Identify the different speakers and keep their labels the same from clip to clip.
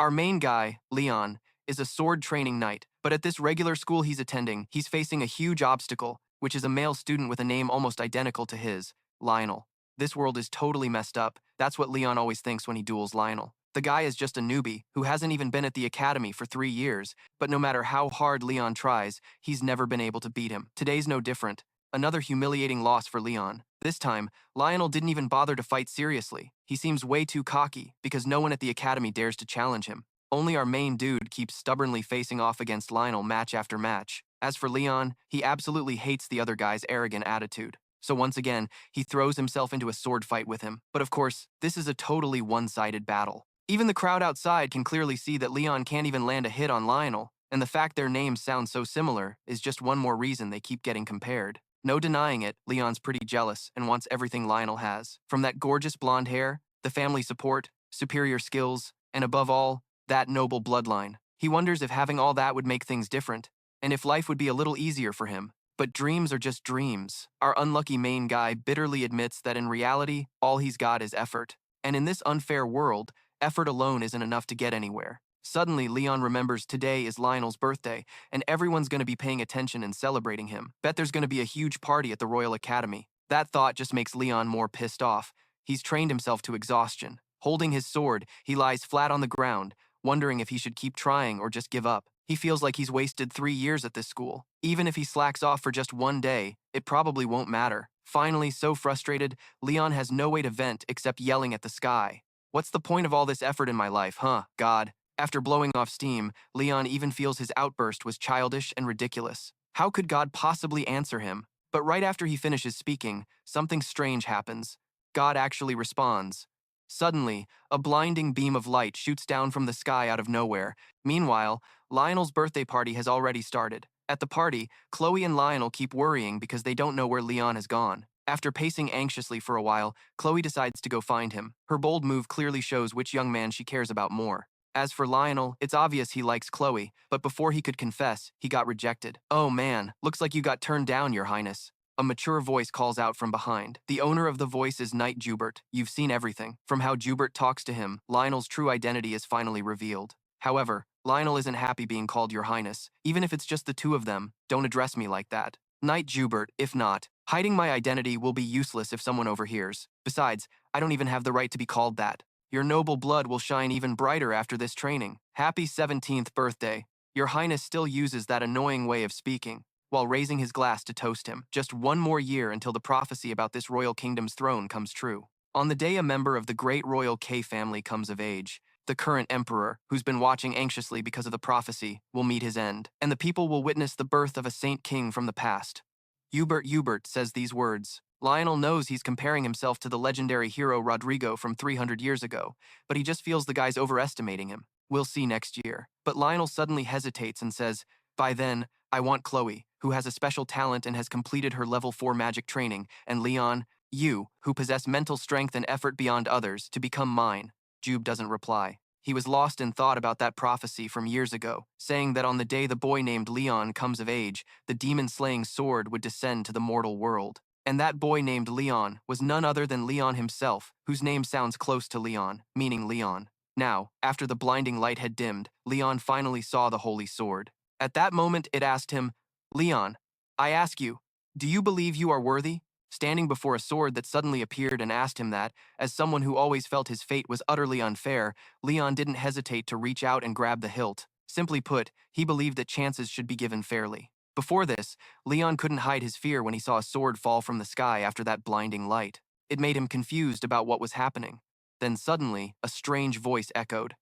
Speaker 1: Our main guy, Leon, is a sword training knight, but at this regular school he's attending, he's facing a huge obstacle, which is a male student with a name almost identical to his, Lionel. This world is totally messed up. That's what Leon always thinks when he duels Lionel. The guy is just a newbie who hasn't even been at the academy for 3 years, but no matter how hard Leon tries, he's never been able to beat him. Today's no different. Another humiliating loss for Leon. This time, Lionel didn't even bother to fight seriously. He seems way too cocky because no one at the academy dares to challenge him. Only our main dude keeps stubbornly facing off against Lionel match after match. As for Leon, he absolutely hates the other guy's arrogant attitude. So once again, he throws himself into a sword fight with him. But of course, this is a totally one-sided battle. Even the crowd outside can clearly see that Leon can't even land a hit on Lionel, and the fact their names sound so similar is just one more reason they keep getting compared. No denying it, Leon's pretty jealous and wants everything Lionel has. From that gorgeous blonde hair, the family support, superior skills, and above all, that noble bloodline. He wonders if having all that would make things different, and if life would be a little easier for him. But dreams are just dreams. Our unlucky main guy bitterly admits that in reality, all he's got is effort. And in this unfair world, effort alone isn't enough to get anywhere. Suddenly, Leon remembers today is Lionel's birthday, and everyone's going to be paying attention and celebrating him. Bet there's going to be a huge party at the Royal Academy. That thought just makes Leon more pissed off. He's trained himself to exhaustion. Holding his sword, he lies flat on the ground, wondering if he should keep trying or just give up. He feels like he's wasted 3 years at this school. Even if he slacks off for just one day, it probably won't matter. Finally, so frustrated, Leon has no way to vent except yelling at the sky. What's the point of all this effort in my life, huh, God? After blowing off steam, Leon even feels his outburst was childish and ridiculous. How could God possibly answer him? But right after he finishes speaking, something strange happens. God actually responds. Suddenly, a blinding beam of light shoots down from the sky out of nowhere. Meanwhile, Lionel's birthday party has already started. At the party, Chloe and Lionel keep worrying because they don't know where Leon has gone. After pacing anxiously for a while, Chloe decides to go find him. Her bold move clearly shows which young man she cares about more. As for Lionel, it's obvious he likes Chloe, but before he could confess, he got rejected. "Oh man, looks like you got turned down, Your Highness." A mature voice calls out from behind. The owner of the voice is Knight Jubert. You've seen everything. From how Jubert talks to him, Lionel's true identity is finally revealed. However, Lionel isn't happy being called Your Highness. Even if it's just the two of them, don't address me like that. Knight Jubert, if not, hiding my identity will be useless if someone overhears. Besides, I don't even have the right to be called that. Your noble blood will shine even brighter after this training. Happy 17th birthday. Your Highness still uses that annoying way of speaking, while raising his glass to toast him. Just one more year until the prophecy about this royal kingdom's throne comes true. On the day a member of the great royal K family comes of age, the current emperor, who's been watching anxiously because of the prophecy, will meet his end, and the people will witness the birth of a saint king from the past. Hubert says these words. Lionel knows he's comparing himself to the legendary hero Rodrigo from 300 years ago, but he just feels the guy's overestimating him. We'll see next year. But Lionel suddenly hesitates and says, "By then, I want Chloe, who has a special talent and has completed her level 4 magic training, and Leon, you, who possess mental strength and effort beyond others, to become mine." Jube doesn't reply. He was lost in thought about that prophecy from years ago, saying that on the day the boy named Leon comes of age, the demon-slaying sword would descend to the mortal world. And that boy named Leon was none other than Leon himself, whose name sounds close to Leon, meaning Leon. Now, after the blinding light had dimmed, Leon finally saw the holy sword. At that moment, it asked him, "Leon, I ask you, do you believe you are worthy?" Standing before a sword that suddenly appeared and asked him that, as someone who always felt his fate was utterly unfair, Leon didn't hesitate to reach out and grab the hilt. Simply put, he believed that chances should be given fairly. Before this, Leon couldn't hide his fear when he saw a sword fall from the sky after that blinding light. It made him confused about what was happening. Then suddenly, a strange voice echoed,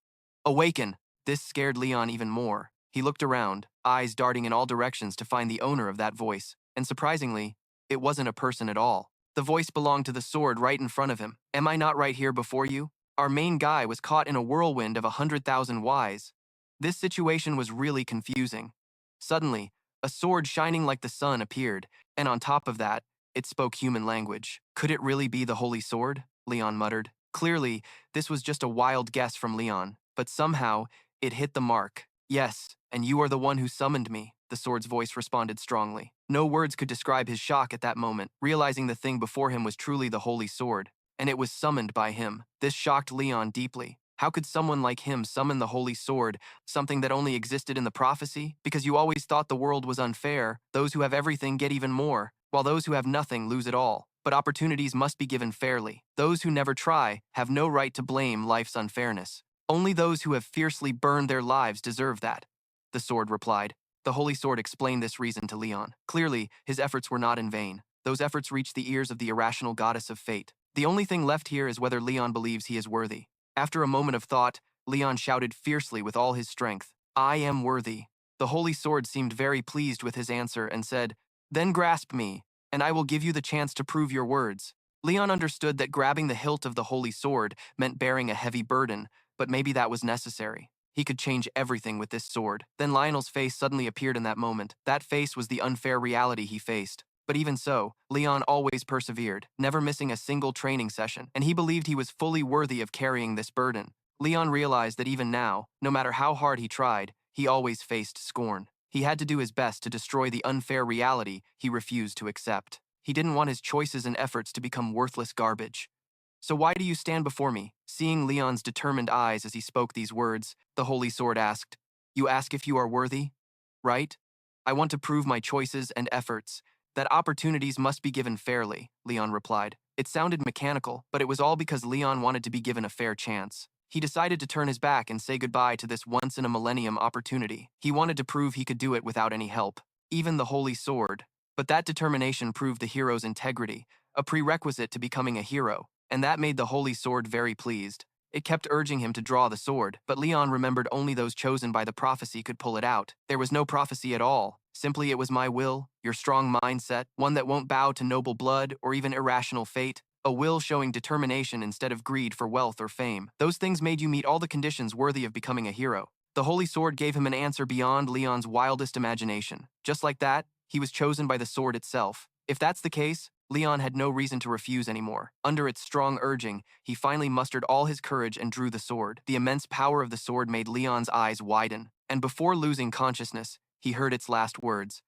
Speaker 1: "Awaken!" This scared Leon even more. He looked around, eyes darting in all directions to find the owner of that voice, and surprisingly, it wasn't a person at all. The voice belonged to the sword right in front of him. "Am I not right here before you?" Our main guy was caught in a whirlwind of 100,000 whys. This situation was really confusing. Suddenly, a sword shining like the sun appeared, and on top of that, it spoke human language. Could it really be the holy sword? Leon muttered. Clearly, this was just a wild guess from Leon, but somehow, it hit the mark. "Yes, and you are the one who summoned me," the sword's voice responded strongly. No words could describe his shock at that moment, realizing the thing before him was truly the holy sword, and it was summoned by him. This shocked Leon deeply. How could someone like him summon the holy sword, something that only existed in the prophecy? Because you always thought the world was unfair, those who have everything get even more, while those who have nothing lose it all. But opportunities must be given fairly. Those who never try have no right to blame life's unfairness. Only those who have fiercely burned their lives deserve that, the sword replied. The holy sword explained this reason to Leon. Clearly, his efforts were not in vain. Those efforts reached the ears of the irrational goddess of fate. The only thing left here is whether Leon believes he is worthy. After a moment of thought, Leon shouted fiercely with all his strength, "I am worthy." The holy sword seemed very pleased with his answer and said, "Then grasp me, and I will give you the chance to prove your words." Leon understood that grabbing the hilt of the holy sword meant bearing a heavy burden, but maybe that was necessary. He could change everything with this sword. Then Lionel's face suddenly appeared in that moment. That face was the unfair reality he faced. But even so, Leon always persevered, never missing a single training session, and he believed he was fully worthy of carrying this burden. Leon realized that even now, no matter how hard he tried, he always faced scorn. He had to do his best to destroy the unfair reality he refused to accept. He didn't want his choices and efforts to become worthless garbage. "So why do you stand before me?" Seeing Leon's determined eyes as he spoke these words, the holy sword asked, "You ask if you are worthy? Right? I want to prove my choices and efforts. That opportunities must be given fairly," Leon replied. It sounded mechanical, but it was all because Leon wanted to be given a fair chance. He decided to turn his back and say goodbye to this once-in-a-millennium opportunity. He wanted to prove he could do it without any help, even the holy sword. But that determination proved the hero's integrity, a prerequisite to becoming a hero, and that made the holy sword very pleased. It kept urging him to draw the sword, but Leon remembered only those chosen by the prophecy could pull it out. There was no prophecy at all. Simply it was my will, your strong mindset, one that won't bow to noble blood or even irrational fate, a will showing determination instead of greed for wealth or fame. Those things made you meet all the conditions worthy of becoming a hero. The holy sword gave him an answer beyond Leon's wildest imagination. Just like that, he was chosen by the sword itself. If that's the case, Leon had no reason to refuse anymore. Under its strong urging, he finally mustered all his courage and drew the sword. The immense power of the sword made Leon's eyes widen, and before losing consciousness, he heard its last words.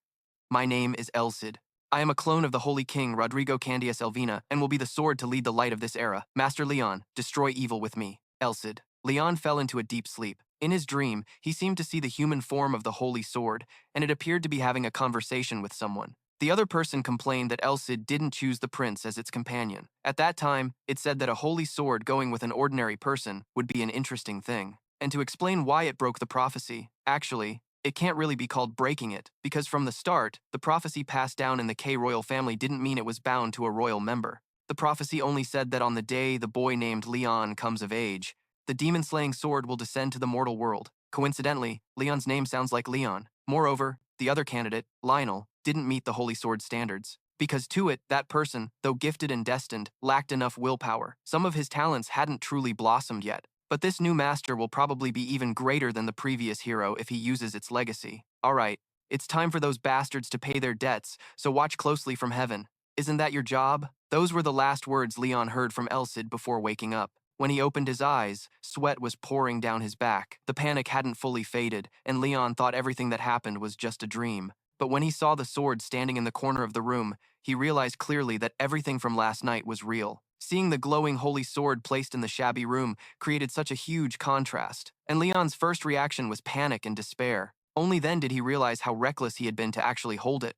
Speaker 1: "My name is Elsid. I am a clone of the Holy King Rodrigo Candias Elvina and will be the sword to lead the light of this era. Master Leon, destroy evil with me. Elsid." Leon fell into a deep sleep. In his dream, he seemed to see the human form of the holy sword, and it appeared to be having a conversation with someone. The other person complained that Elsid didn't choose the prince as its companion. At that time, it said that a holy sword going with an ordinary person would be an interesting thing. And to explain why it broke the prophecy, actually, it can't really be called breaking it, because from the start, the prophecy passed down in the K royal family didn't mean it was bound to a royal member. The prophecy only said that on the day the boy named Leon comes of age, the demon-slaying sword will descend to the mortal world. Coincidentally, Leon's name sounds like Leon. Moreover, the other candidate, Lionel, didn't meet the Holy Sword standards. Because to it, that person, though gifted and destined, lacked enough willpower. Some of his talents hadn't truly blossomed yet. But this new master will probably be even greater than the previous hero if he uses its legacy. Alright, it's time for those bastards to pay their debts, so watch closely from heaven. Isn't that your job? Those were the last words Leon heard from Elsid before waking up. When he opened his eyes, sweat was pouring down his back. The panic hadn't fully faded, and Leon thought everything that happened was just a dream. But when he saw the sword standing in the corner of the room, he realized clearly that everything from last night was real. Seeing the glowing holy sword placed in the shabby room created such a huge contrast, and Leon's first reaction was panic and despair. Only then did he realize how reckless he had been to actually hold it.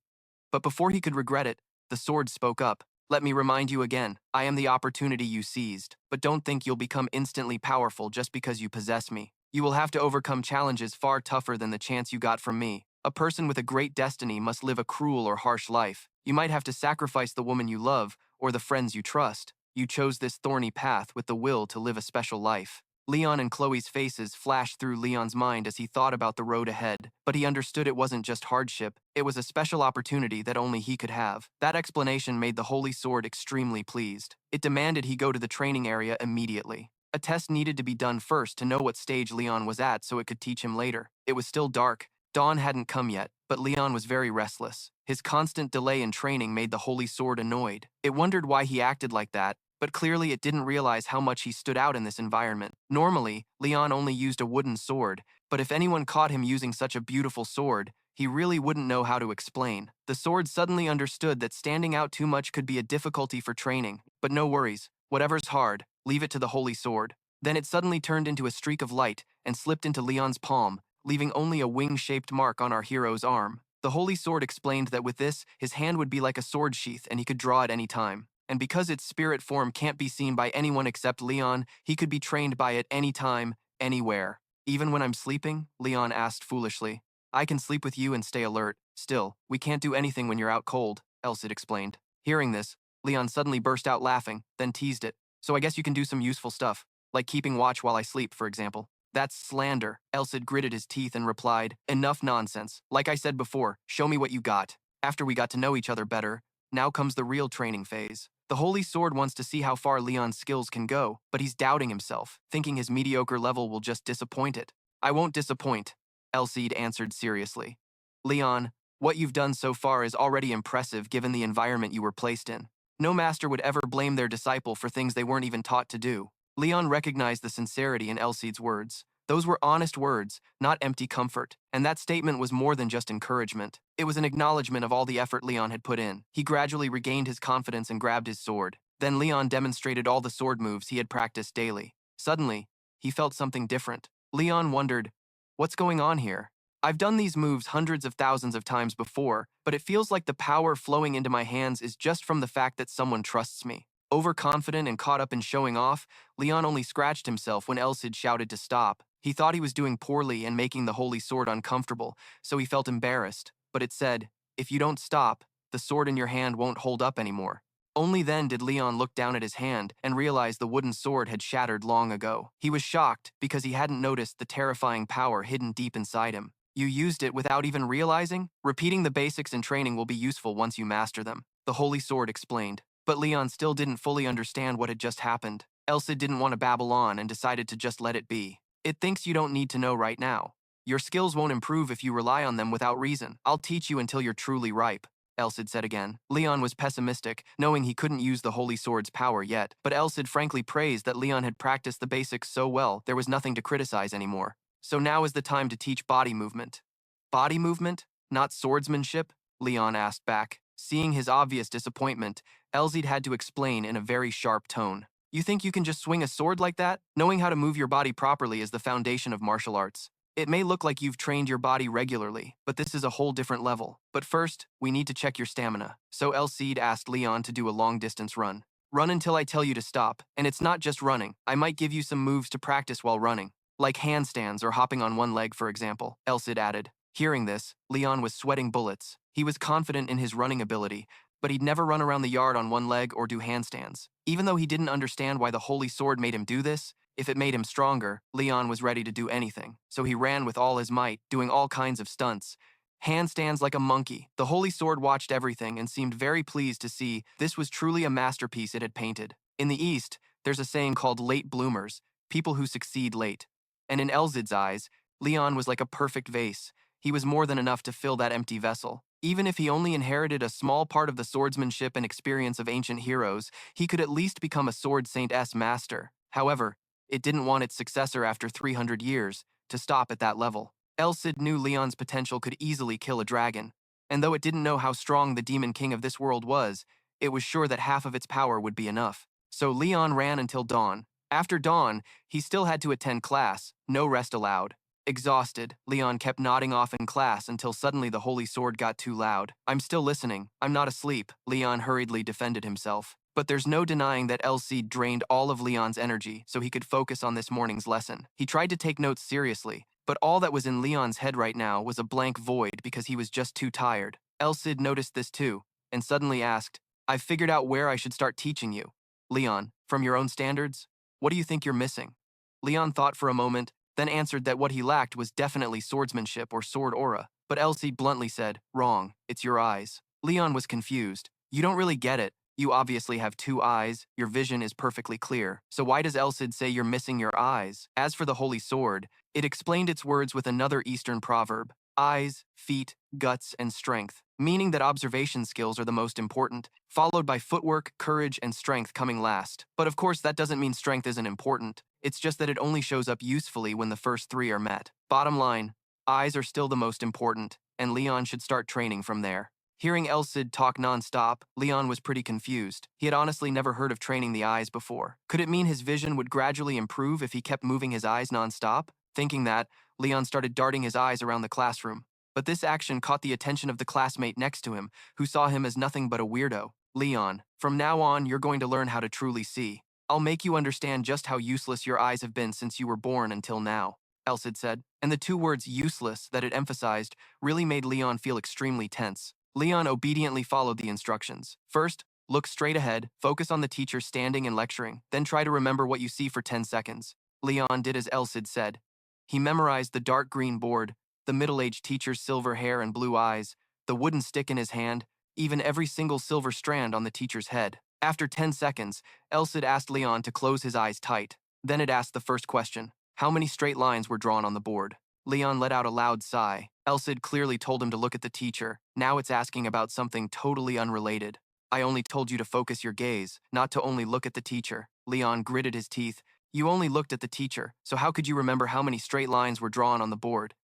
Speaker 1: But before he could regret it, the sword spoke up. "Let me remind you again, I am the opportunity you seized, but don't think you'll become instantly powerful just because you possess me. You will have to overcome challenges far tougher than the chance you got from me. A person with a great destiny must live a cruel or harsh life. You might have to sacrifice the woman you love or the friends you trust. You chose this thorny path with the will to live a special life." Leon and Chloe's faces flashed through Leon's mind as he thought about the road ahead, but he understood it wasn't just hardship, it was a special opportunity that only he could have. That explanation made the Holy Sword extremely pleased. It demanded he go to the training area immediately. A test needed to be done first to know what stage Leon was at so it could teach him later. It was still dark. Dawn hadn't come yet, but Leon was very restless. His constant delay in training made the Holy Sword annoyed. It wondered why he acted like that, but clearly it didn't realize how much he stood out in this environment. Normally, Leon only used a wooden sword, but if anyone caught him using such a beautiful sword, he really wouldn't know how to explain. The sword suddenly understood that standing out too much could be a difficulty for training, but no worries. Whatever's hard, leave it to the Holy Sword. Then it suddenly turned into a streak of light and slipped into Leon's palm, leaving only a wing-shaped mark on our hero's arm. The holy sword explained that with this, his hand would be like a sword sheath and he could draw at any time. And because its spirit form can't be seen by anyone except Leon, he could be trained by it anytime, anywhere. Even when I'm sleeping? Leon asked foolishly. I can sleep with you and stay alert. Still, we can't do anything when you're out cold, Elsid explained. Hearing this, Leon suddenly burst out laughing, then teased it. So I guess you can do some useful stuff, like keeping watch while I sleep, for example. That's slander. Elsid gritted his teeth and replied, enough nonsense. Like I said before, show me what you got. After we got to know each other better, now comes the real training phase. The Holy Sword wants to see how far Leon's skills can go, but he's doubting himself, thinking his mediocre level will just disappoint it. I won't disappoint, Elsid answered seriously. Leon, what you've done so far is already impressive given the environment you were placed in. No master would ever blame their disciple for things they weren't even taught to do. Leon recognized the sincerity in Elsid's words. Those were honest words, not empty comfort, and that statement was more than just encouragement. It was an acknowledgement of all the effort Leon had put in. He gradually regained his confidence and grabbed his sword. Then Leon demonstrated all the sword moves he had practiced daily. Suddenly, he felt something different. Leon wondered, what's going on here? I've done these moves hundreds of thousands of times before, but it feels like the power flowing into my hands is just from the fact that someone trusts me. Overconfident and caught up in showing off, Leon only scratched himself when Elsid shouted to stop. He thought he was doing poorly and making the holy sword uncomfortable, so he felt embarrassed. But it said, if you don't stop, the sword in your hand won't hold up anymore. Only then did Leon look down at his hand and realize the wooden sword had shattered long ago. He was shocked because he hadn't noticed the terrifying power hidden deep inside him. You used it without even realizing? Repeating the basics in training will be useful once you master them, the holy sword explained. But Leon still didn't fully understand what had just happened. Elsid didn't want to babble on and decided to just let it be. It thinks you don't need to know right now. Your skills won't improve if you rely on them without reason. I'll teach you until you're truly ripe, Elsid said again. Leon was pessimistic, knowing he couldn't use the holy sword's power yet, but Elsid frankly praised that Leon had practiced the basics so well there was nothing to criticize anymore. So now is the time to teach body movement. Body movement? Not swordsmanship? Leon asked back. Seeing his obvious disappointment, Elsid had to explain in a very sharp tone. You think you can just swing a sword like that? Knowing how to move your body properly is the foundation of martial arts. It may look like you've trained your body regularly, but this is a whole different level. But first, we need to check your stamina. So Elsid asked Leon to do a long-distance run. Run until I tell you to stop, and it's not just running. I might give you some moves to practice while running. Like handstands or hopping on one leg, for example, Elsid added. Hearing this, Leon was sweating bullets. He was confident in his running ability, but he'd never run around the yard on one leg or do handstands. Even though he didn't understand why the holy sword made him do this, if it made him stronger, Leon was ready to do anything. So he ran with all his might, doing all kinds of stunts. Handstands like a monkey. The holy sword watched everything and seemed very pleased to see this was truly a masterpiece it had painted. In the East, there's a saying called late bloomers, people who succeed late. And in Elzid's eyes, Leon was like a perfect vase. He was more than enough to fill that empty vessel. Even if he only inherited a small part of the swordsmanship and experience of ancient heroes, he could at least become a sword saint's master. However, it didn't want its successor after 300 years to stop at that level. Elsid knew Leon's potential could easily kill a dragon, and though it didn't know how strong the demon king of this world was, it was sure that half of its power would be enough. So Leon ran until dawn. After dawn, he still had to attend class, no rest allowed. Exhausted, Leon kept nodding off in class until suddenly the holy sword got too loud. I'm still listening. I'm not asleep, Leon hurriedly defended himself. But there's no denying that Elsid drained all of Leon's energy so he could focus on this morning's lesson. He tried to take notes seriously, but all that was in Leon's head right now was a blank void because he was just too tired. Elsid noticed this too, and suddenly asked, I've figured out where I should start teaching you. Leon, from your own standards, what do you think you're missing? Leon thought for a moment, then answered that what he lacked was definitely swordsmanship or sword aura. But Elsid bluntly said, wrong, it's your eyes. Leon was confused. You don't really get it. You obviously have two eyes, your vision is perfectly clear. So why does Elsid say you're missing your eyes? As for the holy sword, it explained its words with another Eastern proverb, eyes, feet, guts, and strength, meaning that observation skills are the most important, followed by footwork, courage, and strength coming last. But of course, that doesn't mean strength isn't important. It's just that it only shows up usefully when the first three are met. Bottom line, eyes are still the most important, and Leon should start training from there. Hearing Elsid talk non-stop, Leon was pretty confused. He had honestly never heard of training the eyes before. Could it mean his vision would gradually improve if he kept moving his eyes non-stop? Thinking that, Leon started darting his eyes around the classroom. But this action caught the attention of the classmate next to him, who saw him as nothing but a weirdo. Leon, from now on, you're going to learn how to truly see. I'll make you understand just how useless your eyes have been since you were born until now, Elsid said. And the two words useless that it emphasized really made Leon feel extremely tense. Leon obediently followed the instructions. First, look straight ahead, focus on the teacher standing and lecturing, then try to remember what you see for 10 seconds. Leon did as Elsid said. He memorized the dark green board, the middle-aged teacher's silver hair and blue eyes, the wooden stick in his hand, even every single silver strand on the teacher's head. After 10 seconds, Elsid asked Leon to close his eyes tight. Then it asked the first question. How many straight lines were drawn on the board? Leon let out a loud sigh. Elsid clearly told him to look at the teacher. Now it's asking about something totally unrelated. I only told you to focus your gaze, not to only look at the teacher. Leon gritted his teeth. You only looked at the teacher, so how could you remember how many straight lines were drawn on the board?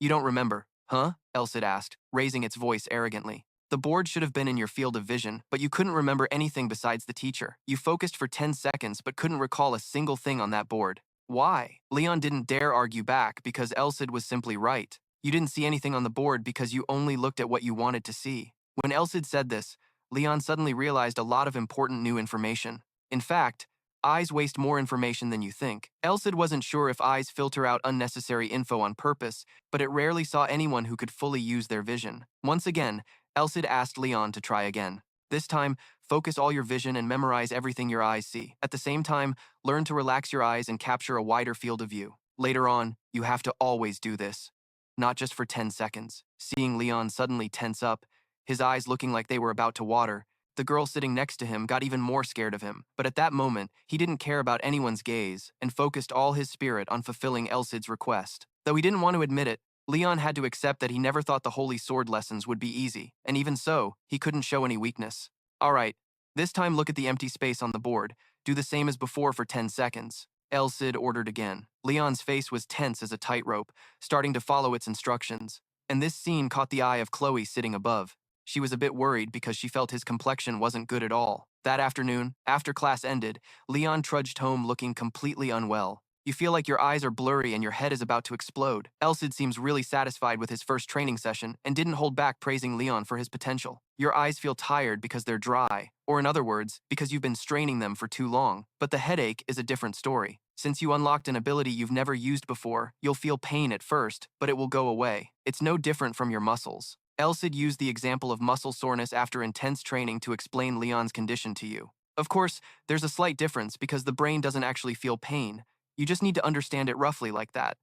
Speaker 1: You don't remember, huh? Elsid asked, raising its voice arrogantly. The board should have been in your field of vision, but you couldn't remember anything besides the teacher. You focused for 10 seconds but couldn't recall a single thing on that board. Why? Leon didn't dare argue back because Elsid was simply right. You didn't see anything on the board because you only looked at what you wanted to see. When Elsid said this, Leon suddenly realized a lot of important new information. In fact, eyes waste more information than you think. Elsid wasn't sure if eyes filter out unnecessary info on purpose, but it rarely saw anyone who could fully use their vision. Once again, Elsid asked Leon to try again. This time, focus all your vision and memorize everything your eyes see. At the same time, learn to relax your eyes and capture a wider field of view. Later on, you have to always do this. Not just for 10 seconds. Seeing Leon suddenly tense up, his eyes looking like they were about to water, the girl sitting next to him got even more scared of him. But at that moment, he didn't care about anyone's gaze and focused all his spirit on fulfilling Elsid's request. Though he didn't want to admit it, Leon had to accept that he never thought the holy sword lessons would be easy, and even so, he couldn't show any weakness. Alright, this time look at the empty space on the board. Do the same as before for 10 seconds. Elsid ordered again. Leon's face was tense as a tightrope, starting to follow its instructions. And this scene caught the eye of Chloe sitting above. She was a bit worried because she felt his complexion wasn't good at all. That afternoon, after class ended, Leon trudged home looking completely unwell. You feel like your eyes are blurry and your head is about to explode. Elsid seems really satisfied with his first training session and didn't hold back praising Leon for his potential. Your eyes feel tired because they're dry, or in other words, because you've been straining them for too long. But the headache is a different story. Since you unlocked an ability you've never used before, you'll feel pain at first, but it will go away. It's no different from your muscles. Elsid used the example of muscle soreness after intense training to explain Leon's condition to you. Of course, there's a slight difference because the brain doesn't actually feel pain. You just need to understand it roughly like that.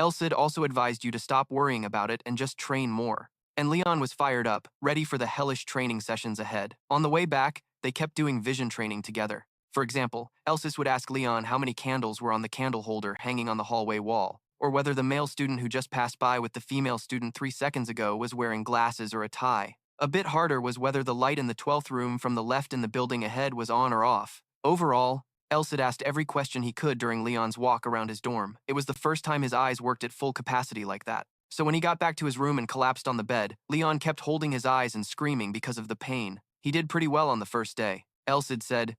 Speaker 1: Elsid also advised you to stop worrying about it and just train more. And Leon was fired up, ready for the hellish training sessions ahead. On the way back, they kept doing vision training together. For example, Elsid would ask Leon how many candles were on the candle holder hanging on the hallway wall, or whether the male student who just passed by with the female student 3 seconds ago was wearing glasses or a tie. A bit harder was whether the light in the 12th room from the left in the building ahead was on or off. Overall, Elsid asked every question he could during Leon's walk around his dorm. It was the first time his eyes worked at full capacity like that. So when he got back to his room and collapsed on the bed, Leon kept holding his eyes and screaming because of the pain. He did pretty well on the first day. Elsid said,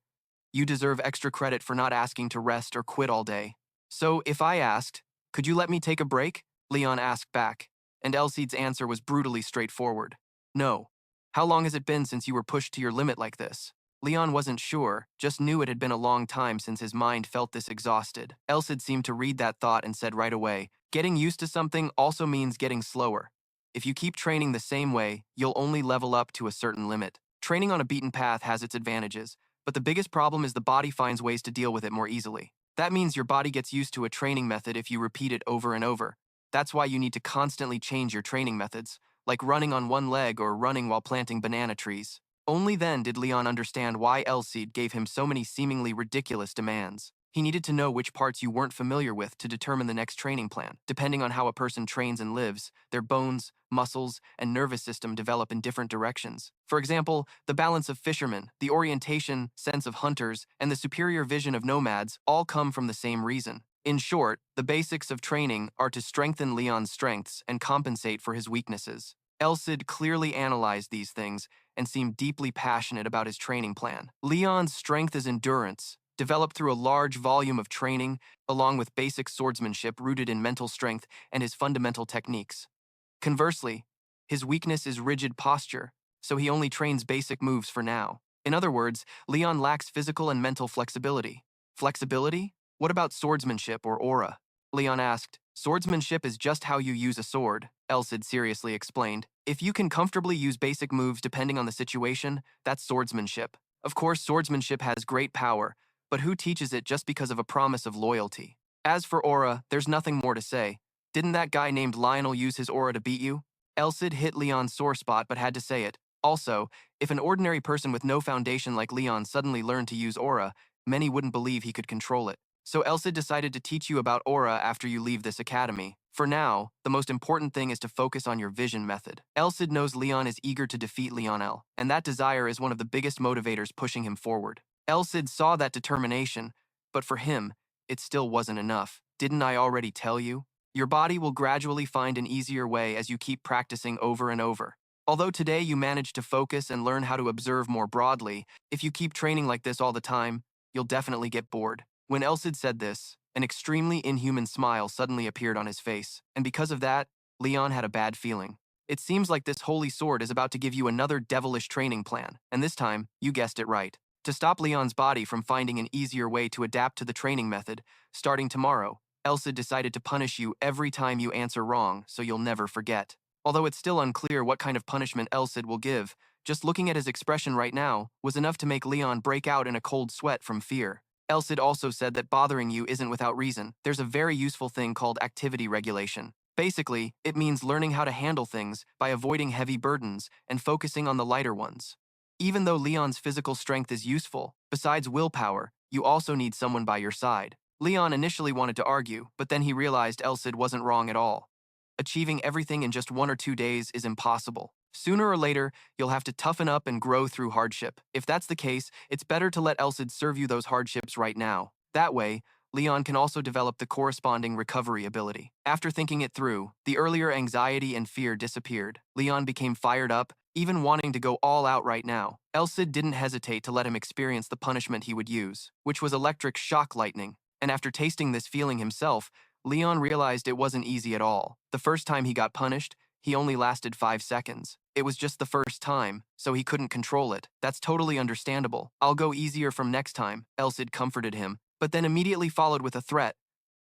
Speaker 1: "You deserve extra credit for not asking to rest or quit all day." So if I asked, "Could you let me take a break?" Leon asked back, and Elsid's answer was brutally straightforward. "No. How long has it been since you were pushed to your limit like this?" Leon wasn't sure, just knew it had been a long time since his mind felt this exhausted. Elsid seemed to read that thought and said right away, "Getting used to something also means getting slower. If you keep training the same way, you'll only level up to a certain limit. Training on a beaten path has its advantages, but the biggest problem is the body finds ways to deal with it more easily. That means your body gets used to a training method if you repeat it over and over. That's why you need to constantly change your training methods, like running on one leg or running while planting banana trees." Only then did Leon understand why Elsid gave him so many seemingly ridiculous demands. He needed to know which parts you weren't familiar with to determine the next training plan. Depending on how a person trains and lives, their bones, muscles, and nervous system develop in different directions. For example, the balance of fishermen, the orientation, sense of hunters, and the superior vision of nomads all come from the same reason. In short, the basics of training are to strengthen Leon's strengths and compensate for his weaknesses. Elsid clearly analyzed these things and seemed deeply passionate about his training plan. Leon's strength is endurance, developed through a large volume of training, along with basic swordsmanship rooted in mental strength and his fundamental techniques. Conversely, his weakness is rigid posture, so he only trains basic moves for now. In other words, Leon lacks physical and mental flexibility. Flexibility? What about swordsmanship or aura? Leon asked. Swordsmanship is just how you use a sword, Elsid seriously explained. If you can comfortably use basic moves depending on the situation, that's swordsmanship. Of course, swordsmanship has great power, but who teaches it just because of a promise of loyalty? As for aura, there's nothing more to say. Didn't that guy named Lionel use his aura to beat you? Elsid hit Leon's sore spot but had to say it. Also, if an ordinary person with no foundation like Leon suddenly learned to use aura, many wouldn't believe he could control it. So Elsid decided to teach you about aura after you leave this academy. For now, the most important thing is to focus on your vision method. Elsid knows Leon is eager to defeat Lionel, and that desire is one of the biggest motivators pushing him forward. Elsid saw that determination, but for him, it still wasn't enough. Didn't I already tell you? Your body will gradually find an easier way as you keep practicing over and over. Although today you managed to focus and learn how to observe more broadly, if you keep training like this all the time, you'll definitely get bored. When Elsid said this, an extremely inhuman smile suddenly appeared on his face, and because of that, Leon had a bad feeling. It seems like this holy sword is about to give you another devilish training plan, and this time, you guessed it right. To stop Leon's body from finding an easier way to adapt to the training method, starting tomorrow, Elsid decided to punish you every time you answer wrong so you'll never forget. Although it's still unclear what kind of punishment Elsid will give, just looking at his expression right now was enough to make Leon break out in a cold sweat from fear. Elsid also said that bothering you isn't without reason. There's a very useful thing called activity regulation. Basically, it means learning how to handle things by avoiding heavy burdens and focusing on the lighter ones. Even though Leon's physical strength is useful, besides willpower, you also need someone by your side. Leon initially wanted to argue, but then he realized Elsid wasn't wrong at all. Achieving everything in just 1 or 2 days is impossible. Sooner or later, you'll have to toughen up and grow through hardship. If that's the case, it's better to let Elsid serve you those hardships right now. That way, Leon can also develop the corresponding recovery ability. After thinking it through, the earlier anxiety and fear disappeared. Leon became fired up, even wanting to go all out right now. Elsid didn't hesitate to let him experience the punishment he would use, which was electric shock lightning. And after tasting this feeling himself, Leon realized it wasn't easy at all. The first time he got punished, he only lasted 5 seconds. It was just the first time, so he couldn't control it. That's totally understandable. I'll go easier from next time, Elsid comforted him, but then immediately followed with a threat.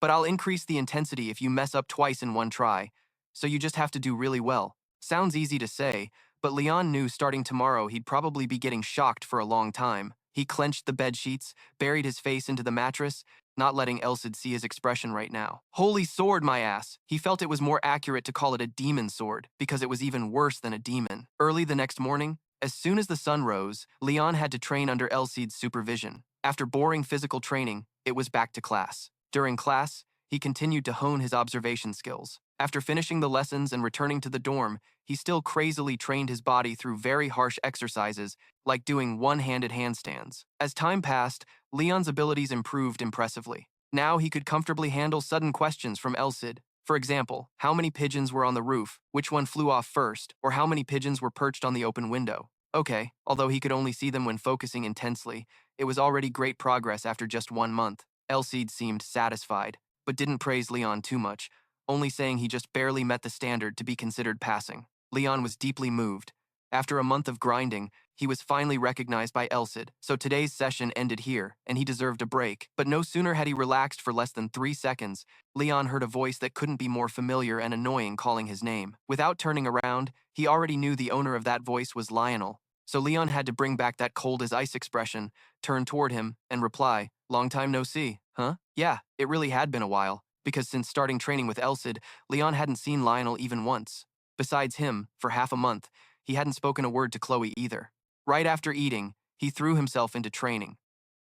Speaker 1: But I'll increase the intensity if you mess up twice in one try, so you just have to do really well. Sounds easy to say, but Leon knew starting tomorrow he'd probably be getting shocked for a long time. He clenched the bed sheets, buried his face into the mattress, not letting Elsid see his expression right now. Holy sword, my ass! He felt it was more accurate to call it a demon sword, because it was even worse than a demon. Early the next morning, as soon as the sun rose, Leon had to train under Elsid's supervision. After boring physical training, it was back to class. During class, he continued to hone his observation skills. After finishing the lessons and returning to the dorm, he still crazily trained his body through very harsh exercises, like doing one-handed handstands. As time passed, Leon's abilities improved impressively. Now he could comfortably handle sudden questions from Elsid. For example, how many pigeons were on the roof, which one flew off first, or how many pigeons were perched on the open window. Okay, although he could only see them when focusing intensely, it was already great progress after just 1 month. Elsid seemed satisfied, but didn't praise Leon too much, only saying he just barely met the standard to be considered passing. Leon was deeply moved. After a month of grinding, he was finally recognized by Elsid, so today's session ended here, and he deserved a break. But no sooner had he relaxed for less than 3 seconds, Leon heard a voice that couldn't be more familiar and annoying calling his name. Without turning around, he already knew the owner of that voice was Lionel, so Leon had to bring back that cold-as-ice expression, turn toward him, and reply, "Long time no see, huh?" Yeah, it really had been a while, because since starting training with Elsid, Leon hadn't seen Lionel even once. Besides him, for half a month, he hadn't spoken a word to Chloe either. Right after eating, he threw himself into training.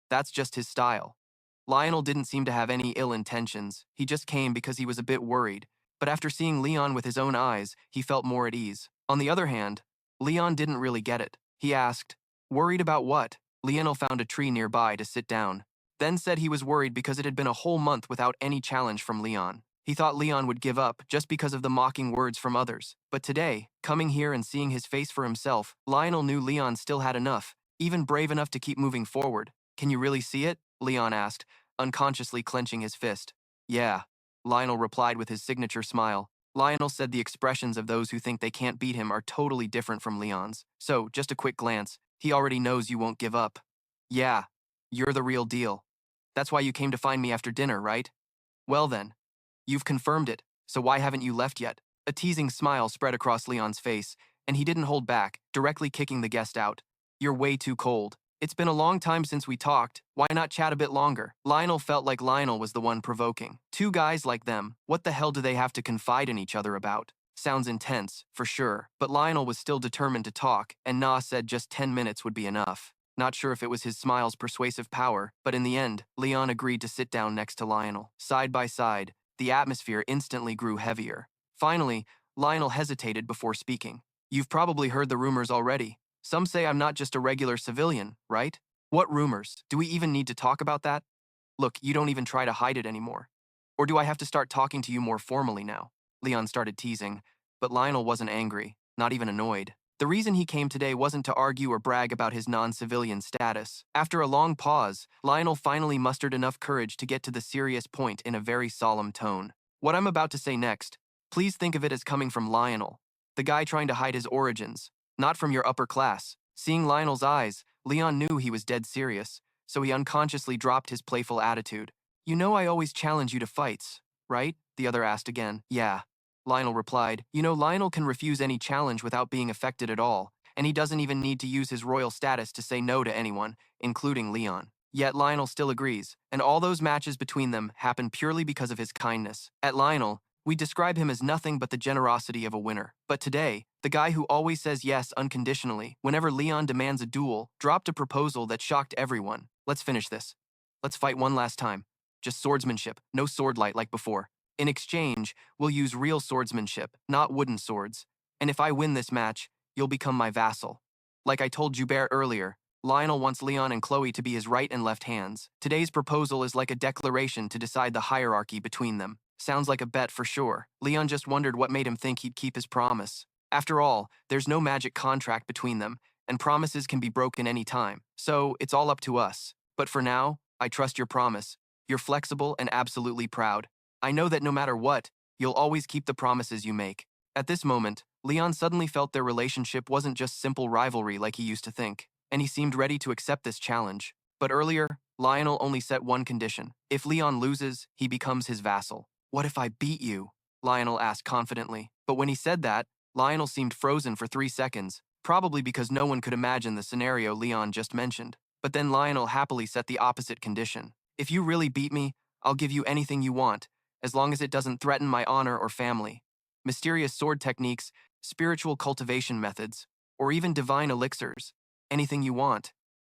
Speaker 1: That's just his style. Lionel didn't seem to have any ill intentions, he just came because he was a bit worried, but after seeing Leon with his own eyes, he felt more at ease. On the other hand, Leon didn't really get it. He asked, "Worried about what?" Lionel found a tree nearby to sit down, then said he was worried because it had been a whole month without any challenge from Leon. He thought Leon would give up just because of the mocking words from others. But today, coming here and seeing his face for himself, Lionel knew Leon still had enough, even brave enough to keep moving forward. Can you really see it? Leon asked, unconsciously clenching his fist. Yeah, Lionel replied with his signature smile. Lionel said the expressions of those who think they can't beat him are totally different from Leon's. So, just a quick glance, he already knows you won't give up. Yeah, you're the real deal. That's why you came to find me after dinner, right? Well then, you've confirmed it, so why haven't you left yet? A teasing smile spread across Leon's face, and he didn't hold back, directly kicking the guest out. You're way too cold. It's been a long time since we talked. Why not chat a bit longer? Lionel felt like Lionel was the one provoking. Two guys like them, what the hell do they have to confide in each other about? Sounds intense, for sure, but Lionel was still determined to talk, and Na said just 10 minutes would be enough. Not sure if it was his smile's persuasive power, but in the end, Leon agreed to sit down next to Lionel. Side by side, the atmosphere instantly grew heavier. Finally, Lionel hesitated before speaking. You've probably heard the rumors already. Some say I'm not just a regular civilian, right? What rumors? Do we even need to talk about that? Look, you don't even try to hide it anymore. Or do I have to start talking to you more formally now? Leon started teasing, but Lionel wasn't angry, not even annoyed. The reason he came today wasn't to argue or brag about his non-civilian status. After a long pause, Lionel finally mustered enough courage to get to the serious point in a very solemn tone. What I'm about to say next, please think of it as coming from Lionel, the guy trying to hide his origins, not from your upper class. Seeing Lionel's eyes, Leon knew he was dead serious, so he unconsciously dropped his playful attitude. You know I always challenge you to fights, right? The other asked again. Yeah. Lionel replied. You know Lionel can refuse any challenge without being affected at all, and he doesn't even need to use his royal status to say no to anyone, including Leon. Yet Lionel still agrees, and all those matches between them happen purely because of his kindness. At Lionel, we describe him as nothing but the generosity of a winner. But today, the guy who always says yes unconditionally whenever Leon demands a duel dropped a proposal that shocked everyone. Let's finish this. Let's fight one last time. Just swordsmanship, no swordlight like before. In exchange, we'll use real swordsmanship, not wooden swords. And if I win this match, you'll become my vassal. Like I told Joubert earlier, Lionel wants Leon and Chloe to be his right and left hands. Today's proposal is like a declaration to decide the hierarchy between them. Sounds like a bet for sure. Leon just wondered what made him think he'd keep his promise. After all, there's no magic contract between them, and promises can be broken any time. So, it's all up to us. But for now, I trust your promise. You're flexible and absolutely proud. I know that no matter what, you'll always keep the promises you make. At this moment, Leon suddenly felt their relationship wasn't just simple rivalry like he used to think, and he seemed ready to accept this challenge. But earlier, Lionel only set one condition. If Leon loses, he becomes his vassal. What if I beat you? Lionel asked confidently. But when he said that, Lionel seemed frozen for 3 seconds, probably because no one could imagine the scenario Leon just mentioned. But then Lionel happily set the opposite condition. If you really beat me, I'll give you anything you want, as long as it doesn't threaten my honor or family. Mysterious sword techniques, spiritual cultivation methods, or even divine elixirs. Anything you want.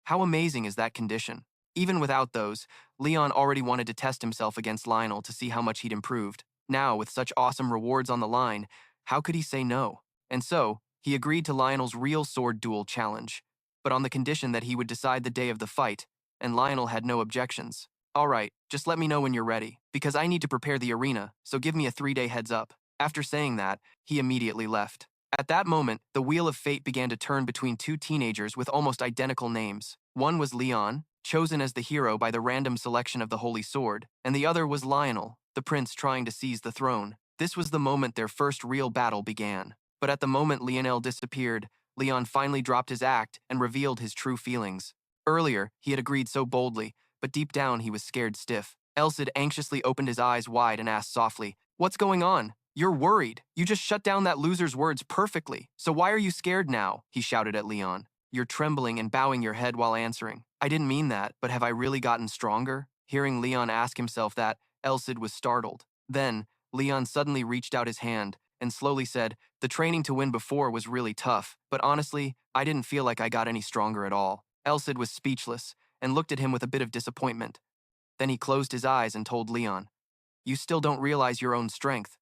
Speaker 1: How amazing is that condition? Even without those, Leon already wanted to test himself against Lionel to see how much he'd improved. Now, with such awesome rewards on the line, how could he say no? And so, he agreed to Lionel's real sword duel challenge, but on the condition that he would decide the day of the fight, and Lionel had no objections. All right, just let me know when you're ready, because I need to prepare the arena, so give me a 3-day heads up. After saying that, he immediately left. At that moment, the wheel of fate began to turn between two teenagers with almost identical names. One was Leon, chosen as the hero by the random selection of the Holy Sword, and the other was Lionel, the prince trying to seize the throne. This was the moment their first real battle began. But at the moment Lionel disappeared, Leon finally dropped his act and revealed his true feelings. Earlier, he had agreed so boldly, but deep down he was scared stiff. Elsid anxiously opened his eyes wide and asked softly, "What's going on? You're worried. You just shut down that loser's words perfectly. So why are you scared now?" he shouted at Leon. You're trembling and bowing your head while answering. I didn't mean that, but have I really gotten stronger? Hearing Leon ask himself that, Elsid was startled. Then, Leon suddenly reached out his hand and slowly said, the training to win before was really tough, but honestly, I didn't feel like I got any stronger at all. Elsid was speechless and looked at him with a bit of disappointment. Then he closed his eyes and told Leon, you still don't realize your own strength.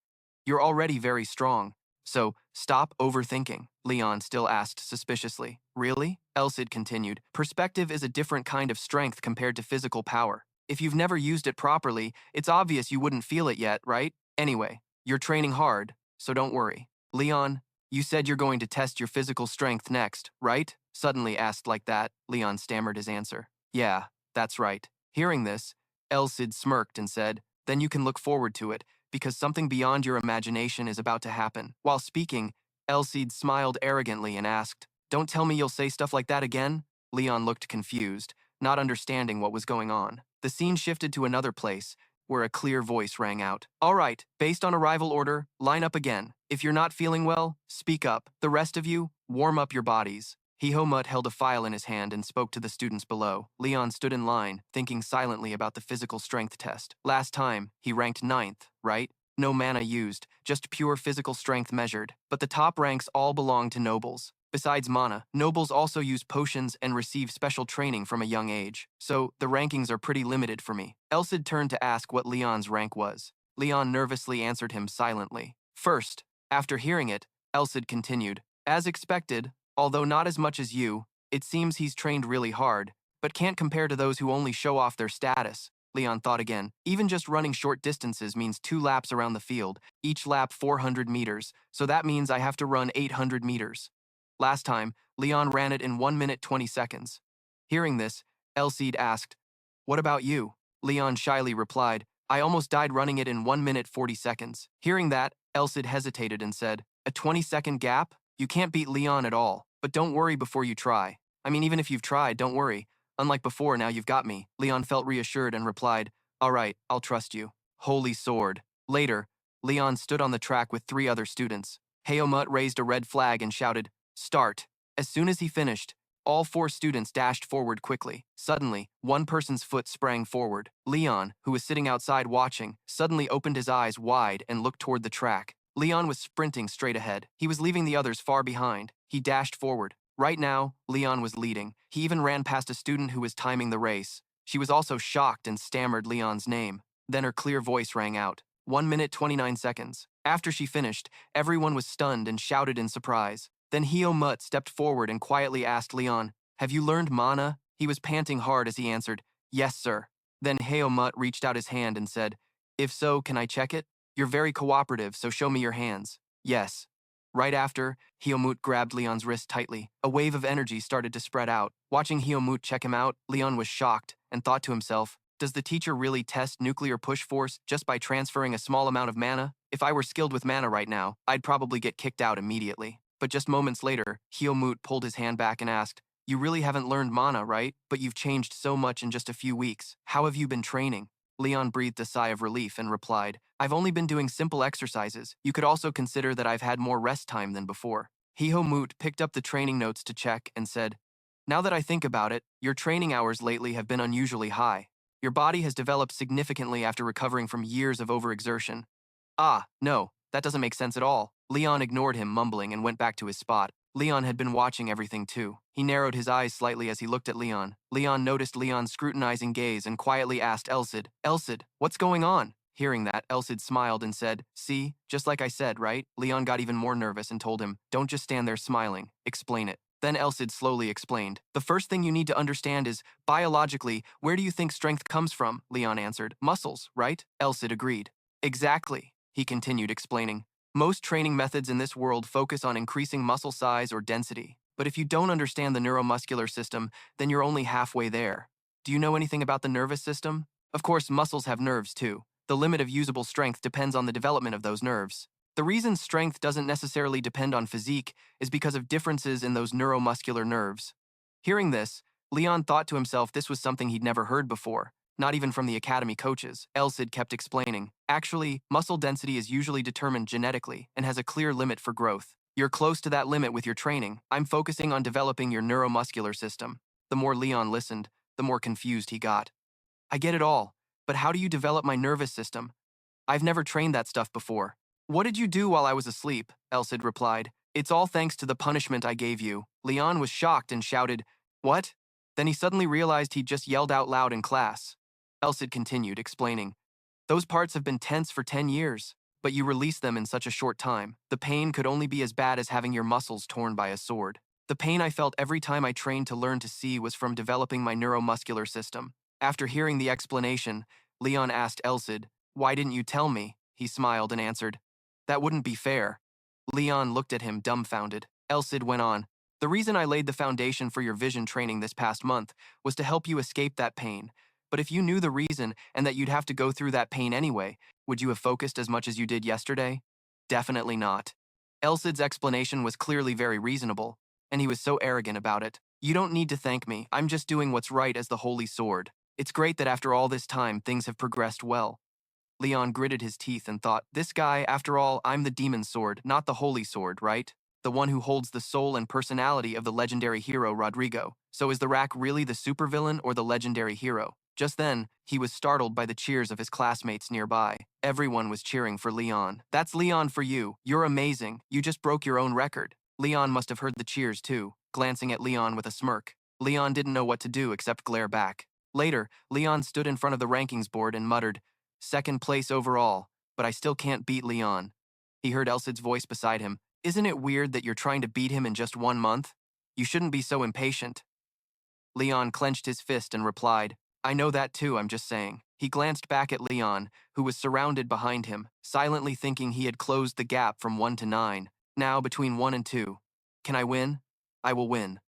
Speaker 1: You're already very strong. So, stop overthinking, Leon still asked suspiciously. Really? Elsid continued. Perspective is a different kind of strength compared to physical power. If you've never used it properly, it's obvious you wouldn't feel it yet, right? Anyway, you're training hard, so don't worry. Leon, you said you're going to test your physical strength next, right? Suddenly asked like that, Leon stammered his answer. Yeah, that's right. Hearing this, Elsid smirked and said, then you can look forward to it, because something beyond your imagination is about to happen. While speaking, Elsid smiled arrogantly and asked, don't tell me you'll say stuff like that again? Leon looked confused, not understanding what was going on. The scene shifted to another place, where a clear voice rang out. All right, based on arrival order, line up again. If you're not feeling well, speak up. The rest of you, warm up your bodies. Hihomut held a file in his hand and spoke to the students below. Leon stood in line, thinking silently about the physical strength test. Last time, he ranked 9th, right? No mana used, just pure physical strength measured. But the top ranks all belong to nobles. Besides mana, nobles also use potions and receive special training from a young age. So, the rankings are pretty limited for me. Elsid turned to ask what Leon's rank was. Leon nervously answered him silently. First, after hearing it, Elsid continued, as expected, although not as much as you, it seems he's trained really hard, but can't compare to those who only show off their status. Leon thought again. Even just running short distances means 2 laps around the field, each lap 400 meters, so that means I have to run 800 meters. Last time, Leon ran it in 1 minute 20 seconds. Hearing this, Elsid asked, what about you? Leon shyly replied, I almost died running it in 1 minute 40 seconds. Hearing that, Elsid hesitated and said, a 20-second gap? You can't beat Leon at all, but don't worry before you try. I mean, even if you've tried, don't worry. Unlike before, now you've got me. Leon felt reassured and replied, all right, I'll trust you. Holy sword. Later, Leon stood on the track with 3 other students. Hihomut raised a red flag and shouted, start. As soon as he finished, all 4 students dashed forward quickly. Suddenly, one person's foot sprang forward. Leon, who was sitting outside watching, suddenly opened his eyes wide and looked toward the track. Leon was sprinting straight ahead. He was leaving the others far behind. He dashed forward. Right now, Leon was leading. He even ran past a student who was timing the race. She was also shocked and stammered Leon's name. Then her clear voice rang out. 1 minute 29 seconds. After she finished, everyone was stunned and shouted in surprise. Then Hihomut stepped forward and quietly asked Leon, have you learned mana? He was panting hard as he answered, yes, sir. Then Hihomut reached out his hand and said, if so, can I check it? You're very cooperative, so show me your hands. Yes. Right after, Hihomut grabbed Leon's wrist tightly. A wave of energy started to spread out. Watching Hihomut check him out, Leon was shocked and thought to himself, does the teacher really test nuclear push force just by transferring a small amount of mana? If I were skilled with mana right now, I'd probably get kicked out immediately. But just moments later, Hihomut pulled his hand back and asked, you really haven't learned mana, right? But you've changed so much in just a few weeks. How have you been training? Leon breathed a sigh of relief and replied, I've only been doing simple exercises. You could also consider that I've had more rest time than before. Hihomut picked up the training notes to check and said, now that I think about it, your training hours lately have been unusually high. Your body has developed significantly after recovering from years of overexertion. Ah, no, that doesn't make sense at all. Leon ignored him, mumbling, and went back to his spot. Leon had been watching everything too. He narrowed his eyes slightly as he looked at Leon. Leon noticed Leon's scrutinizing gaze and quietly asked Elsid, Elsid, what's going on? Hearing that, Elsid smiled and said, see, just like I said, right? Leon got even more nervous and told him, don't just stand there smiling, explain it. Then Elsid slowly explained, the first thing you need to understand is, biologically, where do you think strength comes from? Leon answered, muscles, right? Elsid agreed. Exactly, he continued explaining. Most training methods in this world focus on increasing muscle size or density. But if you don't understand the neuromuscular system, then you're only halfway there. Do you know anything about the nervous system? Of course, muscles have nerves too. The limit of usable strength depends on the development of those nerves. The reason strength doesn't necessarily depend on physique is because of differences in those neuromuscular nerves. Hearing this, Leon thought to himself this was something he'd never heard before. Not even from the academy coaches. Elsid kept explaining. Actually, muscle density is usually determined genetically and has a clear limit for growth. You're close to that limit with your training. I'm focusing on developing your neuromuscular system. The more Leon listened, the more confused he got. I get it all, but how do you develop my nervous system? I've never trained that stuff before. What did you do while I was asleep? Elsid replied. It's all thanks to the punishment I gave you. Leon was shocked and shouted, what? Then he suddenly realized he'd just yelled out loud in class. Elsid continued, explaining, those parts have been tense for 10 years, but you released them in such a short time. The pain could only be as bad as having your muscles torn by a sword. The pain I felt every time I trained to learn to see was from developing my neuromuscular system. After hearing the explanation, Leon asked Elsid, why didn't you tell me? he smiled and answered. That wouldn't be fair. Leon looked at him dumbfounded. Elsid went on. The reason I laid the foundation for your vision training this past month was to help you escape that pain. But if you knew the reason and that you'd have to go through that pain anyway, would you have focused as much as you did yesterday? Definitely not. Elsid's explanation was clearly very reasonable, and he was so arrogant about it. You don't need to thank me, I'm just doing what's right as the Holy Sword. It's great that after all this time, things have progressed well. Leon gritted his teeth and thought, this guy, after all, I'm the demon sword, not the holy sword, right? The one who holds the soul and personality of the legendary hero Rodrigo. So is the Rack really the supervillain or the legendary hero? Just then, he was startled by the cheers of his classmates nearby. Everyone was cheering for Leon. That's Leon for you. You're amazing. You just broke your own record. Leon must have heard the cheers too, glancing at Leon with a smirk. Leon didn't know what to do except glare back. Later, Leon stood in front of the rankings board and muttered, second place overall, but I still can't beat Leon. He heard Elsid's voice beside him. Isn't it weird that you're trying to beat him in just 1 month? You shouldn't be so impatient. Leon clenched his fist and replied, I know that too, I'm just saying. He glanced back at Leon, who was surrounded behind him, silently thinking he had closed the gap from 1 to 9, now between 1 and 2. Can I win? I will win.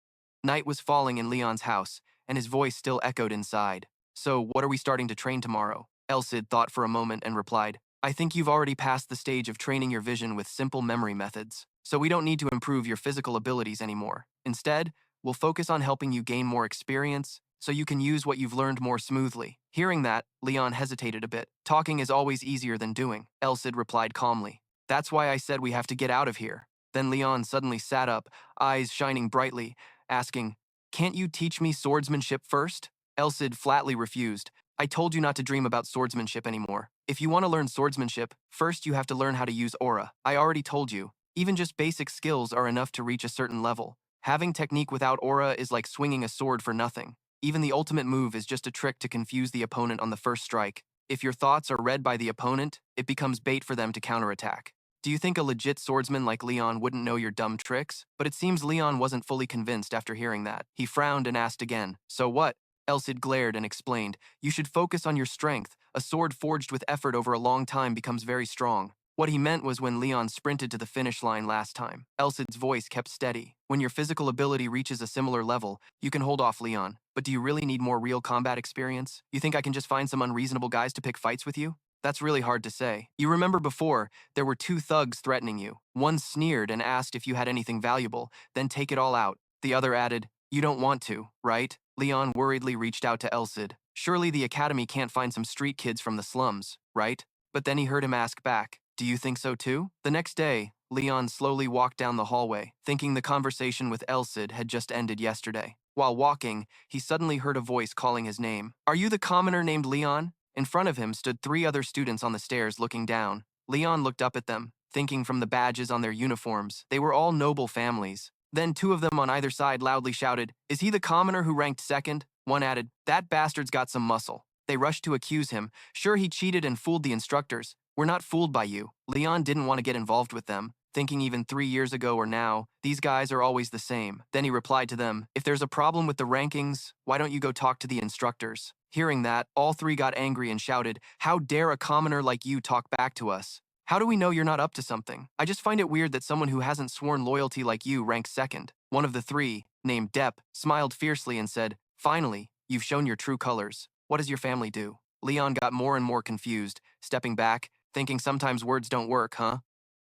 Speaker 1: Night was falling in Leon's house, and his voice still echoed inside. So, what are we starting to train tomorrow? Elsid thought for a moment and replied, I think you've already passed the stage of training your vision with simple memory methods, so we don't need to improve your physical abilities anymore. Instead, we'll focus on helping you gain more experience, so you can use what you've learned more smoothly. Hearing that, Leon hesitated a bit. Talking is always easier than doing, Elsid replied calmly. That's why I said we have to get out of here. Then Leon suddenly sat up, eyes shining brightly, asking, Can't you teach me swordsmanship first? Elsid flatly refused. I told you not to dream about swordsmanship anymore. If you want to learn swordsmanship, first you have to learn how to use aura. I already told you. Even just basic skills are enough to reach a certain level. Having technique without aura is like swinging a sword for nothing. Even the ultimate move is just a trick to confuse the opponent on the first strike. If your thoughts are read by the opponent, it becomes bait for them to counterattack. Do you think a legit swordsman like Leon wouldn't know your dumb tricks? But it seems Leon wasn't fully convinced after hearing that. He frowned and asked again, So what? Elsid glared and explained, You should focus on your strength. A sword forged with effort over a long time becomes very strong. What he meant was when Leon sprinted to the finish line last time. Elsid's voice kept steady. When your physical ability reaches a similar level, you can hold off Leon. But do you really need more real combat experience? You think I can just find some unreasonable guys to pick fights with you? That's really hard to say. You remember before, there were 2 thugs threatening you. One sneered and asked if you had anything valuable, then take it all out. The other added, You don't want to, right? Leon worriedly reached out to Elsid. Surely the academy can't find some street kids from the slums, right? But then he heard him ask back, Do you think so too? The next day, Leon slowly walked down the hallway, thinking the conversation with Elsid had just ended yesterday. While walking, he suddenly heard a voice calling his name. Are you the commoner named Leon? In front of him stood 3 other students on the stairs looking down. Leon looked up at them, thinking from the badges on their uniforms, they were all noble families. Then 2 of them on either side loudly shouted, Is he the commoner who ranked second? One added, That bastard's got some muscle. They rushed to accuse him. Sure, he cheated and fooled the instructors. We're not fooled by you. Leon didn't want to get involved with them, thinking even 3 years ago or now, these guys are always the same. Then he replied to them, If there's a problem with the rankings, why don't you go talk to the instructors? Hearing that, all 3 got angry and shouted, How dare a commoner like you talk back to us? How do we know you're not up to something? I just find it weird that someone who hasn't sworn loyalty like you ranks second. One of the 3, named Depp, smiled fiercely and said, Finally, you've shown your true colors. What does your family do? Leon got more and more confused, stepping back, thinking sometimes words don't work, huh?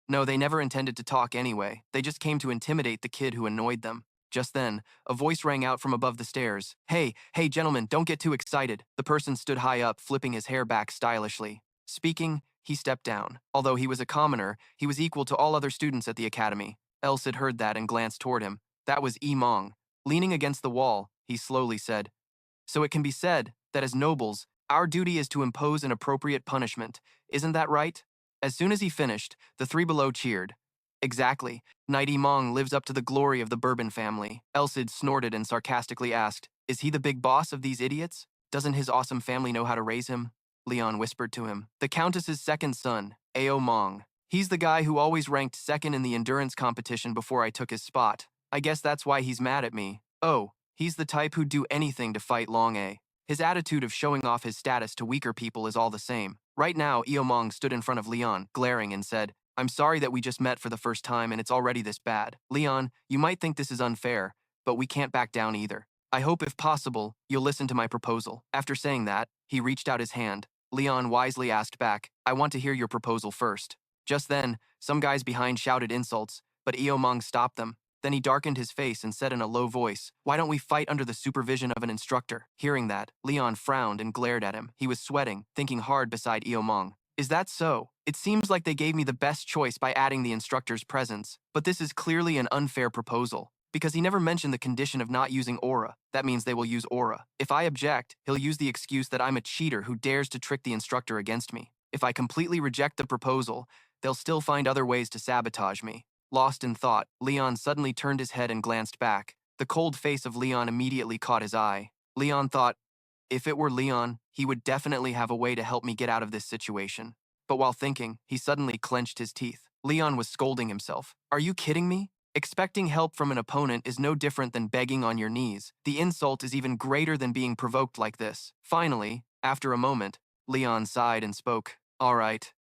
Speaker 1: No, they never intended to talk anyway. They just came to intimidate the kid who annoyed them. Just then, a voice rang out from above the stairs. Hey, gentlemen, don't get too excited. The person stood high up, flipping his hair back stylishly. Speaking, he stepped down. Although he was a commoner, he was equal to all other students at the academy. Elsid heard that and glanced toward him. That was Mong. Leaning against the wall, he slowly said, So it can be said that as nobles, our duty is to impose an appropriate punishment. Isn't that right? As soon as he finished, the 3 below cheered. Exactly. Knight Mong lives up to the glory of the Bourbon family. Elsid snorted and sarcastically asked, Is he the big boss of these idiots? Doesn't his awesome family know how to raise him? Leon whispered to him. The Countess's second son, Ao Mong. He's the guy who always ranked second in the endurance competition before I took his spot. I guess that's why he's mad at me. Oh, he's the type who'd do anything to fight Long A. His attitude of showing off his status to weaker people is all the same. Right now, Eomong stood in front of Leon, glaring, and said, I'm sorry that we just met for the first time and it's already this bad. Leon, you might think this is unfair, but we can't back down either. I hope, if possible, you'll listen to my proposal. After saying that, he reached out his hand. Leon wisely asked back, I want to hear your proposal first. Just then, some guys behind shouted insults, but Eomong stopped them. Then he darkened his face and said in a low voice, Why don't we fight under the supervision of an instructor? Hearing that, Leon frowned and glared at him. He was sweating, thinking hard beside Eomong. Is that so? It seems like they gave me the best choice by adding the instructor's presence, but this is clearly an unfair proposal, because he never mentioned the condition of not using aura. That means they will use aura. If I object, he'll use the excuse that I'm a cheater who dares to trick the instructor against me. If I completely reject the proposal, they'll still find other ways to sabotage me. Lost in thought, Leon suddenly turned his head and glanced back. The cold face of Leon immediately caught his eye. Leon thought, if it were Leon, he would definitely have a way to help me get out of this situation. But while thinking, he suddenly clenched his teeth. Leon was scolding himself. Are you kidding me? Expecting help from an opponent is no different than begging on your knees. The insult is even greater than being provoked like this. Finally, after a moment, Leon sighed and spoke. All right.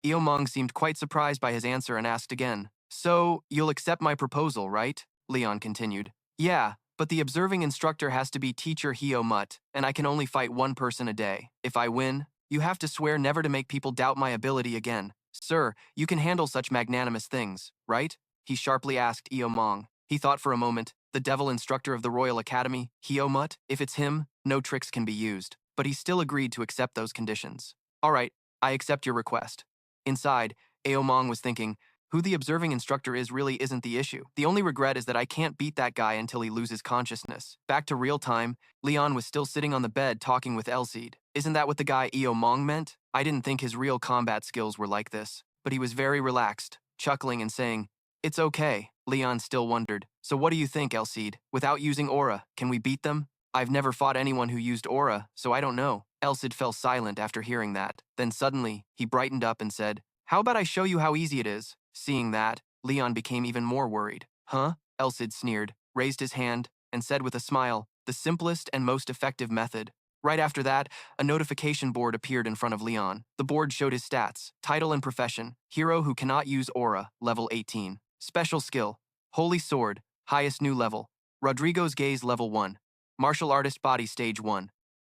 Speaker 1: Eomong seemed quite surprised by his answer and asked again. So, you'll accept my proposal, right? Leon continued. Yeah, but the observing instructor has to be teacher Hio Mutt, and I can only fight one person a day. If I win, you have to swear never to make people doubt my ability again. Sir, you can handle such magnanimous things, right? He sharply asked Eomong. He thought for a moment. The devil instructor of the Royal Academy, Hio Mutt? If it's him, no tricks can be used. But he still agreed to accept those conditions. All right, I accept your request. Inside, Eomong was thinking, who the observing instructor is really isn't the issue. The only regret is that I can't beat that guy until he loses consciousness. Back to real time, Leon was still sitting on the bed talking with Elsid. Isn't that what the guy Eomong meant? I didn't think his real combat skills were like this, but he was very relaxed, chuckling and saying, It's okay. Leon still wondered. So what do you think, Elsid? Without using aura, can we beat them? I've never fought anyone who used aura, so I don't know. Elsid fell silent after hearing that. Then suddenly, he brightened up and said, How about I show you how easy it is? Seeing that, Leon became even more worried. Huh? Elsid sneered, raised his hand, and said with a smile, the simplest and most effective method. Right after that, a notification board appeared in front of Leon. The board showed his stats, title and profession, hero who cannot use aura, level 18. Special skill, Holy Sword, highest new level, Rodrigo's Gaze level 1, martial artist body stage 1.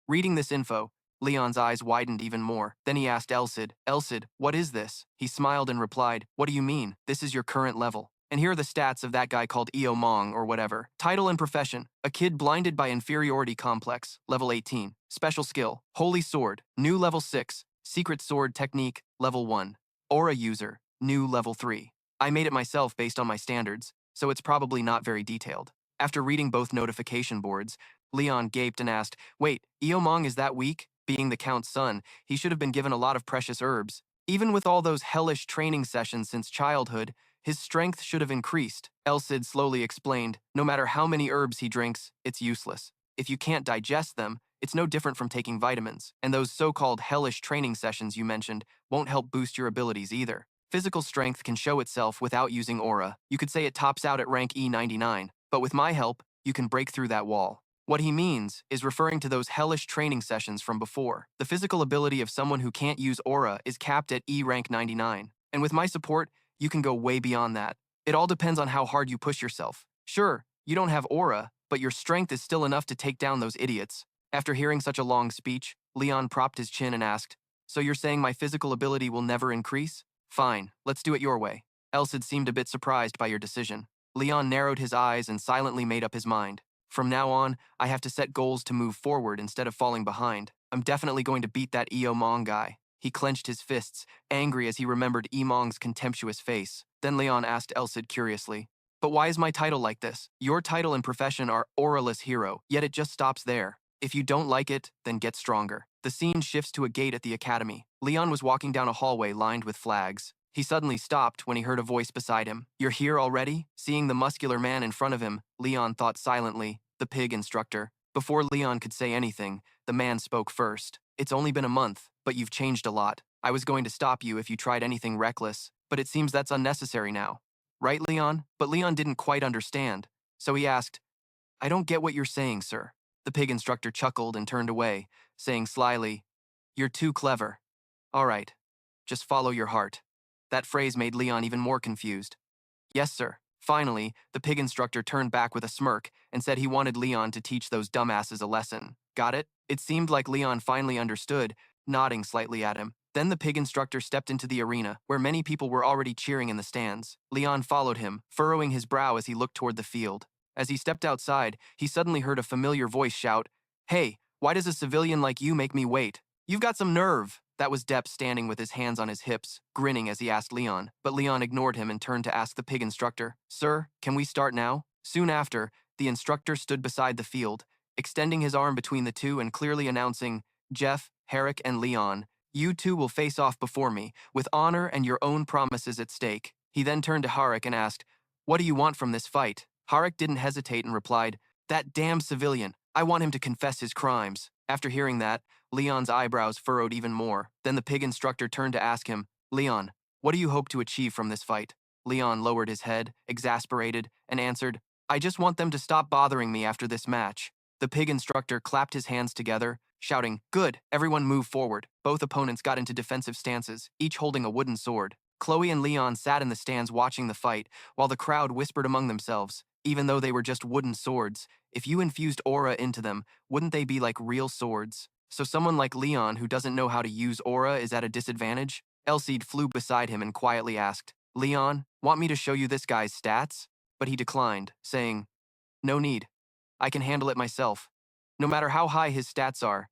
Speaker 1: Reading this info, Leon's eyes widened even more. Then he asked Elsid, Elsid, what is this? He smiled and replied, What do you mean? This is your current level. And here are the stats of that guy called Eomong or whatever. Title and profession, a kid blinded by inferiority complex, level 18. Special skill, Holy Sword, new level 6. Secret sword technique, level 1. Aura user, new level 3. I made it myself based on my standards, so it's probably not very detailed. After reading both notification boards, Leon gaped and asked, Wait, Eomong is that weak? Being the Count's son, he should have been given a lot of precious herbs. Even with all those hellish training sessions since childhood, his strength should have increased. Elsid slowly explained, no matter how many herbs he drinks, it's useless. If you can't digest them, it's no different from taking vitamins. And those so-called hellish training sessions you mentioned won't help boost your abilities either. Physical strength can show itself without using aura. You could say it tops out at rank E99, but with my help, you can break through that wall. What he means is referring to those hellish training sessions from before. The physical ability of someone who can't use aura is capped at E rank 99. And with my support, you can go way beyond that. It all depends on how hard you push yourself. Sure, you don't have aura, but your strength is still enough to take down those idiots. After hearing such a long speech, Leon propped his chin and asked, So you're saying my physical ability will never increase? Fine, let's do it your way. Elsid seemed a bit surprised by your decision. Leon narrowed his eyes and silently made up his mind. From now on, I have to set goals to move forward instead of falling behind. I'm definitely going to beat that Eomong guy. He clenched his fists, angry as he remembered Emong's contemptuous face. Then Leon asked Elsid curiously, But why is my title like this? Your title and profession are Auraless Hero, yet it just stops there. If you don't like it, then get stronger. The scene shifts to a gate at the academy. Leon was walking down a hallway lined with flags. He suddenly stopped when he heard a voice beside him. You're here already? Seeing the muscular man in front of him, Leon thought silently, the pig instructor. Before Leon could say anything, the man spoke first. It's only been a month, but you've changed a lot. I was going to stop you if you tried anything reckless, but it seems that's unnecessary now. Right, Leon? But Leon didn't quite understand. So he asked, I don't get what you're saying, sir. The pig instructor chuckled and turned away, saying slyly, You're too clever. All right. Just follow your heart. That phrase made Leon even more confused. Yes, sir. Finally, the pig instructor turned back with a smirk and said he wanted Leon to teach those dumbasses a lesson. Got it? It seemed like Leon finally understood, nodding slightly at him. Then the pig instructor stepped into the arena, where many people were already cheering in the stands. Leon followed him, furrowing his brow as he looked toward the field. As he stepped outside, he suddenly heard a familiar voice shout, "Hey, why does a civilian like you make me wait? You've got some nerve." That was Depp standing with his hands on his hips, grinning as he asked Leon, but Leon ignored him and turned to ask the pig instructor, "Sir, can we start now?" Soon after, the instructor stood beside the field, extending his arm between the two and clearly announcing, "Jeff, Herrick, and Leon, you two will face off before me, with honor and your own promises at stake." He then turned to Herrick and asked, "What do you want from this fight?" Herrick didn't hesitate and replied, "That damn civilian. I want him to confess his crimes." After hearing that, Leon's eyebrows furrowed even more. Then the pig instructor turned to ask him, "Leon, what do you hope to achieve from this fight?" Leon lowered his head, exasperated, and answered, "I just want them to stop bothering me after this match." The pig instructor clapped his hands together, shouting, "Good, everyone move forward." Both opponents got into defensive stances, each holding a wooden sword. Chloe and Leon sat in the stands watching the fight, while the crowd whispered among themselves, even though they were just wooden swords, if you infused aura into them, wouldn't they be like real swords? So someone like Leon who doesn't know how to use aura is at a disadvantage? Elsid flew beside him and quietly asked, "Leon, want me to show you this guy's stats?" But he declined, saying, "No need. I can handle it myself. No matter how high his stats are,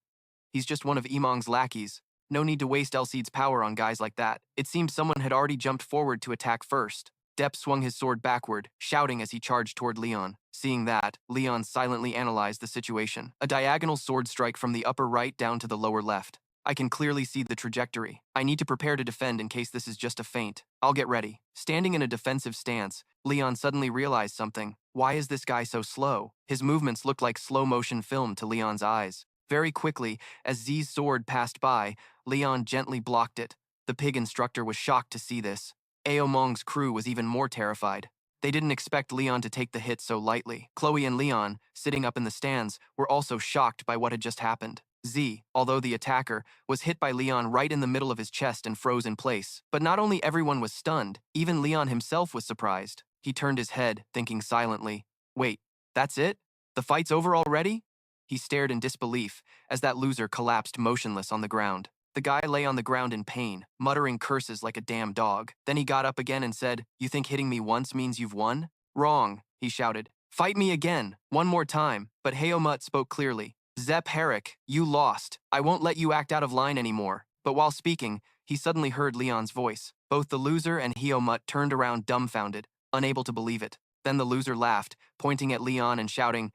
Speaker 1: he's just one of Emong's lackeys. No need to waste Elsid's power on guys like that." It seemed someone had already jumped forward to attack first. Depp swung his sword backward, shouting as he charged toward Leon. Seeing that, Leon silently analyzed the situation. A diagonal sword strike from the upper right down to the lower left. I can clearly see the trajectory. I need to prepare to defend in case this is just a feint. I'll get ready. Standing in a defensive stance, Leon suddenly realized something. Why is this guy so slow? His movements looked like slow-motion film to Leon's eyes. Very quickly, as Z's sword passed by, Leon gently blocked it. The pig instructor was shocked to see this. Aomong's crew was even more terrified. They didn't expect Leon to take the hit so lightly. Chloe and Leon, sitting up in the stands, were also shocked by what had just happened. Z, although the attacker, was hit by Leon right in the middle of his chest and froze in place. But not only everyone was stunned, even Leon himself was surprised. He turned his head, thinking silently, "Wait, that's it? The fight's over already?" He stared in disbelief as that loser collapsed motionless on the ground. The guy lay on the ground in pain, muttering curses like a damn dog. Then he got up again and said, "You think hitting me once means you've won?" "Wrong," he shouted. "Fight me again, one more time." But Hayomut spoke clearly. "Zep Herrick, you lost. I won't let you act out of line anymore." But while speaking, he suddenly heard Leon's voice. Both the loser and Hayomut turned around dumbfounded, unable to believe it. Then the loser laughed, pointing at Leon and shouting,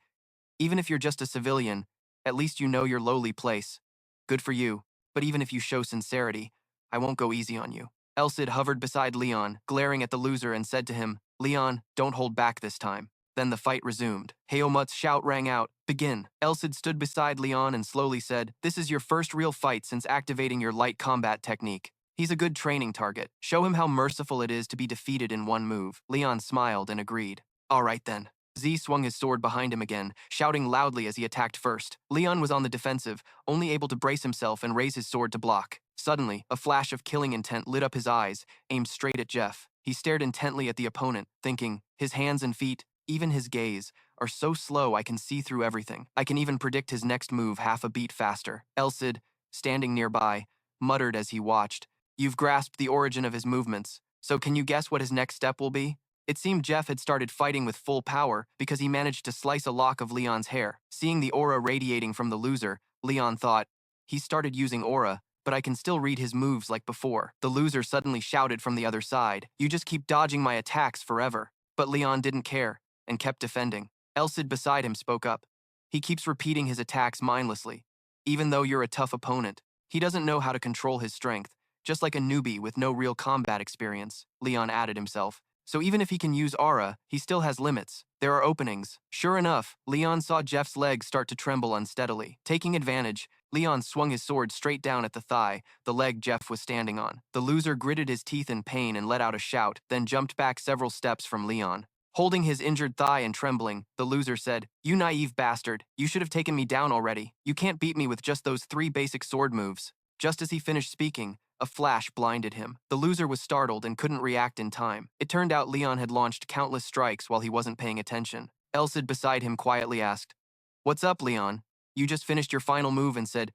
Speaker 1: "Even if you're just a civilian, at least you know your lowly place. Good for you. But even if you show sincerity, I won't go easy on you." Elsid hovered beside Leon, glaring at the loser and said to him, "Leon, don't hold back this time." Then the fight resumed. Hayomut's shout rang out, "Begin." Elsid stood beside Leon and slowly said, "This is your first real fight since activating your light combat technique. He's a good training target. Show him how merciful it is to be defeated in one move." Leon smiled and agreed. "All right then." Z swung his sword behind him again, shouting loudly as he attacked first. Leon was on the defensive, only able to brace himself and raise his sword to block. Suddenly, a flash of killing intent lit up his eyes, aimed straight at Jeff. He stared intently at the opponent, thinking, his hands and feet, even his gaze, are so slow I can see through everything. I can even predict his next move half a beat faster. Elsid, standing nearby, muttered as he watched, "You've grasped the origin of his movements, so can you guess what his next step will be?" It seemed Jeff had started fighting with full power because he managed to slice a lock of Leon's hair. Seeing the aura radiating from the loser, Leon thought, "He started using aura, but I can still read his moves like before." The loser suddenly shouted from the other side, "You just keep dodging my attacks forever." But Leon didn't care and kept defending. Elsid beside him spoke up. "He keeps repeating his attacks mindlessly. Even though you're a tough opponent, he doesn't know how to control his strength, just like a newbie with no real combat experience," Leon added himself. "So even if he can use aura, he still has limits. There are openings." Sure enough, Leon saw Jeff's legs start to tremble unsteadily. Taking advantage, Leon swung his sword straight down at the thigh, the leg Jeff was standing on. The loser gritted his teeth in pain and let out a shout, then jumped back several steps from Leon. Holding his injured thigh and trembling, the loser said, "You naive bastard, you should have taken me down already. You can't beat me with just those 3 basic sword moves." Just as he finished speaking, A flash blinded him. The loser was startled and couldn't react in time. It turned out Leon had launched countless strikes while he wasn't paying attention. Elsid beside him quietly asked, "What's up, Leon? You just finished your final move and said,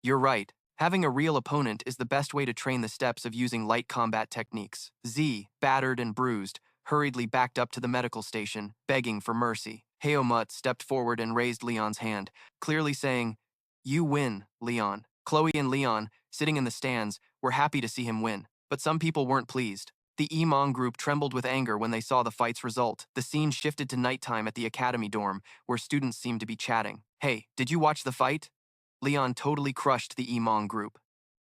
Speaker 1: 'You're right. Having a real opponent is the best way to train the steps of using light combat techniques.'" Z, battered and bruised, hurriedly backed up to the medical station, begging for mercy. Heomut stepped forward and raised Leon's hand, clearly saying, "You win, Leon." Chloe and Leon, sitting in the stands, were happy to see him win, but some people weren't pleased. The Emong group trembled with anger when they saw the fight's result. The scene shifted to nighttime at the academy dorm, where students seemed to be chatting. "Hey, did you watch the fight?" Leon totally crushed the Emong group.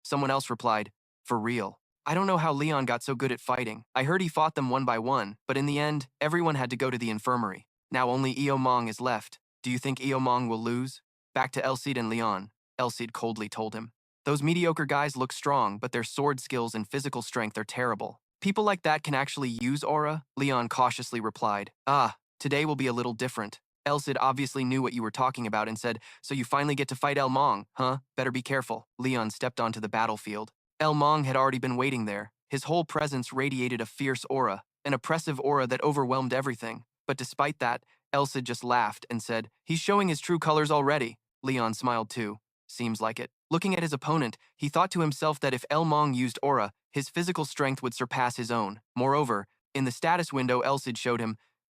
Speaker 1: Someone else replied, "For real. I don't know how Leon got so good at fighting. I heard he fought them one by one, but in the end, everyone had to go to the infirmary. Now only Eomong is left. Do you think Eomong will lose?" "Back to Elsid and Leon," Elsid coldly told him. "Those mediocre guys look strong, but their sword skills and physical strength are terrible. People like that can actually use aura," Leon cautiously replied. "Ah, today will be a little different." Elsid obviously knew what you were talking about and said, "So you finally get to fight Elmong, huh? Better be careful." Leon stepped onto the battlefield. Elmong had already been waiting there. His whole presence radiated a fierce aura, an oppressive aura that overwhelmed everything. But despite that, Elsid just laughed and said, "He's showing his true colors already." Leon smiled too. "Seems like it." Looking at his opponent, he thought to himself that if Elmong used aura, his physical strength would surpass his own. Moreover, in the status window Elsid showed him,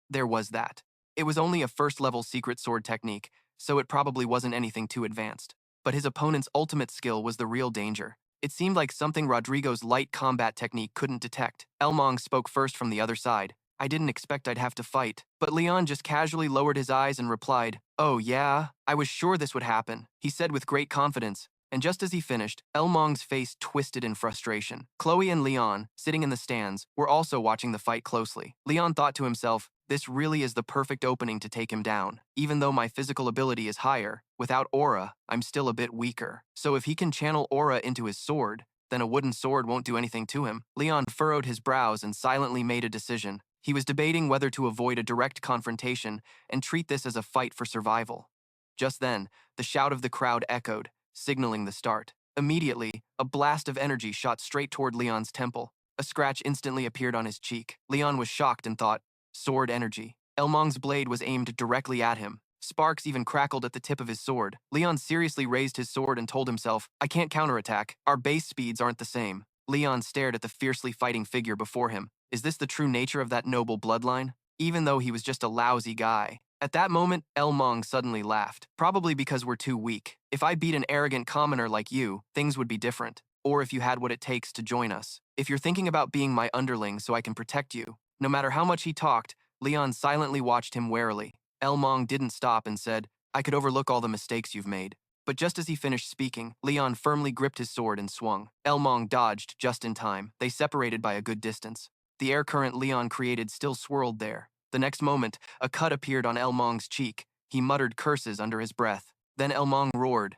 Speaker 1: there was that. It was only a first-level secret sword technique, so it probably wasn't anything too advanced. But his opponent's ultimate skill was the real danger. It seemed like something Rodrigo's light combat technique couldn't detect. Elmong spoke first from the other side. "I didn't expect I'd have to fight." But Leon just casually lowered his eyes and replied, "Oh yeah? I was sure this would happen," he said with great confidence. And just as he finished, Elmong's face twisted in frustration. Chloe and Leon, sitting in the stands, were also watching the fight closely. Leon thought to himself, "This really is the perfect opening to take him down. Even though my physical ability is higher, without aura, I'm still a bit weaker. So if he can channel aura into his sword, then a wooden sword won't do anything to him." Leon furrowed his brows and silently made a decision. He was debating whether to avoid a direct confrontation and treat this as a fight for survival. Just then, the shout of the crowd echoed, signaling the start. Immediately, a blast of energy shot straight toward Leon's temple. A scratch instantly appeared on his cheek. Leon was shocked and thought, sword energy. Elmong's blade was aimed directly at him. Sparks even crackled at the tip of his sword. Leon seriously raised his sword and told himself, "I can't counterattack. Our base speeds aren't the same." Leon stared at the fiercely fighting figure before him. Is this the true nature of that noble bloodline? Even though he was just a lousy guy. At that moment, Elmong suddenly laughed. "Probably because we're too weak. If I beat an arrogant commoner like you, things would be different. Or if you had what it takes to join us. If you're thinking about being my underling so I can protect you." No matter how much he talked, Leon silently watched him warily. Elmong didn't stop and said, "I could overlook all the mistakes you've made." But just as he finished speaking, Leon firmly gripped his sword and swung. Elmong dodged just in time. They separated by a good distance. The air current Leon created still swirled there. The next moment, a cut appeared on Elmong's cheek. He muttered curses under his breath. Then Elmong roared,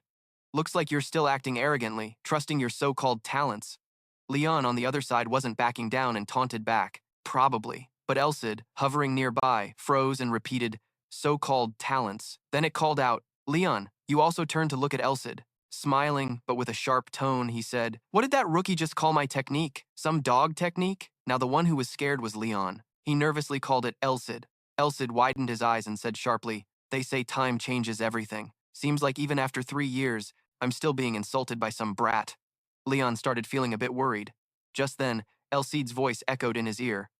Speaker 1: "Looks like you're still acting arrogantly, trusting your so-called talents." Leon on the other side wasn't backing down and taunted back. "Probably." But Elsid, hovering nearby, froze and repeated, "So-called talents." Then it called out, "Leon." You also turned to look at Elsid. Smiling, but with a sharp tone, he said, "What did that rookie just call my technique? Some dog technique?" Now the one who was scared was Leon. He nervously called it Elsid. Elsid widened his eyes and said sharply, "They say time changes everything. Seems like even after 3 years, I'm still being insulted by some brat." Leon started feeling a bit worried. Just then, Elsid's voice echoed in his ear.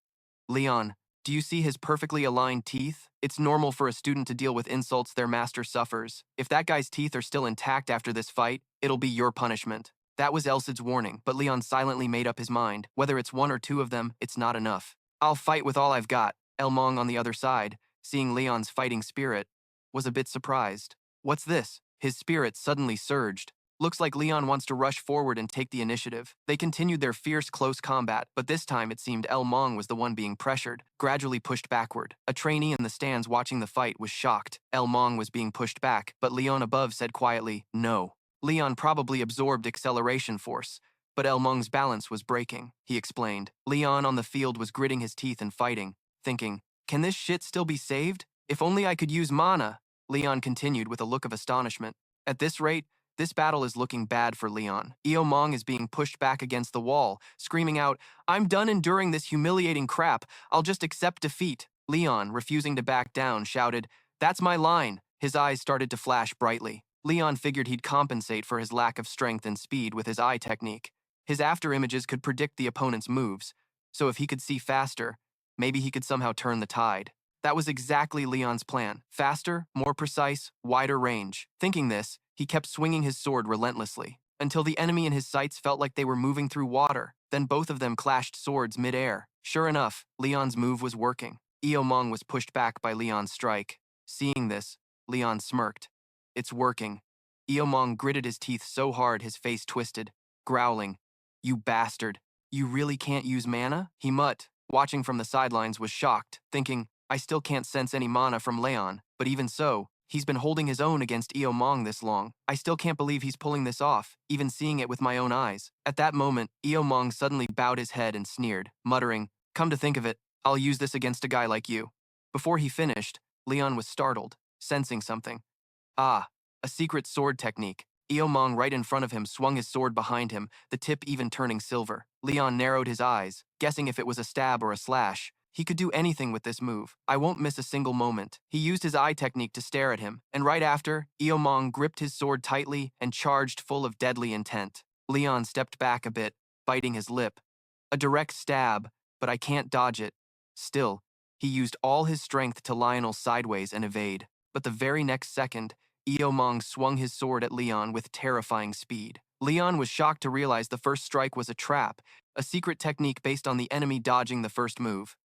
Speaker 1: "Leon, do you see his perfectly aligned teeth? It's normal for a student to deal with insults their master suffers. If that guy's teeth are still intact after this fight, it'll be your punishment." That was Elsid's warning, but Leon silently made up his mind. Whether it's one or two of them, it's not enough. "I'll fight with all I've got." Elmong on the other side, seeing Leon's fighting spirit, was a bit surprised. "What's this?" His spirit suddenly surged. "Looks like Leon wants to rush forward and take the initiative." They continued their fierce close combat, but this time it seemed Elmong was the one being pressured, gradually pushed backward. A trainee in the stands watching the fight was shocked. Elmong was being pushed back, but Leon above said quietly, "No." Leon probably absorbed acceleration force, but Elmong's balance was breaking, he explained. Leon on the field was gritting his teeth and fighting, thinking, "Can this shit still be saved? If only I could use mana." Leon continued with a look of astonishment. "At this rate, This battle is looking bad for Leon. Mong is being pushed back against the wall, screaming out, "I'm done enduring this humiliating crap. I'll just accept defeat." Leon, refusing to back down, shouted, "That's my line." His eyes started to flash brightly. Leon figured he'd compensate for his lack of strength and speed with his eye technique. His after-images could predict the opponent's moves, so if he could see faster, maybe he could somehow turn the tide. That was exactly Leon's plan. Faster, more precise, wider range. Thinking this, he kept swinging his sword relentlessly, until the enemy in his sights felt like they were moving through water. Then both of them clashed swords mid-air. Sure enough, Leon's move was working. Mong was pushed back by Leon's strike. Seeing this, Leon smirked. "It's working." Mong gritted his teeth so hard his face twisted, growling, "You bastard. You really can't use mana?" He mutt, watching from the sidelines, was shocked, thinking, "I still can't sense any mana from Leon, but even so, he's been holding his own against Mong this long. I still can't believe he's pulling this off, even seeing it with my own eyes." At that moment, Mong suddenly bowed his head and sneered, muttering, "Come to think of it, I'll use this against a guy like you." Before he finished, Leon was startled, sensing something. Ah, a secret sword technique. Mong right in front of him swung his sword behind him, the tip even turning silver. Leon narrowed his eyes, guessing if it was a stab or a slash. He could do anything with this move. "I won't miss a single moment." He used his eye technique to stare at him, and right after, Mong gripped his sword tightly and charged full of deadly intent. Leon stepped back a bit, biting his lip. A direct stab, but I can't dodge it. Still, he used all his strength to Lionel sideways and evade. But the very next second, Mong swung his sword at Leon with terrifying speed. Leon was shocked to realize the first strike was a trap, a secret technique based on the enemy dodging the first move.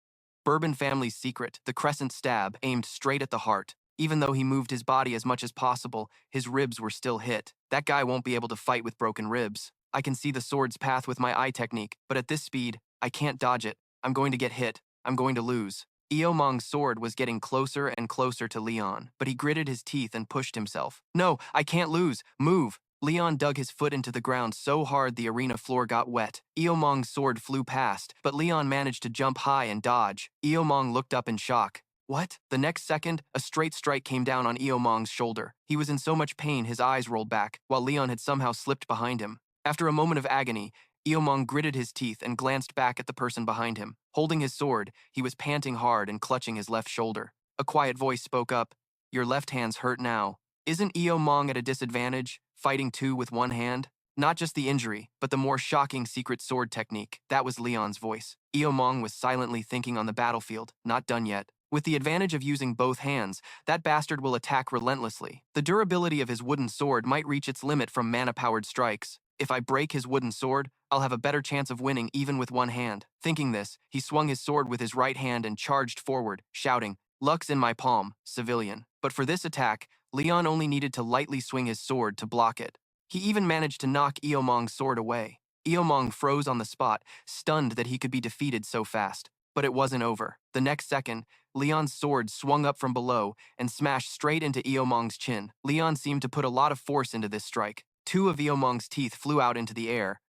Speaker 1: Bourbon family's secret, the crescent stab, aimed straight at the heart. Even though he moved his body as much as possible, his ribs were still hit. That guy won't be able to fight with broken ribs. I can see the sword's path with my eye technique, but at this speed, I can't dodge it. I'm going to get hit. I'm going to lose. Mong's sword was getting closer and closer to Leon, but he gritted his teeth and pushed himself. "No, I can't lose. Move." Leon dug his foot into the ground so hard the arena floor got wet. Mong's sword flew past, but Leon managed to jump high and dodge. Mong looked up in shock. What? The next second, a straight strike came down on Mong's shoulder. He was in so much pain his eyes rolled back, while Leon had somehow slipped behind him. After a moment of agony, Mong gritted his teeth and glanced back at the person behind him. Holding his sword, he was panting hard and clutching his left shoulder. A quiet voice spoke up. "Your left hand's hurt now. Isn't Mong at a disadvantage, fighting two with one hand?" Not just the injury, but the more shocking secret sword technique. That was Leon's voice. Mong was silently thinking on the battlefield, not done yet. With the advantage of using both hands, that bastard will attack relentlessly. The durability of his wooden sword might reach its limit from mana-powered strikes. If I break his wooden sword, I'll have a better chance of winning even with one hand. Thinking this, he swung his sword with his right hand and charged forward, shouting, "Luck's in my palm, civilian." But for this attack, Leon only needed to lightly swing his sword to block it. He even managed to knock Mong's sword away. Mong froze on the spot, stunned that he could be defeated so fast. But it wasn't over. The next second, Leon's sword swung up from below and smashed straight into Mong's chin. Leon seemed to put a lot of force into this strike. Two of Mong's teeth flew out into the air.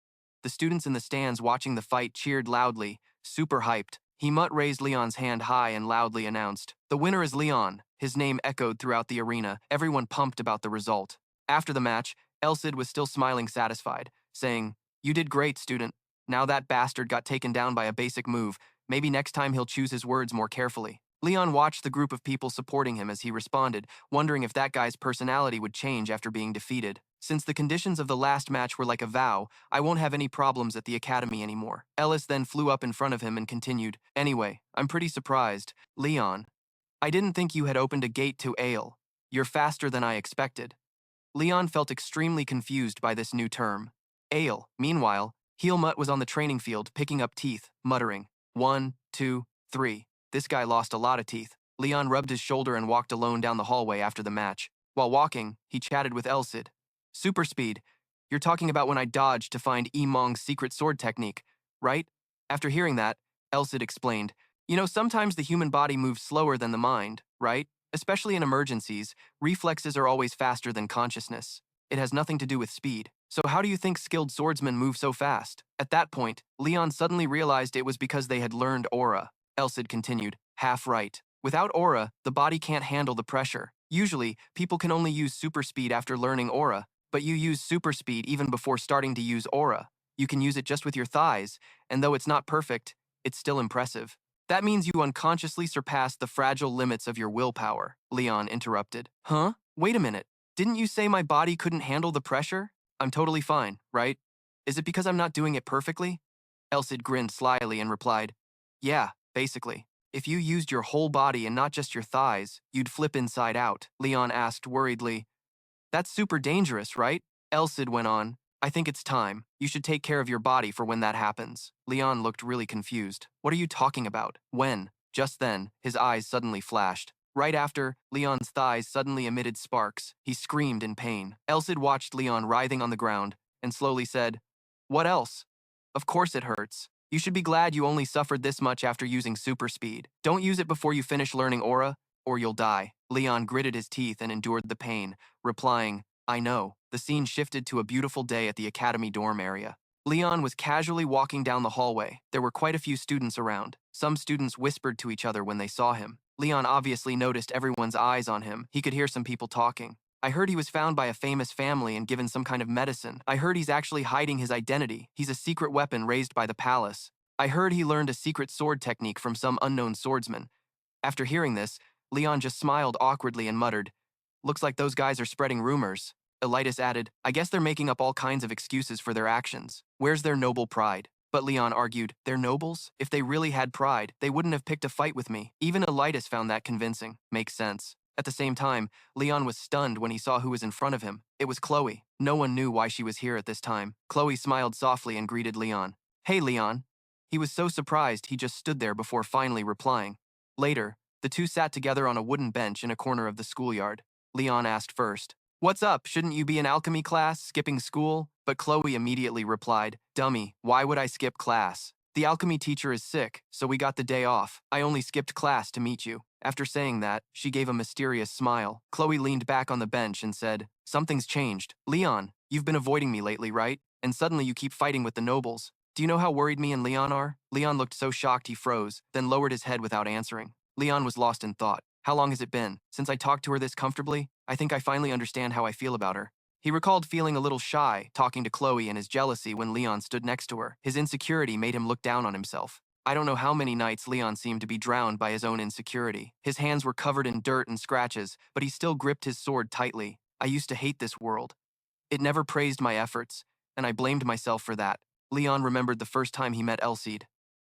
Speaker 1: The students in the stands watching the fight cheered loudly, super hyped. Mutt raised Leon's hand high and loudly announced, "The winner is Leon." His name echoed throughout the arena, everyone pumped about the result. After the match, Elsid was still smiling satisfied, saying, "You did great, student. Now that bastard got taken down by a basic move. Maybe next time he'll choose his words more carefully." Leon watched the group of people supporting him as he responded, wondering if that guy's personality would change after being defeated. "Since the conditions of the last match were like a vow, I won't have any problems at the academy anymore." Ellis then flew up in front of him and continued, "Anyway, I'm pretty surprised. Leon, I didn't think you had opened a gate to Ale. You're faster than I expected." Leon felt extremely confused by this new term. Ale. Meanwhile, Mutt was on the training field picking up teeth, muttering, "1, 2, 3. This guy lost a lot of teeth." Leon rubbed his shoulder and walked alone down the hallway after the match. While walking, he chatted with Elsid. "Super speed. You're talking about when I dodged to find Mong's secret sword technique, right?" After hearing that, Elsid explained, "Sometimes the human body moves slower than the mind, right? Especially in emergencies, reflexes are always faster than consciousness. It has nothing to do with speed. So how do you think skilled swordsmen move so fast?" At that point, Leon suddenly realized it was because they had learned aura. Elsid continued, "Half right. Without aura, the body can't handle the pressure. Usually, people can only use super speed after learning aura, But you use super speed even before starting to use aura. You can use it just with your thighs, and though it's not perfect, it's still impressive. That means you unconsciously surpassed the fragile limits of your willpower, Leon interrupted. Huh? Wait a minute. Didn't you say my body couldn't handle the pressure? I'm totally fine, right? Is it because I'm not doing it perfectly? Elsid grinned slyly and replied, yeah, basically. If you used your whole body and not just your thighs, you'd flip inside out, Leon asked worriedly. That's super dangerous, right? Elsid went on. I think it's time. You should take care of your body for when that happens. Leon looked really confused. What are you talking about? When? Just then, his eyes suddenly flashed. Right after, Leon's thighs suddenly emitted sparks. He screamed in pain. Elsid watched Leon writhing on the ground and slowly said, what else? Of course it hurts. You should be glad you only suffered this much after using super speed. Don't use it before you finish learning aura, or you'll die. Leon gritted his teeth and endured the pain, replying, I know. The scene shifted to a beautiful day at the academy dorm area. Leon was casually walking down the hallway. There were quite a few students around. Some students whispered to each other when they saw him. Leon obviously noticed everyone's eyes on him. He could hear some people talking. I heard he was found by a famous family and given some kind of medicine. I heard he's actually hiding his identity. He's a secret weapon raised by the palace. I heard he learned a secret sword technique from some unknown swordsman. After hearing this, Leon just smiled awkwardly and muttered, looks like those guys are spreading rumors. Elitis added, I guess they're making up all kinds of excuses for their actions. Where's their noble pride? But Leon argued, they're nobles? If they really had pride, they wouldn't have picked a fight with me. Even Elitis found that convincing. Makes sense. At the same time, Leon was stunned when he saw who was in front of him. It was Chloe. No one knew why she was here at this time. Chloe smiled softly and greeted Leon. Hey, Leon. He was so surprised he just stood there before finally replying. Later, the two sat together on a wooden bench in a corner of the schoolyard. Leon asked first, what's up? Shouldn't you be in alchemy class, skipping school? But Chloe immediately replied, dummy, why would I skip class? The alchemy teacher is sick, so we got the day off. I only skipped class to meet you. After saying that, she gave a mysterious smile. Chloe leaned back on the bench and said, something's changed. Leon, you've been avoiding me lately, right? And suddenly you keep fighting with the nobles. Do you know how worried me and Leon are? Leon looked so shocked he froze, then lowered his head without answering. Leon was lost in thought. How long has it been? Since I talked to her this comfortably? I think I finally understand how I feel about her. He recalled feeling a little shy, talking to Chloe, and his jealousy when Leon stood next to her. His insecurity made him look down on himself. I don't know how many nights Leon seemed to be drowned by his own insecurity. His hands were covered in dirt and scratches, but he still gripped his sword tightly. I used to hate this world. It never praised my efforts, and I blamed myself for that. Leon remembered the first time he met Elsid.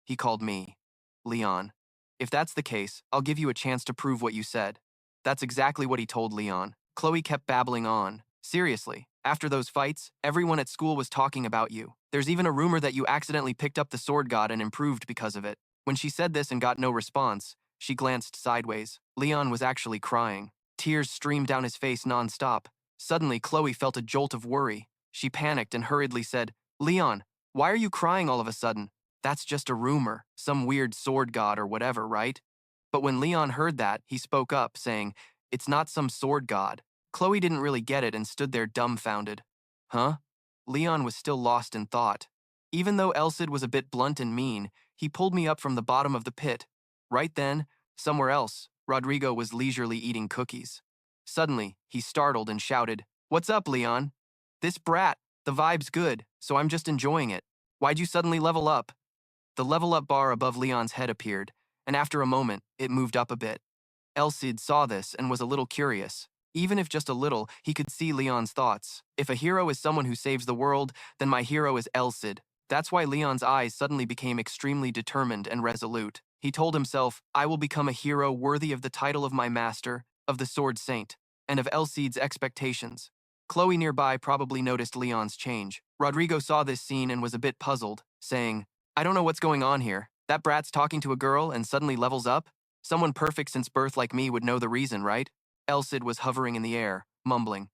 Speaker 1: He called me Leon. If that's the case, I'll give you a chance to prove what you said. That's exactly what he told Leon. Chloe kept babbling on. Seriously, after those fights, everyone at school was talking about you. There's even a rumor that you accidentally picked up the sword god and improved because of it. When she said this and got no response, she glanced sideways. Leon was actually crying. Tears streamed down his face non-stop. Suddenly, Chloe felt a jolt of worry. She panicked and hurriedly said, Leon, why are you crying all of a sudden? That's just a rumor, some weird sword god or whatever, right? But when Leon heard that, he spoke up, saying, it's not some sword god. Chloe didn't really get it and stood there dumbfounded. Huh? Leon was still lost in thought. Even though Elsid was a bit blunt and mean, he pulled me up from the bottom of the pit. Right then, somewhere else, Rodrigo was leisurely eating cookies. Suddenly, he startled and shouted, what's up, Leon? This brat, the vibe's good, so I'm just enjoying it. Why'd you suddenly level up? The level up bar above Leon's head appeared, and after a moment, it moved up a bit. Elsid saw this and was a little curious. Even if just a little, he could see Leon's thoughts. If a hero is someone who saves the world, then my hero is Elsid. That's why Leon's eyes suddenly became extremely determined and resolute. He told himself, I will become a hero worthy of the title of my master, of the Sword Saint, and of Elsid's expectations. Chloe nearby probably noticed Leon's change. Rodrigo saw this scene and was a bit puzzled, saying, I don't know what's going on here. That brat's talking to a girl and suddenly levels up? Someone perfect since birth like me would know the reason, right? Elsid was hovering in the air, mumbling.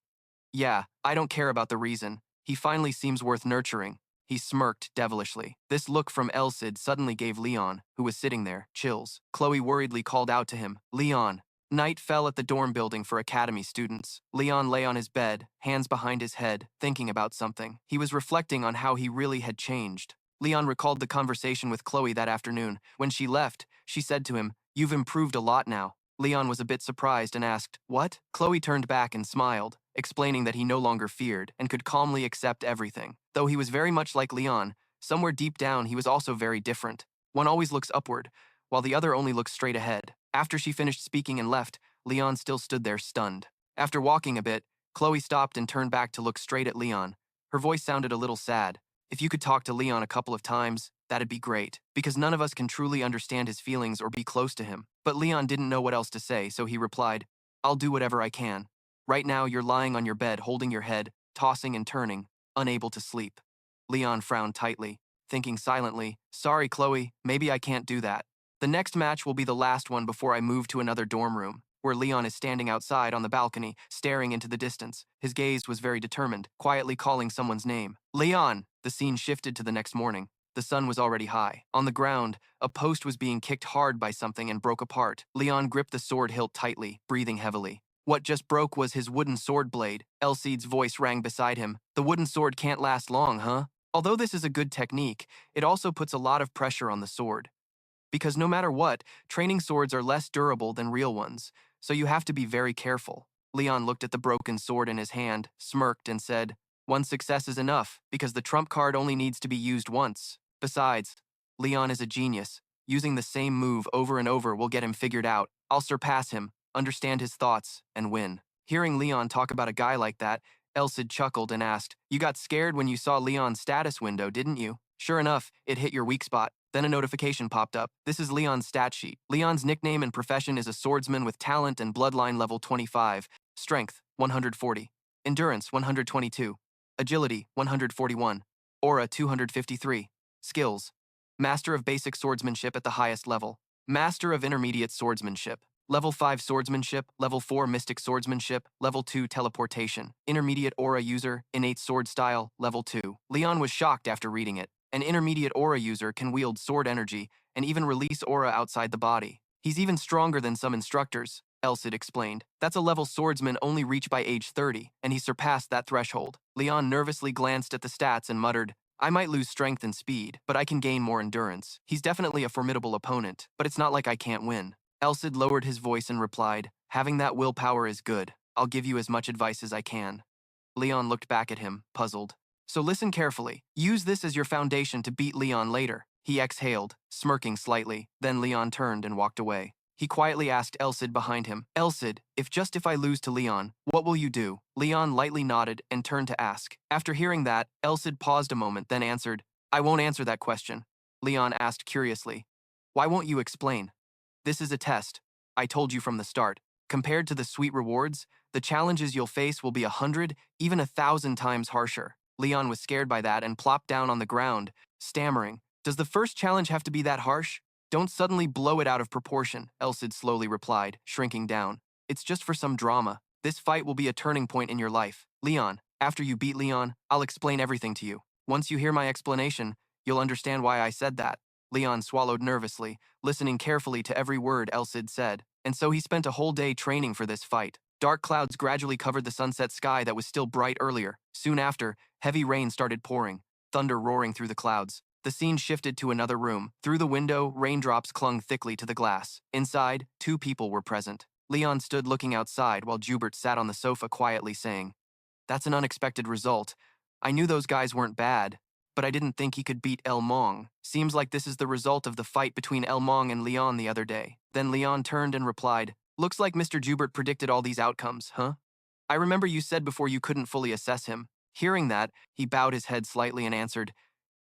Speaker 1: Yeah, I don't care about the reason. He finally seems worth nurturing. He smirked devilishly. This look from Elsid suddenly gave Leon, who was sitting there, chills. Chloe worriedly called out to him, Leon. Night fell at the dorm building for academy students. Leon lay on his bed, hands behind his head, thinking about something. He was reflecting on how he really had changed. Leon recalled the conversation with Chloe that afternoon. When she left, she said to him, You've improved a lot now. Leon was a bit surprised and asked, What? Chloe turned back and smiled. explaining that he no longer feared and could calmly accept everything. Though he was very much like Leon, somewhere deep down he was also very different. One always looks upward, while the other only looks straight ahead. After she finished speaking and left, Leon still stood there stunned. After walking a bit, Chloe stopped and turned back to look straight at Leon. Her voice sounded a little sad. If you could talk to Leon a couple of times, that'd be great, because none of us can truly understand his feelings or be close to him. But Leon didn't know what else to say, so he replied, I'll do whatever I can. Right now, you're lying on your bed, holding your head, tossing and turning, unable to sleep. Leon frowned tightly, thinking silently, sorry, Chloe, maybe I can't do that. The next match will be the last one before I move to another dorm room, where Leon is standing outside on the balcony, staring into the distance. His gaze was very determined, quietly calling someone's name. Leon! The scene shifted to the next morning. The sun was already high. On the ground, a post was being kicked hard by something and broke apart. Leon gripped the sword hilt tightly, breathing heavily. What just broke was his wooden sword blade. Elsid's voice rang beside him. The wooden sword can't last long, huh? Although this is a good technique, it also puts a lot of pressure on the sword. Because no matter what, training swords are less durable than real ones, so you have to be very careful. Leon looked at the broken sword in his hand, smirked, and said, one success is enough, because the trump card only needs to be used once. Besides, Leon is a genius. Using the same move over and over will get him figured out. I'll surpass him, understand his thoughts, and win. Hearing Leon talk about a guy like that, Elsid chuckled and asked, you got scared when you saw Leon's status window, didn't you? Sure enough, it hit your weak spot. Then a notification popped up. This is Leon's stat sheet. Leon's nickname and profession is a swordsman with talent and bloodline level 25, strength 140, endurance 122, agility 141, aura 253, skills, master of basic swordsmanship at the highest level, master of intermediate swordsmanship, level 5 swordsmanship, level 4 mystic swordsmanship, level 2 teleportation, intermediate aura user, innate sword style, level 2. Leon was shocked after reading it. An intermediate aura user can wield sword energy and even release aura outside the body. He's even stronger than some instructors, Elsid explained. That's a level swordsman only reached by age 30, and he surpassed that threshold. Leon nervously glanced at the stats and muttered, I might lose strength and speed, but I can gain more endurance. He's definitely a formidable opponent, but it's not like I can't win. Elsid lowered his voice and replied, having that willpower is good. I'll give you as much advice as I can. Leon looked back at him, puzzled. So listen carefully. Use this as your foundation to beat Leon later. He exhaled, smirking slightly. Then Leon turned and walked away. He quietly asked Elsid behind him, Elsid, if I lose to Leon, what will you do? Leon lightly nodded and turned to ask. After hearing that, Elsid paused a moment, then answered, I won't answer that question. Leon asked curiously, why won't you explain? This is a test. I told you from the start. Compared to the sweet rewards, the challenges you'll face will be 100, even 1,000 times harsher. Leon was scared by that and plopped down on the ground, stammering, does the first challenge have to be that harsh? Don't suddenly blow it out of proportion, Elsid slowly replied, shrinking down. It's just for some drama. This fight will be a turning point in your life. Leon, after you beat Leon, I'll explain everything to you. Once you hear my explanation, you'll understand why I said that. Leon swallowed nervously, listening carefully to every word Elsid said. And so he spent a whole day training for this fight. Dark clouds gradually covered the sunset sky that was still bright earlier. Soon after, heavy rain started pouring, thunder roaring through the clouds. The scene shifted to another room. Through the window, raindrops clung thickly to the glass. Inside, 2 people were present. Leon stood looking outside while Jubert sat on the sofa quietly saying, that's an unexpected result. I knew those guys weren't bad, but I didn't think he could beat El Mong. Seems like this is the result of the fight between El Mong and Leon the other day. Then Leon turned and replied, looks like Mr. Jubert predicted all these outcomes, huh? I remember you said before you couldn't fully assess him. Hearing that, he bowed his head slightly and answered,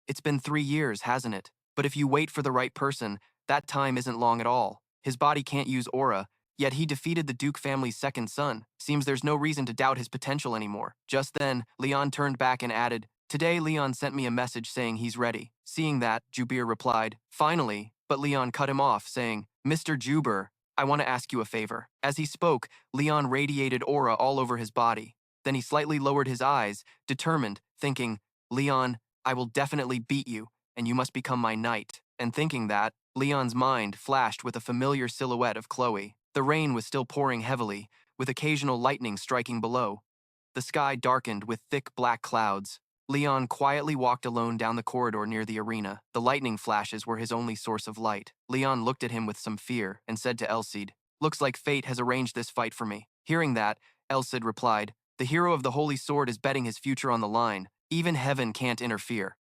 Speaker 1: it's been 3 years, hasn't it? But if you wait for the right person, that time isn't long at all. His body can't use aura, yet he defeated the Duke family's second son. Seems there's no reason to doubt his potential anymore. Just then, Leon turned back and added, today Leon sent me a message saying he's ready. Seeing that, Jubir replied, finally, but Leon cut him off, saying, Mr. Juber, I want to ask you a favor. As he spoke, Leon radiated aura all over his body. Then he slightly lowered his eyes, determined, thinking, Leon, I will definitely beat you, and you must become my knight. And thinking that, Leon's mind flashed with a familiar silhouette of Chloe. The rain was still pouring heavily, with occasional lightning striking below. The sky darkened with thick black clouds. Leon quietly walked alone down the corridor near the arena. The lightning flashes were his only source of light. Leon looked at him with some fear and said to Elsid, looks like fate has arranged this fight for me. Hearing that, Elsid replied, The hero of the Holy Sword is betting his future on the line. Even heaven can't interfere.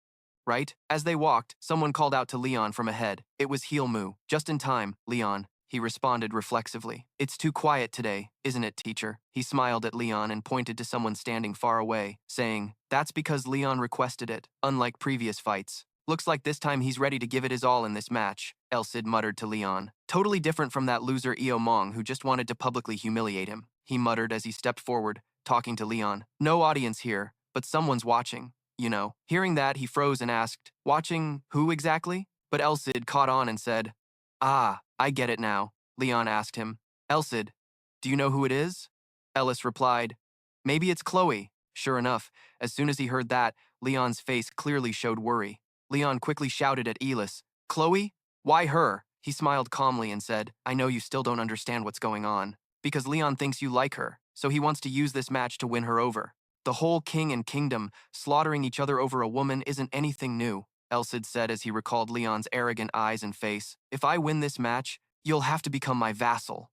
Speaker 1: Right? As they walked, someone called out to Leon from ahead. It was Heel Moo. Just in time, Leon, he responded reflexively. It's too quiet today, isn't it, teacher? He smiled at Leon and pointed to someone standing far away, saying, that's because Leon requested it, unlike previous fights. Looks like this time he's ready to give it his all in this match, Elsid muttered to Leon. Totally different from that loser Eo Mong who just wanted to publicly humiliate him, he muttered as he stepped forward, talking to Leon. No audience here, but someone's watching. You know. Hearing that, he froze and asked, watching who exactly? But Elsid caught on and said, ah, I get it now. Leon asked him, Elsid, do you know who it is? Ellis replied, maybe it's Chloe. Sure enough, as soon as he heard that, Leon's face clearly showed worry. Leon quickly shouted at Elis, Chloe? Why her? He smiled calmly and said, I know you still don't understand what's going on. Because Leon thinks you like her, so he wants to use this match to win her over. The whole king and kingdom slaughtering each other over a woman isn't anything new, Elsid said as he recalled Leon's arrogant eyes and face. If I win this match, you'll have to become my vassal.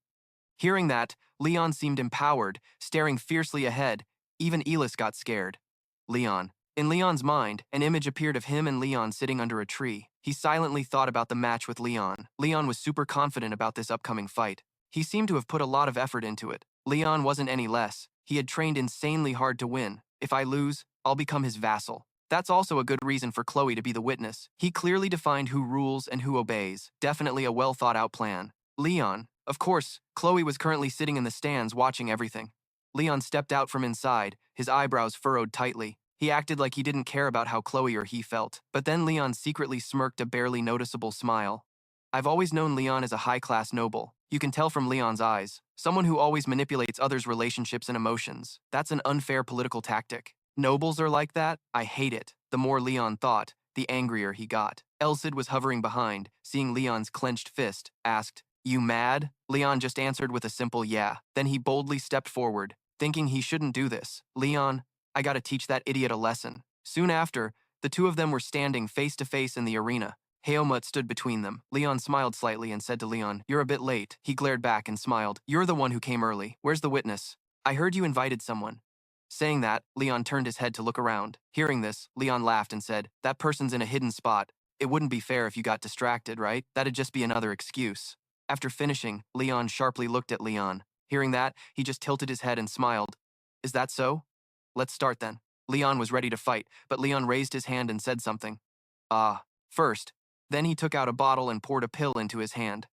Speaker 1: Hearing that, Leon seemed empowered, staring fiercely ahead. Even Elis got scared. Leon. In Leon's mind, an image appeared of him and Leon sitting under a tree. He silently thought about the match with Leon. Leon was super confident about this upcoming fight. He seemed to have put a lot of effort into it. Leon wasn't any less. He had trained insanely hard to win. If I lose, I'll become his vassal. That's also a good reason for Chloe to be the witness. He clearly defined who rules and who obeys. Definitely a well-thought-out plan. Leon. Of course, Chloe was currently sitting in the stands watching everything. Leon stepped out from inside, his eyebrows furrowed tightly. He acted like he didn't care about how Chloe or he felt. But then Leon secretly smirked a barely noticeable smile. I've always known Leon as a high-class noble. You can tell from Leon's eyes. Someone who always manipulates others' relationships and emotions. That's an unfair political tactic. Nobles are like that? I hate it. The more Leon thought, the angrier he got. Elsid was hovering behind, seeing Leon's clenched fist, asked, you mad? Leon just answered with a simple yeah. Then he boldly stepped forward, thinking he shouldn't do this. Leon, I gotta teach that idiot a lesson. Soon after, the two of them were standing face to face in the arena. Heomut stood between them. Leon smiled slightly and said to Leon, you're a bit late. He glared back and smiled. You're the one who came early. Where's the witness? I heard you invited someone. Saying that, Leon turned his head to look around. Hearing this, Leon laughed and said, that person's in a hidden spot. It wouldn't be fair if you got distracted, right? That'd just be another excuse. After finishing, Leon sharply looked at Leon. Hearing that, he just tilted his head and smiled. Is that so? Let's start then. Leon was ready to fight, but Leon raised his hand and said something. First. Then he took out a bottle and poured a pill into his hand.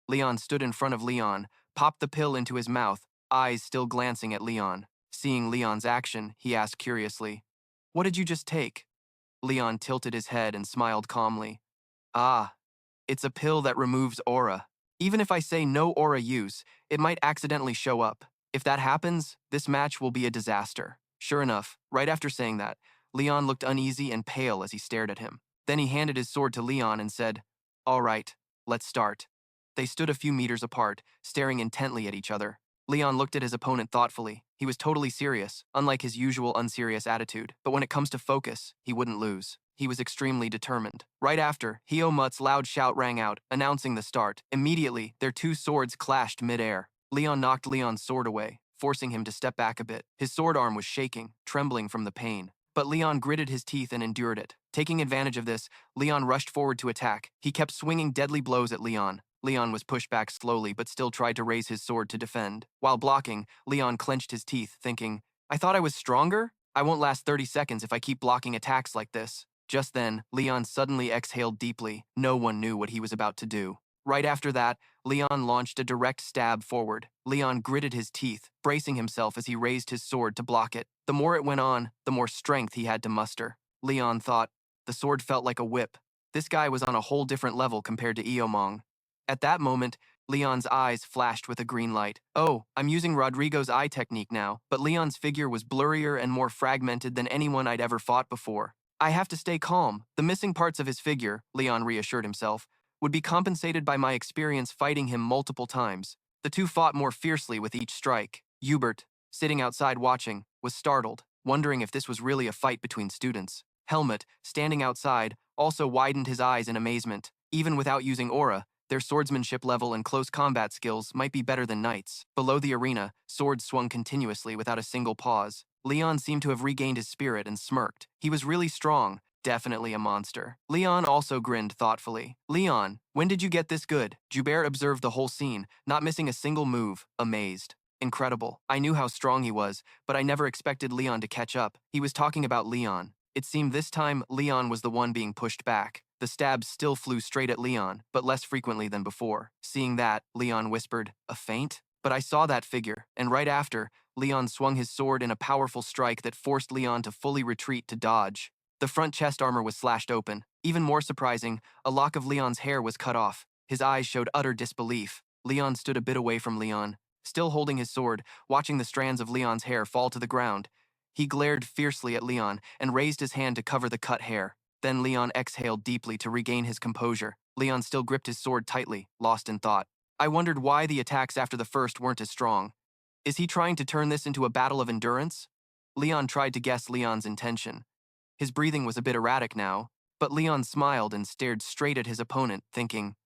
Speaker 1: Leon stood in front of Leon, popped the pill into his mouth, eyes still glancing at Leon. Seeing Leon's action, he asked curiously, what did you just take? Leon tilted his head and smiled calmly. It's a pill that removes aura. Even if I say no aura use, it might accidentally show up. If that happens, this match will be a disaster. Sure enough, right after saying that, Leon looked uneasy and pale as he stared at him. Then he handed his sword to Leon and said, all right, let's start. They stood a few meters apart, staring intently at each other. Leon looked at his opponent thoughtfully. He was totally serious, unlike his usual unserious attitude. But when it comes to focus, he wouldn't lose. He was extremely determined. Right after, Heomut's loud shout rang out, announcing the start. Immediately, their two swords clashed mid-air. Leon knocked Leon's sword away, forcing him to step back a bit. His sword arm was shaking, trembling from the pain. But Leon gritted his teeth and endured it. Taking advantage of this, Leon rushed forward to attack. He kept swinging deadly blows at Leon. Leon was pushed back slowly but still tried to raise his sword to defend. While blocking, Leon clenched his teeth, thinking, I thought I was stronger? I won't last 30 seconds if I keep blocking attacks like this. Just then, Leon suddenly exhaled deeply. No one knew what he was about to do. Right after that, Leon launched a direct stab forward. Leon gritted his teeth, bracing himself as he raised his sword to block it. The more it went on, the more strength he had to muster. Leon thought, the sword felt like a whip. This guy was on a whole different level compared to Eomong. At that moment, Leon's eyes flashed with a green light. Oh, I'm using Rodrigo's eye technique now, but Leon's figure was blurrier and more fragmented than anyone I'd ever fought before. I have to stay calm. The missing parts of his figure, Leon reassured himself, would be compensated by my experience fighting him multiple times. The two fought more fiercely with each strike. Hubert, sitting outside watching, was startled, wondering if this was really a fight between students. Helmut, standing outside, also widened his eyes in amazement. Even without using aura, Their swordsmanship level and close combat skills might be better than knights. Below the arena, swords swung continuously without a single pause. Leon seemed to have regained his spirit and smirked. He was really strong, definitely a monster. Leon also grinned thoughtfully. Leon, when did you get this good? Joubert observed the whole scene, not missing a single move, amazed. Incredible. I knew how strong he was, but I never expected Leon to catch up. He was talking about Leon. It seemed this time Leon was the one being pushed back. The stabs still flew straight at Leon, but less frequently than before. Seeing that, Leon whispered, "A feint?" But I saw that figure, and right after, Leon swung his sword in a powerful strike that forced Leon to fully retreat to dodge. The front chest armor was slashed open. Even more surprising, a lock of Leon's hair was cut off. His eyes showed utter disbelief. Leon stood a bit away from Leon, still holding his sword, watching the strands of Leon's hair fall to the ground. He glared fiercely at Leon and raised his hand to cover the cut hair. Then Leon exhaled deeply to regain his composure. Leon still gripped his sword tightly, lost in thought. I wondered why the attacks after the first weren't as strong. Is he trying to turn this into a battle of endurance? Leon tried to guess Leon's intention. His breathing was a bit erratic now, but Leon smiled and stared straight at his opponent, thinking,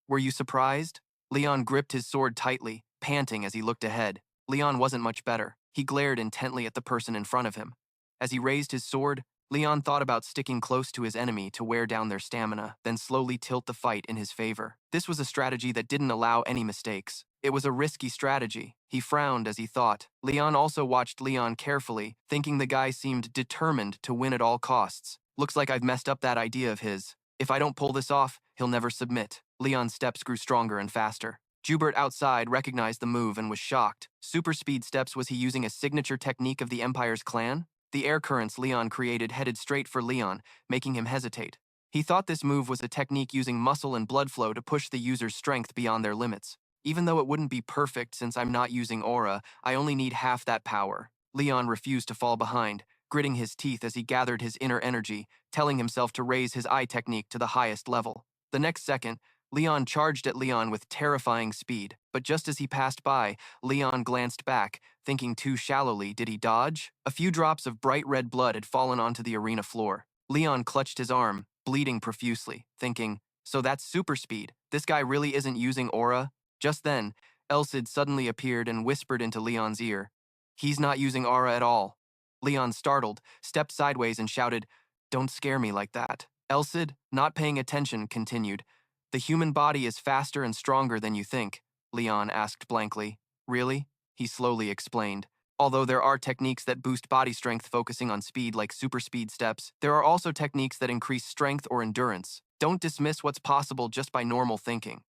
Speaker 1: "Were you surprised?" Leon gripped his sword tightly, panting as he looked ahead. Leon wasn't much better. He glared intently at the person in front of him. As he raised his sword, Leon thought about sticking close to his enemy to wear down their stamina, then slowly tilt the fight in his favor. This was a strategy that didn't allow any mistakes. It was a risky strategy. He frowned as he thought. Leon also watched Leon carefully, thinking the guy seemed determined to win at all costs. Looks like I've messed up that idea of his. If I don't pull this off, he'll never submit. Leon's steps grew stronger and faster. Joubert outside recognized the move and was shocked. Super speed steps, was he using a signature technique of the Empire's clan? The air currents Leon created headed straight for Leon, making him hesitate. He thought this move was a technique using muscle and blood flow to push the user's strength beyond their limits. Even though it wouldn't be perfect since I'm not using aura, I only need half that power. Leon refused to fall behind, gritting his teeth as he gathered his inner energy, telling himself to raise his eye technique to the highest level. The next second, Leon charged at Leon with terrifying speed, but just as he passed by, Leon glanced back, thinking too shallowly, did he dodge? A few drops of bright red blood had fallen onto the arena floor. Leon clutched his arm, bleeding profusely, thinking, so that's super speed. This guy really isn't using aura? Just then, Elsid suddenly appeared and whispered into Leon's ear, "He's not using aura at all." Leon, startled, stepped sideways and shouted, "Don't scare me like that." Elsid, not paying attention, continued, "The human body is faster and stronger than you think," Leon asked blankly. "Really?" He slowly explained. "Although there are techniques that boost body strength focusing on speed like super speed steps, there are also techniques that increase strength or endurance. Don't dismiss what's possible just by normal thinking."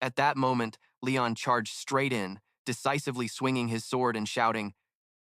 Speaker 1: At that moment, Leon charged straight in, decisively swinging his sword and shouting,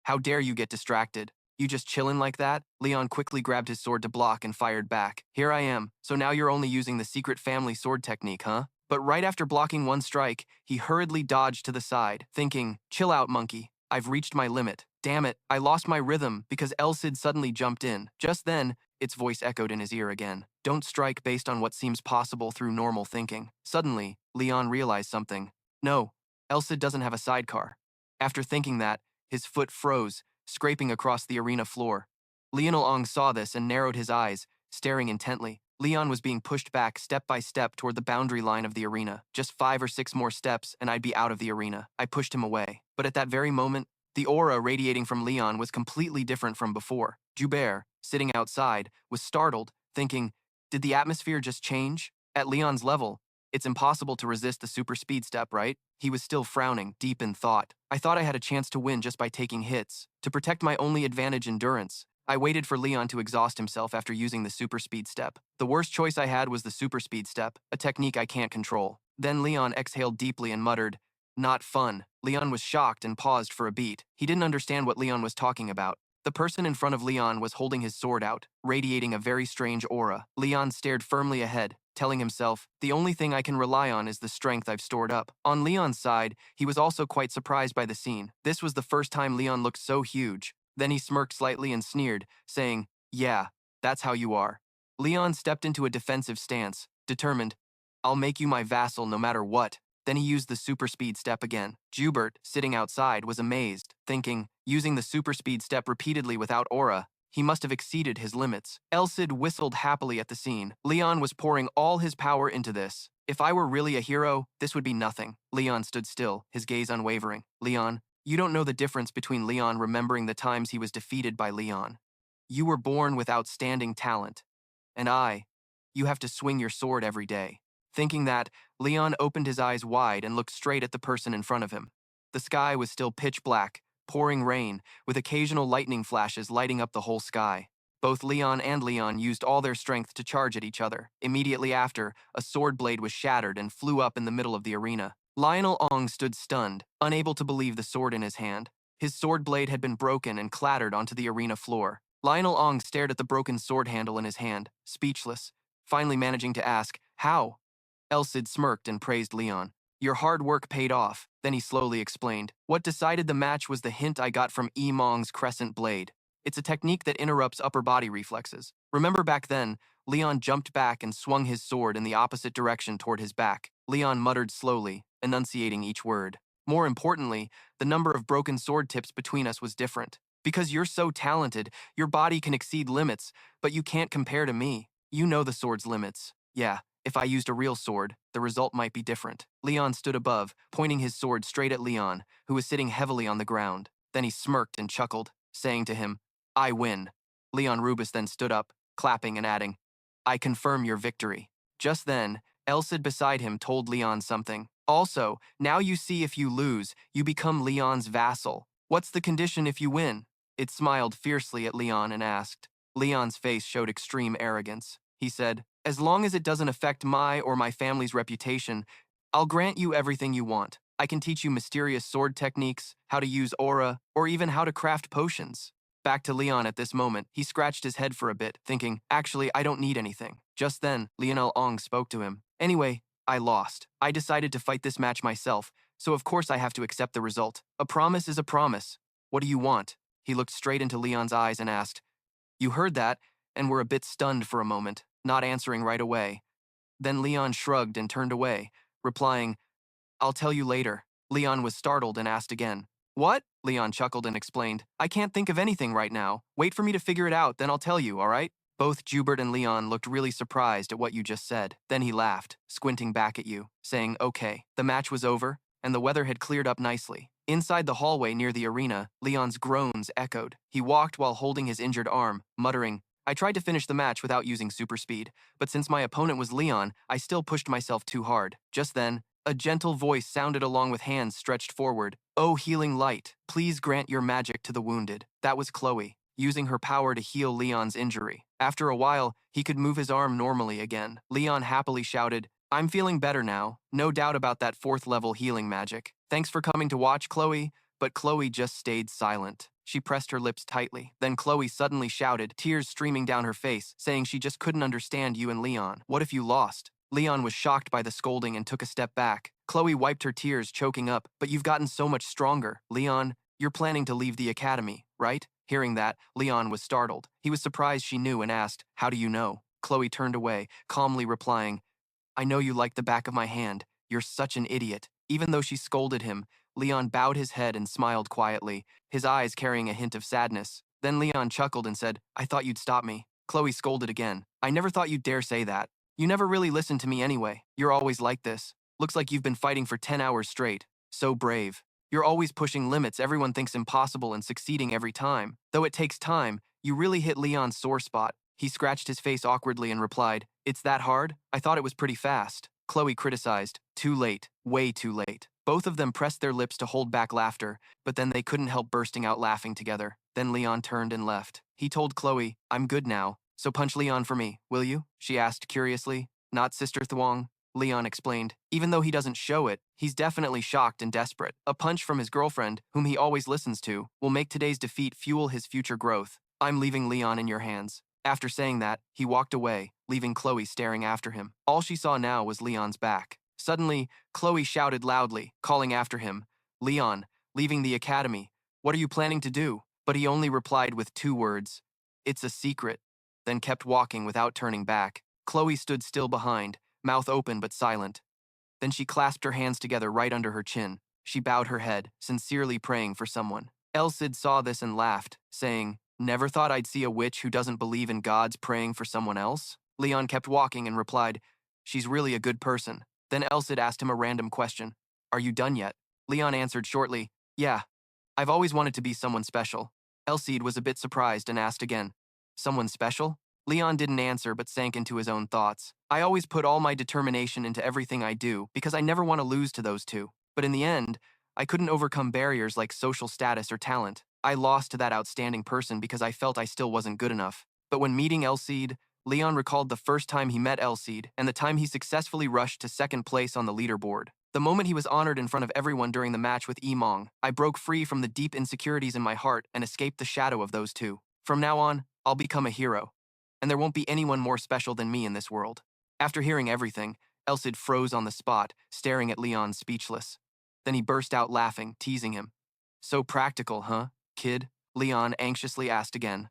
Speaker 1: "How dare you get distracted? You just chillin' like that?" Leon quickly grabbed his sword to block and fired back. "Here I am, so now you're only using the secret family sword technique, huh?" But right after blocking one strike, he hurriedly dodged to the side, thinking, "Chill out, monkey. I've reached my limit. Damn it, I lost my rhythm," because Elsid suddenly jumped in. Just then, its voice echoed in his ear again. "Don't strike based on what seems possible through normal thinking." Suddenly, Leon realized something. No, Elsid doesn't have a sidecar. After thinking that, his foot froze, scraping across the arena floor. Lionel saw this and narrowed his eyes, staring intently. Leon was being pushed back step by step toward the boundary line of the arena. Just 5 or 6 more steps and I'd be out of the arena. I pushed him away. But at that very moment, the aura radiating from Leon was completely different from before. Joubert, sitting outside, was startled, thinking, did the atmosphere just change? At Leon's level, it's impossible to resist the super speed step, right? He was still frowning, deep in thought. I thought I had a chance to win just by taking hits. To protect my only advantage, endurance, I waited for Leon to exhaust himself after using the super speed step. The worst choice I had was the super speed step, a technique I can't control. Then Leon exhaled deeply and muttered, "Not fun." Leon was shocked and paused for a beat. He didn't understand what Leon was talking about. The person in front of Leon was holding his sword out, radiating a very strange aura. Leon stared firmly ahead, telling himself, the only thing I can rely on is the strength I've stored up. On Leon's side, he was also quite surprised by the scene. This was the first time Leon looked so huge. Then he smirked slightly and sneered, saying, "Yeah, that's how you are." Leon stepped into a defensive stance, determined, "I'll make you my vassal no matter what." Then he used the super speed step again. Joubert, sitting outside, was amazed, thinking, using the super speed step repeatedly without aura, He must have exceeded his limits. Elsid whistled happily at the scene. Leon was pouring all his power into this. If I were really a hero, this would be nothing. Leon stood still, his gaze unwavering. Leon, you don't know the difference between Leon remembering the times he was defeated by Leon. You were born with outstanding talent. And you have to swing your sword every day. Thinking that, Leon opened his eyes wide and looked straight at the person in front of him. The sky was still pitch black, pouring rain, with occasional lightning flashes lighting up the whole sky. Both Leon and Leon used all their strength to charge at each other. Immediately after, a sword blade was shattered and flew up in the middle of the arena. Lionel Ong stood stunned, unable to believe the sword in his hand. His sword blade had been broken and clattered onto the arena floor. Lionel Ong stared at the broken sword handle in his hand, speechless, finally managing to ask, "How?" Elsid smirked and praised Leon. "Your hard work paid off." Then he slowly explained. "What decided the match was the hint I got from Mong's crescent blade. It's a technique that interrupts upper body reflexes. Remember back then, Leon jumped back and swung his sword in the opposite direction toward his back." Leon muttered slowly, enunciating each word. "More importantly, the number of broken sword tips between us was different. Because you're so talented, your body can exceed limits, but you can't compare to me. You know the sword's limits. Yeah, if I used a real sword, the result might be different." Leon stood above, pointing his sword straight at Leon, who was sitting heavily on the ground. Then he smirked and chuckled, saying to him, "I win." Leon Rubis then stood up, clapping and adding, "I confirm your victory." Just then, Elsid beside him told Leon something. "Also, now you see if you lose, you become Leon's vassal. What's the condition if you win?" It smiled fiercely at Leon and asked. Leon's face showed extreme arrogance. He said, "As long as it doesn't affect my or my family's reputation, I'll grant you everything you want. I can teach you mysterious sword techniques, how to use aura, or even how to craft potions." Back to Leon at this moment, he scratched his head for a bit, thinking, "Actually, I don't need anything." Just then, Lionel Ong spoke to him. "Anyway, I lost. I decided to fight this match myself, so of course I have to accept the result. A promise is a promise. What do you want?" He looked straight into Leon's eyes and asked. You heard that, and were a bit stunned for a moment, not answering right away. Then Leon shrugged and turned away, replying, "I'll tell you later." Leon was startled and asked again. "What?" Leon chuckled and explained, "I can't think of anything right now. Wait for me to figure it out, then I'll tell you, all right?" Both Jubert and Leon looked really surprised at what you just said. Then he laughed, squinting back at you, saying, "Okay." The match was over, and the weather had cleared up nicely. Inside the hallway near the arena, Leon's groans echoed. He walked while holding his injured arm, muttering, "I tried to finish the match without using super speed, but since my opponent was Leon, I still pushed myself too hard." Just then, a gentle voice sounded along with hands stretched forward. "Oh, healing light, please grant your magic to the wounded." That was Chloe, using her power to heal Leon's injury. After a while, he could move his arm normally again. Leon happily shouted, "I'm feeling better now. No doubt about that 4th level healing magic. Thanks for coming to watch, Chloe." But Chloe just stayed silent. She pressed her lips tightly. Then Chloe suddenly shouted, tears streaming down her face, saying she just couldn't understand you and Leon. "What if you lost?" Leon was shocked by the scolding and took a step back. Chloe wiped her tears, choking up. "But you've gotten so much stronger. Leon, you're planning to leave the academy, right?" Hearing that, Leon was startled. He was surprised she knew and asked, "How do you know?" Chloe turned away, calmly replying, "I know you like the back of my hand. You're such an idiot." Even though she scolded him, Leon bowed his head and smiled quietly, his eyes carrying a hint of sadness. Then Leon chuckled and said, "I thought you'd stop me." Chloe scolded again. "I never thought you'd dare say that. You never really listened to me anyway. You're always like this. Looks like you've been fighting for 10 hours straight. So brave. You're always pushing limits everyone thinks impossible and succeeding every time. Though it takes time, you really hit Leon's sore spot." He scratched his face awkwardly and replied, "It's that hard? I thought it was pretty fast." Chloe criticized, "Too late, way too late." Both of them pressed their lips to hold back laughter, but then they couldn't help bursting out laughing together. Then Leon turned and left. He told Chloe, "I'm good now, so punch Leon for me, will you?" she asked curiously. "Not Sister Thuong," Leon explained. Even though he doesn't show it, he's definitely shocked and desperate. A punch from his girlfriend, whom he always listens to, will make today's defeat fuel his future growth. "I'm leaving Leon in your hands." After saying that, he walked away, leaving Chloe staring after him. All she saw now was Leon's back. Suddenly, Chloe shouted loudly, calling after him, "Leon, leaving the academy. What are you planning to do?" But he only replied with 2 words, "It's a secret," then kept walking without turning back. Chloe stood still behind, mouth open but silent. Then she clasped her hands together right under her chin. She bowed her head, sincerely praying for someone. Elsid saw this and laughed, saying, Never thought I'd see a witch who doesn't believe in gods praying for someone else? Leon kept walking and replied, she's really a good person. Then Elsid asked him a random question. Are you done yet? Leon answered shortly, yeah. I've always wanted to be someone special. Elsid was a bit surprised and asked again, someone special? Leon didn't answer but sank into his own thoughts. I always put all my determination into everything I do because I never want to lose to those two. But in the end, I couldn't overcome barriers like social status or talent. I lost to that outstanding person because I felt I still wasn't good enough. But when meeting Elsid, Leon recalled the first time he met Elsid and the time he successfully rushed to second place on the leaderboard. The moment he was honored in front of everyone during the match with Emong, I broke free from the deep insecurities in my heart and escaped the shadow of those two. From now on, I'll become a hero. And there won't be anyone more special than me in this world. After hearing everything, Elsid froze on the spot, staring at Leon speechless. Then he burst out laughing, teasing him. So practical, huh, kid? Leon anxiously asked again.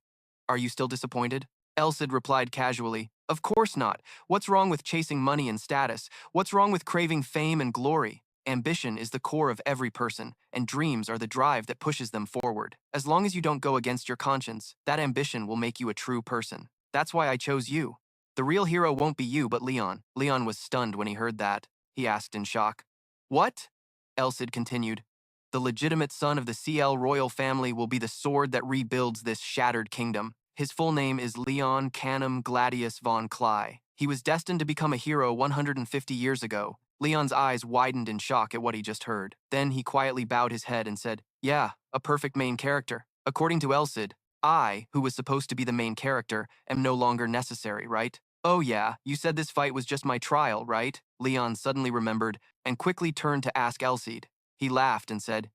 Speaker 1: Are you still disappointed? Elsid replied casually, of course not. What's wrong with chasing money and status? What's wrong with craving fame and glory? Ambition is the core of every person, and dreams are the drive that pushes them forward. As long as you don't go against your conscience, that ambition will make you a true person. That's why I chose you. The real hero won't be you, but Leon. Leon was stunned when he heard that. He asked in shock. What? Elsid continued. The legitimate son of the CL royal family will be the sword that rebuilds this shattered kingdom. His full name is Leon Canum Gladius von Cly. He was destined to become a hero 150 years ago. Leon's eyes widened in shock at what he just heard. Then he quietly bowed his head and said, yeah, a perfect main character. According to Elsid, I, who was supposed to be the main character, am no longer necessary, right? Oh yeah, you said this fight was just my trial, right? Leon suddenly remembered and quickly turned to ask Elsid. He laughed and said,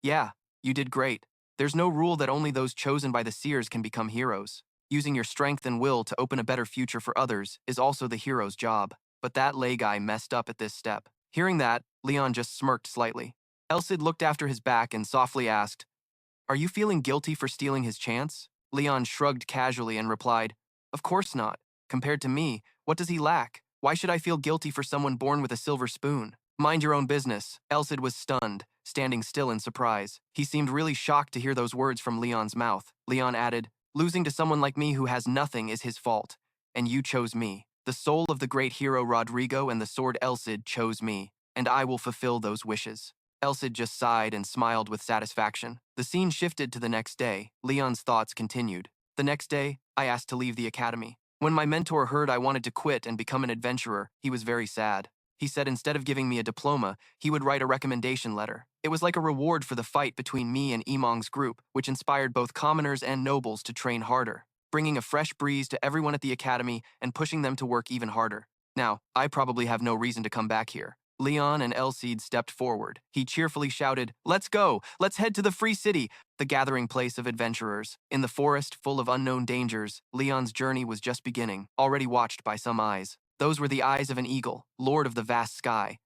Speaker 1: yeah, you did great. There's no rule that only those chosen by the seers can become heroes. Using your strength and will to open a better future for others is also the hero's job. But that lay guy messed up at this step. Hearing that, Leon just smirked slightly. Elsid looked after his back and softly asked, are you feeling guilty for stealing his chance? Leon shrugged casually and replied, of course not. Compared to me, what does he lack? Why should I feel guilty for someone born with a silver spoon? Mind your own business. Elsid was stunned, standing still in surprise. He seemed really shocked to hear those words from Leon's mouth. Leon added, losing to someone like me who has nothing is his fault. And you chose me. The soul of the great hero Rodrigo and the sword Elsid chose me, and I will fulfill those wishes. Elsid just sighed and smiled with satisfaction. The scene shifted to the next day. Leon's thoughts continued. The next day, I asked to leave the academy. When my mentor heard I wanted to quit and become an adventurer, he was very sad. He said instead of giving me a diploma, he would write a recommendation letter. It was like a reward for the fight between me and Emong's group, which inspired both commoners and nobles to train harder, bringing a fresh breeze to everyone at the academy and pushing them to work even harder. Now, I probably have no reason to come back here. Leon and Elsid stepped forward. He cheerfully shouted, let's go! Let's head to the Free City, the gathering place of adventurers. In the forest full of unknown dangers, Leon's journey was just beginning, already watched by some eyes. Those were the eyes of an eagle, lord of the vast sky.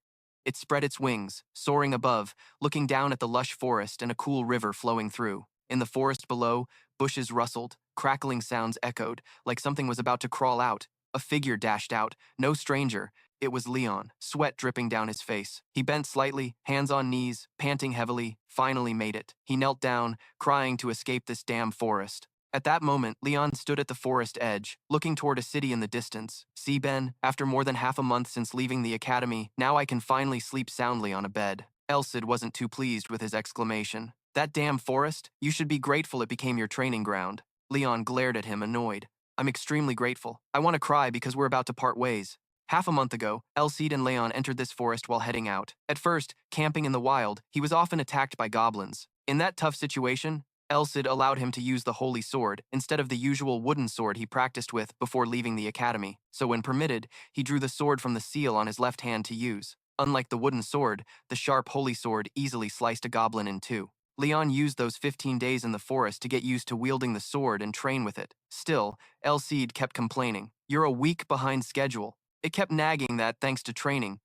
Speaker 1: It spread its wings, soaring above, looking down at the lush forest and a cool river flowing through. In the forest below, bushes rustled, crackling sounds echoed, like something was about to crawl out. A figure dashed out, no stranger. It was Leon, sweat dripping down his face. He bent slightly, hands on knees, panting heavily, finally made it. He knelt down, crying to escape this damn forest. At that moment, Leon stood at the forest edge, looking toward a city in the distance. See, Ben, after more than half a month since leaving the academy, now I can finally sleep soundly on a bed. Elsid wasn't too pleased with his exclamation. That damn forest? You should be grateful it became your training ground. Leon glared at him, annoyed. I'm extremely grateful. I want to cry because we're about to part ways. Half a month ago, Elsid and Leon entered this forest while heading out. At first, camping in the wild, he was often attacked by goblins. In that tough situation, Elsid allowed him to use the holy sword instead of the usual wooden sword he practiced with before leaving the academy. So when permitted, he drew the sword from the seal on his left hand to use. Unlike the wooden sword, the sharp holy sword easily sliced a goblin in two. Leon used those 15 days in the forest to get used to wielding the sword and train with it. Still, Elsid kept complaining. You're a week behind schedule. It kept nagging that thanks to training.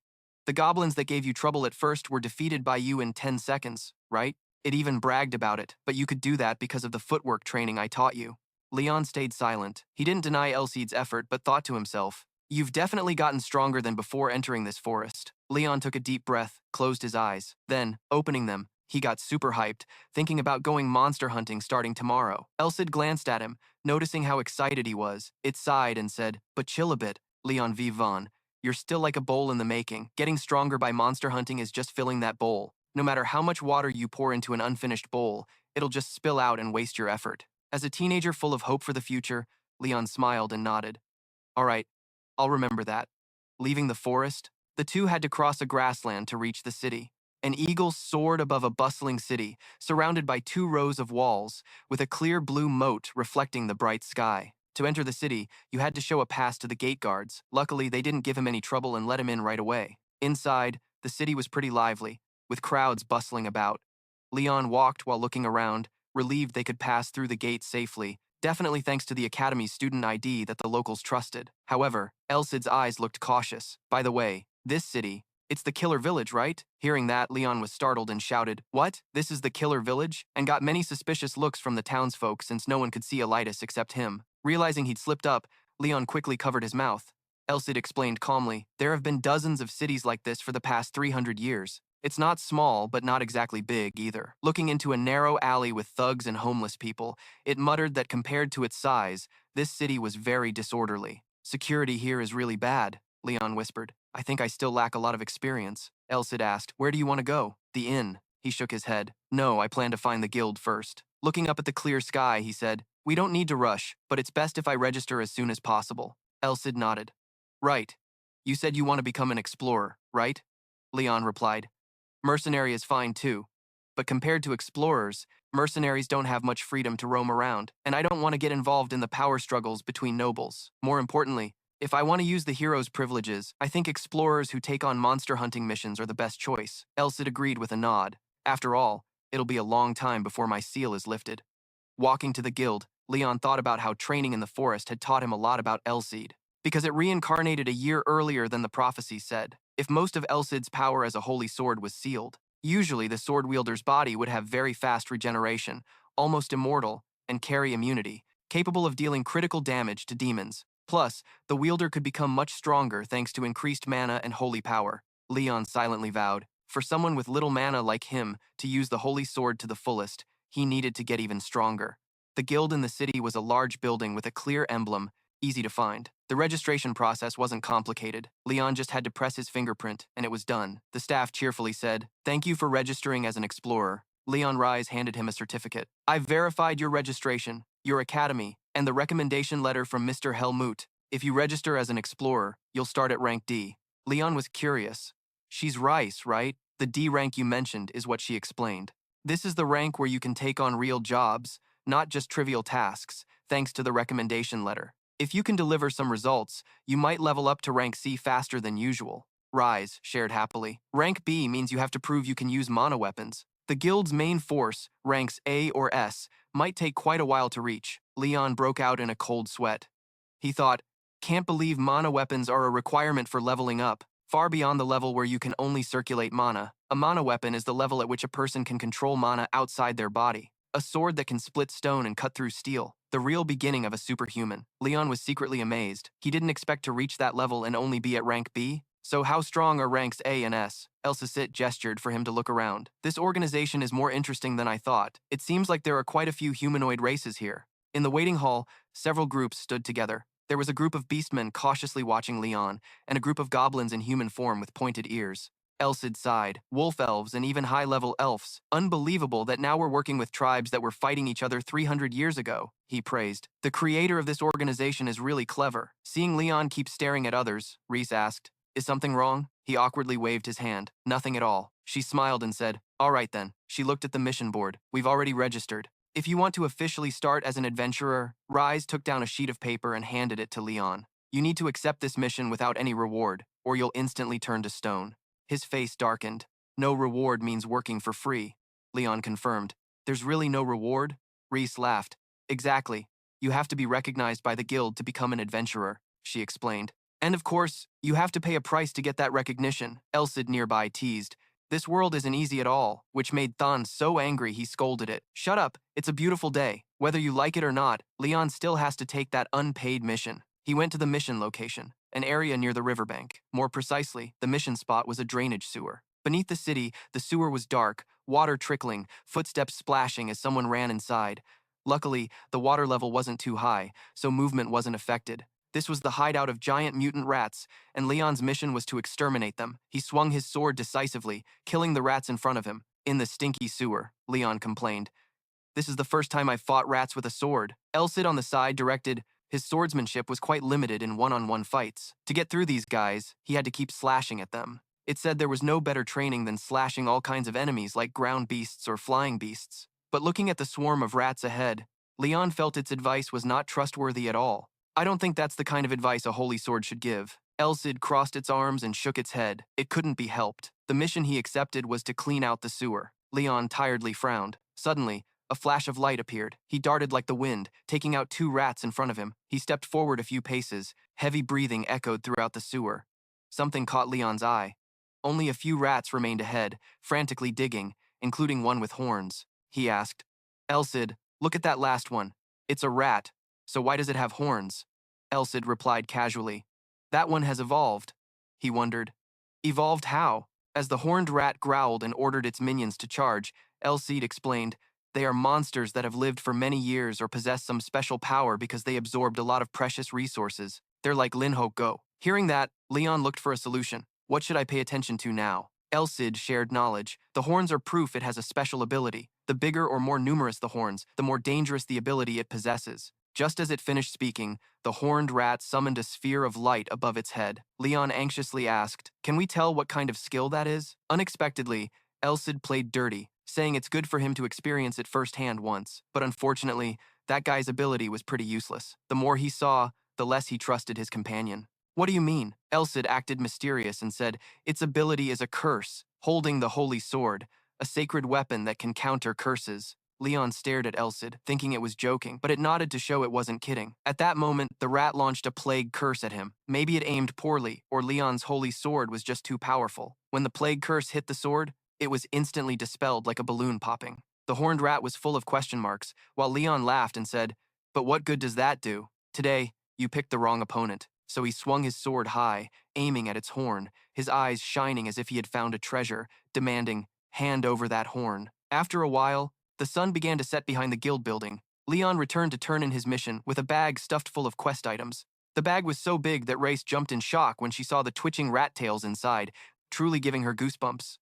Speaker 1: The goblins that gave you trouble at first were defeated by you in 10 seconds, right? It even bragged about it, but you could do that because of the footwork training I taught you. Leon stayed silent. He didn't deny Elsid's effort, but thought to himself, you've definitely gotten stronger than before entering this forest. Leon took a deep breath, closed his eyes. Then, opening them, He got super hyped, thinking about going monster hunting starting tomorrow. Elsid glanced at him, noticing how excited he was. It sighed and said, "But chill a bit, Leon Vivon. You're still like a bowl in the making. Getting stronger by monster hunting is just filling that bowl. No matter how much water you pour into an unfinished bowl, it'll just spill out and waste your effort." As a teenager full of hope for the future, Leon smiled and nodded. "All right, I'll remember that." Leaving the forest, the two had to cross a grassland to reach the city. An eagle soared above a bustling city, surrounded by 2 rows of walls, with a clear blue moat reflecting the bright sky. To enter the city, you had to show a pass to the gate guards. Luckily, they didn't give him any trouble and let him in right away. Inside, the city was pretty lively, with crowds bustling about. Leon walked while looking around, relieved they could pass through the gate safely, definitely thanks to the Academy's student ID that the locals trusted. However, Elsid's eyes looked cautious. "By the way, this city, it's the Killer Village, right?" Hearing that, Leon was startled and shouted, "What? This is the Killer Village?" and got many suspicious looks from the townsfolk since no one could see Elias except him. Realizing he'd slipped up, Leon quickly covered his mouth. Elsid explained calmly, "There have been dozens of cities like this for the past 300 years. It's not small, but not exactly big either." Looking into a narrow alley with thugs and homeless people, it muttered that compared to its size, this city was very disorderly. "Security here is really bad," Leon whispered. "I think I still lack a lot of experience." Elsid asked, "Where do you want to go?" "The inn." He shook his head. "No, I plan to find the guild first." Looking up at the clear sky, he said, "We don't need to rush, but it's best if I register as soon as possible." Elsid nodded. "Right. You said you want to become an explorer, right?" Leon replied. "Mercenary is fine too. But compared to explorers, mercenaries don't have much freedom to roam around, and I don't want to get involved in the power struggles between nobles. More importantly, if I want to use the hero's privileges, I think explorers who take on monster hunting missions are the best choice." Elsid agreed with a nod. "After all, it'll be a long time before my seal is lifted." Walking to the guild, Leon thought about how training in the forest had taught him a lot about Elsid, because it reincarnated a year earlier than the prophecy said. If most of Elsid's power as a holy sword was sealed, usually the sword wielder's body would have very fast regeneration, almost immortal, and carry immunity, capable of dealing critical damage to demons. Plus, the wielder could become much stronger thanks to increased mana and holy power. Leon silently vowed, for someone with little mana like him to use the holy sword to the fullest, he needed to get even stronger. The guild in the city was a large building with a clear emblem, easy to find. The registration process wasn't complicated. Leon just had to press his fingerprint, and it was done. The staff cheerfully said, "Thank you for registering as an explorer." Leon Rise handed him a certificate. "I've verified your registration, your academy, and the recommendation letter from Mr. Helmut. If you register as an explorer, you'll start at rank D." Leon was curious. "She's Rice, right? The D rank you mentioned is what she explained. This is the rank where you can take on real jobs, not just trivial tasks, thanks to the recommendation letter. If you can deliver some results, you might level up to rank C faster than usual." Rise shared happily. "Rank B means you have to prove you can use mana weapons. The guild's main force, ranks A or S, might take quite a while to reach." Leon broke out in a cold sweat. He thought, "Can't believe mana weapons are a requirement for leveling up, far beyond the level where you can only circulate mana. A mana weapon is the level at which a person can control mana outside their body. A sword that can split stone and cut through steel. The real beginning of a superhuman." Leon was secretly amazed. He didn't expect to reach that level and only be at rank B. "So how strong are ranks A and S?" Elsid gestured for him to look around. "This organization is more interesting than I thought. It seems like there are quite a few humanoid races here." In the waiting hall, several groups stood together. There was a group of beastmen cautiously watching Leon, and a group of goblins in human form with pointed ears. Elsid sighed. "Wolf elves and even high-level elves. Unbelievable that now we're working with tribes that were fighting each other 300 years ago," he praised. "The creator of this organization is really clever." Seeing Leon keep staring at others, Reese asked, "Is something wrong?" He awkwardly waved his hand. "Nothing at all." She smiled and said, "All right then." She looked at the mission board. "We've already registered. If you want to officially start as an adventurer," Rise took down a sheet of paper and handed it to Leon. "You need to accept this mission without any reward, or you'll instantly turn to stone." His face darkened. "No reward means working for free," Leon confirmed. "There's really no reward?" Reese laughed. "Exactly. You have to be recognized by the guild to become an adventurer," she explained. "And of course, you have to pay a price to get that recognition," Elsid nearby teased. "This world isn't easy at all," which made Thon so angry he scolded it. "Shut up, it's a beautiful day. Whether you like it or not, Leon still has to take that unpaid mission." He went to the mission location, an area near the riverbank. More precisely, the mission spot was a drainage sewer. Beneath the city, the sewer was dark, water trickling, footsteps splashing as someone ran inside. Luckily, the water level wasn't too high, so movement wasn't affected. This was the hideout of giant mutant rats, and Leon's mission was to exterminate them. He swung his sword decisively, killing the rats in front of him. In the stinky sewer, Leon complained. This is the first time I've fought rats with a sword. Elsid on the side directed. His swordsmanship was quite limited in one-on-one fights. To get through these guys, he had to keep slashing at them. It said there was no better training than slashing all kinds of enemies like ground beasts or flying beasts. But looking at the swarm of rats ahead, Leon felt its advice was not trustworthy at all. I don't think that's the kind of advice a holy sword should give. Elsid crossed its arms and shook its head. It couldn't be helped. The mission he accepted was to clean out the sewer. Leon tiredly frowned. Suddenly, a flash of light appeared. He darted like the wind, taking out 2 rats in front of him. He stepped forward a few paces. Heavy breathing echoed throughout the sewer. Something caught Leon's eye. Only a few rats remained ahead, frantically digging, including one with horns. He asked, Elsid, look at that last one. It's a rat, so why does it have horns? Elsid replied casually. That one has evolved. He wondered. Evolved how? As the horned rat growled and ordered its minions to charge, Elsid explained, they are monsters that have lived for many years or possess some special power because they absorbed a lot of precious resources. They're like Linho Go. Hearing that, Leon looked for a solution. What should I pay attention to now? Elsid shared knowledge. The horns are proof it has a special ability. The bigger or more numerous the horns, the more dangerous the ability it possesses. Just as it finished speaking, the horned rat summoned a sphere of light above its head. Leon anxiously asked, can we tell what kind of skill that is? Unexpectedly, Elsid played dirty, saying it's good for him to experience it firsthand once. But unfortunately, that guy's ability was pretty useless. The more he saw, the less he trusted his companion. What do you mean? Elsid acted mysterious and said, its ability is a curse, holding the holy sword, a sacred weapon that can counter curses. Leon stared at Elsid, thinking it was joking, but it nodded to show it wasn't kidding. At that moment, the rat launched a plague curse at him. Maybe it aimed poorly, or Leon's holy sword was just too powerful. When the plague curse hit the sword, it was instantly dispelled like a balloon popping. The horned rat was full of question marks, while Leon laughed and said, but what good does that do? Today, you picked the wrong opponent. So he swung his sword high, aiming at its horn, his eyes shining as if he had found a treasure, demanding, hand over that horn. After a while, the sun began to set behind the guild building. Leon returned to turn in his mission with a bag stuffed full of quest items. The bag was so big that Race jumped in shock when she saw the twitching rat tails inside, truly giving her goosebumps.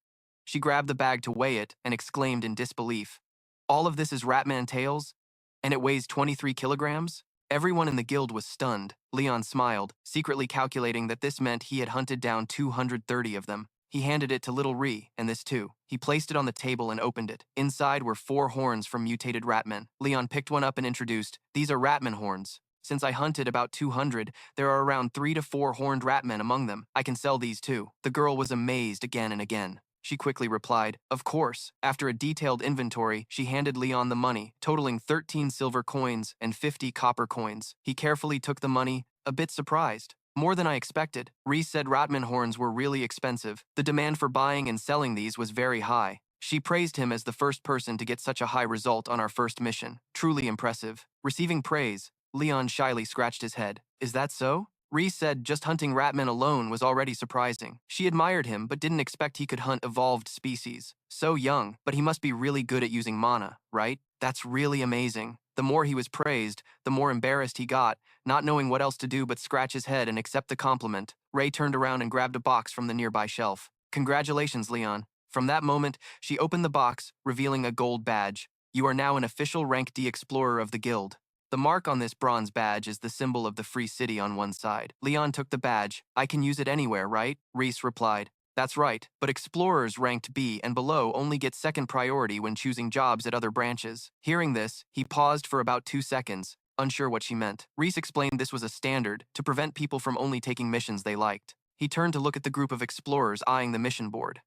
Speaker 1: She grabbed the bag to weigh it and exclaimed in disbelief, all of this is Ratman tails? And it weighs 23 kilograms? Everyone in the guild was stunned. Leon smiled, secretly calculating that this meant he had hunted down 230 of them. He handed it to little Ree, and this too. He placed it on the table and opened it. Inside were 4 horns from mutated ratmen. Leon picked one up and introduced, these are ratman horns. Since I hunted about 200, there are around 3 to 4 horned ratmen among them. I can sell these too. The girl was amazed again and again. She quickly replied, of course. After a detailed inventory, she handed Leon the money, totaling 13 silver coins and 50 copper coins. He carefully took the money, a bit surprised. More than I expected. Reese said Ratman horns were really expensive. The demand for buying and selling these was very high. She praised him as the first person to get such a high result on our first mission. Truly impressive. Receiving praise, Leon shyly scratched his head. Is that so? Reese said just hunting ratmen alone was already surprising. She admired him but didn't expect he could hunt evolved species. So young, but he must be really good at using mana, right? That's really amazing. The more he was praised, the more embarrassed he got, not knowing what else to do but scratch his head and accept the compliment. Ray turned around and grabbed a box from the nearby shelf. Congratulations, Leon. From that moment, she opened the box, revealing a gold badge. You are now an official rank D explorer of the guild. The mark on this bronze badge is the symbol of the free city on one side. Leon took the badge. I can use it anywhere, right? Reese replied. That's right, but explorers ranked B and below only get second priority when choosing jobs at other branches. Hearing this, he paused for about 2 seconds, unsure what she meant. Reese explained this was a standard to prevent people from only taking missions they liked. He turned to look at the group of explorers eyeing the mission board.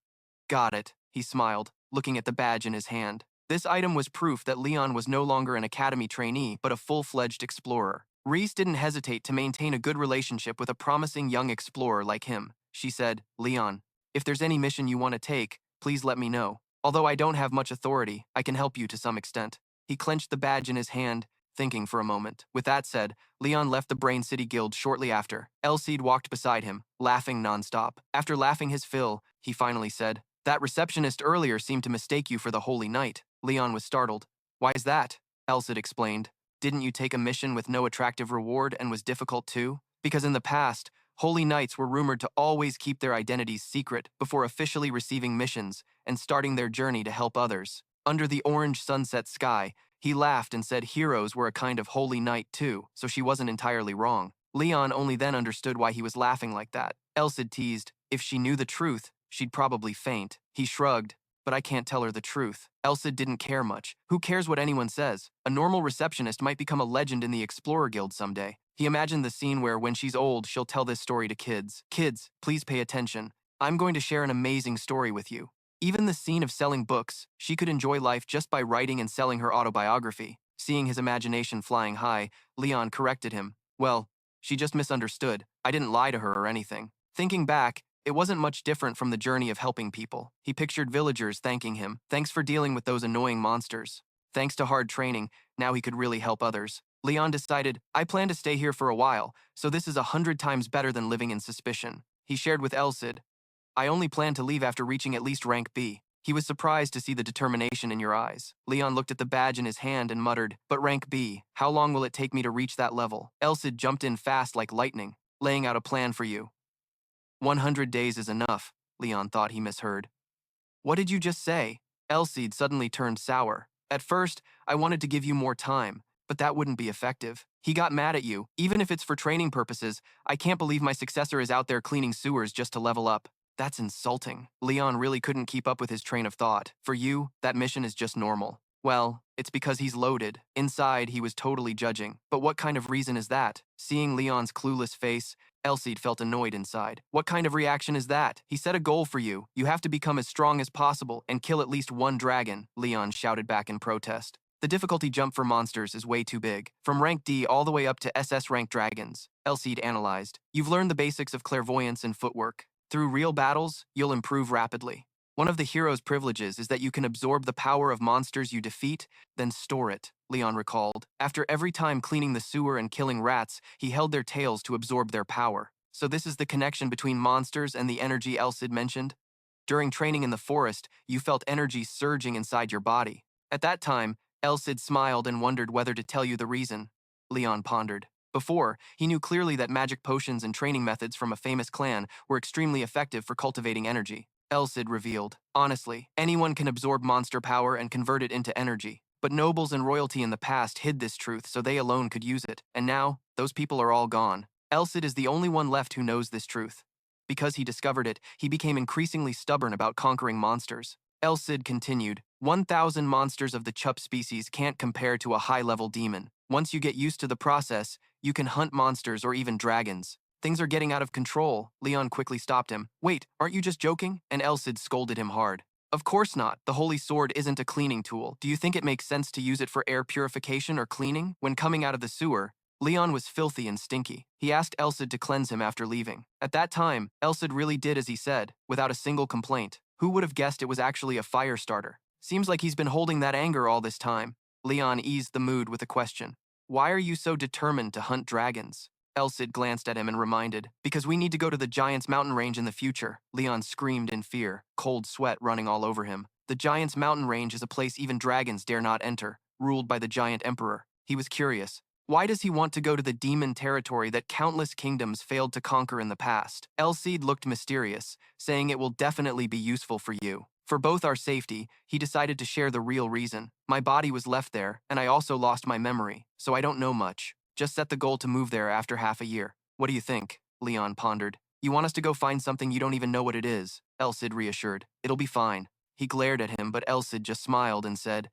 Speaker 1: Got it, he smiled, looking at the badge in his hand. This item was proof that Leon was no longer an academy trainee, but a full-fledged explorer. Reese didn't hesitate to maintain a good relationship with a promising young explorer like him. She said, Leon, if there's any mission you want to take, please let me know. Although I don't have much authority, I can help you to some extent. He clenched the badge in his hand, thinking for a moment. With that said, Leon left the Brain City Guild shortly after. Elsid walked beside him, laughing nonstop. After laughing his fill, he finally said, That receptionist earlier seemed to mistake you for the Holy Knight. Leon was startled. Why is that? Elsid explained. Didn't you take a mission with no attractive reward and was difficult too? Because in the past, Holy Knights were rumored to always keep their identities secret before officially receiving missions and starting their journey to help others. Under the orange sunset sky, he laughed and said heroes were a kind of Holy Knight too, so she wasn't entirely wrong. Leon only then understood why he was laughing like that. Elsid teased, if she knew the truth, she'd probably faint. He shrugged, but I can't tell her the truth. Elsid didn't care much. Who cares what anyone says? A normal receptionist might become a legend in the Explorer Guild someday. He imagined the scene where, when she's old, she'll tell this story to kids. Kids, please pay attention. I'm going to share an amazing story with you. Even the scene of selling books, she could enjoy life just by writing and selling her autobiography. Seeing his imagination flying high, Leon corrected him. Well, she just misunderstood. I didn't lie to her or anything. Thinking back, it wasn't much different from the journey of helping people. He pictured villagers thanking him. Thanks for dealing with those annoying monsters. Thanks to hard training, now he could really help others. Leon decided, I plan to stay here for a while, so this is 100 times better than living in suspicion. He shared with Elsid, I only plan to leave after reaching at least rank B. He was surprised to see the determination in your eyes. Leon looked at the badge in his hand and muttered, but rank B, how long will it take me to reach that level? Elsid jumped in fast like lightning, laying out a plan for you. 100 days is enough, Leon thought he misheard. What did you just say? Elsid suddenly turned sour. At first, I wanted to give you more time, but that wouldn't be effective. He got mad at you. Even if it's for training purposes, I can't believe my successor is out there cleaning sewers just to level up. That's insulting. Leon really couldn't keep up with his train of thought. For you, that mission is just normal. Well, it's because he's loaded. Inside, he was totally judging. But what kind of reason is that? Seeing Leon's clueless face, Elsid felt annoyed inside. What kind of reaction is that? He set a goal for you. You have to become as strong as possible and kill at least one dragon, Leon shouted back in protest. The difficulty jump for monsters is way too big. From rank D all the way up to SS rank dragons, Elsid analyzed. You've learned the basics of clairvoyance and footwork. Through real battles, you'll improve rapidly. One of the hero's privileges is that you can absorb the power of monsters you defeat, then store it, Leon recalled. After every time cleaning the sewer and killing rats, he held their tails to absorb their power. So this is the connection between monsters and the energy Elsid mentioned? During training in the forest, you felt energy surging inside your body. At that time, Elsid smiled and wondered whether to tell you the reason. Leon pondered. Before, he knew clearly that magic potions and training methods from a famous clan were extremely effective for cultivating energy. Elsid revealed, honestly, anyone can absorb monster power and convert it into energy. But nobles and royalty in the past hid this truth so they alone could use it. And now, those people are all gone. Elsid is the only one left who knows this truth. Because he discovered it, he became increasingly stubborn about conquering monsters. Elsid continued, 1,000 monsters of the Chup species can't compare to a high-level demon. Once you get used to the process, you can hunt monsters or even dragons. Things are getting out of control. Leon quickly stopped him. Wait, aren't you just joking? And Elsid scolded him hard. Of course not. The Holy Sword isn't a cleaning tool. Do you think it makes sense to use it for air purification or cleaning? When coming out of the sewer, Leon was filthy and stinky. He asked Elsid to cleanse him after leaving. At that time, Elsid really did as he said, without a single complaint. Who would have guessed it was actually a fire starter? Seems like he's been holding that anger all this time. Leon eased the mood with a question. Why are you so determined to hunt dragons? Elsid glanced at him and reminded, because we need to go to the Giant's mountain range in the future. Leon screamed in fear, cold sweat running all over him. The Giant's mountain range is a place even dragons dare not enter, ruled by the Giant Emperor. He was curious. Why does he want to go to the demon territory that countless kingdoms failed to conquer in the past? Elsid looked mysterious, saying it will definitely be useful for you. For both our safety, he decided to share the real reason. My body was left there, and I also lost my memory, so I don't know much. Just set the goal to move there after half a year. What do you think? Leon pondered. You want us to go find something you don't even know what it is? Elsid reassured. It'll be fine. He glared at him, but Elsid just smiled and said,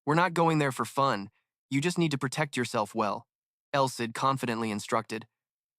Speaker 1: We're not going there for fun. You just need to protect yourself well. Elsid confidently instructed.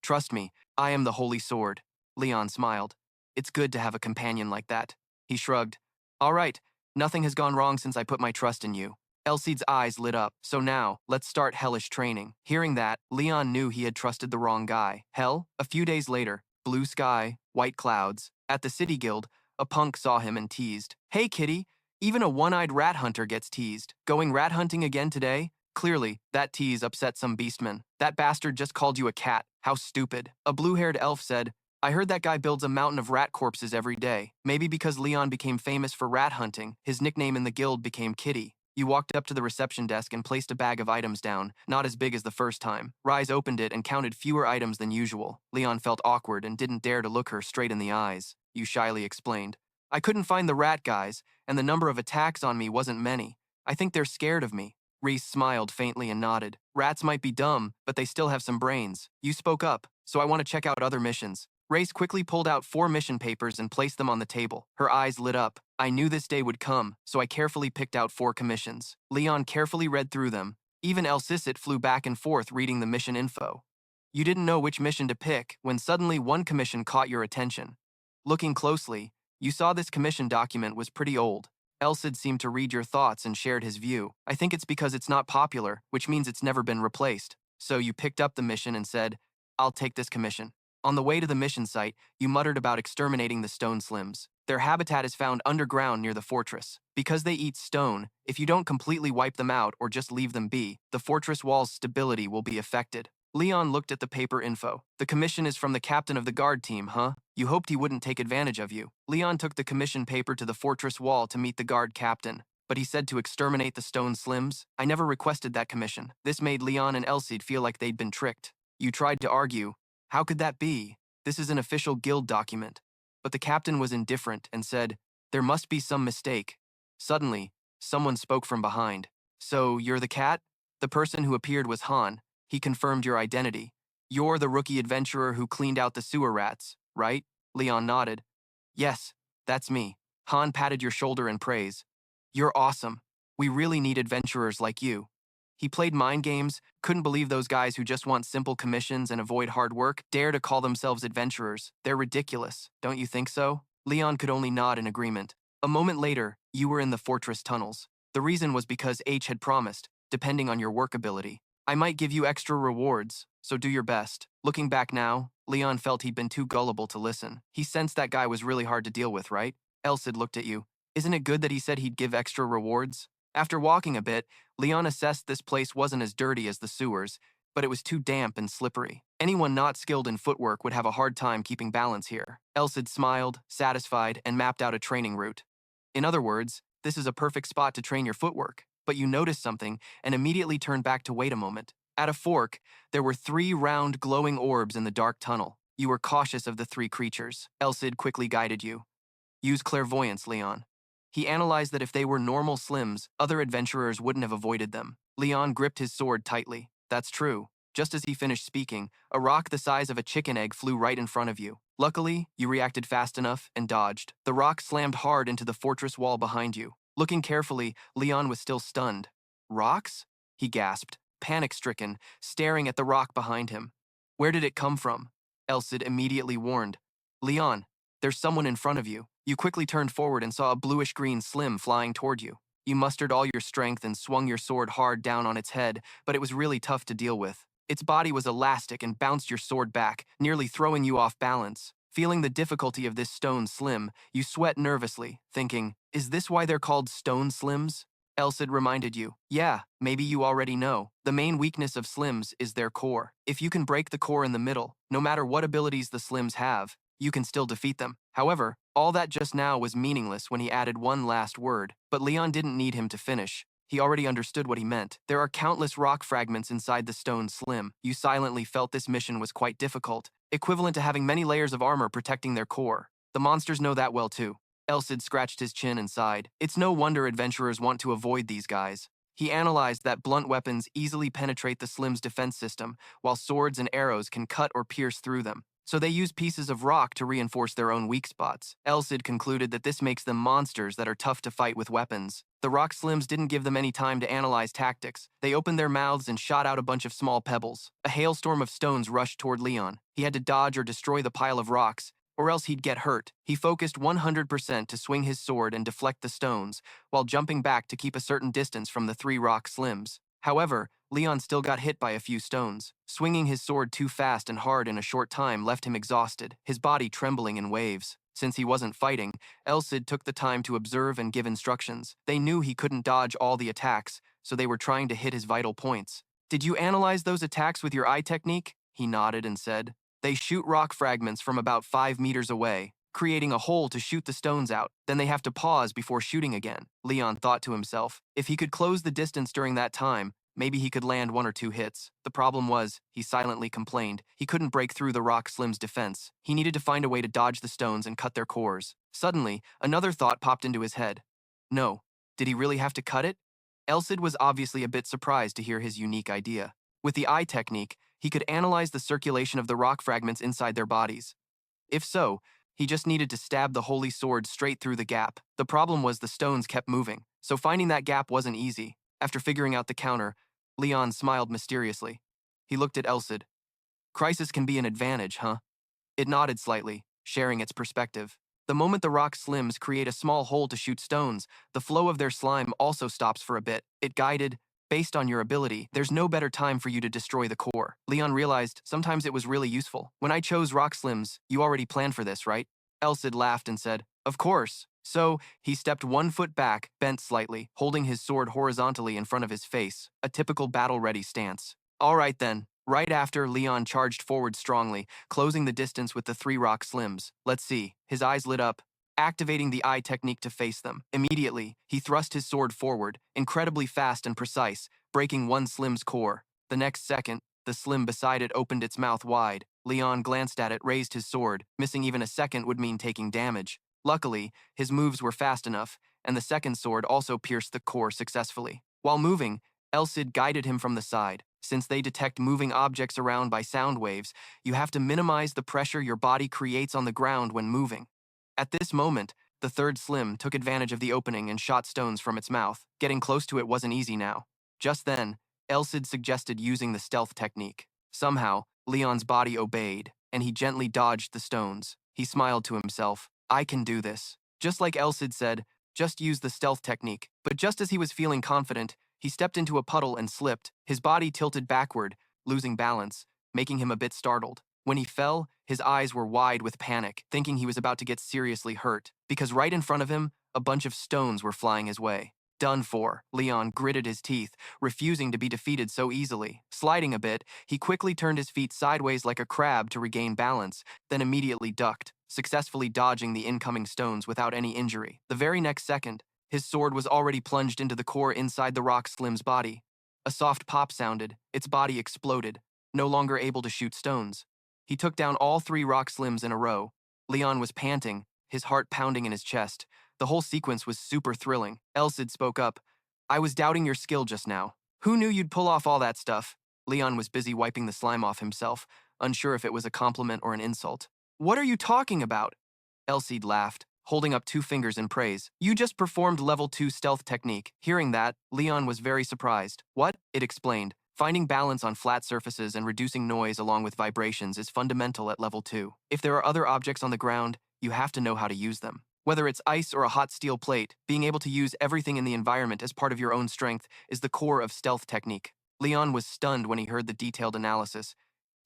Speaker 1: Trust me, I am the Holy Sword. Leon smiled. It's good to have a companion like that. He shrugged. All right, nothing has gone wrong since I put my trust in you. Elsid's eyes lit up. So now, let's start hellish training. Hearing that, Leon knew he had trusted the wrong guy. Hell, a few days later, blue sky, white clouds. At the City Guild, a punk saw him and teased. Hey kitty, even a one-eyed rat hunter gets teased. Going rat hunting again today? Clearly, that tease upset some beastman. That bastard just called you a cat. How stupid. A blue-haired elf said, I heard that guy builds a mountain of rat corpses every day. Maybe because Leon became famous for rat hunting, his nickname in the guild became Kitty. You walked up to the reception desk and placed a bag of items down, not as big as the first time. Rise opened it and counted fewer items than usual. Leon felt awkward and didn't dare to look her straight in the eyes. You shyly explained. I couldn't find the rat guys, and the number of attacks on me wasn't many. I think they're scared of me. Reese smiled faintly and nodded. Rats might be dumb, but they still have some brains. You spoke up, so I want to check out other missions. Race quickly pulled out 4 mission papers and placed them on the table. Her eyes lit up. I knew this day would come, so I carefully picked out 4 commissions. Leon carefully read through them. Even Elsid flew back and forth reading the mission info. You didn't know which mission to pick when suddenly one commission caught your attention. Looking closely, you saw this commission document was pretty old. Elsid seemed to read your thoughts and shared his view. I think it's because it's not popular, which means it's never been replaced. So you picked up the mission and said, I'll take this commission. On the way to the mission site, you muttered about exterminating the stone slims. Their habitat is found underground near the fortress. Because they eat stone, if you don't completely wipe them out or just leave them be, the fortress wall's stability will be affected. Leon looked at the paper info. The commission is from the captain of the guard team, huh? You hoped he wouldn't take advantage of you. Leon took the commission paper to the fortress wall to meet the guard captain, but he said to exterminate the stone slims. I never requested that commission. This made Leon and Elsid feel like they'd been tricked. You tried to argue. How could that be? This is an official guild document. But the captain was indifferent and said, there must be some mistake. Suddenly, someone spoke from behind. So, you're the cat? The person who appeared was Han. He confirmed your identity. You're the rookie adventurer who cleaned out the sewer rats, right? Leon nodded. Yes, that's me. Han patted your shoulder in praise. You're awesome. We really need adventurers like you. He played mind games, couldn't believe those guys who just want simple commissions and avoid hard work dare to call themselves adventurers. They're ridiculous, don't you think so? Leon could only nod in agreement. A moment later, you were in the fortress tunnels. The reason was because H had promised, depending on your work ability. I might give you extra rewards, so do your best. Looking back now, Leon felt he'd been too gullible to listen. He sensed that guy was really hard to deal with, right? Elsid looked at you. Isn't it good that he said he'd give extra rewards? After walking a bit, Leon assessed this place wasn't as dirty as the sewers, but it was too damp and slippery. Anyone not skilled in footwork would have a hard time keeping balance here. Elsid smiled, satisfied, and mapped out a training route. In other words, this is a perfect spot to train your footwork. But you noticed something and immediately turned back to wait a moment. At a fork, there were 3 round, glowing orbs in the dark tunnel. You were cautious of the 3 creatures. Elsid quickly guided you. Use clairvoyance, Leon. He analyzed that if they were normal slims, other adventurers wouldn't have avoided them. Leon gripped his sword tightly. That's true. Just as he finished speaking, a rock the size of a chicken egg flew right in front of you. Luckily, you reacted fast enough and dodged. The rock slammed hard into the fortress wall behind you. Looking carefully, Leon was still stunned. Rocks? He gasped, panic-stricken, staring at the rock behind him. Where did it come from? Elsid immediately warned. Leon, there's someone in front of you. You quickly turned forward and saw a bluish-green slim flying toward you. You mustered all your strength and swung your sword hard down on its head, but it was really tough to deal with. Its body was elastic and bounced your sword back, nearly throwing you off balance. Feeling the difficulty of this stone slim, you sweat nervously, thinking, is this why they're called stone slims? Elsid reminded you, yeah, maybe you already know. The main weakness of slims is their core. If you can break the core in the middle, no matter what abilities the slims have, you can still defeat them. However, all that just now was meaningless when he added one last word, but Leon didn't need him to finish. He already understood what he meant. There are countless rock fragments inside the stone slim. You silently felt this mission was quite difficult, equivalent to having many layers of armor protecting their core. The monsters know that well too. Elsid scratched his chin and sighed. It's no wonder adventurers want to avoid these guys. He analyzed that blunt weapons easily penetrate the Slim's defense system, while swords and arrows can cut or pierce through them. So they use pieces of rock to reinforce their own weak spots. Elsid concluded that this makes them monsters that are tough to fight with weapons. The rock Slims didn't give them any time to analyze tactics. They opened their mouths and shot out a bunch of small pebbles. A hailstorm of stones rushed toward Leon. He had to dodge or destroy the pile of rocks, or else he'd get hurt. He focused 100% to swing his sword and deflect the stones, while jumping back to keep a certain distance from the 3 rock Slims. However, Leon still got hit by a few stones. Swinging his sword too fast and hard in a short time left him exhausted, his body trembling in waves. Since he wasn't fighting, Elsid took the time to observe and give instructions. They knew he couldn't dodge all the attacks, so they were trying to hit his vital points. Did you analyze those attacks with your eye technique? He nodded and said, They shoot rock fragments from about 5 meters away, creating a hole to shoot the stones out. Then they have to pause before shooting again. Leon thought to himself, if he could close the distance during that time, maybe he could land 1 or 2 hits. The problem was, he silently complained, he couldn't break through the rock slim's defense. He needed to find a way to dodge the stones and cut their cores. Suddenly, another thought popped into his head. No, did he really have to cut it? Elsid was obviously a bit surprised to hear his unique idea. With the eye technique, he could analyze the circulation of the rock fragments inside their bodies. If so, he just needed to stab the holy sword straight through the gap. The problem was the stones kept moving, so finding that gap wasn't easy. After figuring out the counter, Leon smiled mysteriously. He looked at Elsid. Crisis can be an advantage, huh? It nodded slightly, sharing its perspective. The moment the rock slims create a small hole to shoot stones, the flow of their slime also stops for a bit. It guided, based on your ability, there's no better time for you to destroy the core. Leon realized sometimes it was really useful. When I chose rock slims, you already planned for this, right? Elsid laughed and said, of course. So, he stepped 1 foot back, bent slightly, holding his sword horizontally in front of his face, a typical battle-ready stance. All right then. Right after, Leon charged forward strongly, closing the distance with the 3 rock slims. Let's see. His eyes lit up, activating the eye technique to face them. Immediately, he thrust his sword forward, incredibly fast and precise, breaking one slim's core. The next second, the slim beside it opened its mouth wide. Leon glanced at it, raised his sword. Missing even a second would mean taking damage. Luckily, his moves were fast enough, and the second sword also pierced the core successfully. While moving, Elsid guided him from the side. Since they detect moving objects around by sound waves, you have to minimize the pressure your body creates on the ground when moving. At this moment, the third slim took advantage of the opening and shot stones from its mouth. Getting close to it wasn't easy now. Just then, Elsid suggested using the stealth technique. Somehow, Leon's body obeyed, and he gently dodged the stones. He smiled to himself. I can do this. Just like Elsid said, just use the stealth technique. But just as he was feeling confident, he stepped into a puddle and slipped. His body tilted backward, losing balance, making him a bit startled. When he fell, his eyes were wide with panic, thinking he was about to get seriously hurt, because right in front of him, a bunch of stones were flying his way. Done for, Leon gritted his teeth, refusing to be defeated so easily. Sliding a bit, he quickly turned his feet sideways like a crab to regain balance, then immediately ducked, successfully dodging the incoming stones without any injury. The very next second, his sword was already plunged into the core inside the rock slim's body. A soft pop sounded, its body exploded, no longer able to shoot stones. He took down all 3 rock slims in a row. Leon was panting, his heart pounding in his chest. The whole sequence was super thrilling. Elsid spoke up. I was doubting your skill just now. Who knew you'd pull off all that stuff? Leon was busy wiping the slime off himself, unsure if it was a compliment or an insult. What are you talking about? Elsid laughed, holding up 2 fingers in praise. You just performed level 2 stealth technique. Hearing that, Leon was very surprised. What? It explained. Finding balance on flat surfaces and reducing noise along with vibrations is fundamental at level 2. If there are other objects on the ground, you have to know how to use them. Whether it's ice or a hot steel plate, being able to use everything in the environment as part of your own strength is the core of stealth technique. Leon was stunned when he heard the detailed analysis.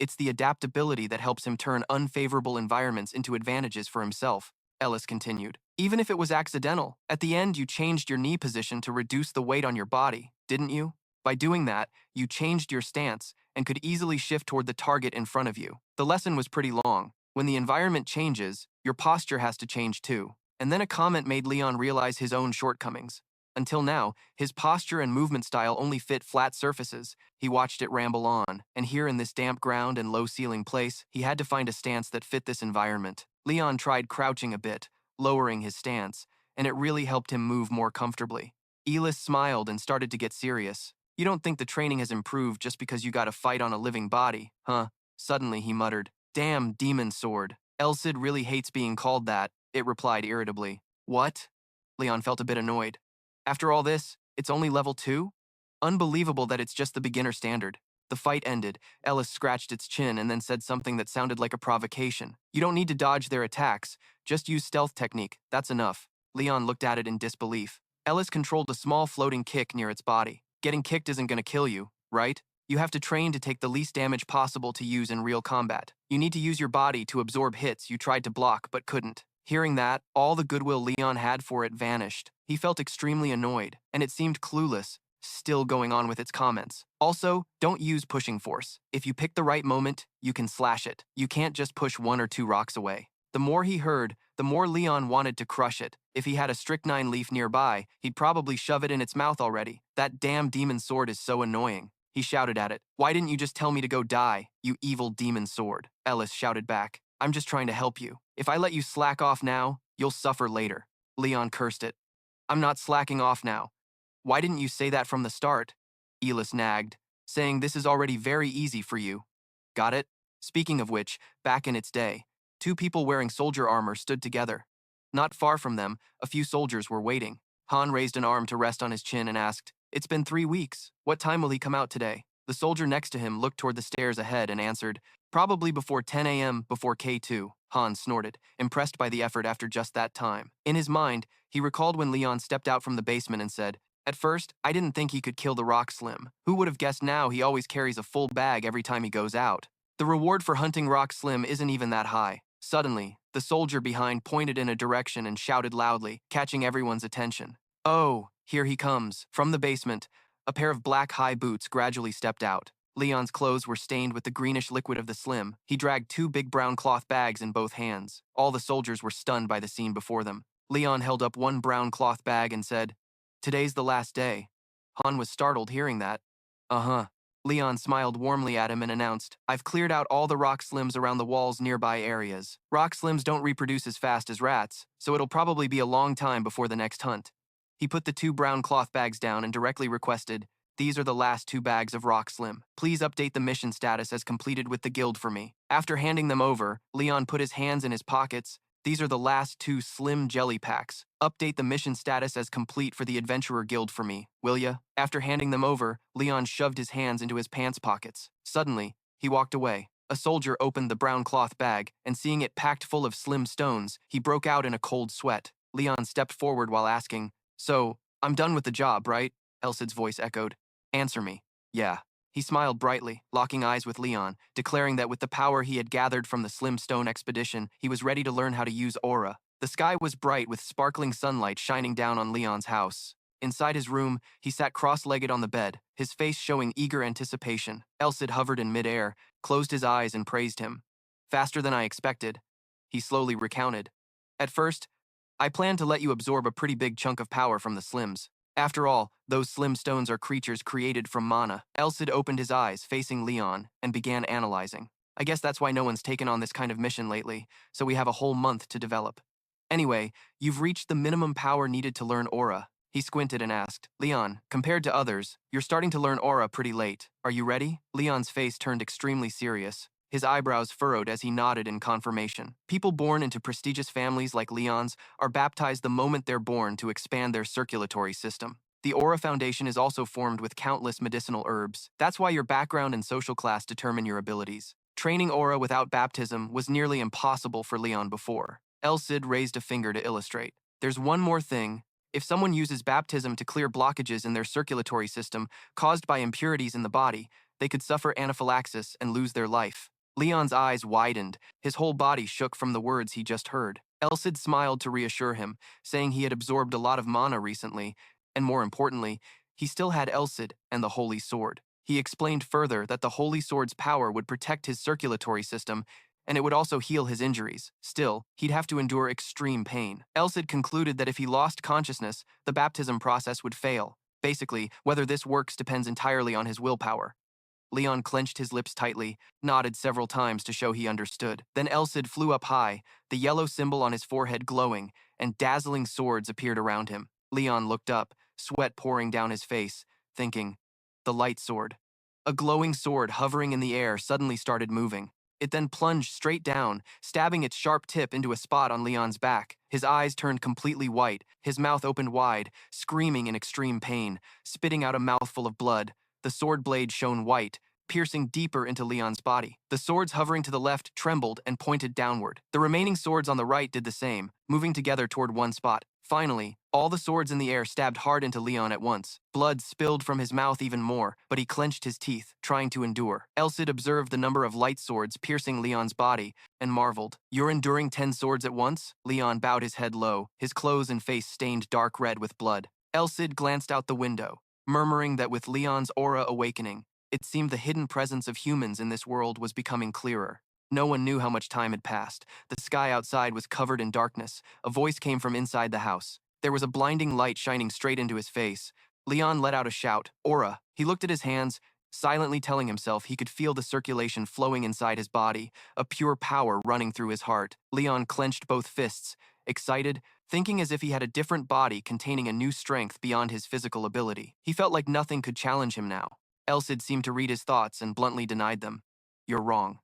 Speaker 1: It's the adaptability that helps him turn unfavorable environments into advantages for himself. Ellis continued. Even if it was accidental, at the end you changed your knee position to reduce the weight on your body, didn't you? By doing that, you changed your stance and could easily shift toward the target in front of you. The lesson was pretty long. When the environment changes, your posture has to change too. And then a comment made Leon realize his own shortcomings. Until now, his posture and movement style only fit flat surfaces. He watched it ramble on, and here in this damp ground and low-ceiling place, he had to find a stance that fit this environment. Leon tried crouching a bit, lowering his stance, and it really helped him move more comfortably. Elis smiled and started to get serious. You don't think the training has improved just because you got to fight on a living body, huh? Suddenly he muttered, Damn demon sword. Elsid really hates being called that, it replied irritably. What? Leon felt a bit annoyed. After all this, it's only level 2? Unbelievable that it's just the beginner standard. The fight ended. Ellis scratched its chin and then said something that sounded like a provocation. You don't need to dodge their attacks. Just use stealth technique. That's enough. Leon looked at it in disbelief. Ellis controlled a small floating kick near its body. Getting kicked isn't going to kill you, right? You have to train to take the least damage possible to use in real combat. You need to use your body to absorb hits you tried to block but couldn't. Hearing that, all the goodwill Leon had for it vanished. He felt extremely annoyed, and it seemed clueless. still going on with its comments. Also, don't use pushing force. If you pick the right moment, you can slash it. You can't just push 1 or 2 rocks away. The more he heard, the more Leon wanted to crush it. If he had a strychnine leaf nearby, he'd probably shove it in its mouth already. That damn demon sword is so annoying. He shouted at it. Why didn't you just tell me to go die, you evil demon sword? Ellis shouted back. I'm just trying to help you. If I let you slack off now, you'll suffer later. Leon cursed it. I'm not slacking off now. Why didn't you say that from the start? Elis nagged, saying this is already very easy for you. Got it? Speaking of which, back in its day, 2 people wearing soldier armor stood together. Not far from them, a few soldiers were waiting. Han raised an arm to rest on his chin and asked, It's been 3 weeks. What time will he come out today? The soldier next to him looked toward the stairs ahead and answered, Probably before 10 a.m., before K2. Han snorted, impressed by the effort after just that time. In his mind, he recalled when Leon stepped out from the basement and said, At first, I didn't think he could kill the rock slim. Who would have guessed now he always carries a full bag every time he goes out? The reward for hunting rock slim isn't even that high. Suddenly, the soldier behind pointed in a direction and shouted loudly, catching everyone's attention. Oh, here he comes. From the basement, a pair of black high boots gradually stepped out. Leon's clothes were stained with the greenish liquid of the slim. He dragged 2 big brown cloth bags in both hands. All the soldiers were stunned by the scene before them. Leon held up one brown cloth bag and said, Today's the last day. Han was startled hearing that. Uh-huh. Leon smiled warmly at him and announced, I've cleared out all the rock slims around the wall's nearby areas. Rock slims don't reproduce as fast as rats, so it'll probably be a long time before the next hunt. He put the 2 brown cloth bags down and directly requested, These are the last 2 bags of rock slim. Please update the mission status as completed with the guild for me. After handing them over, Leon put his hands in his pockets. These are the last 2 slim jelly packs. Update the mission status as complete for the Adventurer Guild for me, will ya? After handing them over, Leon shoved his hands into his pants pockets. Suddenly, he walked away. A soldier opened the brown cloth bag, and seeing it packed full of slim stones, he broke out in a cold sweat. Leon stepped forward while asking, So, I'm done with the job, right? Elsid's voice echoed. Answer me. Yeah. He smiled brightly, locking eyes with Leon, declaring that with the power he had gathered from the Slim Stone expedition, he was ready to learn how to use aura. The sky was bright with sparkling sunlight shining down on Leon's house. Inside his room, he sat cross-legged on the bed, his face showing eager anticipation. Elsid hovered in midair, closed his eyes and praised him. Faster than I expected. He slowly recounted. At first, I planned to let you absorb a pretty big chunk of power from the Slims. After all, those slim stones are creatures created from mana. Elsid opened his eyes, facing Leon, and began analyzing. I guess that's why no one's taken on this kind of mission lately, so we have a whole month to develop. Anyway, you've reached the minimum power needed to learn aura. He squinted and asked, Leon, compared to others, you're starting to learn aura pretty late. Are you ready? Leon's face turned extremely serious. His eyebrows furrowed as he nodded in confirmation. People born into prestigious families like Leon's are baptized the moment they're born to expand their circulatory system. The Aura Foundation is also formed with countless medicinal herbs. That's why your background and social class determine your abilities. Training aura without baptism was nearly impossible for Leon before. Elsid raised a finger to illustrate. There's one more thing. If someone uses baptism to clear blockages in their circulatory system caused by impurities in the body, they could suffer anaphylaxis and lose their life. Leon's eyes widened. His whole body shook from the words he just heard. Elsid smiled to reassure him, saying he had absorbed a lot of mana recently, and more importantly, he still had Elsid and the Holy Sword. He explained further that the Holy Sword's power would protect his circulatory system, and it would also heal his injuries. Still, he'd have to endure extreme pain. Elsid concluded that if he lost consciousness, the baptism process would fail. Basically, whether this works depends entirely on his willpower. Leon clenched his lips tightly, nodded several times to show he understood. Then Elsid flew up high, the yellow symbol on his forehead glowing, and dazzling swords appeared around him. Leon looked up, sweat pouring down his face, thinking, the light sword. A glowing sword hovering in the air suddenly started moving. It then plunged straight down, stabbing its sharp tip into a spot on Leon's back. His eyes turned completely white, his mouth opened wide, screaming in extreme pain, spitting out a mouthful of blood. The sword blade shone white, piercing deeper into Leon's body. The swords hovering to the left trembled and pointed downward. The remaining swords on the right did the same, moving together toward one spot. Finally, all the swords in the air stabbed hard into Leon at once. Blood spilled from his mouth even more, but he clenched his teeth, trying to endure. Elsid observed the number of light swords piercing Leon's body and marveled. You're enduring 10 swords at once? Leon bowed his head low, his clothes and face stained dark red with blood. Elsid glanced out the window. murmuring that with Leon's aura awakening, it seemed the hidden presence of humans in this world was becoming clearer. No one knew how much time had passed. The sky outside was covered in darkness. A voice came from inside the house. There was a blinding light shining straight into his face. Leon let out a shout, "Aura!" He looked at his hands, silently telling himself he could feel the circulation flowing inside his body, a pure power running through his heart. Leon clenched both fists, excited, thinking as if he had a different body containing a new strength beyond his physical ability. He felt like nothing could challenge him now. Elsid seemed to read his thoughts and bluntly denied them. "You're wrong."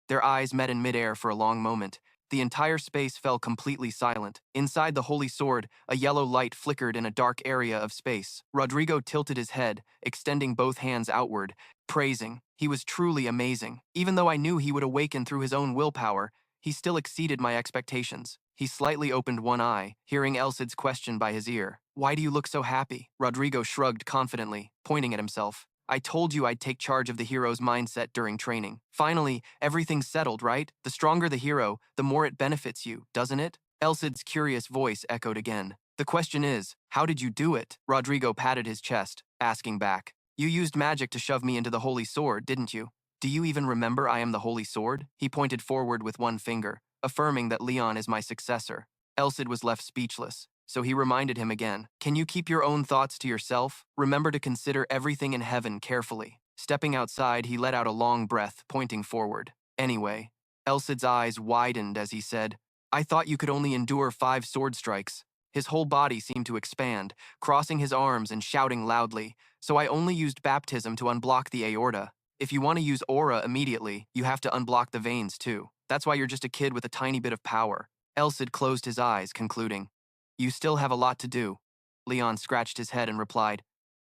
Speaker 1: Their eyes met in midair for a long moment. The entire space fell completely silent. Inside the holy sword, a yellow light flickered in a dark area of space. Rodrigo tilted his head, extending both hands outward, praising. He was truly amazing. Even though I knew he would awaken through his own willpower, he still exceeded my expectations. He slightly opened one eye, hearing Elsid's question by his ear. "Why do you look so happy?" Rodrigo shrugged confidently, pointing at himself. "I told you I'd take charge of the hero's mindset during training. Finally, everything's settled, right? The stronger the hero, the more it benefits you, doesn't it?" Elsid's curious voice echoed again. "The question is, how did you do it?" Rodrigo patted his chest, asking back. "You used magic to shove me into the holy sword, didn't you? Do you even remember I am the holy sword?" He pointed forward with one finger, affirming that Leon is my successor. Elsid was left speechless, so he reminded him again. "Can you keep your own thoughts to yourself? Remember to consider everything in heaven carefully." Stepping outside, he let out a long breath, pointing forward. "Anyway," Elsid's eyes widened as he said, "I thought you could only endure 5 sword strikes." His whole body seemed to expand, crossing his arms and shouting loudly, "So I only used baptism to unblock the aorta. If you want to use aura immediately, you have to unblock the veins too. That's why you're just a kid with a tiny bit of power." Elsid closed his eyes, concluding, "You still have a lot to do." Leon scratched his head and replied,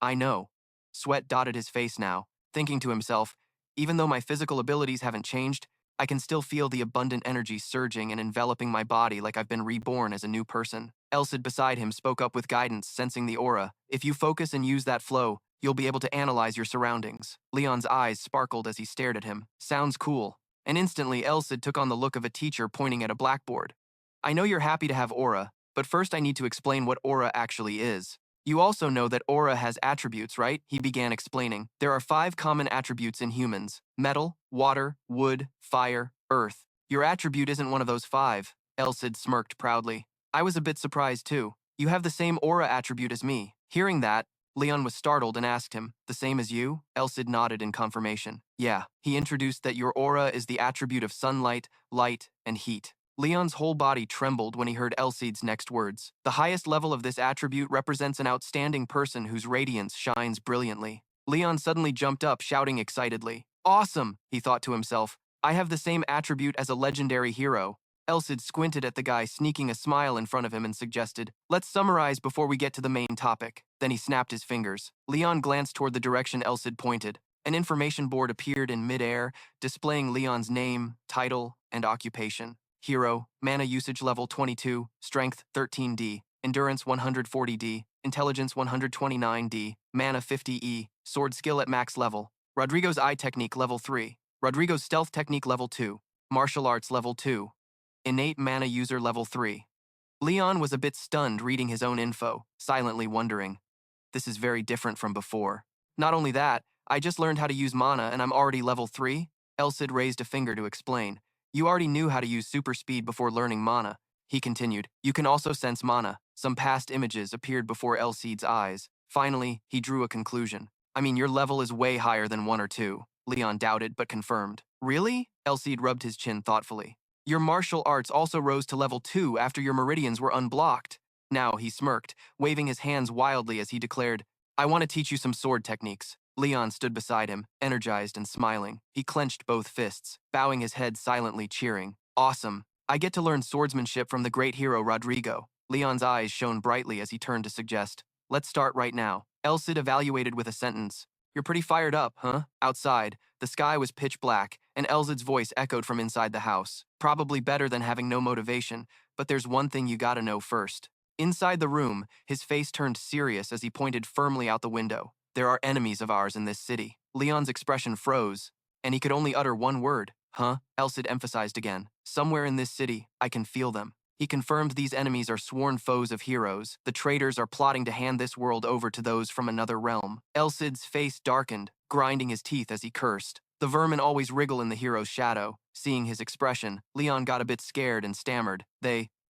Speaker 1: "I know." Sweat dotted his face now, thinking to himself, even though my physical abilities haven't changed, I can still feel the abundant energy surging and enveloping my body like I've been reborn as a new person. Elsid beside him spoke up with guidance, sensing the aura. "If you focus and use that flow, you'll be able to analyze your surroundings." Leon's eyes sparkled as he stared at him. "Sounds cool." And instantly, Elsid took on the look of a teacher pointing at a blackboard. "I know you're happy to have aura, but first I need to explain what aura actually is. You also know that aura has attributes, right?" He began explaining. "There are 5 common attributes in humans: metal, water, wood, fire, earth. Your attribute isn't one of those 5. Elsid smirked proudly. "I was a bit surprised too. You have the same aura attribute as me." Hearing that, Leon was startled and asked him, "The same as you?" Elsid nodded in confirmation. "Yeah." He introduced that your aura is the attribute of sunlight, light, and heat. Leon's whole body trembled when he heard Elsid's next words. The highest level of this attribute represents an outstanding person whose radiance shines brilliantly. Leon suddenly jumped up, shouting excitedly. "Awesome," he thought to himself. "I have the same attribute as a legendary hero." Elsid squinted at the guy, sneaking a smile in front of him, and suggested, "Let's summarize before we get to the main topic." Then he snapped his fingers. Leon glanced toward the direction Elsid pointed. An information board appeared in midair, displaying Leon's name, title, and occupation. Hero, mana usage level 22, strength 13D, endurance 140D, intelligence 129D, mana 50E, sword skill at max level. Rodrigo's eye technique level 3, Rodrigo's stealth technique level 2, martial arts level 2, innate mana user level 3. Leon was a bit stunned reading his own info, silently wondering, this is very different from before. Not only that, I just learned how to use mana and I'm already level 3? Elsid raised a finger to explain. You already knew how to use super speed before learning mana. He continued, you can also sense mana. Some past images appeared before Elsid's eyes. Finally, he drew a conclusion. I mean, your level is way higher than 1 or 2. Leon doubted but confirmed. Really? Elsid rubbed his chin thoughtfully. Your martial arts also rose to level 2 after your meridians were unblocked. Now he smirked, waving his hands wildly as he declared, I want to teach you some sword techniques. Leon stood beside him, energized and smiling. He clenched both fists, bowing his head silently, cheering. Awesome. I get to learn swordsmanship from the great hero Rodrigo. Leon's eyes shone brightly as he turned to suggest, let's start right now. Elsid evaluated with a sentence. You're pretty fired up, huh? Outside, the sky was pitch black, and Elsid's voice echoed from inside the house. Probably better than having no motivation, but there's one thing you gotta know first. Inside the room, his face turned serious as he pointed firmly out the window. There are enemies of ours in this city. Leon's expression froze, and he could only utter one word. Huh? Elsid emphasized again. Somewhere in this city, I can feel them. He confirmed these enemies are sworn foes of heroes. The traitors are plotting to hand this world over to those from another realm. Elsid's face darkened, grinding his teeth as he cursed. The vermin always wriggle in the hero's shadow. Seeing his expression, Leon got a bit scared and stammered.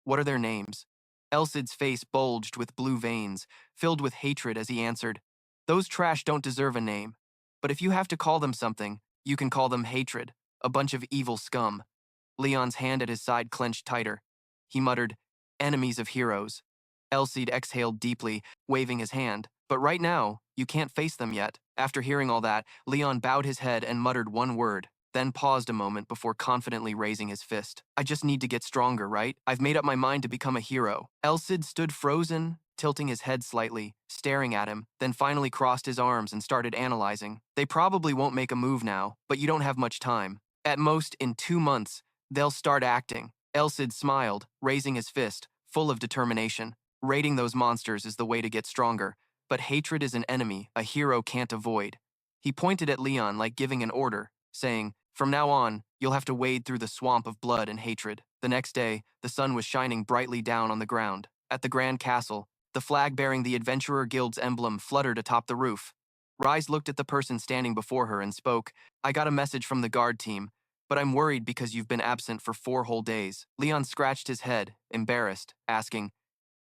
Speaker 1: What are their names? Elsid's face bulged with blue veins, filled with hatred as he answered, those trash don't deserve a name. But if you have to call them something, you can call them hatred, a bunch of evil scum. Leon's hand at his side clenched tighter. He muttered, enemies of heroes. Elsid exhaled deeply, waving his hand. But right now, you can't face them yet. After hearing all that, Leon bowed his head and muttered one word, then paused a moment before confidently raising his fist. I just need to get stronger, right? I've made up my mind to become a hero. Elsid stood frozen, tilting his head slightly, staring at him, then finally crossed his arms and started analyzing. They probably won't make a move now, but you don't have much time. At most, in 2 months, they'll start acting. Elsid smiled, raising his fist, full of determination. Raiding those monsters is the way to get stronger, but hatred is an enemy a hero can't avoid. He pointed at Leon like giving an order, saying, from now on, you'll have to wade through the swamp of blood and hatred. The next day, the sun was shining brightly down on the ground. At the Grand Castle, the flag bearing the Adventurer Guild's emblem fluttered atop the roof. Rise looked at the person standing before her and spoke, I got a message from the guard team, but I'm worried because you've been absent for 4 whole days. Leon scratched his head, embarrassed, asking,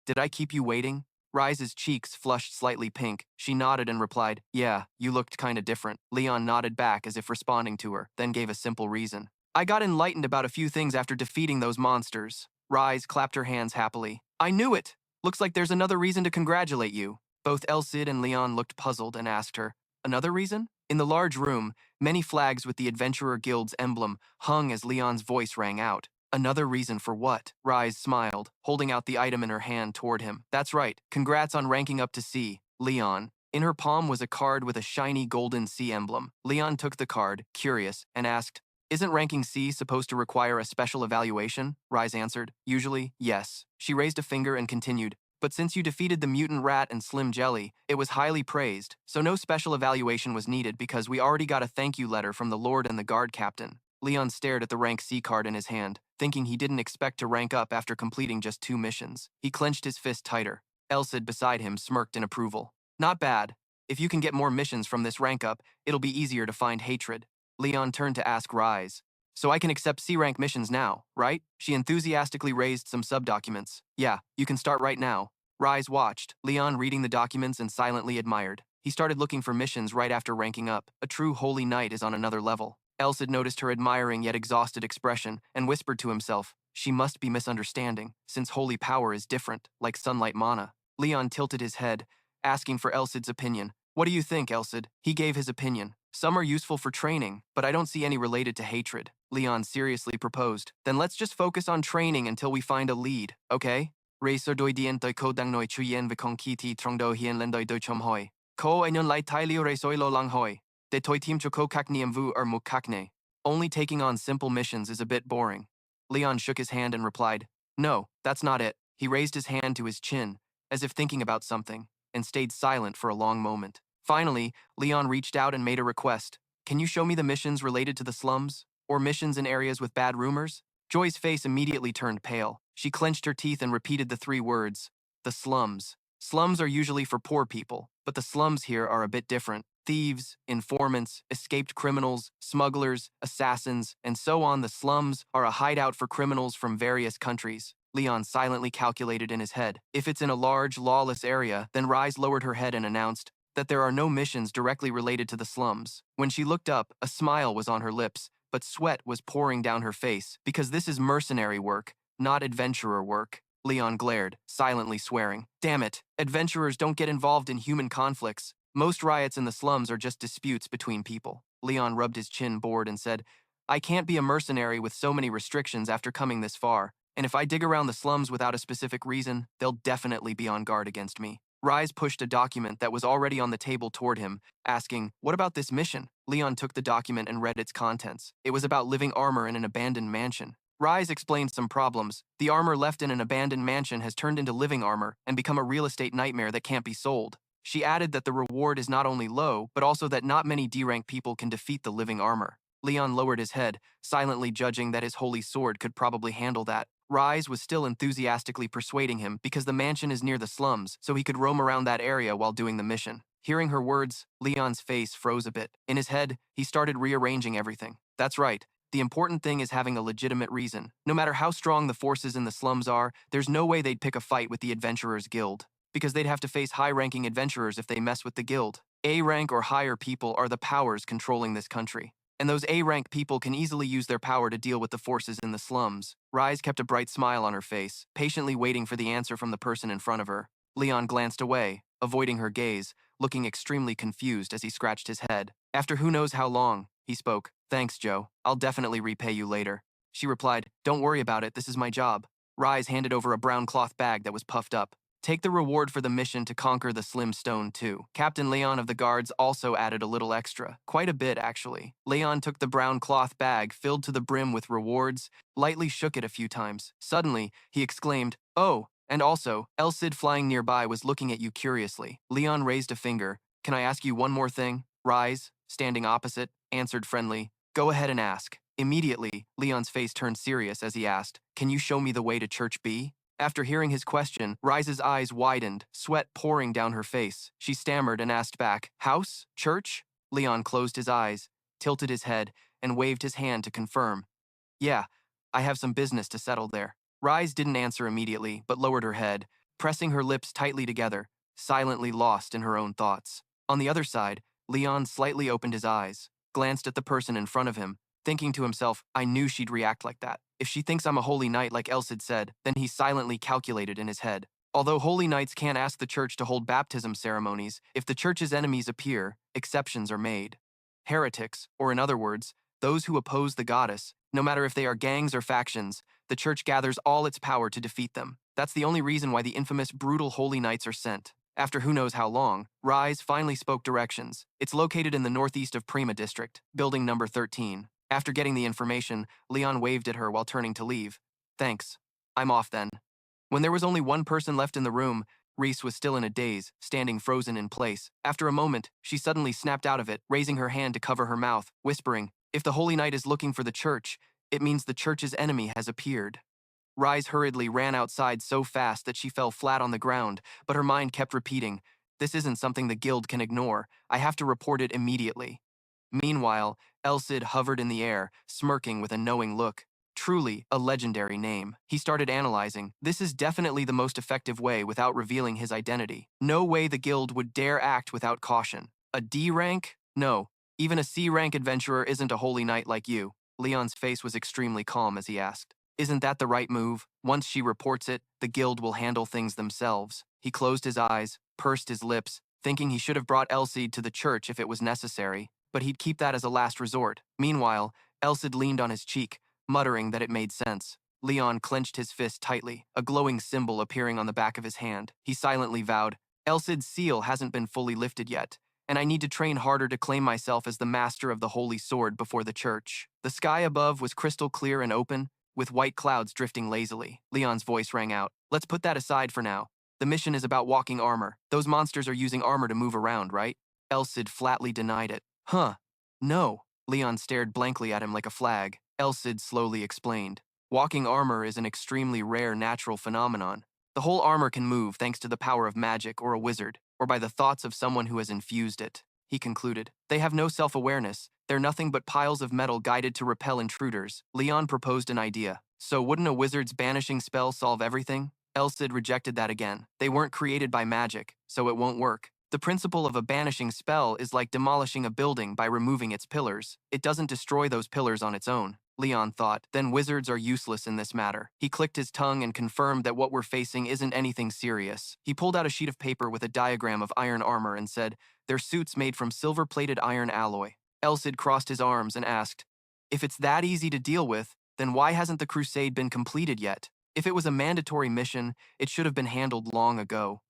Speaker 1: did I keep you waiting? Rise's cheeks flushed slightly pink. She nodded and replied, yeah, you looked kinda different. Leon nodded back as if responding to her, then gave a simple reason. I got enlightened about a few things after defeating those monsters. Rise clapped her hands happily. I knew it! Looks like there's another reason to congratulate you. Both Elsid and Leon looked puzzled and asked her, another reason? In the large room, many flags with the Adventurer Guild's emblem hung as Leon's voice rang out. Another reason for what? Rise smiled, holding out the item in her hand toward him. That's right, congrats on ranking up to C, Leon. In her palm was a card with a shiny golden C emblem. Leon took the card, curious, and asked, isn't ranking C supposed to require a special evaluation? Rise answered, usually, yes. She raised a finger and continued, but since you defeated the mutant rat and Slim Jelly, it was highly praised, so no special evaluation was needed because we already got a thank you letter from the Lord and the guard captain. Leon stared at the rank C card in his hand, thinking he didn't expect to rank up after completing just 2 missions. He clenched his fist tighter. Elsid beside him smirked in approval. Not bad. If you can get more missions from this rank up, it'll be easier to find hatred. Leon turned to ask Rise. So I can accept C-rank missions now, right? She enthusiastically raised some sub-documents. Yeah, you can start right now. Rise watched, Leon reading the documents and silently admired. He started looking for missions right after ranking up. A true holy knight is on another level. Elsid noticed her admiring yet exhausted expression and whispered to himself, she must be misunderstanding, since holy power is different, like sunlight mana. Leon tilted his head, asking for Elsid's opinion. What do you think, Elsid? He gave his opinion. Some are useful for training, but I don't see any related to hatred. Leon seriously proposed. Then let's just focus on training until we find a lead, okay? Racer doi dien doi ko dang noi chuyen vikong kiti trong do hien lendoi doi chom hoi. Ko ainon lai tai liu resoi lo lang hoi. De toi tim choko kakniam vu er mukakne. Only taking on simple missions is a bit boring. Leon shook his hand and replied, no, that's not it. He raised his hand to his chin, as if thinking about something, and stayed silent for a long moment. Finally, Leon reached out and made a request. Can you show me the missions related to the slums? Or missions in areas with bad rumors? Joy's face immediately turned pale. She clenched her teeth and repeated the 3 words. The slums. Slums are usually for poor people, but the slums here are a bit different. Thieves, informants, escaped criminals, smugglers, assassins, and so on. The slums are a hideout for criminals from various countries. Leon silently calculated in his head. If it's in a large, lawless area, then Rise lowered her head and announced that there are no missions directly related to the slums. When she looked up, a smile was on her lips, but sweat was pouring down her face, because this is mercenary work, not adventurer work. Leon glared, silently swearing. Damn it, adventurers don't get involved in human conflicts. Most riots in the slums are just disputes between people. Leon rubbed his chin bored and said, I can't be a mercenary with so many restrictions after coming this far, and if I dig around the slums without a specific reason, they'll definitely be on guard against me. Rise pushed a document that was already on the table toward him, asking, what about this mission? Leon took the document and read its contents. It was about living armor in an abandoned mansion. Rise explained some problems. The armor left in an abandoned mansion has turned into living armor and become a real estate nightmare that can't be sold. She added that the reward is not only low, but also that not many D-rank people can defeat the living armor. Leon lowered his head, silently judging that his holy sword could probably handle that. Rise was still enthusiastically persuading him because the mansion is near the slums, so he could roam around that area while doing the mission. Hearing her words, Leon's face froze a bit. In his head, he started rearranging everything. That's right. The important thing is having a legitimate reason. No matter how strong the forces in the slums are, there's no way they'd pick a fight with the Adventurers Guild, because they'd have to face high-ranking adventurers if they mess with the guild. A-rank or higher people are the powers controlling this country, and those A-rank people can easily use their power to deal with the forces in the slums. Rise kept a bright smile on her face, patiently waiting for the answer from the person in front of her. Leon glanced away, avoiding her gaze, looking extremely confused as he scratched his head. After who knows how long, he spoke. Thanks, Joe. I'll definitely repay you later. She replied, Don't worry about it, this is my job. Rise handed over a brown cloth bag that was puffed up. Take the reward for the mission to conquer the Slim Stone, too. Captain Leon of the Guards also added a little extra. Quite a bit, actually. Leon took the brown cloth bag filled to the brim with rewards, lightly shook it a few times. Suddenly, he exclaimed, Oh, and also, Elsid flying nearby was looking at you curiously. Leon raised a finger. Can I ask you one more thing? Rise, standing opposite, answered friendly. Go ahead and ask. Immediately, Leon's face turned serious as he asked, Can you show me the way to Church B? After hearing his question, Rise's eyes widened, sweat pouring down her face. She stammered and asked back, House? Church? Leon closed his eyes, tilted his head, and waved his hand to confirm. Yeah, I have some business to settle there. Rise didn't answer immediately, but lowered her head, pressing her lips tightly together, silently lost in her own thoughts. On the other side, Leon slightly opened his eyes, glanced at the person in front of him, thinking to himself, I knew she'd react like that. If she thinks I'm a holy knight like Elsid said, then he silently calculated in his head. Although holy knights can't ask the church to hold baptism ceremonies, if the church's enemies appear, exceptions are made. Heretics, or in other words, those who oppose the goddess, no matter if they are gangs or factions, the church gathers all its power to defeat them. That's the only reason why the infamous brutal holy knights are sent. After who knows how long, Rise finally spoke directions. It's located in the northeast of Prima District, building number 13. After getting the information, Leon waved at her while turning to leave. Thanks. I'm off then. When there was only one person left in the room, Reese was still in a daze, standing frozen in place. After a moment, she suddenly snapped out of it, raising her hand to cover her mouth, whispering, If the Holy Knight is looking for the church, it means the church's enemy has appeared. Rise hurriedly ran outside so fast that she fell flat on the ground, but her mind kept repeating, This isn't something the guild can ignore. I have to report it immediately. Meanwhile, Elsid hovered in the air, smirking with a knowing look. Truly, a legendary name. He started analyzing. This is definitely the most effective way without revealing his identity. No way the guild would dare act without caution. A D rank? No. Even a C rank adventurer isn't a holy knight like you. Leon's face was extremely calm as he asked. Isn't that the right move? Once she reports it, the guild will handle things themselves. He closed his eyes, pursed his lips, thinking he should have brought Elsid to the church if it was necessary, but he'd keep that as a last resort. Meanwhile, Elsid leaned on his cheek, muttering that it made sense. Leon clenched his fist tightly, a glowing symbol appearing on the back of his hand. He silently vowed, Elsid's seal hasn't been fully lifted yet, and I need to train harder to claim myself as the master of the holy sword before the church. The sky above was crystal clear and open, with white clouds drifting lazily. Leon's voice rang out. Let's put that aside for now. The mission is about walking armor. Those monsters are using armor to move around, right? Elsid flatly denied it. Huh. No. Leon stared blankly at him like a flag. Elsid slowly explained. Walking armor is an extremely rare natural phenomenon. The whole armor can move thanks to the power of magic or a wizard, or by the thoughts of someone who has infused it. He concluded. They have no self-awareness. They're nothing but piles of metal guided to repel intruders. Leon proposed an idea. So wouldn't a wizard's banishing spell solve everything? Elsid rejected that again. They weren't created by magic, so it won't work. The principle of a banishing spell is like demolishing a building by removing its pillars. It doesn't destroy those pillars on its own. Leon thought, then wizards are useless in this matter. He clicked his tongue and confirmed that what we're facing isn't anything serious. He pulled out a sheet of paper with a diagram of iron armor and said, they're suits made from silver-plated iron alloy. Elsid crossed his arms and asked, if it's that easy to deal with, then why hasn't the crusade been completed yet? If it was a mandatory mission, it should have been handled long ago.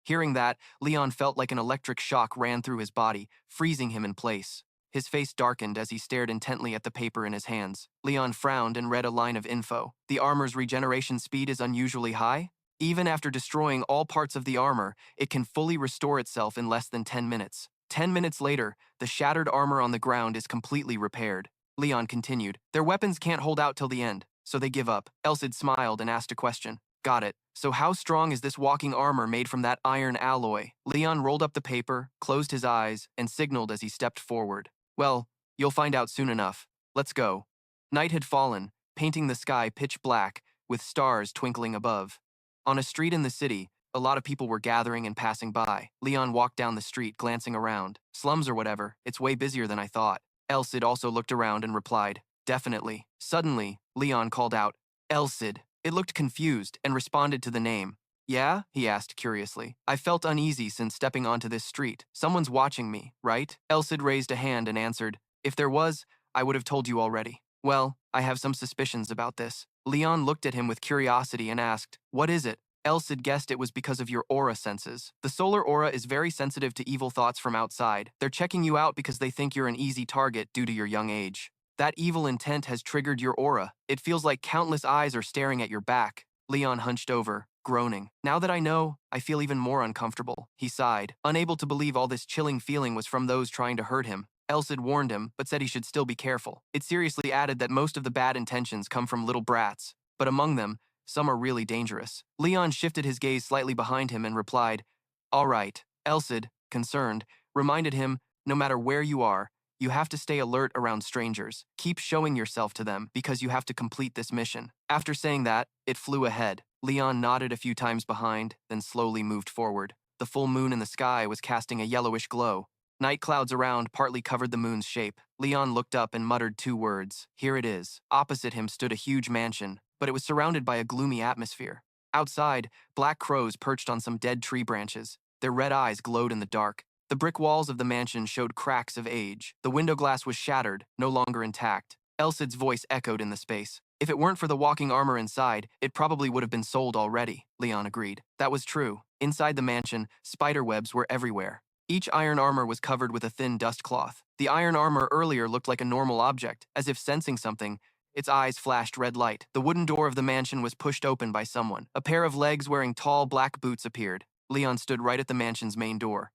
Speaker 1: Hearing that, Leon felt like an electric shock ran through his body, freezing him in place. His face darkened as he stared intently at the paper in his hands. Leon frowned and read a line of info. The armor's regeneration speed is unusually high. Even after destroying all parts of the armor, it can fully restore itself in less than 10 minutes. 10 minutes later, the shattered armor on the ground is completely repaired. Leon continued, their weapons can't hold out till the end. So they give up. Elsid smiled and asked a question. Got it. So how strong is this walking armor made from that iron alloy? Leon rolled up the paper, closed his eyes, and signaled as he stepped forward. Well, you'll find out soon enough. Let's go. Night had fallen, painting the sky pitch black, with stars twinkling above. On a street in the city, a lot of people were gathering and passing by. Leon walked down the street, glancing around. Slums or whatever, it's way busier than I thought. Elsid also looked around and replied, definitely. Suddenly, Leon called out, Elsid. It looked confused and responded to the name. Yeah? He asked curiously. I felt uneasy since stepping onto this street. Someone's watching me, right? Elsid raised a hand and answered, if there was, I would have told you already. Well, I have some suspicions about this. Leon looked at him with curiosity and asked, what is it? Elsid guessed it was because of your aura senses. The solar aura is very sensitive to evil thoughts from outside. They're checking you out because they think you're an easy target due to your young age. That evil intent has triggered your aura. It feels like countless eyes are staring at your back. Leon hunched over, groaning. Now that I know, I feel even more uncomfortable. He sighed, unable to believe all this chilling feeling was from those trying to hurt him. Elsid warned him, but said he should still be careful. It seriously added that most of the bad intentions come from little brats, but among them, some are really dangerous. Leon shifted his gaze slightly behind him and replied, all right. Elsid, concerned, reminded him, no matter where you are, you have to stay alert around strangers. Keep showing yourself to them because you have to complete this mission. After saying that, it flew ahead. Leon nodded a few times behind, then slowly moved forward. The full moon in the sky was casting a yellowish glow. Night clouds around partly covered the moon's shape. Leon looked up and muttered two words. Here it is. Opposite him stood a huge mansion, but it was surrounded by a gloomy atmosphere. Outside, black crows perched on some dead tree branches. Their red eyes glowed in the dark. The brick walls of the mansion showed cracks of age. The window glass was shattered, no longer intact. Elsid's voice echoed in the space. If it weren't for the walking armor inside, it probably would have been sold already, Leon agreed. That was true. Inside the mansion, spider webs were everywhere. Each iron armor was covered with a thin dust cloth. The iron armor earlier looked like a normal object, as if sensing something. Its eyes flashed red light. The wooden door of the mansion was pushed open by someone. A pair of legs wearing tall black boots appeared. Leon stood right at the mansion's main door.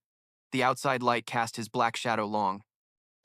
Speaker 1: The outside light cast his black shadow long.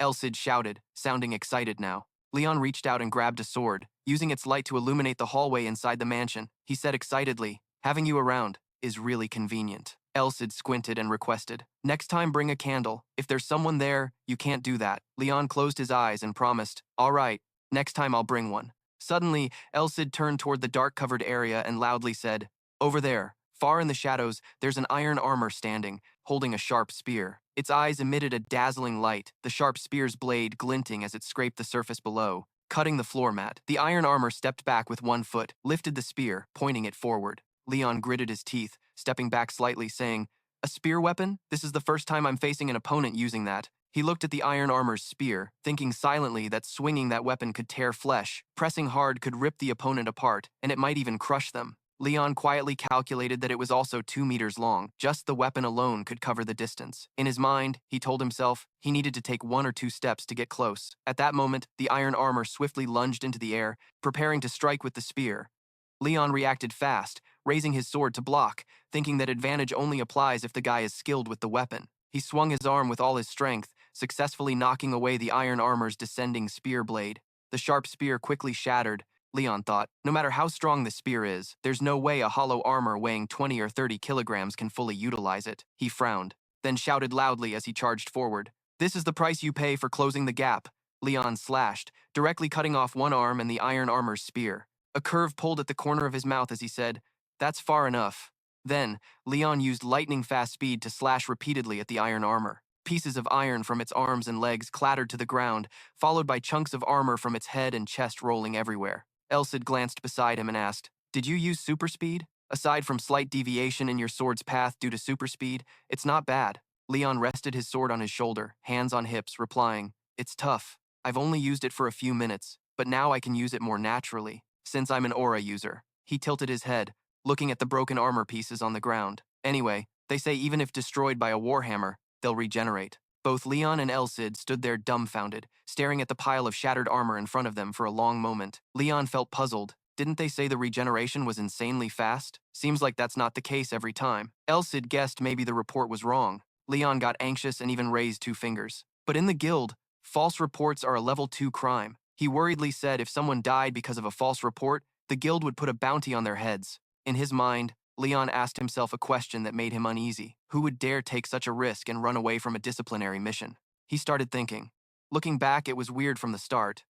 Speaker 1: Elsid shouted, sounding excited now. Leon reached out and grabbed a sword, using its light to illuminate the hallway inside the mansion. He said excitedly, having you around is really convenient. Elsid squinted and requested, next time bring a candle. If there's someone there, you can't do that. Leon closed his eyes and promised, all right, next time I'll bring one. Suddenly, Elsid turned toward the dark-covered area and loudly said, over there. Far in the shadows, there's an iron armor standing, holding a sharp spear. Its eyes emitted a dazzling light, the sharp spear's blade glinting as it scraped the surface below, cutting the floor mat. The iron armor stepped back with one foot, lifted the spear, pointing it forward. Leon gritted his teeth, stepping back slightly, saying, a spear weapon? This is the first time I'm facing an opponent using that. He looked at the iron armor's spear, thinking silently that swinging that weapon could tear flesh. Pressing hard could rip the opponent apart, and it might even crush them. Leon quietly calculated that it was also 2 meters long. Just the weapon alone could cover the distance. In his mind, he told himself he needed to take 1 or 2 steps to get close. At that moment, the iron armor swiftly lunged into the air, preparing to strike with the spear. Leon reacted fast, raising his sword to block, thinking that advantage only applies if the guy is skilled with the weapon. He swung his arm with all his strength, successfully knocking away the iron armor's descending spear blade. The sharp spear quickly shattered. Leon thought, no matter how strong the spear is, there's no way a hollow armor weighing 20 or 30 kilograms can fully utilize it. He frowned, then shouted loudly as he charged forward. This is the price you pay for closing the gap. Leon slashed, directly cutting off one arm and the iron armor's spear. A curve pulled at the corner of his mouth as he said, that's far enough. Then, Leon used lightning-fast speed to slash repeatedly at the iron armor. Pieces of iron from its arms and legs clattered to the ground, followed by chunks of armor from its head and chest rolling everywhere. Elsid glanced beside him and asked, did you use super speed? Aside from slight deviation in your sword's path due to super speed, it's not bad. Leon rested his sword on his shoulder, hands on hips, replying, it's tough. I've only used it for a few minutes, but now I can use it more naturally, since I'm an aura user. He tilted his head, looking at the broken armor pieces on the ground. Anyway, they say even if destroyed by a warhammer, they'll regenerate. Both Leon and Elsid stood there dumbfounded, staring at the pile of shattered armor in front of them for a long moment. Leon felt puzzled. Didn't they say the regeneration was insanely fast? Seems like that's not the case every time. Elsid guessed maybe the report was wrong. Leon got anxious and even raised 2 fingers. But in the guild, false reports are a level 2 crime. He worriedly said if someone died because of a false report, the guild would put a bounty on their heads. In his mind, Leon asked himself a question that made him uneasy. Who would dare take such a risk and run away from a disciplinary mission? He started thinking. Looking back, it was weird from the start.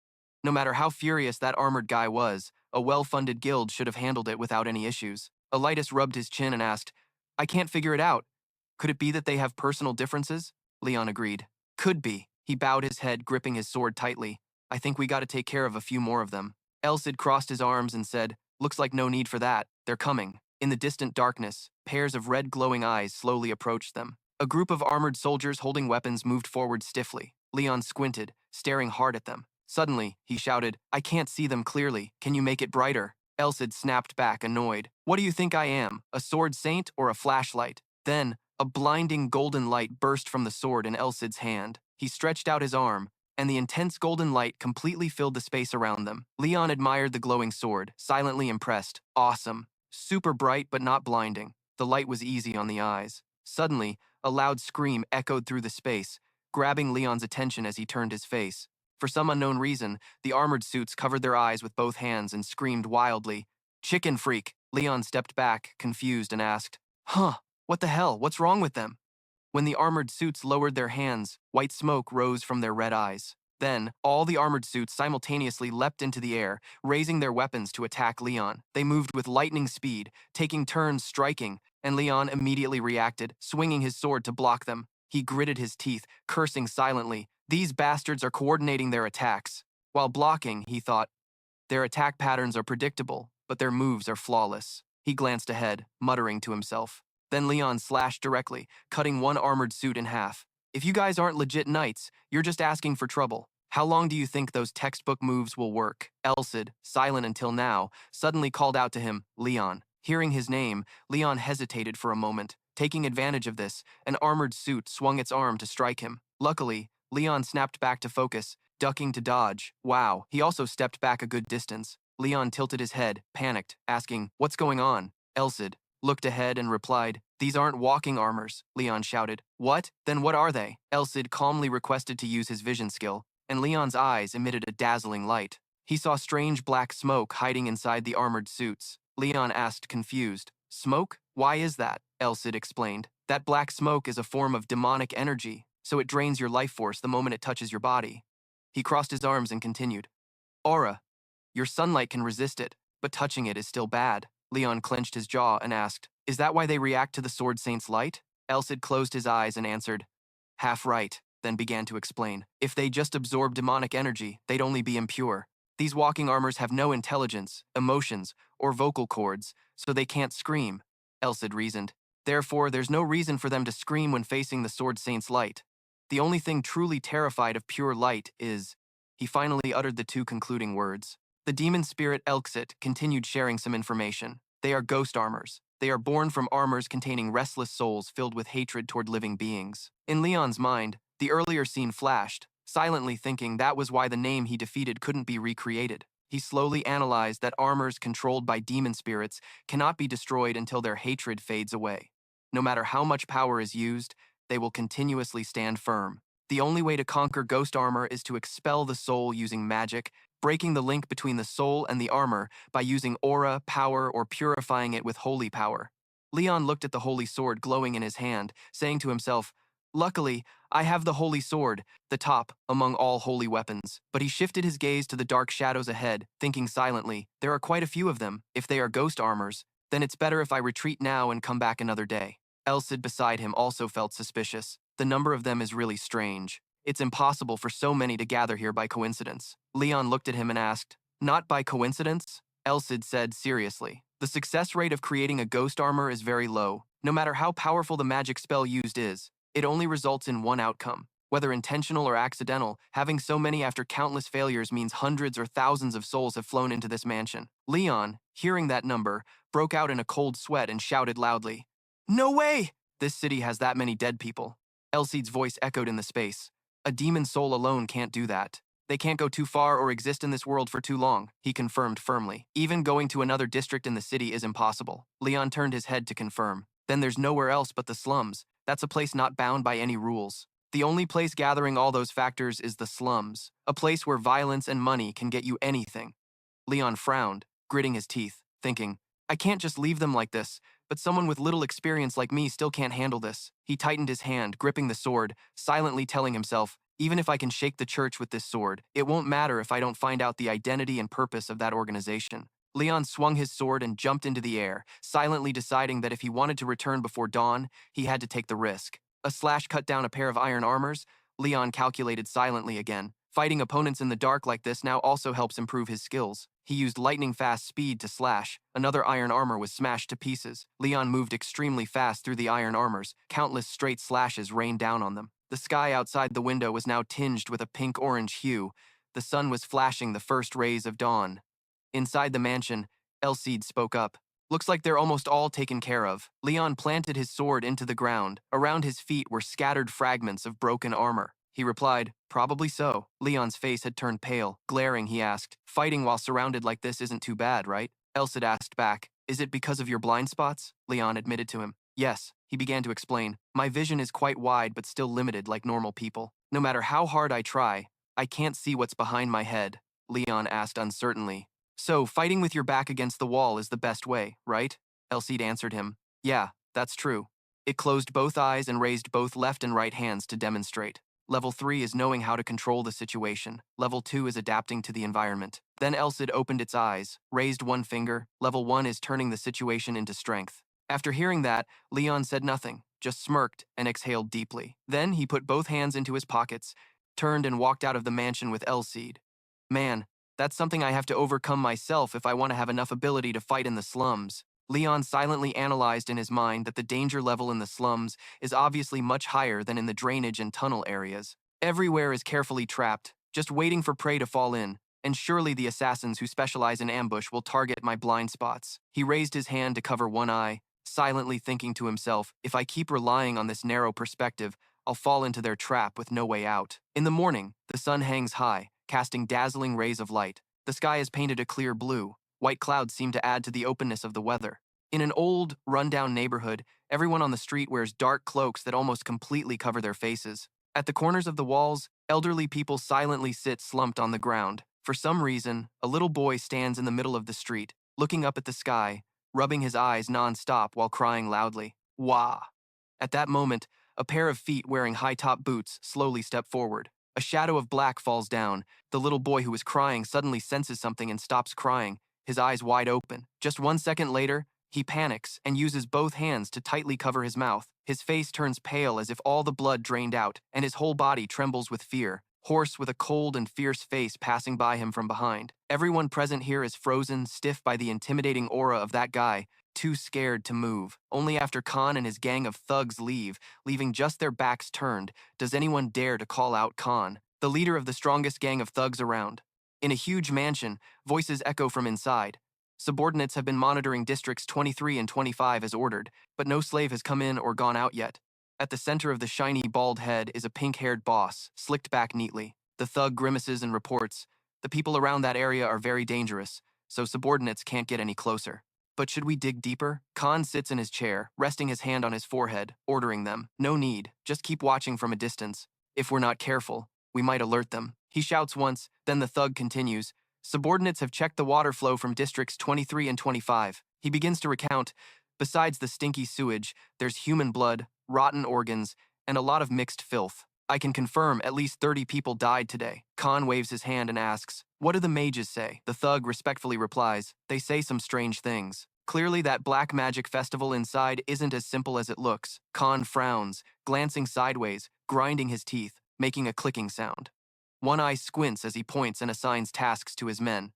Speaker 1: No matter how furious that armored guy was, a well-funded guild should have handled it without any issues. Elias rubbed his chin and asked, I can't figure it out. Could it be that they have personal differences? Leon agreed. Could be. He bowed his head, gripping his sword tightly. I think we gotta take care of a few more of them. Elsid crossed his arms and said, Looks like no need for that. They're coming. In the distant darkness, pairs of red glowing eyes slowly approached them. A group of armored soldiers holding weapons moved forward stiffly. Leon squinted, staring hard at them. Suddenly, he shouted, I can't see them clearly. Can you make it brighter? Elsid snapped back, annoyed. What do you think I am, a sword saint or a flashlight? Then, a blinding golden light burst from the sword in Elsid's hand. He stretched out his arm, and the intense golden light completely filled the space around them. Leon admired the glowing sword, silently impressed. Awesome. Super bright but not blinding. The light was easy on the eyes. Suddenly, a loud scream echoed through the space, grabbing Leon's attention as he turned his face. For some unknown reason, the armored suits covered their eyes with both hands and screamed wildly. Chicken freak! Leon stepped back, confused, and asked, Huh, what the hell? What's wrong with them? When the armored suits lowered their hands, white smoke rose from their red eyes. Then, all the armored suits simultaneously leapt into the air, raising their weapons to attack Leon. They moved with lightning speed, taking turns striking, and Leon immediately reacted, swinging his sword to block them. He gritted his teeth, cursing silently. These bastards are coordinating their attacks. While blocking, he thought, their attack patterns are predictable, but their moves are flawless. He glanced ahead, muttering to himself. Then Leon slashed directly, cutting one armored suit in half. If you guys aren't legit knights, you're just asking for trouble. How long do you think those textbook moves will work? Elsid, silent until now, suddenly called out to him, Leon. Hearing his name, Leon hesitated for a moment. Taking advantage of this, an armored suit swung its arm to strike him. Luckily, Leon snapped back to focus, ducking to dodge. Wow, he also stepped back a good distance. Leon tilted his head, panicked, asking, What's going on? Elsid looked ahead and replied, These aren't walking armors, Leon shouted. What? Then what are they? Elsid calmly requested to use his vision skill, and Leon's eyes emitted a dazzling light. He saw strange black smoke hiding inside the armored suits. Leon asked, confused, Smoke? Why is that? Elsid explained. That black smoke is a form of demonic energy, so it drains your life force the moment it touches your body. He crossed his arms and continued. Aura. Your sunlight can resist it, but touching it is still bad. Leon clenched his jaw and asked, Is that why they react to the Sword Saint's light? Elsid closed his eyes and answered, Half right, then began to explain. If they just absorb demonic energy, they'd only be impure. These walking armors have no intelligence, emotions, or vocal cords, so they can't scream, Elsid reasoned. Therefore, there's no reason for them to scream when facing the Sword Saint's light. The only thing truly terrified of pure light is... He finally uttered the two concluding words. The demon spirit Elsid continued sharing some information. They are ghost armors. They are born from armors containing restless souls filled with hatred toward living beings. In Leon's mind, the earlier scene flashed, silently thinking that was why the name he defeated couldn't be recreated. He slowly analyzed that armors controlled by demon spirits cannot be destroyed until their hatred fades away. No matter how much power is used, they will continuously stand firm. The only way to conquer ghost armor is to expel the soul using magic, breaking the link between the soul and the armor by using aura, power, or purifying it with holy power. Leon looked at the holy sword glowing in his hand, saying to himself, Luckily, I have the holy sword, the top among all holy weapons. But he shifted his gaze to the dark shadows ahead, thinking silently, there are quite a few of them. If they are ghost armors, then it's better if I retreat now and come back another day. Elsid beside him also felt suspicious. The number of them is really strange. It's impossible for so many to gather here by coincidence. Leon looked at him and asked, Not by coincidence? Elsid said seriously. The success rate of creating a ghost armor is very low. No matter how powerful the magic spell used is, it only results in one outcome. Whether intentional or accidental, having so many after countless failures means hundreds or thousands of souls have flown into this mansion. Leon, hearing that number, broke out in a cold sweat and shouted loudly, No way! This city has that many dead people. Elsid's voice echoed in the space. A demon soul alone can't do that. They can't go too far or exist in this world for too long, he confirmed firmly. Even going to another district in the city is impossible. Leon turned his head to confirm. Then there's nowhere else but the slums. That's a place not bound by any rules. The only place gathering all those factors is the slums, a place where violence and money can get you anything. Leon frowned, gritting his teeth, thinking, I can't just leave them like this, but someone with little experience like me still can't handle this. He tightened his hand, gripping the sword, silently telling himself, even if I can shake the church with this sword, it won't matter if I don't find out the identity and purpose of that organization. Leon swung his sword and jumped into the air, silently deciding that if he wanted to return before dawn, he had to take the risk. A slash cut down a pair of iron armors. Leon calculated silently again. Fighting opponents in the dark like this now also helps improve his skills. He used lightning-fast speed to slash. Another iron armor was smashed to pieces. Leon moved extremely fast through the iron armors. Countless straight slashes rained down on them. The sky outside the window was now tinged with a pink-orange hue. The sun was flashing the first rays of dawn. Inside the mansion, Elsid spoke up. Looks like they're almost all taken care of. Leon planted his sword into the ground. Around his feet were scattered fragments of broken armor. He replied, probably so. Leon's face had turned pale. Glaring, he asked, fighting while surrounded like this isn't too bad, right? Elsid asked back, is it because of your blind spots? Leon admitted to him. Yes, he began to explain. My vision is quite wide but still limited like normal people. No matter how hard I try, I can't see what's behind my head. Leon asked uncertainly. So, fighting with your back against the wall is the best way, right? Elsid answered him. Yeah, that's true. It closed both eyes and raised both left and right hands to demonstrate. Level 3 is knowing how to control the situation. Level 2 is adapting to the environment. Then Elsid opened its eyes, raised one finger. Level 1 is turning the situation into strength. After hearing that, Leon said nothing, just smirked and exhaled deeply. Then he put both hands into his pockets, turned and walked out of the mansion with Elsid. Man, that's something I have to overcome myself if I want to have enough ability to fight in the slums. Leon silently analyzed in his mind that the danger level in the slums is obviously much higher than in the drainage and tunnel areas. Everywhere is carefully trapped, just waiting for prey to fall in, and surely the assassins who specialize in ambush will target my blind spots. He raised his hand to cover one eye, silently thinking to himself, if I keep relying on this narrow perspective, I'll fall into their trap with no way out. In the morning, the sun hangs high, casting dazzling rays of light. The sky is painted a clear blue. White clouds seem to add to the openness of the weather. In an old, run-down neighborhood, everyone on the street wears dark cloaks that almost completely cover their faces. At the corners of the walls, elderly people silently sit slumped on the ground. For some reason, a little boy stands in the middle of the street, looking up at the sky, rubbing his eyes non-stop while crying loudly. Wah! At that moment, a pair of feet wearing high-top boots slowly step forward. A shadow of black falls down. The little boy who was crying suddenly senses something and stops crying, his eyes wide open. Just 1 second later, he panics and uses both hands to tightly cover his mouth. His face turns pale as if all the blood drained out, and his whole body trembles with fear, hoarse with a cold and fierce face passing by him from behind. Everyone present here is frozen, stiff by the intimidating aura of that guy, too scared to move. Only after Khan and his gang of thugs leave, leaving just their backs turned, does anyone dare to call out Khan, the leader of the strongest gang of thugs around. In a huge mansion, voices echo from inside. Subordinates have been monitoring districts 23 and 25 as ordered, but no slave has come in or gone out yet. At the center of the shiny, bald head is a pink-haired boss, slicked back neatly. The thug grimaces and reports, the people around that area are very dangerous, so subordinates can't get any closer. But should we dig deeper? Khan sits in his chair, resting his hand on his forehead, ordering them. No need, just keep watching from a distance. If we're not careful, we might alert them. He shouts once, then the thug continues. Subordinates have checked the water flow from districts 23 and 25. He begins to recount, besides the stinky sewage, there's human blood, rotten organs, and a lot of mixed filth. I can confirm at least 30 people died today. Khan waves his hand and asks, what do the mages say? The thug respectfully replies, they say some strange things. Clearly that black magic festival inside isn't as simple as it looks. Khan frowns, glancing sideways, grinding his teeth, making a clicking sound. One eye squints as he points and assigns tasks to his men.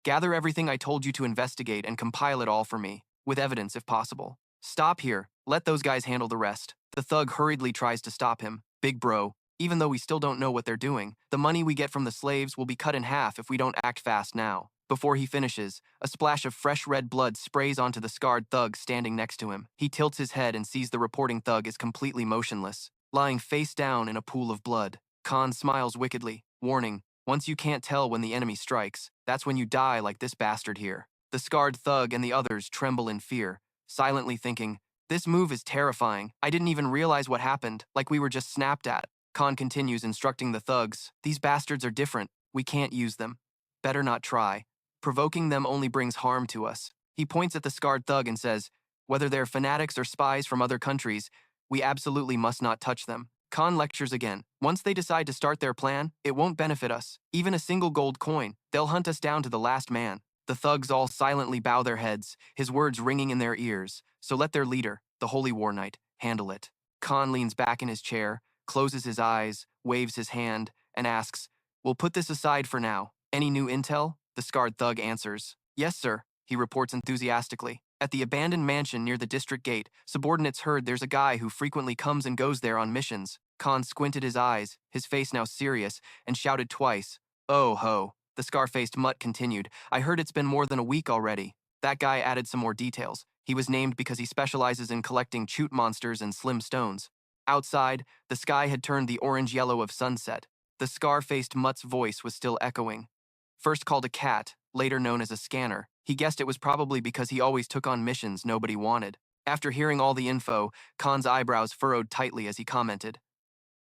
Speaker 1: Gather everything I told you to investigate and compile it all for me, with evidence if possible. Stop here, let those guys handle the rest. The thug hurriedly tries to stop him. Big bro, even though we still don't know what they're doing, the money we get from the slaves will be cut in half if we don't act fast now. Before he finishes, a splash of fresh red blood sprays onto the scarred thug standing next to him. He tilts his head and sees the reporting thug is completely motionless, lying face down in a pool of blood. Khan smiles wickedly, warning, once you can't tell when the enemy strikes, that's when you die like this bastard here. The scarred thug and the others tremble in fear, silently thinking, this move is terrifying. I didn't even realize what happened, like we were just snapped at. Khan continues instructing the thugs. These bastards are different. We can't use them. Better not try. Provoking them only brings harm to us. He points at the scarred thug and says, whether they're fanatics or spies from other countries, we absolutely must not touch them. Khan lectures again. Once they decide to start their plan, it won't benefit us. Even a single gold coin. They'll hunt us down to the last man. The thugs all silently bow their heads, his words ringing in their ears. So let their leader, the Holy War Knight, handle it. Khan leans back in his chair, closes his eyes, waves his hand, and asks, we'll put this aside for now. Any new intel? The scarred thug answers. Yes, sir, he reports enthusiastically. At the abandoned mansion near the district gate, subordinates heard there's a guy who frequently comes and goes there on missions. Khan squinted his eyes, his face now serious, and shouted twice, oh ho. The scar-faced mutt continued, I heard it's been more than a week already. That guy added some more details. He was named because he specializes in collecting chute monsters and slim stones. Outside, the sky had turned the orange-yellow of sunset. The scar-faced mutt's voice was still echoing. First called a cat, later known as a scanner, he guessed it was probably because he always took on missions nobody wanted. After hearing all the info, Khan's eyebrows furrowed tightly as he commented.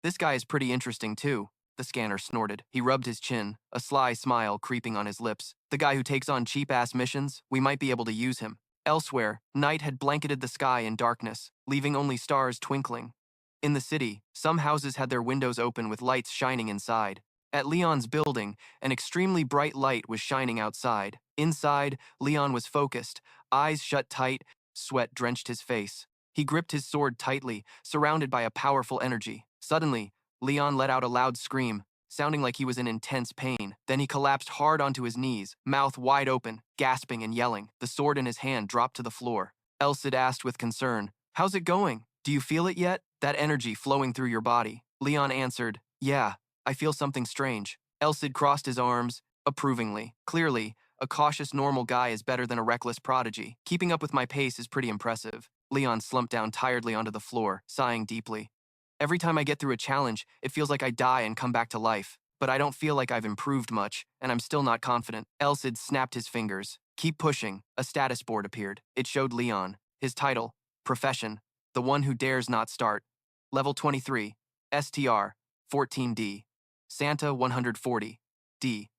Speaker 1: This guy is pretty interesting too. The scanner snorted. He rubbed his chin, a sly smile creeping on his lips. The guy who takes on cheap-ass missions, we might be able to use him. Elsewhere, night had blanketed the sky in darkness, leaving only stars twinkling. In the city, some houses had their windows open with lights shining inside. At Leon's building, an extremely bright light was shining outside. Inside, Leon was focused, eyes shut tight, sweat drenched his face. He gripped his sword tightly, surrounded by a powerful energy. Suddenly, Leon let out a loud scream, sounding like he was in intense pain. Then he collapsed hard onto his knees, mouth wide open, gasping and yelling. The sword in his hand dropped to the floor. Elsid asked with concern, how's it going? Do you feel it yet? That energy flowing through your body? Leon answered, yeah, I feel something strange. Elsid crossed his arms, approvingly. Clearly, a cautious normal guy is better than a reckless prodigy. Keeping up with my pace is pretty impressive. Leon slumped down tiredly onto the floor, sighing deeply. Every time I get through a challenge, it feels like I die and come back to life. But I don't feel like I've improved much, and I'm still not confident. Elsid snapped his fingers. Keep pushing. A status board appeared. It showed Leon. His title, profession, the one who dares not start. Level 23, STR, 14D. Santa 140, D.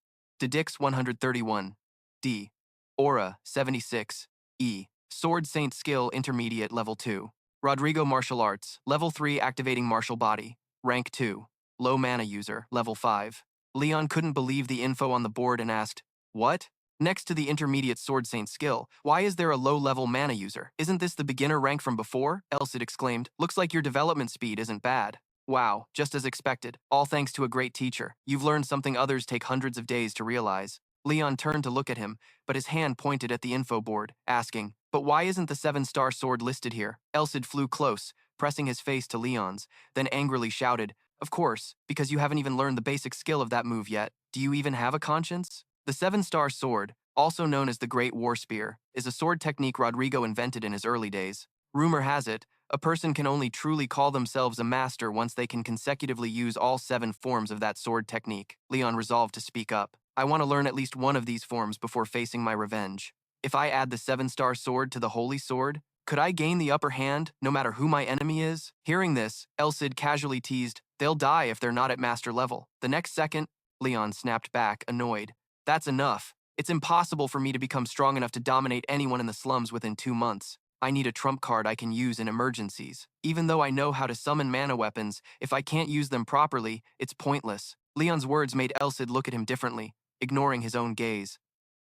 Speaker 1: Dedix 131, D. Aura 76, E. Sword Saint Skill Intermediate Level 2. Rodrigo Martial Arts, Level 3 Activating Martial Body, Rank 2. Low Mana User, Level 5. Leon couldn't believe the info on the board and asked, what? Next to the Intermediate Sword Saint skill, why is there a low-level Mana User? Isn't this the beginner rank from before? Elsid exclaimed. Looks like your development speed isn't bad. Wow, just as expected. All thanks to a great teacher. You've learned something others take hundreds of days to realize. Leon turned to look at him, but his hand pointed at the info board, asking, but why isn't the 7-star sword listed here? Elsid flew close, pressing his face to Leon's, then angrily shouted, of course, because you haven't even learned the basic skill of that move yet. Do you even have a conscience? The 7-star sword, also known as the Great War Spear, is a sword technique Rodrigo invented in his early days. Rumor has it, a person can only truly call themselves a master once they can consecutively use all 7 forms of that sword technique. Leon resolved to speak up. I want to learn at least one of these forms before facing my revenge. If I add the 7-star sword to the Holy Sword, could I gain the upper hand, no matter who my enemy is? Hearing this, Elsid casually teased, they'll die if they're not at master level. The next second, Leon snapped back, annoyed. That's enough. It's impossible for me to become strong enough to dominate anyone in the slums within 2 months. I need a trump card I can use in emergencies. Even though I know how to summon mana weapons, if I can't use them properly, it's pointless. Leon's words made Elsid look at him differently, ignoring his own gaze.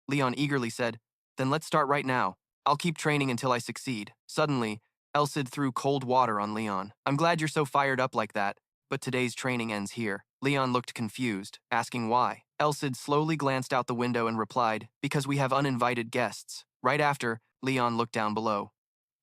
Speaker 1: Leon eagerly said, then let's start right now. I'll keep training until I succeed. Suddenly, Elsid threw cold water on Leon. I'm glad you're so fired up like that, but today's training ends here. Leon looked confused, asking why. Elsid slowly glanced out the window and replied, because we have uninvited guests. Right after, Leon looked down below.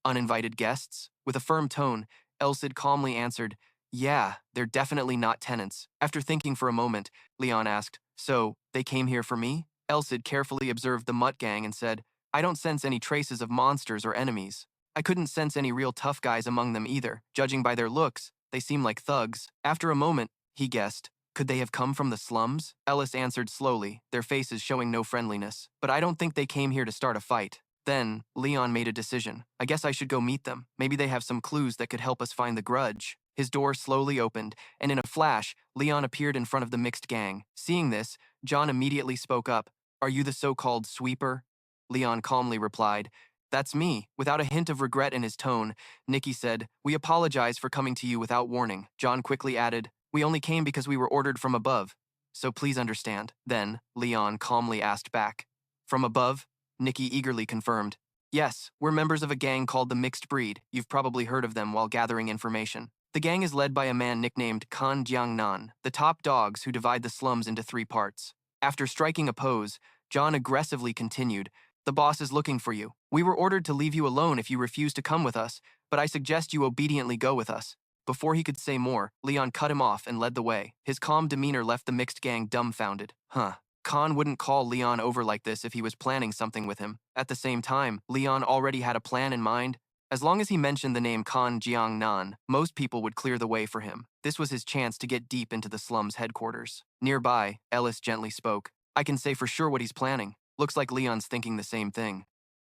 Speaker 1: Uninvited guests? With a firm tone, Elsid calmly answered, yeah, they're definitely not tenants. After thinking for a moment, Leon asked, so, they came here for me? Elsid carefully observed the Mutt gang and said, I don't sense any traces of monsters or enemies. I couldn't sense any real tough guys among them either. Judging by their looks, they seem like thugs. After a moment, he guessed, could they have come from the slums? Ellis answered slowly, their faces showing no friendliness. But I don't think they came here to start a fight. Then, Leon made a decision. I guess I should go meet them. Maybe they have some clues that could help us find the grudge. His door slowly opened, and in a flash, Leon appeared in front of the mixed gang. Seeing this, John immediately spoke up. "Are you the so-called sweeper?" Leon calmly replied, "That's me." Without a hint of regret in his tone, Nicky said, "We apologize for coming to you without warning." John quickly added, "We only came because we were ordered from above, so please understand." Then, Leon calmly asked back, "From above?" Nicky eagerly confirmed, "Yes, we're members of a gang called the Mixed Breed. You've probably heard of them while gathering information. The gang is led by a man nicknamed Kan Jiangnan, the top dogs who divide the slums into 3 parts." After striking a pose, John aggressively continued, "The boss is looking for you. We were ordered to leave you alone if you refuse to come with us, but I suggest you obediently go with us." Before he could say more, Leon cut him off and led the way. His calm demeanor left the mixed gang dumbfounded. Khan wouldn't call Leon over like this if he was planning something with him. At the same time, Leon already had a plan in mind. As long as he mentioned the name Kan Jiangnan, most people would clear the way for him. This was his chance to get deep into the slum's headquarters. Nearby, Ellis gently spoke. "I can say for sure what he's planning. Looks like Leon's thinking the same thing."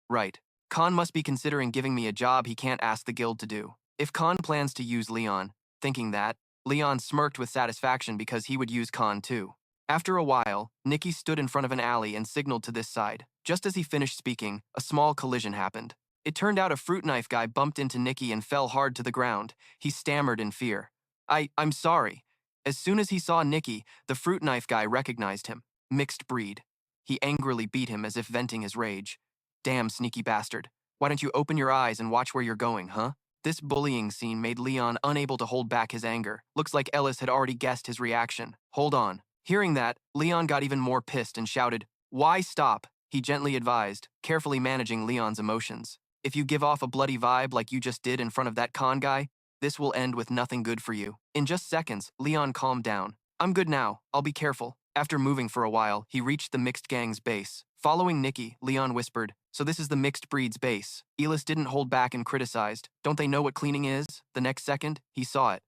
Speaker 1: "Right. Khan must be considering giving me a job he can't ask the guild to do. If Khan plans to use Leon," thinking that, Leon smirked with satisfaction because he would use Khan too. After a while, Nicky stood in front of an alley and signaled to this side. Just as he finished speaking, a small collision happened. It turned out a fruit knife guy bumped into Nicky and fell hard to the ground. He stammered in fear. I'm sorry." As soon as he saw Nicky, the fruit knife guy recognized him. Mixed breed. He angrily beat him as if venting his rage. "Damn sneaky bastard. Why don't you open your eyes and watch where you're going, huh?" This bullying scene made Leon unable to hold back his anger. Looks like Ellis had already guessed his reaction. "Hold on." Hearing that, Leon got even more pissed and shouted, "Why stop?" He gently advised, carefully managing Leon's emotions. "If you give off a bloody vibe like you just did in front of that con guy, this will end with nothing good for you." In just seconds, Leon calmed down. "I'm good now. I'll be careful." After moving for a while, he reached the mixed gang's base. Following Nicky, Leon whispered, "So this is the mixed breed's base." Ellis didn't hold back and criticized, "Don't they know what cleaning is?" The next second, he saw it.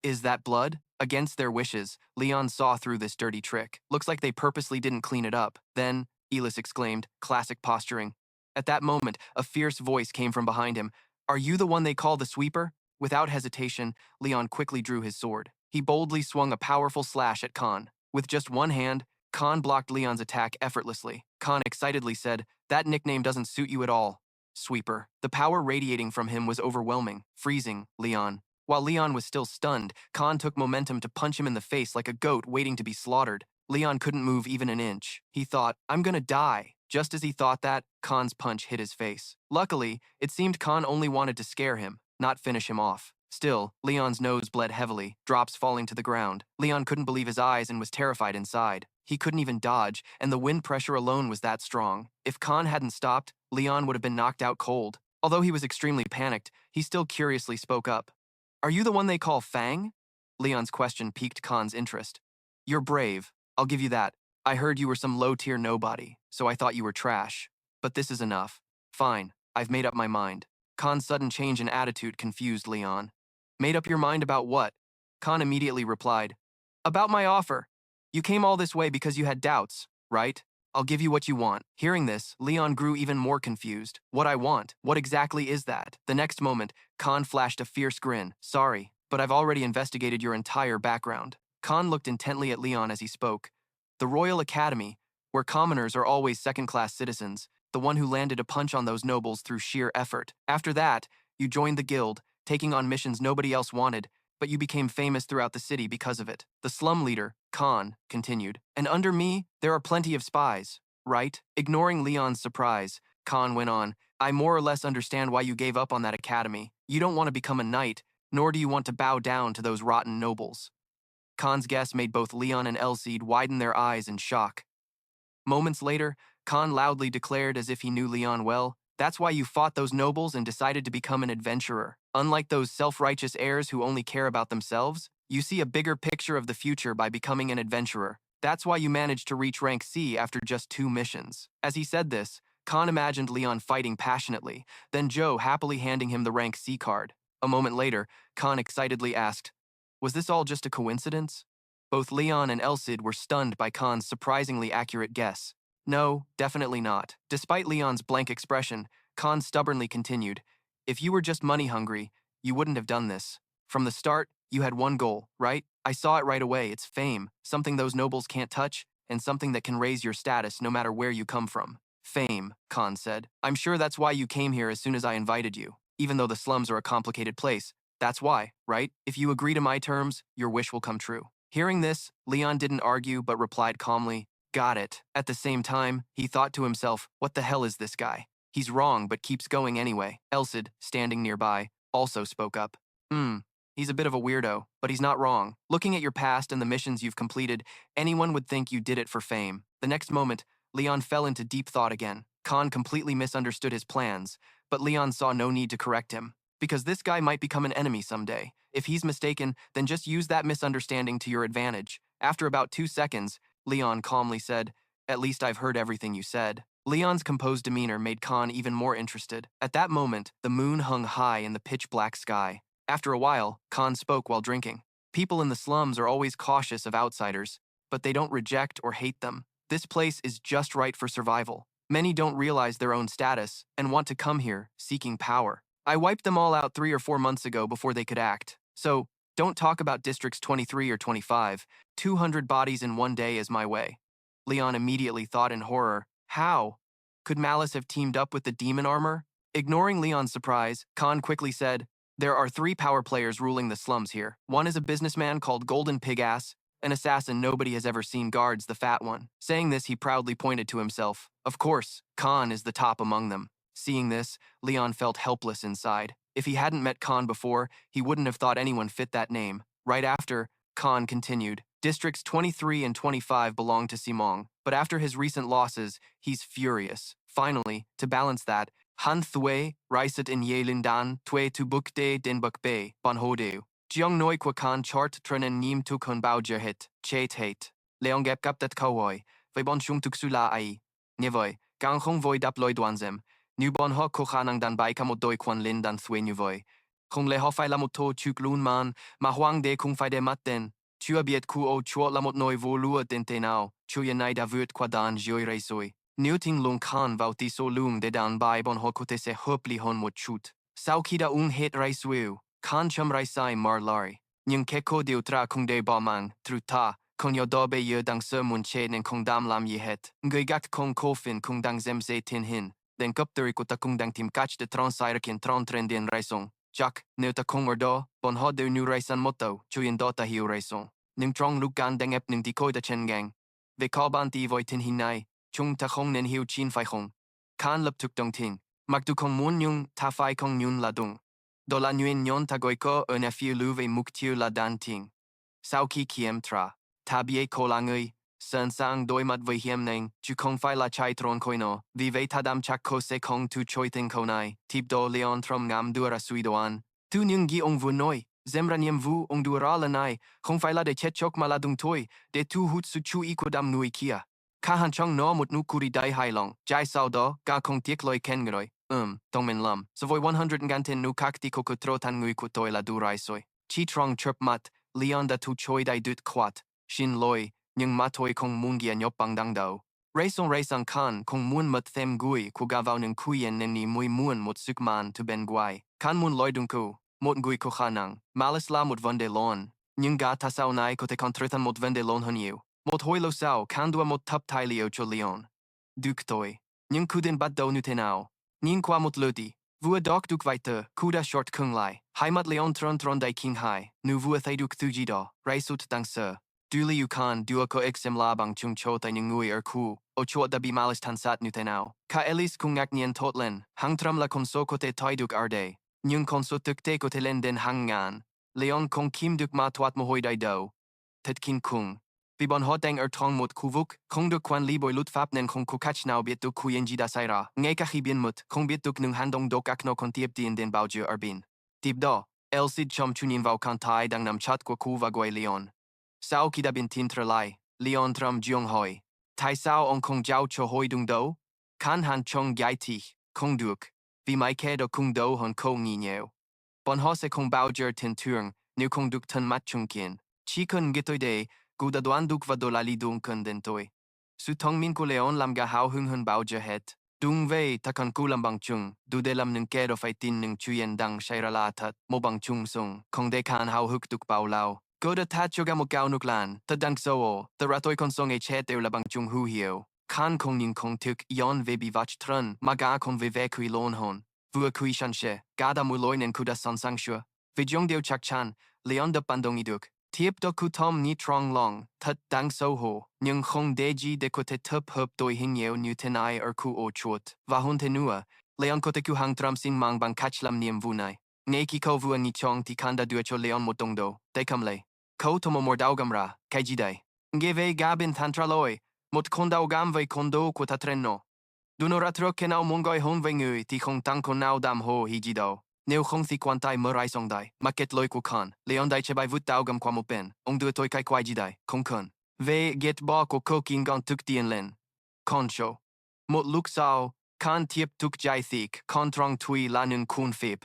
Speaker 1: Is that blood? Against their wishes, Leon saw through this dirty trick. "Looks like they purposely didn't clean it up." Then, Ellis exclaimed, classic posturing. At that moment, a fierce voice came from behind him. "Are you the one they call the sweeper?" Without hesitation, Leon quickly drew his sword. He boldly swung a powerful slash at Khan. With just one hand, Khan blocked Leon's attack effortlessly. Khan excitedly said, "That nickname doesn't suit you at all, sweeper." The power radiating from him was overwhelming, freezing Leon. While Leon was still stunned, Khan took momentum to punch him in the face like a goat waiting to be slaughtered. Leon couldn't move even an inch. He thought, "I'm gonna die." Just as he thought that, Khan's punch hit his face. Luckily, it seemed Khan only wanted to scare him, not finish him off. Still, Leon's nose bled heavily, drops falling to the ground. Leon couldn't believe his eyes and was terrified inside. He couldn't even dodge, and the wind pressure alone was that strong. If Khan hadn't stopped, Leon would have been knocked out cold. Although he was extremely panicked, he still curiously spoke up. "Are you the one they call Fang?" Leon's question piqued Khan's interest. "You're brave, I'll give you that. I heard you were some low-tier nobody, so I thought you were trash. But this is enough. Fine, I've made up my mind." Khan's sudden change in attitude confused Leon. "Made up your mind about what?" Khan immediately replied, "About my offer. You came all this way because you had doubts, right? I'll give you what you want." Hearing this, Leon grew even more confused. "What I want? What exactly is that?" The next moment, Khan flashed a fierce grin. "Sorry, but I've already investigated your entire background." Khan looked intently at Leon as he spoke. "The Royal Academy, where commoners are always second-class citizens, the one who landed a punch on those nobles through sheer effort. After that, you joined the guild, taking on missions nobody else wanted, but you became famous throughout the city because of it. The slum leader, Khan, continued. And under me, there are plenty of spies, right?" Ignoring Leon's surprise, Khan went on, "I more or less understand why you gave up on that academy. You don't want to become a knight, nor do you want to bow down to those rotten nobles." Khan's guess made both Leon and Elsid widen their eyes in shock. Moments later, Khan loudly declared as if he knew Leon well, "That's why you fought those nobles and decided to become an adventurer. Unlike those self-righteous heirs who only care about themselves, you see a bigger picture of the future by becoming an adventurer. That's why you managed to reach rank C after just 2 missions." As he said this, Khan imagined Leon fighting passionately, then Joe happily handing him the rank C card. A moment later, Khan excitedly asked, "Was this all just a coincidence?" Both Leon and Elsid were stunned by Khan's surprisingly accurate guess. "No, definitely not." Despite Leon's blank expression, Khan stubbornly continued, "If you were just money hungry, you wouldn't have done this. From the start, you had one goal, right? I saw it right away. It's fame, something those nobles can't touch, and something that can raise your status no matter where you come from. Fame, Khan said. I'm sure that's why you came here as soon as I invited you. Even though the slums are a complicated place, that's why, right? If you agree to my terms, your wish will come true. Hearing this, Leon didn't argue but replied calmly, got it. At the same time, he thought to himself, what the hell is this guy? He's wrong but keeps going anyway. Elsid, standing nearby, also spoke up. He's a bit of a weirdo, but he's not wrong. Looking at your past and the missions you've completed, anyone would think you did it for fame. The next moment, Leon fell into deep thought again. Khan completely misunderstood his plans, but Leon saw no need to correct him. Because this guy might become an enemy someday. If he's mistaken, then just use that misunderstanding to your advantage. After about 2 seconds, Leon calmly said, at least I've heard everything you said. Leon's composed demeanor made Khan even more interested. At that moment, the moon hung high in the pitch-black sky. After a while, Khan spoke while drinking. People in the slums are always cautious of outsiders, but they don't reject or hate them. This place is just right for survival. Many don't realize their own status and want to come here, seeking power. I wiped them all out 3 or 4 months ago before they could act. So, don't talk about districts 23 or 25. 200 bodies in one day is my way. Leon immediately thought in horror, how? Could Malice have teamed up with the demon armor? Ignoring Leon's surprise, Khan quickly said, there are 3 power players ruling the slums here. One is a businessman called Golden Pigass, an assassin nobody has ever seen guards the fat one. Saying this, he proudly pointed to himself. Of course, Khan is the top among them. Seeing this, Leon felt helpless inside. If he hadn't met Khan before, he wouldn't have thought anyone fit that name. Right after, Khan continued. Districts 23 and 25 belong to Simong, but after his recent losses, he's furious. Finally, to balance that, Han Thue, Raiset in Yelindan, Tue tu Bukde den Bukbe, Bon Hodeu. Jiong Noi Kwa Khan Chart Trenen Nim tu Kon Bao Jerhit, Chet Hate. Leon Gep Gap Dat Kawoi, Ve Bon Shung Tuksula Ai. Nevoi, Gang Hong Voi Dap Loi Dwanzem. Nu Bon Ho Kochanang Dan Bai Kamot Doi Kwan Lin Dan Thue Nuvoi. Kong Le Ho Fai Lamoto Chuk Lun Man, Ma Huang De Kung Fai De Mat Den. Chua Biet Ku O Chuot Lamot Noi Vo Lua Den Te Nao, Chuya Nai Da Vurt Kwadan Joi Reisoi. New Ting Lung Khan Vau Ti So Lung De Dan Bai Bon Ho Kote Se Hopli Hon Mot Chut. Sao Kida Ung Het Reisweu, Khan Chum Raisai Mar Lari. Nyung Keko De Utra Kung De Ba Mang, Tru Ta, Kong Yo Dobe Ye Dang Se Mun Che Nen Kong Dam Lam Ye Het. Ngui Gak Kong Kofin Kung Dang Zem Se Tin Hin. Den Kupteri Kuta Kung Dang Tim Kach De Tron Sairakin Tron Trendin Raisong. Jack, Neuta Kong Ordo, Bon Ho De Nu Raisan Motto, Chuyen Dota Hiu Raisong. Ning Trong Lukan Deng Ep Ning Dikoi Da Chen Gang. Ve Kalban Ti Voi Tin Hinai. Chung ta khong nen hiu chin fai khong. Kan lup tuk dong ting. Mak du kong mun yung ta fai kong nyun la dung. Do la nguyen nyon ta goi ko un afiu lu ve muk tiu la dan ting. Sao ki kiem tra. Ta bie ko la ngui. Sen sang doi mat ve hiem neng. Chu kong fai la chai tron koi no. Vi ve ta dam chak ko se kong tu choi ting ko nai. Tip do leon trom ngam duara sui doan. Tu nyung gi ong vu noi. Zemran yem vu ong duara la nai. Kong fai la de chet chok ma la dung toi. De tu hut su chu iko dam nui kia. Kahan Chung no mut nu kuri dai hai long. Jai sao do, ga kong tiek loi ken ngroi. Tong min lam. So voi 100 gantin nu kakti koko tro tan ngui kutoi la du rai soi. Chi trong chirp mat, Leon da tu choi dai dut kwat. Shin loi, nyung matoi kong mungia nyop bang dang dao. Raisong raisang kan kong mun mat them gui ku gavao nung kuyen ni mui mun mut sukman tu ben guai. Kan mun loi dung ku, mot gui ko khanang. Malis la mut vande lon. Nyung ga tasao nai ko te kontritan mot vende lon hon yu. Mot hoi lo sao, kandua mot tup tai lio cho leon. Duk toi. Nyung kudin bat do nu tenao. Nien qua mot luti. Vua dok duk vaite, kuda short kung lai. Heimat leon tron tron dai king hai. Nu vua thai duk thuji do. Raisut dang se. Duli yu kan dua ko exim labang chung cho tai nyungui ku. O chuot da bi malis tansat nu tenao. Ka elis kung ngak nien totlen. Hang tram la konso ko te tai duk arde. Nyung konso tuk te ko te len den hang ngan. Leon kong kim duk ma tuat mohoi dai do. Tet kin kung. Vi bon hot deng tong mot kuvuk, kong du kwan li boy lut fap nen kong kukach nao biet du kuyen jida saira. Ngay kachi bien mut, kong biet duk nung handong dok akno kon tiep di in den bao ju arbin. Tip do, Elsid chom chunin vau kan tai dang nam chat kwa kuva goy leon. Sao ki da bin tin tralai, leon tram jiong hoi. Tai sao on kong jiao cho hoi dung do? Kan han chong gai tich, kong duk. Vi mai ke do kong do hon ko ngi nyeo. Bon ho se kong bao jer tin turng, nu kong duk tan mat chung kien. Chi kun gitoy de, Guda doan duk va dolali dung kun den toi. Su tong min ko leon lam ga hao hung hun bao je het. Dung vei takan kulam bang chung, dudelam ng kedo fai tin ng chuyen dang shairalatat, mo bang chung sung, kong de kan hao huk tuk bao lao. Goda tatyoga mo gao nuklan, ta dang soo, ta ratoy konsong e chet de labang chung hu hiyo. Kan kong ning kong tuk yon ve bivach trun, maga kong ve ve kui lon hon. Vua kui shanshe, gada muloy nen kuda sansang shua. Vijong deo chak chan, leon da pandong iduk. Tiep do kutom ni trong long, tut dang so ho, nyung kong deji de kote tup hup doi hing yeo nu tenai ku o chut. Vahun tenua, leon kote ku hang tram sin mang bang kachlam niem vunai. Neki ko vua ni chong ti kanda duecho leon motong do, de kamle. Ko tomo mordaugam ra, kaijidai. Ngeve gabin tantraloy, mot kondaugam ve kondo kutatrenno. Dunoratro kenao mongoi honve ngui ti kong tang konao dam ho hijido. Neu kong thi kwantai murai songdai, maket loi ku kan, leon dai chebai vut daugam kwa mopen, ong du toi kai kwai jidai, kong kun. Ve get ba ko kokin gang tuk dien len. Koncho. Mot luk sao, kan tiep tuk jai thik, kontrong tui lanun kun fib.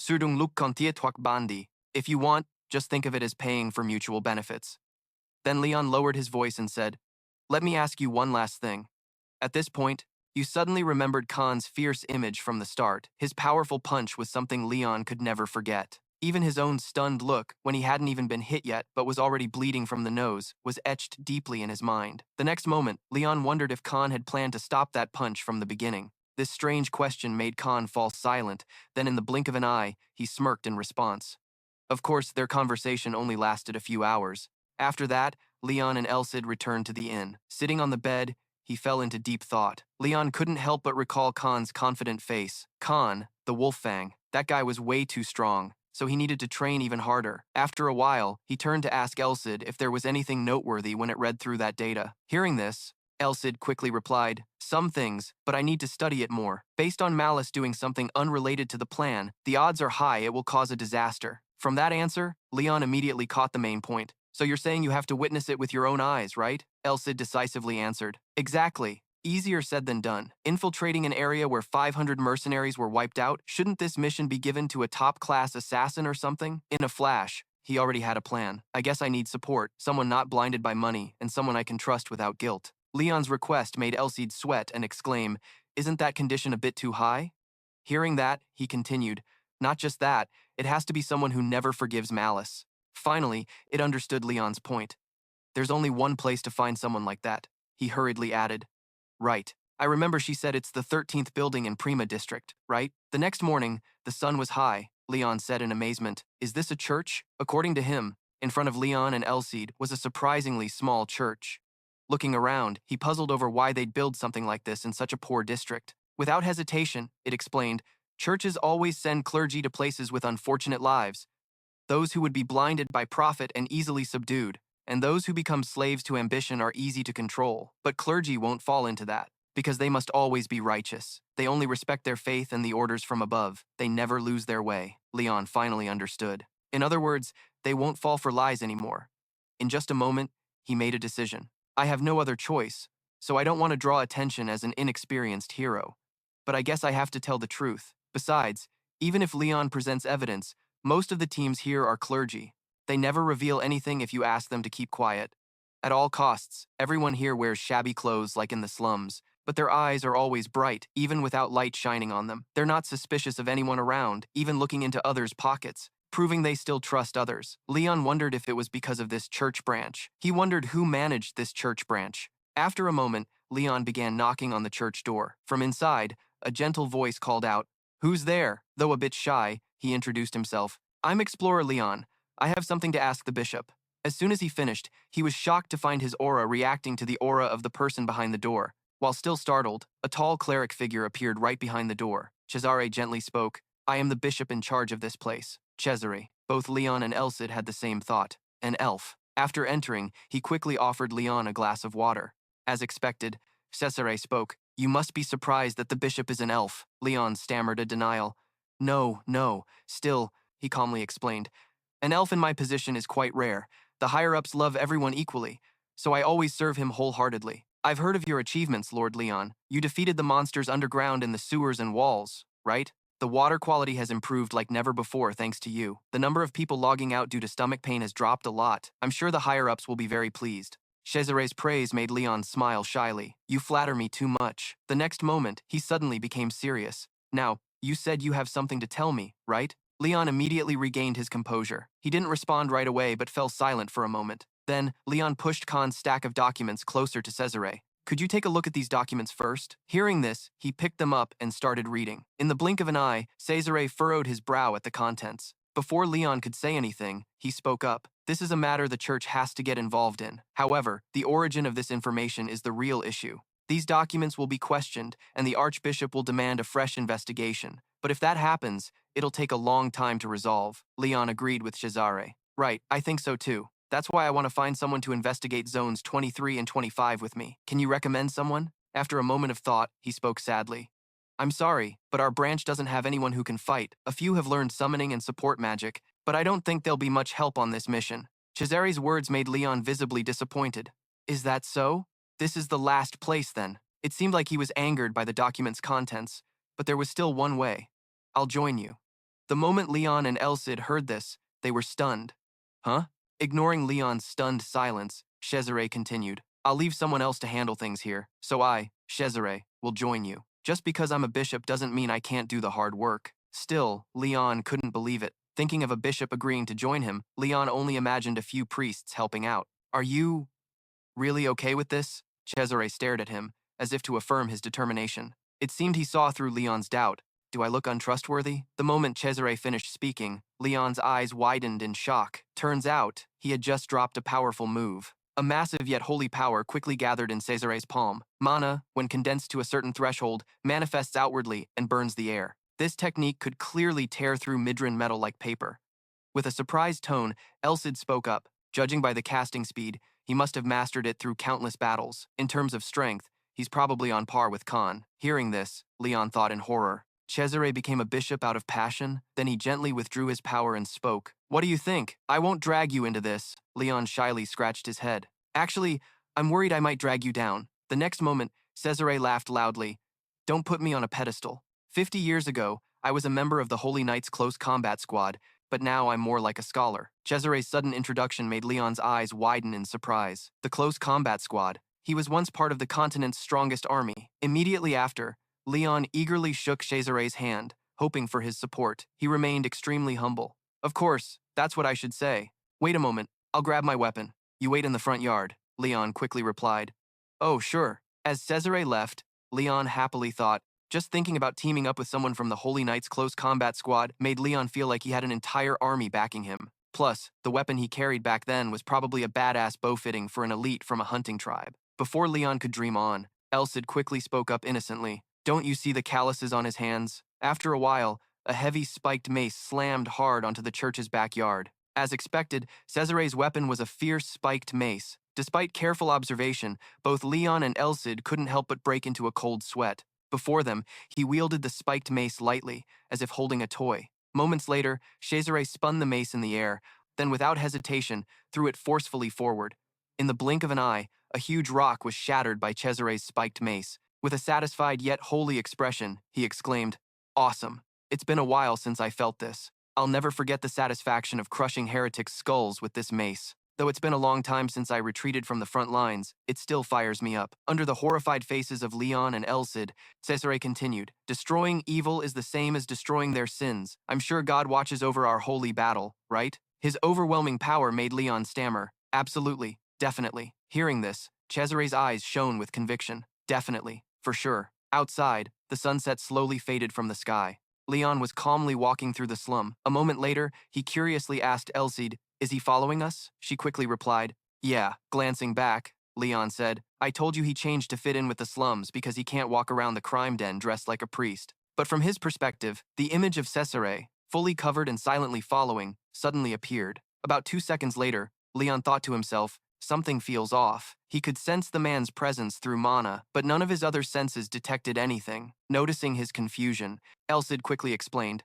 Speaker 1: Surdung luk kon tiet wak bandi. If you want, just think of it as paying for mutual benefits. Then Leon lowered his voice and said, "Let me ask you one last thing." At this point, you suddenly remembered Khan's fierce image from the start. His powerful punch was something Leon could never forget. Even his own stunned look, when he hadn't even been hit yet but was already bleeding from the nose, was etched deeply in his mind. The next moment, Leon wondered if Khan had planned to stop that punch from the beginning. This strange question made Khan fall silent, then in the blink of an eye, he smirked in response. Of course, their conversation only lasted a few hours. After that, Leon and Elsid returned to the inn. Sitting on the bed, he fell into deep thought. Leon couldn't help but recall Khan's confident face. Khan, the Wolffang, that guy was way too strong, so he needed to train even harder. After a while, he turned to ask Elsid if there was anything noteworthy when it read through that data. Hearing this, Elsid quickly replied, "Some things, but I need to study it more. Based on Malice doing something unrelated to the plan, the odds are high it will cause a disaster." From that answer, Leon immediately caught the main point. "So you're saying you have to witness it with your own eyes, right?" Elsid decisively answered. "Exactly. Easier said than done. Infiltrating an area where 500 mercenaries were wiped out, shouldn't this mission be given to a top-class assassin or something?" In a flash, he already had a plan. "I guess I need support, someone not blinded by money, and someone I can trust without guilt." Leon's request made Elsid sweat and exclaim, "Isn't that condition a bit too high?" Hearing that, he continued, "Not just that, it has to be someone who never forgives Malice." Finally, it understood Leon's point. "There's only one place to find someone like that," he hurriedly added. "Right. I remember she said it's the 13th building in Prima District, right?" The next morning, the sun was high. Leon said in amazement, "Is this a church?" According to him, in front of Leon and Elsid was a surprisingly small church. Looking around, he puzzled over why they'd build something like this in such a poor district. Without hesitation, it explained, churches always send clergy to places with unfortunate lives, those who would be blinded by profit and easily subdued, and those who become slaves to ambition are easy to control. But clergy won't fall into that, because they must always be righteous. They only respect their faith and the orders from above. They never lose their way. Leon finally understood. In other words, they won't fall for lies anymore. In just a moment, he made a decision. "I have no other choice, so I don't want to draw attention as an inexperienced hero. But I guess I have to tell the truth. Besides, even if Leon presents evidence, most of the teams here are clergy. They never reveal anything if you ask them to keep quiet. At all costs, everyone here wears shabby clothes like in the slums, but their eyes are always bright, even without light shining on them. They're not suspicious of anyone around, even looking into others' pockets, proving they still trust others." Leon wondered if it was because of this church branch. He wondered who managed this church branch. After a moment, Leon began knocking on the church door. From inside, a gentle voice called out, "Who's there?" Though a bit shy, he introduced himself. "I'm Explorer Leon. I have something to ask the bishop." As soon as he finished, he was shocked to find his aura reacting to the aura of the person behind the door. While still startled, a tall cleric figure appeared right behind the door. Cesare gently spoke, "I am the bishop in charge of this place." Cesare. Both Leon and Elsid had the same thought. An elf. After entering, he quickly offered Leon a glass of water. As expected, Cesare spoke, "You must be surprised that the bishop is an elf." Leon stammered a denial. No. Still," he calmly explained, "an elf in my position is quite rare. The higher-ups love everyone equally, so I always serve him wholeheartedly. I've heard of your achievements, Lord Leon. You defeated the monsters underground in the sewers and walls, right? The water quality has improved like never before thanks to you. The number of people logging out due to stomach pain has dropped a lot. I'm sure the higher-ups will be very pleased." Cesare's praise made Leon smile shyly. You flatter me too much. The next moment, he suddenly became serious. Now, you said you have something to tell me, right? Leon immediately regained his composure. He didn't respond right away but fell silent for a moment. Then, Leon pushed Khan's stack of documents closer to Cesare. Could you take a look at these documents first? Hearing this, he picked them up and started reading. In the blink of an eye, Cesare furrowed his brow at the contents. Before Leon could say anything, he spoke up. This is a matter the church has to get involved in. However, the origin of this information is the real issue. These documents will be questioned, and the Archbishop will demand a fresh investigation. But if that happens, it'll take a long time to resolve. Leon agreed with Cesare. Right, I think so too. That's why I want to find someone to investigate zones 23 and 25 with me. Can you recommend someone? After a moment of thought, he spoke sadly. I'm sorry, but our branch doesn't have anyone who can fight. A few have learned summoning and support magic, but I don't think there'll be much help on this mission. Cesare's words made Leon visibly disappointed. Is that so? This is the last place then. It seemed like he was angered by the document's contents, but there was still one way. I'll join you. The moment Leon and Elsid heard this, they were stunned. Huh? Ignoring Leon's stunned silence, Cesare continued. I'll leave someone else to handle things here, so I, Cesare, will join you. Just because I'm a bishop doesn't mean I can't do the hard work. Still, Leon couldn't believe it. Thinking of a bishop agreeing to join him, Leon only imagined a few priests helping out. Are you really okay with this? Cesare stared at him, as if to affirm his determination. It seemed he saw through Leon's doubt. Do I look untrustworthy? The moment Cesare finished speaking, Leon's eyes widened in shock. Turns out, he had just dropped a powerful move. A massive yet holy power quickly gathered in Cesare's palm. Mana, when condensed to a certain threshold, manifests outwardly and burns the air. This technique could clearly tear through Midran metal like paper. With a surprised tone, Elsid spoke up. Judging by the casting speed, he must have mastered it through countless battles. In terms of strength, he's probably on par with Khan. Hearing this, Leon thought in horror. Cesare became a bishop out of passion, then he gently withdrew his power and spoke. What do you think? I won't drag you into this. Leon shyly scratched his head. Actually, I'm worried I might drag you down. The next moment, Cesare laughed loudly. Don't put me on a pedestal. 50 years ago, I was a member of the Holy Knights Close Combat Squad, but now I'm more like a scholar. Cesare's sudden introduction made Leon's eyes widen in surprise. The Close Combat Squad. He was once part of the continent's strongest army. Immediately after, Leon eagerly shook Cesare's hand, hoping for his support. He remained extremely humble. Of course, that's what I should say. Wait a moment, I'll grab my weapon. You wait in the front yard, Leon quickly replied. Oh, sure. As Cesare left, Leon happily thought, just thinking about teaming up with someone from the Holy Knights Close Combat Squad made Leon feel like he had an entire army backing him. Plus, the weapon he carried back then was probably a badass bow fitting for an elite from a hunting tribe. Before Leon could dream on, Elsid quickly spoke up innocently. Don't you see the calluses on his hands? After a while, a heavy spiked mace slammed hard onto the church's backyard. As expected, Cesare's weapon was a fierce spiked mace. Despite careful observation, both Leon and Elsid couldn't help but break into a cold sweat. Before them, he wielded the spiked mace lightly, as if holding a toy. Moments later, Cesare spun the mace in the air, then without hesitation, threw it forcefully forward. In the blink of an eye, a huge rock was shattered by Cesare's spiked mace. With a satisfied yet holy expression, he exclaimed, Awesome. It's been a while since I felt this. I'll never forget the satisfaction of crushing heretics' skulls with this mace. Though it's been a long time since I retreated from the front lines, it still fires me up. Under the horrified faces of Leon and Elsid, Cesare continued, Destroying evil is the same as destroying their sins. I'm sure God watches over our holy battle, right? His overwhelming power made Leon stammer. Absolutely. Definitely. Hearing this, Cesare's eyes shone with conviction. Definitely. For sure. Outside, the sunset slowly faded from the sky. Leon was calmly walking through the slum. A moment later, he curiously asked Elsid, Is he following us? She quickly replied, Yeah. Glancing back, Leon said, I told you he changed to fit in with the slums because he can't walk around the crime den dressed like a priest. But from his perspective, the image of Cesare, fully covered and silently following, suddenly appeared. About 2 seconds later, Leon thought to himself, Something feels off. He could sense the man's presence through mana, but none of his other senses detected anything. Noticing his confusion, Elsid quickly explained,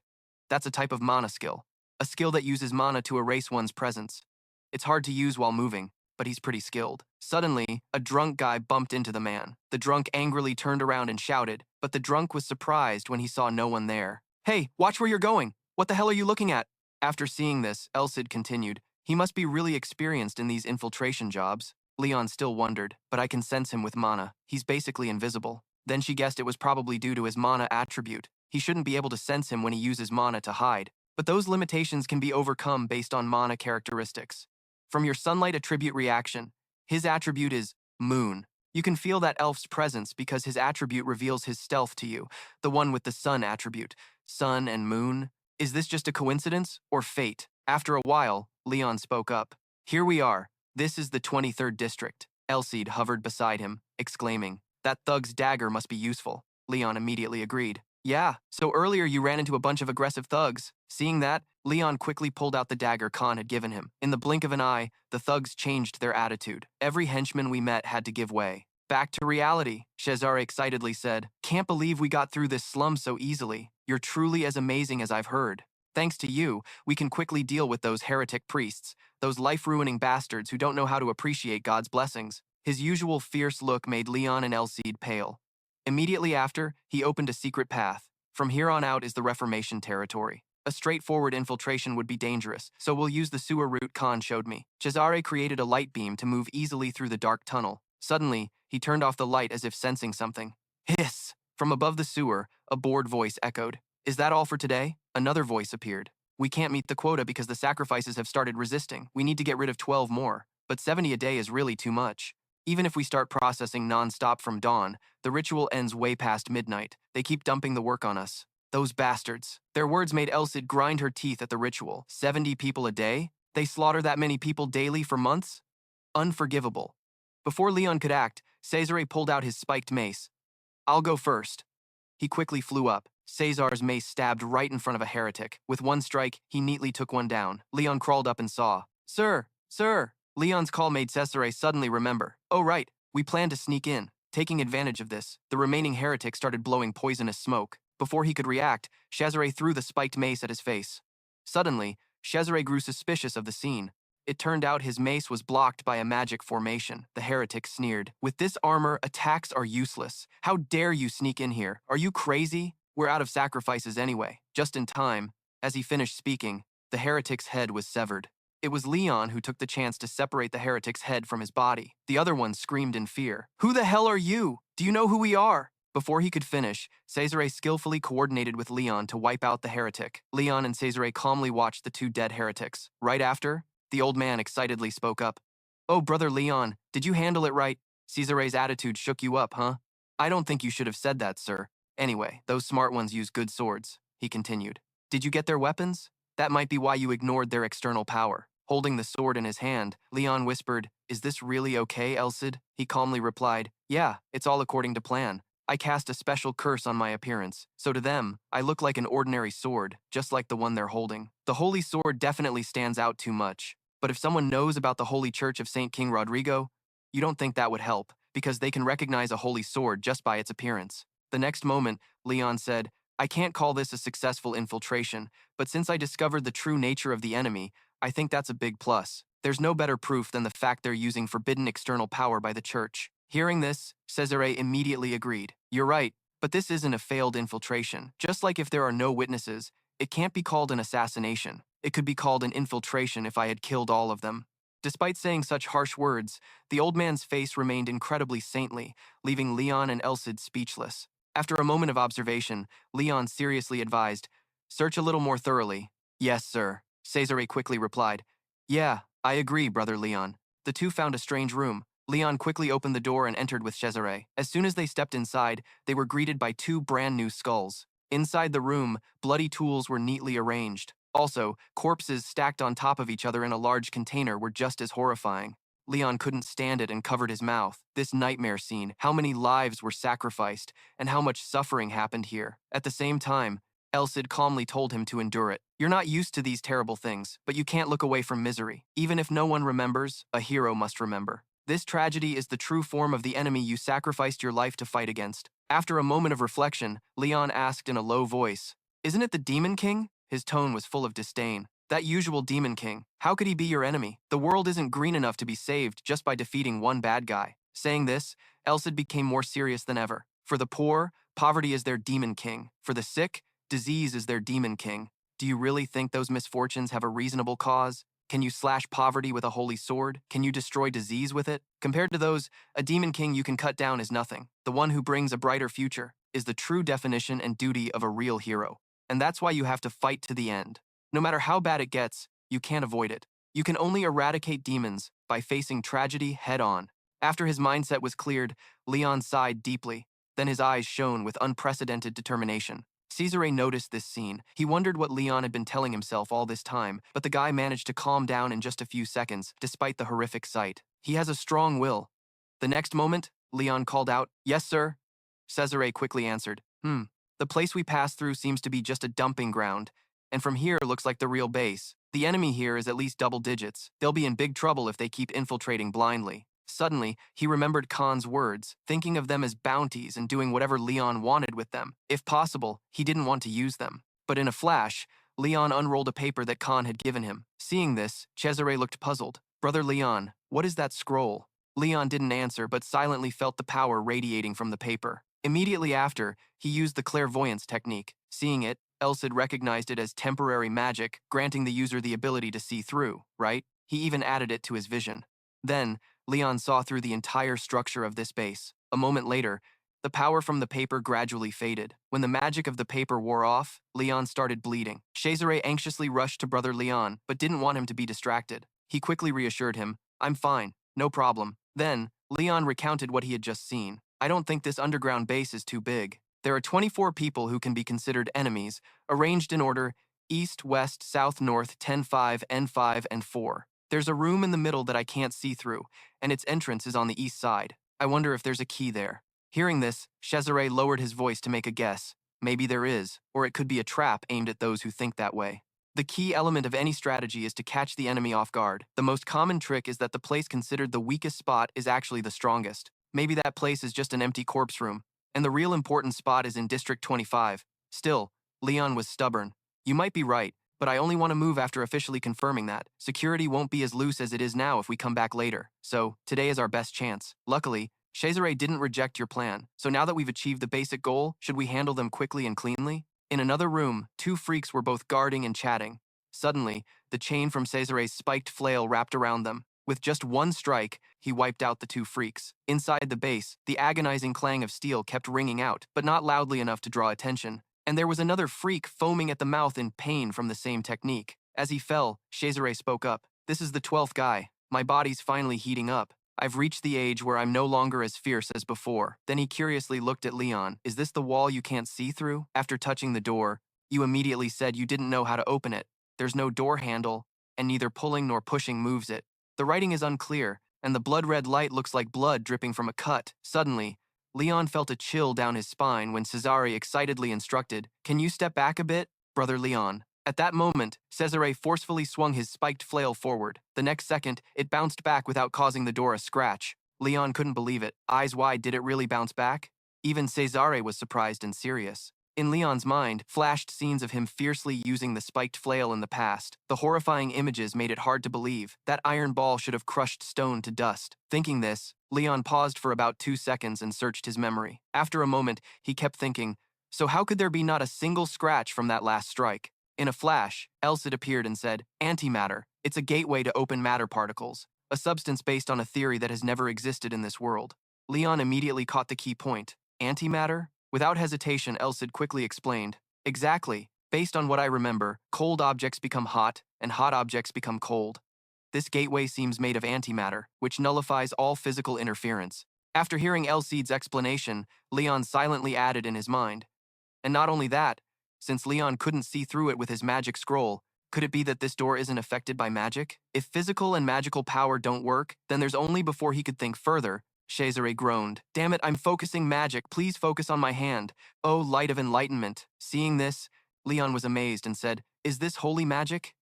Speaker 1: That's a type of mana skill. A skill that uses mana to erase one's presence. It's hard to use while moving, but he's pretty skilled. Suddenly, a drunk guy bumped into the man. The drunk angrily turned around and shouted, but the drunk was surprised when he saw no one there. Hey, watch where you're going! What the hell are you looking at? After seeing this, Elsid continued, He must be really experienced in these infiltration jobs. Leon still wondered, but I can sense him with mana. He's basically invisible. Then she guessed it was probably due to his mana attribute. He shouldn't be able to sense him when he uses mana to hide. But those limitations can be overcome based on mana characteristics. From your sunlight attribute reaction, his attribute is moon. You can feel that elf's presence because his attribute reveals his stealth to you, the one with the sun attribute. Sun and moon. Is this just a coincidence or fate? After a while, Leon spoke up. Here we are. This is the 23rd district. Elsid hovered beside him, exclaiming, "That thug's dagger must be useful." Leon immediately agreed. "Yeah, so earlier you ran into a bunch of aggressive thugs." Seeing that, Leon quickly pulled out the dagger Khan had given him. In the blink of an eye, the thugs changed their attitude. Every henchman we met had to give way. "Back to reality," Cesare excitedly said. "Can't believe we got through this slum so easily. You're truly as amazing as I've heard. Thanks to you, we can quickly deal with those heretic priests, those life-ruining bastards who don't know how to appreciate God's blessings." His usual fierce look made Leon and Elsid pale. Immediately after, he opened a secret path. From here on out is the Reformation territory. A straightforward infiltration would be dangerous, so we'll use the sewer route Khan showed me. Cesare created a light beam to move easily through the dark tunnel. Suddenly, he turned off the light as if sensing something. Hiss! From above the sewer, a bored voice echoed. "Is that all for today?" Another voice appeared. "We can't meet the quota because the sacrifices have started resisting. We need to get rid of 12 more, but 70 a day is really too much. Even if we start processing non-stop from dawn, the ritual ends way past midnight. They keep dumping the work on us. Those bastards." Their words made Elsid grind her teeth at the ritual. 70 people a day? They slaughter that many people daily for months? Unforgivable. Before Leon could act, Cesare pulled out his spiked mace. "I'll go first." He quickly flew up. Cesar's mace stabbed right in front of a heretic. With one strike, he neatly took one down. Leon crawled up and saw. "Sir, sir." Leon's call made Cesare suddenly remember. "Oh right, we planned to sneak in." Taking advantage of this, the remaining heretic started blowing poisonous smoke. Before he could react, Cesare threw the spiked mace at his face. Suddenly, Cesare grew suspicious of the scene. It turned out his mace was blocked by a magic formation. The heretic sneered. "With this armor, attacks are useless. How dare you sneak in here? Are you crazy? We're out of sacrifices anyway." Just in time, as he finished speaking, the heretic's head was severed. It was Leon who took the chance to separate the heretic's head from his body. The other one screamed in fear. "Who the hell are you? Do you know who we are?" Before he could finish, Cesare skillfully coordinated with Leon to wipe out the heretic. Leon and Cesare calmly watched the two dead heretics. Right after, the old man excitedly spoke up. "Oh, brother Leon, did you handle it right? Cesare's attitude shook you up, huh?" "I don't think you should have said that, sir. Anyway, those smart ones use good swords," he continued. "Did you get their weapons? That might be why you ignored their external power." Holding the sword in his hand, Leon whispered, "Is this really okay, Elsid?" He calmly replied, "Yeah, it's all according to plan. I cast a special curse on my appearance, so to them, I look like an ordinary sword, just like the one they're holding. The holy sword definitely stands out too much. But if someone knows about the Holy Church of St. King Rodrigo, you don't think that would help, because they can recognize a holy sword just by its appearance." The next moment, Leon said, "I can't call this a successful infiltration, but since I discovered the true nature of the enemy, I think that's a big plus. There's no better proof than the fact they're using forbidden external power by the church." Hearing this, Cesare immediately agreed. "You're right, but this isn't a failed infiltration. Just like if there are no witnesses, it can't be called an assassination. It could be called an infiltration if I had killed all of them." Despite saying such harsh words, the old man's face remained incredibly saintly, leaving Leon and Elsid speechless. After a moment of observation, Leon seriously advised, "Search a little more thoroughly." "Yes, sir," Cesare quickly replied. "Yeah, I agree, brother Leon." The two found a strange room. Leon quickly opened the door and entered with Cesare. As soon as they stepped inside, they were greeted by two brand new skulls. Inside the room, bloody tools were neatly arranged. Also, corpses stacked on top of each other in a large container were just as horrifying. Leon couldn't stand it and covered his mouth. This nightmare scene, how many lives were sacrificed, and how much suffering happened here. At the same time, Elsid calmly told him to endure it. "You're not used to these terrible things, but you can't look away from misery. Even if no one remembers, a hero must remember. This tragedy is the true form of the enemy you sacrificed your life to fight against." After a moment of reflection, Leon asked in a low voice, "Isn't it the Demon King?" His tone was full of disdain. "That usual Demon King. How could he be your enemy? The world isn't green enough to be saved just by defeating one bad guy." Saying this, Elsid became more serious than ever. For the poor, poverty is their Demon King. For the sick, disease is their Demon King. Do you really think those misfortunes have a reasonable cause? Can you slash poverty with a holy sword? Can you destroy disease with it? Compared to those, a demon king you can cut down is nothing. The one who brings a brighter future is the true definition and duty of a real hero. And that's why you have to fight to the end. No matter how bad it gets, you can't avoid it. You can only eradicate demons by facing tragedy head-on. After his mindset was cleared, Leon sighed deeply. Then his eyes shone with unprecedented determination. Cesare noticed this scene. He wondered what Leon had been telling himself all this time, but the guy managed to calm down in just a few seconds, despite the horrific sight. He has a strong will. The next moment, Leon called out, "Yes, sir." Cesare quickly answered, The place we passed through seems to be just a dumping ground, and from here looks like the real base. The enemy here is at least double digits. They'll be in big trouble if they keep infiltrating blindly." Suddenly, he remembered Khan's words, thinking of them as bounties and doing whatever Leon wanted with them. If possible, he didn't want to use them. But in a flash, Leon unrolled a paper that Khan had given him. Seeing this, Cesare looked puzzled. "Brother Leon, what is that scroll?" Leon didn't answer, but silently felt the power radiating from the paper. Immediately after, he used the clairvoyance technique. Seeing it, Elsid recognized it as temporary magic, granting the user the ability to see through, right? He even added it to his vision. Then, Leon saw through the entire structure of this base. A moment later, the power from the paper gradually faded. When the magic of the paper wore off, Leon started bleeding. Cesare anxiously rushed to Brother Leon, but didn't want him to be distracted. He quickly reassured him, "I'm fine, no problem." Then, Leon recounted what he had just seen. "I don't think this underground base is too big. There are 24 people who can be considered enemies, arranged in order east, west, south, north, 10, 5, N5, and 4. There's a room in the middle that I can't see through, and its entrance is on the east side. I wonder if there's a key there." Hearing this, Cesare lowered his voice to make a guess. Maybe there is, or it could be a trap aimed at those who think that way. The key element of any strategy is to catch the enemy off guard. The most common trick is that the place considered the weakest spot is actually the strongest. Maybe that place is just an empty corpse room, and the real important spot is in District 25. Still, Leon was stubborn. "You might be right, but I only want to move after officially confirming that. Security won't be as loose as it is now if we come back later. So, today is our best chance." Luckily, Cesare didn't reject your plan. "So now that we've achieved the basic goal, should we handle them quickly and cleanly?" In another room, two freaks were both guarding and chatting. Suddenly, the chain from Cesare's spiked flail wrapped around them. With just one strike, he wiped out the two freaks. Inside the base, the agonizing clang of steel kept ringing out, but not loudly enough to draw attention. And there was another freak foaming at the mouth in pain from the same technique. As he fell, Cesare spoke up. "This is the 12th guy. My body's finally heating up. I've reached the age where I'm no longer as fierce as before." Then he curiously looked at Leon. "Is this the wall you can't see through? After touching the door, you immediately said you didn't know how to open it. There's no door handle, and neither pulling nor pushing moves it. The writing is unclear, and the blood-red light looks like blood dripping from a cut." Suddenly, Leon felt a chill down his spine when Cesare excitedly instructed, "Can you step back a bit, Brother Leon?" At that moment, Cesare forcefully swung his spiked flail forward. The next second, it bounced back without causing the door a scratch. Leon couldn't believe it. Eyes wide, did it really bounce back? Even Cesare was surprised and serious. In Leon's mind, flashed scenes of him fiercely using the spiked flail in the past. The horrifying images made it hard to believe. That iron ball should have crushed stone to dust. Thinking this, Leon paused for about 2 seconds and searched his memory. After a moment, he kept thinking, so how could there be not a single scratch from that last strike? In a flash, Elsid appeared and said, "Antimatter. It's a gateway to open matter particles, a substance based on a theory that has never existed in this world." Leon immediately caught the key point. Antimatter? Without hesitation, Elsid quickly explained, "Exactly. Based on what I remember, cold objects become hot, and hot objects become cold. This gateway seems made of antimatter, which nullifies all physical interference." After hearing Elsid's explanation, Leon silently added in his mind, "And not only that, since Leon couldn't see through it with his magic scroll, could it be that this door isn't affected by magic? If physical and magical power don't work, then there's only before he could think further." Cesare groaned. "Damn it, I'm focusing magic. Please focus on my hand. Oh, light of enlightenment." Seeing this, Leon was amazed and said, "Is this holy magic?"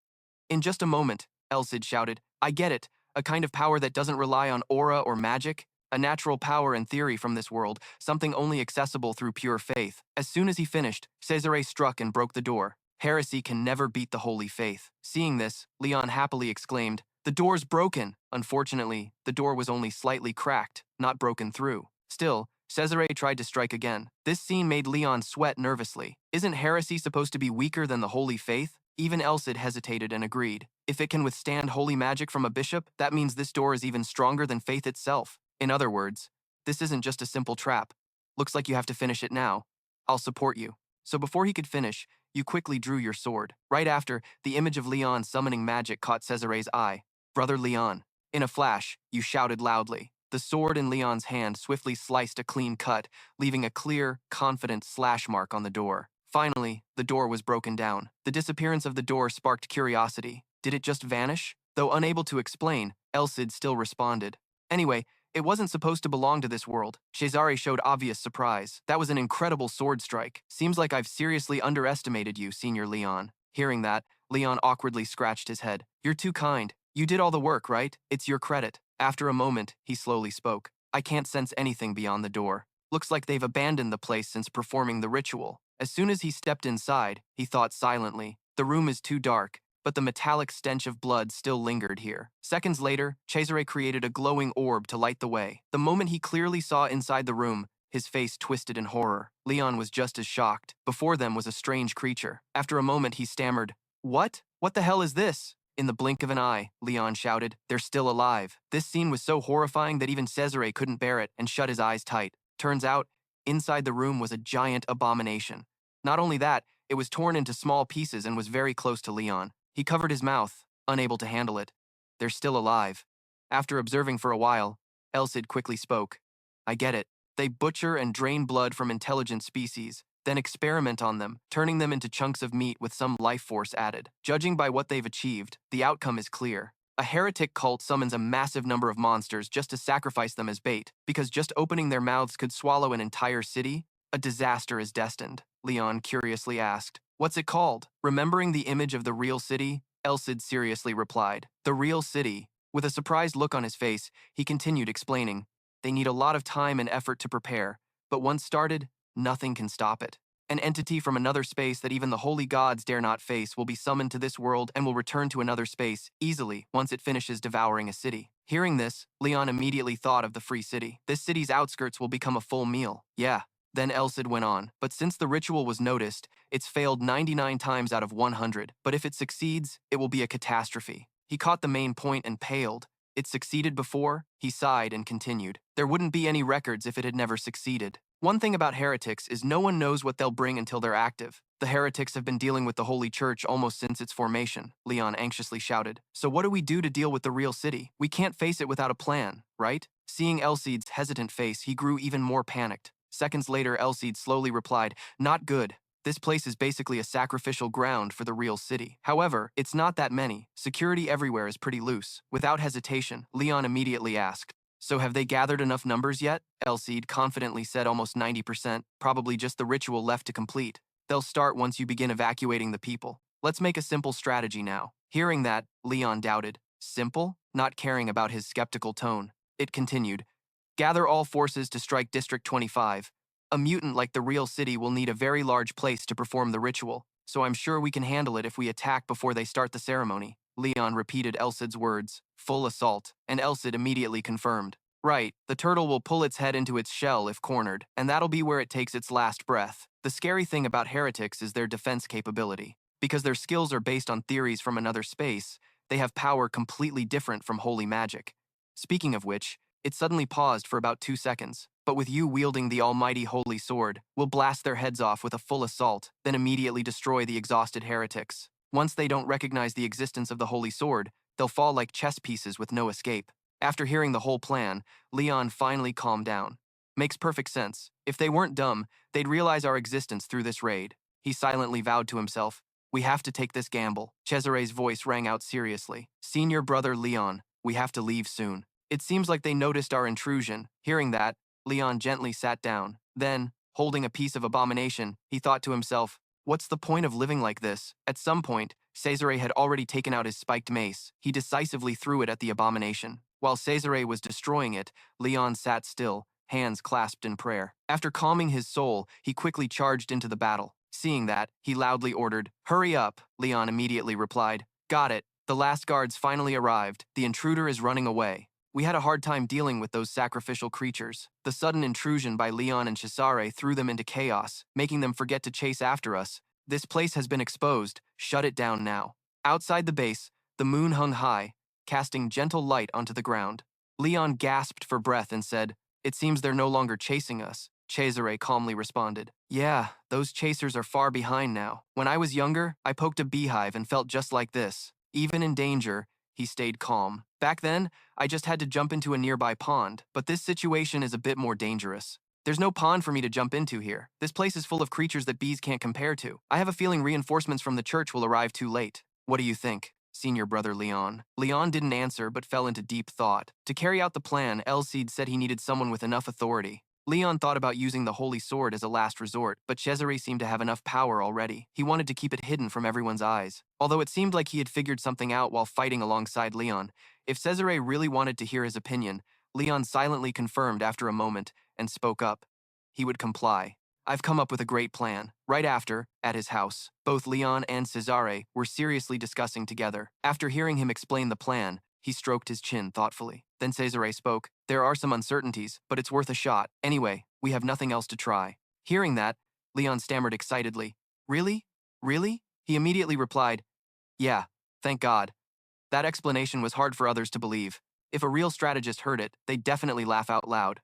Speaker 1: In just a moment, Elsid shouted, "I get it. A kind of power that doesn't rely on aura or magic. A natural power and theory from this world, something only accessible through pure faith." As soon as he finished, Cesare struck and broke the door. Heresy can never beat the holy faith. Seeing this, Leon happily exclaimed, "The door's broken!" Unfortunately, the door was only slightly cracked, not broken through. Still, Cesare tried to strike again. This scene made Leon sweat nervously. Isn't heresy supposed to be weaker than the holy faith? Even Elsid hesitated and agreed. If it can withstand holy magic from a bishop, that means this door is even stronger than faith itself. In other words, this isn't just a simple trap. Looks like you have to finish it now. I'll support you. So before he could finish, you quickly drew your sword. Right after, the image of Leon summoning magic caught Cesare's eye. Brother Leon. In a flash, you shouted loudly. The sword in Leon's hand swiftly sliced a clean cut, leaving a clear, confident slash mark on the door. Finally, the door was broken down. The disappearance of the door sparked curiosity. Did it just vanish? Though unable to explain, Elsid still responded. Anyway, it wasn't supposed to belong to this world. Cesare showed obvious surprise. That was an incredible sword strike. Seems like I've seriously underestimated you, Senior Leon. Hearing that, Leon awkwardly scratched his head. You're too kind. You did all the work, right? It's your credit. After a moment, he slowly spoke. I can't sense anything beyond the door. Looks like they've abandoned the place since performing the ritual. As soon as he stepped inside, he thought silently. The room is too dark, but the metallic stench of blood still lingered here. Seconds later, Cesare created a glowing orb to light the way. The moment he clearly saw inside the room, his face twisted in horror. Leon was just as shocked. Before them was a strange creature. After a moment, he stammered, What? What the hell is this? In the blink of an eye, Leon shouted, They're still alive. This scene was so horrifying that even Cesare couldn't bear it and shut his eyes tight. Turns out, inside the room was a giant abomination. Not only that, it was torn into small pieces and was very close to Leon. He covered his mouth, unable to handle it. They're still alive. After observing for a while, Elsid quickly spoke. I get it. They butcher and drain blood from intelligent species, then experiment on them, turning them into chunks of meat with some life force added. Judging by what they've achieved, the outcome is clear. A heretic cult summons a massive number of monsters just to sacrifice them as bait, because just opening their mouths could swallow an entire city. A disaster is destined, Leon curiously asked. What's it called? Remembering the image of the real city, Elsid seriously replied. The real city. With a surprised look on his face, he continued explaining. They need a lot of time and effort to prepare, but once started, nothing can stop it. An entity from another space that even the holy gods dare not face will be summoned to this world and will return to another space easily once it finishes devouring a city. Hearing this, Leon immediately thought of the free city. This city's outskirts will become a full meal. Yeah. Then Elsid went on. But since the ritual was noticed, it's failed 99 times out of 100. But if it succeeds, it will be a catastrophe. He caught the main point and paled. It succeeded before? He sighed and continued. There wouldn't be any records if it had never succeeded. One thing about heretics is no one knows what they'll bring until they're active. The heretics have been dealing with the Holy Church almost since its formation, Leon anxiously shouted. So what do we do to deal with the real city? We can't face it without a plan, right? Seeing Elsid's hesitant face, he grew even more panicked. Seconds later, Elsid slowly replied, Not good. This place is basically a sacrificial ground for the real city. However, it's not that many. Security everywhere is pretty loose. Without hesitation, Leon immediately asked, So have they gathered enough numbers yet? Elsid confidently said almost 90%, probably just the ritual left to complete. They'll start once you begin evacuating the people. Let's make a simple strategy now. Hearing that, Leon doubted. Simple? Not caring about his skeptical tone. It continued. Gather all forces to strike District 25. A mutant like the real city will need a very large place to perform the ritual, so I'm sure we can handle it if we attack before they start the ceremony. Leon repeated Elsid's words, full assault, and Elsid immediately confirmed. Right, the turtle will pull its head into its shell if cornered, and that'll be where it takes its last breath. The scary thing about heretics is their defense capability. Because their skills are based on theories from another space, they have power completely different from holy magic. Speaking of which, it suddenly paused for about 2 seconds. But with you wielding the almighty holy sword, we'll blast their heads off with a full assault, then immediately destroy the exhausted heretics. Once they don't recognize the existence of the holy sword, they'll fall like chess pieces with no escape. After hearing the whole plan, Leon finally calmed down. Makes perfect sense. If they weren't dumb, they'd realize our existence through this raid. He silently vowed to himself, We have to take this gamble. Cesare's voice rang out seriously. Senior brother Leon, we have to leave soon. It seems like they noticed our intrusion. Hearing that, Leon gently sat down. Then, holding a piece of abomination, he thought to himself, What's the point of living like this? At some point, Cesare had already taken out his spiked mace. He decisively threw it at the abomination. While Cesare was destroying it, Leon sat still, hands clasped in prayer. After calming his soul, he quickly charged into the battle. Seeing that, he loudly ordered, Hurry up, Leon immediately replied. Got it. The last guards finally arrived. The intruder is running away. We had a hard time dealing with those sacrificial creatures. The sudden intrusion by Leon and Cesare threw them into chaos, making them forget to chase after us. This place has been exposed. Shut it down now. Outside the base, the moon hung high, casting gentle light onto the ground. Leon gasped for breath and said, "It seems they're no longer chasing us." Cesare calmly responded, "Yeah, those chasers are far behind now. When I was younger, I poked a beehive and felt just like this. Even in danger, he stayed calm. Back then, I just had to jump into a nearby pond, but this situation is a bit more dangerous. There's no pond for me to jump into here. This place is full of creatures that bees can't compare to. I have a feeling reinforcements from the church will arrive too late. What do you think, senior brother Leon?" Leon didn't answer but fell into deep thought. To carry out the plan, Elsid said he needed someone with enough authority. Leon thought about using the holy sword as a last resort, but Cesare seemed to have enough power already. He wanted to keep it hidden from everyone's eyes. Although it seemed like he had figured something out while fighting alongside Leon, if Cesare really wanted to hear his opinion, Leon silently confirmed after a moment and spoke up. He would comply. "I've come up with a great plan." Right after, at his house, both Leon and Cesare were seriously discussing together. After hearing him explain the plan, he stroked his chin thoughtfully. Then Cesare spoke. "There are some uncertainties, but it's worth a shot. Anyway, we have nothing else to try." Hearing that, Leon stammered excitedly. "Really? Really?" He immediately replied, "Yeah, thank God." That explanation was hard for others to believe. If a real strategist heard it, they'd definitely laugh out loud.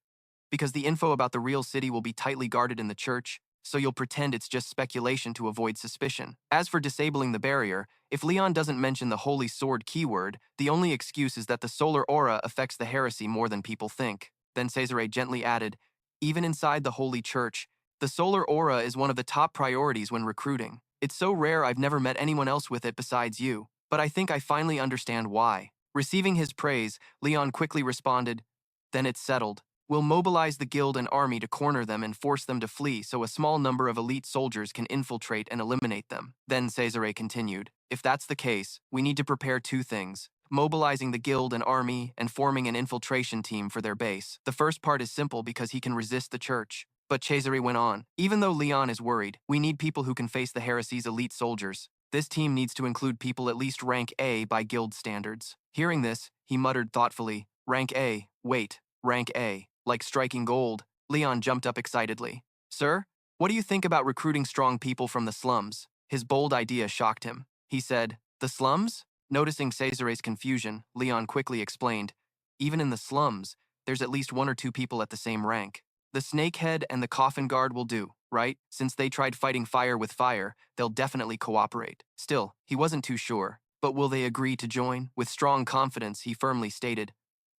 Speaker 1: Because the info about the real city will be tightly guarded in the church, so you'll pretend it's just speculation to avoid suspicion. As for disabling the barrier, if Leon doesn't mention the holy sword keyword, the only excuse is that the solar aura affects the heresy more than people think. Then Cesare gently added, "Even inside the holy church, the solar aura is one of the top priorities when recruiting. It's so rare I've never met anyone else with it besides you, but I think I finally understand why." Receiving his praise, Leon quickly responded, "Then it's settled. We'll mobilize the guild and army to corner them and force them to flee so a small number of elite soldiers can infiltrate and eliminate them." Then Cesare continued, "If that's the case, we need to prepare two things: mobilizing the guild and army and forming an infiltration team for their base. The first part is simple because he can resist the church." But Cesare went on, "Even though Leon is worried, we need people who can face the heresy's elite soldiers. This team needs to include people at least rank A by guild standards." Hearing this, he muttered thoughtfully, "Rank A, wait, rank A. Like striking gold." Leon jumped up excitedly. "Sir, what do you think about recruiting strong people from the slums?" His bold idea shocked him. He said, "The slums?" Noticing Cesare's confusion, Leon quickly explained, "Even in the slums, there's at least one or two people at the same rank. The snakehead and the coffin guard will do, right? Since they tried fighting fire with fire, they'll definitely cooperate." Still, he wasn't too sure. "But will they agree to join?" With strong confidence, he firmly stated,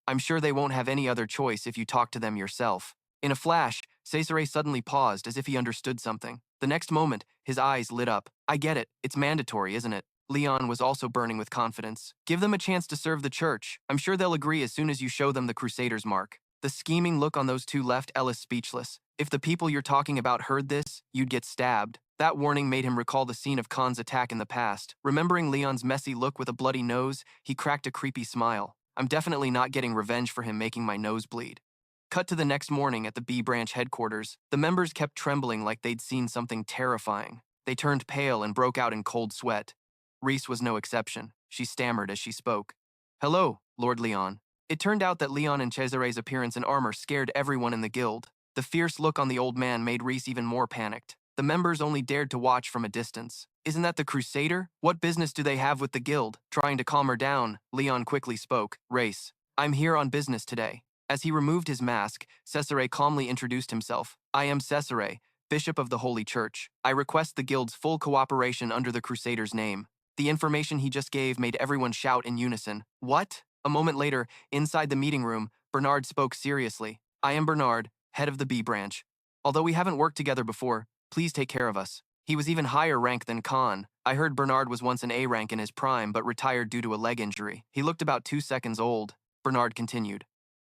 Speaker 1: "I'm sure they won't have any other choice if you talk to them yourself." In a flash, Cesare suddenly paused as if he understood something. The next moment, his eyes lit up. "I get it. It's mandatory, isn't it?" Leon was also burning with confidence. "Give them a chance to serve the church. I'm sure they'll agree as soon as you show them the Crusader's mark." The scheming look on those two left Ellis speechless. If the people you're talking about heard this, you'd get stabbed. That warning made him recall the scene of Khan's attack in the past. Remembering Leon's messy look with a bloody nose, he cracked a creepy smile. "I'm definitely not getting revenge for him making my nose bleed." Cut to the next morning at the B branch headquarters. The members kept trembling like they'd seen something terrifying. They turned pale and broke out in cold sweat. Reese was no exception. She stammered as she spoke. "Hello, Lord Leon." It turned out that Leon and Cesare's appearance in armor scared everyone in the guild. The fierce look on the old man made Reese even more panicked. The members only dared to watch from a distance. "Isn't that the Crusader? What business do they have with the guild?" Trying to calm her down, Leon quickly spoke. "Race, I'm here on business today." As he removed his mask, Cesare calmly introduced himself. "I am Cesare, Bishop of the Holy Church. I request the guild's full cooperation under the Crusader's name." The information he just gave made everyone shout in unison. "What?" A moment later, inside the meeting room, Bernard spoke seriously. "I am Bernard, head of the B branch. Although we haven't worked together before, please take care of us." He was even higher rank than Khan. I heard Bernard was once an A rank in his prime but retired due to a leg injury. He looked about 2 seconds old. Bernard continued,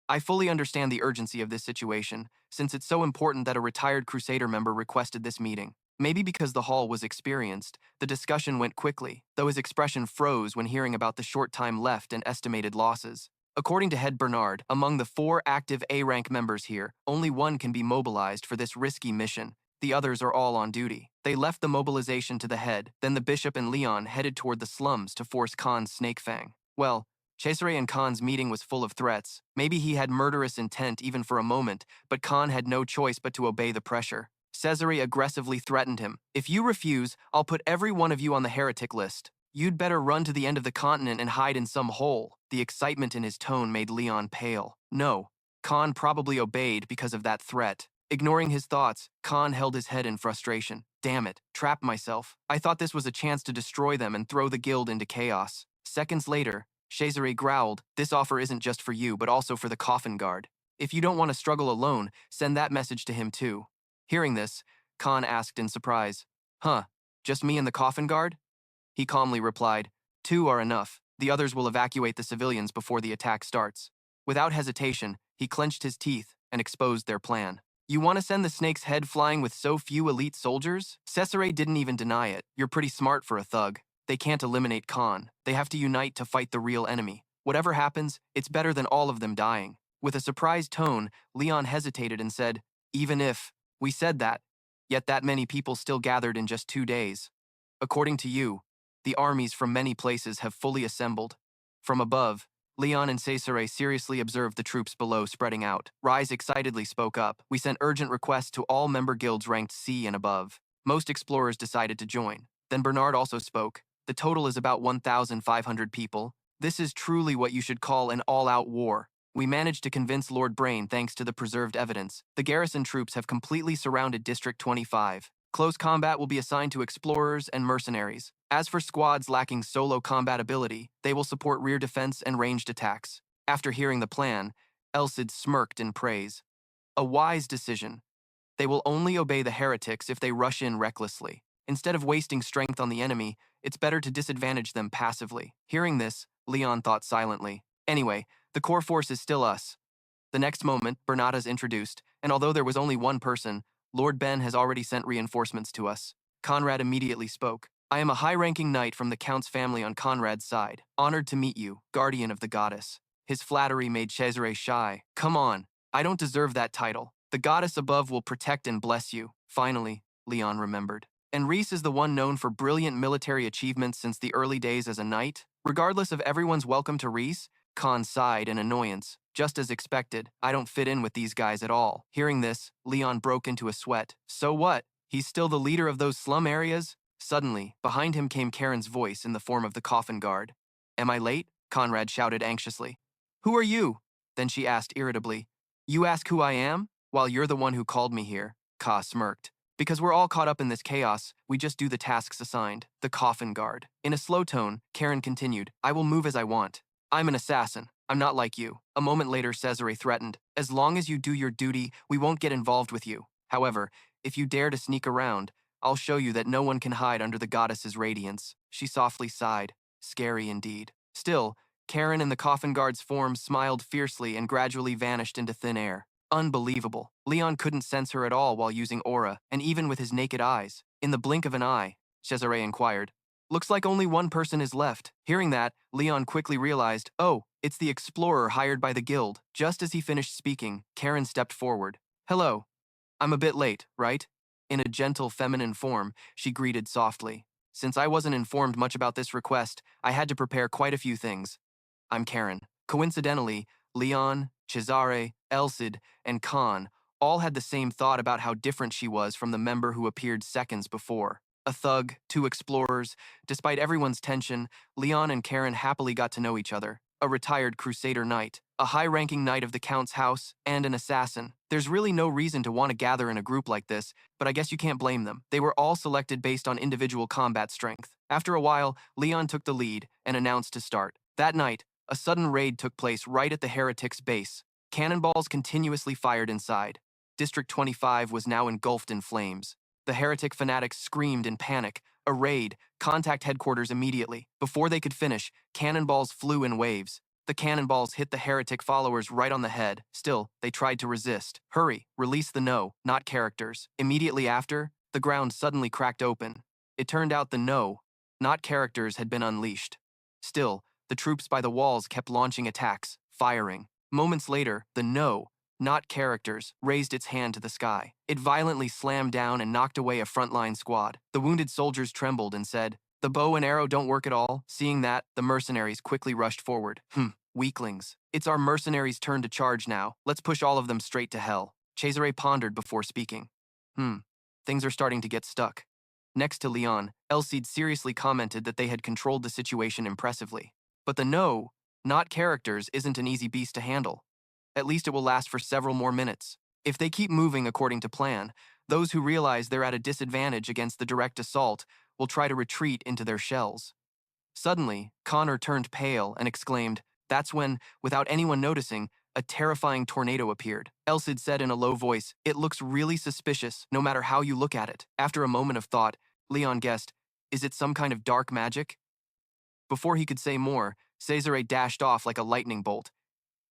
Speaker 1: "I fully understand the urgency of this situation, since it's so important that a retired Crusader member requested this meeting." Maybe because the hall was experienced, the discussion went quickly, though his expression froze when hearing about the short time left and estimated losses. According to Head Bernard, among the 4 active A-rank members here, only one can be mobilized for this risky mission. The others are all on duty. They left the mobilization to the head, then the bishop and Leon headed toward the slums to force Khan's snakefang. Well, Cesare and Khan's meeting was full of threats. Maybe he had murderous intent even for a moment, but Khan had no choice but to obey the pressure. Cesare aggressively threatened him. If you refuse, I'll put every one of you on the heretic list. You'd better run to the end of the continent and hide in some hole. The excitement in his tone made Leon pale. No. Khan probably obeyed because of that threat. Ignoring his thoughts, Khan held his head in frustration. Damn it, trapped myself. I thought this was a chance to destroy them and throw the guild into chaos. Seconds later, Cesare growled, this offer isn't just for you, but also for the coffin guard. If you don't want to struggle alone, send that message to him too. Hearing this, Khan asked in surprise, Huh, just me and the coffin guard? He calmly replied, 2 are enough. The others will evacuate the civilians before the attack starts. Without hesitation, he clenched his teeth and exposed their plan. You want to send the snake's head flying with so few elite soldiers? Cesare didn't even deny it. You're pretty smart for a thug. They can't eliminate Khan. They have to unite to fight the real enemy. Whatever happens, it's better than all of them dying. With a surprised tone, Leon hesitated and said, even if we said that, yet that many people still gathered in just 2 days. According to you, the armies from many places have fully assembled. From above, Leon and Cesare seriously observed the troops below spreading out. Rise excitedly spoke up. We sent urgent requests to all member guilds ranked C and above. Most explorers decided to join. Then Bernard also spoke. The total is about 1,500 people. This is truly what you should call an all-out war. We managed to convince Lord Brain thanks to the preserved evidence. The garrison troops have completely surrounded District 25. Close combat will be assigned to explorers and mercenaries. As for squads lacking solo combat ability, they will support rear defense and ranged attacks. After hearing the plan, Elsid smirked in praise. A wise decision. They will only obey the heretics if they rush in recklessly. Instead of wasting strength on the enemy, it's better to disadvantage them passively. Hearing this, Leon thought silently. Anyway, the core force is still us. The next moment, Bernata's introduced, and although there was only one person, Lord Ben has already sent reinforcements to us. Conrad immediately spoke. I am a high-ranking knight from the Count's family on Conrad's side. Honored to meet you, guardian of the goddess. His flattery made Cesare shy. Come on, I don't deserve that title. The goddess above will protect and bless you. Finally, Leon remembered. And Reese is the one known for brilliant military achievements since the early days as a knight. Regardless of everyone's welcome to Reese, Khan sighed in annoyance. Just as expected, I don't fit in with these guys at all. Hearing this, Leon broke into a sweat. So what? He's still the leader of those slum areas? Suddenly, behind him came Karen's voice in the form of the coffin guard. Am I late? Conrad shouted anxiously. Who are you? Then she asked irritably. You ask who I am? While you're the one who called me here. Ka smirked. Because we're all caught up in this chaos, we just do the tasks assigned. The coffin guard. In a slow tone, Karen continued, I will move as I want. I'm an assassin. I'm not like you. A moment later, Cesare threatened. As long as you do your duty, we won't get involved with you. However, if you dare to sneak around, I'll show you that no one can hide under the goddess's radiance. She softly sighed. Scary indeed. Still, Karen in the coffin guard's form smiled fiercely and gradually vanished into thin air. Unbelievable. Leon couldn't sense her at all while using aura, and even with his naked eyes. In the blink of an eye, Cesare inquired. Looks like only one person is left. Hearing that, Leon quickly realized, oh, it's the explorer hired by the guild. Just as he finished speaking, Karen stepped forward. Hello. I'm a bit late, right? In a gentle feminine form, she greeted softly. Since I wasn't informed much about this request, I had to prepare quite a few things. I'm Karen. Coincidentally, Leon, Cesare, Elsid, and Khan all had the same thought about how different she was from the member who appeared seconds before. A thug, 2 explorers. Despite everyone's tension, Leon and Karen happily got to know each other. A retired crusader knight, a high-ranking knight of the Count's house, and an assassin. There's really no reason to want to gather in a group like this, but I guess you can't blame them. They were all selected based on individual combat strength. After a while, Leon took the lead and announced to start. That night, a sudden raid took place right at the heretic's base. Cannonballs continuously fired inside. District 25 was now engulfed in flames. The heretic fanatics screamed in panic. A raid, contact headquarters immediately. Before they could finish, cannonballs flew in waves. The cannonballs hit the heretic followers right on the head. Still, they tried to resist. Hurry, release the no, not characters. Immediately after, the ground suddenly cracked open. It turned out the no, not characters had been unleashed. Still, the troops by the walls kept launching attacks, firing. Moments later, the no, not characters, raised its hand to the sky. It violently slammed down and knocked away a frontline squad. The wounded soldiers trembled and said, the bow and arrow don't work at all. Seeing that, the mercenaries quickly rushed forward. Weaklings. It's our mercenaries' turn to charge now. Let's push all of them straight to hell. Cesare pondered before speaking. things are starting to get stuck. Next to Leon, Elsid seriously commented that they had controlled the situation impressively. But the no, not characters isn't an easy beast to handle. At least it will last for several more minutes. If they keep moving according to plan, those who realize they're at a disadvantage against the direct assault will try to retreat into their shells. Suddenly, Connor turned pale and exclaimed. That's when, without anyone noticing, a terrifying tornado appeared. Elsid said in a low voice, "It looks really suspicious, no matter how you look at it." After a moment of thought, Leon guessed, "Is it some kind of dark magic?" Before he could say more, Cesare dashed off like a lightning bolt.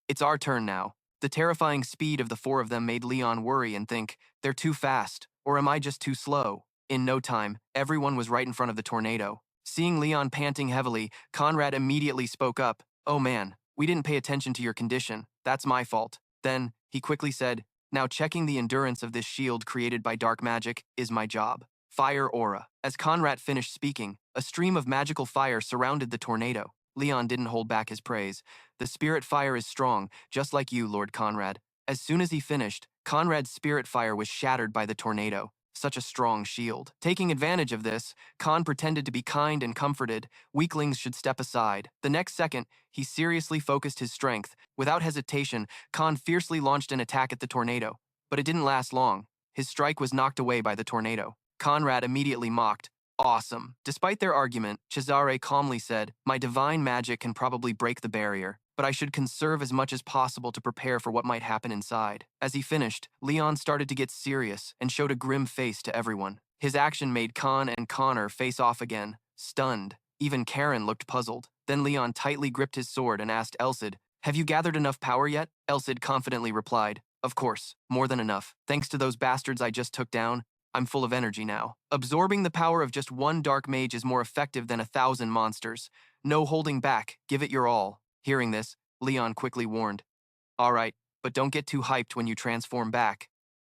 Speaker 1: It's our turn now. The terrifying speed of the four of them made Leon worry and think, they're too fast, or am I just too slow? In no time, everyone was right in front of the tornado. Seeing Leon panting heavily, Conrad immediately spoke up. Oh man, we didn't pay attention to your condition. That's my fault. Then, he quickly said, now checking the endurance of this shield created by dark magic is my job. Fire aura. As Conrad finished speaking, a stream of magical fire surrounded the tornado. Leon didn't hold back his praise. The spirit fire is strong, just like you, Lord Conrad. As soon as he finished, Conrad's spirit fire was shattered by the tornado. Such a strong shield. Taking advantage of this, Con pretended to be kind and comforted. Weaklings should step aside. The next second, he seriously focused his strength. Without hesitation, Con fiercely launched an attack at the tornado. But it didn't last long. His strike was knocked away by the tornado. Conrad immediately mocked. Awesome. Despite their argument, Cesare calmly said, my divine magic can probably break the barrier, but I should conserve as much as possible to prepare for what might happen inside. As he finished, Leon started to get serious and showed a grim face to everyone. His action made Con and Connor face off again, stunned. Even Karen looked puzzled. Then Leon tightly gripped his sword and asked Elsid, have you gathered enough power yet? Elsid confidently replied, of course, more than enough. Thanks to those bastards I just took down, I'm full of energy now. Absorbing the power of just one dark mage is more effective than 1,000 monsters. No holding back, give it your all. Hearing this, Leon quickly warned. All right, but don't get too hyped when you transform back.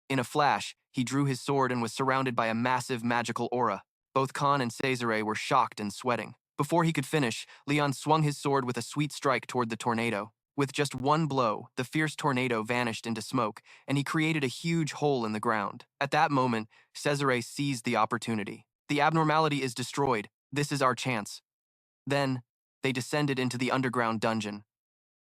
Speaker 1: In a flash, he drew his sword and was surrounded by a massive magical aura. Both Con and Cesare were shocked and sweating. Before he could finish, Leon swung his sword with a sweet strike toward the tornado. With just one blow, the fierce tornado vanished into smoke, and he created a huge hole in the ground. At that moment, Cesare seized the opportunity. The abnormality is destroyed. This is our chance. Then, they descended into the underground dungeon.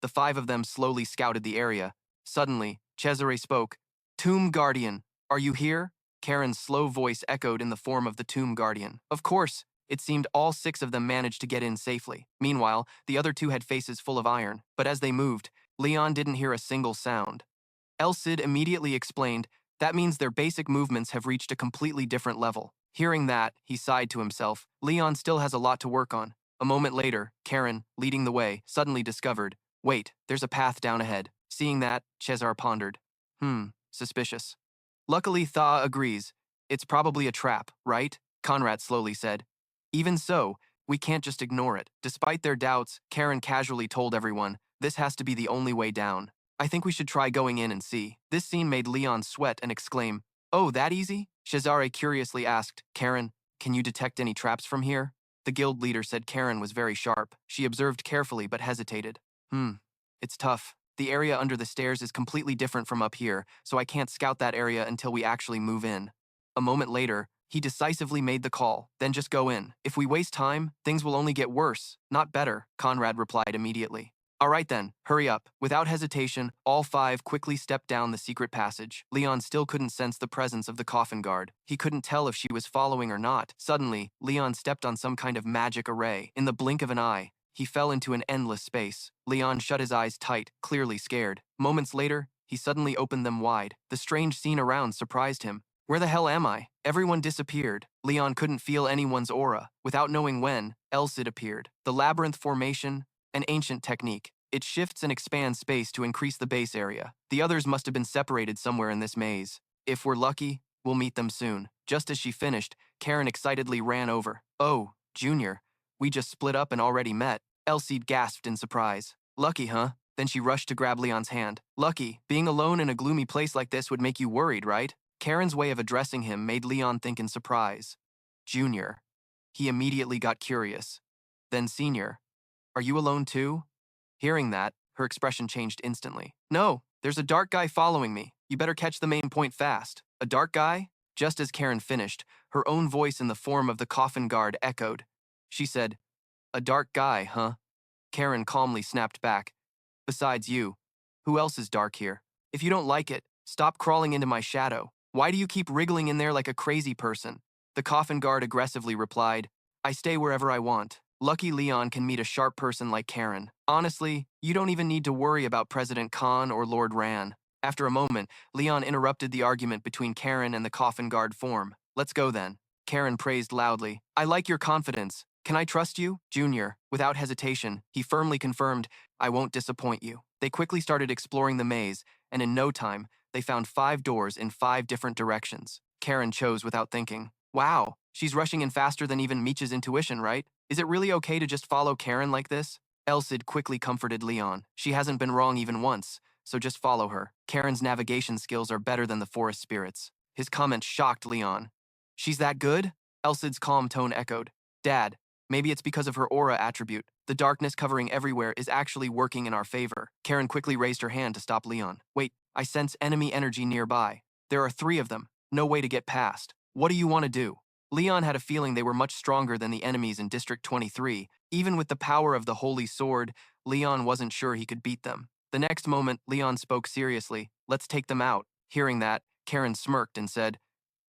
Speaker 1: The five of them slowly scouted the area. Suddenly, Cesare spoke. Tomb Guardian, are you here? Karen's slow voice echoed in the form of the Tomb Guardian. Of course. It seemed all 6 of them managed to get in safely. Meanwhile, the other 2 had faces full of iron, but as they moved, Leon didn't hear a single sound. Elsid immediately explained, that means their basic movements have reached a completely different level. Hearing that, he sighed to himself. Leon still has a lot to work on. A moment later, Karen, leading the way, suddenly discovered, wait, there's a path down ahead. Seeing that, Cesar pondered. Suspicious. Luckily, Tha agrees. It's probably a trap, right? Conrad slowly said. Even so, we can't just ignore it. Despite their doubts, Karen casually told everyone, this has to be the only way down. I think we should try going in and see. This scene made Leon sweat and exclaim, oh, that easy? Cesare curiously asked, Karen, can you detect any traps from here? The guild leader said Karen was very sharp. She observed carefully but hesitated. It's tough. The area under the stairs is completely different from up here, so I can't scout that area until we actually move in. A moment later, he decisively made the call, then just go in. If we waste time, things will only get worse, not better, Conrad replied immediately. All right then, hurry up. Without hesitation, all 5 quickly stepped down the secret passage. Leon still couldn't sense the presence of the coffin guard. He couldn't tell if she was following or not. Suddenly, Leon stepped on some kind of magic array. In the blink of an eye, he fell into an endless space. Leon shut his eyes tight, clearly scared. Moments later, he suddenly opened them wide. The strange scene around surprised him. Where the hell am I? Everyone disappeared. Leon couldn't feel anyone's aura. Without knowing when, Elsid appeared. The labyrinth formation, an ancient technique. It shifts and expands space to increase the base area. The others must have been separated somewhere in this maze. If we're lucky, we'll meet them soon. Just as she finished, Karen excitedly ran over. Oh, Junior, we just split up and already met. Elsid gasped in surprise. Lucky, huh? Then she rushed to grab Leon's hand. Lucky, being alone in a gloomy place like this would make you worried, right? Karen's way of addressing him made Leon think in surprise. Junior. He immediately got curious. Then Senior. Are you alone too? Hearing that, her expression changed instantly. No, there's a dark guy following me. You better catch the main point fast. A dark guy? Just as Karen finished, her own voice in the form of the coffin guard echoed. She said, "A dark guy, huh?" Karen calmly snapped back. "Besides you, who else is dark here? If you don't like it, stop crawling into my shadow. Why do you keep wriggling in there like a crazy person?" The coffin guard aggressively replied, "I stay wherever I want. Lucky Leon can meet a sharp person like Karen. Honestly, you don't even need to worry about President Khan or Lord Ran." After a moment, Leon interrupted the argument between Karen and the coffin guard form. "Let's go then." Karen praised loudly. "I like your confidence. Can I trust you?" Junior, without hesitation, he firmly confirmed, "I won't disappoint you." They quickly started exploring the maze, and in no time, they found 5 doors in 5 different directions. Karen chose without thinking. Wow, she's rushing in faster than even Meech's intuition, right? Is it really okay to just follow Karen like this? Elsid quickly comforted Leon. She hasn't been wrong even once, so just follow her. Karen's navigation skills are better than the forest spirits. His comment shocked Leon. "She's that good?" Elsid's calm tone echoed. "Dad, maybe it's because of her aura attribute. The darkness covering everywhere is actually working in our favor." Karen quickly raised her hand to stop Leon. "Wait, I sense enemy energy nearby. There are 3 of them. No way to get past. What do you want to do?" Leon had a feeling they were much stronger than the enemies in District 23. Even with the power of the Holy Sword, Leon wasn't sure he could beat them. The next moment, Leon spoke seriously. "Let's take them out." Hearing that, Karen smirked and said,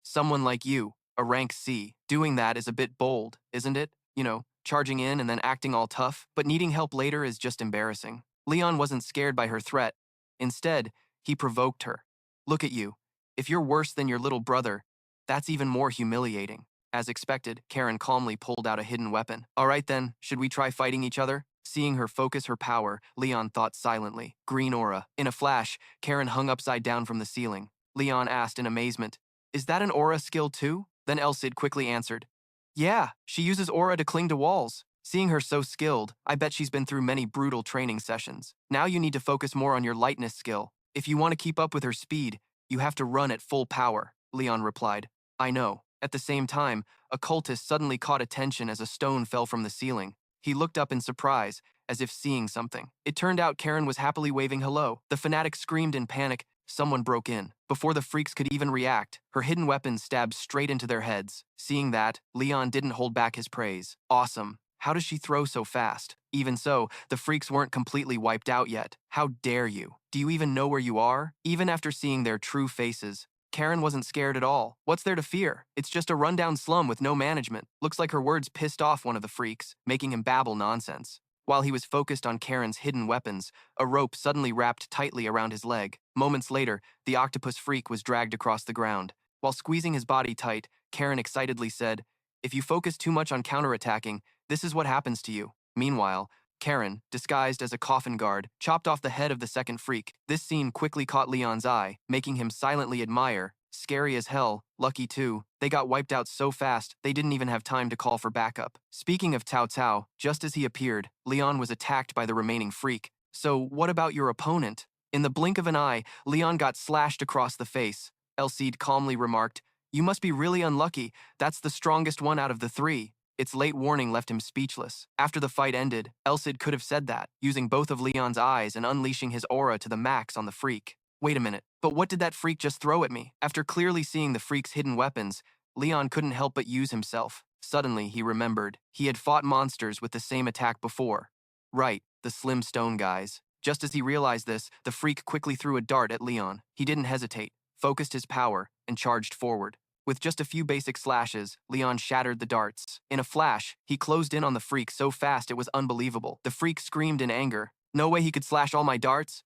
Speaker 1: "Someone like you, a rank C, doing that is a bit bold, isn't it? You know, charging in and then acting all tough, but needing help later is just embarrassing." Leon wasn't scared by her threat. Instead, he provoked her. "Look at you. If you're worse than your little brother, that's even more humiliating." As expected, Karen calmly pulled out a hidden weapon. "All right then, should we try fighting each other?" Seeing her focus her power, Leon thought silently. Green aura. In a flash, Karen hung upside down from the ceiling. Leon asked in amazement, "Is that an aura skill too?" Then Elsid quickly answered, "Yeah, she uses aura to cling to walls." Seeing her so skilled, I bet she's been through many brutal training sessions. Now you need to focus more on your lightness skill. If you want to keep up with her speed, you have to run at full power, Leon replied. "I know." At the same time, a cultist suddenly caught attention as a stone fell from the ceiling. He looked up in surprise, as if seeing something. It turned out Karen was happily waving hello. The fanatic screamed in panic. Someone broke in. Before the freaks could even react, her hidden weapon stabbed straight into their heads. Seeing that, Leon didn't hold back his praise. "Awesome. How does she throw so fast?" Even so, the freaks weren't completely wiped out yet. "How dare you? Do you even know where you are?" Even after seeing their true faces, Karen wasn't scared at all. What's there to fear? It's just a rundown slum with no management. Looks like her words pissed off one of the freaks, making him babble nonsense. While he was focused on Karen's hidden weapons, a rope suddenly wrapped tightly around his leg. Moments later, the octopus freak was dragged across the ground. While squeezing his body tight, Karen excitedly said, "If you focus too much on counterattacking, this is what happens to you." Meanwhile, Karen, disguised as a coffin guard, chopped off the head of the second freak. This scene quickly caught Leon's eye, making him silently admire. Scary as hell, lucky too. They got wiped out so fast, they didn't even have time to call for backup. Speaking of Cao Cao, just as he appeared, Leon was attacked by the remaining freak. "So, what about your opponent?" In the blink of an eye, Leon got slashed across the face. Elsid calmly remarked, "You must be really unlucky. That's the strongest one out of the 3. Its late warning left him speechless. After the fight ended, Elsid could have said that, using both of Leon's eyes and unleashing his aura to the max on the freak. Wait a minute, but what did that freak just throw at me? After clearly seeing the freak's hidden weapons, Leon couldn't help but use himself. Suddenly, he remembered. He had fought monsters with the same attack before. Right, the slim stone guys. Just as he realized this, the freak quickly threw a dart at Leon. He didn't hesitate, focused his power, and charged forward. With just a few basic slashes, Leon shattered the darts. In a flash, he closed in on the freak so fast it was unbelievable. The freak screamed in anger. "No way he could slash all my darts?"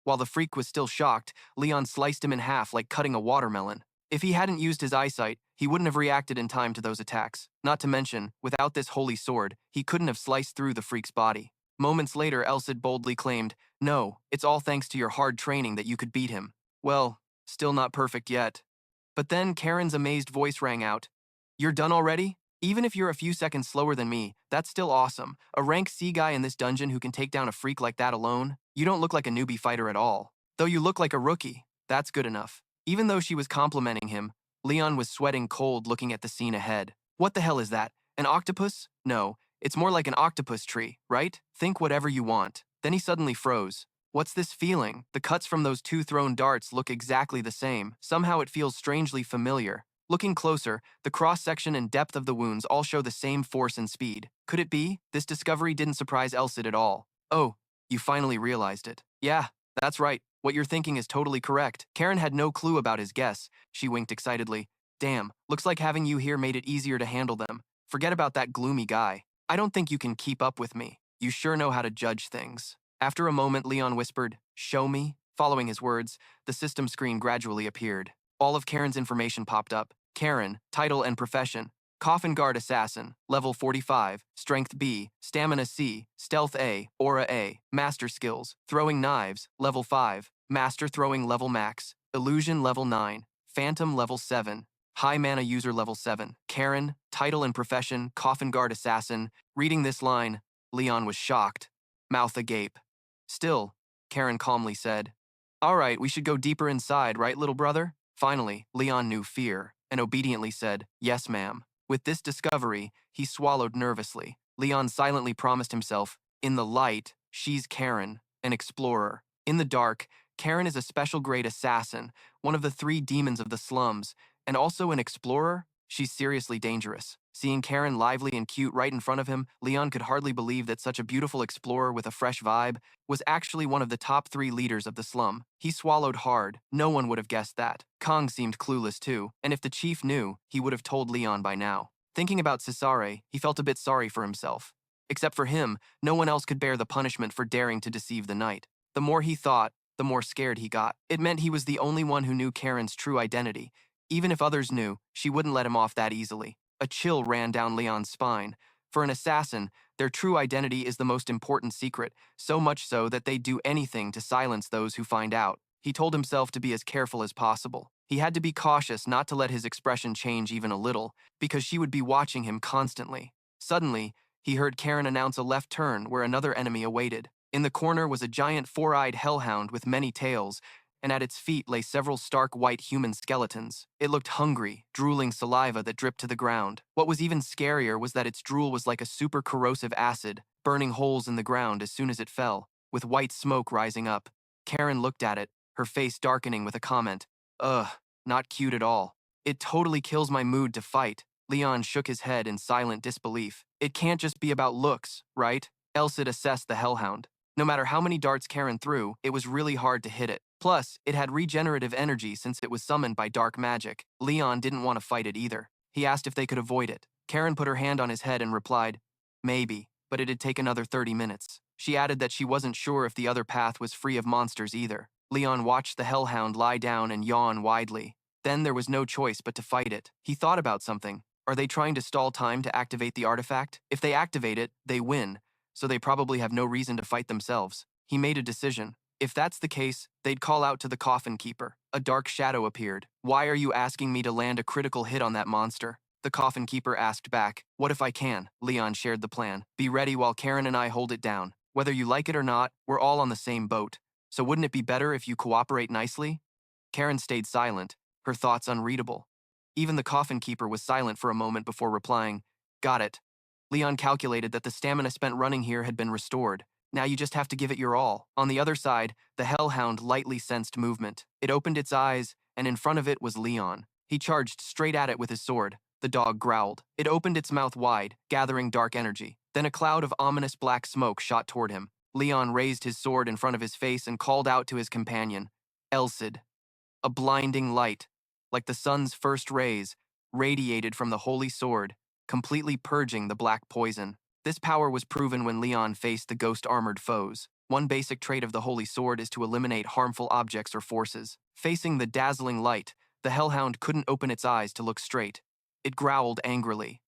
Speaker 1: While the freak was still shocked, Leon sliced him in half like cutting a watermelon. If he hadn't used his eyesight, he wouldn't have reacted in time to those attacks. Not to mention, without this holy sword, he couldn't have sliced through the freak's body. Moments later, Elsid boldly claimed, "No, it's all thanks to your hard training that you could beat him." Well, still not perfect yet. But then Karen's amazed voice rang out. "You're done already? Even if you're a few seconds slower than me, that's still awesome. A rank C guy in this dungeon who can take down a freak like that alone? You don't look like a newbie fighter at all. Though you look like a rookie. That's good enough." Even though she was complimenting him, Leon was sweating cold looking at the scene ahead. What the hell is that? An octopus? No, it's more like an octopus tree, right? Think whatever you want. Then he suddenly froze. What's this feeling? The cuts from those 2 thrown darts look exactly the same. Somehow it feels strangely familiar. Looking closer, the cross-section and depth of the wounds all show the same force and speed. Could it be? This discovery didn't surprise Elsid at all. Oh, you finally realized it. Yeah, that's right. What you're thinking is totally correct. Karen had no clue about his guess. She winked excitedly. Damn, looks like having you here made it easier to handle them. Forget about that gloomy guy. I don't think you can keep up with me. You sure know how to judge things. After a moment, Leon whispered, "Show me." Following his words, the system screen gradually appeared. All of Karen's information popped up. Karen, title and profession. Coffin Guard Assassin, level 45, Strength B, Stamina C, Stealth A, Aura A, Master Skills, Throwing Knives, level 5, Master Throwing level max, Illusion level 9, Phantom level 7, High Mana User level 7. Karen, title and profession, Coffin Guard Assassin. Reading this line, Leon was shocked, mouth agape. Still, Karen calmly said, "All right, we should go deeper inside, right, little brother?" Finally, Leon knew fear and obediently said, "Yes, ma'am." With this discovery, he swallowed nervously. Leon silently promised himself, in the light, she's Karen, an explorer. In the dark, Karen is a special grade assassin, one of the 3 demons of the slums, and also an explorer. She's seriously dangerous. Seeing Karen lively and cute right in front of him, Leon could hardly believe that such a beautiful explorer with a fresh vibe was actually one of the top 3 leaders of the slum. He swallowed hard. No one would have guessed that. Kong seemed clueless too, and if the chief knew, he would have told Leon by now. Thinking about Cesare, he felt a bit sorry for himself. Except for him, no one else could bear the punishment for daring to deceive the knight. The more he thought, the more scared he got. It meant he was the only one who knew Karen's true identity. Even if others knew, she wouldn't let him off that easily. A chill ran down Leon's spine. For an assassin, their true identity is the most important secret, so much so that they'd do anything to silence those who find out. He told himself to be as careful as possible. He had to be cautious not to let his expression change even a little, because she would be watching him constantly. Suddenly, he heard Karen announce a left turn where another enemy awaited. In the corner was a giant 4-eyed hellhound with many tails, and at its feet lay several stark white human skeletons. It looked hungry, drooling saliva that dripped to the ground. What was even scarier was that its drool was like a super corrosive acid, burning holes in the ground as soon as it fell, with white smoke rising up. Karen looked at it, her face darkening with a comment. Ugh, not cute at all. It totally kills my mood to fight. Leon shook his head in silent disbelief. It can't just be about looks, right? Elsid assessed the hellhound. No matter how many darts Karen threw, it was really hard to hit it. Plus, it had regenerative energy since it was summoned by dark magic. Leon didn't want to fight it either. He asked if they could avoid it. Karen put her hand on his head and replied, "Maybe, but it'd take another 30 minutes. She added that she wasn't sure if the other path was free of monsters either. Leon watched the hellhound lie down and yawn widely. Then there was no choice but to fight it. He thought about something. Are they trying to stall time to activate the artifact? If they activate it, they win, so they probably have no reason to fight themselves. He made a decision. If that's the case, they'd call out to the coffin keeper. A dark shadow appeared. "Why are you asking me to land a critical hit on that monster?" The coffin keeper asked back. "What if I can?" Leon shared the plan. "Be ready while Karen and I hold it down. Whether you like it or not, we're all on the same boat. So wouldn't it be better if you cooperate nicely?" Karen stayed silent, her thoughts unreadable. Even the coffin keeper was silent for a moment before replying, "Got it." Leon calculated that the stamina spent running here had been restored. Now you just have to give it your all. On the other side, the hellhound lightly sensed movement. It opened its eyes, and in front of it was Leon. He charged straight at it with his sword. The dog growled. It opened its mouth wide, gathering dark energy. Then a cloud of ominous black smoke shot toward him. Leon raised his sword in front of his face and called out to his companion, "Elsid." A blinding light, like the sun's first rays, radiated from the holy sword, completely purging the black poison. This power was proven when Leon faced the ghost-armored foes. One basic trait of the holy sword is to eliminate harmful objects or forces. Facing the dazzling light, the hellhound couldn't open its eyes to look straight. It growled angrily.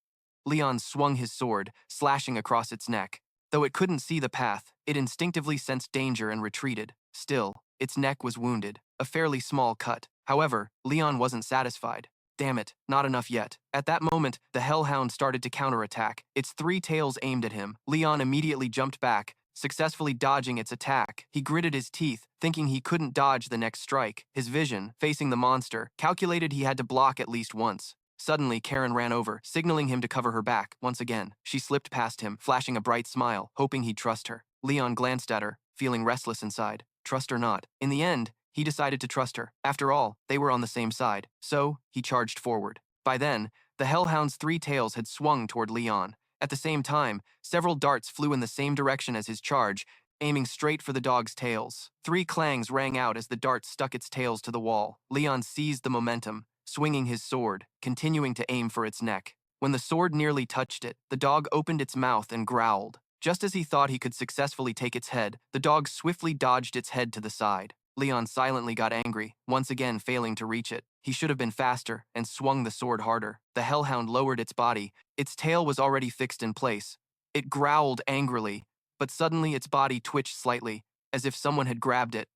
Speaker 1: Leon swung his sword, slashing across its neck. Though it couldn't see the path, it instinctively sensed danger and retreated. Still, its neck was wounded, a fairly small cut. However, Leon wasn't satisfied. Damn it, not enough yet. At that moment, the hellhound started to counterattack, its 3 tails aimed at him. Leon immediately jumped back, successfully dodging its attack. He gritted his teeth, thinking he couldn't dodge the next strike. His vision, facing the monster, calculated he had to block at least once. Suddenly, Karen ran over, signaling him to cover her back. Once again, she slipped past him, flashing a bright smile, hoping he'd trust her. Leon glanced at her, feeling restless inside. Trust or not. In the end, he decided to trust her. After all, they were on the same side. So, he charged forward. By then, the hellhound's three tails had swung toward Leon. At the same time, several darts flew in the same direction as his charge, aiming straight for the dog's tails. Three clangs rang out as the dart stuck its tails to the wall. Leon seized the momentum, swinging his sword, continuing to aim for its neck. When the sword nearly touched it, the dog opened its mouth and growled. Just as he thought he could successfully take its head, the dog swiftly dodged its head to the side. Leon silently got angry, once again failing to reach it. He should have been faster and swung the sword harder. The hellhound lowered its body. Its tail was already fixed in place. It growled angrily, but suddenly its body twitched slightly, as if someone had grabbed it.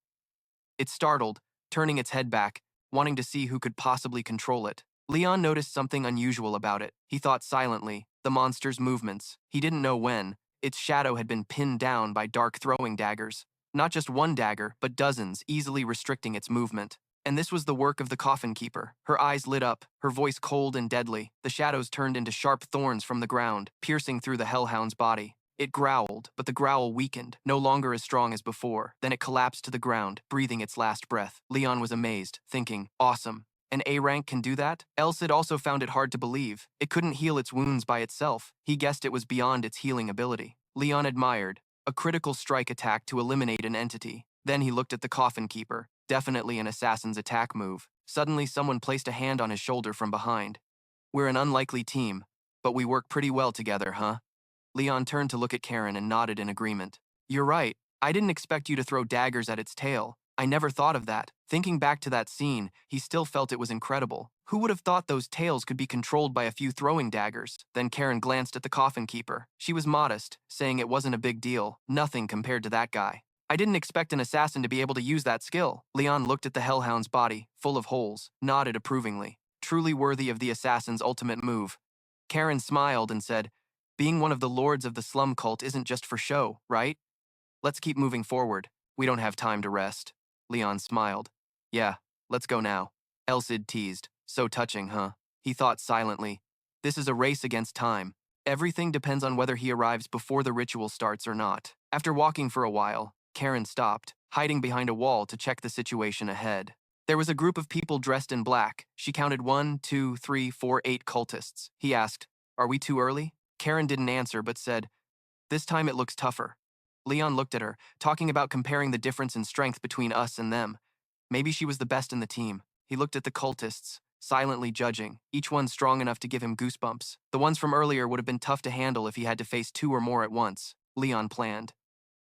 Speaker 1: It startled, turning its head back, wanting to see who could possibly control it. Leon noticed something unusual about it. He thought silently, the monster's movements. He didn't know when. Its shadow had been pinned down by dark throwing daggers. Not just one dagger, but dozens, easily restricting its movement. And this was the work of the coffin keeper. Her eyes lit up, her voice cold and deadly. The shadows turned into sharp thorns from the ground, piercing through the hellhound's body. It growled, but the growl weakened, no longer as strong as before. Then it collapsed to the ground, breathing its last breath. Leon was amazed, thinking, awesome. An A rank can do that? Elsid also found it hard to believe. It couldn't heal its wounds by itself. He guessed it was beyond its healing ability. Leon admired. A critical strike attack to eliminate an entity. Then he looked at the coffin keeper. Definitely an assassin's attack move. Suddenly someone placed a hand on his shoulder from behind. We're an unlikely team, but we work pretty well together, huh? Leon turned to look at Karen and nodded in agreement. You're right. I didn't expect you to throw daggers at its tail. I never thought of that. Thinking back to that scene, he still felt it was incredible. Who would have thought those tails could be controlled by a few throwing daggers? Then Karen glanced at the coffin keeper. She was modest, saying it wasn't a big deal. Nothing compared to that guy. I didn't expect an assassin to be able to use that skill. Leon looked at the hellhound's body, full of holes, nodded approvingly. Truly worthy of the assassin's ultimate move. Karen smiled and said, being one of the lords of the slum cult isn't just for show, right? Let's keep moving forward. We don't have time to rest. Leon smiled. Yeah, let's go now. Elsid teased. So touching, huh? He thought silently. This is a race against time. Everything depends on whether he arrives before the ritual starts or not. After walking for a while, Karen stopped, hiding behind a wall to check the situation ahead. There was a group of people dressed in black. She counted 1, 2, 3, 4, 8 cultists. He asked, are we too early? Karen didn't answer but said, this time it looks tougher. Leon looked at her, talking about comparing the difference in strength between us and them. Maybe she was the best in the team. He looked at the cultists, silently judging, each one strong enough to give him goosebumps. The ones from earlier would have been tough to handle if he had to face 2 or more at once, Leon planned.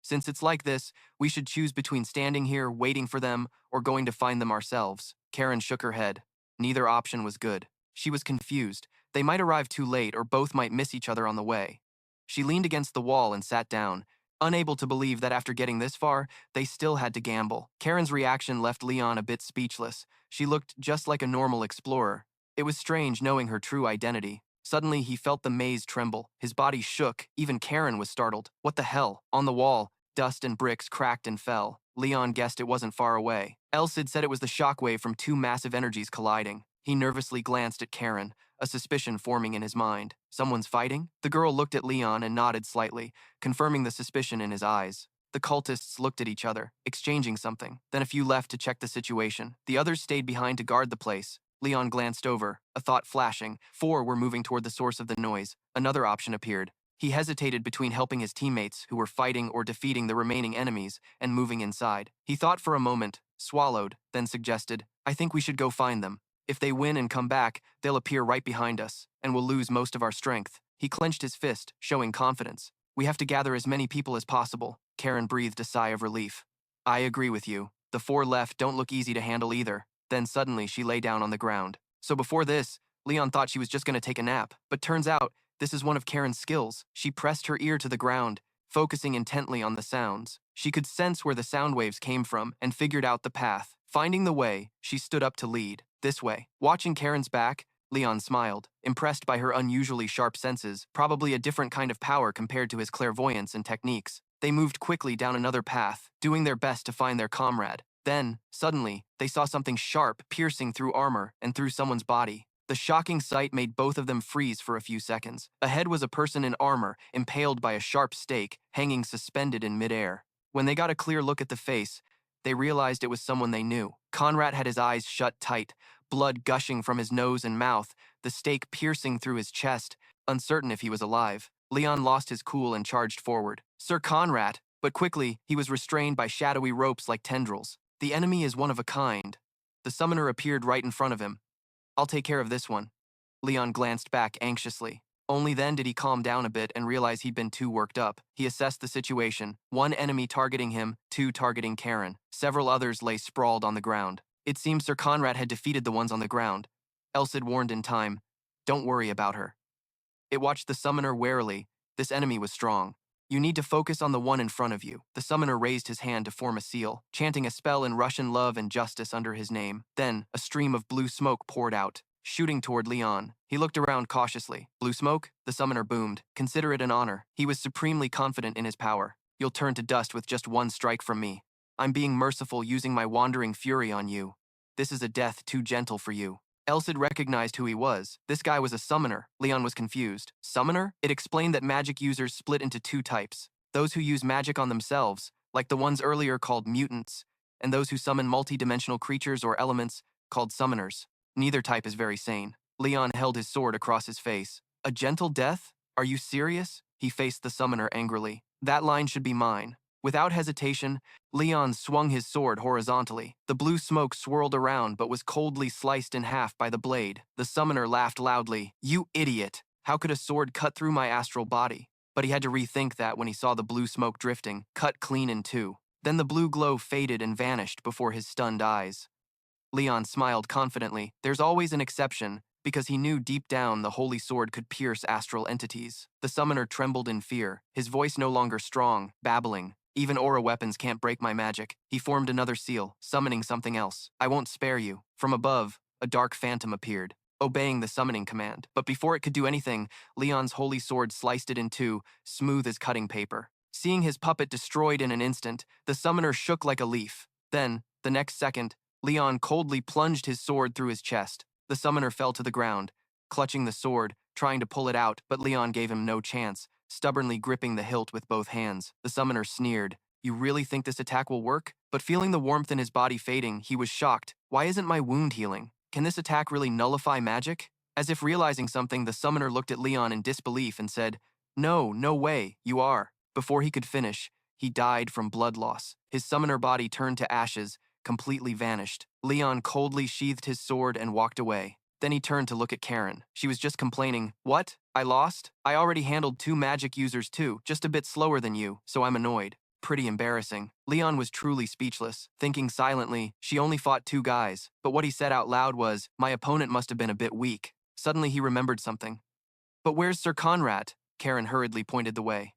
Speaker 1: Since it's like this, we should choose between standing here, waiting for them, or going to find them ourselves. Karen shook her head. Neither option was good. She was confused. They might arrive too late, or both might miss each other on the way. She leaned against the wall and sat down, unable to believe that after getting this far, they still had to gamble. Karen's reaction left Leon a bit speechless. She looked just like a normal explorer. It was strange knowing her true identity. Suddenly, he felt the maze tremble. His body shook. Even Karen was startled. What the hell? On the wall, dust and bricks cracked and fell. Leon guessed it wasn't far away. Elsid said it was the shockwave from 2 massive energies colliding. He nervously glanced at Karen, a suspicion forming in his mind. Someone's fighting? The girl looked at Leon and nodded slightly, confirming the suspicion in his eyes. The cultists looked at each other, exchanging something. Then a few left to check the situation. The others stayed behind to guard the place. Leon glanced over, a thought flashing. 4 were moving toward the source of the noise. Another option appeared. He hesitated between helping his teammates, who were fighting or defeating the remaining enemies, and moving inside. He thought for a moment, swallowed, then suggested, I think we should go find them. If they win and come back, they'll appear right behind us, and we'll lose most of our strength. He clenched his fist, showing confidence. We have to gather as many people as possible. Karen breathed a sigh of relief. I agree with you. The 4 left don't look easy to handle either. Then suddenly she lay down on the ground. So before this, Leon thought she was just going to take a nap. But turns out, this is one of Karen's skills. She pressed her ear to the ground, focusing intently on the sounds. She could sense where the sound waves came from and figured out the path. Finding the way, she stood up to lead. This way. Watching Karen's back, Leon smiled, impressed by her unusually sharp senses, probably a different kind of power compared to his clairvoyance and techniques. They moved quickly down another path, doing their best to find their comrade. Then, suddenly, they saw something sharp piercing through armor and through someone's body. The shocking sight made both of them freeze for a few seconds. Ahead was a person in armor, impaled by a sharp stake, hanging suspended in midair. When they got a clear look at the face, they realized it was someone they knew. Conrad had his eyes shut tight, blood gushing from his nose and mouth, the stake piercing through his chest, uncertain if he was alive. Leon lost his cool and charged forward. Sir Conrad, but quickly, he was restrained by shadowy ropes like tendrils. The enemy is one of a kind. The summoner appeared right in front of him. I'll take care of this one. Leon glanced back anxiously. Only then did he calm down a bit and realize he'd been too worked up. He assessed the situation. One enemy targeting him, two targeting Karen. Several others lay sprawled on the ground. It seemed Sir Conrad had defeated the ones on the ground. Elsid warned in time, "Don't worry about her." It watched the summoner warily. This enemy was strong. "You need to focus on the one in front of you." The summoner raised his hand to form a seal, chanting a spell in Russian love and justice under his name. Then, a stream of blue smoke poured out, shooting toward Leon. He looked around cautiously. "Blue smoke?" The summoner boomed. "Consider it an honor." He was supremely confident in his power. "You'll turn to dust with just one strike from me. I'm being merciful using my wandering fury on you. This is a death too gentle for you." Elsid recognized who he was. This guy was a summoner. Leon was confused. Summoner? It explained that magic users split into two types. Those who use magic on themselves, like the ones earlier called mutants, and those who summon multi-dimensional creatures or elements, called summoners. Neither type is very sane. Leon held his sword across his face. "A gentle death? Are you serious?" He faced the summoner angrily. "That line should be mine." Without hesitation, Leon swung his sword horizontally. The blue smoke swirled around but was coldly sliced in half by the blade. The summoner laughed loudly. "You idiot! How could a sword cut through my astral body?" But he had to rethink that when he saw the blue smoke drifting, cut clean in two. Then the blue glow faded and vanished before his stunned eyes. Leon smiled confidently. There's always an exception, because he knew deep down the holy sword could pierce astral entities. The summoner trembled in fear, his voice no longer strong, babbling. "Even aura weapons can't break my magic." He formed another seal, summoning something else. "I won't spare you." From above, a dark phantom appeared, obeying the summoning command. But before it could do anything, Leon's holy sword sliced it in two, smooth as cutting paper. Seeing his puppet destroyed in an instant, the summoner shook like a leaf. Then, the next second, Leon coldly plunged his sword through his chest. The summoner fell to the ground, clutching the sword, trying to pull it out, but Leon gave him no chance, stubbornly gripping the hilt with both hands. The summoner sneered. "You really think this attack will work?" But feeling the warmth in his body fading, he was shocked. "Why isn't my wound healing? Can this attack really nullify magic?" As if realizing something, the summoner looked at Leon in disbelief and said, No way, you are." Before he could finish, he died from blood loss. His summoner body turned to ashes, completely vanished. Leon coldly sheathed his sword and walked away. Then he turned to look at Karen. She was just complaining. "What? I lost? I already handled two magic users too, just a bit slower than you, so I'm annoyed." Pretty embarrassing. Leon was truly speechless, thinking silently, she only fought two guys, but what he said out loud was, "My opponent must have been a bit weak." Suddenly he remembered something. "But where's Sir Conrad?" Karen hurriedly pointed the way.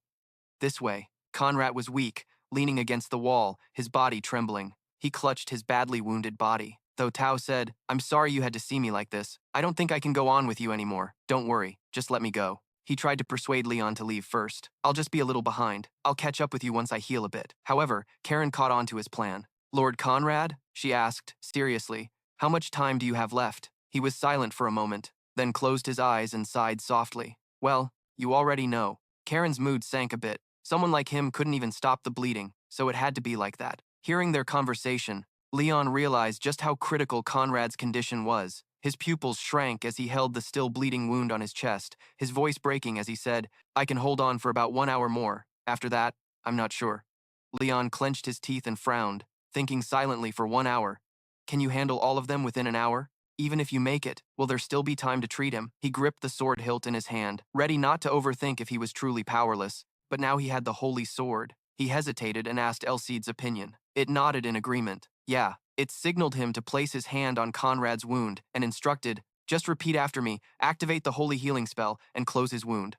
Speaker 1: "This way." Conrad was weak, leaning against the wall, his body trembling. He clutched his badly wounded body. Though Tao said, "I'm sorry you had to see me like this. I don't think I can go on with you anymore. Don't worry, just let me go." He tried to persuade Leon to leave first. "I'll just be a little behind. I'll catch up with you once I heal a bit." However, Karen caught on to his plan. "Lord Conrad?" she asked, seriously. "How much time do you have left?" He was silent for a moment, then closed his eyes and sighed softly. "Well, you already know." Karen's mood sank a bit. Someone like him couldn't even stop the bleeding, so it had to be like that. Hearing their conversation, Leon realized just how critical Conrad's condition was. His pupils shrank as he held the still bleeding wound on his chest, his voice breaking as he said, "I can hold on for about 1 hour more. After that, I'm not sure." Leon clenched his teeth and frowned, thinking silently for 1 hour. Can you handle all of them within an hour? Even if you make it, will there still be time to treat him? He gripped the sword hilt in his hand, ready not to overthink if he was truly powerless. But now he had the holy sword. He hesitated and asked Elsid's opinion. It nodded in agreement. Yeah, it signaled him to place his hand on Conrad's wound and instructed, "Just repeat after me, activate the holy healing spell, and close his wound."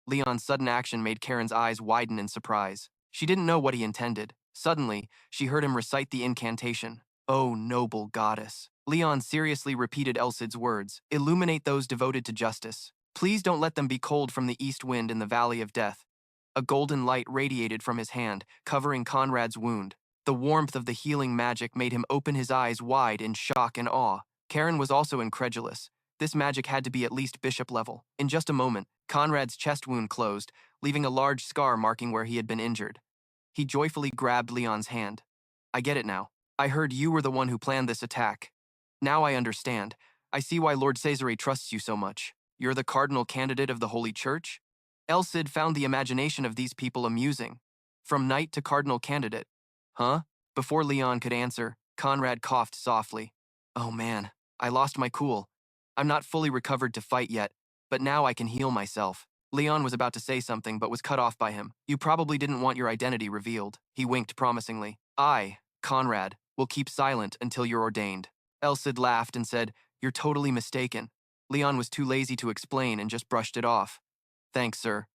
Speaker 1: Leon's sudden action made Karen's eyes widen in surprise. She didn't know what he intended. Suddenly, she heard him recite the incantation. "O noble goddess." Leon seriously repeated Elsid's words. "Illuminate those devoted to justice. Please don't let them be cold from the east wind in the valley of death." A golden light radiated from his hand, covering Conrad's wound. The warmth of the healing magic made him open his eyes wide in shock and awe. Karen was also incredulous. This magic had to be at least bishop level. In just a moment, Conrad's chest wound closed, leaving a large scar marking where he had been injured. He joyfully grabbed Leon's hand. "I get it now. I heard you were the one who planned this attack." Now I understand. I see why Lord Cesare trusts you so much. You're the cardinal candidate of the Holy Church? Elsid found the imagination of these people amusing. From knight to cardinal candidate. Huh? Before Leon could answer, Conrad coughed softly. Oh man, I lost my cool. I'm not fully recovered to fight yet, but now I can heal myself. Leon was about to say something but was cut off by him. You probably didn't want your identity revealed. He winked promisingly. I, Conrad, will keep silent until you're ordained. Elsid laughed and said, You're totally mistaken. Leon was too lazy to explain and just brushed it off. Thanks, sir.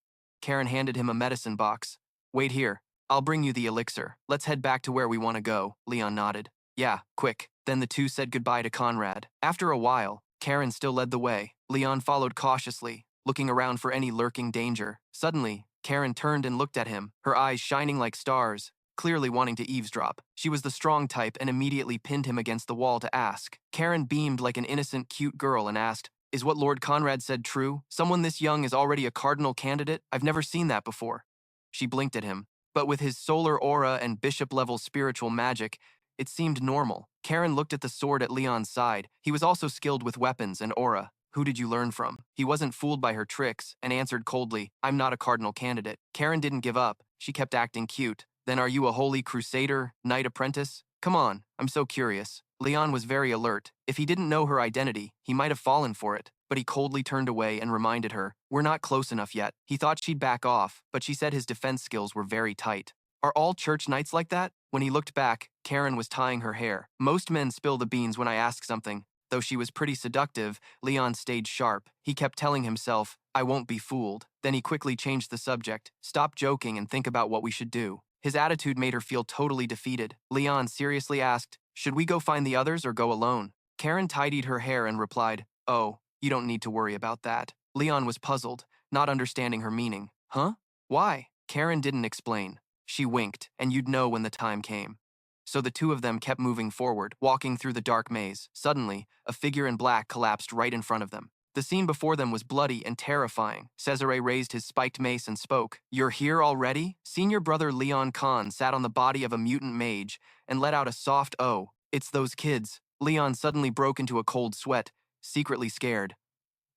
Speaker 1: Karen handed him a medicine box. Wait here. I'll bring you the elixir. Let's head back to where we want to go, Leon nodded. Yeah, quick. Then the two said goodbye to Conrad. After a while, Karen still led the way. Leon followed cautiously, looking around for any lurking danger. Suddenly, Karen turned and looked at him, her eyes shining like stars, clearly wanting to eavesdrop. She was the strong type and immediately pinned him against the wall to ask. Karen beamed like an innocent, cute girl and asked, Is what Lord Conrad said true? Someone this young is already a cardinal candidate? I've never seen that before. She blinked at him. But with his solar aura and bishop-level spiritual magic, it seemed normal. Karen looked at the sword at Leon's side. He was also skilled with weapons and aura. Who did you learn from? He wasn't fooled by her tricks and answered coldly, I'm not a cardinal candidate. Karen didn't give up. She kept acting cute. Then are you a holy crusader, knight apprentice? Come on, I'm so curious. Leon was very alert. If he didn't know her identity, he might have fallen for it. But he coldly turned away and reminded her, We're not close enough yet. He thought she'd back off, but she said his defense skills were very tight. Are all church knights like that? When he looked back, Karen was tying her hair. Most men spill the beans when I ask something. Though she was pretty seductive, Leon stayed sharp. He kept telling himself, I won't be fooled. Then he quickly changed the subject. Stop joking and think about what we should do. His attitude made her feel totally defeated. Leon seriously asked, Should we go find the others or go alone? Karen tidied her hair and replied, Oh, you don't need to worry about that. Leon was puzzled, not understanding her meaning. Huh? Why? Karen didn't explain. She winked, and you'd know when the time came. So the two of them kept moving forward, walking through the dark maze. Suddenly, a figure in black collapsed right in front of them. The scene before them was bloody and terrifying. Cesare raised his spiked mace and spoke. You're here already? Senior brother Leon Khan sat on the body of a mutant mage and let out a soft "oh." It's those kids. Leon suddenly broke into a cold sweat, secretly scared.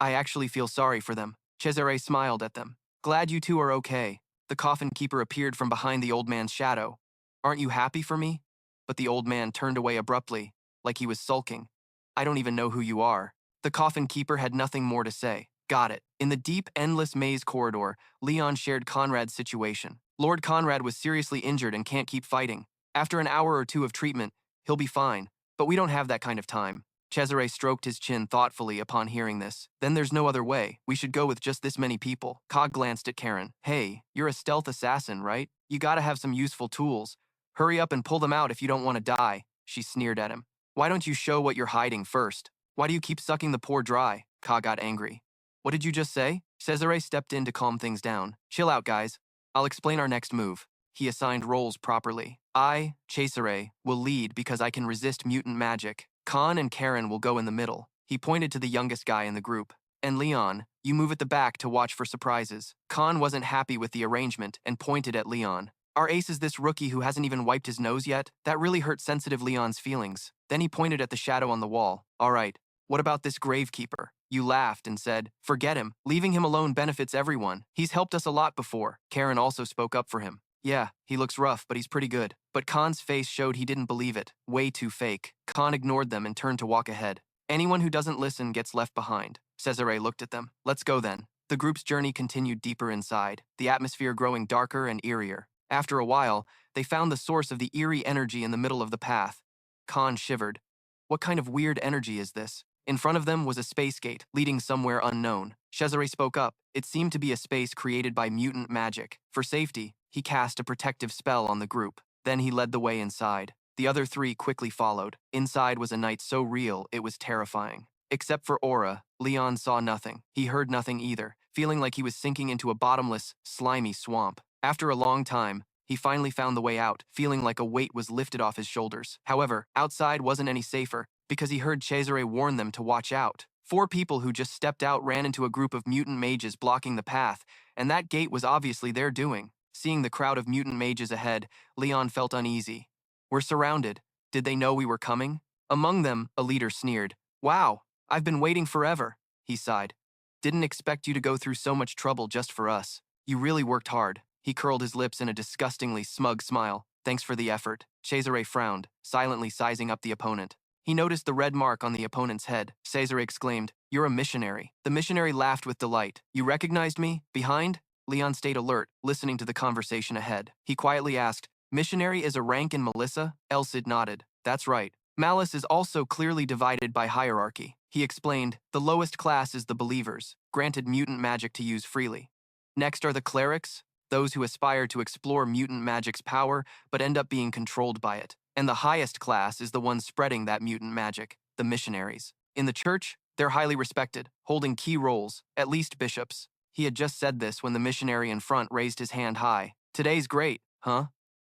Speaker 1: I actually feel sorry for them. Cesare smiled at them. Glad you two are okay. The coffin keeper appeared from behind the old man's shadow. Aren't you happy for me? But the old man turned away abruptly, like he was sulking. I don't even know who you are. The coffin keeper had nothing more to say. Got it. In the deep, endless maze corridor, Leon shared Conrad's situation. Lord Conrad was seriously injured and can't keep fighting. After an hour or two of treatment, he'll be fine. But we don't have that kind of time. Cesare stroked his chin thoughtfully upon hearing this. Then there's no other way. We should go with just this many people. Cog glanced at Karen. Hey, you're a stealth assassin, right? You gotta have some useful tools. Hurry up and pull them out if you don't want to die, she sneered at him. Why don't you show what you're hiding first? Why do you keep sucking the poor dry? Ka got angry. What did you just say? Cesare stepped in to calm things down. Chill out, guys. I'll explain our next move. He assigned roles properly. I, Cesare, will lead because I can resist mutant magic. Khan and Karen will go in the middle. He pointed to the youngest guy in the group. And Leon, you move at the back to watch for surprises. Khan wasn't happy with the arrangement and pointed at Leon. Our ace is this rookie who hasn't even wiped his nose yet? That really hurt sensitive Leon's feelings. Then he pointed at the shadow on the wall. All right, what about this gravekeeper? You laughed and said, Forget him. Leaving him alone benefits everyone. He's helped us a lot before. Karen also spoke up for him. Yeah, he looks rough, but he's pretty good. But Khan's face showed he didn't believe it. Way too fake. Khan ignored them and turned to walk ahead. Anyone who doesn't listen gets left behind. Cesare looked at them. Let's go then. The group's journey continued deeper inside, the atmosphere growing darker and eerier. After a while, they found the source of the eerie energy in the middle of the path. Khan shivered. What kind of weird energy is this? In front of them was a space gate, leading somewhere unknown. Cesare spoke up. It seemed to be a space created by mutant magic. For safety, he cast a protective spell on the group. Then he led the way inside. The other three quickly followed. Inside was a night so real, it was terrifying. Except for aura, Leon saw nothing. He heard nothing either, feeling like he was sinking into a bottomless, slimy swamp. After a long time, he finally found the way out, feeling like a weight was lifted off his shoulders. However, outside wasn't any safer, because he heard Cesare warn them to watch out. 4 people who just stepped out ran into a group of mutant mages blocking the path, and that gate was obviously their doing. Seeing the crowd of mutant mages ahead, Leon felt uneasy. We're surrounded. Did they know we were coming? Among them, a leader sneered. Wow, I've been waiting forever, he sighed. Didn't expect you to go through so much trouble just for us. You really worked hard. He curled his lips in a disgustingly smug smile. Thanks for the effort. Cesare frowned, silently sizing up the opponent. He noticed the red mark on the opponent's head. Cesare exclaimed, "You're a missionary." The missionary laughed with delight. "You recognized me? Behind?" Leon stayed alert, listening to the conversation ahead. He quietly asked, "Missionary is a rank in Melissa?" Elsid nodded. "That's right. Malice is also clearly divided by hierarchy." He explained, "The lowest class is the believers, granted mutant magic to use freely. Next are the clerics, those who aspire to explore mutant magic's power but end up being controlled by it. And the highest class is the ones spreading that mutant magic, the missionaries. In the church, they're highly respected, holding key roles, at least bishops." He had just said this when the missionary in front raised his hand high. "Today's great, huh?"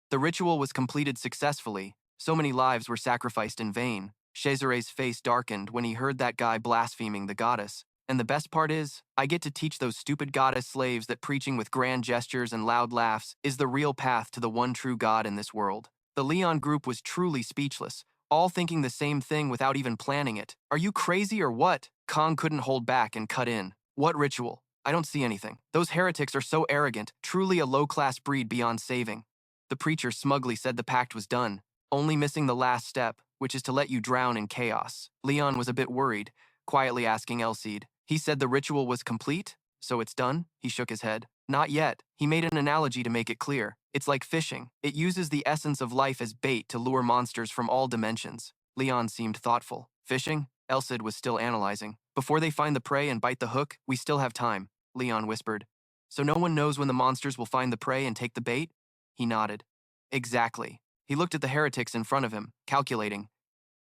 Speaker 1: The ritual was completed successfully. So many lives were sacrificed in vain. Cesare's face darkened when he heard that guy blaspheming the goddess. "And the best part is, I get to teach those stupid goddess slaves that preaching with grand gestures and loud laughs is the real path to the one true God in this world." The Leon group was truly speechless, all thinking the same thing without even planning it. "Are you crazy or what?" Kong couldn't hold back and cut in. "What ritual? I don't see anything. Those heretics are so arrogant, truly a low-class breed beyond saving." The preacher smugly said the pact was done, only missing the last step, which is to let you drown in chaos. Leon was a bit worried, quietly asking Elsid. "He said the ritual was complete? So it's done?" He shook his head. "Not yet." He made an analogy to make it clear. "It's like fishing. It uses the essence of life as bait to lure monsters from all dimensions." Leon seemed thoughtful. "Fishing?" Elsid was still analyzing. "Before they find the prey and bite the hook, we still have time," Leon whispered. "So no one knows when the monsters will find the prey and take the bait?" He nodded. "Exactly." He looked at the heretics in front of him, calculating.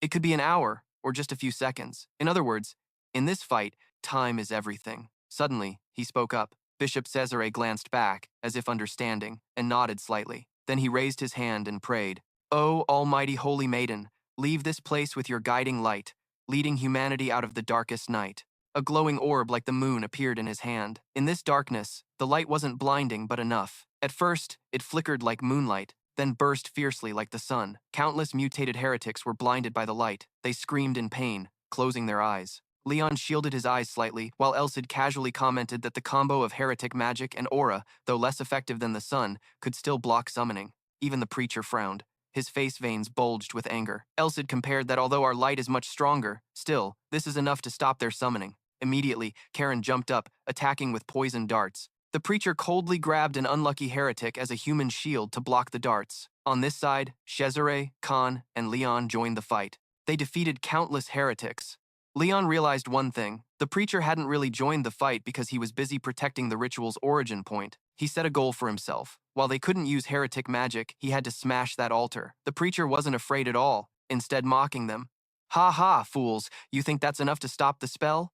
Speaker 1: "It could be an hour, or just a few seconds. In other words, in this fight, time is everything." Suddenly, he spoke up. Bishop Cesare glanced back, as if understanding, and nodded slightly. Then he raised his hand and prayed. "O almighty holy maiden, leave this place with your guiding light, leading humanity out of the darkest night." A glowing orb like the moon appeared in his hand. In this darkness, the light wasn't blinding but enough. At first, it flickered like moonlight, then burst fiercely like the sun. Countless mutated heretics were blinded by the light. They screamed in pain, closing their eyes. Leon shielded his eyes slightly, while Elsid casually commented that the combo of heretic magic and aura, though less effective than the sun, could still block summoning. Even the preacher frowned. His face veins bulged with anger. Elsid compared that although our light is much stronger, still, this is enough to stop their summoning. Immediately, Karen jumped up, attacking with poisoned darts. The preacher coldly grabbed an unlucky heretic as a human shield to block the darts. On this side, Cesare, Khan, and Leon joined the fight. They defeated countless heretics. Leon realized one thing. The preacher hadn't really joined the fight because he was busy protecting the ritual's origin point. He set a goal for himself. While they couldn't use heretic magic, he had to smash that altar. The preacher wasn't afraid at all, instead mocking them. "Ha ha, fools, you think that's enough to stop the spell?"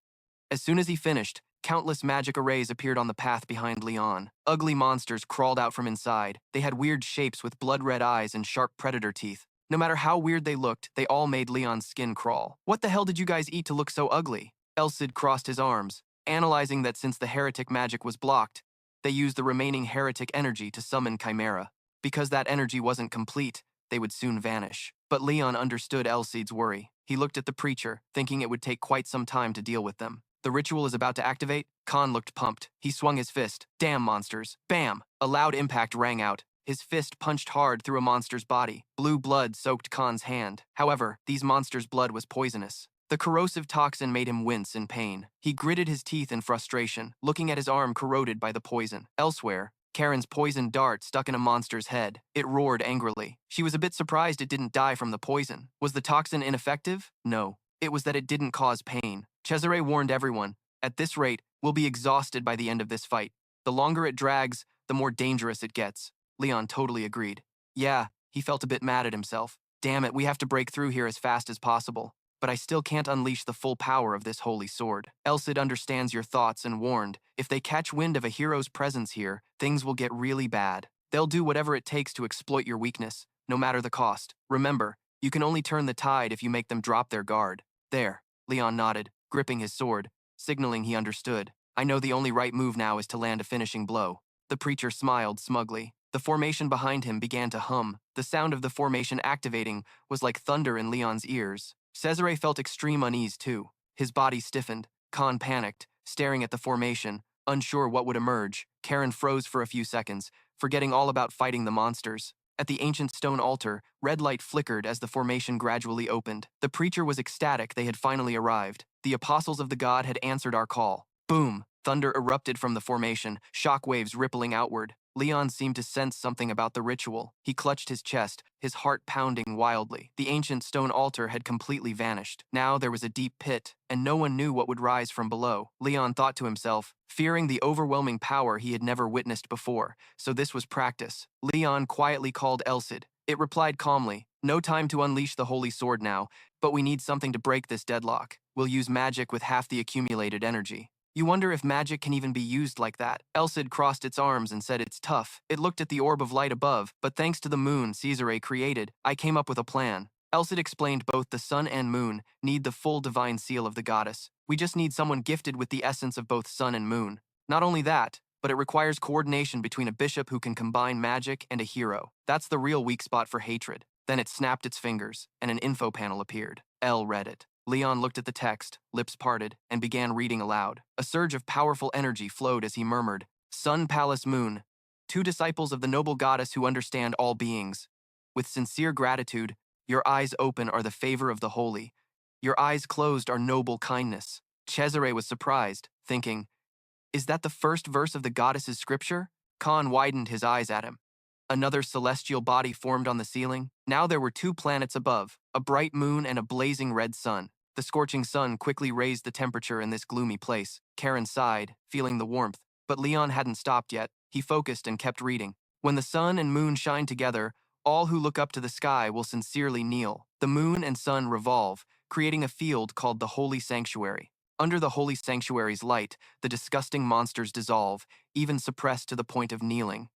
Speaker 1: As soon as he finished, countless magic arrays appeared on the path behind Leon. Ugly monsters crawled out from inside. They had weird shapes with blood-red eyes and sharp predator teeth. No matter how weird they looked, they all made Leon's skin crawl. "What the hell did you guys eat to look so ugly?" Elsid crossed his arms, analyzing that since the heretic magic was blocked, they used the remaining heretic energy to summon Chimera. Because that energy wasn't complete, they would soon vanish. But Leon understood Elsid's worry. He looked at the preacher, thinking it would take quite some time to deal with them. "The ritual is about to activate?" Khan looked pumped. He swung his fist. "Damn monsters." Bam! A loud impact rang out. His fist punched hard through a monster's body. Blue blood soaked Khan's hand. However, these monsters' blood was poisonous. The corrosive toxin made him wince in pain. He gritted his teeth in frustration, looking at his arm corroded by the poison. Elsewhere, Karen's poisoned dart stuck in a monster's head. It roared angrily. She was a bit surprised it didn't die from the poison. Was the toxin ineffective? No. It was that it didn't cause pain. Cesare warned everyone, "At this rate, we'll be exhausted by the end of this fight. The longer it drags, the more dangerous it gets." Leon totally agreed. Yeah, he felt a bit mad at himself. "Damn it, we have to break through here as fast as possible. But I still can't unleash the full power of this holy sword." Elsid understands your thoughts and warned, if they catch wind of a hero's presence here, things will get really bad. They'll do whatever it takes to exploit your weakness, no matter the cost. Remember, you can only turn the tide if you make them drop their guard. There, Leon nodded, gripping his sword, signaling he understood. "I know the only right move now is to land a finishing blow." The preacher smiled smugly. The formation behind him began to hum. The sound of the formation activating was like thunder in Leon's ears. Cesare felt extreme unease too. His body stiffened. Khan panicked, staring at the formation, unsure what would emerge. Karen froze for a few seconds, forgetting all about fighting the monsters. At the ancient stone altar, red light flickered as the formation gradually opened. The preacher was ecstatic they had finally arrived. The apostles of the god had answered our call. Boom! Thunder erupted from the formation, shockwaves rippling outward. Leon seemed to sense something about the ritual. He clutched his chest, his heart pounding wildly. The ancient stone altar had completely vanished. Now there was a deep pit, and no one knew what would rise from below. Leon thought to himself, fearing the overwhelming power he had never witnessed before. So this was practice. Leon quietly called Elsid. It replied calmly, "No time to unleash the holy sword now, but we need something to break this deadlock. We'll use magic with half the accumulated energy." You wonder if magic can even be used like that. Elsid crossed its arms and said it's tough. It looked at the orb of light above, but thanks to the moon Cesare created, I came up with a plan. Elsid explained both the sun and moon need the full divine seal of the goddess. We just need someone gifted with the essence of both sun and moon. Not only that, but it requires coordination between a bishop who can combine magic and a hero. That's the real weak spot for hatred. Then it snapped its fingers, and an info panel appeared. Elle read it. Leon looked at the text, lips parted, and began reading aloud. A surge of powerful energy flowed as he murmured, "Sun, Palace, Moon, two disciples of the noble goddess who understand all beings. With sincere gratitude, your eyes open are the favor of the holy. Your eyes closed are noble kindness." Cesare was surprised, thinking, is that the first verse of the goddess's scripture? Khan widened his eyes at him. Another celestial body formed on the ceiling. Now there were two planets above, a bright moon and a blazing red sun. The scorching sun quickly raised the temperature in this gloomy place. Karen sighed, feeling the warmth, but Leon hadn't stopped yet. He focused and kept reading. When the sun and moon shine together, all who look up to the sky will sincerely kneel. The moon and sun revolve, creating a field called the Holy Sanctuary. Under the Holy Sanctuary's light, the disgusting monsters dissolve, even suppressed to the point of kneeling.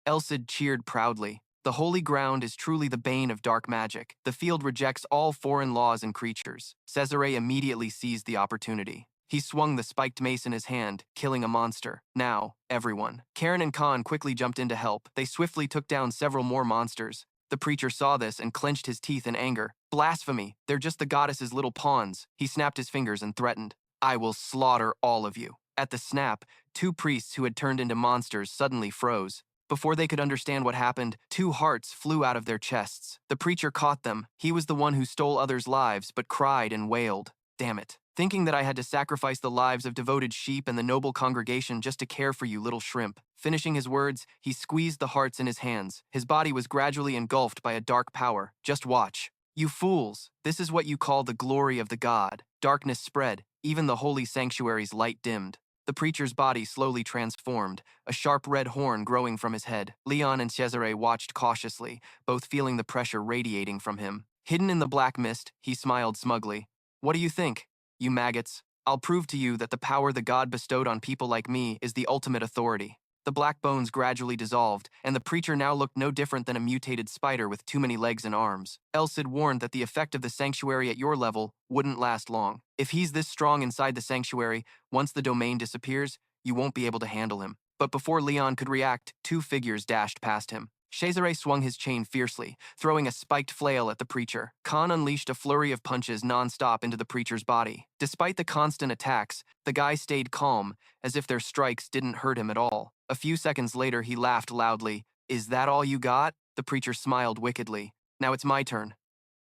Speaker 1: Elsid cheered proudly. The holy ground is truly the bane of dark magic. The field rejects all foreign laws and creatures. Cesare immediately seized the opportunity. He swung the spiked mace in his hand, killing a monster. Now, everyone. Karen and Khan quickly jumped in to help. They swiftly took down several more monsters. The preacher saw this and clenched his teeth in anger. Blasphemy! They're just the goddess's little pawns. He snapped his fingers and threatened, "I will slaughter all of you." At the snap, two priests who had turned into monsters suddenly froze. Before they could understand what happened, two hearts flew out of their chests. The preacher caught them. He was the one who stole others' lives, but cried and wailed, "Damn it. Thinking that I had to sacrifice the lives of devoted sheep and the noble congregation just to care for you, little shrimp." Finishing his words, he squeezed the hearts in his hands. His body was gradually engulfed by a dark power. "Just watch. You fools, this is what you call the glory of the god." Darkness spread. Even the holy sanctuary's light dimmed. The preacher's body slowly transformed, a sharp red horn growing from his head. Leon and Cesare watched cautiously, both feeling the pressure radiating from him. Hidden in the black mist, he smiled smugly. "What do you think, you maggots? I'll prove to you that the power the god bestowed on people like me is the ultimate authority." The black bones gradually dissolved, and the preacher now looked no different than a mutated spider with too many legs and arms. Elsid warned that the effect of the sanctuary at your level wouldn't last long. If he's this strong inside the sanctuary, once the domain disappears, you won't be able to handle him. But before Leon could react, two figures dashed past him. Cesare swung his chain fiercely, throwing a spiked flail at the preacher. Khan unleashed a flurry of punches non-stop into the preacher's body. Despite the constant attacks, the guy stayed calm, as if their strikes didn't hurt him at all. A few seconds later, he laughed loudly. "Is that all you got?" The preacher smiled wickedly. "Now it's my turn."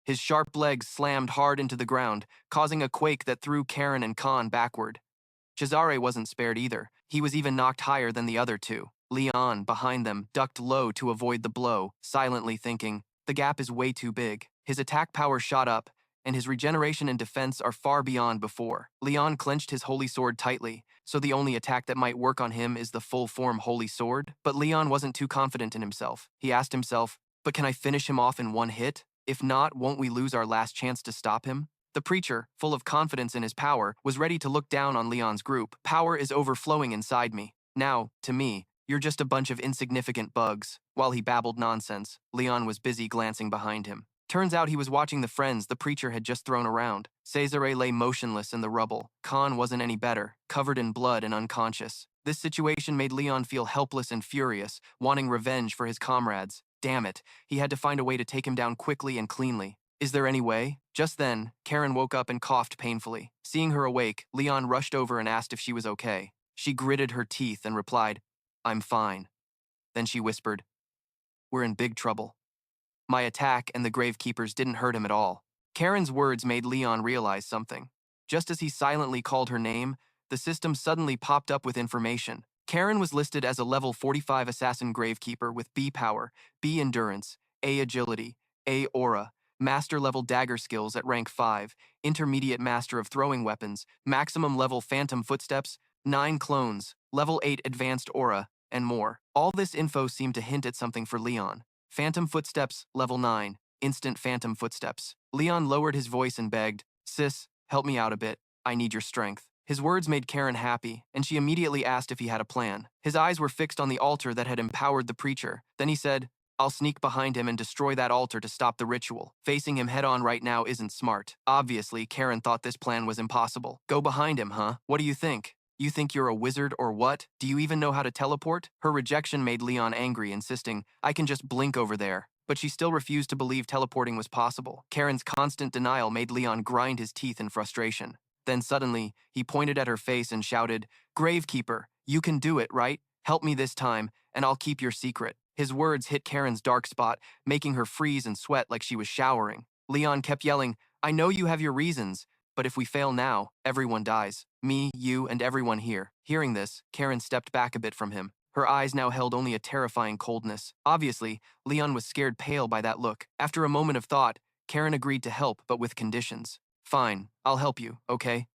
Speaker 1: His sharp legs slammed hard into the ground, causing a quake that threw Karen and Khan backward. Cesare wasn't spared either. He was even knocked higher than the other two. Leon, behind them, ducked low to avoid the blow, silently thinking, the gap is way too big. His attack power shot up, and his regeneration and defense are far beyond before. Leon clenched his holy sword tightly, so the only attack that might work on him is the full-form holy sword. But Leon wasn't too confident in himself. He asked himself, but can I finish him off in one hit? If not, won't we lose our last chance to stop him? The preacher, full of confidence in his power, was ready to look down on Leon's group. Power is overflowing inside me. Now, to me, you're just a bunch of insignificant bugs. While he babbled nonsense, Leon was busy glancing behind him. Turns out he was watching the friends the preacher had just thrown around. Cesare lay motionless in the rubble. Khan wasn't any better, covered in blood and unconscious. This situation made Leon feel helpless and furious, wanting revenge for his comrades. Damn it, he had to find a way to take him down quickly and cleanly. Is there any way? Just then, Karen woke up and coughed painfully. Seeing her awake, Leon rushed over and asked if she was okay. She gritted her teeth and replied, "I'm fine." Then she whispered, "We're in big trouble." My attack and the gravekeepers didn't hurt him at all. Karen's words made Leon realize something. Just as he silently called her name, the system suddenly popped up with information. Karen was listed as a level 45 assassin gravekeeper with B power, B endurance, A agility, A aura, master level dagger skills at rank 5, intermediate master of throwing weapons, maximum level phantom footsteps, 9 clones, level 8 advanced aura, and more. All this info seemed to hint at something for Leon. Phantom footsteps, level 9, instant phantom footsteps. Leon lowered his voice and begged, "Sis, help me out a bit. I need your strength." His words made Karen happy, and she immediately asked if he had a plan. His eyes were fixed on the altar that had empowered the preacher. Then he said, "I'll sneak behind him and destroy that altar to stop the ritual. Facing him head-on right now isn't smart." Obviously, Karen thought this plan was impossible. "Go behind him, huh? What do you think? You think you're a wizard or what? Do you even know how to teleport?" Her rejection made Leon angry, insisting, "I can just blink over there." But she still refused to believe teleporting was possible. Karen's constant denial made Leon grind his teeth in frustration. Then suddenly, he pointed at her face and shouted, "Gravekeeper, you can do it, right? Help me this time, and I'll keep your secret." His words hit Karen's dark spot, making her freeze and sweat like she was showering. Leon kept yelling, "I know you have your reasons, but if we fail now, everyone dies. Me, you, and everyone here." Hearing this, Karen stepped back a bit from him. Her eyes now held only a terrifying coldness. Obviously, Leon was scared pale by that look. After a moment of thought, Karen agreed to help, but with conditions. "Fine, I'll help you, okay?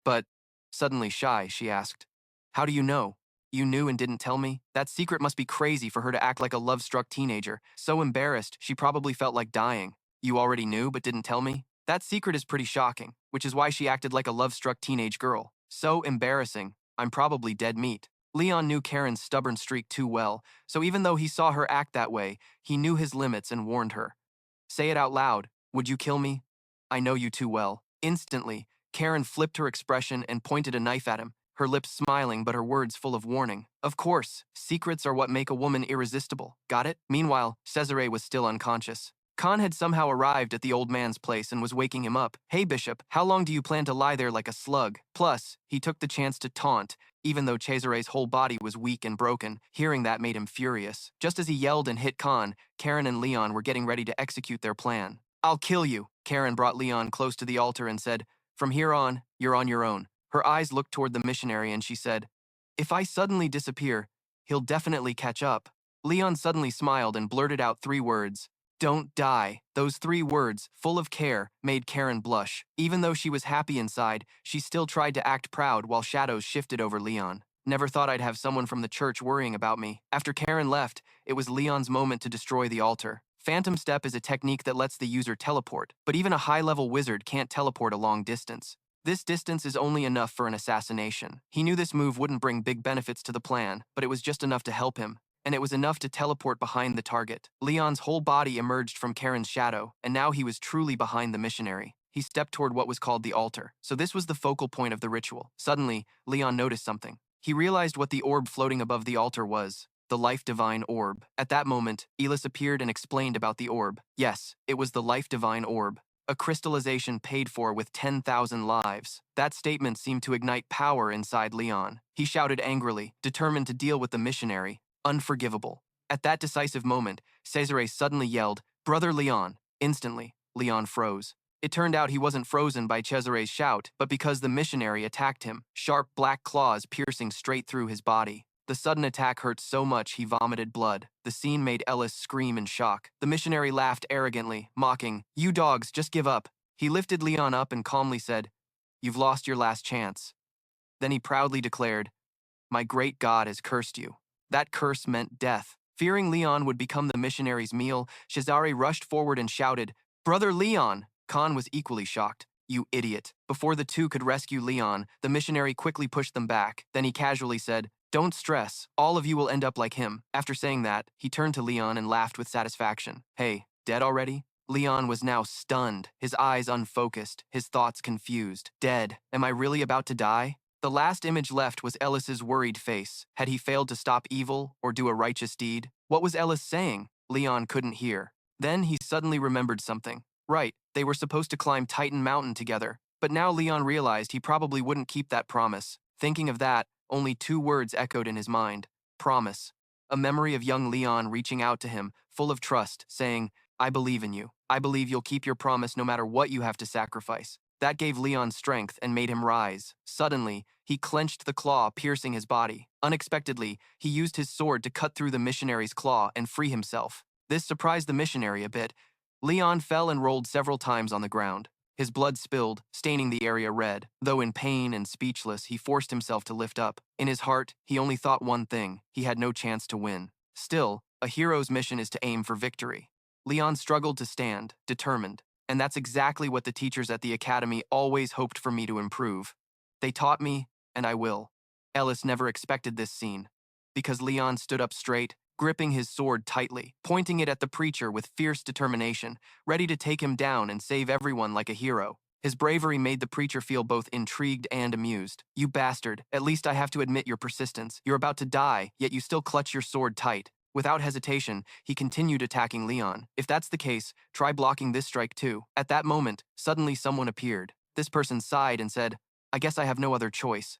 Speaker 1: But," suddenly shy, she asked, "how do you know? You knew and didn't tell me?" That secret must be crazy for her to act like a love-struck teenager. So embarrassed, she probably felt like dying. "You already knew but didn't tell me?" That secret is pretty shocking, which is why she acted like a love-struck teenage girl. So embarrassing. I'm probably dead meat. Leon knew Karen's stubborn streak too well, so even though he saw her act that way, he knew his limits and warned her. "Say it out loud. Would you kill me? I know you too well." Instantly, Karen flipped her expression and pointed a knife at him, her lips smiling but her words full of warning. "Of course, secrets are what make a woman irresistible. Got it?" Meanwhile, Cesare was still unconscious. Khan had somehow arrived at the old man's place and was waking him up. "Hey, Bishop, how long do you plan to lie there like a slug?" Plus, he took the chance to taunt, even though Cesare's whole body was weak and broken. Hearing that made him furious. Just as he yelled and hit Khan, Karen and Leon were getting ready to execute their plan. "I'll kill you." Karen brought Leon close to the altar and said, "From here on, you're on your own." Her eyes looked toward the missionary and she said, "If I suddenly disappear, he'll definitely catch up." Leon suddenly smiled and blurted out 3 words. "Don't die." Those 3 words, full of care, made Karen blush. Even though she was happy inside, she still tried to act proud while shadows shifted over Leon. "Never thought I'd have someone from the church worrying about me." After Karen left, it was Leon's moment to destroy the altar. Phantom Step is a technique that lets the user teleport, but even a high-level wizard can't teleport a long distance. This distance is only enough for an assassination. He knew this move wouldn't bring big benefits to the plan, but it was just enough to help him. And it was enough to teleport behind the target. Leon's whole body emerged from Karen's shadow, and now he was truly behind the missionary. He stepped toward what was called the altar, so this was the focal point of the ritual. Suddenly, Leon noticed something. He realized what the orb floating above the altar was. The Life Divine Orb. At that moment, Elis appeared and explained about the orb. Yes, it was the Life Divine Orb. A crystallization paid for with 10,000 lives. That statement seemed to ignite power inside Leon. He shouted angrily, determined to deal with the missionary. Unforgivable. At that decisive moment, Cesare suddenly yelled, "Brother Leon." Instantly, Leon froze. It turned out he wasn't frozen by Cesare's shout, but because the missionary attacked him, sharp black claws piercing straight through his body. The sudden attack hurt so much he vomited blood. The scene made Ellis scream in shock. The missionary laughed arrogantly, mocking, "You dogs, just give up." He lifted Leon up and calmly said, "You've lost your last chance." Then he proudly declared, "My great God has cursed you." That curse meant death. Fearing Leon would become the missionary's meal, Cesare rushed forward and shouted, "Brother Leon!" Khan was equally shocked. "You idiot." Before the two could rescue Leon, the missionary quickly pushed them back. Then he casually said, "Don't stress, all of you will end up like him." After saying that, he turned to Leon and laughed with satisfaction. "Hey, dead already?" Leon was now stunned, his eyes unfocused, his thoughts confused. "Dead? Am I really about to die?" The last image left was Ellis's worried face. Had he failed to stop evil or do a righteous deed? What was Ellis saying? Leon couldn't hear. Then he suddenly remembered something. Right, They were supposed to climb Titan Mountain together, but now Leon realized he probably wouldn't keep that promise. Thinking of that, only two words echoed in his mind: promise. A memory of young Leon reaching out to him, full of trust, saying, "I believe in you. I believe you'll keep your promise no matter what you have to sacrifice." That gave Leon strength and made him rise. Suddenly, he clenched the claw, piercing his body. Unexpectedly, he used his sword to cut through the missionary's claw and free himself. This surprised the missionary a bit. Leon fell and rolled several times on the ground. His blood spilled, staining the area red. Though in pain and speechless, he forced himself to lift up. In his heart, he only thought one thing: he had no chance to win. Still, a hero's mission is to aim for victory. Leon struggled to stand, determined. And that's exactly what the teachers at the academy always hoped for me to improve. They taught me, and I will. Ellis never expected this scene. Because Leon stood up straight, gripping his sword tightly, pointing it at the preacher with fierce determination, ready to take him down and save everyone like a hero. His bravery made the preacher feel both intrigued and amused. "You bastard, at least I have to admit your persistence. You're about to die, yet you still clutch your sword tight." Without hesitation, he continued attacking Leon. "If that's the case, try blocking this strike too." At that moment, suddenly someone appeared. This person sighed and said, "I guess I have no other choice."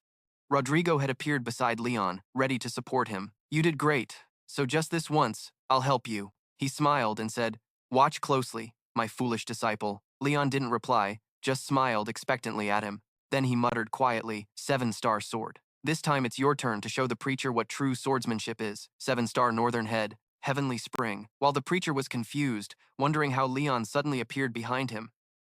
Speaker 1: Rodrigo had appeared beside Leon, ready to support him. "You did great. So just this once, I'll help you." He smiled and said, "Watch closely, my foolish disciple." Leon didn't reply, just smiled expectantly at him. Then he muttered quietly, "Seven-star sword. This time it's your turn to show the preacher what true swordsmanship is." Seven-star northern head, heavenly spring. While the preacher was confused, wondering how Leon suddenly appeared behind him.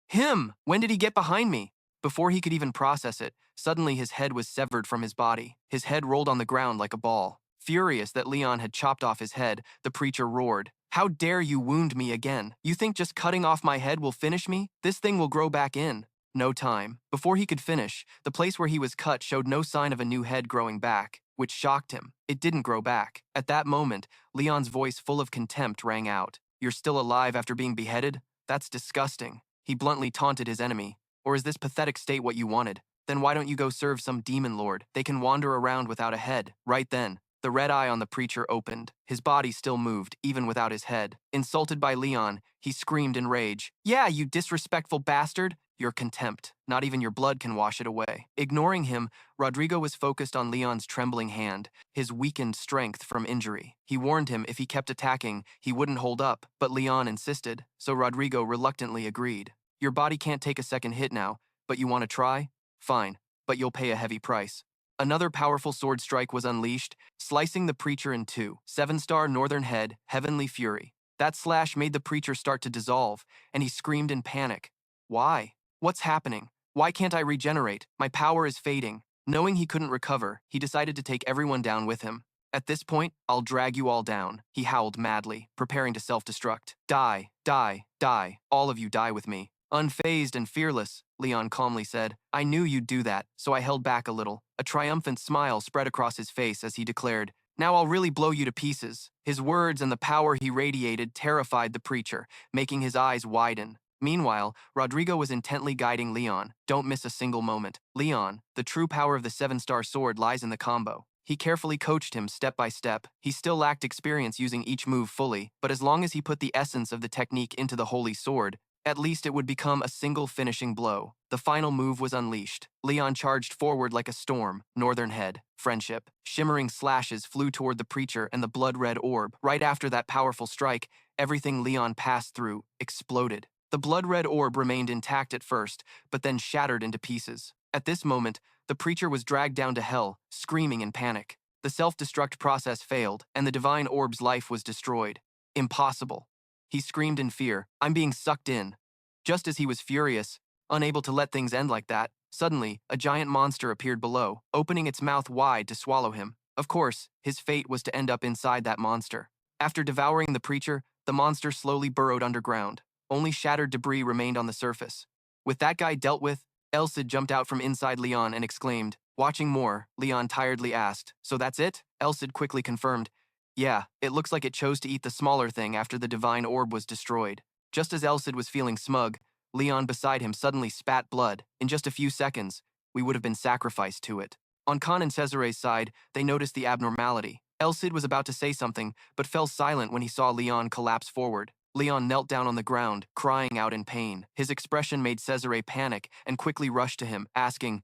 Speaker 1: "Him! When did he get behind me?" Before he could even process it, suddenly his head was severed from his body. His head rolled on the ground like a ball. Furious that Leon had chopped off his head, the preacher roared, "How dare you wound me again? You think just cutting off my head will finish me? This thing will grow back in." No time. Before he could finish, the place where he was cut showed no sign of a new head growing back, which shocked him. It didn't grow back. At that moment, Leon's voice full of contempt rang out. "You're still alive after being beheaded? That's disgusting." He bluntly taunted his enemy. "Or is this pathetic state what you wanted? Then why don't you go serve some demon lord? They can wander around without a head." Right then, the red eye on the preacher opened. His body still moved, even without his head. Insulted by Leon, he screamed in rage, "Yeah, you disrespectful bastard! Your contempt. Not even your blood can wash it away." Ignoring him, Rodrigo was focused on Leon's trembling hand, his weakened strength from injury. He warned him if he kept attacking, he wouldn't hold up, but Leon insisted, so Rodrigo reluctantly agreed. "Your body can't take a second hit now, but you want to try? Fine, but you'll pay a heavy price." Another powerful sword strike was unleashed, slicing the preacher in two. Seven-star northern head, heavenly fury. That slash made the preacher start to dissolve, and he screamed in panic. "Why? What's happening? Why can't I regenerate? My power is fading." Knowing he couldn't recover, he decided to take everyone down with him. "At this point, I'll drag you all down," he howled madly, preparing to self-destruct. "Die, die, die. All of you die with me." "Unfazed and fearless," Leon calmly said. "I knew you'd do that, so I held back a little." A triumphant smile spread across his face as he declared, "Now I'll really blow you to pieces." His words and the power he radiated terrified the preacher, making his eyes widen. Meanwhile, Rodrigo was intently guiding Leon. "Don't miss a single moment. Leon, the true power of the seven-star sword lies in the combo." He carefully coached him step by step. He still lacked experience using each move fully, but as long as he put the essence of the technique into the holy sword, at least it would become a single finishing blow. The final move was unleashed. Leon charged forward like a storm. Northern head, friendship. Shimmering slashes flew toward the preacher and the blood-red orb. Right after that powerful strike, everything Leon passed through exploded. The blood-red orb remained intact at first, but then shattered into pieces. At this moment, the preacher was dragged down to hell, screaming in panic. The self-destruct process failed, and the divine orb's life was destroyed. "Impossible." He screamed in fear, "I'm being sucked in." Just as he was furious, unable to let things end like that, suddenly, a giant monster appeared below, opening its mouth wide to swallow him. Of course, his fate was to end up inside that monster. After devouring the preacher, the monster slowly burrowed underground. Only shattered debris remained on the surface. With that guy dealt with, Elsid jumped out from inside Leon and exclaimed. Watching more, Leon tiredly asked, "So that's it?" Elsid quickly confirmed, "Yeah, it looks like it chose to eat the smaller thing after the divine orb was destroyed." Just as Elsid was feeling smug, Leon beside him suddenly spat blood. In just a few seconds, we would have been sacrificed to it. On Khan and Cesare's side, they noticed the abnormality. Elsid was about to say something, but fell silent when he saw Leon collapse forward. Leon knelt down on the ground, crying out in pain. His expression made Cesare panic and quickly rushed to him, asking,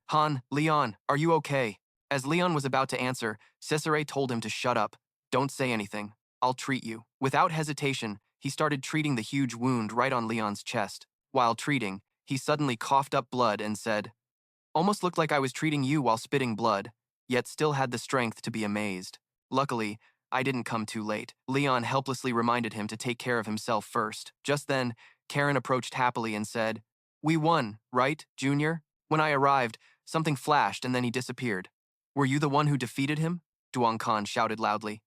Speaker 1: Leon, are you okay? As Leon was about to answer, Cesare told him to shut up. Don't say anything. I'll treat you. Without hesitation, he started treating the huge wound right on Leon's chest. While treating, he suddenly coughed up blood and said, almost looked like I was treating you while spitting blood, yet still had the strength to be amazed. Luckily, I didn't come too late. Leon helplessly reminded him to take care of himself first. Just then, Karen approached happily and said, we won, right, Junior? When I arrived, something flashed and then he disappeared. Were you the one who defeated him? Duong Khan shouted loudly.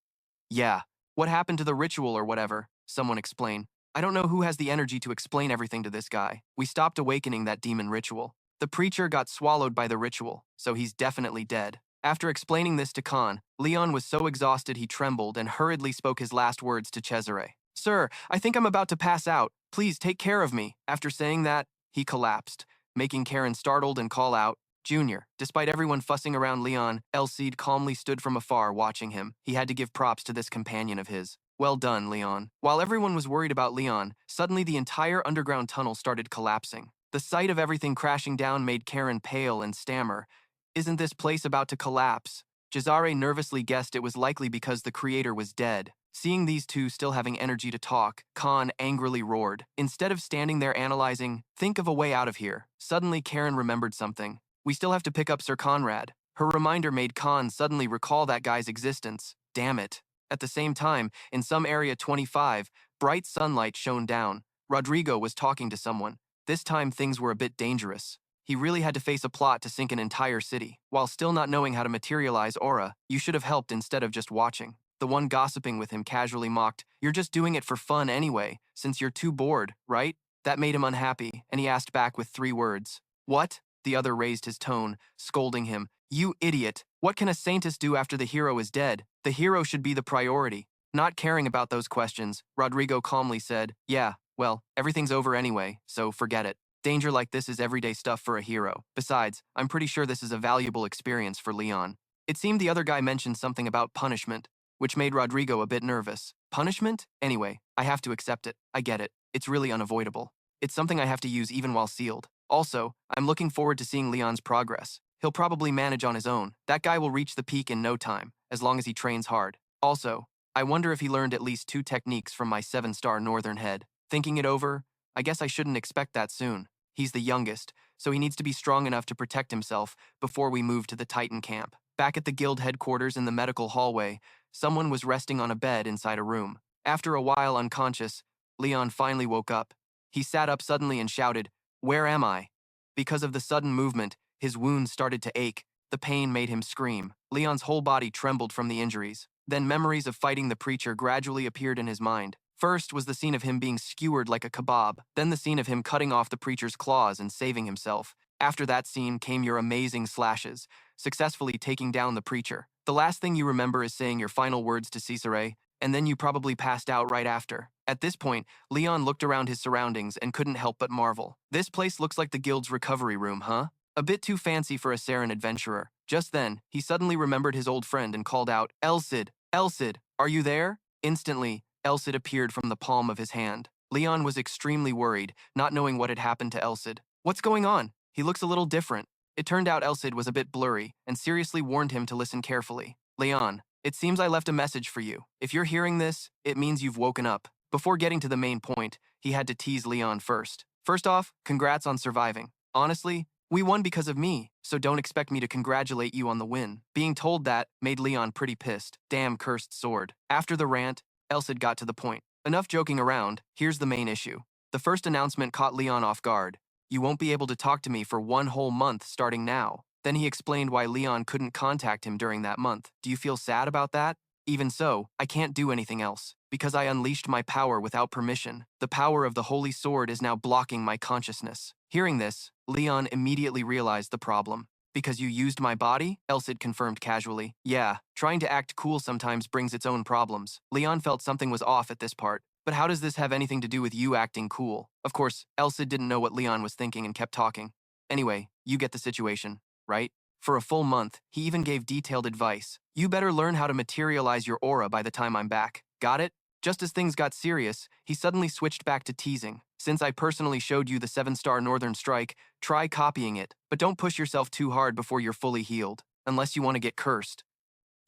Speaker 1: Yeah. What happened to the ritual or whatever? Someone explain. I don't know who has the energy to explain everything to this guy. We stopped awakening that demon ritual. The preacher got swallowed by the ritual, so he's definitely dead. After explaining this to Khan, Leon was so exhausted he trembled and hurriedly spoke his last words to Cesare. Sir, I think I'm about to pass out. Please take care of me. After saying that, he collapsed, making Karen startled and call out, Junior. Despite everyone fussing around Leon, Elsid calmly stood from afar watching him. He had to give props to this companion of his. Well done, Leon. While everyone was worried about Leon, suddenly the entire underground tunnel started collapsing. The sight of everything crashing down made Karen pale and stammer. Isn't this place about to collapse? Cesare nervously guessed it was likely because the creator was dead. Seeing these two still having energy to talk, Khan angrily roared. Instead of standing there analyzing, think of a way out of here. Suddenly Karen remembered something. We still have to pick up Sir Conrad. Her reminder made Khan suddenly recall that guy's existence. Damn it. At the same time, in some Area 25, bright sunlight shone down. Rodrigo was talking to someone. This time things were a bit dangerous. He really had to face a plot to sink an entire city. While still not knowing how to materialize aura, you should have helped instead of just watching. The one gossiping with him casually mocked, you're just doing it for fun anyway, since you're too bored, right? That made him unhappy, and he asked back with 3 words. What? The other raised his tone, scolding him. You idiot! What can a saintess do after the hero is dead? The hero should be the priority. Not caring about those questions, Rodrigo calmly said, yeah, well, everything's over anyway, so forget it. Danger like this is everyday stuff for a hero. Besides, I'm pretty sure this is a valuable experience for Leon. It seemed the other guy mentioned something about punishment, which made Rodrigo a bit nervous. Punishment? Anyway, I have to accept it. I get it. It's really unavoidable. It's something I have to use even while sealed. Also, I'm looking forward to seeing Leon's progress. He'll probably manage on his own. That guy will reach the peak in no time, as long as he trains hard. Also, I wonder if he learned at least 2 techniques from my 7-star northern head. Thinking it over, I guess I shouldn't expect that soon. He's the youngest, so he needs to be strong enough to protect himself before we move to the Titan camp. Back at the guild headquarters in the medical hallway, someone was resting on a bed inside a room. After a while unconscious, Leon finally woke up. He sat up suddenly and shouted, where am I? Because of the sudden movement, his wounds started to ache. The pain made him scream. Leon's whole body trembled from the injuries. Then memories of fighting the preacher gradually appeared in his mind. First was the scene of him being skewered like a kebab, then the scene of him cutting off the preacher's claws and saving himself. After that scene came your amazing slashes, successfully taking down the preacher. The last thing you remember is saying your final words to Cesare, and then you probably passed out right after. At this point, Leon looked around his surroundings and couldn't help but marvel. This place looks like the guild's recovery room, huh? A bit too fancy for a Saren adventurer. Just then, he suddenly remembered his old friend and called out, Elsid, Elsid, are you there? Instantly, Elsid appeared from the palm of his hand. Leon was extremely worried, not knowing what had happened to Elsid. What's going on? He looks a little different. It turned out Elsid was a bit blurry and seriously warned him to listen carefully. Leon, it seems I left a message for you. If you're hearing this, it means you've woken up. Before getting to the main point, he had to tease Leon first. First off, congrats on surviving. Honestly, we won because of me, so don't expect me to congratulate you on the win. Being told that made Leon pretty pissed. Damn cursed sword. After the rant, Elsid got to the point. Enough joking around, here's the main issue. The first announcement caught Leon off guard. You won't be able to talk to me for 1 whole month starting now. Then he explained why Leon couldn't contact him during that month. Do you feel sad about that? Even so, I can't do anything else, because I unleashed my power without permission. The power of the Holy Sword is now blocking my consciousness. Hearing this, Leon immediately realized the problem. Because you used my body? Elsid confirmed casually. Yeah, trying to act cool sometimes brings its own problems. Leon felt something was off at this part. But how does this have anything to do with you acting cool? Of course, Elsid didn't know what Leon was thinking and kept talking. Anyway, you get the situation, right? For a full month, he even gave detailed advice. You better learn how to materialize your aura by the time I'm back. Got it? Just as things got serious, he suddenly switched back to teasing. Since I personally showed you the 7-star Northern Strike, try copying it, but don't push yourself too hard before you're fully healed, unless you want to get cursed.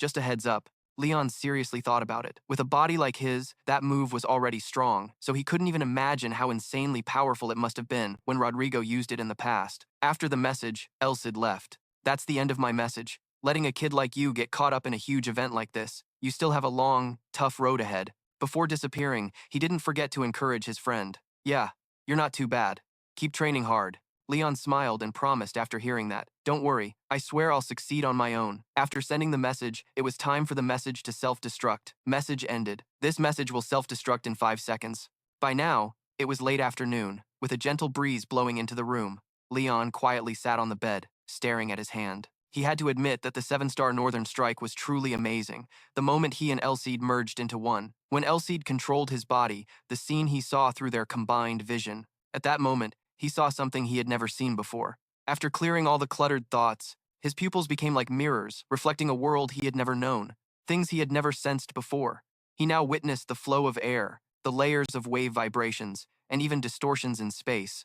Speaker 1: Just a heads up. Leon seriously thought about it. With a body like his, that move was already strong, so he couldn't even imagine how insanely powerful it must have been when Rodrigo used it in the past. After the message, Elsid left. That's the end of my message. Letting a kid like you get caught up in a huge event like this, you still have a long, tough road ahead. Before disappearing, he didn't forget to encourage his friend. Yeah, you're not too bad. Keep training hard. Leon smiled and promised after hearing that. Don't worry, I swear I'll succeed on my own. After sending the message, it was time for the message to self-destruct. Message ended. This message will self-destruct in 5 seconds. By now, it was late afternoon, with a gentle breeze blowing into the room. Leon quietly sat on the bed, staring at his hand. He had to admit that the 7-star Northern Strike was truly amazing, the moment he and Elsid merged into one. When Elsid controlled his body, the scene he saw through their combined vision. At that moment, he saw something he had never seen before. After clearing all the cluttered thoughts, his pupils became like mirrors, reflecting a world he had never known, things he had never sensed before. He now witnessed the flow of air, the layers of wave vibrations, and even distortions in space.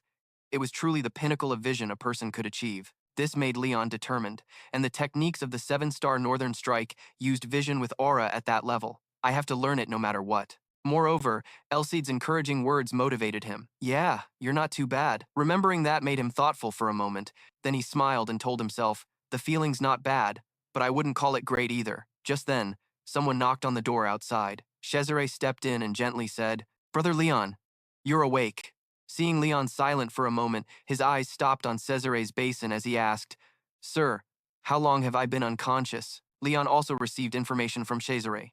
Speaker 1: It was truly the pinnacle of vision a person could achieve. This made Leon determined, and the techniques of the 7-star Northern Strike used vision with aura at that level. I have to learn it no matter what. Moreover, Elsid's encouraging words motivated him. Yeah, you're not too bad. Remembering that made him thoughtful for a moment. Then he smiled and told himself, the feeling's not bad, but I wouldn't call it great either. Just then, someone knocked on the door outside. Cesare stepped in and gently said, Brother Leon, you're awake. Seeing Leon silent for a moment, his eyes stopped on Cesare's basin as he asked, Sir, how long have I been unconscious? Leon also received information from Cesare.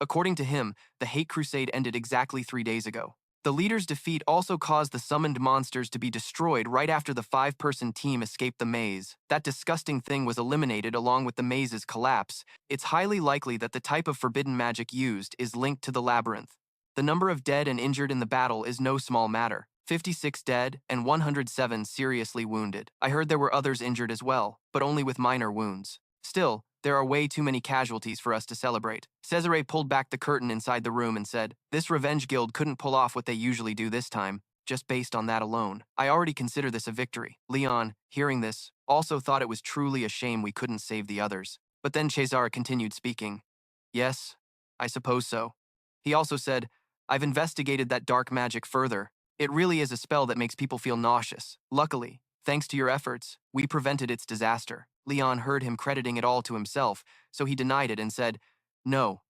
Speaker 1: According to him, the hate crusade ended exactly 3 days ago. The leader's defeat also caused the summoned monsters to be destroyed right after the 5-person team escaped the maze. That disgusting thing was eliminated along with the maze's collapse. It's highly likely that the type of forbidden magic used is linked to the labyrinth. The number of dead and injured in the battle is no small matter. 56 dead and 107 seriously wounded. I heard there were others injured as well, but only with minor wounds. Still, there are way too many casualties for us to celebrate. Cesare pulled back the curtain inside the room and said, This revenge guild couldn't pull off what they usually do this time, just based on that alone. I already consider this a victory. Leon, hearing this, also thought it was truly a shame we couldn't save the others. But then Cesare continued speaking. Yes, I suppose so. He also said, I've investigated that dark magic further. It really is a spell that makes people feel nauseous. Luckily, thanks to your efforts, we prevented its disaster. Leon heard him crediting it all to himself, so he denied it and said, No,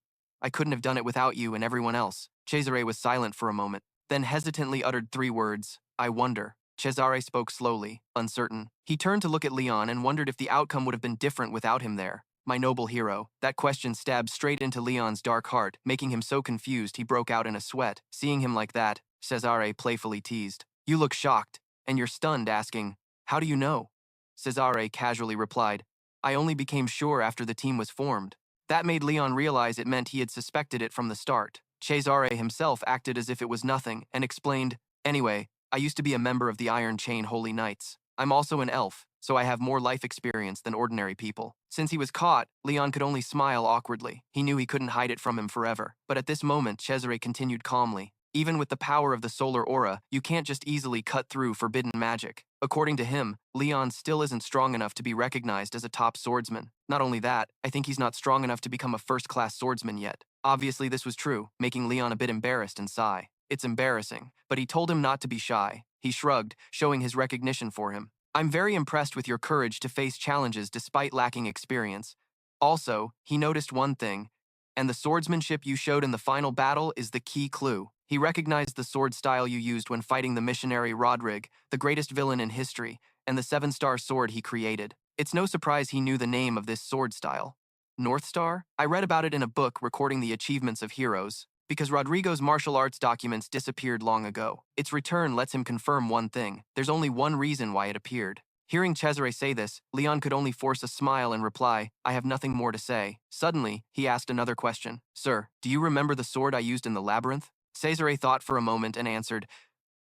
Speaker 1: I couldn't have done it without you and everyone else. Cesare was silent for a moment, then hesitantly uttered 3 words, I wonder. Cesare spoke slowly, uncertain. He turned to look at Leon and wondered if the outcome would have been different without him there. My noble hero. That question stabbed straight into Leon's dark heart, making him so confused he broke out in a sweat. Seeing him like that, Cesare playfully teased. You look shocked, and you're stunned, asking, How do you know? Cesare casually replied, I only became sure after the team was formed. That made Leon realize it meant he had suspected it from the start. Cesare himself acted as if it was nothing and explained, Anyway, I used to be a member of the Iron Chain Holy Knights. I'm also an elf, so I have more life experience than ordinary people. Since he was caught, Leon could only smile awkwardly. He knew he couldn't hide it from him forever. But at this moment, Cesare continued calmly. Even with the power of the solar aura, you can't just easily cut through forbidden magic. According to him, Leon still isn't strong enough to be recognized as a top swordsman. Not only that, I think he's not strong enough to become a first-class swordsman yet. Obviously, this was true, making Leon a bit embarrassed and sigh. It's embarrassing, but he told him not to be shy. He shrugged, showing his recognition for him. I'm very impressed with your courage to face challenges despite lacking experience. Also, he noticed one thing, and the swordsmanship you showed in the final battle is the key clue. He recognized the sword style you used when fighting the missionary Rodrig, the greatest villain in history, and the 7-star sword he created. It's no surprise he knew the name of this sword style. North Star? I read about it in a book recording the achievements of heroes. Because Rodrigo's martial arts documents disappeared long ago. Its return lets him confirm one thing. There's only one reason why it appeared. Hearing Cesare say this, Leon could only force a smile and reply, I have nothing more to say. Suddenly, he asked another question. Sir, do you remember the sword I used in the labyrinth? Cesare thought for a moment and answered,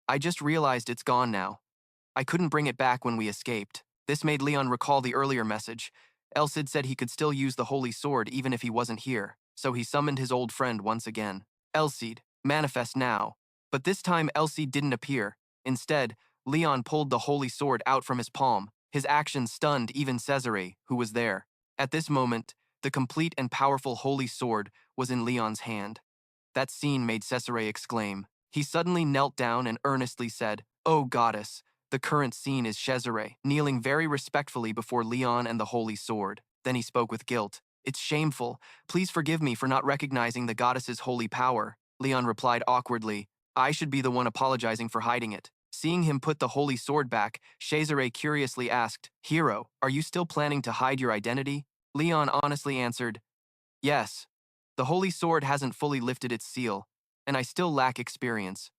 Speaker 1: I just realized it's gone now. I couldn't bring it back when we escaped. This made Leon recall the earlier message. Elsid said he could still use the holy sword even if he wasn't here, so he summoned his old friend once again. Elsid, manifest now. But this time Elsid didn't appear. Instead, Leon pulled the holy sword out from his palm. His action stunned even Cesare, who was there. At this moment, the complete and powerful holy sword was in Leon's hand. That scene made Cesare exclaim. He suddenly knelt down and earnestly said, "Oh goddess." The current scene is Cesare, kneeling very respectfully before Leon and the holy sword. Then he spoke with guilt. "It's shameful. Please forgive me for not recognizing the goddess's holy power." Leon replied awkwardly, "I should be the one apologizing for hiding it." Seeing him put the holy sword back, Cesare curiously asked, "Hero, are you still planning to hide your identity?" Leon honestly answered, "Yes. The holy sword hasn't fully lifted its seal, and I still lack experience.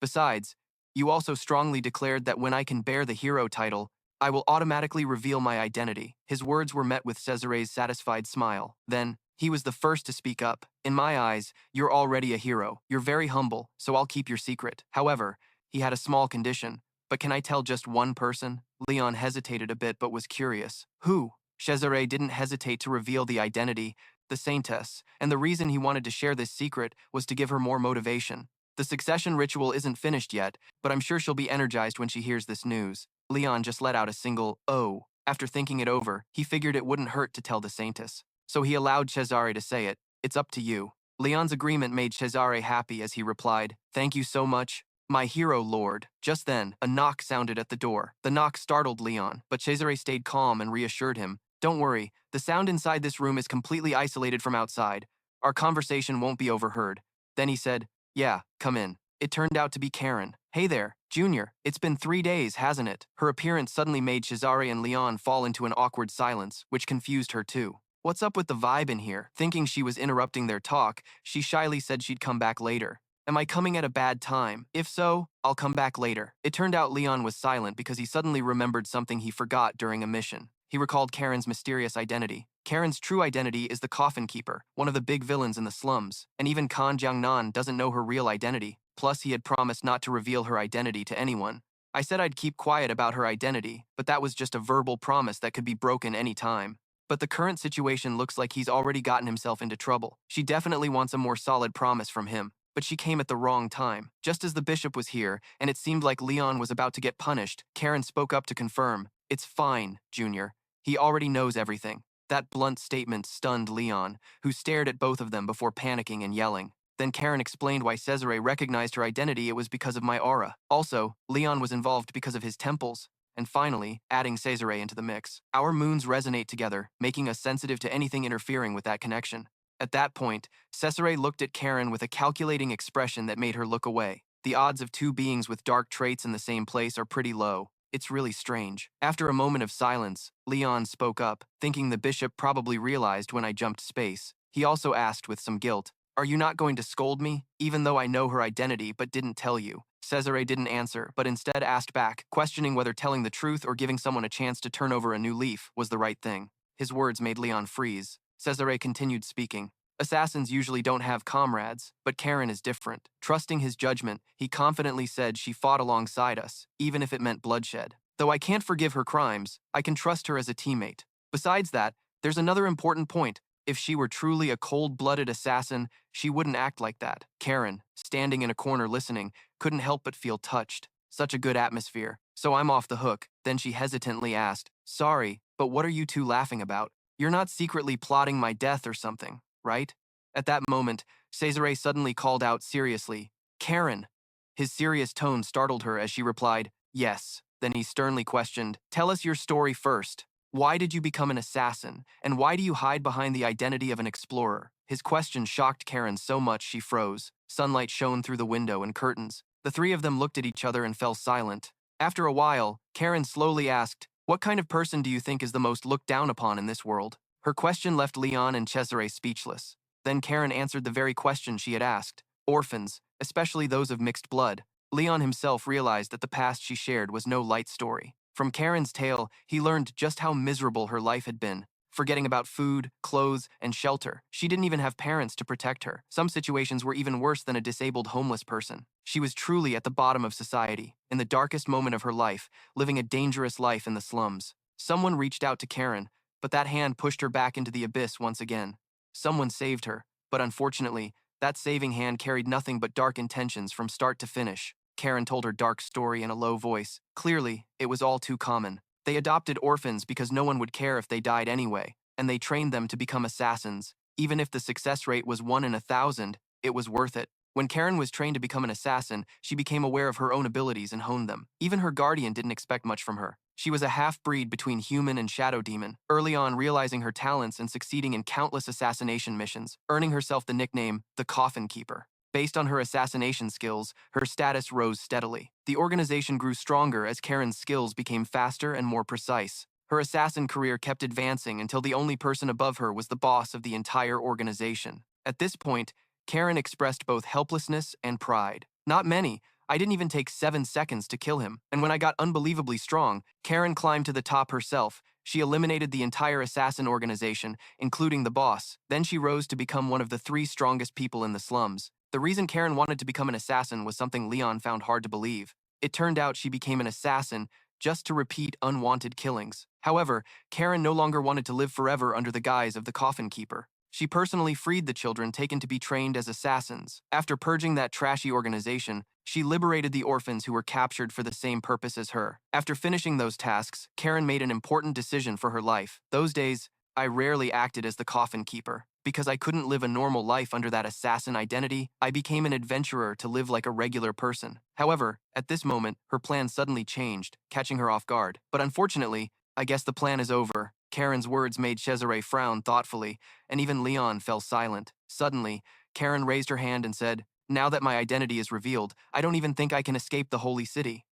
Speaker 1: Besides, you also strongly declared that when I can bear the hero title, I will automatically reveal my identity." His words were met with Cesare's satisfied smile. Then, he was the first to speak up. "In my eyes, you're already a hero. You're very humble, so I'll keep your secret. However, he had a small condition. But can I tell just one person?" Leon hesitated a bit but was curious. "Who?" Cesare didn't hesitate to reveal the identity, the Saintess, and the reason he wanted to share this secret was to give her more motivation. "The succession ritual isn't finished yet, but I'm sure she'll be energized when she hears this news." Leon just let out a single, "Oh." After thinking it over, he figured it wouldn't hurt to tell the Saintess. So he allowed Cesare to say it. "It's up to you." Leon's agreement made Cesare happy as he replied, "Thank you so much, my hero lord." Just then, a knock sounded at the door. The knock startled Leon, but Cesare stayed calm and reassured him. "Don't worry, the sound inside this room is completely isolated from outside. Our conversation won't be overheard." Then he said, "Yeah, come in." It turned out to be Karen. "Hey there, Junior. It's been 3 days, hasn't it?" Her appearance suddenly made Cesare and Leon fall into an awkward silence, which confused her too. "What's up with the vibe in here?" Thinking she was interrupting their talk, she shyly said she'd come back later. "Am I coming at a bad time? If so, I'll come back later." It turned out Leon was silent because he suddenly remembered something he forgot during a mission. He recalled Karen's mysterious identity. Karen's true identity is the Coffin Keeper, one of the big villains in the slums, and even Kan Jiangnan doesn't know her real identity. Plus, he had promised not to reveal her identity to anyone. "I said I'd keep quiet about her identity, but that was just a verbal promise that could be broken any time. But the current situation looks like he's already gotten himself into trouble. She definitely wants a more solid promise from him. But she came at the wrong time. Just as the bishop was here, and it seemed like Leon was about to get punished, Karen spoke up to confirm. "It's fine, Junior. He already knows everything." That blunt statement stunned Leon, who stared at both of them before panicking and yelling. Then Karen explained why Cesare recognized her identity. "It was because of my aura. Also, Leon was involved because of his temples." And finally, adding Cesare into the mix. "Our moons resonate together, making us sensitive to anything interfering with that connection." At that point, Cesare looked at Karen with a calculating expression that made her look away. The odds of two beings with dark traits in the same place are pretty low. It's really strange. After a moment of silence, Leon spoke up, thinking the bishop probably realized when I jumped space. He also asked with some guilt, "Are you not going to scold me, even though I know her identity but didn't tell you?" Cesare didn't answer, but instead asked back, questioning whether telling the truth or giving someone a chance to turn over a new leaf was the right thing. His words made Leon freeze. Cesare continued speaking. "Assassins usually don't have comrades, but Karen is different." Trusting his judgment, he confidently said she fought alongside us, even if it meant bloodshed. "Though I can't forgive her crimes, I can trust her as a teammate. Besides that, there's another important point. If she were truly a cold-blooded assassin, she wouldn't act like that." Karen, standing in a corner listening, couldn't help but feel touched. Such a good atmosphere. "So I'm off the hook." Then she hesitantly asked, "Sorry, but what are you two laughing about? You're not secretly plotting my death or something, right?" At that moment, Cesare suddenly called out seriously, "Karen!" His serious tone startled her as she replied, "Yes." Then he sternly questioned, "Tell us your story first. Why did you become an assassin, and why do you hide behind the identity of an explorer?" His question shocked Karen so much she froze. Sunlight shone through the window and curtains. The three of them looked at each other and fell silent. After a while, Karen slowly asked, "What kind of person do you think is the most looked down upon in this world?" Her question left Leon and Cesare speechless. Then Karen answered the very question she had asked. "Orphans, especially those of mixed blood." Leon himself realized that the past she shared was no light story. From Karen's tale, he learned just how miserable her life had been. Forgetting about food, clothes, and shelter, she didn't even have parents to protect her. Some situations were even worse than a disabled homeless person. She was truly at the bottom of society, in the darkest moment of her life, living a dangerous life in the slums. Someone reached out to Karen, but that hand pushed her back into the abyss once again. Someone saved her, but unfortunately, That saving hand carried nothing but dark intentions from start to finish. Karen told her dark story in a low voice. Clearly, it was all too common. They adopted orphans because no one would care if they died anyway, and they trained them to become assassins. Even if the success rate was 1 in 1,000, it was worth it. When Karen was trained to become an assassin, she became aware of her own abilities and honed them. Even her guardian didn't expect much from her. She was a half-breed between human and shadow demon, early on realizing her talents and succeeding in countless assassination missions, earning herself the nickname the Coffin Keeper. Based on her assassination skills, her status rose steadily. The organization grew stronger as Karen's skills became faster and more precise. Her assassin career kept advancing until the only person above her was the boss of the entire organization. At this point, Karen expressed both helplessness and pride. Not many. I didn't even take 7 seconds to kill him, and when I got unbelievably strong, Karen climbed to the top herself. She eliminated the entire assassin organization, including the boss. Then she rose to become one of the 3 strongest people in the slums. The reason Karen wanted to become an assassin was something Leon found hard to believe. It turned out she became an assassin just to repeat unwanted killings. However, Karen no longer wanted to live forever under the guise of the Coffin Keeper. She personally freed the children taken to be trained as assassins. After purging that trashy organization, she liberated the orphans who were captured for the same purpose as her. After finishing those tasks, Karen made an important decision for her life. Those days, I rarely acted as the Coffin Keeper. Because I couldn't live a normal life under that assassin identity, I became an adventurer to live like a regular person. However, at this moment, her plan suddenly changed, catching her off guard. But unfortunately, I guess the plan is over. Karen's words made Cesare frown thoughtfully, and even Leon fell silent. Suddenly, Karen raised her hand and said, "Now that my identity is revealed, I don't even think I can escape the holy city."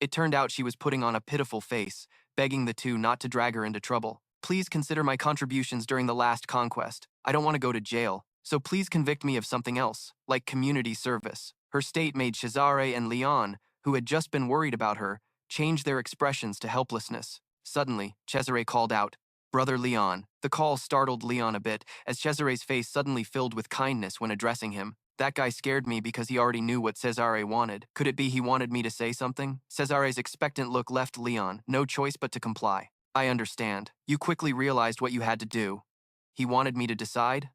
Speaker 1: It turned out she was putting on a pitiful face, begging the two not to drag her into trouble. "Please consider my contributions during the last conquest. I don't want to go to jail, so please convict me of something else, like community service." Her state made Cesare and Leon, who had just been worried about her, change their expressions to helplessness. Suddenly, Cesare called out, "Brother Leon." The call startled Leon a bit, as Cesare's face suddenly filled with kindness when addressing him. That guy scared me because he already knew what Cesare wanted. Could it be he wanted me to say something? Cesare's expectant look left Leon no choice but to comply. "I understand. You quickly realized what you had to do." He wanted me to decide?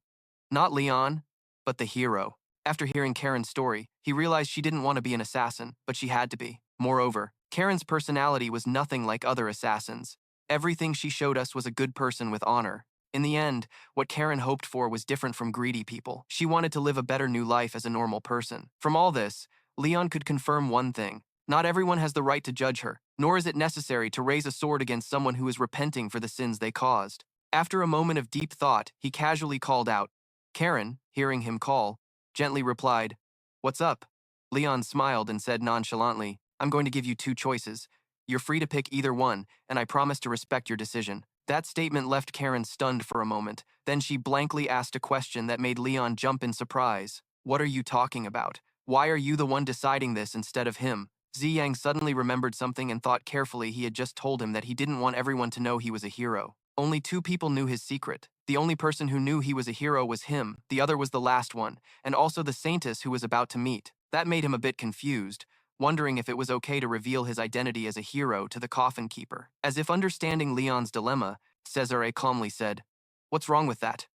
Speaker 1: Not Leon, but the hero. After hearing Karen's story, he realized she didn't want to be an assassin, but she had to be. Moreover, Karen's personality was nothing like other assassins. Everything she showed us was a good person with honor. In the end, what Karen hoped for was different from greedy people. She wanted to live a better new life as a normal person. From all this, Leon could confirm one thing. Not everyone has the right to judge her, nor is it necessary to raise a sword against someone who is repenting for the sins they caused. After a moment of deep thought, he casually called out. Karen, hearing him call, gently replied, "What's up?" Leon smiled and said nonchalantly, "I'm going to give you 2 choices. You're free to pick either one, and I promise to respect your decision." That statement left Karen stunned for a moment. Then she blankly asked a question that made Leon jump in surprise. "What are you talking about? Why are you the one deciding this instead of him?" Ziyang suddenly remembered something and thought carefully he had just told him that he didn't want everyone to know he was a hero. Only 2 people knew his secret. The only person who knew he was a hero was him, the other was the last one, and also the saintess who was about to meet. That made him a bit confused, wondering if it was okay to reveal his identity as a hero to the Coffin Keeper. As if understanding Leon's dilemma, Cesare calmly said, "What's wrong with that?"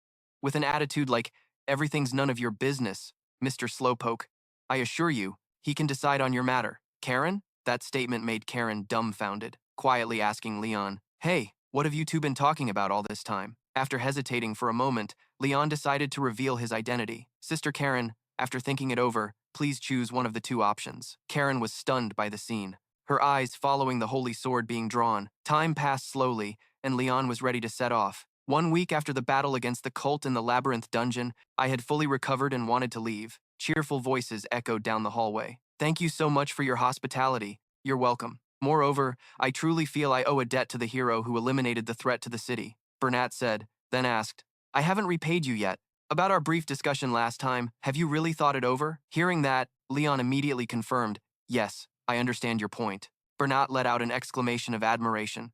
Speaker 1: With an attitude like, "Everything's none of your business, Mr. Slowpoke. I assure you, he can decide on your matter." "Karen?" That statement made Karen dumbfounded, quietly asking Leon, "Hey, what have you two been talking about all this time?" After hesitating for a moment, Leon decided to reveal his identity. "Sister Karen, after thinking it over, please choose one of the 2 options." Karen was stunned by the scene, her eyes following the holy sword being drawn. Time passed slowly, and Leon was ready to set off. 1 week after the battle against the cult in the labyrinth dungeon, I had fully recovered and wanted to leave. Cheerful voices echoed down the hallway. "Thank you so much for your hospitality. You're welcome. Moreover, I truly feel I owe a debt to the hero who eliminated the threat to the city," Bernat said, then asked, "I haven't repaid you yet. About our brief discussion last time, have you really thought it over?" Hearing that, Leon immediately confirmed, "Yes, I understand your point." Bernat let out an exclamation of admiration.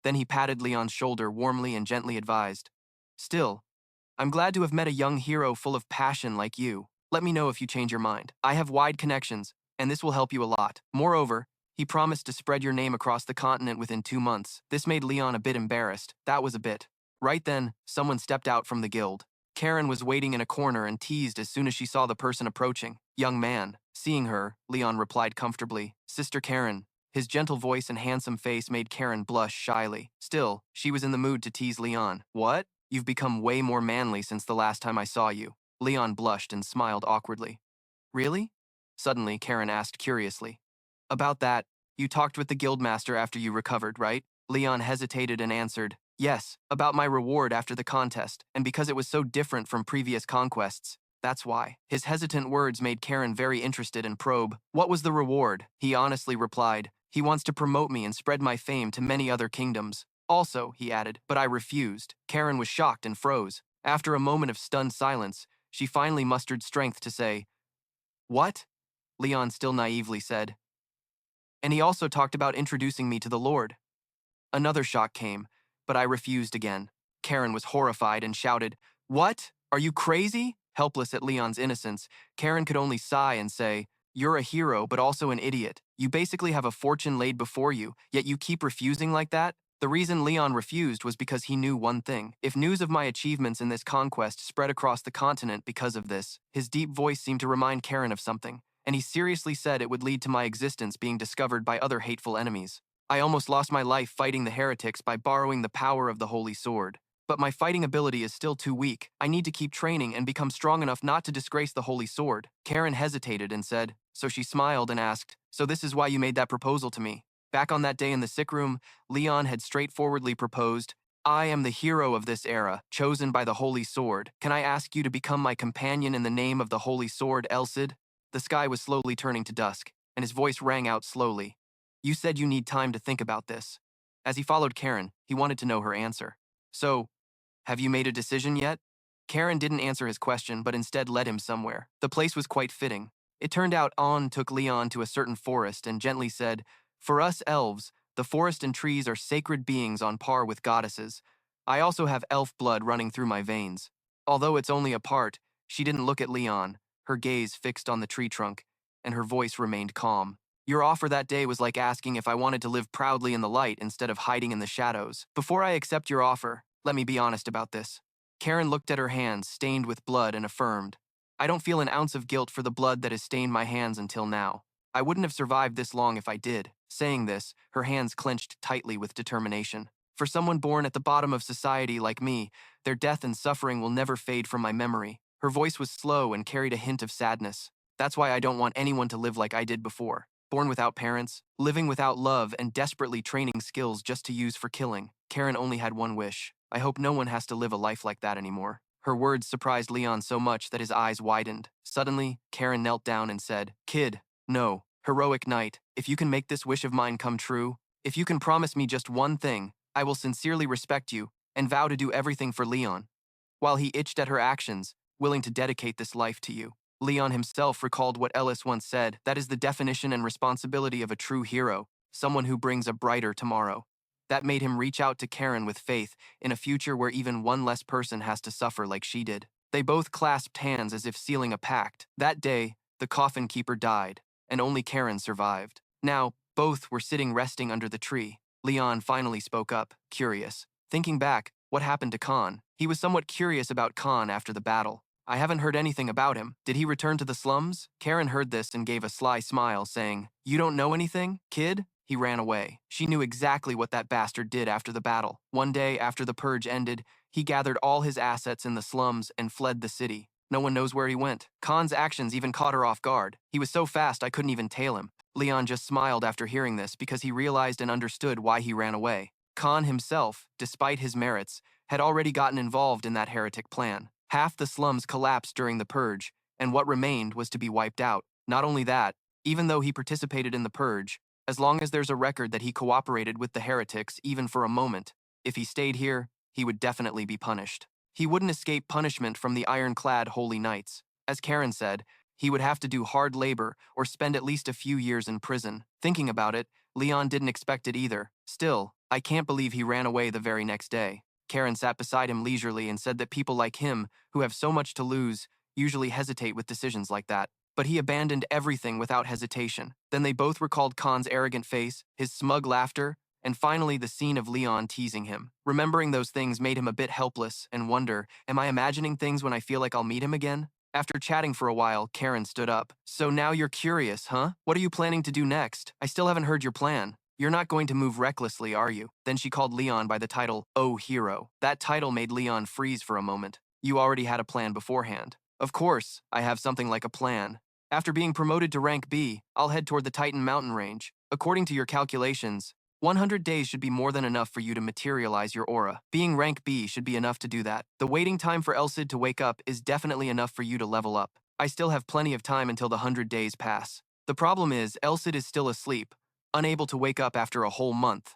Speaker 1: Then he patted Leon's shoulder warmly and gently advised, "Still, I'm glad to have met a young hero full of passion like you. Let me know if you change your mind. I have wide connections, and this will help you a lot." Moreover, he promised to spread your name across the continent within 2 months. This made Leon a bit embarrassed. That was a bit. Right then, someone stepped out from the guild. Karen was waiting in a corner and teased as soon as she saw the person approaching. Young man. Seeing her, Leon replied comfortably, Sister Karen. His gentle voice and handsome face made Karen blush shyly. Still, she was in the mood to tease Leon. What? You've become way more manly since the last time I saw you. Leon blushed and smiled awkwardly. Really? Suddenly, Karen asked curiously. About that, you talked with the guildmaster after you recovered, right? Leon hesitated and answered, Yes, about my reward after the contest, and because it was so different from previous conquests. That's why. His hesitant words made Karen very interested and probe. What was the reward? He honestly replied, He wants to promote me and spread my fame to many other kingdoms. Also, he added, but I refused. Karen was shocked and froze. After a moment of stunned silence, she finally mustered strength to say, What? Leon still naively said. And he also talked about introducing me to the Lord. Another shock came, but I refused again. Karen was horrified and shouted, What? Are you crazy? Helpless at Leon's innocence, Karen could only sigh and say, You're a hero, but also an idiot. You basically have a fortune laid before you, yet you keep refusing like that? The reason Leon refused was because he knew one thing. If news of my achievements in this conquest spread across the continent because of this, his deep voice seemed to remind Karen of something, and he seriously said it would lead to my existence being discovered by other hateful enemies. I almost lost my life fighting the heretics by borrowing the power of the Holy Sword. But my fighting ability is still too weak. I need to keep training and become strong enough not to disgrace the Holy Sword. Karen hesitated and said, so she smiled and asked, So this is why you made that proposal to me? Back on that day in the sick room, Leon had straightforwardly proposed, I am the hero of this era, chosen by the Holy Sword. Can I ask you to become my companion in the name of the Holy Sword, Elsid? The sky was slowly turning to dusk, and his voice rang out slowly. You said you need time to think about this. As he followed Karen, he wanted to know her answer. So, have you made a decision yet? Karen didn't answer his question, but instead led him somewhere. The place was quite fitting. It turned out On took Leon to a certain forest and gently said, For us elves, the forest and trees are sacred beings on par with goddesses. I also have elf blood running through my veins. Although it's only a part, she didn't look at Leon, her gaze fixed on the tree trunk, and her voice remained calm. Your offer that day was like asking if I wanted to live proudly in the light instead of hiding in the shadows. Before I accept your offer, let me be honest about this. Karen looked at her hands, stained with blood, and affirmed, I don't feel an ounce of guilt for the blood that has stained my hands until now. I wouldn't have survived this long if I did. Saying this, her hands clenched tightly with determination. For someone born at the bottom of society like me, their death and suffering will never fade from my memory. Her voice was slow and carried a hint of sadness. That's why I don't want anyone to live like I did before. Born without parents, living without love, and desperately training skills just to use for killing. Karen only had one wish. I hope no one has to live a life like that anymore. Her words surprised Leon so much that his eyes widened. Suddenly, Karen knelt down and said, Kid, no, heroic knight, if you can make this wish of mine come true, if you can promise me just one thing, I will sincerely respect you and vow to do everything for Leon. While he itched at her actions, willing to dedicate this life to you. Leon himself recalled what Ellis once said, that is the definition and responsibility of a true hero, someone who brings a brighter tomorrow. That made him reach out to Karen with faith in a future where even one less person has to suffer like she did. They both clasped hands as if sealing a pact. That day, the coffin keeper died, and only Karen survived. Now, both were sitting resting under the tree. Leon finally spoke up, curious. Thinking back, what happened to Khan? He was somewhat curious about Khan after the battle. I haven't heard anything about him. Did he return to the slums? Karen heard this and gave a sly smile, saying, You don't know anything, kid? He ran away. She knew exactly what that bastard did after the battle. One day after the purge ended, he gathered all his assets in the slums and fled the city. No one knows where he went. Khan's actions even caught her off guard. He was so fast I couldn't even tail him. Leon just smiled after hearing this because he realized and understood why he ran away. Khan himself, despite his merits, had already gotten involved in that heretic plan. Half the slums collapsed during the purge, and what remained was to be wiped out. Not only that, even though he participated in the purge, as long as there's a record that he cooperated with the heretics even for a moment, if he stayed here, he would definitely be punished. He wouldn't escape punishment from the ironclad holy knights. As Karen said, he would have to do hard labor or spend at least a few years in prison. Thinking about it, Leon didn't expect it either. Still, I can't believe he ran away the very next day. Karen sat beside him leisurely and said that people like him, who have so much to lose, usually hesitate with decisions like that. But he abandoned everything without hesitation. Then they both recalled Khan's arrogant face, his smug laughter, And finally, the scene of Leon teasing him. Remembering those things made him a bit helpless and wonder, am I imagining things when I feel like I'll meet him again? After chatting for a while, Karen stood up. So now you're curious, huh? What are you planning to do next? I still haven't heard your plan. You're not going to move recklessly, are you? Then she called Leon by the title, Oh Hero. That title made Leon freeze for a moment. You already had a plan beforehand. Of course, I have something like a plan. After being promoted to rank B, I'll head toward the Titan mountain range. According to your calculations, 100 days should be more than enough for you to materialize your aura. Being rank B should be enough to do that. The waiting time for Elsid to wake up is definitely enough for you to level up. I still have plenty of time until the 100 days pass. The problem is, Elsid is still asleep, unable to wake up after a whole month.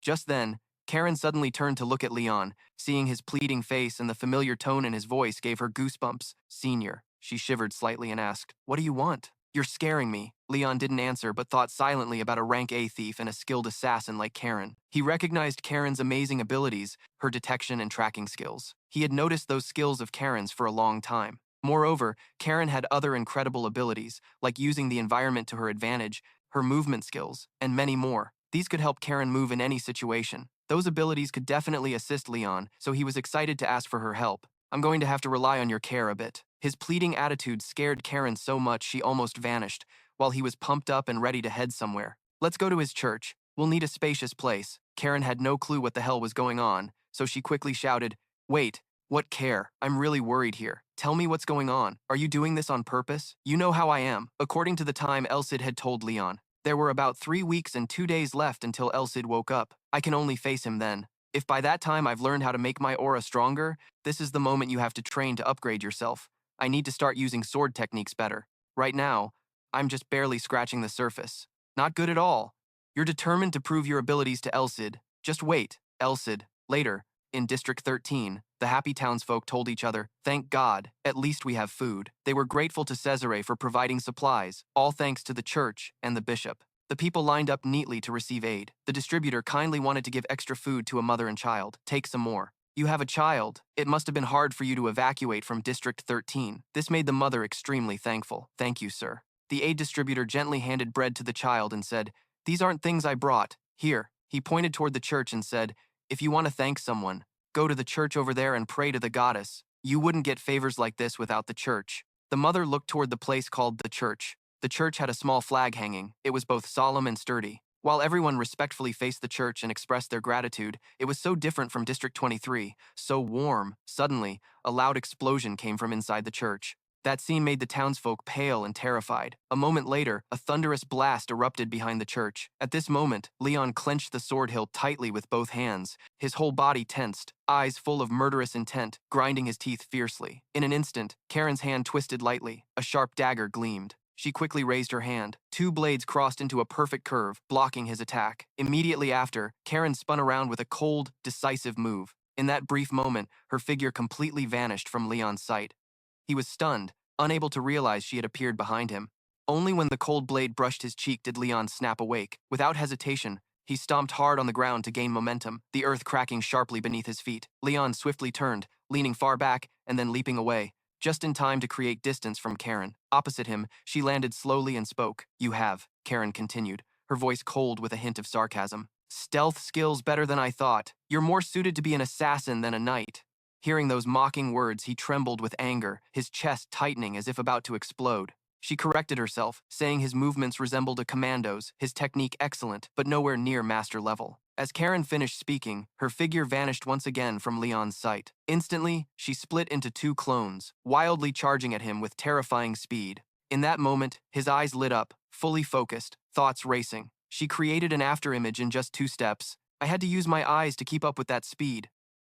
Speaker 1: Just then, Karen suddenly turned to look at Leon. Seeing his pleading face and the familiar tone in his voice gave her goosebumps. Senior, she shivered slightly and asked, What do you want? You're scaring me. Leon didn't answer but thought silently about a rank A thief and a skilled assassin like Karen. He recognized Karen's amazing abilities, her detection and tracking skills. He had noticed those skills of Karen's for a long time. Moreover, Karen had other incredible abilities, like using the environment to her advantage, her movement skills, and many more. These could help Karen move in any situation. Those abilities could definitely assist Leon, so he was excited to ask for her help. I'm going to have to rely on your care a bit. His pleading attitude scared Karen so much she almost vanished, while he was pumped up and ready to head somewhere. Let's go to his church. We'll need a spacious place. Karen had no clue what the hell was going on, so she quickly shouted, Wait, what care? I'm really worried here. Tell me what's going on. Are you doing this on purpose? You know how I am. According to the time Elsid had told Leon, there were about 3 weeks and 2 days left until Elsid woke up. I can only face him then. If by that time I've learned how to make my aura stronger, this is the moment you have to train to upgrade yourself. I need to start using sword techniques better. Right now, I'm just barely scratching the surface. Not good at all. You're determined to prove your abilities to Elsid. Just wait, Elsid. Later, in District 13, the happy townsfolk told each other, Thank God, at least we have food. They were grateful to Cesare for providing supplies, all thanks to the church and the bishop. The people lined up neatly to receive aid. The distributor kindly wanted to give extra food to a mother and child. Take some more. You have a child. It must have been hard for you to evacuate from District 13. This made the mother extremely thankful. Thank you, sir. The aid distributor gently handed bread to the child and said, These aren't things I brought. Here. He pointed toward the church and said, If you want to thank someone, go to the church over there and pray to the goddess. You wouldn't get favors like this without the church. The mother looked toward the place called the church. The church had a small flag hanging. It was both solemn and sturdy. While everyone respectfully faced the church and expressed their gratitude, it was so different from District 23, so warm. Suddenly, a loud explosion came from inside the church. That scene made the townsfolk pale and terrified. A moment later, a thunderous blast erupted behind the church. At this moment, Leon clenched the sword hilt tightly with both hands, his whole body tensed, eyes full of murderous intent, grinding his teeth fiercely. In an instant, Karen's hand twisted lightly. A sharp dagger gleamed. She quickly raised her hand. 2 blades crossed into a perfect curve, blocking his attack. Immediately after, Karen spun around with a cold, decisive move. In that brief moment, her figure completely vanished from Leon's sight. He was stunned, unable to realize she had appeared behind him. Only when the cold blade brushed his cheek did Leon snap awake. Without hesitation, he stomped hard on the ground to gain momentum, the earth cracking sharply beneath his feet. Leon swiftly turned, leaning far back and then leaping away, just in time to create distance from Karen. Opposite him, she landed slowly and spoke. You have, Karen continued, her voice cold with a hint of sarcasm. Stealth skills better than I thought. You're more suited to be an assassin than a knight. Hearing those mocking words, he trembled with anger, his chest tightening as if about to explode. She corrected herself, saying his movements resembled a commando's, his technique excellent, but nowhere near master level. As Karen finished speaking, her figure vanished once again from Leon's sight. Instantly, she split into 2 clones, wildly charging at him with terrifying speed. In that moment, his eyes lit up, fully focused, thoughts racing. She created an afterimage in just 2 steps. I had to use my eyes to keep up with that speed.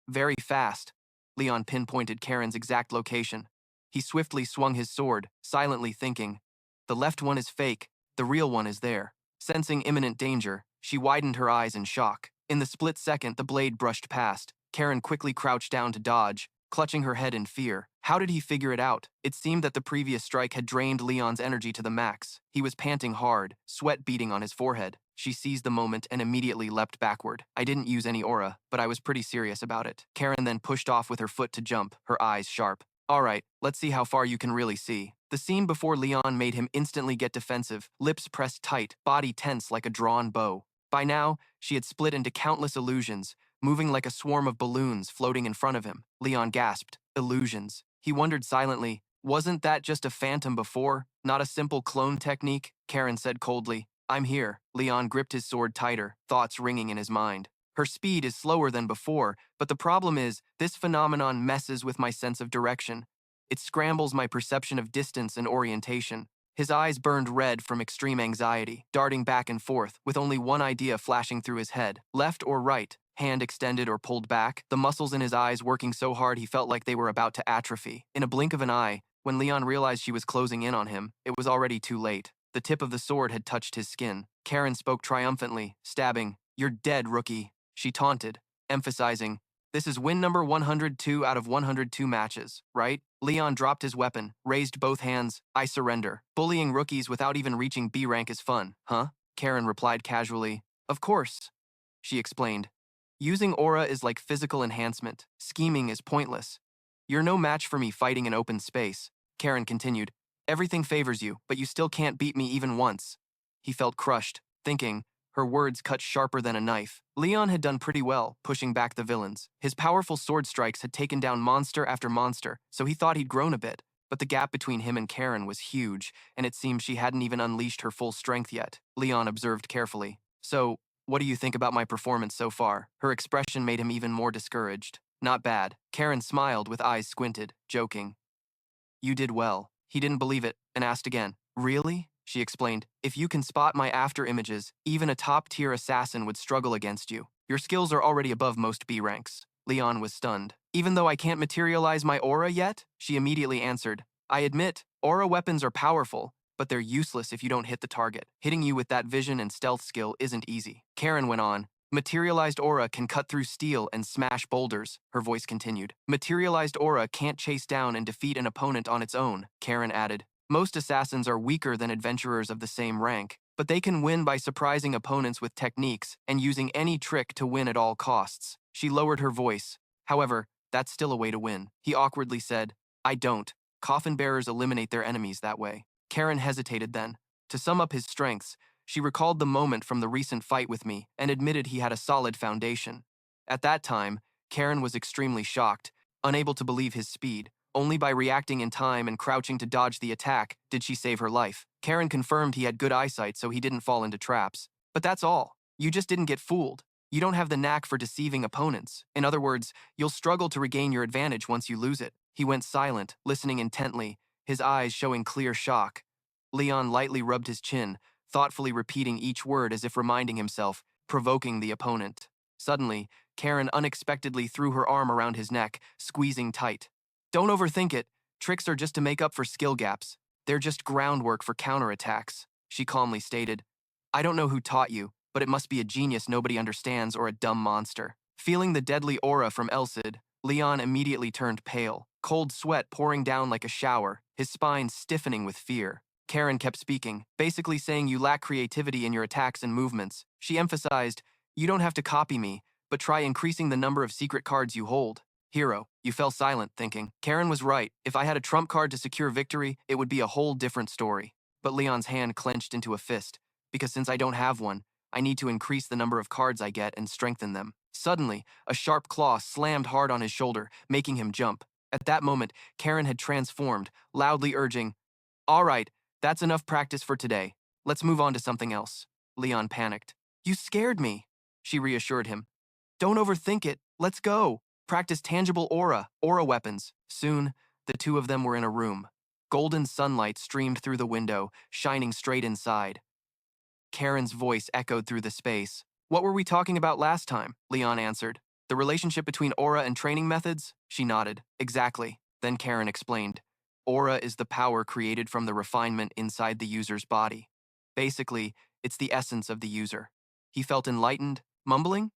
Speaker 1: Very fast. Leon pinpointed Karen's exact location. He swiftly swung his sword, silently thinking, The left one is fake, the real one is there. Sensing imminent danger, she widened her eyes in shock. In the split second the blade brushed past, Karen quickly crouched down to dodge, clutching her head in fear. How did he figure it out? It seemed that the previous strike had drained Leon's energy to the max. He was panting hard, sweat beading on his forehead. She seized the moment and immediately leapt backward. I didn't use any aura, but I was pretty serious about it. Karen then pushed off with her foot to jump, her eyes sharp. All right, let's see how far you can really see. The scene before Leon made him instantly get defensive, lips pressed tight, body tense like a drawn bow. By now, she had split into countless illusions, moving like a swarm of balloons floating in front of him. Leon gasped. Illusions. He wondered silently, wasn't that just a phantom before? Not a simple clone technique? Karen said coldly. I'm here. Leon gripped his sword tighter, thoughts ringing in his mind. Her speed is slower than before, but the problem is, this phenomenon messes with my sense of direction. It scrambles my perception of distance and orientation. His eyes burned red from extreme anxiety, darting back and forth, with only one idea flashing through his head. Left or right, hand extended or pulled back, the muscles in his eyes working so hard he felt like they were about to atrophy. In a blink of an eye, when Leon realized she was closing in on him, it was already too late. The tip of the sword had touched his skin. Karen spoke triumphantly, stabbing. You're dead, rookie. She taunted, emphasizing, this is win number 102 out of 102 matches, right? Leon dropped his weapon, raised both hands. I surrender. Bullying rookies without even reaching B rank is fun, huh? Karen replied casually. Of course, she explained. Using aura is like physical enhancement. Scheming is pointless. You're no match for me fighting in open space. Karen continued. Everything favors you, but you still can't beat me even once. He felt crushed, thinking, her words cut sharper than a knife. Leon had done pretty well, pushing back the villains. His powerful sword strikes had taken down monster after monster, so he thought he'd grown a bit. But the gap between him and Karen was huge, and it seemed she hadn't even unleashed her full strength yet. Leon observed carefully. So, what do you think about my performance so far? Her expression made him even more discouraged. Not bad. Karen smiled with eyes squinted, joking. You did well. He didn't believe it, and asked again. Really? She explained. If you can spot my after images, even a top-tier assassin would struggle against you. Your skills are already above most B ranks. Leon was stunned. Even though I can't materialize my aura yet? She immediately answered. I admit, aura weapons are powerful, but they're useless if you don't hit the target. Hitting you with that vision and stealth skill isn't easy. Karen went on. Materialized aura can cut through steel and smash boulders, her voice continued. Materialized aura can't chase down and defeat an opponent on its own, Karen added. Most assassins are weaker than adventurers of the same rank, but they can win by surprising opponents with techniques and using any trick to win at all costs. She lowered her voice. However, that's still a way to win. He awkwardly said, I don't. Coffin bearers eliminate their enemies that way. Karen hesitated then. To sum up his strengths, she recalled the moment from the recent fight with me and admitted he had a solid foundation. At that time, Karen was extremely shocked, unable to believe his speed. Only by reacting in time and crouching to dodge the attack did she save her life. Karen confirmed he had good eyesight so he didn't fall into traps. But that's all. You just didn't get fooled. You don't have the knack for deceiving opponents. In other words, you'll struggle to regain your advantage once you lose it. He went silent, listening intently, his eyes showing clear shock. Leon lightly rubbed his chin, thoughtfully repeating each word as if reminding himself, provoking the opponent. Suddenly, Karen unexpectedly threw her arm around his neck, squeezing tight. Don't overthink it. Tricks are just to make up for skill gaps. They're just groundwork for counterattacks, she calmly stated. I don't know who taught you, but it must be a genius nobody understands or a dumb monster. Feeling the deadly aura from Elsid, Leon immediately turned pale, cold sweat pouring down like a shower, his spine stiffening with fear. Karen kept speaking, basically saying you lack creativity in your attacks and movements. She emphasized, you don't have to copy me, but try increasing the number of secret cards you hold. Hero, you fell silent, thinking. Karen was right. If I had a trump card to secure victory, it would be a whole different story. But Leon's hand clenched into a fist, because since I don't have one, I need to increase the number of cards I get and strengthen them. Suddenly, a sharp claw slammed hard on his shoulder, making him jump. At that moment, Karen had transformed, loudly urging, all right, that's enough practice for today. Let's move on to something else. Leon panicked. You scared me, she reassured him. Don't overthink it. Let's go. Practice tangible aura weapons. Soon, the two of them were in a room. Golden sunlight streamed through the window, shining straight inside. Karen's voice echoed through the space. What were we talking about last time? Leon answered. The relationship between aura and training methods? She nodded. Exactly. Then Karen explained. Aura is the power created from the refinement inside the user's body. Basically, it's the essence of the user. He felt enlightened, mumbling.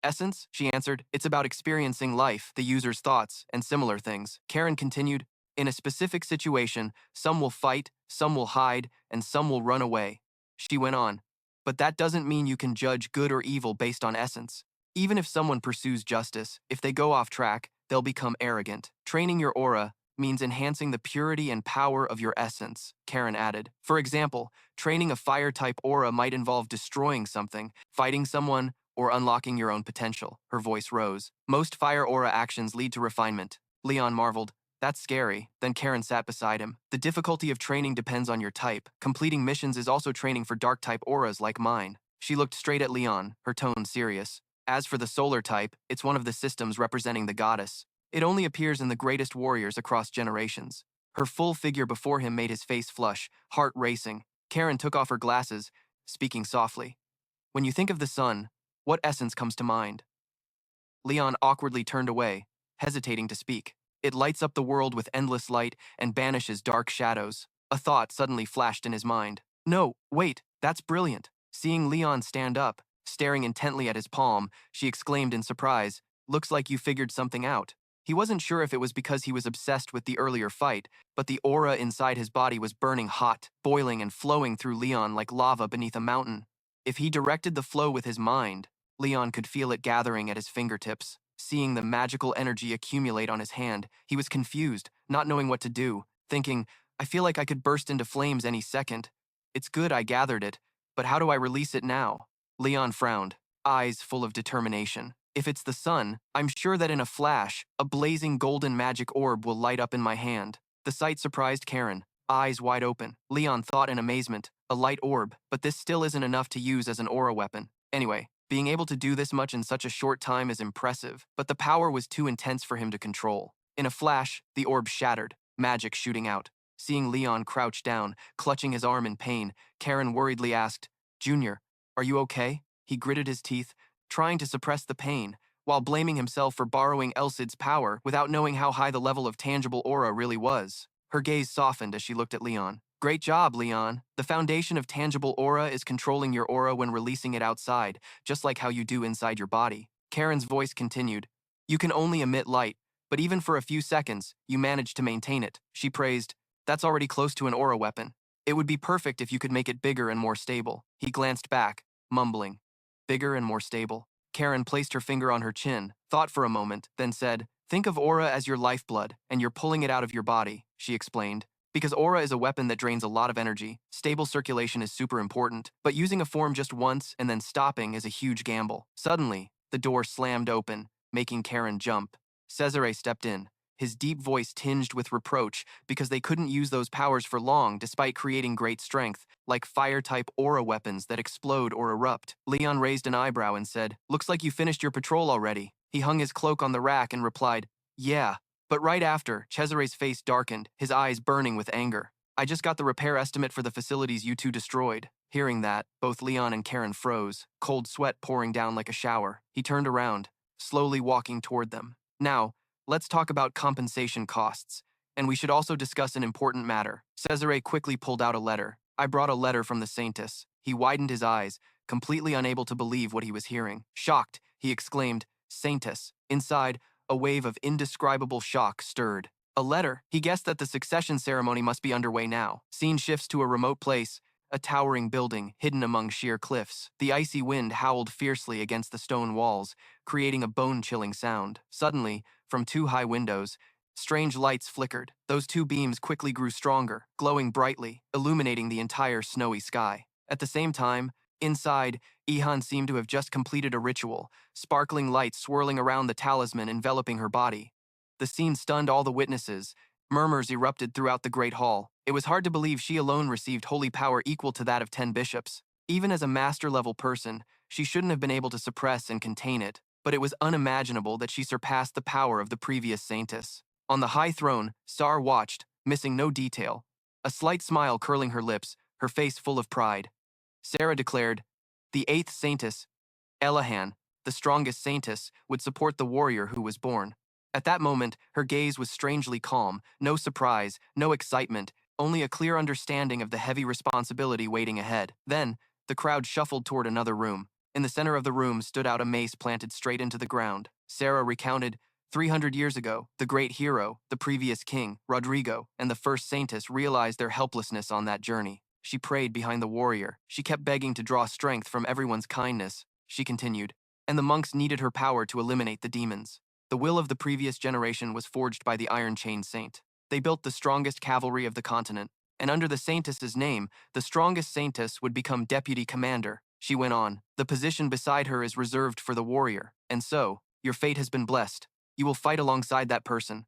Speaker 1: Essence, she answered, it's about experiencing life, the user's thoughts, and similar things. Karen continued, in a specific situation, some will fight, some will hide, and some will run away. She went on, but that doesn't mean you can judge good or evil based on essence. Even if someone pursues justice, if they go off track, they'll become arrogant. Training your aura, means enhancing the purity and power of your essence, Karen added. For example, training a fire-type aura might involve destroying something, fighting someone, or unlocking your own potential. Her voice rose. Most fire aura actions lead to refinement. Leon marveled. That's scary. Then Karen sat beside him. The difficulty of training depends on your type. Completing missions is also training for dark-type auras like mine. She looked straight at Leon, her tone serious. As for the solar type, it's one of the systems representing the goddess. It only appears in the greatest warriors across generations. Her full figure before him made his face flush, heart racing. Karen took off her glasses, speaking softly. When you think of the sun, what essence comes to mind? Leon awkwardly turned away, hesitating to speak. It lights up the world with endless light and banishes dark shadows. A thought suddenly flashed in his mind. No, wait, that's brilliant. Seeing Leon stand up, staring intently at his palm, she exclaimed in surprise, looks like you figured something out. He wasn't sure if it was because he was obsessed with the earlier fight, but the aura inside his body was burning hot, boiling and flowing through Leon like lava beneath a mountain. If he directed the flow with his mind, Leon could feel it gathering at his fingertips. Seeing the magical energy accumulate on his hand, he was confused, not knowing what to do, thinking, I feel like I could burst into flames any second. It's good I gathered it, but how do I release it now? Leon frowned, eyes full of determination. If it's the sun, I'm sure that in a flash, a blazing golden magic orb will light up in my hand. The sight surprised Karen, eyes wide open. Leon thought in amazement, a light orb, but this still isn't enough to use as an aura weapon. Anyway, being able to do this much in such a short time is impressive, but the power was too intense for him to control. In a flash, the orb shattered, magic shooting out. Seeing Leon crouch down, clutching his arm in pain, Karen worriedly asked, Junior, are you okay? He gritted his teeth, trying to suppress the pain, while blaming himself for borrowing Elsid's power without knowing how high the level of tangible aura really was. Her gaze softened as she looked at Leon. Great job, Leon. The foundation of tangible aura is controlling your aura when releasing it outside, just like how you do inside your body. Karen's voice continued. You can only emit light, but even for a few seconds, you manage to maintain it. She praised. That's already close to an aura weapon. It would be perfect if you could make it bigger and more stable. He glanced back, mumbling. Bigger and more stable. Karen placed her finger on her chin, thought for a moment, then said, think of aura as your lifeblood, and you're pulling it out of your body, she explained. Because aura is a weapon that drains a lot of energy, stable circulation is super important, but using a form just once and then stopping is a huge gamble. Suddenly, the door slammed open, making Karen jump. Cesare stepped in, his deep voice tinged with reproach because they couldn't use those powers for long despite creating great strength, like fire-type aura weapons that explode or erupt. Leon raised an eyebrow and said, looks like you finished your patrol already. He hung his cloak on the rack and replied, yeah. But right after, Cesare's face darkened, his eyes burning with anger. I just got the repair estimate for the facilities you two destroyed. Hearing that, both Leon and Karen froze, cold sweat pouring down like a shower. He turned around, slowly walking toward them. Now, let's talk about compensation costs. And we should also discuss an important matter. Cesare quickly pulled out a letter. I brought a letter from the Saintess. He widened his eyes, completely unable to believe what he was hearing. Shocked, he exclaimed, Saintess. Inside, a wave of indescribable shock stirred. A letter. He guessed that the succession ceremony must be underway now. Scene shifts to a remote place, a towering building hidden among sheer cliffs. The icy wind howled fiercely against the stone walls, creating a bone-chilling sound. Suddenly, from two high windows, strange lights flickered. Those two beams quickly grew stronger, glowing brightly, illuminating the entire snowy sky. At the same time, inside, Ihan seemed to have just completed a ritual, sparkling lights swirling around the talisman enveloping her body. The scene stunned all the witnesses. Murmurs erupted throughout the great hall. It was hard to believe she alone received holy power equal to that of 10 bishops. Even as a master-level person, she shouldn't have been able to suppress and contain it, but it was unimaginable that she surpassed the power of the previous saintess. On the high throne, Sar watched, missing no detail, a slight smile curling her lips, her face full of pride. Sarah declared, the 8th saintess, Elahan, the strongest saintess, would support the warrior who was born. At that moment, her gaze was strangely calm, no surprise, no excitement, only a clear understanding of the heavy responsibility waiting ahead. Then, the crowd shuffled toward another room. In the center of the room stood out a mace planted straight into the ground. Sarah recounted, 300 years ago, the great hero, the previous king, Rodrigo, and the first saintess realized their helplessness on that journey. She prayed behind the warrior. She kept begging to draw strength from everyone's kindness. She continued, and the monks needed her power to eliminate the demons. The will of the previous generation was forged by the Iron Chain Saint. They built the strongest cavalry of the continent, and under the Saintess's name, the strongest Saintess would become deputy commander. She went on, the position beside her is reserved for the warrior, and so, your fate has been blessed. You will fight alongside that person.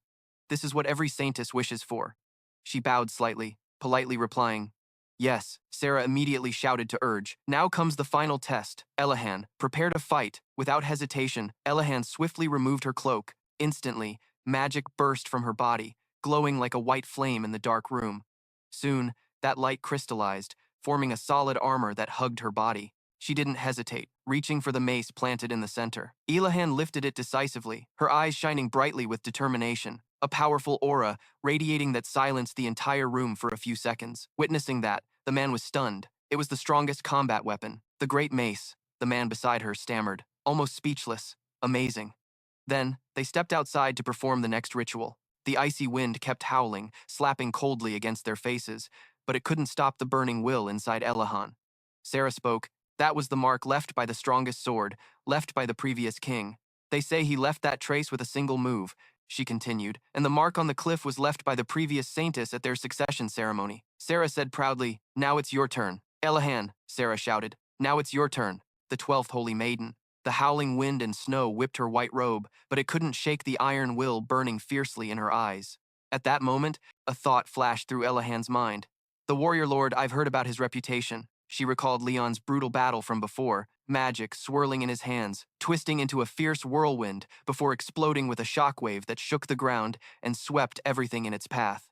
Speaker 1: This is what every Saintess wishes for. She bowed slightly, politely replying, yes. Sarah immediately shouted to urge. Now comes the final test. Elahan, prepare to fight. Without hesitation, Elahan swiftly removed her cloak. Instantly, magic burst from her body, glowing like a white flame in the dark room. Soon, that light crystallized, forming a solid armor that hugged her body. She didn't hesitate, reaching for the mace planted in the center. Elahan lifted it decisively, her eyes shining brightly with determination, a powerful aura radiating that silenced the entire room for a few seconds. Witnessing that, the man was stunned. It was the strongest combat weapon, the great mace. The man beside her stammered, almost speechless. Amazing. Then, they stepped outside to perform the next ritual. The icy wind kept howling, slapping coldly against their faces, but it couldn't stop the burning will inside Elahan. Sarah spoke. That was the mark left by the strongest sword, left by the previous king. They say he left that trace with a single move, she continued, and the mark on the cliff was left by the previous saintess at their succession ceremony. Sarah said proudly, now it's your turn. Elahan, Sarah shouted, now it's your turn. The 12th holy maiden. The howling wind and snow whipped her white robe, but it couldn't shake the iron will burning fiercely in her eyes. At that moment, a thought flashed through Elahan's mind. The warrior lord, I've heard about his reputation. She recalled Leon's brutal battle from before, magic swirling in his hands, twisting into a fierce whirlwind before exploding with a shockwave that shook the ground and swept everything in its path.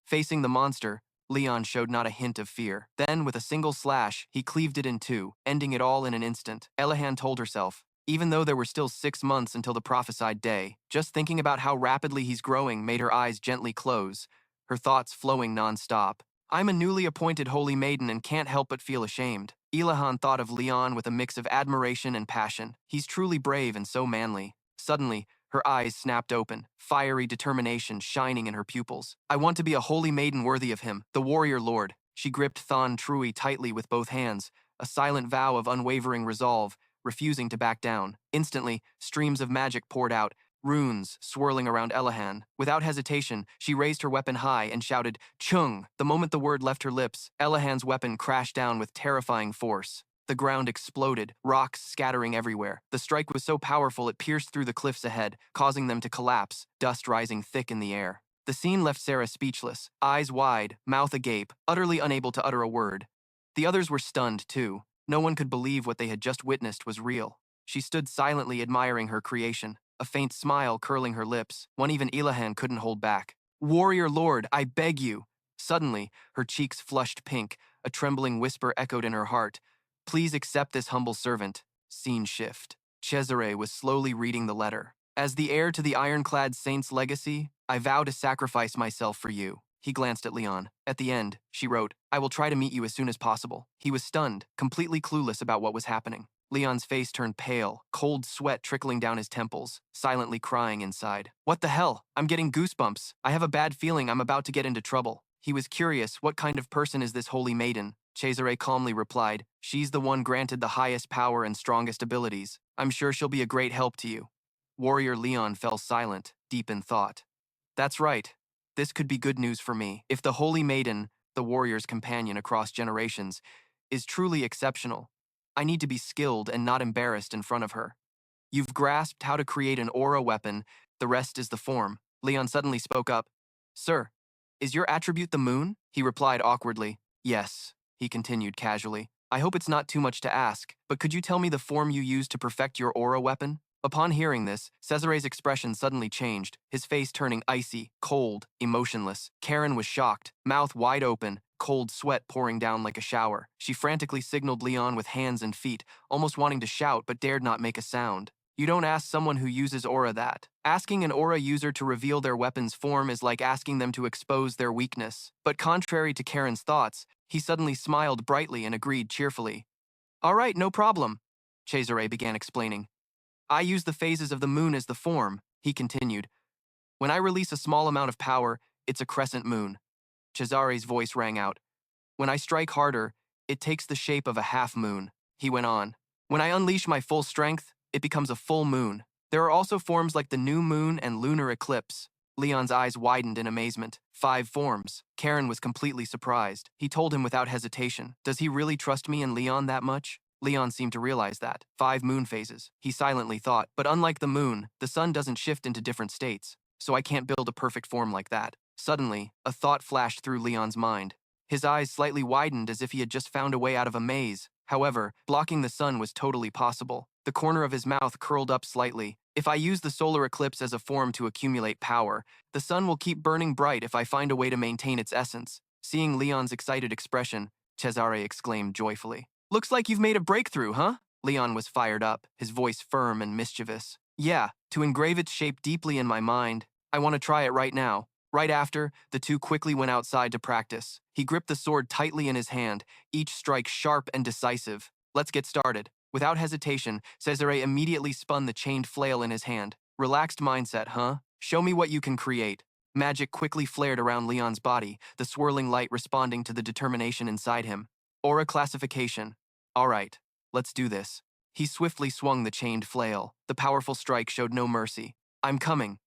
Speaker 1: Facing the monster, Leon showed not a hint of fear. Then, with a single slash, he cleaved it in two, ending it all in an instant. Elahan told herself, even though there were still 6 months until the prophesied day, just thinking about how rapidly he's growing made her eyes gently close, her thoughts flowing non-stop. I'm a newly appointed holy maiden and can't help but feel ashamed. Elahan thought of Leon with a mix of admiration and passion. He's truly brave and so manly. Suddenly, her eyes snapped open, fiery determination shining in her pupils. I want to be a holy maiden worthy of him, the warrior lord. She gripped Thon Trui tightly with both hands, a silent vow of unwavering resolve, refusing to back down. Instantly, streams of magic poured out, runes swirling around Elahan. Without hesitation, she raised her weapon high and shouted, Chung! The moment the word left her lips, Elahan's weapon crashed down with terrifying force. The ground exploded, rocks scattering everywhere. The strike was so powerful it pierced through the cliffs ahead, causing them to collapse, dust rising thick in the air. The scene left Sarah speechless, eyes wide, mouth agape, utterly unable to utter a word. The others were stunned, too. No one could believe what they had just witnessed was real. She stood silently admiring her creation, a faint smile curling her lips, one even Elahan couldn't hold back. Warrior lord, I beg you! Suddenly, her cheeks flushed pink, a trembling whisper echoed in her heart. Please accept this humble servant. Scene shift. Cesare was slowly reading the letter. As the heir to the ironclad saint's legacy, I vow to sacrifice myself for you. He glanced at Leon. At the end, she wrote, I will try to meet you as soon as possible. He was stunned, completely clueless about what was happening. Leon's face turned pale, cold sweat trickling down his temples, silently crying inside. What the hell? I'm getting goosebumps. I have a bad feeling I'm about to get into trouble. He was curious, what kind of person is this holy maiden? Cesare calmly replied, she's the one granted the highest power and strongest abilities. I'm sure she'll be a great help to you. Warrior Leon fell silent, deep in thought. That's right. This could be good news for me. If the holy maiden, the warrior's companion across generations, is truly exceptional, I need to be skilled and not embarrassed in front of her. You've grasped how to create an aura weapon, the rest is the form. Leon suddenly spoke up. Sir, is your attribute the moon? He replied awkwardly. Yes, he continued casually. I hope it's not too much to ask, but could you tell me the form you used to perfect your aura weapon? Upon hearing this, Cesare's expression suddenly changed, his face turning icy, cold, emotionless. Karen was shocked, mouth wide open, cold sweat pouring down like a shower. She frantically signaled Leon with hands and feet, almost wanting to shout but dared not make a sound. You don't ask someone who uses aura that. Asking an aura user to reveal their weapon's form is like asking them to expose their weakness. But contrary to Karen's thoughts, he suddenly smiled brightly and agreed cheerfully. All right, no problem, Cesare began explaining. I use the phases of the moon as the form, he continued. When I release a small amount of power, it's a crescent moon. Cesare's voice rang out. When I strike harder, it takes the shape of a half moon, he went on. When I unleash my full strength, it becomes a full moon. There are also forms like the new moon and lunar eclipse. Leon's eyes widened in amazement. 5 forms. Karen was completely surprised. He told him without hesitation. Does he really trust me and Leon that much? Leon seemed to realize that. 5 moon phases, he silently thought. But unlike the moon, the sun doesn't shift into different states, so I can't build a perfect form like that. Suddenly, a thought flashed through Leon's mind. His eyes slightly widened as if he had just found a way out of a maze. However, blocking the sun was totally possible. The corner of his mouth curled up slightly. If I use the solar eclipse as a form to accumulate power, the sun will keep burning bright if I find a way to maintain its essence. Seeing Leon's excited expression, Cesare exclaimed joyfully. Looks like you've made a breakthrough, huh? Leon was fired up, his voice firm and mischievous. Yeah, to engrave its shape deeply in my mind. I want to try it right now. Right after, the two quickly went outside to practice. He gripped the sword tightly in his hand, each strike sharp and decisive. Let's get started. Without hesitation, Cesare immediately spun the chained flail in his hand. Relaxed mindset, huh? Show me what you can create. Magic quickly flared around Leon's body, the swirling light responding to the determination inside him. Aura classification. All right, let's do this. He swiftly swung the chained flail. The powerful strike showed no mercy. I'm coming.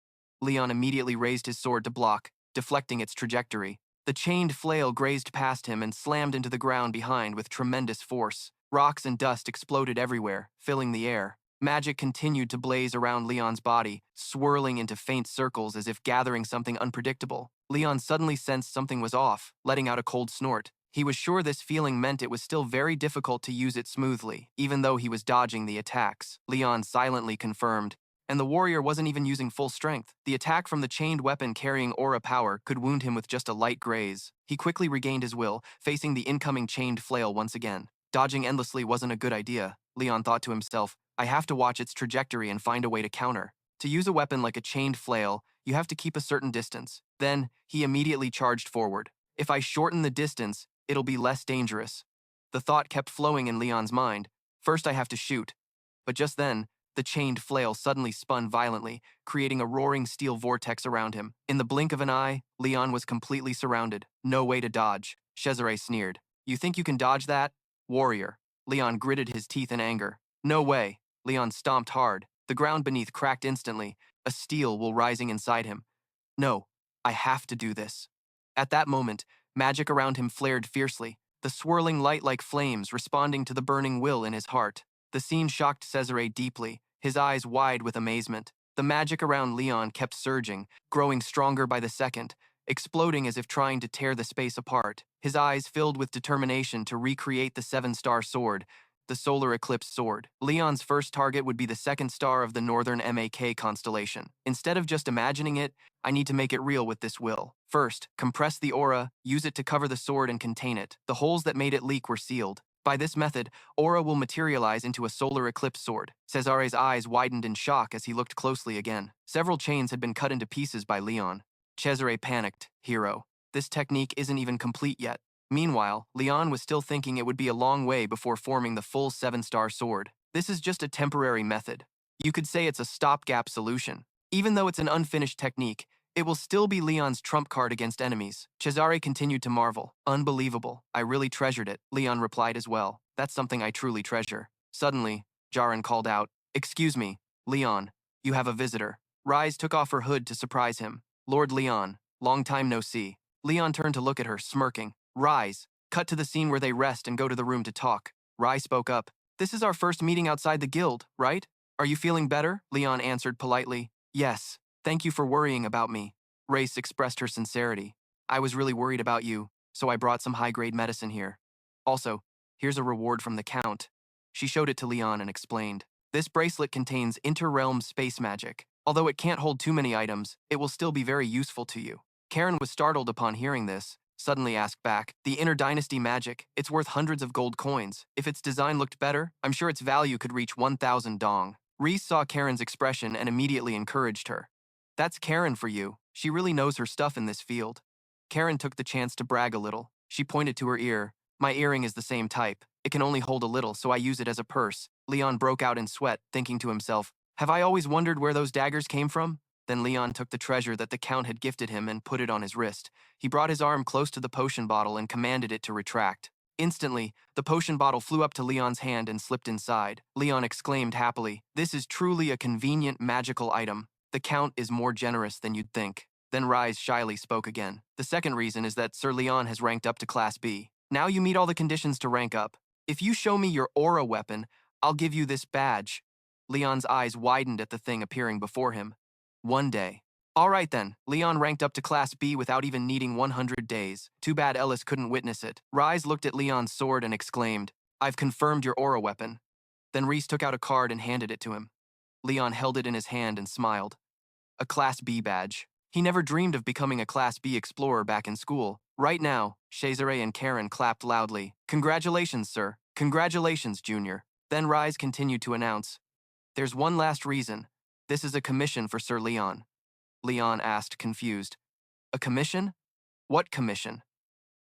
Speaker 1: Leon immediately raised his sword to block, deflecting its trajectory. The chained flail grazed past him and slammed into the ground behind with tremendous force. Rocks and dust exploded everywhere, filling the air. Magic continued to blaze around Leon's body, swirling into faint circles as if gathering something unpredictable. Leon suddenly sensed something was off, letting out a cold snort. He was sure this feeling meant it was still very difficult to use it smoothly, even though he was dodging the attacks. Leon silently confirmed. And the warrior wasn't even using full strength. The attack from the chained weapon carrying aura power could wound him with just a light graze. He quickly regained his will, facing the incoming chained flail once again. Dodging endlessly wasn't a good idea, Leon thought to himself. I have to watch its trajectory and find a way to counter. To use a weapon like a chained flail, you have to keep a certain distance. Then, he immediately charged forward. If I shorten the distance, it'll be less dangerous. The thought kept flowing in Leon's mind. First I have to shoot. But just then, the chained flail suddenly spun violently, creating a roaring steel vortex around him. In the blink of an eye, Leon was completely surrounded. No way to dodge. Cesare sneered. You think you can dodge that? Warrior. Leon gritted his teeth in anger. No way. Leon stomped hard. The ground beneath cracked instantly, a steel wool rising inside him. No, I have to do this. At that moment, magic around him flared fiercely, the swirling light like flames responding to the burning will in his heart. The scene shocked Cesare deeply, his eyes wide with amazement. The magic around Leon kept surging, growing stronger by the second, exploding as if trying to tear the space apart. His eyes filled with determination to recreate the 7-star sword, the solar eclipse sword. Leon's first target would be the 2nd star of the northern MAK constellation. Instead of just imagining it, I need to make it real with this will. First, compress the aura, use it to cover the sword and contain it. The holes that made it leak were sealed. By this method, aura will materialize into a solar eclipse sword. Cesare's eyes widened in shock as he looked closely again. Several chains had been cut into pieces by Leon. Cesare panicked. Hero. This technique isn't even complete yet. Meanwhile, Leon was still thinking it would be a long way before forming the full 7-star sword. This is just a temporary method. You could say it's a stopgap solution. Even though it's an unfinished technique, it will still be Leon's trump card against enemies. Cesare continued to marvel. Unbelievable. I really treasured it. Leon replied as well. That's something I truly treasure. Suddenly, Jaren called out, Excuse me, Leon, you have a visitor. Rise took off her hood to surprise him. Lord Leon, long time no see. Leon turned to look at her, smirking. Rise. Cut to the scene where they rest and go to the room to talk. Rai spoke up. This is our first meeting outside the guild, right? Are you feeling better? Leon answered politely. Yes. Thank you for worrying about me. Race expressed her sincerity. I was really worried about you, so I brought some high-grade medicine here. Also, here's a reward from the Count. She showed it to Leon and explained. This bracelet contains inter-realm space magic. Although it can't hold too many items, it will still be very useful to you. Karen was startled upon hearing this, suddenly asked back, The inter-dynasty magic, it's worth hundreds of gold coins. If its design looked better, I'm sure its value could reach 1,000 dong. Reese saw Karen's expression and immediately encouraged her. That's Karen for you. She really knows her stuff in this field. Karen took the chance to brag a little. She pointed to her ear. My earring is the same type. It can only hold a little, so I use it as a purse. Leon broke out in sweat, thinking to himself, Have I always wondered where those daggers came from? Then Leon took the treasure that the Count had gifted him and put it on his wrist. He brought his arm close to the potion bottle and commanded it to retract. Instantly, the potion bottle flew up to Leon's hand and slipped inside. Leon exclaimed happily, This is truly a convenient magical item. The Count is more generous than you'd think. Then Rise shyly spoke again. The second reason is that Sir Leon has ranked up to Class B. Now you meet all the conditions to rank up. If you show me your aura weapon, I'll give you this badge. Leon's eyes widened at the thing appearing before him. One day. All right then, Leon ranked up to Class B without even needing 100 days. Too bad Ellis couldn't witness it. Rise looked at Leon's sword and exclaimed, I've confirmed your aura weapon. Then Reese took out a card and handed it to him. Leon held it in his hand and smiled. A Class B badge. He never dreamed of becoming a Class B explorer back in school. Right now, Cesare and Karen clapped loudly. Congratulations, sir. Congratulations, Junior. Then Rise continued to announce, There's one last reason. This is a commission for Sir Leon. Leon asked, confused. A commission? What commission?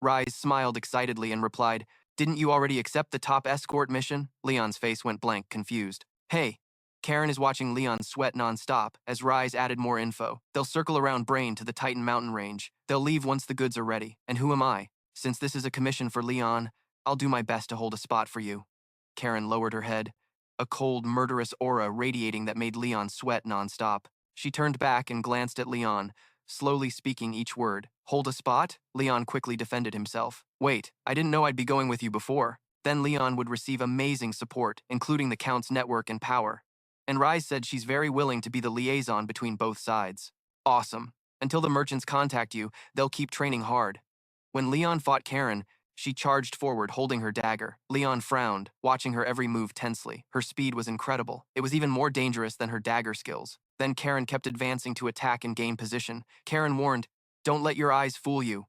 Speaker 1: Rise smiled excitedly and replied, Didn't you already accept the top escort mission? Leon's face went blank, confused. Hey. Karen is watching Leon sweat non-stop as Rise added more info. They'll circle around Brain to the Titan Mountain Range. They'll leave once the goods are ready. And who am I? Since this is a commission for Leon, I'll do my best to hold a spot for you. Karen lowered her head, a cold, murderous aura radiating that made Leon sweat non-stop. She turned back and glanced at Leon, slowly speaking each word. Hold a spot? Leon quickly defended himself. Wait, I didn't know I'd be going with you before. Then Leon would receive amazing support, including the Count's network and power. And Rise said she's very willing to be the liaison between both sides. Awesome. Until the merchants contact you, they'll keep training hard. When Leon fought Karen, she charged forward holding her dagger. Leon frowned, watching her every move tensely. Her speed was incredible. It was even more dangerous than her dagger skills. Then Karen kept advancing to attack and gain position. Karen warned, Don't let your eyes fool you.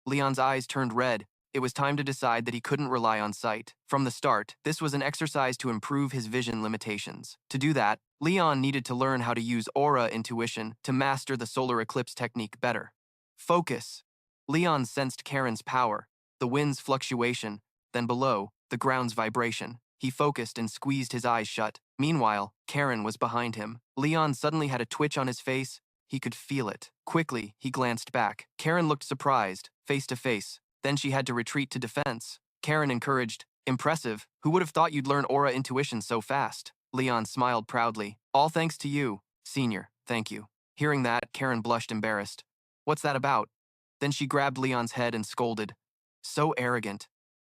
Speaker 1: Leon's eyes turned red. It was time to decide that he couldn't rely on sight. From the start, this was an exercise to improve his vision limitations. To do that, Leon needed to learn how to use aura intuition to master the solar eclipse technique better. Focus. Leon sensed Karen's power, the wind's fluctuation, then below, the ground's vibration. He focused and squeezed his eyes shut. Meanwhile, Karen was behind him. Leon suddenly had a twitch on his face. He could feel it. Quickly, he glanced back. Karen looked surprised, face to face. Then she had to retreat to defense. Karen encouraged, Impressive. Who would have thought you'd learn aura intuition so fast? Leon smiled proudly. All thanks to you, Senior. Thank you. Hearing that, Karen blushed embarrassed. What's that about? Then she grabbed Leon's head and scolded. So arrogant.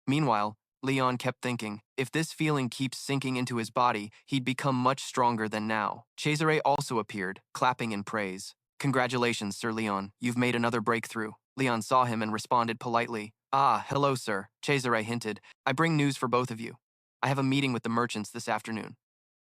Speaker 1: Meanwhile, Leon kept thinking, if this feeling keeps sinking into his body, he'd become much stronger than now. Cesare also appeared, clapping in praise. Congratulations, Sir Leon. You've made another breakthrough. Leon saw him and responded politely. Ah, hello, sir, Cesare hinted. I bring news for both of you. I have a meeting with the merchants this afternoon.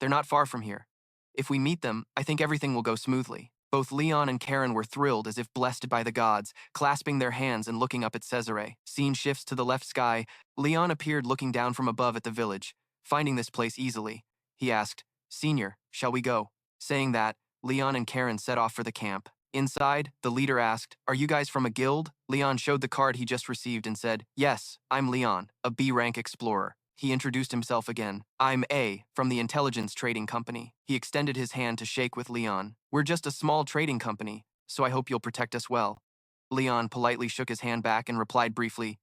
Speaker 1: They're not far from here. If we meet them, I think everything will go smoothly. Both Leon and Karen were thrilled as if blessed by the gods, clasping their hands and looking up at Cesare. Scene shifts to the left sky. Leon appeared looking down from above at the village, finding this place easily. He asked, Senior, shall we go? Saying that, Leon and Karen set off for the camp. Inside, the leader asked, Are you guys from a guild? Leon showed the card he just received and said, Yes, I'm Leon, a B-rank explorer. He introduced himself again. I'm A, from the Intelligence Trading Company. He extended his hand to shake with Leon. We're just a small trading company, so I hope you'll protect us well. Leon politely shook his hand back and replied briefly,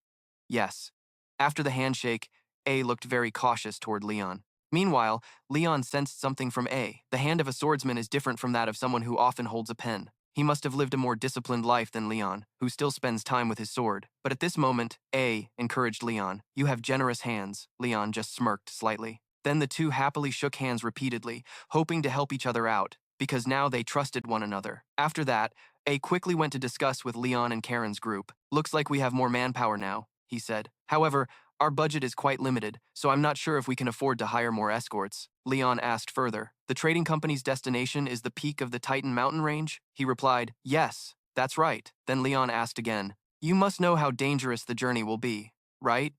Speaker 1: Yes. After the handshake, A looked very cautious toward Leon. Meanwhile, Leon sensed something from A. The hand of a swordsman is different from that of someone who often holds a pen. He must have lived a more disciplined life than Leon, who still spends time with his sword. But at this moment, A encouraged Leon. You have generous hands. Leon just smirked slightly. Then the two happily shook hands repeatedly, hoping to help each other out, because now they trusted one another. After that, A quickly went to discuss with Leon and Karen's group. Looks like we have more manpower now, he said. However, our budget is quite limited, so I'm not sure if we can afford to hire more escorts. Leon asked further. The trading company's destination is the peak of the Titan mountain range? He replied, Yes, that's right. Then Leon asked again, You must know how dangerous the journey will be, right?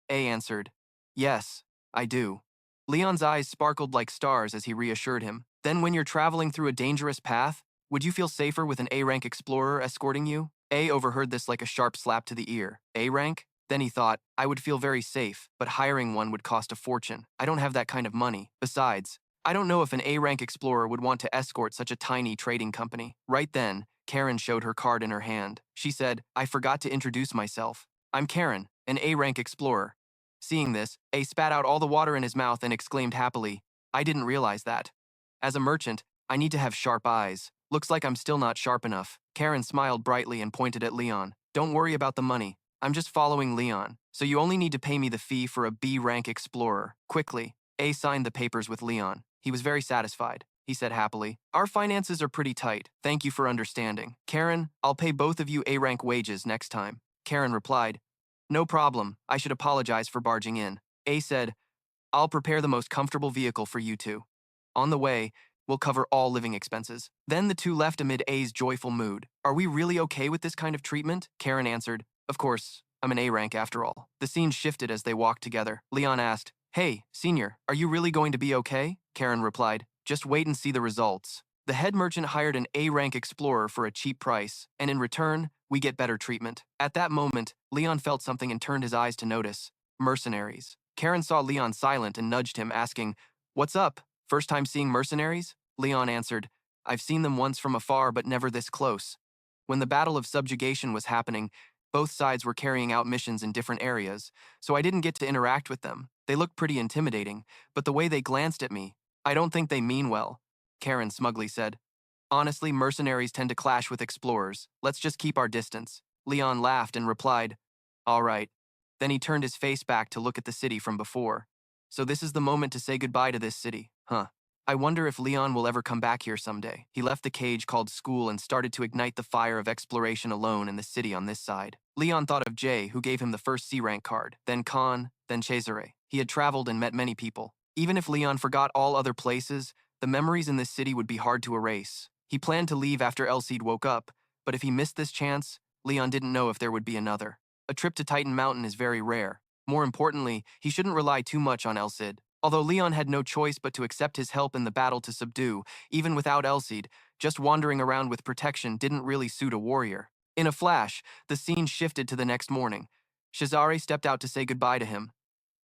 Speaker 1: A answered, Yes, I do. Leon's eyes sparkled like stars as he reassured him. Then when you're traveling through a dangerous path, would you feel safer with an A-rank explorer escorting you? A overheard this like a sharp slap to the ear. A-rank? Then he thought, I would feel very safe, but hiring one would cost a fortune. I don't have that kind of money. Besides, I don't know if an A-rank explorer would want to escort such a tiny trading company. Right then, Karen showed her card in her hand. She said, I forgot to introduce myself. I'm Karen, an A-rank explorer. Seeing this, A spat out all the water in his mouth and exclaimed happily, I didn't realize that. As a merchant, I need to have sharp eyes. Looks like I'm still not sharp enough. Karen smiled brightly and pointed at Leon. Don't worry about the money. I'm just following Leon, so you only need to pay me the fee for a B-rank explorer. Quickly, A signed the papers with Leon. He was very satisfied. He said happily, our finances are pretty tight. Thank you for understanding. Karen, I'll pay both of you A-rank wages next time. Karen replied, no problem. I should apologize for barging in. A said, I'll prepare the most comfortable vehicle for you two. On the way, we'll cover all living expenses. Then the two left amid A's joyful mood. Are we really okay with this kind of treatment? Karen answered, of course, I'm an A rank after all. The scene shifted as they walked together. Leon asked, hey, senior, are you really going to be okay? Karen replied, just wait and see the results. The head merchant hired an A-rank explorer for a cheap price, and in return, we get better treatment. At that moment, Leon felt something and turned his eyes to notice. Mercenaries. Karen saw Leon silent and nudged him, asking, what's up? First time seeing mercenaries? Leon answered, I've seen them once from afar but never this close. When the Battle of Subjugation was happening, both sides were carrying out missions in different areas, so I didn't get to interact with them. They looked pretty intimidating, but the way they glanced at me, I don't think they mean well, Karen smugly said. Honestly, mercenaries tend to clash with explorers. Let's just keep our distance. Leon laughed and replied, all right. Then he turned his face back to look at the city from before. So this is the moment to say goodbye to this city, huh? I wonder if Leon will ever come back here someday. He left the cage called school and started to ignite the fire of exploration alone in the city on this side. Leon thought of Jay, who gave him the first C-rank card, then Khan, then Cesare. He had traveled and met many people. Even if Leon forgot all other places, the memories in this city would be hard to erase. He planned to leave after Elsid woke up, but if he missed this chance, Leon didn't know if there would be another. A trip to Titan Mountain is very rare. More importantly, he shouldn't rely too much on Elsid. Although Leon had no choice but to accept his help in the battle to subdue, even without Elsid, just wandering around with protection didn't really suit a warrior. In a flash, the scene shifted to the next morning. Cesare stepped out to say goodbye to him.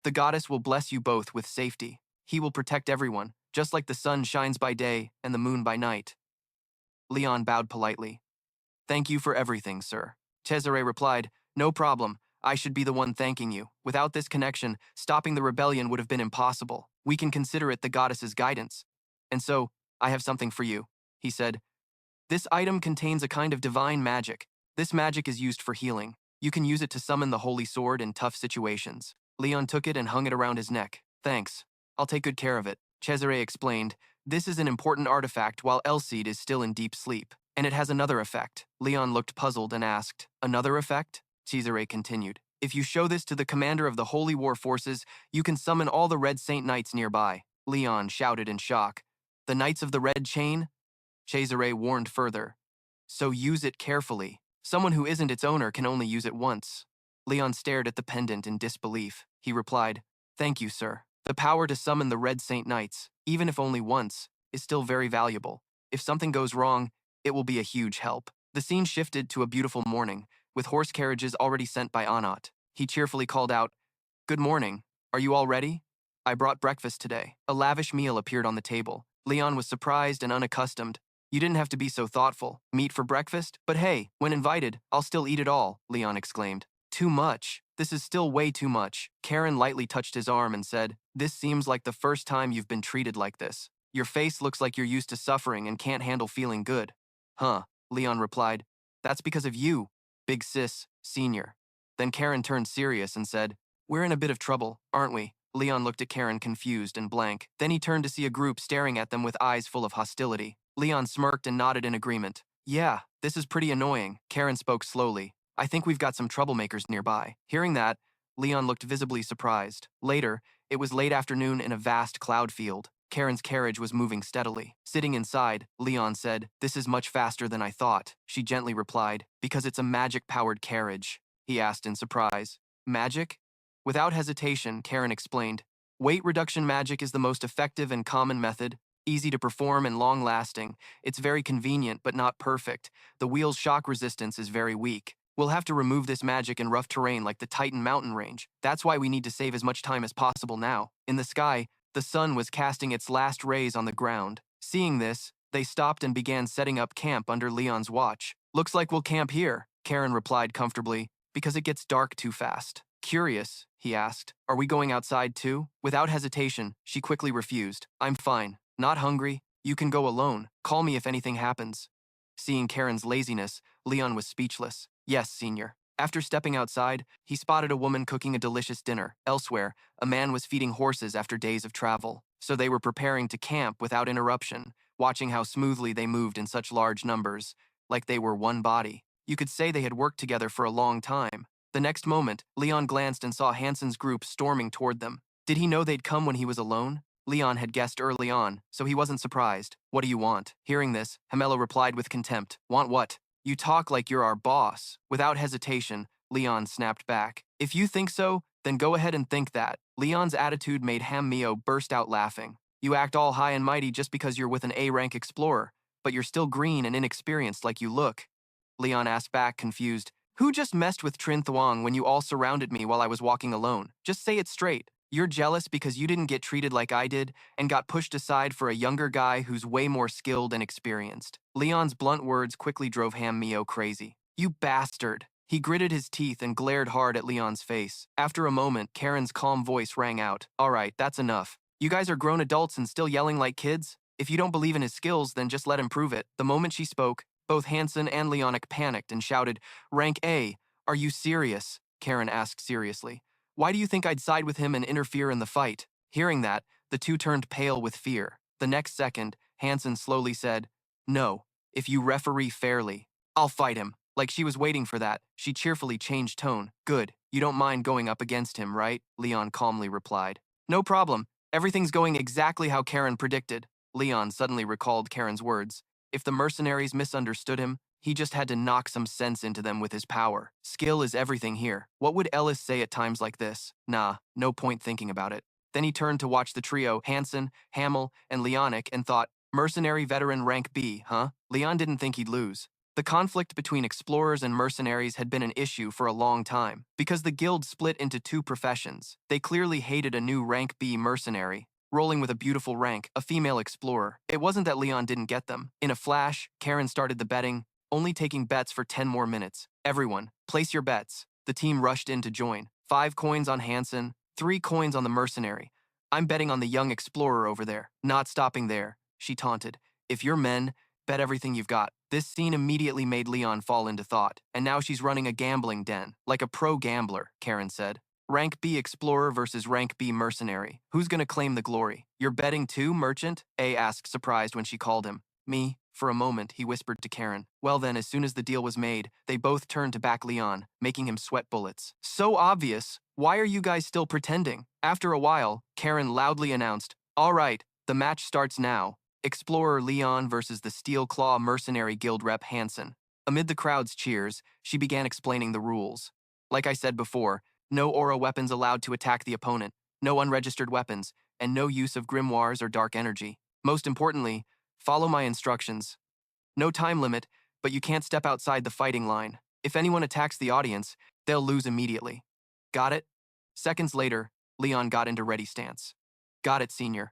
Speaker 1: The goddess will bless you both with safety. He will protect everyone, just like the sun shines by day and the moon by night. Leon bowed politely. Thank you for everything, sir. Cesare replied, no problem. I should be the one thanking you. Without this connection, stopping the rebellion would have been impossible. We can consider it the goddess's guidance. And so, I have something for you, he said. This item contains a kind of divine magic. This magic is used for healing. You can use it to summon the holy sword in tough situations. Leon took it and hung it around his neck. Thanks. I'll take good care of it. Cesare explained, this is an important artifact while Elsid is still in deep sleep. And it has another effect. Leon looked puzzled and asked, another effect? Cesare continued, if you show this to the commander of the Holy War Forces, you can summon all the Red Saint Knights nearby. Leon shouted in shock. The Knights of the Red Chain? Cesare warned further. So use it carefully. Someone who isn't its owner can only use it once. Leon stared at the pendant in disbelief. He replied, thank you, sir. The power to summon the Red Saint Knights, even if only once, is still very valuable. If something goes wrong, it will be a huge help. The scene shifted to a beautiful morning, with horse carriages already sent by Anat. He cheerfully called out, good morning. Are you all ready? I brought breakfast today. A lavish meal appeared on the table. Leon was surprised and unaccustomed. You didn't have to be so thoughtful. Meat for breakfast? But hey, when invited, I'll still eat it all, Leon exclaimed. Too much. This is still way too much. Karen lightly touched his arm and said, this seems like the first time you've been treated like this. Your face looks like you're used to suffering and can't handle feeling good. Huh, Leon replied. That's because of you, big sis, senior. Then Karen turned serious and said, we're in a bit of trouble, aren't we? Leon looked at Karen confused and blank. Then he turned to see a group staring at them with eyes full of hostility. Leon smirked and nodded in agreement. Yeah, this is pretty annoying. Karen spoke slowly. I think we've got some troublemakers nearby. Hearing that, Leon looked visibly surprised. Later, it was late afternoon in a vast cloud field. Karen's carriage was moving steadily. Sitting inside, Leon said, this is much faster than I thought. She gently replied, because it's a magic-powered carriage. He asked in surprise. Magic? Without hesitation, Karen explained, weight reduction magic is the most effective and common method, easy to perform and long-lasting. It's very convenient but not perfect. The wheel's shock resistance is very weak. We'll have to remove this magic in rough terrain like the Titan mountain range. That's why we need to save as much time as possible now. In the sky, the sun was casting its last rays on the ground. Seeing this, they stopped and began setting up camp under Leon's watch. Looks like we'll camp here, Karen replied comfortably, because it gets dark too fast. Curious, he asked, are we going outside too? Without hesitation, she quickly refused. I'm fine, not hungry, you can go alone. Call me if anything happens. Seeing Karen's laziness, Leon was speechless. Yes, senior. After stepping outside, he spotted a woman cooking a delicious dinner. Elsewhere, a man was feeding horses after days of travel. So they were preparing to camp without interruption, watching how smoothly they moved in such large numbers, like they were one body. You could say they had worked together for a long time. The next moment, Leon glanced and saw Hansen's group storming toward them. Did he know they'd come when he was alone? Leon had guessed early on, so he wasn't surprised. What do you want? Hearing this, Hamelo replied with contempt. Want what? You talk like you're our boss. Without hesitation, Leon snapped back. If you think so, then go ahead and think that. Leon's attitude made Ham-Mio burst out laughing. You act all high and mighty just because you're with an A-rank explorer, but you're still green and inexperienced like you look. Leon asked back, confused. Who just messed with Trin Thuong when you all surrounded me while I was walking alone? Just say it straight. You're jealous because you didn't get treated like I did and got pushed aside for a younger guy who's way more skilled and experienced. Leon's blunt words quickly drove Ham-Mio crazy. You bastard. He gritted his teeth and glared hard at Leon's face. After a moment, Karen's calm voice rang out. All right, that's enough. You guys are grown adults and still yelling like kids? If you don't believe in his skills, then just let him prove it. The moment she spoke, both Hansen and Leonic panicked and shouted, Rank A, are you serious? Karen asked seriously. Why do you think I'd side with him and interfere in the fight? Hearing that, the two turned pale with fear. The next second, Hansen slowly said, No, if you referee fairly, I'll fight him. Like she was waiting for that, she cheerfully changed tone. Good, you don't mind going up against him, right? Leon calmly replied. No problem, everything's going exactly how Karen predicted. Leon suddenly recalled Karen's words. If the mercenaries misunderstood him, he just had to knock some sense into them with his power. Skill is everything here. What would Ellis say at times like this? Nah, no point thinking about it. Then he turned to watch the trio, Hansen, Hamel, and Leonic, and thought, mercenary veteran rank B, huh? Leon didn't think he'd lose. The conflict between explorers and mercenaries had been an issue for a long time, because the guild split into two professions. They clearly hated a new rank B mercenary, rolling with a beautiful rank, a female explorer. It wasn't that Leon didn't get them. In a flash, Karen started the betting, only taking bets for 10 more minutes. Everyone, place your bets. The team rushed in to join. 5 coins on Hansen, 3 coins on the mercenary. I'm betting on the young explorer over there. Not stopping there, she taunted. If you're men, bet everything you've got. This scene immediately made Leon fall into thought. And now she's running a gambling den. Like a pro gambler, Karen said. Rank B explorer versus rank B mercenary. Who's gonna claim the glory? You're betting too, merchant? A asked, surprised when she called him. Me? For a moment, he whispered to Karen. Well then, as soon as the deal was made, they both turned to back Leon, making him sweat bullets. So obvious. Why are you guys still pretending? After a while, Karen loudly announced, All right, the match starts now. Explorer Leon versus the Steel Claw Mercenary Guild rep Hansen. Amid the crowd's cheers, she began explaining the rules. Like I said before, no aura weapons allowed to attack the opponent, no unregistered weapons, and no use of grimoires or dark energy. Most importantly, follow my instructions. No time limit, but you can't step outside the fighting line. If anyone attacks the audience, they'll lose immediately. Got it? Seconds later, Leon got into ready stance. Got it, senior.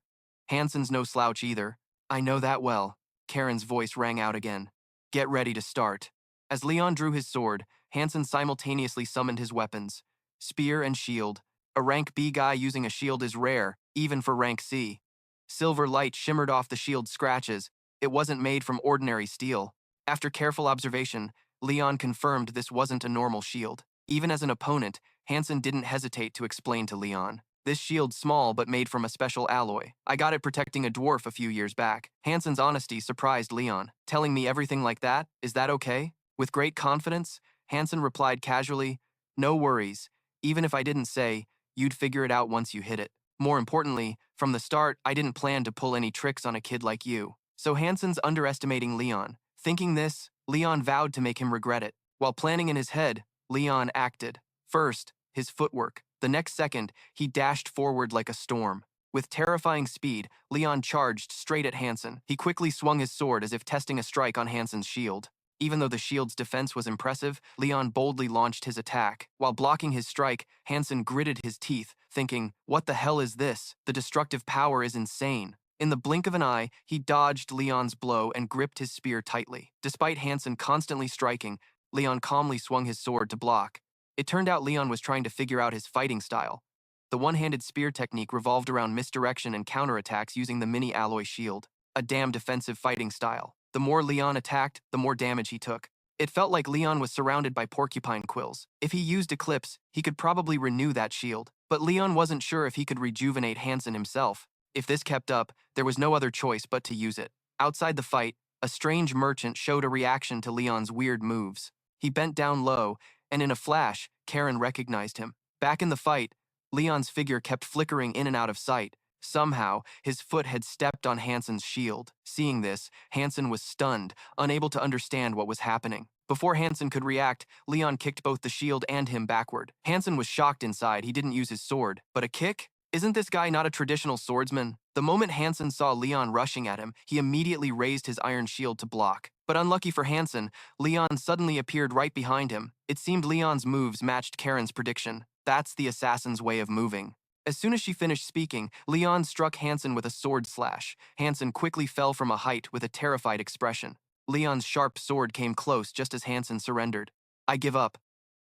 Speaker 1: Hansen's no slouch either. I know that well. Karen's voice rang out again. Get ready to start. As Leon drew his sword, Hansen simultaneously summoned his weapons. Spear and shield. A rank B guy using a shield is rare, even for rank C. Silver light shimmered off the shield's scratches. It wasn't made from ordinary steel. After careful observation, Leon confirmed this wasn't a normal shield. Even as an opponent, Hansen didn't hesitate to explain to Leon. This shield's small but made from a special alloy. I got it protecting a dwarf a few years back. Hansen's honesty surprised Leon. Telling me everything like that, is that okay? With great confidence, Hansen replied casually, No worries. Even if I didn't say, you'd figure it out once you hit it. More importantly, from the start, I didn't plan to pull any tricks on a kid like you. So Hansen's underestimating Leon. Thinking this, Leon vowed to make him regret it. While planning in his head, Leon acted. First, his footwork. The next second, he dashed forward like a storm. With terrifying speed, Leon charged straight at Hansen. He quickly swung his sword as if testing a strike on Hansen's shield. Even though the shield's defense was impressive, Leon boldly launched his attack. While blocking his strike, Hansen gritted his teeth, thinking, What the hell is this? The destructive power is insane. In the blink of an eye, he dodged Leon's blow and gripped his spear tightly. Despite Hansen constantly striking, Leon calmly swung his sword to block. It turned out Leon was trying to figure out his fighting style. The one-handed spear technique revolved around misdirection and counterattacks using the mini-alloy shield. A damn defensive fighting style. The more Leon attacked, the more damage he took. It felt like Leon was surrounded by porcupine quills. If he used Eclipse, he could probably renew that shield. But Leon wasn't sure if he could rejuvenate Hansen himself. If this kept up, there was no other choice but to use it. Outside the fight, a strange merchant showed a reaction to Leon's weird moves. He bent down low, and in a flash, Karen recognized him. Back in the fight, Leon's figure kept flickering in and out of sight. Somehow, his foot had stepped on Hansen's shield. Seeing this, Hansen was stunned, unable to understand what was happening. Before Hansen could react, Leon kicked both the shield and him backward. Hansen was shocked inside. He didn't use his sword. But a kick? Isn't this guy not a traditional swordsman? The moment Hansen saw Leon rushing at him, he immediately raised his iron shield to block. But unlucky for Hansen, Leon suddenly appeared right behind him. It seemed Leon's moves matched Karen's prediction. That's the assassin's way of moving. As soon as she finished speaking, Leon struck Hansen with a sword slash. Hansen quickly fell from a height with a terrified expression. Leon's sharp sword came close just as Hansen surrendered. I give up.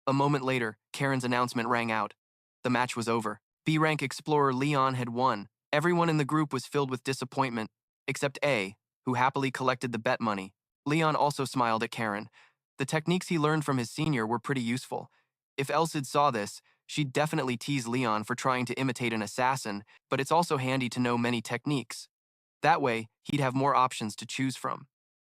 Speaker 1: A moment later, Karen's announcement rang out. The match was over. B-rank explorer Leon had won. Everyone in the group was filled with disappointment, except A, who happily collected the bet money. Leon also smiled at Karen. The techniques he learned from his senior were pretty useful. If Elsid saw this, she'd definitely tease Leon for trying to imitate an assassin, but it's also handy to know many techniques. That way, he'd have more options to choose from.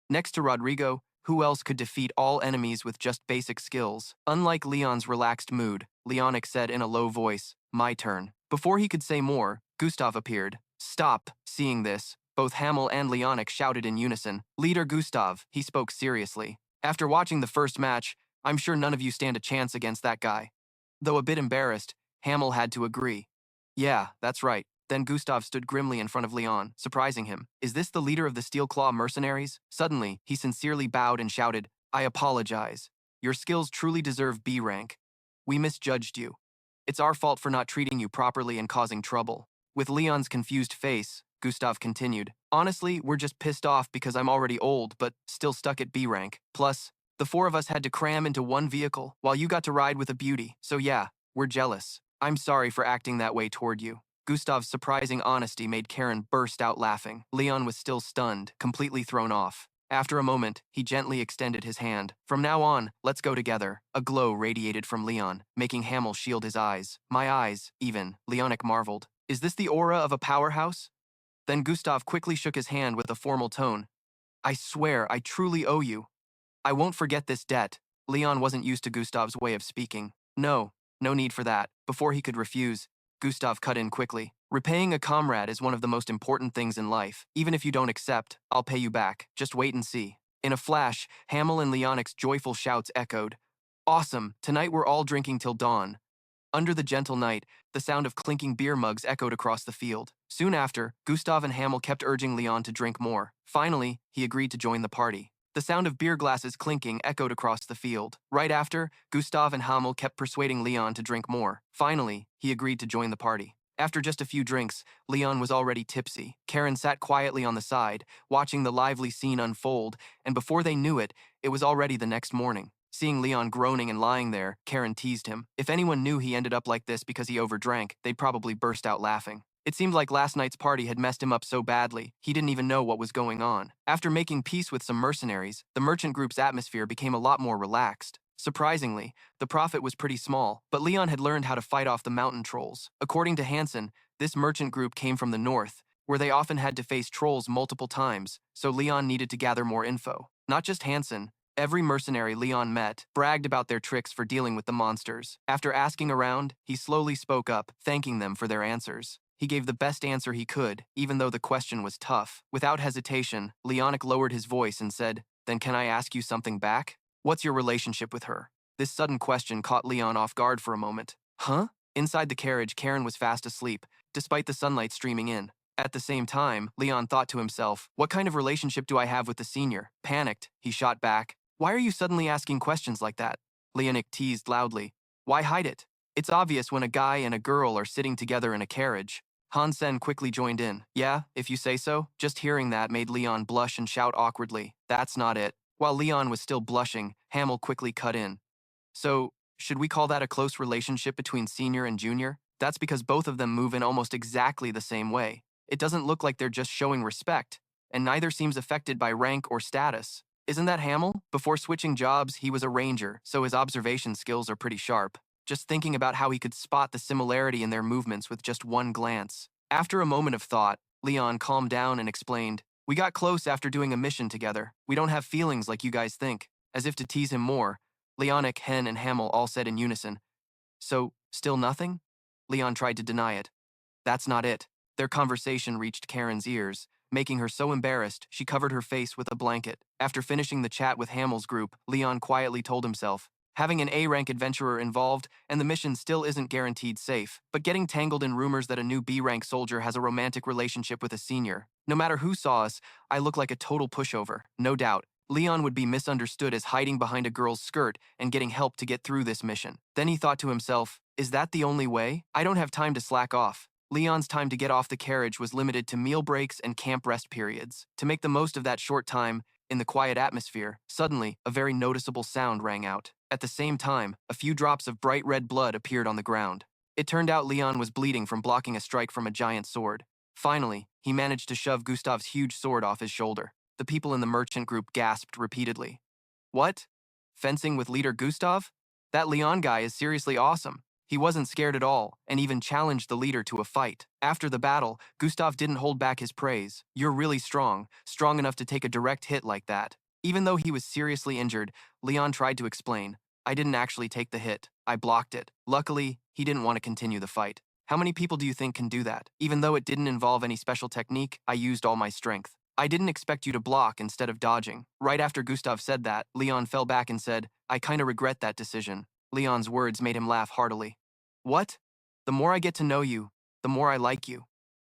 Speaker 1: Next to Rodrigo, who else could defeat all enemies with just basic skills? Unlike Leon's relaxed mood, Leonic said in a low voice, "My turn." Before he could say more, Gustav appeared. "Stop." Seeing this, both Hamel and Leonic shouted in unison. "Leader Gustav," he spoke seriously. "After watching the first match, I'm sure none of you stand a chance against that guy." Though a bit embarrassed, Hamel had to agree. "Yeah, that's right." Then Gustav stood grimly in front of Leon, surprising him. "Is this the leader of the Steel Claw mercenaries?" Suddenly, he sincerely bowed and shouted, "I apologize. Your skills truly deserve B rank. We misjudged you. It's our fault for not treating you properly and causing trouble." With Leon's confused face, Gustav continued, "Honestly, we're just pissed off because I'm already old, but still stuck at B rank. Plus, the four of us had to cram into one vehicle, while you got to ride with a beauty. So yeah, we're jealous. I'm sorry for acting that way toward you." Gustav's surprising honesty made Karen burst out laughing. Leon was still stunned, completely thrown off. After a moment, he gently extended his hand. "From now on, let's go together." A glow radiated from Leon, making Hamel shield his eyes. "My eyes, even," Leonic marveled. "Is this the aura of a powerhouse?" Then Gustav quickly shook his hand with a formal tone. "I swear, I truly owe you. I won't forget this debt." Leon wasn't used to Gustav's way of speaking. No need for that." Before he could refuse, Gustav cut in quickly. "Repaying a comrade is one of the most important things in life. Even if you don't accept, I'll pay you back. Just wait and see." In a flash, Hamel and Leonic's joyful shouts echoed. "Awesome! Tonight we're all drinking till dawn." Under the gentle night, the sound of clinking beer mugs echoed across the field. Soon after, Gustav and Hamel kept urging Leon to drink more. Finally, he agreed to join the party. The sound of beer glasses clinking echoed across the field. Right after, Gustav and Hamel kept persuading Leon to drink more. Finally, he agreed to join the party. After just a few drinks, Leon was already tipsy. Karen sat quietly on the side, watching the lively scene unfold, and before they knew it, it was already the next morning. Seeing Leon groaning and lying there, Karen teased him. If anyone knew he ended up like this because he overdrank, they'd probably burst out laughing. It seemed like last night's party had messed him up so badly, he didn't even know what was going on. After making peace with some mercenaries, the merchant group's atmosphere became a lot more relaxed. Surprisingly, the profit was pretty small, but Leon had learned how to fight off the mountain trolls. According to Hansen, this merchant group came from the north, where they often had to face trolls multiple times, so Leon needed to gather more info. Not just Hansen, every mercenary Leon met bragged about their tricks for dealing with the monsters. After asking around, he slowly spoke up, thanking them for their answers. He gave the best answer he could, even though the question was tough. Without hesitation, Leonic lowered his voice and said, "Then can I ask you something back? What's your relationship with her?" This sudden question caught Leon off guard for a moment. "Huh?" Inside the carriage, Karen was fast asleep, despite the sunlight streaming in. At the same time, Leon thought to himself, what kind of relationship do I have with the senior? Panicked, he shot back, "Why are you suddenly asking questions like that?" Leonic teased loudly. "Why hide it? It's obvious when a guy and a girl are sitting together in a carriage." Hansen quickly joined in. "Yeah, if you say so." Just hearing that made Leon blush and shout awkwardly, "That's not it." While Leon was still blushing, Hamel quickly cut in. "So, should we call that a close relationship between senior and junior? That's because both of them move in almost exactly the same way. It doesn't look like they're just showing respect. and neither seems affected by rank or status. Isn't that Hamel? Before switching jobs, he was a ranger, so his observation skills are pretty sharp. Just thinking about how he could spot the similarity in their movements with just one glance. After a moment of thought, Leon calmed down and explained, "We got close after doing a mission together. We don't have feelings like you guys think." As if to tease him more, Leonic, Hen, and Hamel all said in unison, "So, still nothing?" Leon tried to deny it. "That's not it." Their conversation reached Karen's ears, making her so embarrassed she covered her face with a blanket. After finishing the chat with Hamel's group, Leon quietly told himself, having an A-rank adventurer involved, and the mission still isn't guaranteed safe, but getting tangled in rumors that a new B-rank soldier has a romantic relationship with a senior. No matter who saw us, I look like a total pushover. No doubt, Leon would be misunderstood as hiding behind a girl's skirt and getting help to get through this mission. Then he thought to himself, is that the only way? I don't have time to slack off. Leon's time to get off the carriage was limited to meal breaks and camp rest periods. To make the most of that short time, in the quiet atmosphere, suddenly, a very noticeable sound rang out. At the same time, a few drops of bright red blood appeared on the ground. It turned out Leon was bleeding from blocking a strike from a giant sword. Finally, he managed to shove Gustav's huge sword off his shoulder. The people in the merchant group gasped repeatedly. What? Fencing with leader Gustav? That Leon guy is seriously awesome. He wasn't scared at all, and even challenged the leader to a fight. After the battle, Gustav didn't hold back his praise. You're really strong enough to take a direct hit like that. Even though he was seriously injured, Leon tried to explain. I didn't actually take the hit. I blocked it. Luckily, he didn't want to continue the fight. How many people do you think can do that? Even though it didn't involve any special technique, I used all my strength. I didn't expect you to block instead of dodging. Right after Gustav said that, Leon fell back and said, I kinda regret that decision. Leon's words made him laugh heartily. What? The more I get to know you, the more I like you.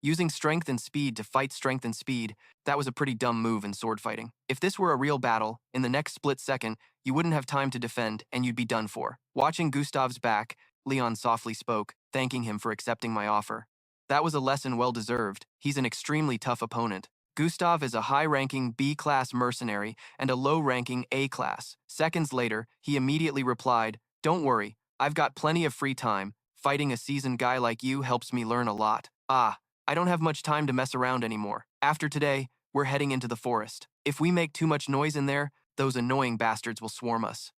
Speaker 1: Using strength and speed to fight strength and speed, that was a pretty dumb move in sword fighting. If this were a real battle, in the next split second, you wouldn't have time to defend and you'd be done for. Watching Gustav's back, Leon softly spoke, thanking him for accepting my offer. That was a lesson well deserved. He's an extremely tough opponent. Gustav is a high-ranking B-class mercenary and a low-ranking A-class. Seconds later, he immediately replied, Don't worry, I've got plenty of free time. Fighting a seasoned guy like you helps me learn a lot. I don't have much time to mess around anymore. After today, we're heading into the forest. If we make too much noise in there, those annoying bastards will swarm us.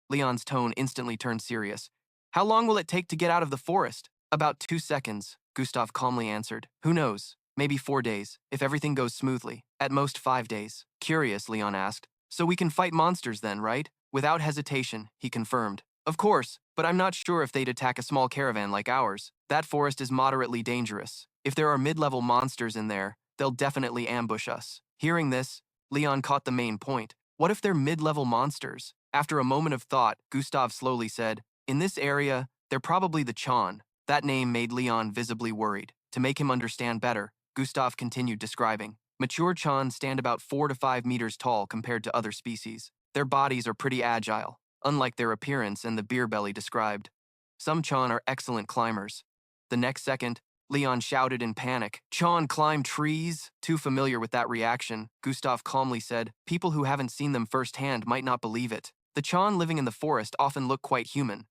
Speaker 1: Leon's tone instantly turned serious. How long will it take to get out of the forest? About 2 seconds, Gustav calmly answered. Who knows? Maybe 4 days, if everything goes smoothly. At most 5 days. Curious, Leon asked. So we can fight monsters then, right? Without hesitation, he confirmed. Of course, but I'm not sure if they'd attack a small caravan like ours. That forest is moderately dangerous. If there are mid-level monsters in there, they'll definitely ambush us. Hearing this, Leon caught the main point. What if they're mid-level monsters? After a moment of thought, Gustav slowly said, In this area, they're probably the Chan. That name made Leon visibly worried. To make him understand better, Gustav continued describing. Mature Chan stand about 4 to 5 meters tall compared to other species. Their bodies are pretty agile, unlike their appearance and the beer belly described. Some Chan are excellent climbers. The next second, Leon shouted in panic, Chan climb trees? Too familiar with that reaction, Gustav calmly said, people who haven't seen them firsthand might not believe it. The Chan living in the forest often look quite human.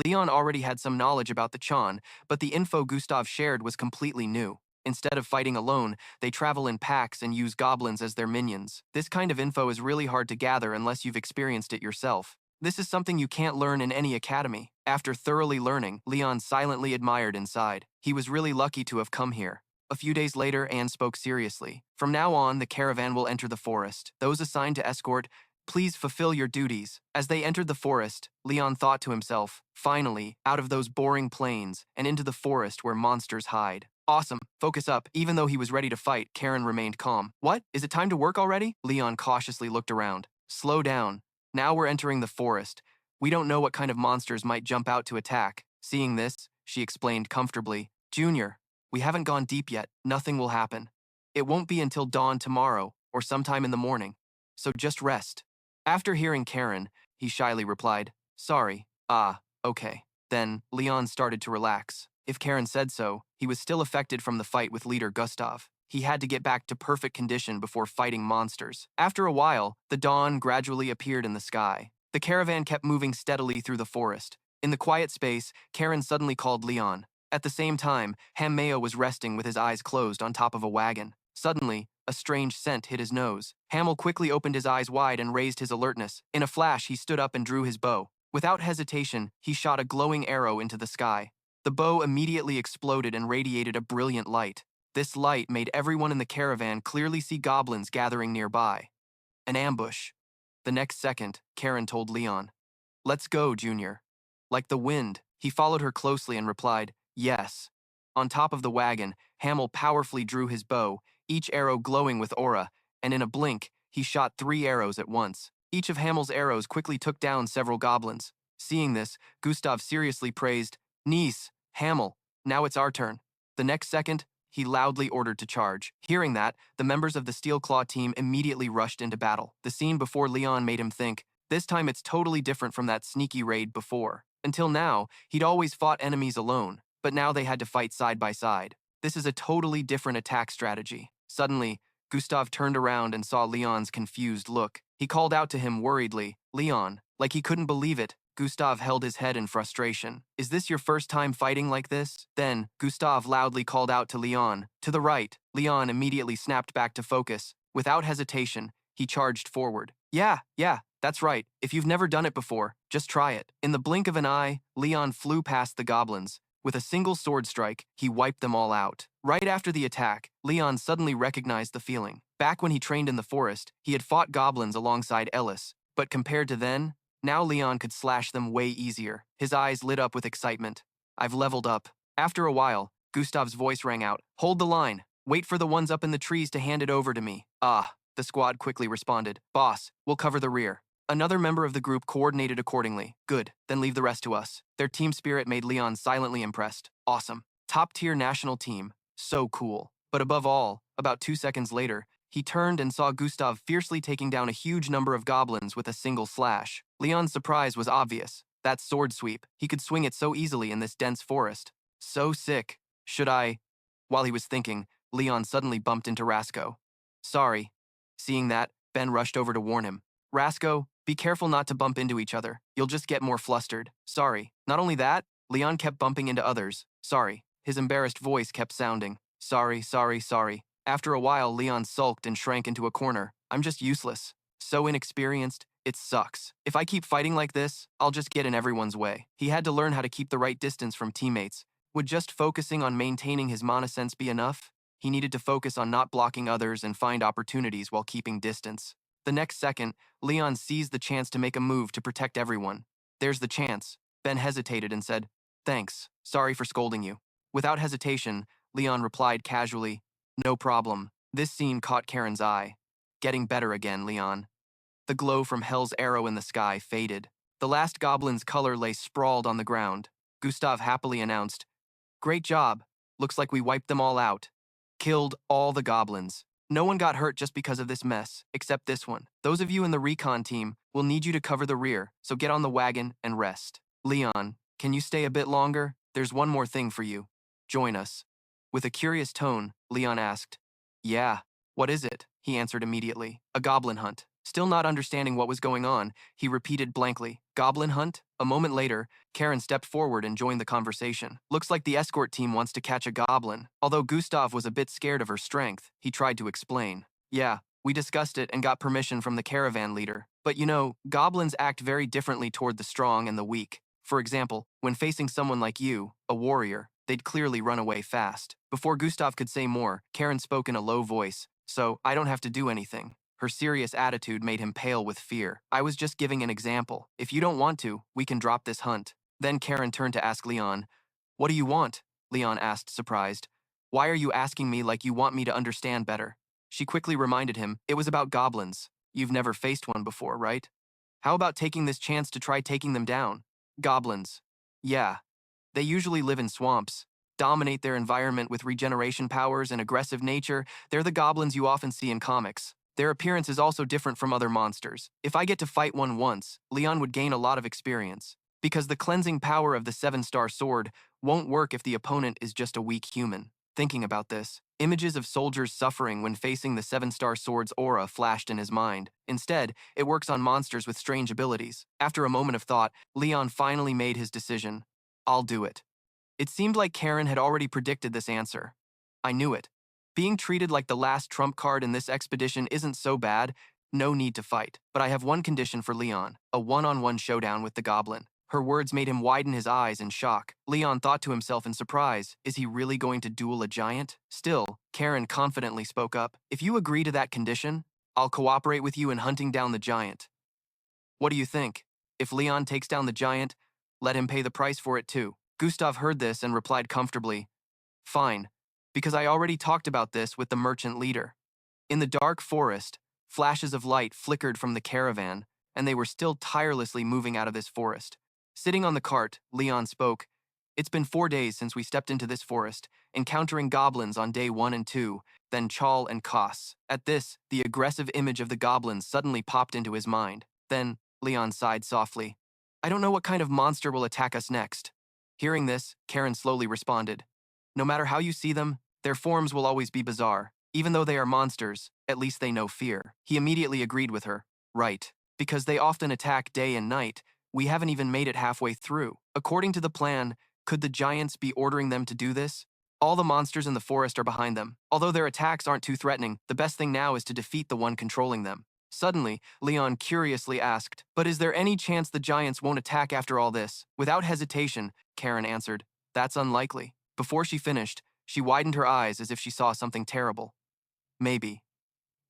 Speaker 1: Leon already had some knowledge about the Chan, but the info Gustav shared was completely new. Instead of fighting alone, they travel in packs and use goblins as their minions. This kind of info is really hard to gather unless you've experienced it yourself. This is something you can't learn in any academy. After thoroughly learning, Leon silently admired inside. He was really lucky to have come here. A few days later, Anne spoke seriously. From now on, the caravan will enter the forest. Those assigned to escort, please fulfill your duties. As they entered the forest, Leon thought to himself, finally, out of those boring plains and into the forest where monsters hide. Awesome. Focus up. Even though he was ready to fight, Karen remained calm. What? Is it time to work already? Leon cautiously looked around. Slow down. Now we're entering the forest. We don't know what kind of monsters might jump out to attack. Seeing this, she explained comfortably. Junior, we haven't gone deep yet. Nothing will happen. It won't be until dawn tomorrow or sometime in the morning. So just rest. After hearing Karen, he shyly replied, Sorry. Okay. Then, Leon started to relax. If Karen said so, he was still affected from the fight with leader Gustav. He had to get back to perfect condition before fighting monsters. After a while, the dawn gradually appeared in the sky. The caravan kept moving steadily through the forest. In the quiet space, Karen suddenly called Leon. At the same time, Hammeo was resting with his eyes closed on top of a wagon. Suddenly, A strange scent hit his nose. Hamel quickly opened his eyes wide and raised his alertness. In a flash, he stood up and drew his bow. Without hesitation, he shot a glowing arrow into the sky. The bow immediately exploded and radiated a brilliant light. This light made everyone in the caravan clearly see goblins gathering nearby. An ambush. The next second, Karen told Leon, "Let's go, Junior." Like the wind, he followed her closely and replied, "Yes." On top of the wagon, Hamel powerfully drew his bow, each arrow glowing with aura, and in a blink, he shot 3 arrows at once. Each of Hamel's arrows quickly took down several goblins. Seeing this, Gustav seriously praised, "Nice, Hamel, now it's our turn." The next second, he loudly ordered to charge. Hearing that, the members of the Steel Claw team immediately rushed into battle. The scene before Leon made him think, this time it's totally different from that sneaky raid before. Until now, he'd always fought enemies alone, but now they had to fight side by side. This is a totally different attack strategy. Suddenly, Gustav turned around and saw Leon's confused look. He called out to him worriedly, "Leon," like he couldn't believe it. Gustav held his head in frustration. "Is this your first time fighting like this?" Then, Gustav loudly called out to Leon, "To the right." Leon immediately snapped back to focus. Without hesitation, he charged forward. Yeah, that's right. If you've never done it before, just try it." In the blink of an eye, Leon flew past the goblins. With a single sword strike, he wiped them all out. Right after the attack, Leon suddenly recognized the feeling. Back when he trained in the forest, he had fought goblins alongside Ellis, but compared to then, now Leon could slash them way easier. His eyes lit up with excitement. "I've leveled up." After a while, Gustav's voice rang out, "Hold the line. Wait for the ones up in the trees to hand it over to me." "Ah," the squad quickly responded. "Boss, we'll cover the rear." Another member of the group coordinated accordingly. "Good, then leave the rest to us." Their team spirit made Leon silently impressed. Awesome. Top-tier national team. So cool. But above all, about 2 seconds later, he turned and saw Gustav fiercely taking down a huge number of goblins with a single slash. Leon's surprise was obvious. That sword sweep, he could swing it so easily in this dense forest. So sick. Should I? While he was thinking, Leon suddenly bumped into Rasco. "Sorry." Seeing that, Ben rushed over to warn him. "Rasco, be careful not to bump into each other. You'll just get more flustered." "Sorry." Not only that, Leon kept bumping into others. "Sorry." His embarrassed voice kept sounding. "Sorry. After a while, Leon sulked and shrank into a corner. "I'm just useless. So inexperienced. It sucks. If I keep fighting like this, I'll just get in everyone's way." He had to learn how to keep the right distance from teammates. Would just focusing on maintaining his mana sense be enough? He needed to focus on not blocking others and find opportunities while keeping distance. The next second, Leon seized the chance to make a move to protect everyone. "There's the chance." Ben hesitated and said, "Thanks. Sorry for scolding you." Without hesitation, Leon replied casually, "No problem." This scene caught Karen's eye. "Getting better again, Leon." The glow from Hell's arrow in the sky faded. The last goblin's color lay sprawled on the ground. Gustav happily announced, "Great job. Looks like we wiped them all out. Killed all the goblins. No one got hurt just because of this mess, except this one. Those of you in the recon team will need you to cover the rear, so get on the wagon and rest. Leon, can you stay a bit longer? There's one more thing for you. Join us." With a curious tone, Leon asked, "Yeah, what is it?" He answered immediately, "A goblin hunt." Still not understanding what was going on, he repeated blankly, "Goblin hunt?" A moment later, Karen stepped forward and joined the conversation. "Looks like the escort team wants to catch a goblin." Although Gustav was a bit scared of her strength, he tried to explain. "Yeah, we discussed it and got permission from the caravan leader. But you know, goblins act very differently toward the strong and the weak. For example, when facing someone like you, a warrior, they'd clearly run away fast." Before Gustav could say more, Karen spoke in a low voice, "So, I don't have to do anything." Her serious attitude made him pale with fear. "I was just giving an example. If you don't want to, we can drop this hunt." Then Karen turned to ask Leon, "What do you want?" Leon asked, surprised. "Why are you asking me like you want me to understand better?" She quickly reminded him, "It was about goblins. You've never faced one before, right? How about taking this chance to try taking them down?" "Goblins. Yeah. They usually live in swamps, dominate their environment with regeneration powers and aggressive nature. They're the goblins you often see in comics. Their appearance is also different from other monsters. If I get to fight one once, Leon would gain a lot of experience. Because the cleansing power of the 7-star sword won't work if the opponent is just a weak human." Thinking about this, images of soldiers suffering when facing the 7-star sword's aura flashed in his mind. Instead, it works on monsters with strange abilities. After a moment of thought, Leon finally made his decision. "I'll do it." It seemed like Karen had already predicted this answer. "I knew it." Being treated like the last trump card in this expedition isn't so bad, no need to fight. But I have one condition for Leon, a one-on-one showdown with the goblin. Her words made him widen his eyes in shock. Leon thought to himself in surprise, is he really going to duel a giant? Still, Karen confidently spoke up, if you agree to that condition, I'll cooperate with you in hunting down the giant. What do you think? If Leon takes down the giant, let him pay the price for it too. Gustav heard this and replied comfortably, fine, because I already talked about this with the merchant leader. In the dark forest, flashes of light flickered from the caravan, and they were still tirelessly moving out of this forest. Sitting on the cart, Leon spoke, it's been 4 days since we stepped into this forest, encountering goblins on day 1 and 2, then Chal and Kos. At this, the aggressive image of the goblins suddenly popped into his mind. Then, Leon sighed softly. I don't know what kind of monster will attack us next. Hearing this, Karen slowly responded. No matter how you see them, their forms will always be bizarre. Even though they are monsters, at least they know fear. He immediately agreed with her. Right. Because they often attack day and night, we haven't even made it halfway through. According to the plan, could the giants be ordering them to do this? All the monsters in the forest are behind them. Although their attacks aren't too threatening, the best thing now is to defeat the one controlling them. Suddenly, Leon curiously asked, but is there any chance the giants won't attack after all this? Without hesitation, Karen answered, that's unlikely. Before she finished, she widened her eyes as if she saw something terrible. Maybe.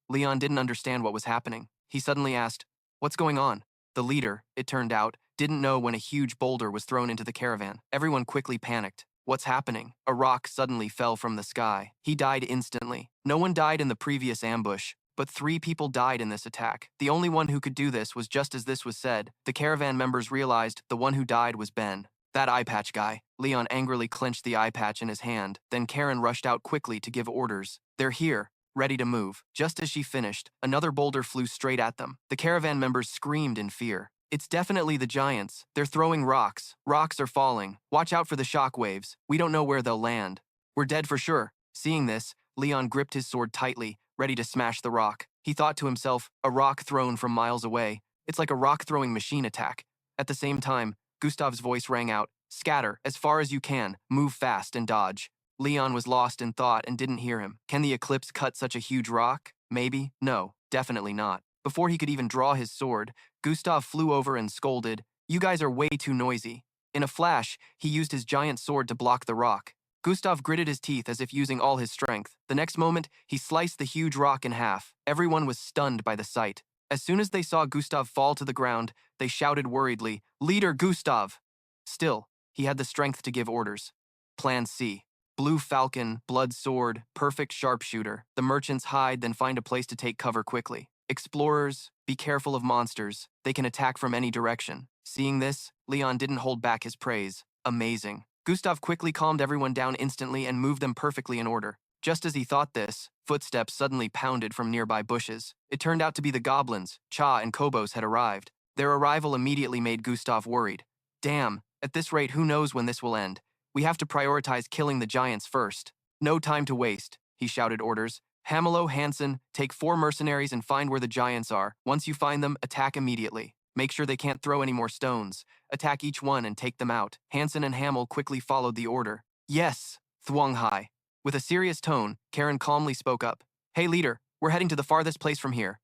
Speaker 1: Leon didn't understand what was happening. He suddenly asked, what's going on? The leader, it turned out, didn't know when a huge boulder was thrown into the caravan. Everyone quickly panicked. What's happening? A rock suddenly fell from the sky. He died instantly. No one died in the previous ambush, but 3 people died in this attack. The only one who could do this was just as this was said. The caravan members realized the one who died was Ben. That eye patch guy. Leon angrily clenched the eye patch in his hand. Then Karen rushed out quickly to give orders. They're here, ready to move. Just as she finished, another boulder flew straight at them. The caravan members screamed in fear. It's definitely the giants. They're throwing rocks. Rocks are falling. Watch out for the shock waves. We don't know where they'll land. We're dead for sure. Seeing this, Leon gripped his sword tightly, ready to smash the rock. He thought to himself, a rock thrown from miles away. It's like a rock-throwing machine attack. At the same time, Gustav's voice rang out, scatter, as far as you can, move fast and dodge. Leon was lost in thought and didn't hear him. Can the eclipse cut such a huge rock? Maybe. No, definitely not. Before he could even draw his sword, Gustav flew over and scolded, you guys are way too noisy. In a flash, he used his giant sword to block the rock. Gustav gritted his teeth as if using all his strength. The next moment, he sliced the huge rock in half. Everyone was stunned by the sight. As soon as they saw Gustav fall to the ground, they shouted worriedly, Leader Gustav! Still, he had the strength to give orders. Plan C. Blue Falcon, Blood Sword, Perfect Sharpshooter. The merchants hide, then find a place to take cover quickly. Explorers, be careful of monsters. They can attack from any direction. Seeing this, Leon didn't hold back his praise. Amazing. Gustav quickly calmed everyone down instantly and moved them perfectly in order. Just as he thought this, footsteps suddenly pounded from nearby bushes. It turned out to be the goblins. Cha and Kobos had arrived. Their arrival immediately made Gustav worried. Damn, at this rate who knows when this will end. We have to prioritize killing the giants first. No time to waste, he shouted orders. Hamelo, Hansen, take 4 mercenaries and find where the giants are. Once you find them, attack immediately. Make sure they can't throw any more stones. Attack each one and take them out. Hansen and Hamel quickly followed the order. Yes, Thuong Hai. With a serious tone, Karen calmly spoke up. Hey leader, we're heading to the farthest place from here.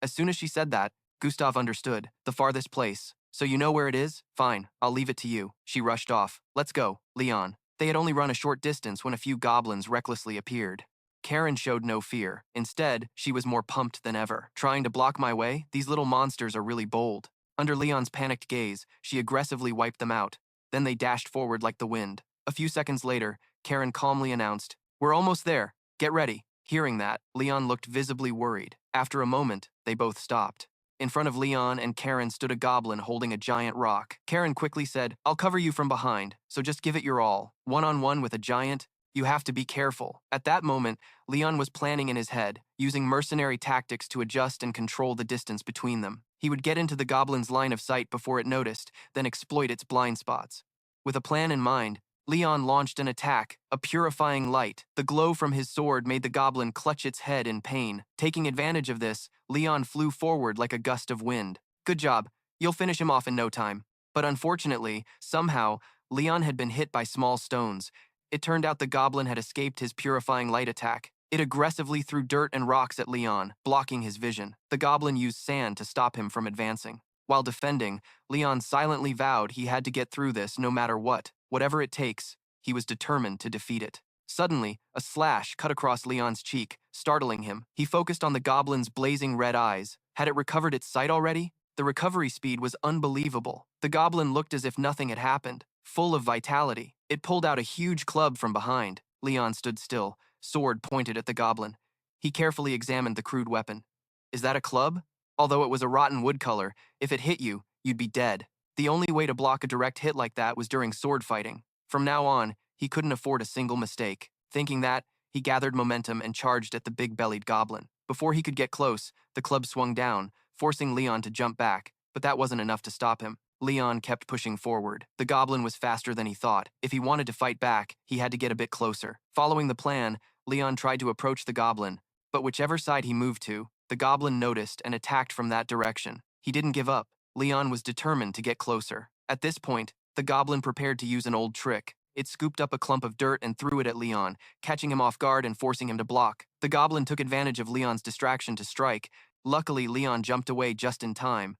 Speaker 1: As soon as she said that, Gustav understood. The farthest place. So you know where it is? Fine, I'll leave it to you. She rushed off. Let's go, Leon. They had only run a short distance when a few goblins recklessly appeared. Karen showed no fear. Instead, she was more pumped than ever. Trying to block my way? These little monsters are really bold. Under Leon's panicked gaze, she aggressively wiped them out. Then they dashed forward like the wind. A few seconds later, Karen calmly announced, we're almost there. Get ready. Hearing that, Leon looked visibly worried. After a moment, they both stopped. In front of Leon and Karen stood a goblin holding a giant rock. Karen quickly said, I'll cover you from behind, so just give it your all. One-on-one with a giant, you have to be careful. At that moment, Leon was planning in his head, using mercenary tactics to adjust and control the distance between them. He would get into the goblin's line of sight before it noticed, then exploit its blind spots. With a plan in mind, Leon launched an attack, a purifying light. The glow from his sword made the goblin clutch its head in pain. Taking advantage of this, Leon flew forward like a gust of wind. Good job, you'll finish him off in no time. But unfortunately, somehow, Leon had been hit by small stones. It turned out the goblin had escaped his purifying light attack. It aggressively threw dirt and rocks at Leon, blocking his vision. The goblin used sand to stop him from advancing. While defending, Leon silently vowed he had to get through this no matter what. Whatever it takes, he was determined to defeat it. Suddenly, a slash cut across Leon's cheek, startling him. He focused on the goblin's blazing red eyes. Had it recovered its sight already? The recovery speed was unbelievable. The goblin looked as if nothing had happened, full of vitality. It pulled out a huge club from behind. Leon stood still, sword pointed at the goblin. He carefully examined the crude weapon. Is that a club? Although it was a rotten wood color, if it hit you, you'd be dead. The only way to block a direct hit like that was during sword fighting. From now on, he couldn't afford a single mistake. Thinking that, he gathered momentum and charged at the big-bellied goblin. Before he could get close, the club swung down, forcing Leon to jump back, but that wasn't enough to stop him. Leon kept pushing forward. The goblin was faster than he thought. If he wanted to fight back, he had to get a bit closer. Following the plan, Leon tried to approach the goblin, but whichever side he moved to, the goblin noticed and attacked from that direction. He didn't give up. Leon was determined to get closer. At this point, the goblin prepared to use an old trick. It scooped up a clump of dirt and threw it at Leon, catching him off guard and forcing him to block. The goblin took advantage of Leon's distraction to strike. Luckily, Leon jumped away just in time.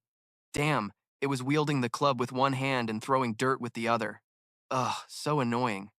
Speaker 1: Damn, it was wielding the club with one hand and throwing dirt with the other. Ugh, so annoying.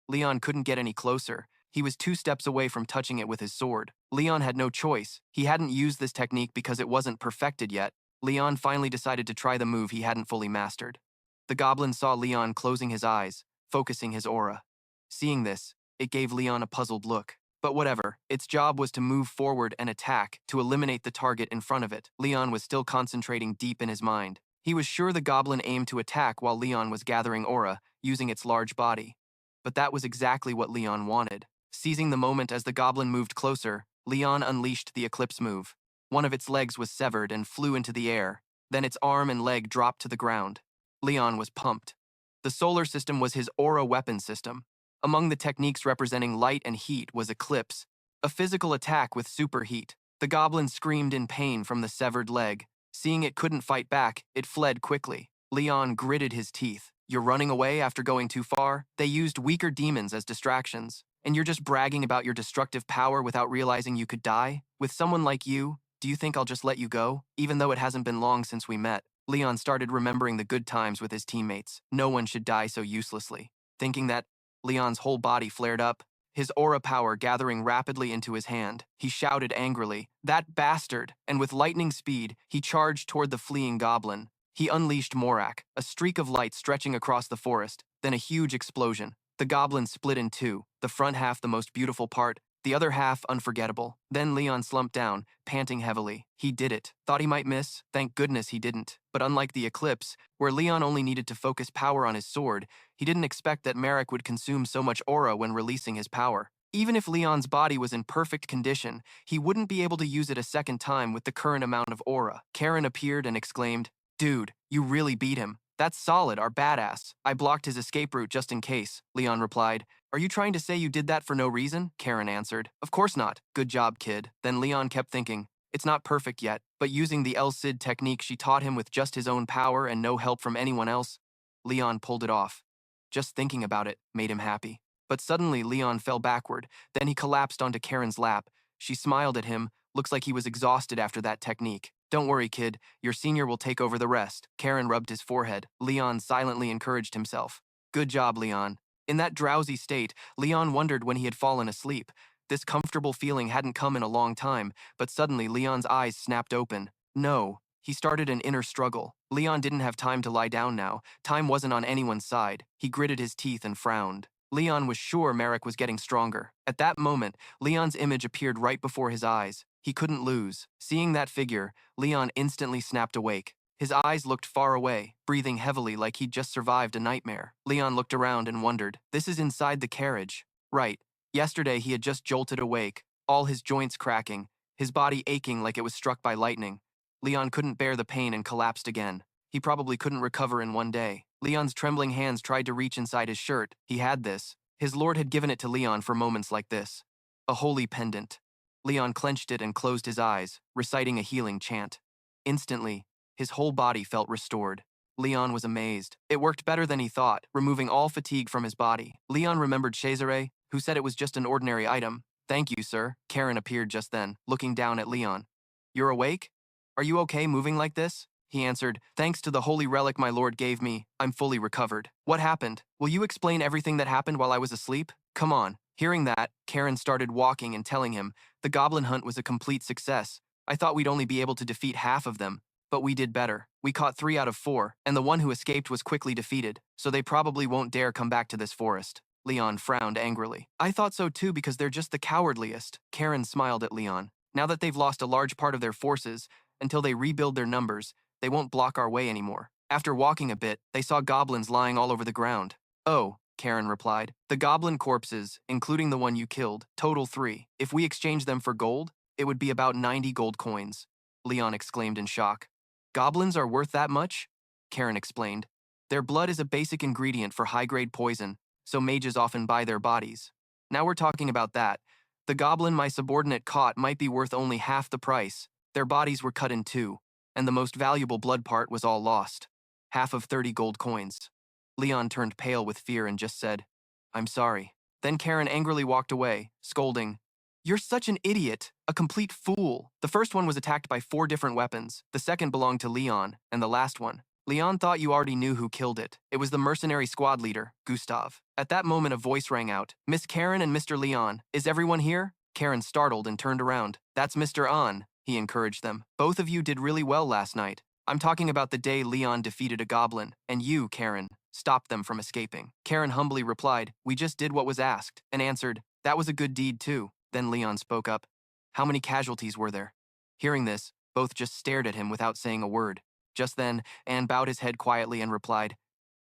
Speaker 1: Leon couldn't get any closer. He was 2 steps away from touching it with his sword. Leon had no choice. He hadn't used this technique because it wasn't perfected yet. Leon finally decided to try the move he hadn't fully mastered. The goblin saw Leon closing his eyes, focusing his aura. Seeing this, it gave Leon a puzzled look. But whatever, its job was to move forward and attack, to eliminate the target in front of it. Leon was still concentrating deep in his mind. He was sure the goblin aimed to attack while Leon was gathering aura, using its large body. But that was exactly what Leon wanted. Seizing the moment as the goblin moved closer, Leon unleashed the eclipse move. One of its legs was severed and flew into the air. Then its arm and leg dropped to the ground. Leon was pumped. The solar system was his aura weapon system. Among the techniques representing light and heat was eclipse, a physical attack with superheat. The goblin screamed in pain from the severed leg. Seeing it couldn't fight back, it fled quickly. Leon gritted his teeth. You're running away after going too far? They used weaker demons as distractions. And you're just bragging about your destructive power without realizing you could die? With someone like you, do you think I'll just let you go? Even though it hasn't been long since we met. Leon started remembering the good times with his teammates. No one should die so uselessly. Thinking that, Leon's whole body flared up, his aura power gathering rapidly into his hand. He shouted angrily, "That bastard!" And with lightning speed, he charged toward the fleeing goblin. He unleashed Morak, a streak of light stretching across the forest, then a huge explosion. The goblin split in 2, the front half the most beautiful part, the other half unforgettable. Then Leon slumped down, panting heavily. He did it. Thought he might miss? Thank goodness he didn't. But unlike the eclipse, where Leon only needed to focus power on his sword, he didn't expect that Marek would consume so much aura when releasing his power. Even if Leon's body was in perfect condition, he wouldn't be able to use it a second time with the current amount of aura. Karen appeared and exclaimed, "Dude, you really beat him. That's solid, our badass. I blocked his escape route just in case," Leon replied. "Are you trying to say you did that for no reason?" Karen answered. "Of course not. Good job, kid." Then Leon kept thinking, it's not perfect yet, but using the Elsid technique she taught him with just his own power and no help from anyone else, Leon pulled it off. Just thinking about it made him happy. But suddenly Leon fell backward, then he collapsed onto Karen's lap. She smiled at him, looks like he was exhausted after that technique. "Don't worry, kid, your senior will take over the rest." Karen rubbed his forehead. Leon silently encouraged himself. "Good job, Leon." In that drowsy state, Leon wondered when he had fallen asleep. This comfortable feeling hadn't come in a long time, but suddenly Leon's eyes snapped open. No, he started an inner struggle. Leon didn't have time to lie down now. Time wasn't on anyone's side. He gritted his teeth and frowned. Leon was sure Marek was getting stronger. At that moment, Leon's image appeared right before his eyes. He couldn't lose. Seeing that figure, Leon instantly snapped awake. His eyes looked far away, breathing heavily like he'd just survived a nightmare. Leon looked around and wondered, this is inside the carriage. Right. Yesterday he had just jolted awake, all his joints cracking, his body aching like it was struck by lightning. Leon couldn't bear the pain and collapsed again. He probably couldn't recover in one day. Leon's trembling hands tried to reach inside his shirt. He had this. His lord had given it to Leon for moments like this. A holy pendant. Leon clenched it and closed his eyes, reciting a healing chant. Instantly, his whole body felt restored. Leon was amazed. It worked better than he thought, removing all fatigue from his body. Leon remembered Cesare, who said it was just an ordinary item. Thank you, sir. Karen appeared just then, looking down at Leon. You're awake? Are you okay moving like this? He answered, thanks to the holy relic my lord gave me, I'm fully recovered. What happened? Will you explain everything that happened while I was asleep? Come on. Hearing that, Karen started walking and telling him, the goblin hunt was a complete success. I thought we'd only be able to defeat half of them, but we did better. We caught 3 out of 4, and the one who escaped was quickly defeated, so they probably won't dare come back to this forest. Leon frowned angrily. I thought so too because they're just the cowardliest. Karen smiled at Leon. Now that they've lost a large part of their forces, until they rebuild their numbers, they won't block our way anymore. After walking a bit, they saw goblins lying all over the ground. Oh, Karen replied. The goblin corpses, including the one you killed, total 3. If we exchange them for gold, it would be about 90 gold coins. Leon exclaimed in shock. Goblins are worth that much? Karen explained. Their blood is a basic ingredient for high-grade poison, so mages often buy their bodies. Now we're talking about that. The goblin my subordinate caught might be worth only half the price. Their bodies were cut in 2, and the most valuable blood part was all lost. Half of 30 gold coins. Leon turned pale with fear and just said, I'm sorry. Then Karen angrily walked away, scolding, You're such an idiot, a complete fool. The first one was attacked by 4 different weapons, the second belonged to Leon, and the last one. Leon thought you already knew who killed it. It was the mercenary squad leader, Gustav. At that moment a voice rang out, Miss Karen and Mr. Leon, is everyone here? Karen startled and turned around. That's Mr. An, he encouraged them. Both of you did really well last night. I'm talking about the day Leon defeated a goblin, and you, Karen, stopped them from escaping. Karen humbly replied, we just did what was asked, and answered, that was a good deed too. Then Leon spoke up. How many casualties were there? Hearing this, both just stared at him without saying a word. Just then, An bowed his head quietly and replied,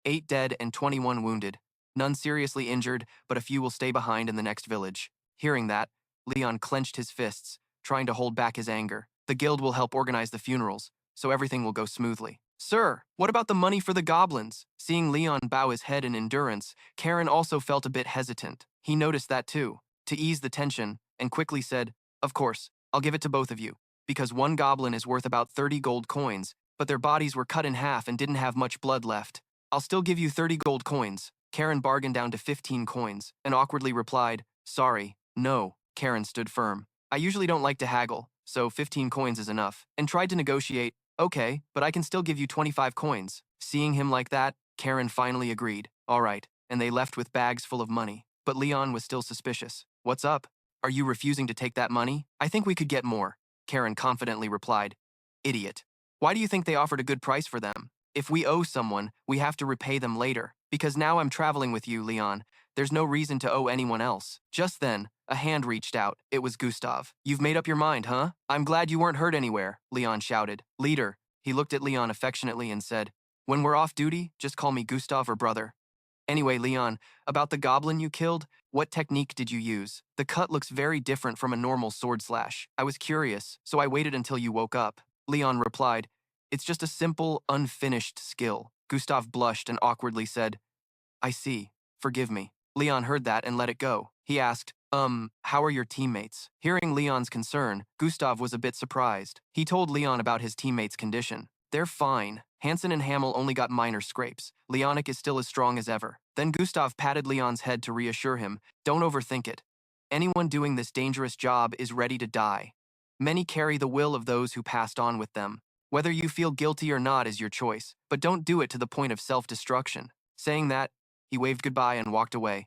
Speaker 1: 8 dead and 21 wounded. None seriously injured, but a few will stay behind in the next village. Hearing that, Leon clenched his fists, trying to hold back his anger. The guild will help organize the funerals, so everything will go smoothly. Sir, what about the money for the goblins? Seeing Leon bow his head in endurance, Karen also felt a bit hesitant. He noticed that too, to ease the tension, and quickly said, of course, I'll give it to both of you, because one goblin is worth about 30 gold coins, but their bodies were cut in half and didn't have much blood left. I'll still give you 30 gold coins. Karen bargained down to 15 coins, and awkwardly replied, sorry, no. Karen stood firm. I usually don't like to haggle, so 15 coins is enough, and tried to negotiate, okay, but I can still give you 25 coins. Seeing him like that, Karen finally agreed. All right, and they left with bags full of money. But Leon was still suspicious. What's up? Are you refusing to take that money? I think we could get more, Karen confidently replied. Idiot. Why do you think they offered a good price for them? If we owe someone, we have to repay them later. Because now I'm traveling with you, Leon. There's no reason to owe anyone else. Just then, a hand reached out. It was Gustav. You've made up your mind, huh? I'm glad you weren't hurt anywhere, Leon shouted. Leader. He looked at Leon affectionately and said, when we're off duty, just call me Gustav or brother. Anyway, Leon, about the goblin you killed, what technique did you use? The cut looks very different from a normal sword slash. I was curious, so I waited until you woke up. Leon replied, it's just a simple, unfinished skill. Gustav blushed and awkwardly said, I see. Forgive me. Leon heard that and let it go. He asked, how are your teammates? Hearing Leon's concern, Gustav was a bit surprised. He told Leon about his teammates' condition. They're fine. Hansen and Hamel only got minor scrapes. Leonic is still as strong as ever. Then Gustav patted Leon's head to reassure him, don't overthink it. Anyone doing this dangerous job is ready to die. Many carry the will of those who passed on with them. Whether you feel guilty or not is your choice, but don't do it to the point of self-destruction. Saying that, he waved goodbye and walked away.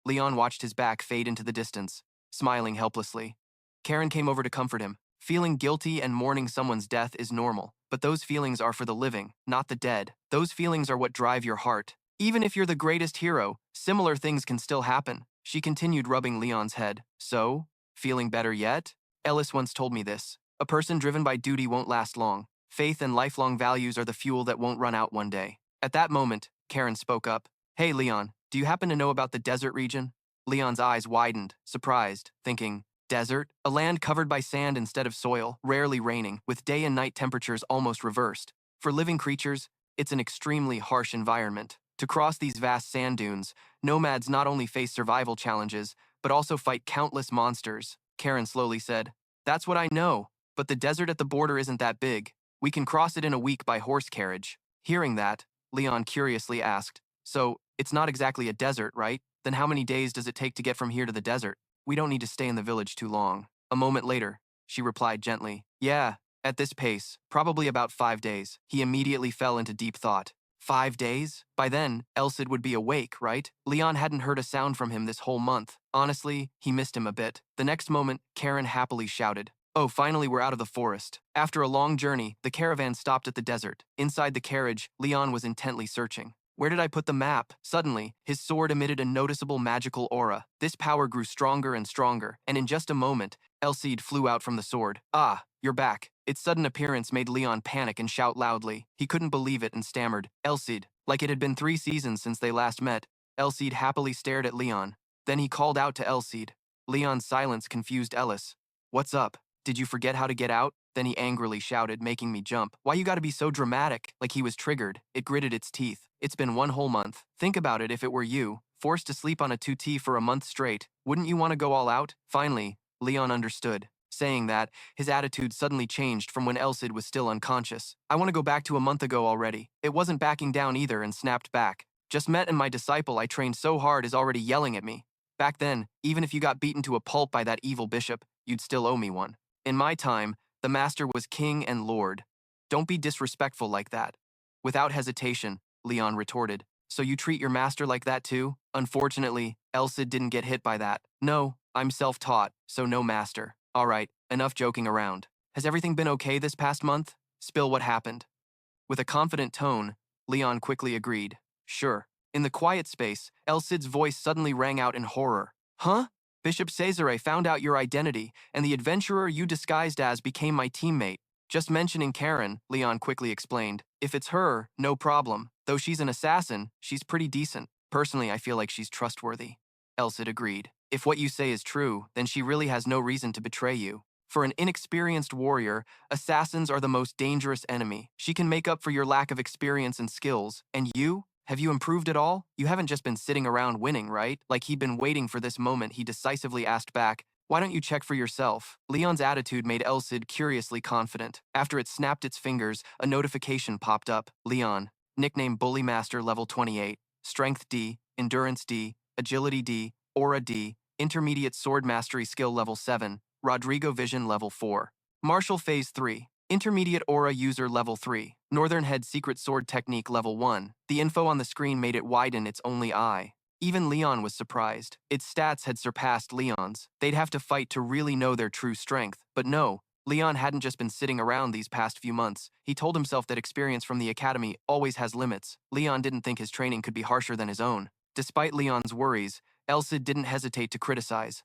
Speaker 1: Leon watched his back fade into the distance, smiling helplessly. Karen came over to comfort him. Feeling guilty and mourning someone's death is normal, but those feelings are for the living, not the dead. Those feelings are what drive your heart. Even if you're the greatest hero, similar things can still happen. She continued rubbing Leon's head. So, feeling better yet? Ellis once told me this. A person driven by duty won't last long. Faith and lifelong values are the fuel that won't run out one day. At that moment, Karen spoke up. Hey, Leon, do you happen to know about the desert region? Leon's eyes widened, surprised, thinking, desert? A land covered by sand instead of soil, rarely raining, with day and night temperatures almost reversed. For living creatures, it's an extremely harsh environment. To cross these vast sand dunes, nomads not only face survival challenges, but also fight countless monsters. Karen slowly said, that's what I know, but the desert at the border isn't that big. We can cross it in a week by horse carriage. Hearing that, Leon curiously asked, so, it's not exactly a desert, right? Then how many days does it take to get from here to the desert? We don't need to stay in the village too long. A moment later, she replied gently, yeah, at this pace, probably about 5 days. He immediately fell into deep thought. 5 days? By then, Elsid would be awake, right? Leon hadn't heard a sound from him this whole month. Honestly, he missed him a bit. The next moment, Karen happily shouted, oh, finally we're out of the forest. After a long journey, the caravan stopped at the desert. Inside the carriage, Leon was intently searching. Where did I put the map? Suddenly, his sword emitted a noticeable magical aura. This power grew stronger and stronger, and in just a moment, Elsid flew out from the sword. Ah, you're back. Its sudden appearance made Leon panic and shout loudly. He couldn't believe it and stammered, Elsid, like it had been 3 seasons since they last met. Elsid happily stared at Leon. Then he called out to Elsid. Leon's silence confused Ellis. What's up? Did you forget how to get out? Then he angrily shouted, making me jump. Why you gotta be so dramatic? Like he was triggered. It gritted its teeth. It's been 1 whole month. Think about it if it were you, forced to sleep on a 2T for a month straight. Wouldn't you want to go all out? Finally, Leon understood. Saying that, his attitude suddenly changed from when Elsid was still unconscious. I want to go back to a month ago already. It wasn't backing down either and snapped back. Just met and my disciple I trained so hard is already yelling at me. Back then, even if you got beaten to a pulp by that evil bishop, you'd still owe me one. In my time, the master was king and lord. Don't be disrespectful like that. Without hesitation, Leon retorted. So you treat your master like that too? Unfortunately, Elsid didn't get hit by that. No, I'm self-taught, so no master. All right, enough joking around. Has everything been okay this past month? Spill what happened. With a confident tone, Leon quickly agreed. Sure. In the quiet space, Elsid's voice suddenly rang out in horror. Huh? Bishop Cesare found out your identity, and the adventurer you disguised as became my teammate. Just mentioning Karen, Leon quickly explained. If it's her, no problem. Though she's an assassin, she's pretty decent. Personally, I feel like she's trustworthy. Elsid agreed. If what you say is true, then she really has no reason to betray you. For an inexperienced warrior, assassins are the most dangerous enemy. She can make up for your lack of experience and skills. And you? Have you improved at all? You haven't just been sitting around winning, right? Like he'd been waiting for this moment, he decisively asked back, why don't you check for yourself? Leon's attitude made Elsid curiously confident. After it snapped its fingers, a notification popped up. Leon, nickname Bully Master level 28, Strength D, Endurance D, Agility D, Aura D, Intermediate Sword Mastery Skill level 7, Rodrigo Vision level 4. Martial Phase 3, Intermediate Aura User level 3, Northern Head Secret Sword Technique level 1. The info on the screen made it widen its only eye. Even Leon was surprised. Its stats had surpassed Leon's. They'd have to fight to really know their true strength. But no, Leon hadn't just been sitting around these past few months. He told himself that experience from the academy always has limits. Leon didn't think his training could be harsher than his own. Despite Leon's worries, Elsid didn't hesitate to criticize.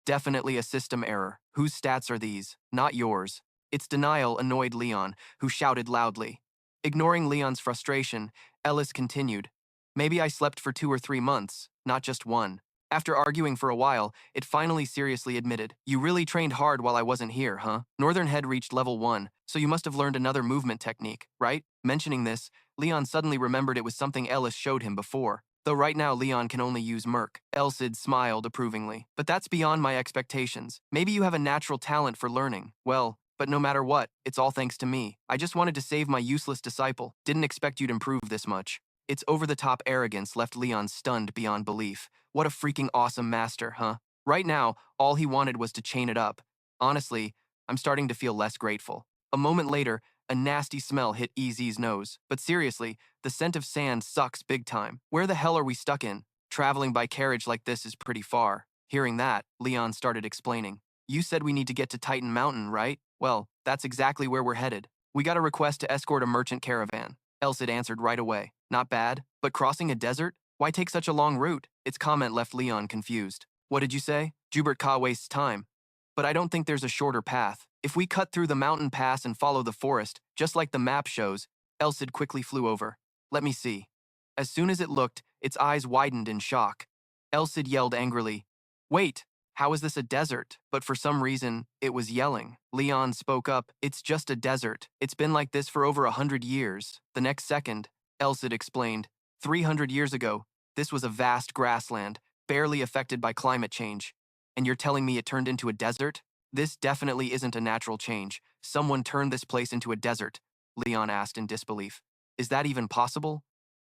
Speaker 1: Definitely a system error. Whose stats are these? Not yours. Its denial annoyed Leon, who shouted loudly. Ignoring Leon's frustration, Ellis continued. Maybe I slept for 2 or 3 months, not just 1. After arguing for a while, it finally seriously admitted, you really trained hard while I wasn't here, huh? Northern Head reached level 1, so you must have learned another movement technique, right? Mentioning this, Leon suddenly remembered it was something Ellis showed him before. Though right now Leon can only use Merc. Elsid smiled approvingly. But that's beyond my expectations. Maybe you have a natural talent for learning. Well, but no matter what, it's all thanks to me. I just wanted to save my useless disciple. Didn't expect you'd improve this much. Its over-the-top arrogance left Leon stunned beyond belief. What a freaking awesome master, huh? Right now, all he wanted was to chain it up. Honestly, I'm starting to feel less grateful. A moment later, a nasty smell hit EZ's nose. But seriously, the scent of sand sucks big time. Where the hell are we stuck in? Traveling by carriage like this is pretty far. Hearing that, Leon started explaining. You said we need to get to Titan Mountain, right? Well, that's exactly where we're headed. We got a request to escort a merchant caravan. Elsid answered right away. Not bad, but crossing a desert? Why take such a long route? Its comment left Leon confused. What did you say? Jubert Ka wastes time. But I don't think there's a shorter path. If we cut through the mountain pass and follow the forest, just like the map shows, Elsid quickly flew over. Let me see. As soon as it looked, its eyes widened in shock. Elsid yelled angrily, Wait, how is this a desert? But for some reason, it was yelling. Leon spoke up, It's just a desert. It's been like this for over 100 years. The next second, Elsid explained, 300 years ago, this was a vast grassland, barely affected by climate change. And you're telling me it turned into a desert? This definitely isn't a natural change. Someone turned this place into a desert, Leon asked in disbelief. Is that even possible?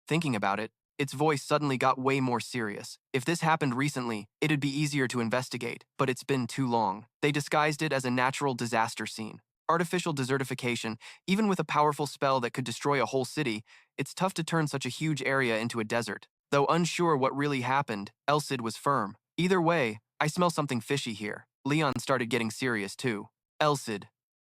Speaker 1: Thinking about it, Its voice suddenly got way more serious. If this happened recently, it'd be easier to investigate, but it's been too long. They disguised it as a natural disaster scene. Artificial desertification, even with a powerful spell that could destroy a whole city, it's tough to turn such a huge area into a desert. Though unsure what really happened, Elsid was firm. Either way, I smell something fishy here. Leon started getting serious too. Elsid,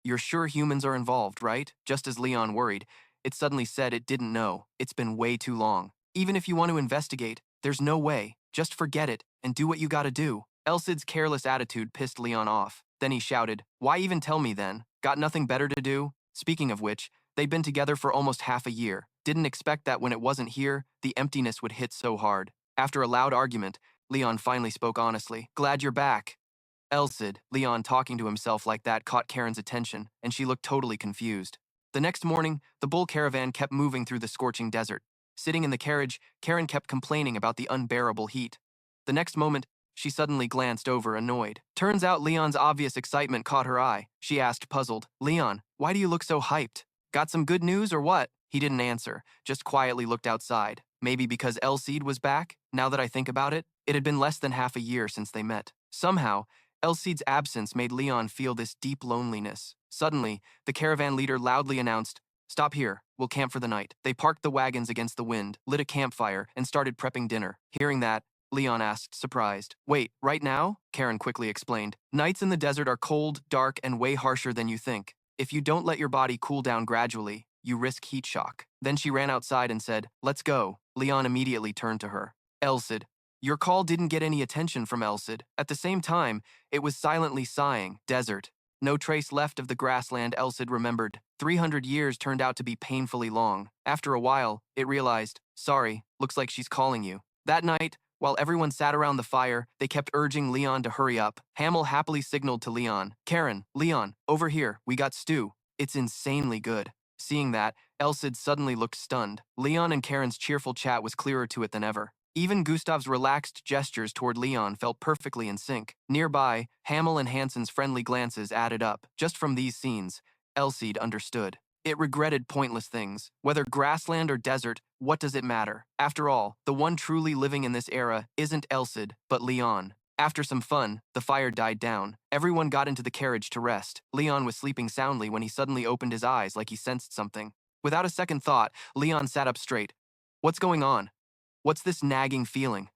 Speaker 1: you're sure humans are involved, right? Just as Leon worried, it suddenly said it didn't know. It's been way too long. Even if you want to investigate, there's no way. Just forget it and do what you gotta do. Elsid's careless attitude pissed Leon off. Then he shouted, "Why even tell me then? Got nothing better to do?" Speaking of which, they'd been together for almost half a year. Didn't expect that when it wasn't here, the emptiness would hit so hard. After a loud argument, Leon finally spoke honestly. "Glad you're back." Elsid, Leon talking to himself like that caught Karen's attention, and she looked totally confused. The next morning, the bull caravan kept moving through the scorching desert. Sitting in the carriage, Karen kept complaining about the unbearable heat. The next moment, she suddenly glanced over, annoyed. Turns out Leon's obvious excitement caught her eye. She asked, puzzled, "Leon, why do you look so hyped? Got some good news or what?" He didn't answer, just quietly looked outside. Maybe because Elsid was back? Now that I think about it, it had been less than half a year since they met. Somehow, Elsid's absence made Leon feel this deep loneliness. Suddenly, the caravan leader loudly announced, "Stop here, we'll camp for the night." They parked the wagons against the wind, lit a campfire, and started prepping dinner. Hearing that, Leon asked, surprised. "Wait, right now?" Karen quickly explained. "Nights in the desert are cold, dark, and way harsher than you think. If you don't let your body cool down gradually, you risk heat shock." Then she ran outside and said, "Let's go." Leon immediately turned to her. "Elsid, your call didn't get any attention from Elsid." At the same time, it was silently sighing. Desert. No trace left of the grassland, Elsid remembered. 300 years turned out to be painfully long. After a while, it realized, "Sorry, looks like she's calling you." That night, while everyone sat around the fire, they kept urging Leon to hurry up. Hamel happily signaled to Leon, "Karen, Leon, over here, we got stew. It's insanely good." Seeing that, Elsid suddenly looked stunned. Leon and Karen's cheerful chat was clearer to it than ever. Even Gustav's relaxed gestures toward Leon felt perfectly in sync. Nearby, Hamel and Hansen's friendly glances added up. Just from these scenes, Elsid understood. It regretted pointless things. Whether grassland or desert, what does it matter? After all, the one truly living in this era isn't Elsid, but Leon. After some fun, the fire died down. Everyone got into the carriage to rest. Leon was sleeping soundly when he suddenly opened his eyes like he sensed something. Without a second thought, Leon sat up straight. "What's going on? What's this nagging feeling?"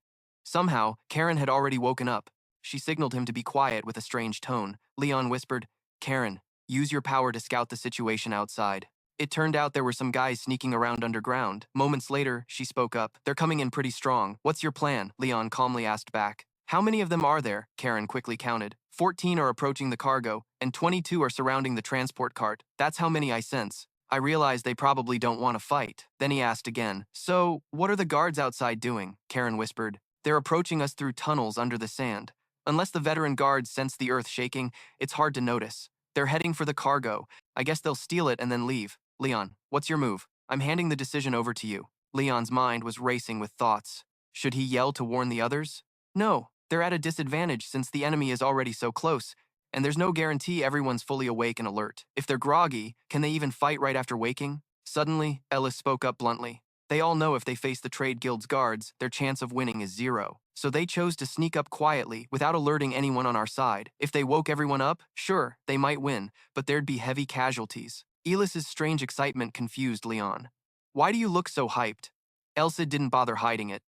Speaker 1: Somehow, Karen had already woken up. She signaled him to be quiet with a strange tone. Leon whispered, "Karen, use your power to scout the situation outside." It turned out there were some guys sneaking around underground. Moments later, she spoke up. "They're coming in pretty strong. What's your plan?" Leon calmly asked back. "How many of them are there?" Karen quickly counted. 14 are approaching the cargo, and 22 are surrounding the transport cart. That's how many I sense. I realize they probably don't want to fight." Then he asked again, "So, what are the guards outside doing?" Karen whispered, "They're approaching us through tunnels under the sand. Unless the veteran guards sense the earth shaking, it's hard to notice. They're heading for the cargo. I guess they'll steal it and then leave. Leon, what's your move? I'm handing the decision over to you." Leon's mind was racing with thoughts. Should he yell to warn the others? No, they're at a disadvantage since the enemy is already so close, and there's no guarantee everyone's fully awake and alert. If they're groggy, can they even fight right after waking? Suddenly, Ellis spoke up bluntly. They all know if they face the trade guild's guards, their chance of winning is 0. So they chose to sneak up quietly without alerting anyone on our side. If they woke everyone up, sure, they might win, but there'd be heavy casualties. Elis's strange excitement confused Leon. "Why do you look so hyped?" Elsid didn't bother hiding it.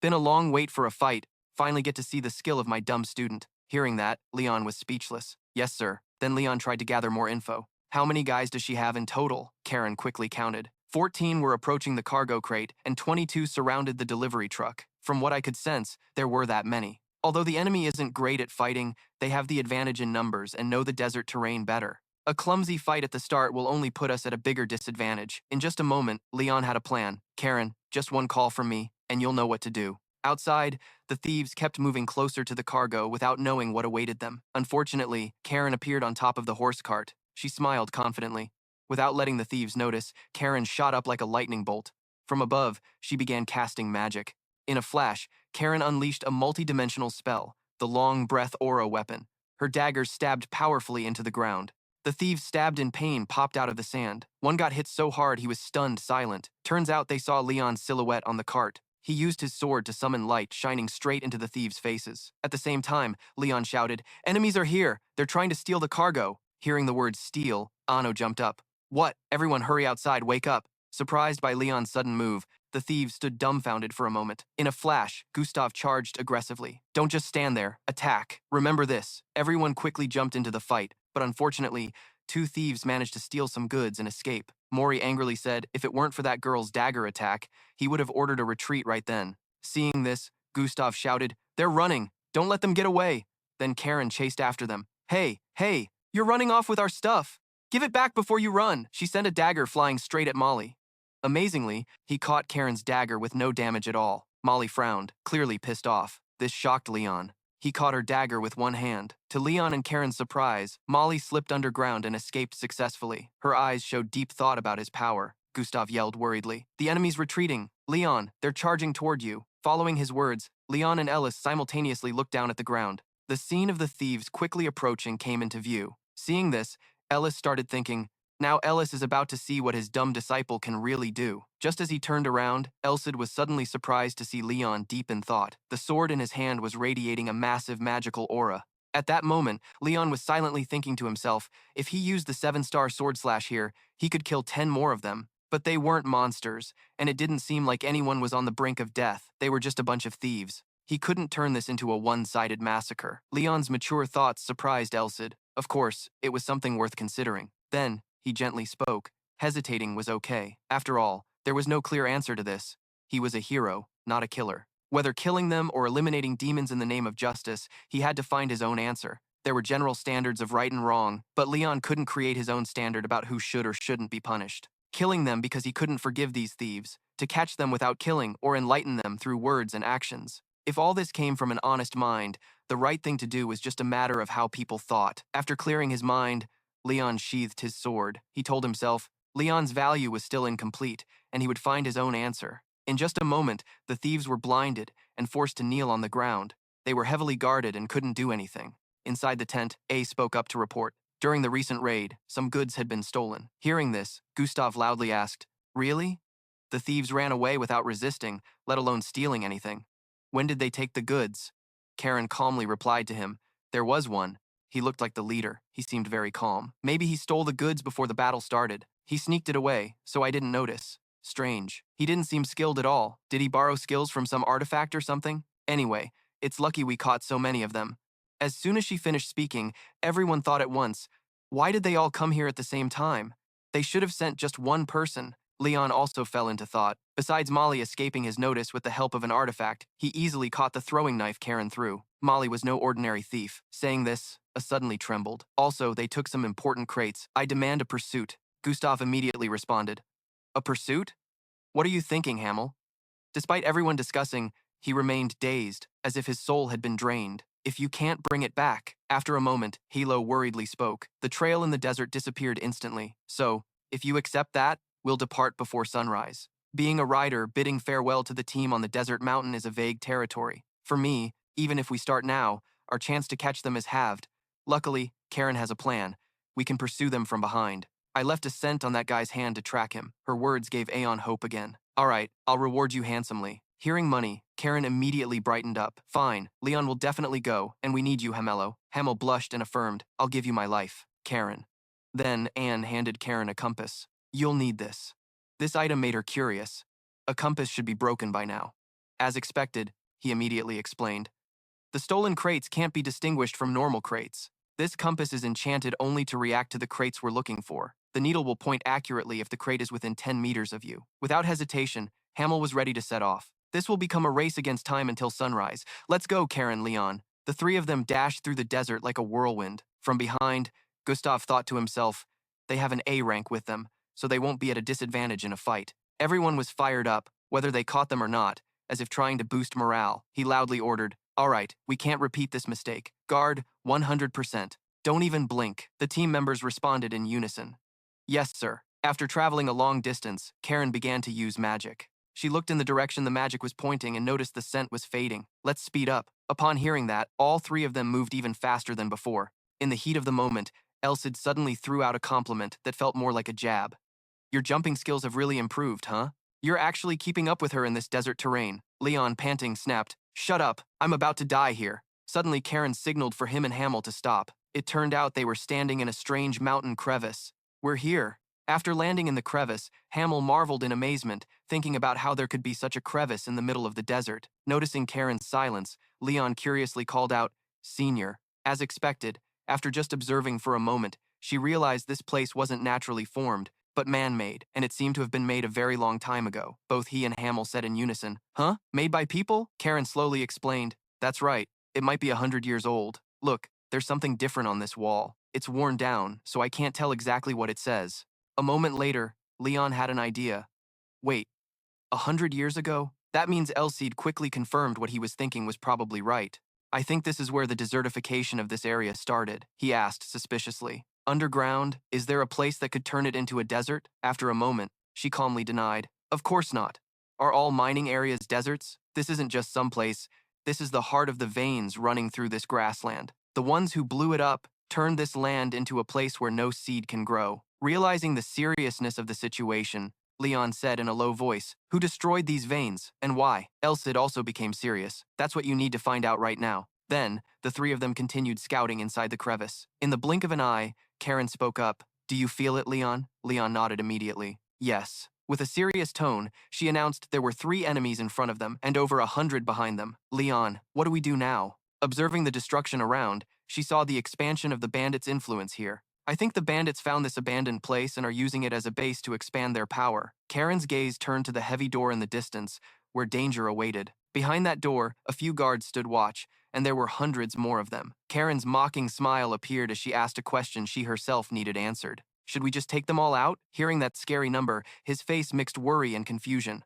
Speaker 1: "Been a long wait for a fight. Finally get to see the skill of my dumb student." Hearing that, Leon was speechless. "Yes, sir." Then Leon tried to gather more info. "How many guys does she have in total?" Karen quickly counted. 14 were approaching the cargo crate, and 22 surrounded the delivery truck. From what I could sense, there were that many. Although the enemy isn't great at fighting, they have the advantage in numbers and know the desert terrain better. A clumsy fight at the start will only put us at a bigger disadvantage. In just a moment, Leon had a plan. "Karen, just one call from me, and you'll know what to do." Outside, the thieves kept moving closer to the cargo without knowing what awaited them. Unfortunately, Karen appeared on top of the horse cart. She smiled confidently. Without letting the thieves notice, Karen shot up like a lightning bolt. From above, she began casting magic. In a flash, Karen unleashed a multi-dimensional spell, the long breath aura weapon. Her daggers stabbed powerfully into the ground. The thieves, stabbed in pain, popped out of the sand. One got hit so hard he was stunned silent. Turns out they saw Leon's silhouette on the cart. He used his sword to summon light, shining straight into the thieves' faces. At the same time, Leon shouted, "Enemies are here! They're trying to steal the cargo!" Hearing the word steal, Ano jumped up. "What? Everyone hurry outside, wake up!" Surprised by Leon's sudden move, the thieves stood dumbfounded for a moment. In a flash, Gustav charged aggressively. "Don't just stand there, attack! Remember this." Everyone quickly jumped into the fight, but unfortunately, two thieves managed to steal some goods and escape. Mori angrily said if it weren't for that girl's dagger attack, he would have ordered a retreat right then. Seeing this, Gustav shouted, "They're running! Don't let them get away!" Then Karen chased after them. Hey, you're running off with our stuff! Give it back before you run!" She sent a dagger flying straight at Molly. Amazingly, he caught Karen's dagger with no damage at all. Molly frowned, clearly pissed off. This shocked Leon. He caught her dagger with one hand. To Leon and Karen's surprise, Molly slipped underground and escaped successfully. Her eyes showed deep thought about his power. Gustav yelled worriedly. "The enemy's retreating. Leon, they're charging toward you." Following his words, Leon and Ellis simultaneously looked down at the ground. The scene of the thieves quickly approaching came into view. Seeing this, Ellis started thinking, now Ellis is about to see what his dumb disciple can really do. Just as he turned around, Elsid was suddenly surprised to see Leon deep in thought. The sword in his hand was radiating a massive magical aura. At that moment, Leon was silently thinking to himself, if he used the 7-star sword slash here, he could kill 10 more of them. But they weren't monsters, and it didn't seem like anyone was on the brink of death. They were just a bunch of thieves. He couldn't turn this into a one-sided massacre. Leon's mature thoughts surprised Elsid. Of course, it was something worth considering. Then, he gently spoke. Hesitating was okay. After all, there was no clear answer to this. He was a hero, not a killer. Whether killing them or eliminating demons in the name of justice, he had to find his own answer. There were general standards of right and wrong, but Leon couldn't create his own standard about who should or shouldn't be punished. Killing them because he couldn't forgive these thieves, to catch them without killing or enlighten them through words and actions. If all this came from an honest mind, the right thing to do was just a matter of how people thought. After clearing his mind, Leon sheathed his sword. He told himself, Leon's value was still incomplete, and he would find his own answer. In just a moment, the thieves were blinded and forced to kneel on the ground. They were heavily guarded and couldn't do anything. Inside the tent, A spoke up to report. During the recent raid, some goods had been stolen. Hearing this, Gustav loudly asked, "Really?" The thieves ran away without resisting, let alone stealing anything. "When did they take the goods?" Karen calmly replied to him, "There was one. He looked like the leader. He seemed very calm. Maybe he stole the goods before the battle started. He sneaked it away, so I didn't notice. Strange. He didn't seem skilled at all. Did he borrow skills from some artifact or something? Anyway, it's lucky we caught so many of them." As soon as she finished speaking, everyone thought at once, why did they all come here at the same time? They should have sent just one person. Leon also fell into thought. Besides Molly escaping his notice with the help of an artifact, he easily caught the throwing knife Karen threw. Molly was no ordinary thief. Saying this, A suddenly trembled. Also, they took some important crates. I demand a pursuit. Gustav immediately responded. A pursuit? What are you thinking, Hamel? Despite everyone discussing, he remained dazed, as if his soul had been drained. If you can't bring it back. After a moment, Hilo worriedly spoke. The trail in the desert disappeared instantly. So, if you accept that, we'll depart before sunrise. Being a rider, bidding farewell to the team on the desert mountain is a vague territory. For me, even if we start now, our chance to catch them is halved. Luckily, Karen has a plan. We can pursue them from behind. I left a scent on that guy's hand to track him. Her words gave Aeon hope again. All right, I'll reward you handsomely. Hearing money, Karen immediately brightened up. Fine, Leon will definitely go, and we need you, Hamelo. Hamel blushed and affirmed, I'll give you my life, Karen. Then Anne handed Karen a compass. You'll need this. This item made her curious. A compass should be broken by now. As expected, he immediately explained. The stolen crates can't be distinguished from normal crates. This compass is enchanted only to react to the crates we're looking for. The needle will point accurately if the crate is within 10 meters of you. Without hesitation, Hamel was ready to set off. This will become a race against time until sunrise. Let's go, Karen, Leon. The three of them dashed through the desert like a whirlwind. From behind, Gustav thought to himself, they have an A rank with them, so they won't be at a disadvantage in a fight. Everyone was fired up, whether they caught them or not, as if trying to boost morale. He loudly ordered, all right, we can't repeat this mistake. Guard, 100%. Don't even blink. The team members responded in unison. Yes, sir. After traveling a long distance, Karen began to use magic. She looked in the direction the magic was pointing and noticed the scent was fading. Let's speed up. Upon hearing that, all three of them moved even faster than before. In the heat of the moment, Elsid suddenly threw out a compliment that felt more like a jab. Your jumping skills have really improved, huh? You're actually keeping up with her in this desert terrain. Leon, panting, snapped, "Shut up, I'm about to die here." Suddenly, Karen signaled for him and Hamill to stop. It turned out they were standing in a strange mountain crevice. "We're here." After landing in the crevice, Hamill marveled in amazement, thinking about how there could be such a crevice in the middle of the desert. Noticing Karen's silence, Leon curiously called out, "Senior." As expected, after just observing for a moment, she realized this place wasn't naturally formed, but man-made, and it seemed to have been made a very long time ago. Both he and Hamill said in unison, "Huh? Made by people?" Karen slowly explained, "That's right. It might be 100 years old. Look, there's something different on this wall. It's worn down, so I can't tell exactly what it says." A moment later, Leon had an idea. Wait, 100 years ago? That means Elsid quickly confirmed what he was thinking was probably right. "I think this is where the desertification of this area started," he asked suspiciously. "Underground? Is there a place that could turn it into a desert?" After a moment, she calmly denied, "Of course not. Are all mining areas deserts? This isn't just some place. This is the heart of the veins running through this grassland. The ones who blew it up turned this land into a place where no seed can grow." Realizing the seriousness of the situation, Leon said in a low voice, "Who destroyed these veins, and why?" Elsid also became serious. "That's what you need to find out right now." Then, the three of them continued scouting inside the crevice. In the blink of an eye, Karen spoke up. "Do you feel it, Leon?" Leon nodded immediately. "Yes." With a serious tone, she announced there were 3 enemies in front of them and over 100 behind them. "Leon, what do we do now?" Observing the destruction around, she saw the expansion of the bandits' influence here. "I think the bandits found this abandoned place and are using it as a base to expand their power." Karen's gaze turned to the heavy door in the distance, where danger awaited. Behind that door, a few guards stood watch, and there were hundreds more of them. Karen's mocking smile appeared as she asked a question she herself needed answered. "Should we just take them all out?" Hearing that scary number, his face mixed worry and confusion.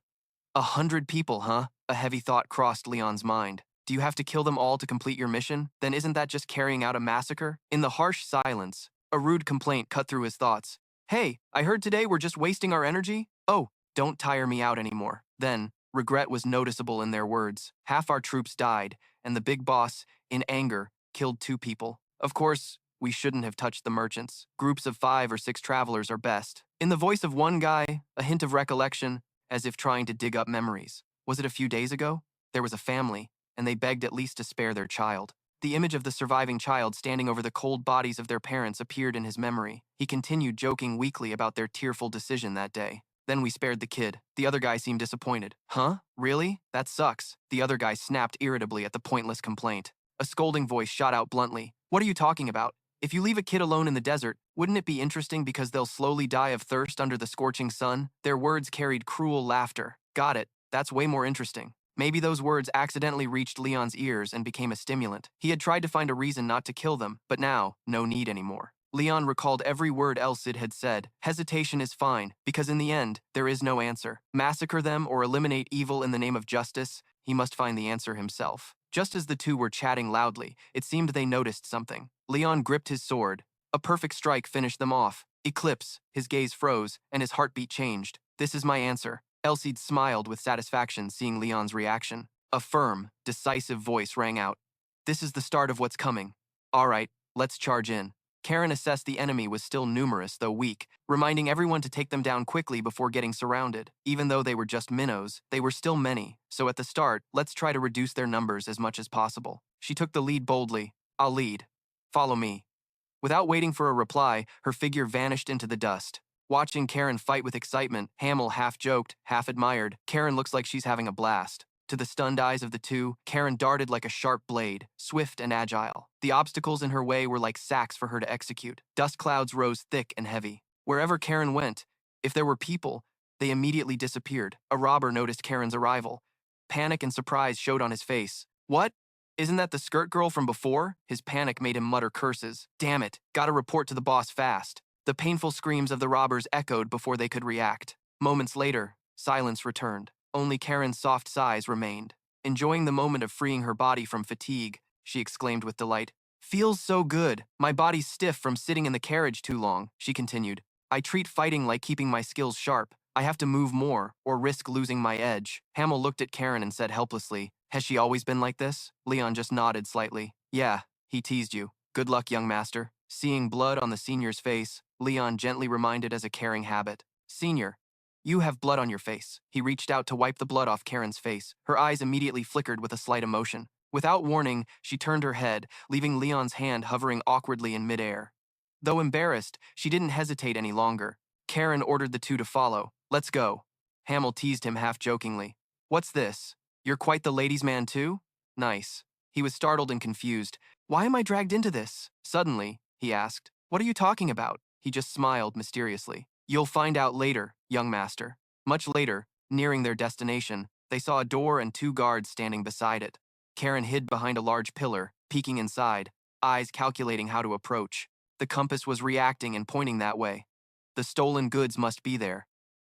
Speaker 1: 100 people, huh? A heavy thought crossed Leon's mind. "Do you have to kill them all to complete your mission? Then isn't that just carrying out a massacre?" In the harsh silence, a rude complaint cut through his thoughts. "Hey, I heard today we're just wasting our energy? Oh, don't tire me out anymore." Then, regret was noticeable in their words. "Half our troops died, and the big boss, in anger, killed 2 people. Of course, we shouldn't have touched the merchants. Groups of 5 or 6 travelers are best." In the voice of one guy, a hint of recollection, as if trying to dig up memories. "Was it a few days ago? There was a family, and they begged at least to spare their child." The image of the surviving child standing over the cold bodies of their parents appeared in his memory. He continued joking weakly about their tearful decision that day. "Then we spared the kid." The other guy seemed disappointed. "Huh? Really? That sucks." The other guy snapped irritably at the pointless complaint. A scolding voice shot out bluntly. "What are you talking about? If you leave a kid alone in the desert, wouldn't it be interesting because they'll slowly die of thirst under the scorching sun?" Their words carried cruel laughter. "Got it. That's way more interesting." Maybe those words accidentally reached Leon's ears and became a stimulant. He had tried to find a reason not to kill them, but now, no need anymore. Leon recalled every word Elsid had said. Hesitation is fine, because in the end, there is no answer. Massacre them or eliminate evil in the name of justice, he must find the answer himself. Just as the two were chatting loudly, it seemed they noticed something. Leon gripped his sword. A perfect strike finished them off. Eclipse, his gaze froze, and his heartbeat changed. "This is my answer." Elsid smiled with satisfaction seeing Leon's reaction. A firm, decisive voice rang out. "This is the start of what's coming. All right, let's charge in." Karen assessed the enemy was still numerous, though weak, reminding everyone to take them down quickly before getting surrounded. Even though they were just minnows, they were still many, so at the start, let's try to reduce their numbers as much as possible. She took the lead boldly. "I'll lead. Follow me." Without waiting for a reply, her figure vanished into the dust. Watching Karen fight with excitement, Hamill half joked, half admired. "Karen looks like she's having a blast." To the stunned eyes of the two, Karen darted like a sharp blade, swift and agile. The obstacles in her way were like sacks for her to execute. Dust clouds rose thick and heavy. Wherever Karen went, if there were people, they immediately disappeared. A robber noticed Karen's arrival. Panic and surprise showed on his face. "What? Isn't that the skirt girl from before?" His panic made him mutter curses. "Damn it, gotta report to the boss fast." The painful screams of the robbers echoed before they could react. Moments later, silence returned. Only Karen's soft sighs remained. Enjoying the moment of freeing her body from fatigue, she exclaimed with delight. "Feels so good. My body's stiff from sitting in the carriage too long," she continued. "I treat fighting like keeping my skills sharp. I have to move more, or risk losing my edge." Hamill looked at Karen and said helplessly, "Has she always been like this?" Leon just nodded slightly. "Yeah, he teased you. Good luck, young master." Seeing blood on the senior's face, Leon gently reminded as a caring habit. "Senior, You have blood on your face. He reached out to wipe the blood off Karen's face. Her eyes immediately flickered with a slight emotion. Without warning, she turned her head, leaving Leon's hand hovering awkwardly in midair. Though embarrassed, she didn't hesitate any longer. Karen ordered the two to follow. Let's go. Hamill teased him half-jokingly. What's this? You're quite the ladies' man too? Nice. He was startled and confused. Why am I dragged into this? Suddenly, he asked. What are you talking about? He just smiled mysteriously. You'll find out later, young master. Much later, nearing their destination, they saw a door and two guards standing beside it. Karen hid behind a large pillar, peeking inside, eyes calculating how to approach. The compass was reacting and pointing that way. The stolen goods must be there.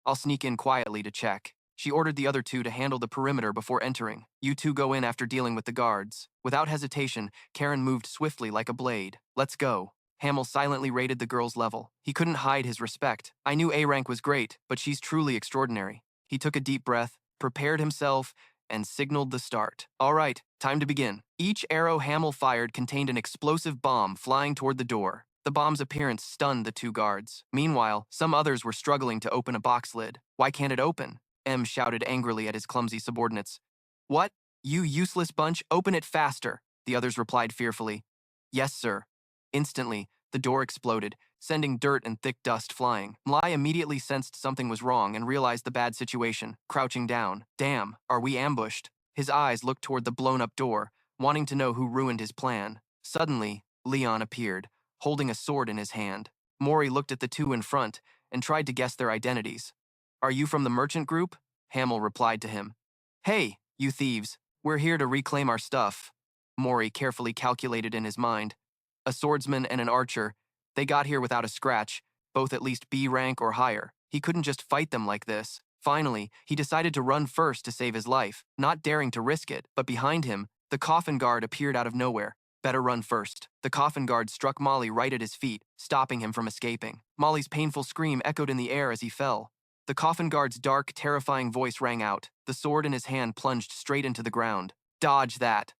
Speaker 1: I'll sneak in quietly to check. She ordered the other two to handle the perimeter before entering. You two go in after dealing with the guards. Without hesitation, Karen moved swiftly like a blade. Let's go. Hamill silently rated the girl's level. He couldn't hide his respect. I knew A rank was great, but she's truly extraordinary. He took a deep breath, prepared himself, and signaled the start. All right, time to begin. Each arrow Hamill fired contained an explosive bomb flying toward the door. The bomb's appearance stunned the two guards. Meanwhile, some others were struggling to open a box lid. Why can't it open? M shouted angrily at his clumsy subordinates. What? You useless bunch, open it faster, the others replied fearfully. Yes, sir. Instantly, the door exploded, sending dirt and thick dust flying. Lai immediately sensed something was wrong and realized the bad situation, crouching down. Damn, are we ambushed? His eyes looked toward the blown-up door, wanting to know who ruined his plan. Suddenly, Leon appeared, holding a sword in his hand. Mori looked at the two in front and tried to guess their identities. Are you from the merchant group? Hamill replied to him. Hey, you thieves, we're here to reclaim our stuff. Mori carefully calculated in his mind. A swordsman and an archer, they got here without a scratch, both at least B rank or higher. He couldn't just fight them like this. Finally, he decided to run first to save his life, not daring to risk it, but behind him, the coffin guard appeared out of nowhere. Better run first. The coffin guard struck Molly right at his feet, stopping him from escaping. Molly's painful scream echoed in the air as he fell. The coffin guard's dark, terrifying voice rang out. The sword in his hand plunged straight into the ground. Dodge that.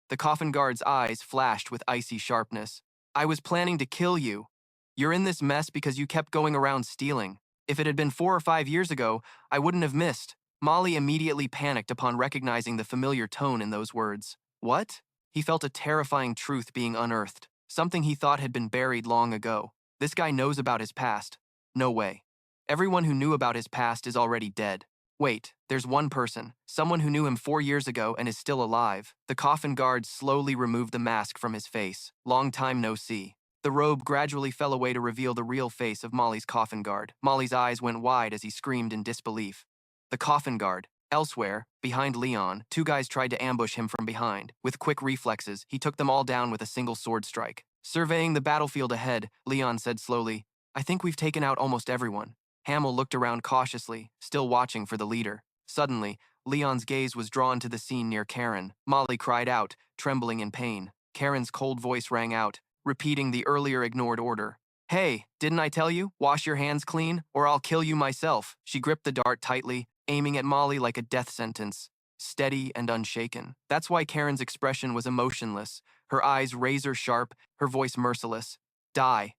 Speaker 1: The coffin guard's eyes flashed with icy sharpness. I was planning to kill you. You're in this mess because you kept going around stealing. If it had been 4 or 5 years ago, I wouldn't have missed. Molly immediately panicked upon recognizing the familiar tone in those words. What? He felt a terrifying truth being unearthed, something he thought had been buried long ago. This guy knows about his past. No way. Everyone who knew about his past is already dead. Wait, there's one person, someone who knew him 4 years ago and is still alive. The coffin guard slowly removed the mask from his face. Long time no see. The robe gradually fell away to reveal the real face of Molly's coffin guard. Molly's eyes went wide as he screamed in disbelief. The coffin guard. Elsewhere, behind Leon, two guys tried to ambush him from behind. With quick reflexes, he took them all down with a single sword strike. Surveying the battlefield ahead, Leon said slowly, I think we've taken out almost everyone. Hamill looked around cautiously, still watching for the leader. Suddenly, Leon's gaze was drawn to the scene near Karen. Molly cried out, trembling in pain. Karen's cold voice rang out, repeating the earlier ignored order. Hey, didn't I tell you? Wash your hands clean, or I'll kill you myself. She gripped the dart tightly, aiming at Molly like a death sentence, steady and unshaken. That's why Karen's expression was emotionless, her eyes razor-sharp, her voice merciless. Die.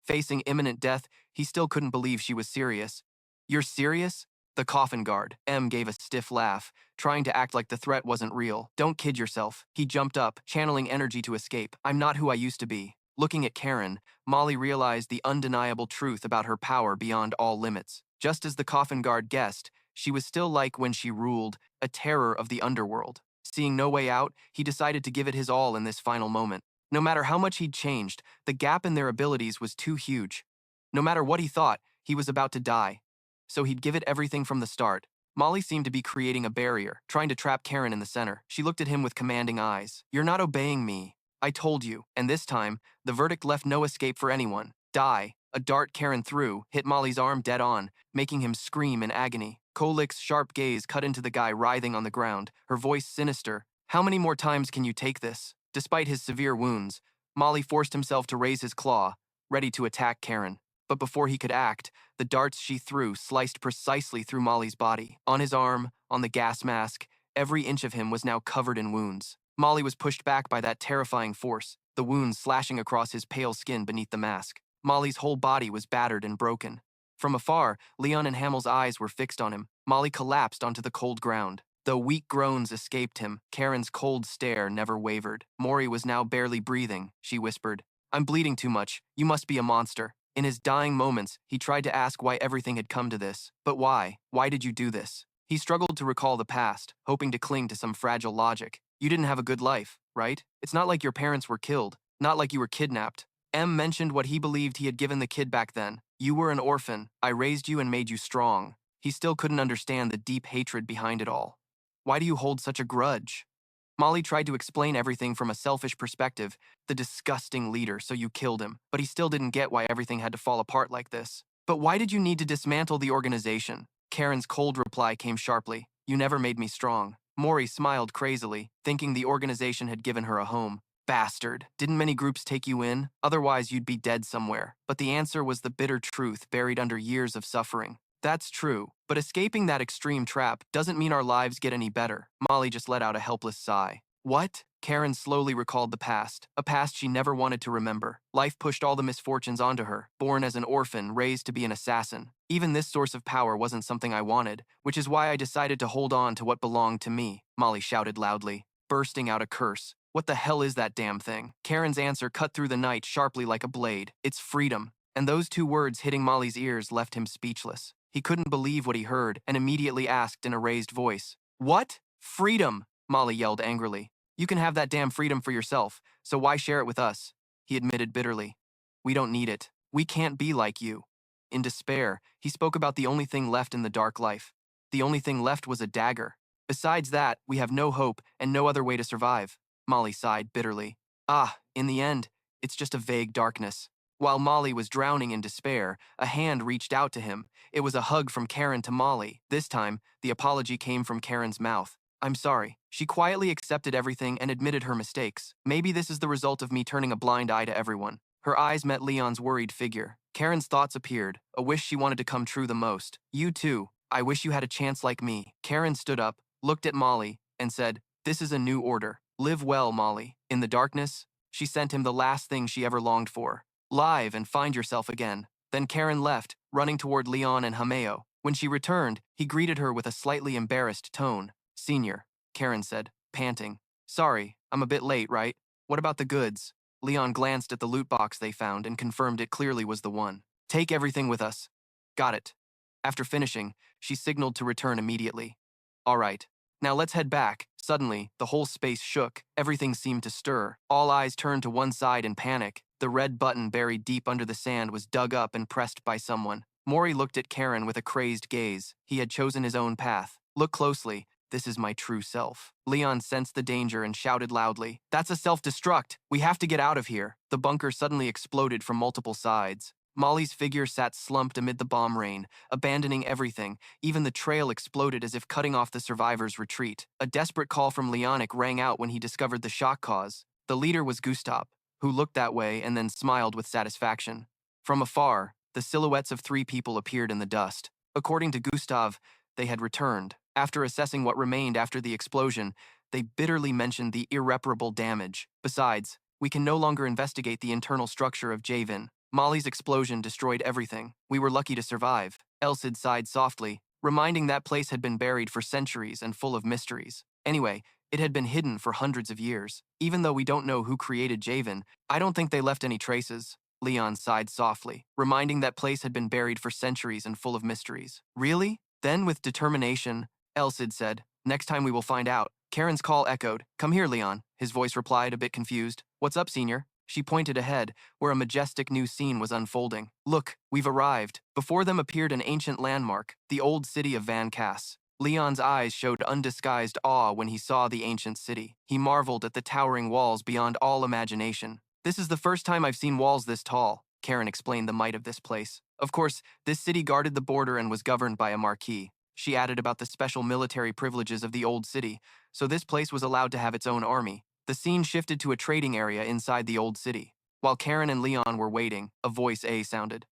Speaker 1: Facing imminent death, he still couldn't believe she was serious. You're serious? The coffin guard. M gave a stiff laugh, trying to act like the threat wasn't real. Don't kid yourself. He jumped up, channeling energy to escape. I'm not who I used to be. Looking at Karen, Molly realized the undeniable truth about her power beyond all limits. Just as the coffin guard guessed, she was still like when she ruled, a terror of the underworld. Seeing no way out, he decided to give it his all in this final moment. No matter how much he'd changed, the gap in their abilities was too huge. No matter what he thought, he was about to die. So he'd give it everything from the start. Molly seemed to be creating a barrier, trying to trap Karen in the center. She looked at him with commanding eyes. You're not obeying me. I told you. And this time, the verdict left no escape for anyone. Die. A dart Karen threw hit Molly's arm dead on, making him scream in agony. Kolik's sharp gaze cut into the guy writhing on the ground, her voice sinister. How many more times can you take this? Despite his severe wounds, Molly forced himself to raise his claw, ready to attack Karen. But before he could act, the darts she threw sliced precisely through Molly's body. On his arm, on the gas mask, every inch of him was now covered in wounds. Molly was pushed back by that terrifying force, the wounds slashing across his pale skin beneath the mask. Molly's whole body was battered and broken. From afar, Leon and Hamel's eyes were fixed on him. Molly collapsed onto the cold ground. Though weak groans escaped him, Karen's cold stare never wavered. Mori was now barely breathing. She whispered, "I'm bleeding too much. You must be a monster." In his dying moments, he tried to ask why everything had come to this. But why? Why did you do this? He struggled to recall the past, hoping to cling to some fragile logic. You didn't have a good life, right? It's not like your parents were killed, not like you were kidnapped. M mentioned what he believed he had given the kid back then. You were an orphan. I raised you and made you strong. He still couldn't understand the deep hatred behind it all. Why do you hold such a grudge? Molly tried to explain everything from a selfish perspective, the disgusting leader, so you killed him, but he still didn't get why everything had to fall apart like this. But why did you need to dismantle the organization? Karen's cold reply came sharply. You never made me strong. Mori smiled crazily, thinking the organization had given her a home. Bastard. Didn't many groups take you in? Otherwise, you'd be dead somewhere. But the answer was the bitter truth buried under years of suffering. That's true, but escaping that extreme trap doesn't mean our lives get any better. Molly just let out a helpless sigh. What? Karen slowly recalled the past, a past she never wanted to remember. Life pushed all the misfortunes onto her, born as an orphan, raised to be an assassin. Even this source of power wasn't something I wanted, which is why I decided to hold on to what belonged to me, Molly shouted loudly, bursting out a curse. What the hell is that damn thing? Karen's answer cut through the night sharply like a blade. It's freedom. And those two words hitting Molly's ears left him speechless. He couldn't believe what he heard and immediately asked in a raised voice, "What? Freedom?" Molly yelled angrily. "You can have that damn freedom for yourself, so why share it with us?" He admitted bitterly. "We don't need it. We can't be like you." In despair, he spoke about the only thing left in the dark life. The only thing left was a dagger. Besides that, we have no hope and no other way to survive. Molly sighed bitterly. In the end, it's just a vague darkness. While Molly was drowning in despair, a hand reached out to him. It was a hug from Karen to Molly. This time, the apology came from Karen's mouth. "I'm sorry." She quietly accepted everything and admitted her mistakes. Maybe this is the result of me turning a blind eye to everyone. Her eyes met Leon's worried figure. Karen's thoughts appeared, a wish she wanted to come true the most. "You too. I wish you had a chance like me." Karen stood up, looked at Molly, and said, "This is a new order. Live well, Molly." In the darkness, she sent him the last thing she ever longed for. Live and find yourself again. Then Karen left, running toward Leon and Hameo. When she returned, he greeted her with a slightly embarrassed tone. "Senior," Karen said, panting. "Sorry, I'm a bit late, right? What about the goods?" Leon glanced at the loot box they found and confirmed it clearly was the one. "Take everything with us." "Got it." After finishing, she signaled to return immediately. "All right. Now let's head back." Suddenly, the whole space shook. Everything seemed to stir. All eyes turned to one side in panic. The red button buried deep under the sand was dug up and pressed by someone. Mori looked at Karen with a crazed gaze. He had chosen his own path. "Look closely. This is my true self." Leon sensed the danger and shouted loudly, "That's a self-destruct. We have to get out of here." The bunker suddenly exploded from multiple sides. Molly's figure sat slumped amid the bomb rain, abandoning everything. Even the trail exploded as if cutting off the survivors' retreat. A desperate call from Leonic rang out when he discovered the shock cause. The leader was Gustav, who looked that way and then smiled with satisfaction. From afar, the silhouettes of 3 people appeared in the dust. According to Gustav, they had returned. After assessing what remained after the explosion, they bitterly mentioned the irreparable damage. Besides, we can no longer investigate the internal structure of Javan. Molly's explosion destroyed everything. We were lucky to survive. Elsid sighed softly, reminding that place had been buried for centuries and full of mysteries. Anyway, it had been hidden for hundreds of years. Even though we don't know who created Javan, I don't think they left any traces. Leon sighed softly, reminding that place had been buried for centuries and full of mysteries. Really? Then, with determination, Elsid said, "Next time we will find out." Karen's call echoed. "Come here, Leon," his voice replied, a bit confused. "What's up, senior?" She pointed ahead, where a majestic new scene was unfolding. "Look, we've arrived." Before them appeared an ancient landmark, the old city of Van Cass. Leon's eyes showed undisguised awe when he saw the ancient city. He marveled at the towering walls beyond all imagination. "This is the first time I've seen walls this tall," Karen explained the might of this place. Of course, this city guarded the border and was governed by a marquis. She added about the special military privileges of the old city, so this place was allowed to have its own army. The scene shifted to a trading area inside the old city. While Karen and Leon were waiting, a voice A sounded.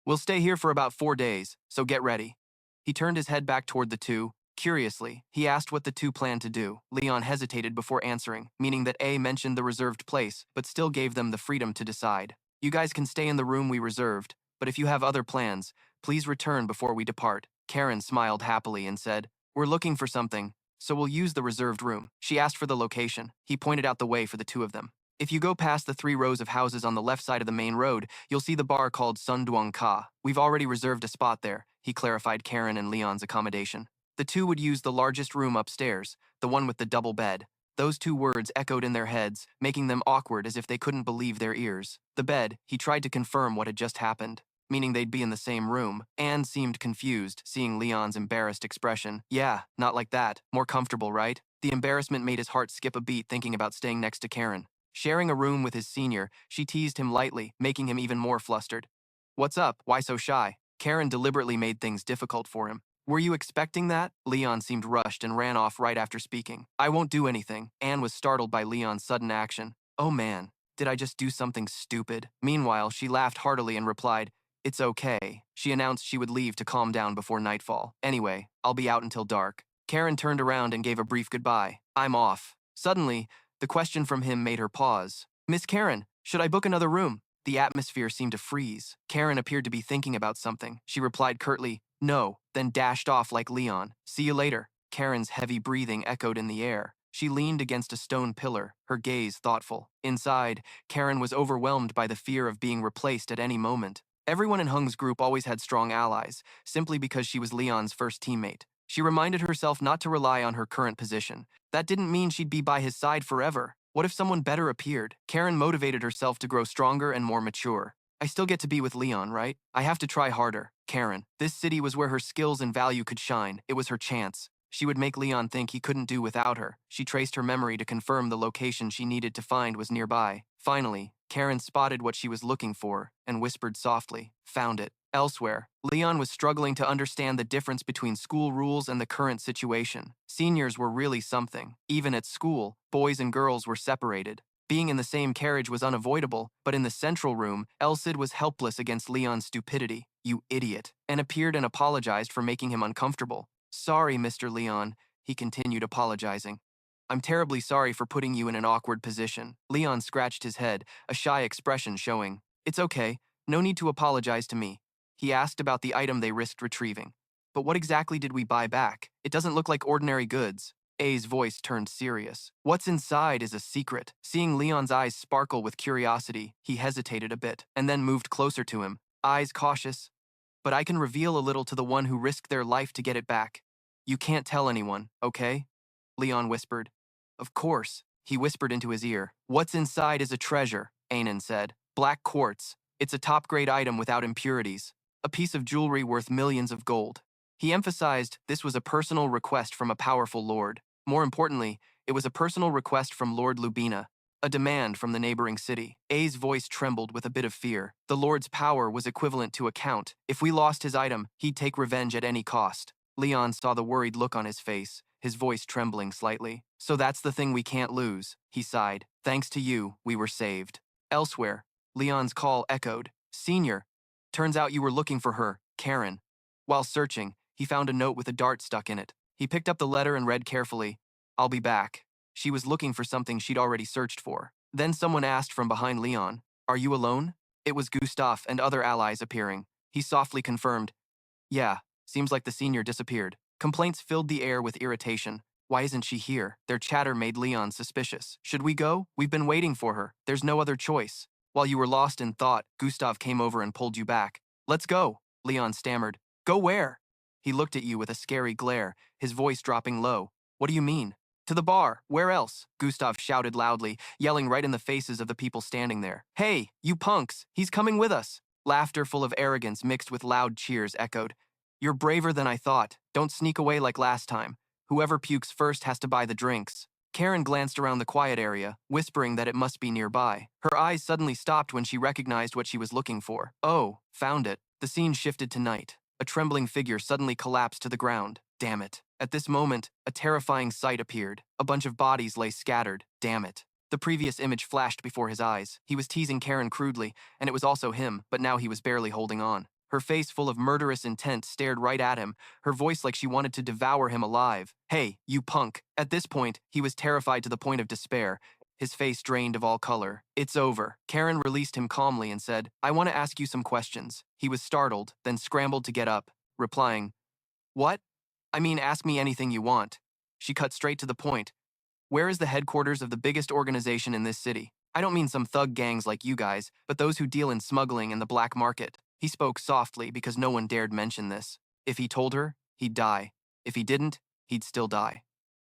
Speaker 1: "We'll stay here for about 4 days, so get ready." He turned his head back toward the two. Curiously, he asked what the two planned to do. Leon hesitated before answering, meaning that A mentioned the reserved place, but still gave them the freedom to decide. "You guys can stay in the room we reserved, but if you have other plans, Please return before we depart. Karen smiled happily and said, We're looking for something, so we'll use the reserved room. She asked for the location. He pointed out the way for the two of them. If you go past the 3 rows of houses on the left side of the main road, you'll see the bar called Sunduang Ka. We've already reserved a spot there, he clarified Karen and Leon's accommodation. The two would use the largest room upstairs, the one with the double bed. Those 2 words echoed in their heads, making them awkward as if they couldn't believe their ears. The bed, he tried to confirm what had just happened, meaning they'd be in the same room. Anne seemed confused, seeing Leon's embarrassed expression. Yeah, not like that. More comfortable, right? The embarrassment made his heart skip a beat thinking about staying next to Karen. Sharing a room with his senior, she teased him lightly, making him even more flustered. What's up? Why so shy? Karen deliberately made things difficult for him. Were you expecting that? Leon seemed rushed and ran off right after speaking. I won't do anything. Anne was startled by Leon's sudden action. Oh man, did I just do something stupid? Meanwhile, she laughed heartily and replied, It's okay. She announced she would leave to calm down before nightfall. Anyway, I'll be out until dark. Karen turned around and gave a brief goodbye. I'm off. Suddenly, the question from him made her pause. Miss Karen, should I book another room? The atmosphere seemed to freeze. Karen appeared to be thinking about something. She replied curtly, No, then dashed off like Leon. See you later. Karen's heavy breathing echoed in the air. She leaned against a stone pillar, her gaze thoughtful. Inside, Karen was overwhelmed by the fear of being replaced at any moment. Everyone in Hung's group always had strong allies, simply because she was Leon's first teammate. She reminded herself not to rely on her current position. That didn't mean she'd be by his side forever. What if someone better appeared? Karen motivated herself to grow stronger and more mature. I still get to be with Leon, right? I have to try harder. Karen. This city was where her skills and value could shine. It was her chance. She would make Leon think he couldn't do without her. She traced her memory to confirm the location she needed to find was nearby. Finally, Karen spotted what she was looking for and whispered softly, Found it. Elsewhere, Leon was struggling to understand the difference between school rules and the current situation. Seniors were really something. Even at school, boys and girls were separated. Being in the same carriage was unavoidable, but in the central room, Elsid was helpless against Leon's stupidity. You idiot. And appeared and apologized for making him uncomfortable. Sorry, Mr. Leon, he continued apologizing. I'm terribly sorry for putting you in an awkward position. Leon scratched his head, a shy expression showing. It's okay, no need to apologize to me. He asked about the item they risked retrieving. But what exactly did we buy back? It doesn't look like ordinary goods. A's voice turned serious. What's inside is a secret. Seeing Leon's eyes sparkle with curiosity, he hesitated a bit, and then moved closer to him, eyes cautious. But I can reveal a little to the one who risked their life to get it back. You can't tell anyone, okay? Leon whispered. Of course, he whispered into his ear. What's inside is a treasure, Anan said. Black quartz. It's a top-grade item without impurities. A piece of jewelry worth millions of gold. He emphasized this was a personal request from a powerful lord. More importantly, it was a personal request from Lord Lubina, a demand from the neighboring city. A's voice trembled with a bit of fear. The lord's power was equivalent to a count. If we lost his item, he'd take revenge at any cost. Leon saw the worried look on his face, his voice trembling slightly. So that's the thing we can't lose, he sighed. Thanks to you, we were saved. Elsewhere, Leon's call echoed. Senior. Turns out you were looking for her, Karen. While searching, he found a note with a dart stuck in it. He picked up the letter and read carefully, I'll be back. She was looking for something she'd already searched for. Then someone asked from behind Leon, Are you alone? It was Gustav and other allies appearing. He softly confirmed, Yeah, seems like the senior disappeared. Complaints filled the air with irritation. Why isn't she here? Their chatter made Leon suspicious. Should we go? We've been waiting for her. There's no other choice. While you were lost in thought, Gustav came over and pulled you back. Let's go, Leon stammered. Go where? He looked at you with a scary glare, his voice dropping low. What do you mean? To the bar. Where else? Gustav shouted loudly, yelling right in the faces of the people standing there. Hey, you punks, he's coming with us. Laughter full of arrogance mixed with loud cheers echoed. You're braver than I thought. Don't sneak away like last time. Whoever pukes first has to buy the drinks. Karen glanced around the quiet area, whispering that it must be nearby. Her eyes suddenly stopped when she recognized what she was looking for. Oh, found it. The scene shifted to night. A trembling figure suddenly collapsed to the ground. Damn it. At this moment, a terrifying sight appeared. A bunch of bodies lay scattered. Damn it. The previous image flashed before his eyes. He was teasing Karen crudely, and it was also him, but now he was barely holding on. Her face full of murderous intent stared right at him, her voice like she wanted to devour him alive. Hey, you punk. At this point, he was terrified to the point of despair. his face drained of all color. It's over. Karen released him calmly and said, I want to ask you some questions. He was startled, then scrambled to get up, replying, What? I mean, ask me anything you want. She cut straight to the point. Where is the headquarters of the biggest organization in this city? I don't mean some thug gangs like you guys, but those who deal in smuggling and the black market. He spoke softly because no one dared mention this. If he told her, he'd die. If he didn't, he'd still die.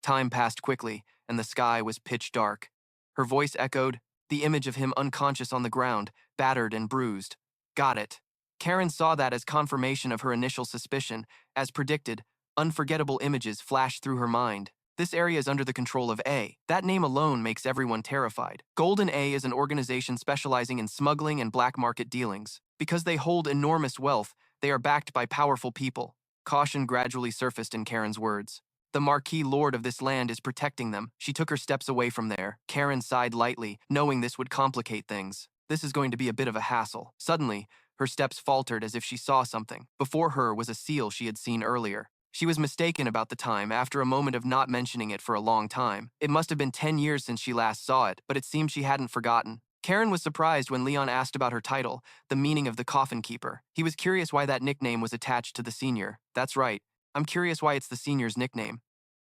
Speaker 1: Time passed quickly, and the sky was pitch dark. Her voice echoed, the image of him unconscious on the ground, battered and bruised. Got it. Karen saw that as confirmation of her initial suspicion. As predicted, unforgettable images flashed through her mind. This area is under the control of A. That name alone makes everyone terrified. Golden A is an organization specializing in smuggling and black market dealings. Because they hold enormous wealth, they are backed by powerful people. Caution gradually surfaced in Karen's words. The Marquis Lord of this land is protecting them. She took her steps away from there. Karen sighed lightly, knowing this would complicate things. This is going to be a bit of a hassle. Suddenly, her steps faltered as if she saw something. Before her was a seal she had seen earlier. She was mistaken about the time after a moment of not mentioning it for a long time. It must have been 10 years since she last saw it, but it seemed she hadn't forgotten. Karen was surprised when Leon asked about her title, the meaning of the coffin keeper. He was curious why that nickname was attached to the senior. That's right. I'm curious why it's the senior's nickname.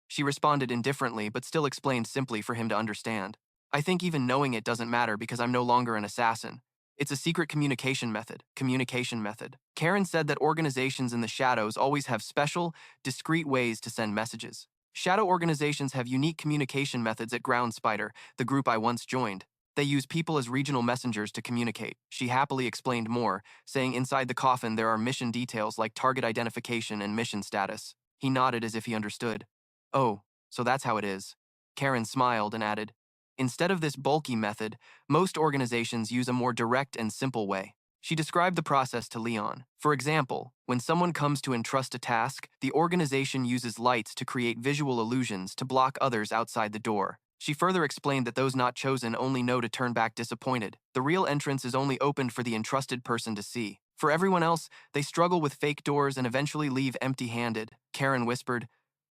Speaker 1: She responded indifferently, but still explained simply for him to understand. I think even knowing it doesn't matter because I'm no longer an assassin. It's a secret communication method. Karen said that organizations in the shadows always have special, discreet ways to send messages. Shadow organizations have unique communication methods at Ground Spider, the group I once joined. They use people as regional messengers to communicate. She happily explained more, saying inside the coffin there are mission details like target identification and mission status. He nodded as if he understood. Oh, so that's how it is. Karen smiled and added, instead of this bulky method, most organizations use a more direct and simple way. She described the process to Leon. For example, when someone comes to entrust a task, the organization uses lights to create visual illusions to block others outside the door. She further explained that those not chosen only know to turn back disappointed. The real entrance is only opened for the entrusted person to see. For everyone else, they struggle with fake doors and eventually leave empty-handed. Karen whispered,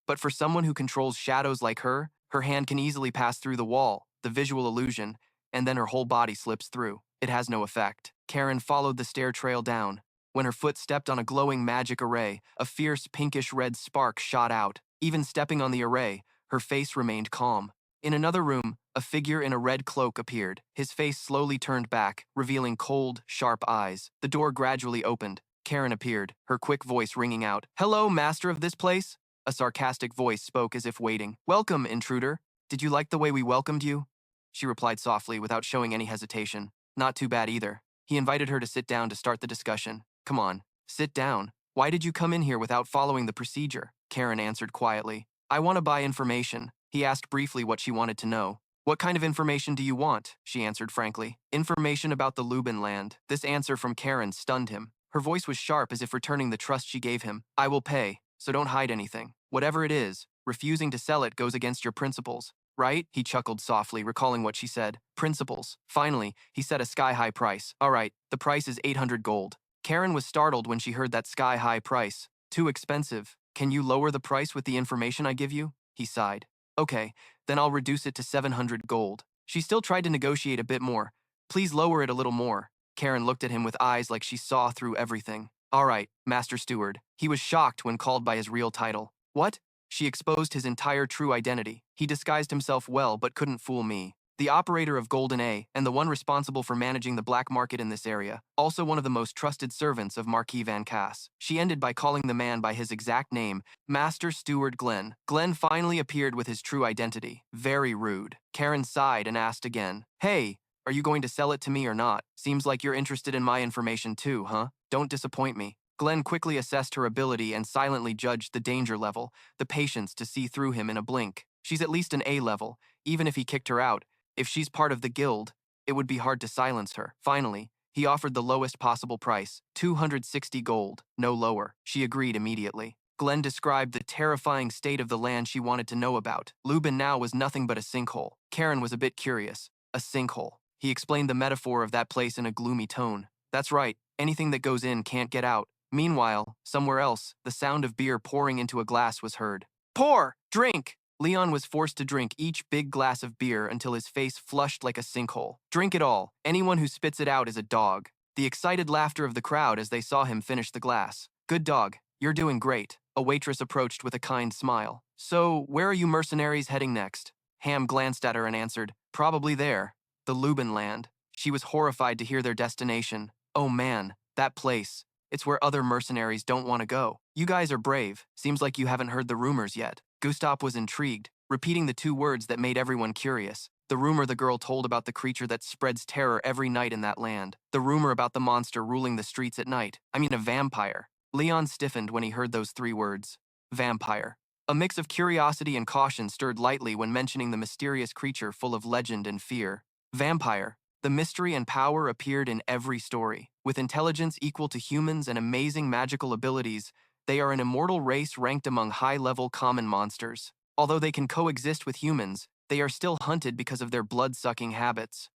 Speaker 1: but for someone who controls shadows like her hand can easily pass through the wall, the visual illusion, and then her whole body slips through. It has no effect. Karen followed the stair trail down. When her foot stepped on a glowing magic array, a fierce pinkish-red spark shot out. Even stepping on the array, her face remained calm. In another room, a figure in a red cloak appeared. His face slowly turned back, revealing cold, sharp eyes. The door gradually opened. Karen appeared, her quick voice ringing out, "Hello, master of this place?" A sarcastic voice spoke as if waiting. "Welcome, intruder. Did you like the way we welcomed you?" She replied softly without showing any hesitation. Not too bad either. He invited her to sit down to start the discussion. Come on, sit down. Why did you come in here without following the procedure? Karen answered quietly. I want to buy information. He asked briefly what she wanted to know. What kind of information do you want? She answered frankly. Information about the Lubin land. This answer from Karen stunned him. Her voice was sharp as if returning the trust she gave him. I will pay, so don't hide anything. Whatever it is, refusing to sell it goes against your principles. Right? He chuckled softly, recalling what she said. Principles. Finally, he set a sky-high price. All right, the price is 800 gold. Karen was startled when she heard that sky-high price. Too expensive. Can you lower the price with the information I give you? He sighed. Okay, then I'll reduce it to 700 gold. She still tried to negotiate a bit more. Please lower it a little more. Karen looked at him with eyes like she saw through everything. All right, Master Steward. He was shocked when called by his real title. What? She exposed his entire true identity. He disguised himself well but couldn't fool me. The operator of Golden A and the one responsible for managing the black market in this area, also one of the most trusted servants of Marquis Van Cass. She ended by calling the man by his exact name, Master Steward Glenn. Glenn finally appeared with his true identity. Very rude. Karen sighed and asked again, Hey, are you going to sell it to me or not? Seems like you're interested in my information too, huh? Don't disappoint me. Glenn quickly assessed her ability and silently judged the danger level, the patience to see through him in a blink. She's at least an A level, even if he kicked her out. If she's part of the guild, it would be hard to silence her. Finally, he offered the lowest possible price, 260 gold, no lower. She agreed immediately. Glenn described the terrifying state of the land she wanted to know about. Lubin now was nothing but a sinkhole. Karen was a bit curious. A sinkhole. He explained the metaphor of that place in a gloomy tone. That's right, anything that goes in can't get out. Meanwhile, somewhere else, the sound of beer pouring into a glass was heard. Pour! Drink! Leon was forced to drink each big glass of beer until his face flushed like a sinkhole. Drink it all. Anyone who spits it out is a dog. The excited laughter of the crowd as they saw him finish the glass. Good dog. You're doing great. A waitress approached with a kind smile. So, where are you mercenaries heading next? Ham glanced at her and answered, probably there. The Lubin land. She was horrified to hear their destination. Oh man, that place. It's where other mercenaries don't want to go. You guys are brave. Seems like you haven't heard the rumors yet. Gustav was intrigued, repeating the two words that made everyone curious. The rumor the girl told about the creature that spreads terror every night in that land. The rumor about the monster ruling the streets at night. I mean, a vampire. Leon stiffened when he heard those three words. Vampire. A mix of curiosity and caution stirred lightly when mentioning the mysterious creature full of legend and fear. Vampire. The mystery and power appeared in every story. With intelligence equal to humans and amazing magical abilities, they are an immortal race ranked among high-level common monsters. Although they can coexist with humans, they are still hunted because of their blood-sucking habits.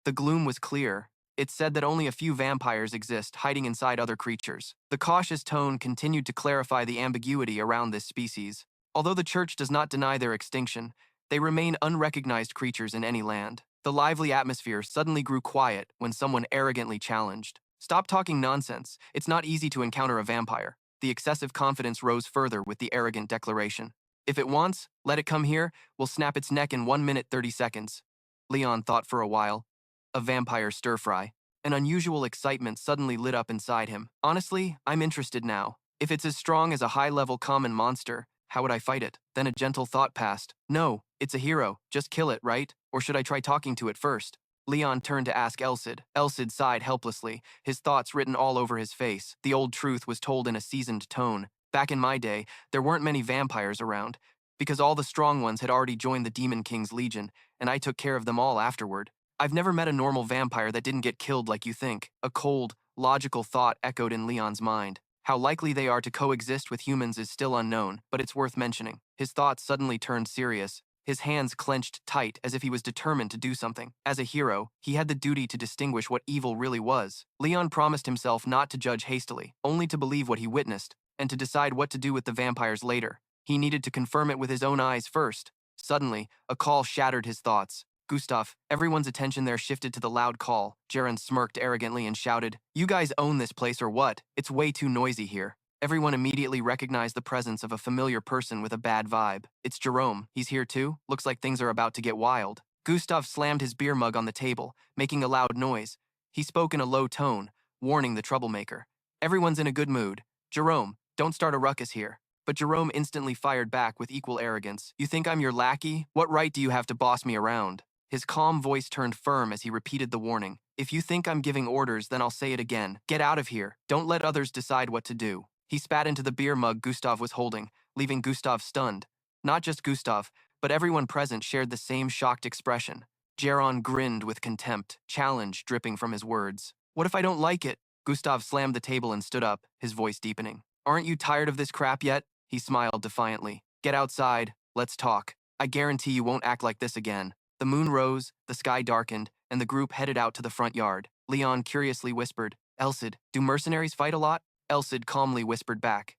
Speaker 1: The gloom was clear. It said that only a few vampires exist, hiding inside other creatures. The cautious tone continued to clarify the ambiguity around this species. Although the church does not deny their extinction, they remain unrecognized creatures in any land. The lively atmosphere suddenly grew quiet when someone arrogantly challenged. Stop talking nonsense. It's not easy to encounter a vampire. The excessive confidence rose further with the arrogant declaration. If it wants, let it come here. We'll snap its neck in 1 minute 30 seconds. Leon thought for a while. A vampire stir-fry. An unusual excitement suddenly lit up inside him. Honestly, I'm interested now. If it's as strong as a high-level common monster, how would I fight it? Then a gentle thought passed. No, it's a hero. Just kill it, right? Or should I try talking to it first? Leon turned to ask Elsid. Elsid sighed helplessly, his thoughts written all over his face. The old truth was told in a seasoned tone. Back in my day, there weren't many vampires around, because all the strong ones had already joined the Demon King's Legion, and I took care of them all afterward. I've never met a normal vampire that didn't get killed like you think. A cold, logical thought echoed in Leon's mind. How likely they are to coexist with humans is still unknown, but it's worth mentioning. His thoughts suddenly turned serious. His hands clenched tight as if he was determined to do something. As a hero, he had the duty to distinguish what evil really was. Leon promised himself not to judge hastily, only to believe what he witnessed, and to decide what to do with the vampires later. He needed to confirm it with his own eyes first. Suddenly, a call shattered his thoughts. Gustav, everyone's attention there shifted to the loud call. Jaren smirked arrogantly and shouted, "You guys own this place or what? It's way too noisy here." Everyone immediately recognized the presence of a familiar person with a bad vibe. It's Jerome. He's here too? Looks like things are about to get wild. Gustav slammed his beer mug on the table, making a loud noise. He spoke in a low tone, warning the troublemaker. Everyone's in a good mood. Jerome, don't start a ruckus here. But Jerome instantly fired back with equal arrogance. You think I'm your lackey? What right do you have to boss me around? His calm voice turned firm as he repeated the warning. If you think I'm giving orders, then I'll say it again. Get out of here. Don't let others decide what to do. He spat into the beer mug Gustav was holding, leaving Gustav stunned. Not just Gustav, but everyone present shared the same shocked expression. Jaron grinned with contempt, challenge dripping from his words. What if I don't like it? Gustav slammed the table and stood up, his voice deepening. Aren't you tired of this crap yet? He smiled defiantly. Get outside. Let's talk. I guarantee you won't act like this again. The moon rose, the sky darkened, and the group headed out to the front yard. Leon curiously whispered, Elsid, do mercenaries fight a lot? Elsid calmly whispered back.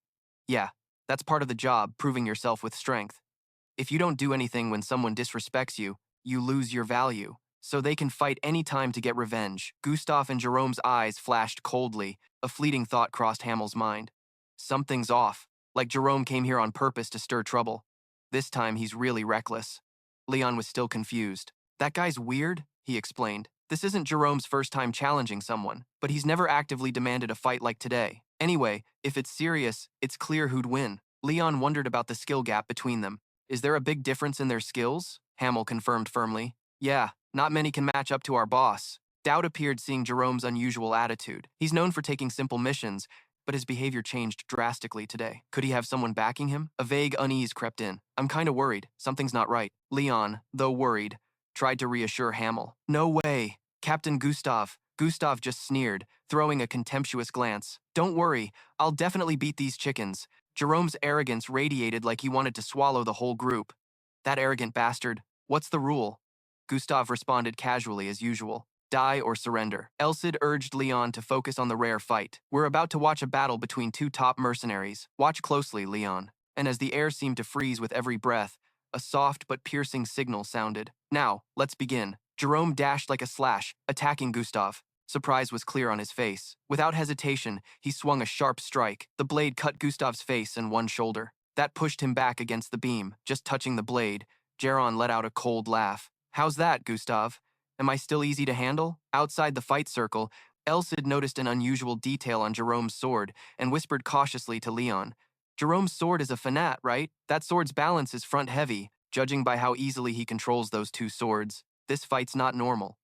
Speaker 1: Yeah, that's part of the job, proving yourself with strength. If you don't do anything when someone disrespects you, you lose your value. So they can fight any time to get revenge. Gustav and Jerome's eyes flashed coldly. A fleeting thought crossed Hamel's mind. Something's off, like Jerome came here on purpose to stir trouble. This time he's really reckless. Leon was still confused. That guy's weird, he explained. This isn't Jerome's first time challenging someone, but he's never actively demanded a fight like today. Anyway, if it's serious, it's clear who'd win. Leon wondered about the skill gap between them. Is there a big difference in their skills? Hamel confirmed firmly. Yeah, not many can match up to our boss. Doubt appeared seeing Jerome's unusual attitude. He's known for taking simple missions, but his behavior changed drastically today. Could he have someone backing him? A vague unease crept in. I'm kinda worried. Something's not right. Leon, though worried, tried to reassure Hamel. No way. Captain Gustav. Gustav just sneered, throwing a contemptuous glance. Don't worry, I'll definitely beat these chickens. Jerome's arrogance radiated like he wanted to swallow the whole group. That arrogant bastard. What's the rule? Gustav responded casually as usual. Die or surrender. Elsid urged Leon to focus on the rare fight. We're about to watch a battle between two top mercenaries. Watch closely, Leon. And as the air seemed to freeze with every breath, a soft but piercing signal sounded. Now, let's begin. Jerome dashed like a slash, attacking Gustav. Surprise was clear on his face. Without hesitation, he swung a sharp strike. The blade cut Gustav's face and one shoulder. That pushed him back against the beam, just touching the blade. Jeron let out a cold laugh. How's that, Gustav? Am I still easy to handle? Outside the fight circle, Elsid noticed an unusual detail on Jerome's sword and whispered cautiously to Leon. Jerome's sword is a fanat, right? That sword's balance is front-heavy, judging by how easily he controls those two swords. This fight's not normal.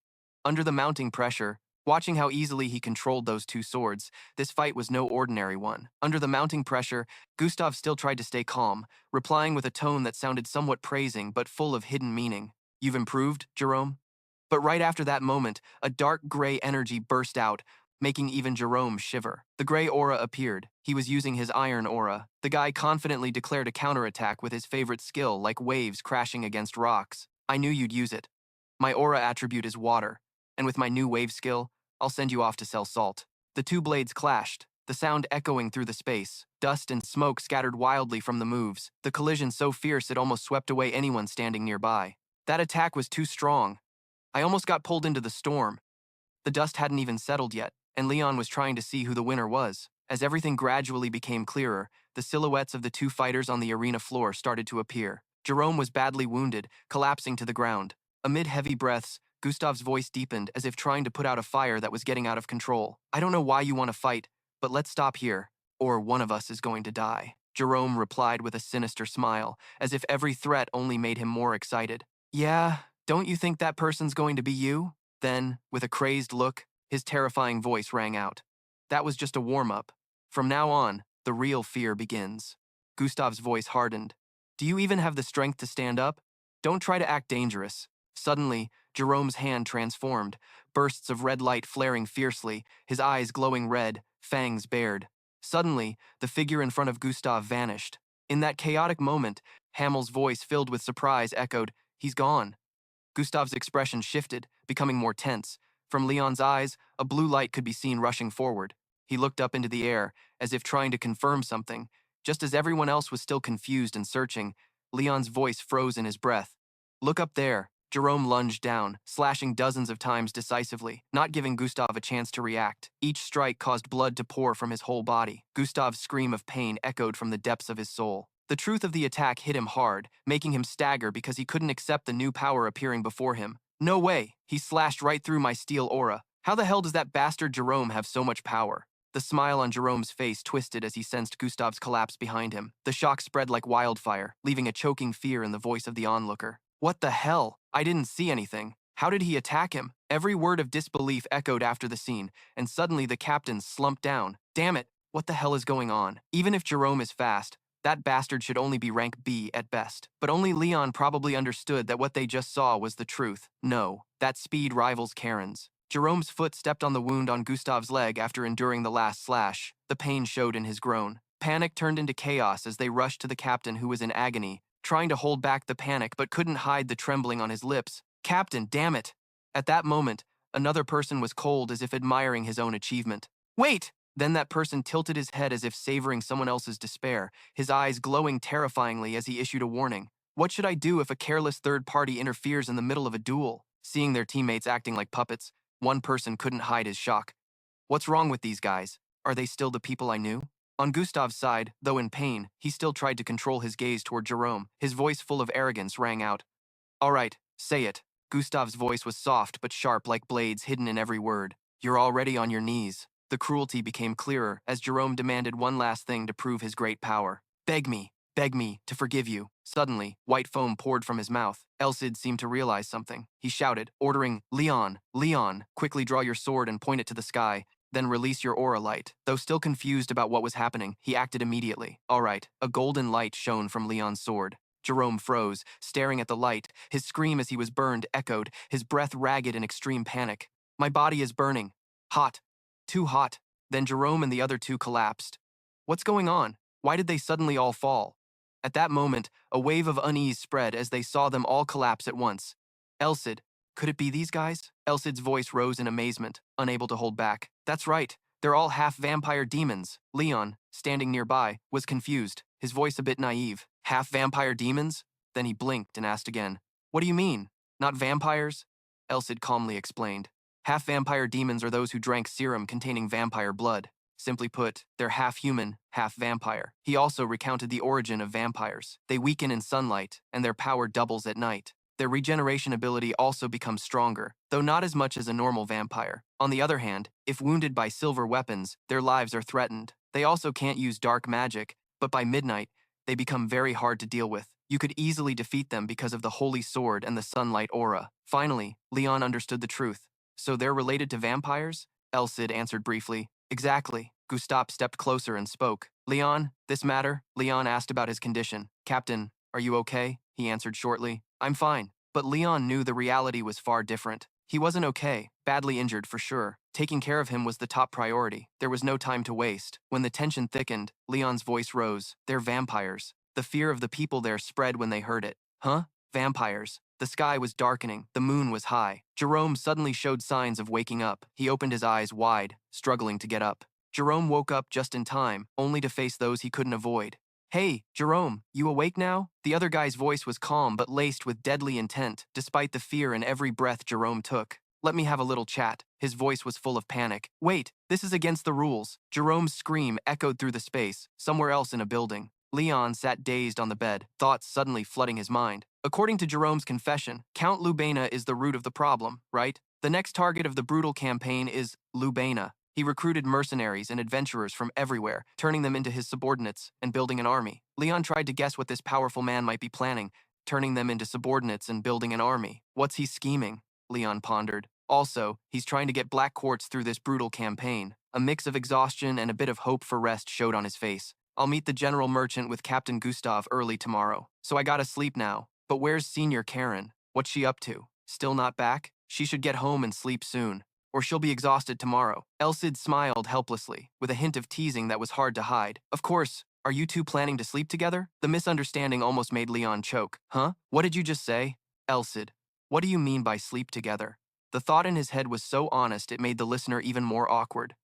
Speaker 1: Under the mounting pressure, watching how easily he controlled those two swords, this fight was no ordinary one. Under the mounting pressure, Gustav still tried to stay calm, replying with a tone that sounded somewhat praising but full of hidden meaning. You've improved, Jerome? But right after that moment, a dark gray energy burst out, making even Jerome shiver. The gray aura appeared. He was using his iron aura. The guy confidently declared a counterattack with his favorite skill, like waves crashing against rocks. I knew you'd use it. My aura attribute is water, and with my new wave skill, I'll send you off to sell salt. The two blades clashed, the sound echoing through the space. Dust and smoke scattered wildly from the moves, the collision so fierce it almost swept away anyone standing nearby. That attack was too strong. I almost got pulled into the storm. The dust hadn't even settled yet, and Leon was trying to see who the winner was. As everything gradually became clearer, the silhouettes of the two fighters on the arena floor started to appear. Jerome was badly wounded, collapsing to the ground. Amid heavy breaths, Gustav's voice deepened as if trying to put out a fire that was getting out of control. I don't know why you want to fight, but let's stop here, or one of us is going to die. Jerome replied with a sinister smile, as if every threat only made him more excited. Yeah, don't you think that person's going to be you? Then, with a crazed look, his terrifying voice rang out. That was just a warm-up. From now on, the real fear begins. Gustav's voice hardened. Do you even have the strength to stand up? Don't try to act dangerous. Suddenly, Jerome's hand transformed, bursts of red light flaring fiercely, his eyes glowing red, fangs bared. Suddenly, the figure in front of Gustav vanished. In that chaotic moment, Hamill's voice filled with surprise echoed, "He's gone." Gustav's expression shifted, becoming more tense. From Leon's eyes, a blue light could be seen rushing forward. He looked up into the air, as if trying to confirm something. Just as everyone else was still confused and searching, Leon's voice froze in his breath. Look up there. Jerome lunged down, slashing dozens of times decisively, not giving Gustav a chance to react. Each strike caused blood to pour from his whole body. Gustav's scream of pain echoed from the depths of his soul. The truth of the attack hit him hard, making him stagger because he couldn't accept the new power appearing before him. No way! He slashed right through my steel aura. How the hell does that bastard Jerome have so much power? The smile on Jerome's face twisted as he sensed Gustav's collapse behind him. The shock spread like wildfire, leaving a choking fear in the voice of the onlooker. What the hell? I didn't see anything. How did he attack him? Every word of disbelief echoed after the scene, and suddenly the captain slumped down. Damn it, what the hell is going on? Even if Jerome is fast, that bastard should only be rank B at best. But only Leon probably understood that what they just saw was the truth. No, that speed rivals Karen's. Jerome's foot stepped on the wound on Gustav's leg after enduring the last slash. The pain showed in his groan. Panic turned into chaos as they rushed to the captain who was in agony, trying to hold back the panic but couldn't hide the trembling on his lips. Captain, damn it! At that moment, another person was cold as if admiring his own achievement. Wait! Then that person tilted his head as if savoring someone else's despair, his eyes glowing terrifyingly as he issued a warning. What should I do if a careless third party interferes in the middle of a duel? Seeing their teammates acting like puppets, one person couldn't hide his shock. What's wrong with these guys? Are they still the people I knew? On Gustav's side, though in pain, he still tried to control his gaze toward Jerome. His voice full of arrogance rang out. All right, say it. Gustav's voice was soft but sharp like blades hidden in every word. You're already on your knees. The cruelty became clearer as Jerome demanded one last thing to prove his great power. Beg me to forgive you. Suddenly, white foam poured from his mouth. Elsid seemed to realize something. He shouted, ordering, Leon, quickly draw your sword and point it to the sky, then release your aura light. Though still confused about what was happening, he acted immediately. All right, a golden light shone from Leon's sword. Jerome froze, staring at the light. His scream as he was burned echoed, his breath ragged in extreme panic. My body is burning. Hot. Too hot. Then Jerome and the other two collapsed. What's going on? Why did they suddenly all fall? At that moment, a wave of unease spread as they saw them all collapse at once. Elsid, could it be these guys? Elsid's voice rose in amazement, unable to hold back. That's right, they're all half-vampire demons. Leon, standing nearby, was confused, his voice a bit naive. Half-vampire demons? Then he blinked and asked again, "What do you mean? Not vampires?" Elsid calmly explained. Half-vampire demons are those who drank serum containing vampire blood. Simply put, they're half human, half vampire. He also recounted the origin of vampires. They weaken in sunlight, and their power doubles at night. Their regeneration ability also becomes stronger, though not as much as a normal vampire. On the other hand, if wounded by silver weapons, their lives are threatened. They also can't use dark magic, but by midnight, they become very hard to deal with. You could easily defeat them because of the holy sword and the sunlight aura. Finally, Leon understood the truth. So they're related to vampires? Elsid answered briefly. Exactly. Gustav stepped closer and spoke. Leon, this matter? Leon asked about his condition. Captain, are you okay? He answered shortly. I'm fine. But Leon knew the reality was far different. He wasn't okay, badly injured for sure. Taking care of him was the top priority. There was no time to waste. When the tension thickened, Leon's voice rose. They're vampires. The fear of the people there spread when they heard it. Huh? Vampires. The sky was darkening. The moon was high. Jerome suddenly showed signs of waking up. He opened his eyes wide, struggling to get up. Jerome woke up just in time, only to face those he couldn't avoid. Hey, Jerome, you awake now? The other guy's voice was calm but laced with deadly intent, despite the fear in every breath Jerome took. Let me have a little chat. His voice was full of panic. Wait, this is against the rules. Jerome's scream echoed through the space, somewhere else in a building. Leon sat dazed on the bed, thoughts suddenly flooding his mind. According to Jerome's confession, Count Lubena is the root of the problem, right? The next target of the brutal campaign is Lubena. He recruited mercenaries and adventurers from everywhere, turning them into his subordinates and building an army. Leon tried to guess what this powerful man might be planning, turning them into subordinates and building an army. What's he scheming? Leon pondered. Also, he's trying to get black quartz through this brutal campaign. A mix of exhaustion and a bit of hope for rest showed on his face. I'll meet the general merchant with Captain Gustav early tomorrow, so I gotta sleep now. But where's Senior Karen? What's she up to? Still not back? She should get home and sleep soon, or she'll be exhausted tomorrow. Elsid smiled helplessly, with a hint of teasing that was hard to hide. Of course, are you two planning to sleep together? The misunderstanding almost made Leon choke. Huh? What did you just say? Elsid, what do you mean by sleep together? The thought in his head was so honest it made the listener even more awkward.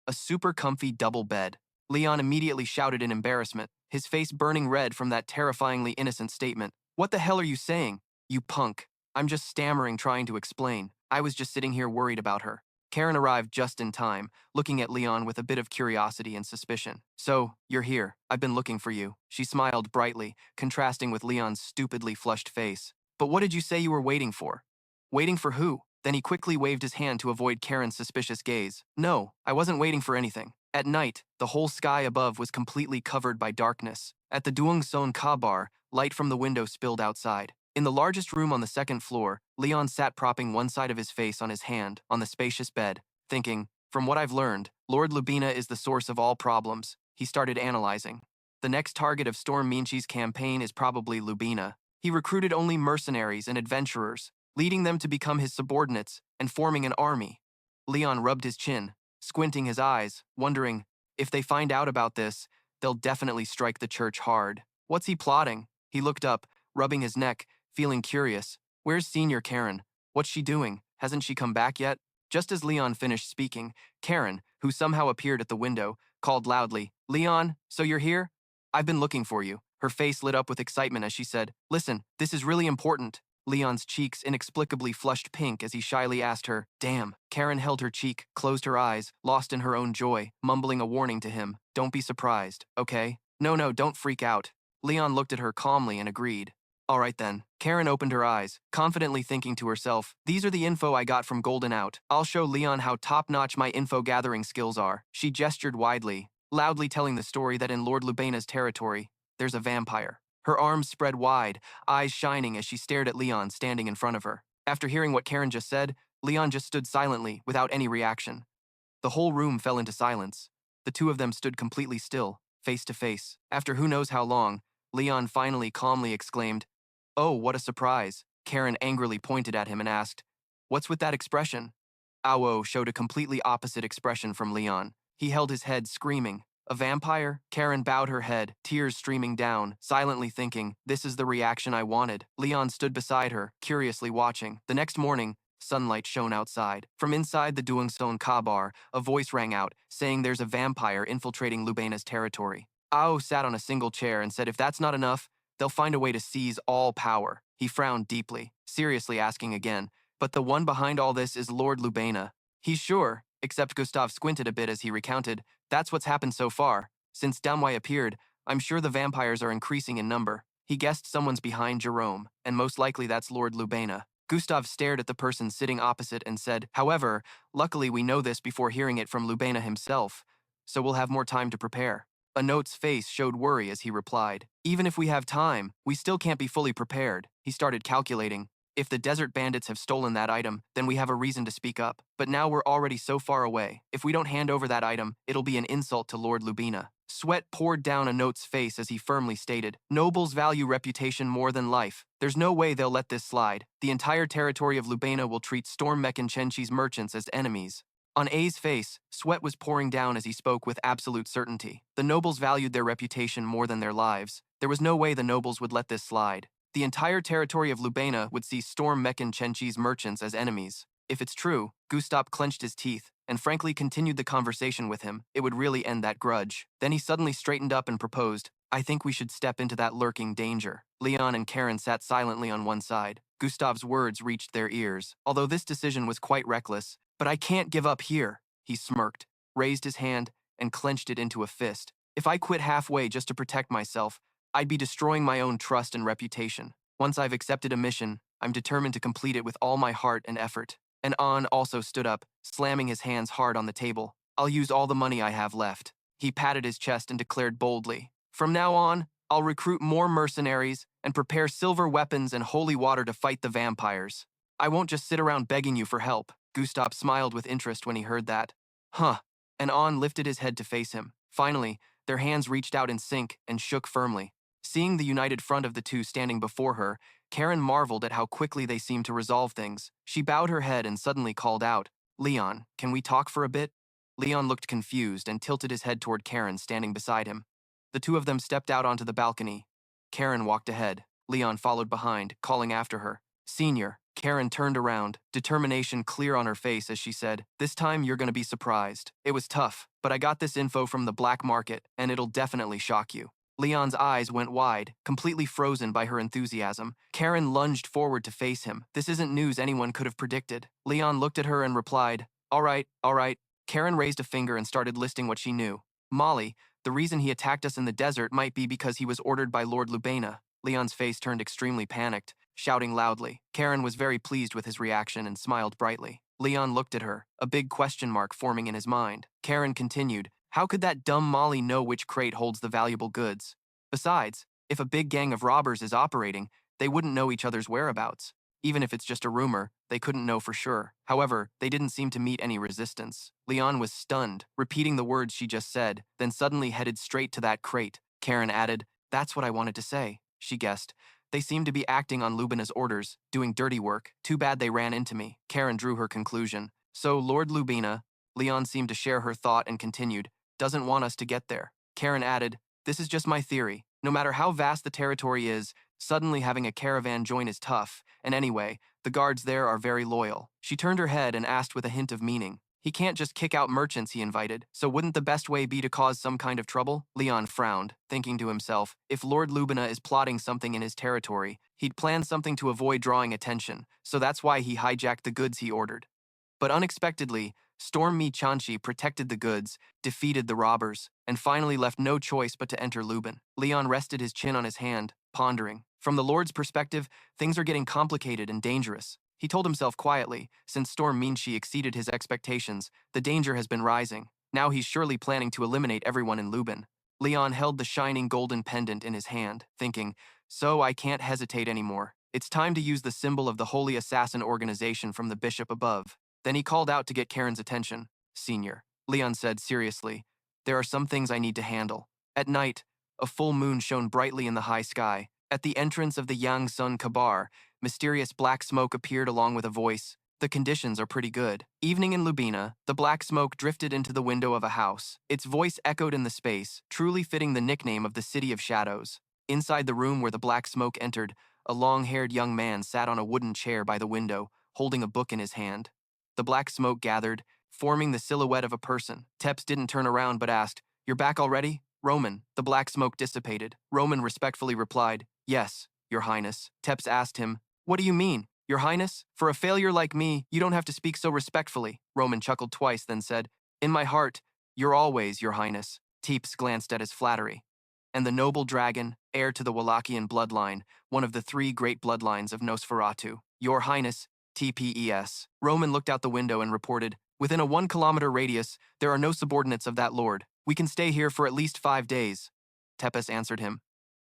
Speaker 1: A super comfy double bed. Leon immediately shouted in embarrassment, his face burning red from that terrifyingly innocent statement. What the hell are you saying? You punk. I'm just stammering trying to explain. I was just sitting here worried about her. Karen arrived just in time, looking at Leon with a bit of curiosity and suspicion. So, you're here. I've been looking for you. She smiled brightly, contrasting with Leon's stupidly flushed face. But what did you say you were waiting for? Waiting for who? Then he quickly waved his hand to avoid Karen's suspicious gaze. No, I wasn't waiting for anything. At night, the whole sky above was completely covered by darkness. At the Duung Son Ka bar, light from the window spilled outside. In the largest room on the second floor, Leon sat propping one side of his face on his hand on the spacious bed, thinking, from what I've learned, Lord Lubina is the source of all problems. He started analyzing. The next target of Storm Minchi's campaign is probably Lubina. He recruited only mercenaries and adventurers, leading them to become his subordinates and forming an army. Leon rubbed his chin, squinting his eyes, wondering, if they find out about this, they'll definitely strike the church hard. What's he plotting? He looked up, rubbing his neck, feeling curious. Where's Senior Karen? What's she doing? Hasn't she come back yet? Just as Leon finished speaking, Karen, who somehow appeared at the window, called loudly, Leon, so you're here? I've been looking for you. Her face lit up with excitement as she said, listen, this is really important. Leon's cheeks inexplicably flushed pink as he shyly asked her, damn. Karen held her cheek, closed her eyes, lost in her own joy, mumbling a warning to him. Don't be surprised, okay? No, don't freak out. Leon looked at her calmly and agreed. All right then. Karen opened her eyes, confidently thinking to herself, these are the info I got from Golden Out. I'll show Leon how top-notch my info-gathering skills are. She gestured widely, loudly telling the story that in Lord Lubena's territory, there's a vampire. Her arms spread wide, eyes shining as she stared at Leon standing in front of her. After hearing what Karen just said, Leon just stood silently, without any reaction. The whole room fell into silence. The two of them stood completely still, face to face. After who knows how long, Leon finally calmly exclaimed, oh, what a surprise. Karen angrily pointed at him and asked, what's with that expression? Awo showed a completely opposite expression from Leon. He held his head, screaming. A vampire? Karen bowed her head, tears streaming down, silently thinking, this is the reaction I wanted. Leon stood beside her, curiously watching. The next morning, sunlight shone outside. From inside the Duung Son Ka bar, a voice rang out, saying there's a vampire infiltrating Lubena's territory. Ao sat on a single chair and said if that's not enough, they'll find a way to seize all power. He frowned deeply, seriously asking again, but the one behind all this is Lord Lubena. He's sure, except Gustav squinted a bit as he recounted, that's what's happened so far. Since Damwai appeared, I'm sure the vampires are increasing in number. He guessed someone's behind Jerome, and most likely that's Lord Lubena. Gustav stared at the person sitting opposite and said, however, luckily we know this before hearing it from Lubena himself, so we'll have more time to prepare. A note's face showed worry as he replied, even if we have time, we still can't be fully prepared. He started calculating. If the desert bandits have stolen that item, then we have a reason to speak up. But now we're already so far away. If we don't hand over that item, it'll be an insult to Lord Lubena. Sweat poured down a note's face as he firmly stated, nobles value reputation more than life. There's no way they'll let this slide. The entire territory of Lubena will treat Storm Mech and Chenchi's merchants as enemies. On A's face, sweat was pouring down as he spoke with absolute certainty. The nobles valued their reputation more than their lives. There was no way the nobles would let this slide. The entire territory of Lubena would see Storm Mech and Chenchi's merchants as enemies. If it's true, Gustav clenched his teeth and frankly continued the conversation with him. It would really end that grudge. Then he suddenly straightened up and proposed, I think we should step into that lurking danger. Leon and Karen sat silently on one side. Gustav's words reached their ears. Although this decision was quite reckless, but I can't give up here, he smirked, raised his hand, and clenched it into a fist. If I quit halfway just to protect myself, I'd be destroying my own trust and reputation. Once I've accepted a mission, I'm determined to complete it with all my heart and effort. And An also stood up, slamming his hands hard on the table. I'll use all the money I have left. He patted his chest and declared boldly, from now on, I'll recruit more mercenaries and prepare silver weapons and holy water to fight the vampires. I won't just sit around begging you for help. Gustav smiled with interest when he heard that. Huh. And An lifted his head to face him. Finally, their hands reached out in sync and shook firmly. Seeing the united front of the two standing before her, Karen marveled at how quickly they seemed to resolve things. She bowed her head and suddenly called out, Leon, can we talk for a bit? Leon looked confused and tilted his head toward Karen standing beside him. The two of them stepped out onto the balcony. Karen walked ahead. Leon followed behind, calling after her. Senior. Karen turned around, determination clear on her face as she said, this time you're gonna be surprised. It was tough, but I got this info from the black market, and it'll definitely shock you. Leon's eyes went wide, completely frozen by her enthusiasm. Karen lunged forward to face him. This isn't news anyone could have predicted. Leon looked at her and replied, all right. Karen raised a finger and started listing what she knew. Molly, the reason he attacked us in the desert might be because he was ordered by Lord Lubena. Leon's face turned extremely panicked, shouting loudly. Karen was very pleased with his reaction and smiled brightly. Leon looked at her, a big question mark forming in his mind. Karen continued, how could that dumb Molly know which crate holds the valuable goods? Besides, if a big gang of robbers is operating, they wouldn't know each other's whereabouts. Even if it's just a rumor, they couldn't know for sure. However, they didn't seem to meet any resistance. Leon was stunned, repeating the words she just said, then suddenly headed straight to that crate. Karen added, that's what I wanted to say, she guessed. They seemed to be acting on Lubena's orders, doing dirty work. Too bad they ran into me. Karen drew her conclusion. So Lord Lubena, Leon seemed to share her thought and continued, doesn't want us to get there. Karen added, this is just my theory. No matter how vast the territory is, suddenly having a caravan join is tough, and anyway, the guards there are very loyal. She turned her head and asked with a hint of meaning, he can't just kick out merchants he invited, so wouldn't the best way be to cause some kind of trouble? Leon frowned, thinking to himself, if Lord Lubena is plotting something in his territory, he'd plan something to avoid drawing attention, so that's why he hijacked the goods he ordered. But unexpectedly, Storm Mi Chanchi protected the goods, defeated the robbers, and finally left no choice but to enter Luben. Leon rested his chin on his hand, pondering. From the Lord's perspective, things are getting complicated and dangerous. He told himself quietly, since Storm Minchi exceeded his expectations, the danger has been rising. Now he's surely planning to eliminate everyone in Luben. Leon held the shining golden pendant in his hand, thinking, so I can't hesitate anymore. It's time to use the symbol of the Holy Assassin organization from the bishop above. Then he called out to get Karen's attention. Senior, Leon said seriously, there are some things I need to handle. At night, a full moon shone brightly in the high sky. At the entrance of the Yang Sun Kabar, mysterious black smoke appeared along with a voice. The conditions are pretty good. Evening in Lubina, the black smoke drifted into the window of a house. Its voice echoed in the space, truly fitting the nickname of the City of Shadows. Inside the room where the black smoke entered, a long-haired young man sat on a wooden chair by the window, holding a book in his hand. The black smoke gathered, forming the silhouette of a person. Teps didn't turn around but asked, you're back already? Roman. The black smoke dissipated. Roman respectfully replied, Yes, Your Highness. Tepes asked him, What do you mean, Your Highness? For a failure like me, you don't have to speak so respectfully. Roman chuckled twice, then said, In my heart, you're always Your Highness. Tepes glanced at his flattery. And the noble dragon, heir to the Wallachian bloodline, one of the three great bloodlines of Nosferatu. Your Highness, TPES. Roman looked out the window and reported, Within a 1-kilometer radius, there are no subordinates of that lord. We can stay here for at least 5 days. Tepes answered him.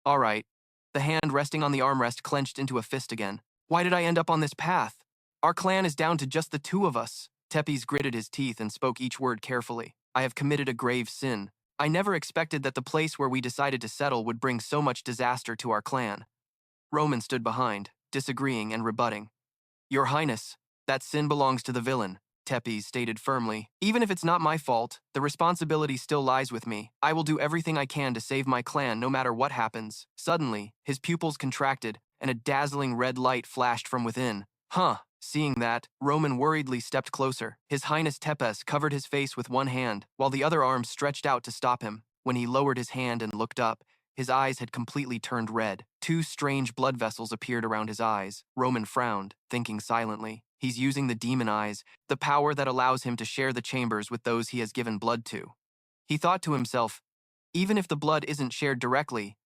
Speaker 1: All right. The hand resting on the armrest clenched into a fist again. Why did I end up on this path? Our clan is down to just the two of us. Tepes gritted his teeth and spoke each word carefully. I have committed a grave sin. I never expected that the place where we decided to settle would bring so much disaster to our clan. Roman stood behind, disagreeing and rebutting. Your Highness, that sin belongs to the villain, Tepes stated firmly. Even if it's not my fault, the responsibility still lies with me. I will do everything I can to save my clan no matter what happens. Suddenly, his pupils contracted, and a dazzling red light flashed from within. Huh. Seeing that, Roman worriedly stepped closer. His Highness Tepes covered his face with one hand, while the other arm stretched out to stop him. When he lowered his hand and looked up, his eyes had completely turned red. 2 strange blood vessels appeared around his eyes. Roman frowned, thinking silently. He's using the demon eyes, the power that allows him to share the chambers with those he has given blood to. He thought to himself, even if the blood isn't shared directly,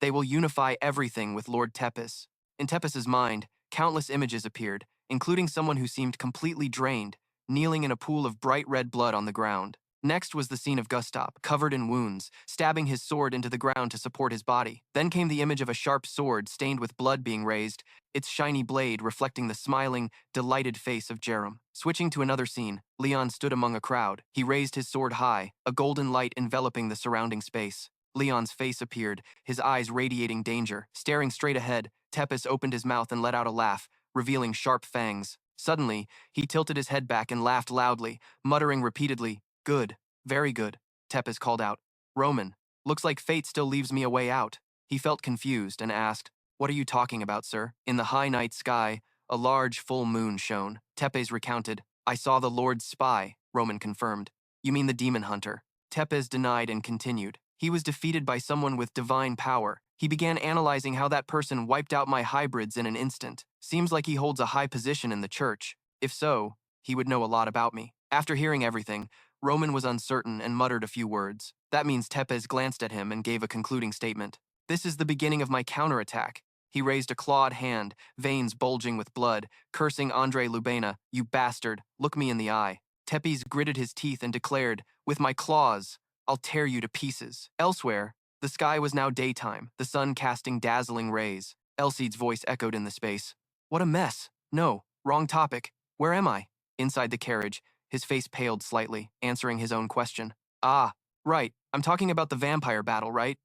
Speaker 1: they will unify everything with Lord Tepes. In Tepes's mind, countless images appeared, including someone who seemed completely drained, kneeling in a pool of bright red blood on the ground. Next was the scene of Gustav, covered in wounds, stabbing his sword into the ground to support his body. Then came the image of a sharp sword stained with blood being raised, its shiny blade reflecting the smiling, delighted face of Jerem. Switching to another scene, Leon stood among a crowd. He raised his sword high, a golden light enveloping the surrounding space. Leon's face appeared, his eyes radiating danger. Staring straight ahead, Tepes opened his mouth and let out a laugh, revealing sharp fangs. Suddenly, he tilted his head back and laughed loudly, muttering repeatedly, Good, very good, Tepes called out. Roman, looks like fate still leaves me a way out. He felt confused and asked, What are you talking about, sir? In the high night sky, a large full moon shone. Tepes recounted, I saw the Lord's spy, Roman confirmed. You mean the demon hunter? Tepes denied and continued. He was defeated by someone with divine power. He began analyzing how that person wiped out my hybrids in an instant. Seems like he holds a high position in the church. If so, he would know a lot about me. After hearing everything, Roman was uncertain and muttered a few words. That means Tepes glanced at him and gave a concluding statement. This is the beginning of my counterattack. He raised a clawed hand, veins bulging with blood, cursing Andre Lubena, You bastard, look me in the eye. Tepes gritted his teeth and declared, With my claws, I'll tear you to pieces. Elsewhere, the sky was now daytime, the sun casting dazzling rays. Elsid's voice echoed in the space. What a mess. No, wrong topic. Where am I? Inside the carriage, his face paled slightly, answering his own question. Ah, right. I'm talking about the vampire battle, right?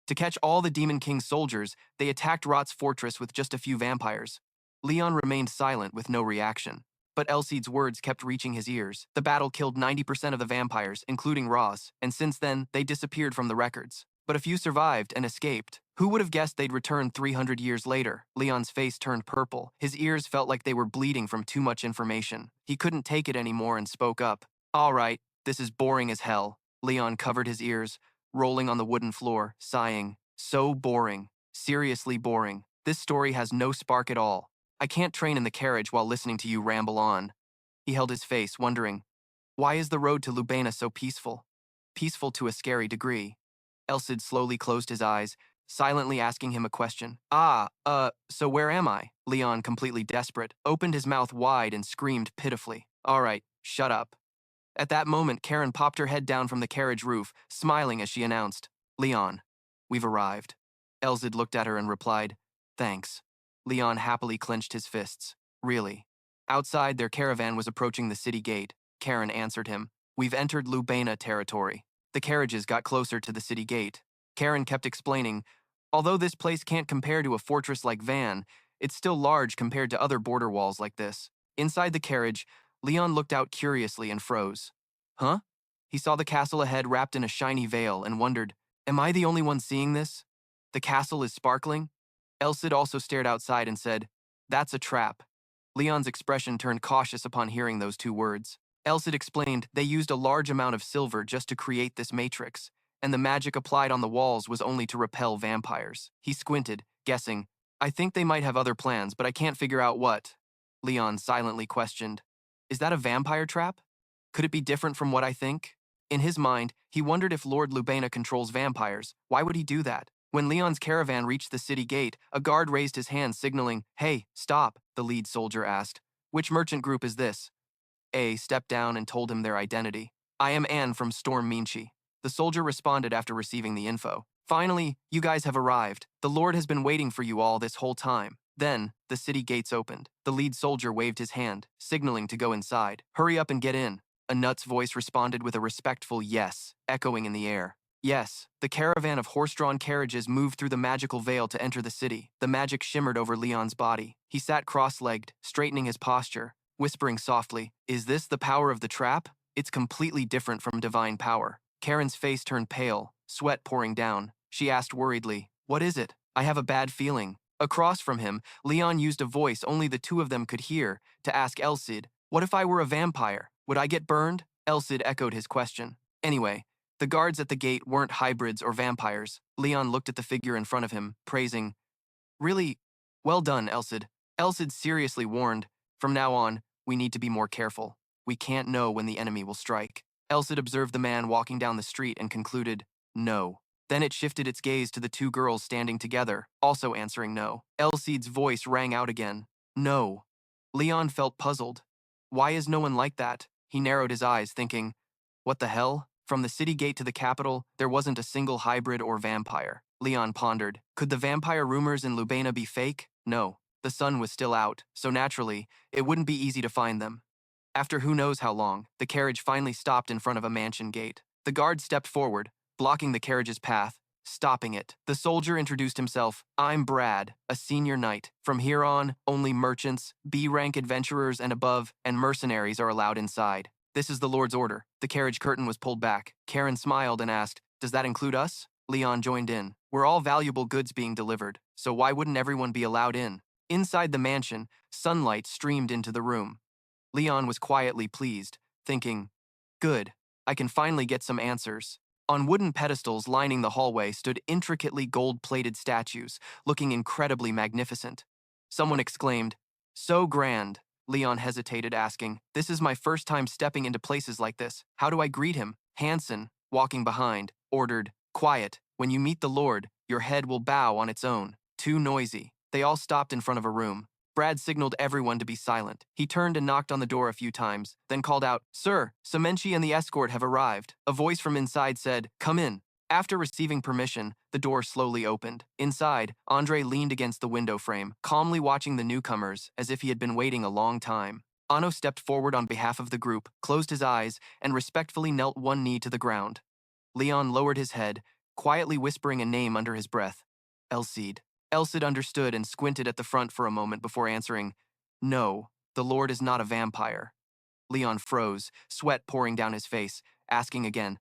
Speaker 1: To catch all the Demon King's soldiers, they attacked Rot's fortress with just a few vampires. Leon remained silent with no reaction. But Elsid's words kept reaching his ears. The battle killed 90% of the vampires, including Roz, and since then, they disappeared from the records. But a few survived and escaped. Who would have guessed they'd return 300 years later? Leon's face turned purple. His ears felt like they were bleeding from too much information. He couldn't take it anymore and spoke up. All right, this is boring as hell. Leon covered his ears, rolling on the wooden floor, sighing. So boring. Seriously boring. This story has no spark at all. I can't train in the carriage while listening to you ramble on. He held his face, wondering, why is the road to Lubena so peaceful? Peaceful to a scary degree. Elsid slowly closed his eyes, silently asking him a question. So where am I? Leon, completely desperate, opened his mouth wide and screamed pitifully. All right, shut up. At that moment, Karen popped her head down from the carriage roof, smiling as she announced, Leon, we've arrived. Elsid looked at her and replied, Thanks. Leon happily clenched his fists. Really? Outside, their caravan was approaching the city gate. Karen answered him, We've entered Lubena territory. The carriages got closer to the city gate. Karen kept explaining, although this place can't compare to a fortress like Van, it's still large compared to other border walls like this. Inside the carriage, Leon looked out curiously and froze. Huh? He saw the castle ahead wrapped in a shiny veil and wondered, am I the only one seeing this? The castle is sparkling? Elsid also stared outside and said, That's a trap. Leon's expression turned cautious upon hearing those 2 words. Elsid explained they used a large amount of silver just to create this matrix, and the magic applied on the walls was only to repel vampires. He squinted, guessing. I think they might have other plans, but I can't figure out what. Leon silently questioned. Is that a vampire trap? Could it be different from what I think? In his mind, he wondered if Lord Lubena controls vampires. Why would he do that? When Leon's caravan reached the city gate, a guard raised his hand signaling, "Hey, stop," the lead soldier asked. Which merchant group is this? A stepped down and told him their identity. I am Anne from Storm Minchi. The soldier responded after receiving the info. Finally, you guys have arrived. The Lord has been waiting for you all this whole time. Then, the city gates opened. The lead soldier waved his hand, signaling to go inside. Hurry up and get in. A nut's voice responded with a respectful yes, echoing in the air. Yes, the caravan of horse-drawn carriages moved through the magical veil to enter the city. The magic shimmered over Leon's body. He sat cross-legged, straightening his posture, whispering softly, "Is this the power of the trap? It's completely different from divine power." Karen's face turned pale, sweat pouring down. She asked worriedly, "What is it? I have a bad feeling." Across from him, Leon used a voice only the two of them could hear to ask Elsid, "What if I were a vampire? Would I get burned?" Elsid echoed his question. Anyway, the guards at the gate weren't hybrids or vampires. Leon looked at the figure in front of him, praising, "Really, well done, Elsid." Elsid seriously warned, "From now on, we need to be more careful. We can't know when the enemy will strike." Elsid observed the man walking down the street and concluded, "No." Then it shifted its gaze to the two girls standing together, also answering no. Elsid's voice rang out again, "No." Leon felt puzzled. Why is no one like that? He narrowed his eyes, thinking, what the hell? From the city gate to the capital, there wasn't a single hybrid or vampire. Leon pondered, could the vampire rumors in Lubena be fake? No. The sun was still out, so naturally, it wouldn't be easy to find them. After who knows how long, the carriage finally stopped in front of a mansion gate. The guard stepped forward, blocking the carriage's path, stopping it. The soldier introduced himself. I'm Brad, a senior knight. From here on, only merchants, B-rank adventurers and above, and mercenaries are allowed inside. This is the Lord's order. The carriage curtain was pulled back. Karen smiled and asked, does that include us? Leon joined in. We're all valuable goods being delivered, so why wouldn't everyone be allowed in? Inside the mansion, sunlight streamed into the room. Leon was quietly pleased, thinking, good, I can finally get some answers. On wooden pedestals lining the hallway stood intricately gold-plated statues, looking incredibly magnificent. Someone exclaimed, so grand. Leon hesitated, asking, this is my first time stepping into places like this. How do I greet him? Hanson, walking behind, ordered, quiet. When you meet the Lord, your head will bow on its own. Too noisy. They all stopped in front of a room. Brad signaled everyone to be silent. He turned and knocked on the door a few times, then called out, Sir, Semenchi and the escort have arrived. A voice from inside said, come in. After receiving permission, the door slowly opened. Inside, Andre leaned against the window frame, calmly watching the newcomers as if he had been waiting a long time. Ano stepped forward on behalf of the group, closed his eyes, and respectfully knelt one knee to the ground. Leon lowered his head, quietly whispering a name under his breath. Elsid. Elsid understood and squinted at the front for a moment before answering, no, the Lord is not a vampire. Leon froze, sweat pouring down his face, asking again,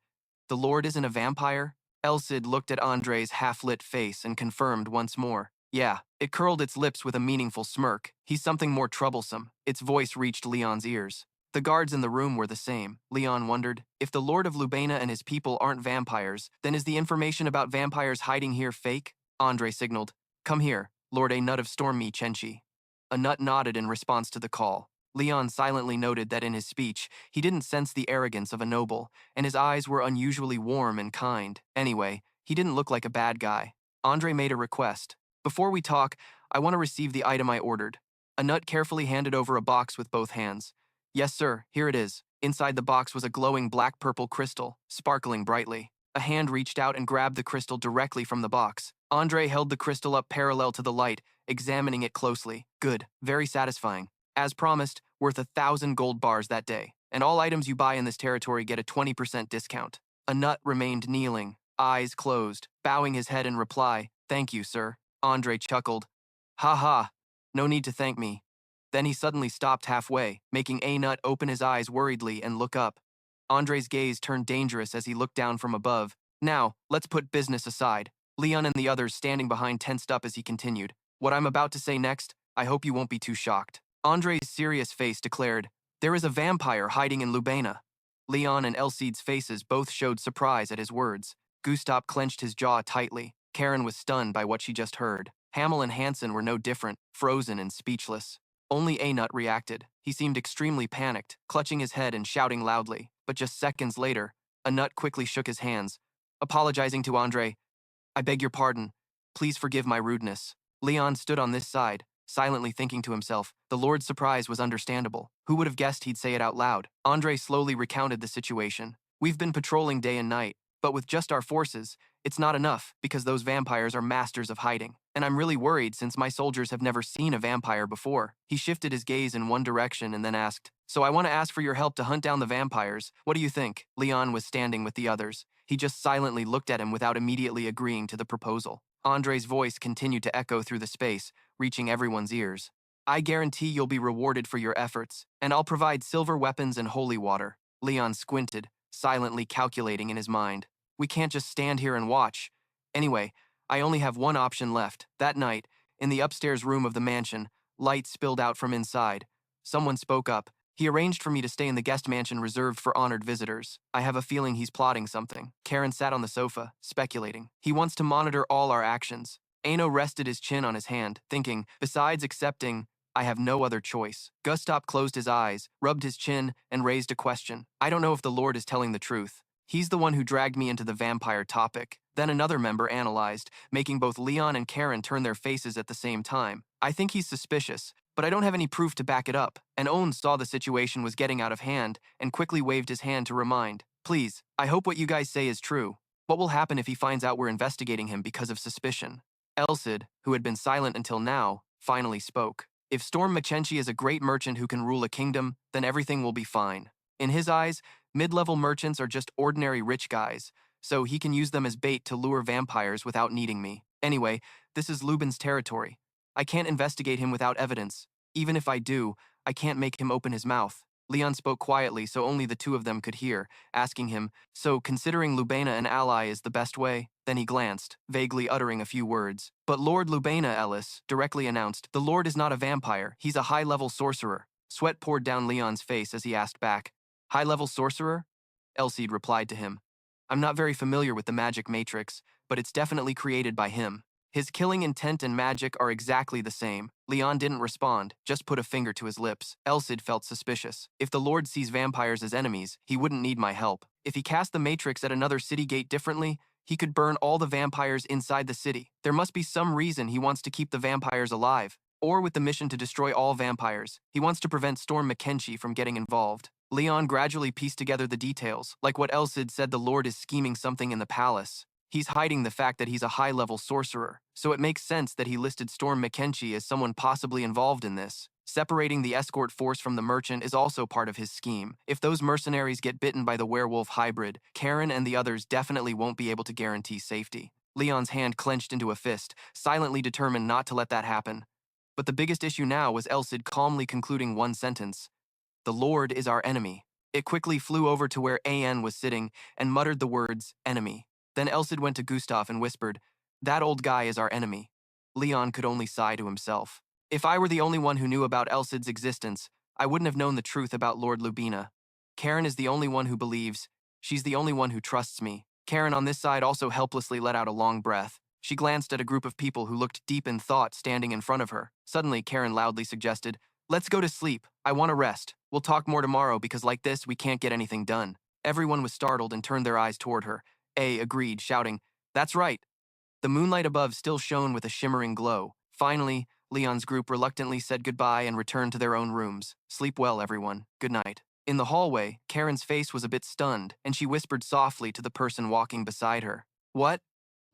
Speaker 1: the Lord isn't a vampire? Elsid looked at Andre's half-lit face and confirmed once more. Yeah, it curled its lips with a meaningful smirk. He's something more troublesome. Its voice reached Leon's ears. The guards in the room were the same. Leon wondered, if the Lord of Lubena and his people aren't vampires, then is the information about vampires hiding here fake? Andre signaled, come here, Lord A Nut of Storm Me Chenchi. A nut nodded in response to the call. Leon silently noted that in his speech, he didn't sense the arrogance of a noble, and his eyes were unusually warm and kind. Anyway, he didn't look like a bad guy. Andre made a request. Before we talk, I want to receive the item I ordered. A nut carefully handed over a box with both hands. Yes, sir, here it is. Inside the box was a glowing black-purple crystal, sparkling brightly. A hand reached out and grabbed the crystal directly from the box. Andre held the crystal up parallel to the light, examining it closely. Good, very satisfying. As promised, worth 1,000 gold bars that day, and all items you buy in this territory get a 20% discount. A nut remained kneeling, eyes closed, bowing his head in reply. Thank you, sir. Andre chuckled. Ha ha, no need to thank me. Then he suddenly stopped halfway, making A Nut open his eyes worriedly and look up. Andre's gaze turned dangerous as he looked down from above. Now, let's put business aside. Leon and the others standing behind tensed up as he continued. What I'm about to say next, I hope you won't be too shocked. Andre's serious face declared, there is a vampire hiding in Lubena. Leon and Elsid's faces both showed surprise at his words. Gustav clenched his jaw tightly. Karen was stunned by what she just heard. Hamel and Hansen were no different, frozen and speechless. Only A-Nut reacted. He seemed extremely panicked, clutching his head and shouting loudly. But just seconds later, A-Nut quickly shook his hands, apologizing to Andre. I beg your pardon. Please forgive my rudeness. Leon stood on this side, silently thinking to himself. The Lord's surprise was understandable. Who would have guessed he'd say it out loud? Andre slowly recounted the situation. We've been patrolling day and night, but with just our forces, it's not enough because those vampires are masters of hiding. And I'm really worried since my soldiers have never seen a vampire before. He shifted his gaze in one direction and then asked, So I want to ask for your help to hunt down the vampires. What do you think? Leon was standing with the others. He just silently looked at him without immediately agreeing to the proposal. Andre's voice continued to echo through the space, reaching everyone's ears. I guarantee you'll be rewarded for your efforts, and I'll provide silver weapons and holy water. Leon squinted, silently calculating in his mind. We can't just stand here and watch. Anyway, I only have one option left. That night, in the upstairs room of the mansion, light spilled out from inside. Someone spoke up. He arranged for me to stay in the guest mansion reserved for honored visitors. I have a feeling he's plotting something. Karen sat on the sofa, speculating. He wants to monitor all our actions. Ano rested his chin on his hand, thinking, besides accepting, I have no other choice. Gustav closed his eyes, rubbed his chin, and raised a question. I don't know if the Lord is telling the truth. He's the one who dragged me into the vampire topic. Then another member analyzed, making both Leon and Karen turn their faces at the same time. I think he's suspicious, but I don't have any proof to back it up. And Owen saw the situation was getting out of hand and quickly waved his hand to remind. Please, I hope what you guys say is true. What will happen if he finds out we're investigating him because of suspicion? Elsid, who had been silent until now, finally spoke. If Storm Mackenzie is a great merchant who can rule a kingdom, then everything will be fine. In his eyes, mid-level merchants are just ordinary rich guys, so he can use them as bait to lure vampires without needing me. Anyway, this is Lubin's territory. I can't investigate him without evidence. Even if I do, I can't make him open his mouth. Leon spoke quietly so only the two of them could hear, asking him, so considering Lubena an ally is the best way? Then he glanced, vaguely uttering a few words. But Lord Lubena, Ellis directly announced, the Lord is not a vampire, he's a high-level sorcerer. Sweat poured down Leon's face as he asked back, high-level sorcerer? Elsid replied to him, I'm not very familiar with the magic matrix, but it's definitely created by him. His killing intent and magic are exactly the same. Leon didn't respond, just put a finger to his lips. Elsid felt suspicious. If the Lord sees vampires as enemies, he wouldn't need my help. If he cast the matrix at another city gate differently, he could burn all the vampires inside the city. There must be some reason he wants to keep the vampires alive, or with the mission to destroy all vampires. He wants to prevent Storm Mackenzie from getting involved. Leon gradually pieced together the details, like what Elsid said the Lord is scheming something in the palace. He's hiding the fact that he's a high-level sorcerer, so it makes sense that he listed Storm Mackenzie as someone possibly involved in this. Separating the escort force from the merchant is also part of his scheme. If those mercenaries get bitten by the werewolf hybrid, Karen and the others definitely won't be able to guarantee safety. Leon's hand clenched into a fist, silently determined not to let that happen. But the biggest issue now was Elsid calmly concluding one sentence. The Lord is our enemy. It quickly flew over to where An was sitting and muttered the words, enemy. Then Elsid went to Gustav and whispered, that old guy is our enemy. Leon could only sigh to himself. If I were the only one who knew about Elsid's existence, I wouldn't have known the truth about Lord Lubina. Karen is the only one who believes. She's the only one who trusts me. Karen on this side also helplessly let out a long breath. She glanced at a group of people who looked deep in thought standing in front of her. Suddenly, Karen loudly suggested, let's go to sleep. I want to rest. We'll talk more tomorrow because like this, we can't get anything done. Everyone was startled and turned their eyes toward her. A agreed, shouting, that's right. The moonlight above still shone with a shimmering glow. Finally, Leon's group reluctantly said goodbye and returned to their own rooms. Sleep well, everyone. Good night. In the hallway, Karen's face was a bit stunned, and she whispered softly to the person walking beside her. What?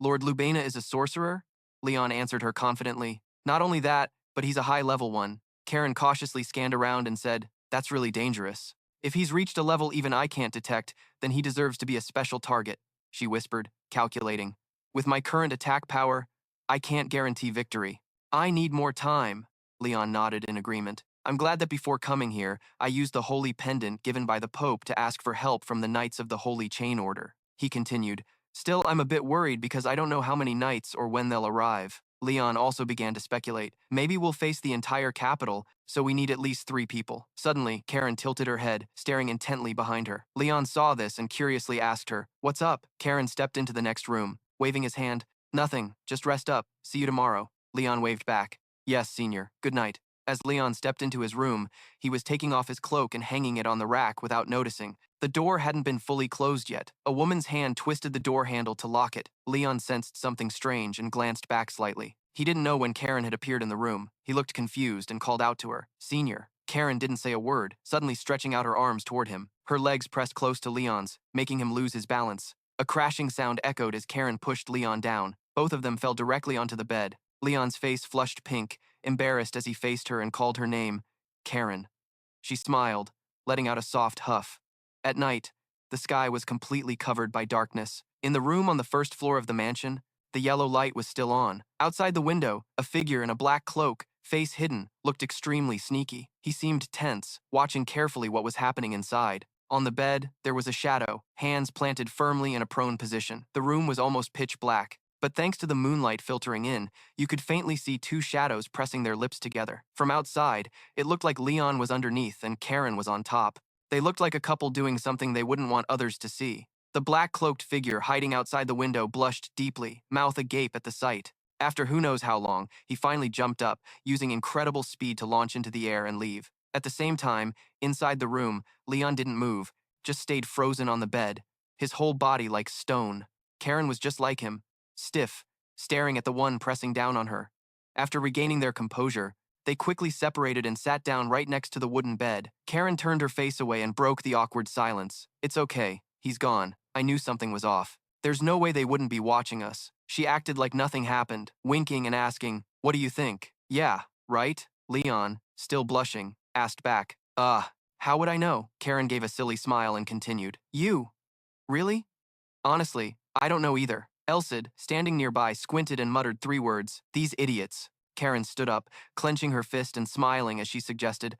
Speaker 1: Lord Lubena is a sorcerer? Leon answered her confidently. Not only that, but he's a high-level one. Karen cautiously scanned around and said, that's really dangerous. If he's reached a level even I can't detect, then he deserves to be a special target, she whispered, calculating. With my current attack power, I can't guarantee victory. I need more time, Leon nodded in agreement. I'm glad that before coming here, I used the holy pendant given by the Pope to ask for help from the Knights of the Holy Chain Order. He continued, still I'm a bit worried because I don't know how many knights or when they'll arrive. Leon also began to speculate. Maybe we'll face the entire capital, so we need at least 3 people. Suddenly, Karen tilted her head, staring intently behind her. Leon saw this and curiously asked her, what's up? Karen stepped into the next room, waving his hand. Nothing, just rest up. See you tomorrow. Leon waved back. Yes, senior. Good night. As Leon stepped into his room, he was taking off his cloak and hanging it on the rack without noticing. The door hadn't been fully closed yet. A woman's hand twisted the door handle to lock it. Leon sensed something strange and glanced back slightly. He didn't know when Karen had appeared in the room. He looked confused and called out to her. Senior. Karen didn't say a word, suddenly stretching out her arms toward him. Her legs pressed close to Leon's, making him lose his balance. A crashing sound echoed as Karen pushed Leon down. Both of them fell directly onto the bed. Leon's face flushed pink, embarrassed as he faced her and called her name, Karen. She smiled, letting out a soft huff. At night, the sky was completely covered by darkness. In the room on the first floor of the mansion, the yellow light was still on. Outside the window, a figure in a black cloak, face hidden, looked extremely sneaky. He seemed tense, watching carefully what was happening inside. On the bed, there was a shadow, hands planted firmly in a prone position. The room was almost pitch black, but thanks to the moonlight filtering in, you could faintly see two shadows pressing their lips together. From outside, it looked like Leon was underneath and Karen was on top. They looked like a couple doing something they wouldn't want others to see. The black-cloaked figure hiding outside the window blushed deeply, mouth agape at the sight. After who knows how long, he finally jumped up, using incredible speed to launch into the air and leave. At the same time, inside the room, Leon didn't move, just stayed frozen on the bed, his whole body like stone. Karen was just like him, stiff, staring at the one pressing down on her. After regaining their composure, they quickly separated and sat down right next to the wooden bed. Karen turned her face away and broke the awkward silence. It's okay, he's gone. I knew something was off. There's no way they wouldn't be watching us. She acted like nothing happened, winking and asking, what do you think? Yeah, right? Leon, still blushing, asked back. How would I know? Karen gave a silly smile and continued. You? Really? Honestly, I don't know either. Elsid, standing nearby, squinted and muttered 3 words. These idiots. Karen stood up, clenching her fist and smiling as she suggested,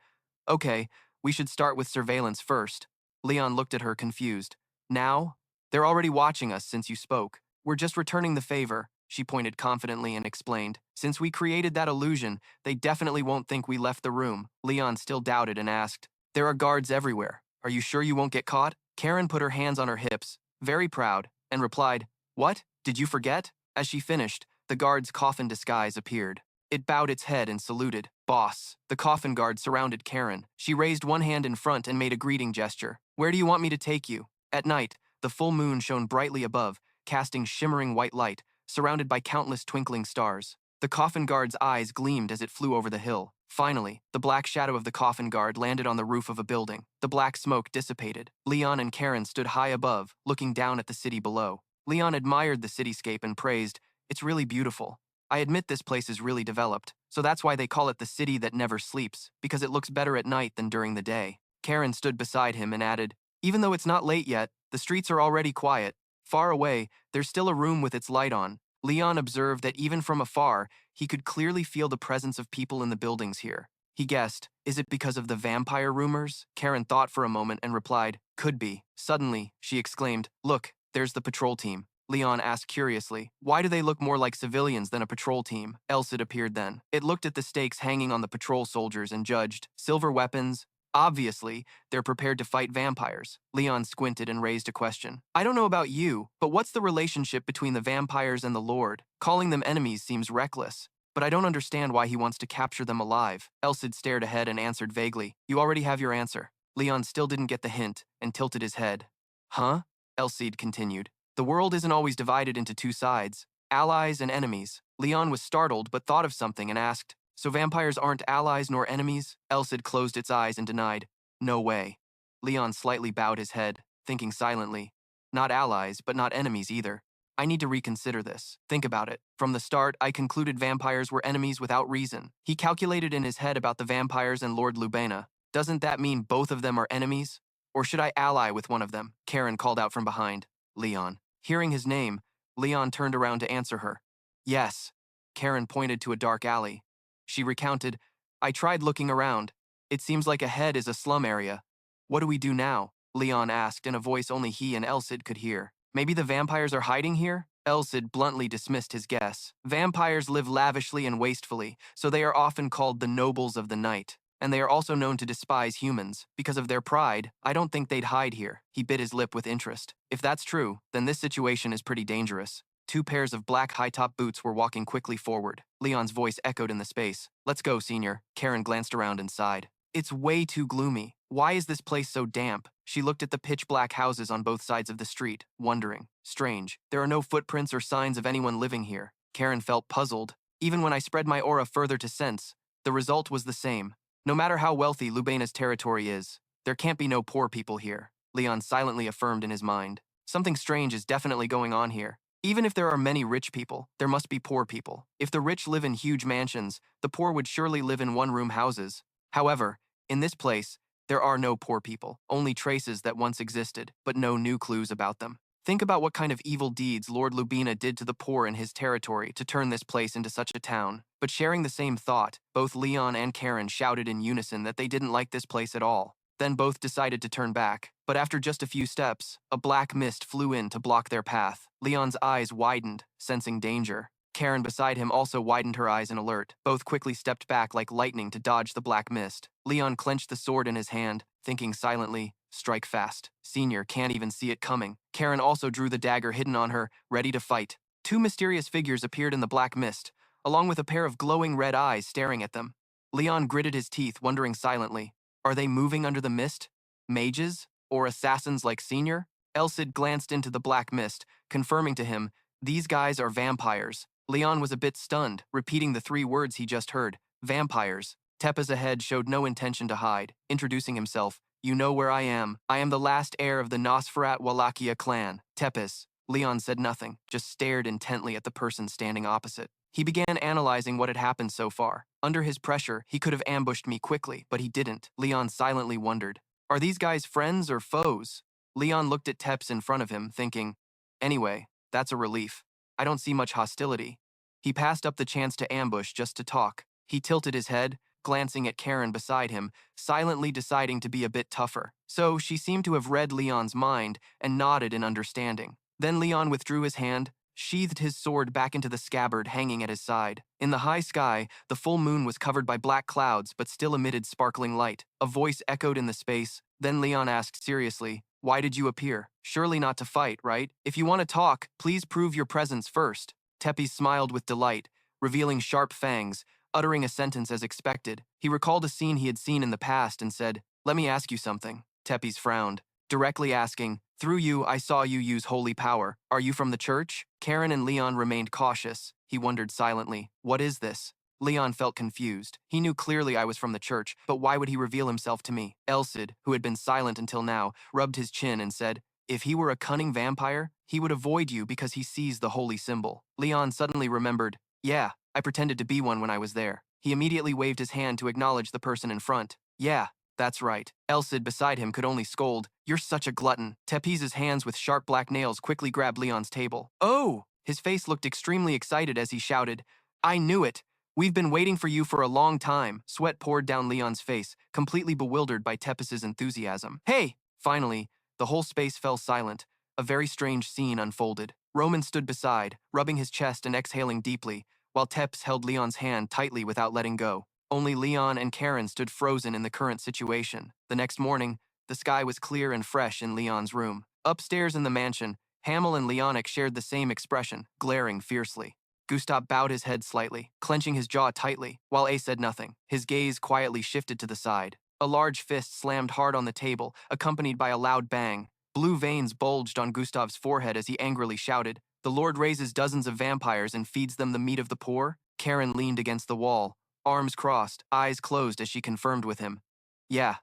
Speaker 1: okay, we should start with surveillance first. Leon looked at her confused. Now? They're already watching us since you spoke. We're just returning the favor, she pointed confidently and explained. Since we created that illusion, they definitely won't think we left the room. Leon still doubted and asked, there are guards everywhere. Are you sure you won't get caught? Karen put her hands on her hips, very proud, and replied, what? Did you forget? As she finished, the guard's coffin disguise appeared. It bowed its head and saluted. Boss. The coffin guard surrounded Karen. She raised one hand in front and made a greeting gesture. Where do you want me to take you? At night, the full moon shone brightly above, casting shimmering white light, surrounded by countless twinkling stars. The coffin guard's eyes gleamed as it flew over the hill. Finally, the black shadow of the coffin guard landed on the roof of a building. The black smoke dissipated. Leon and Karen stood high above, looking down at the city below. Leon admired the cityscape and praised, it's really beautiful. I admit this place is really developed, so that's why they call it the city that never sleeps, because it looks better at night than during the day. Karen stood beside him and added, even though it's not late yet, the streets are already quiet. Far away, there's still a room with its light on. Leon observed that even from afar, he could clearly feel the presence of people in the buildings here. He guessed, is it because of the vampire rumors? Karen thought for a moment and replied, could be. Suddenly, she exclaimed, look, there's the patrol team. Leon asked curiously, why do they look more like civilians than a patrol team? Elsid appeared then. It looked at the stakes hanging on the patrol soldiers and judged, silver weapons. Obviously, they're prepared to fight vampires. Leon squinted and raised a question. I don't know about you, but what's the relationship between the vampires and the Lord? Calling them enemies seems reckless, but I don't understand why he wants to capture them alive. Elsid stared ahead and answered vaguely. You already have your answer. Leon still didn't get the hint and tilted his head. Huh? Elsid continued. The world isn't always divided into 2 sides, allies and enemies. Leon was startled but thought of something and asked, so vampires aren't allies nor enemies? Elsid closed its eyes and denied, no way. Leon slightly bowed his head, thinking silently, not allies but not enemies either. I need to reconsider this. Think about it. From the start, I concluded vampires were enemies without reason. He calculated in his head about the vampires and Lord Lubena. Doesn't that mean both of them are enemies? Or should I ally with one of them? Karen called out from behind. Leon. Hearing his name, Leon turned around to answer her. Yes. Karen pointed to a dark alley. She recounted, I tried looking around. It seems like ahead is a slum area. What do we do now? Leon asked in a voice only he and Elsid could hear. Maybe the vampires are hiding here? Elsid bluntly dismissed his guess. Vampires live lavishly and wastefully, so they are often called the nobles of the night. And they are also known to despise humans. Because of their pride, I don't think they'd hide here. He bit his lip with interest. If that's true, then this situation is pretty dangerous. Two pairs of black high-top boots were walking quickly forward. Leon's voice echoed in the space. "Let's go, senior." Karen glanced around and sighed. "It's way too gloomy. Why is this place so damp?" She looked at the pitch-black houses on both sides of the street, wondering. Strange. There are no footprints or signs of anyone living here. Karen felt puzzled. Even when I spread my aura further to sense, the result was the same. No matter how wealthy Lubena's territory is, there can't be no poor people here, Leon silently affirmed in his mind. Something strange is definitely going on here. Even if there are many rich people, there must be poor people. If the rich live in huge mansions, the poor would surely live in one-room houses. However, in this place, there are no poor people, only traces that once existed, but no new clues about them. Think about what kind of evil deeds Lord Lubina did to the poor in his territory to turn this place into such a town. But sharing the same thought, both Leon and Karen shouted in unison that they didn't like this place at all. Then both decided to turn back. But after just a few steps, a black mist flew in to block their path. Leon's eyes widened, sensing danger. Karen beside him also widened her eyes in alert. Both quickly stepped back like lightning to dodge the black mist. Leon clenched the sword in his hand, thinking silently, "Strike fast. Senior can't even see it coming." Karen also drew the dagger hidden on her, ready to fight. Two mysterious figures appeared in the black mist, along with a pair of glowing red eyes staring at them. Leon gritted his teeth, wondering silently, are they moving under the mist? Mages? Or assassins like Senior? Elsid glanced into the black mist, confirming to him, these guys are vampires. Leon was a bit stunned, repeating the three words he just heard, vampires. Tepes ahead showed no intention to hide, introducing himself. You know where I am. I am the last heir of the Nosferat Wallachia clan. Tepes. Leon said nothing, just stared intently at the person standing opposite. He began analyzing what had happened so far. Under his pressure, he could have ambushed me quickly, but he didn't. Leon silently wondered, are these guys friends or foes? Leon looked at Tepes in front of him, thinking, anyway, that's a relief. I don't see much hostility. He passed up the chance to ambush just to talk. He tilted his head, glancing at Karen beside him, silently deciding to be a bit tougher. So she seemed to have read Leon's mind and nodded in understanding. Then Leon withdrew his hand, sheathed his sword back into the scabbard hanging at his side. In the high sky, the full moon was covered by black clouds but still emitted sparkling light. A voice echoed in the space. Then Leon asked seriously, why did you appear? Surely not to fight, right? If you want to talk, please prove your presence first. Tepes smiled with delight, revealing sharp fangs, uttering a sentence as expected. He recalled a scene he had seen in the past and said, let me ask you something. Tepes frowned, directly asking, through you, I saw you use holy power. Are you from the church? Karen and Leon remained cautious. He wondered silently, what is this? Leon felt confused. He knew clearly I was from the church, but why would he reveal himself to me? Elsid, who had been silent until now, rubbed his chin and said, if he were a cunning vampire, he would avoid you because he sees the holy symbol. Leon suddenly remembered, yeah, I pretended to be one when I was there. He immediately waved his hand to acknowledge the person in front. Yeah, that's right. Elsid beside him could only scold, you're such a glutton. Tepes' hands with sharp black nails quickly grabbed Leon's table. Oh! His face looked extremely excited as he shouted, I knew it! We've been waiting for you for a long time. Sweat poured down Leon's face, completely bewildered by Tepes' enthusiasm. Hey! Finally, the whole space fell silent. A very strange scene unfolded. Roman stood beside, rubbing his chest and exhaling deeply, while Tepes held Leon's hand tightly without letting go. Only Leon and Karen stood frozen in the current situation. The next morning, the sky was clear and fresh in Leon's room. Upstairs in the mansion, Hamel and Leonic shared the same expression, glaring fiercely. Gustav bowed his head slightly, clenching his jaw tightly, while A said nothing. His gaze quietly shifted to the side. A large fist slammed hard on the table, accompanied by a loud bang. Blue veins bulged on Gustav's forehead as he angrily shouted, the Lord raises dozens of vampires and feeds them the meat of the poor? Karen leaned against the wall, arms crossed, eyes closed as she confirmed with him. Yeah,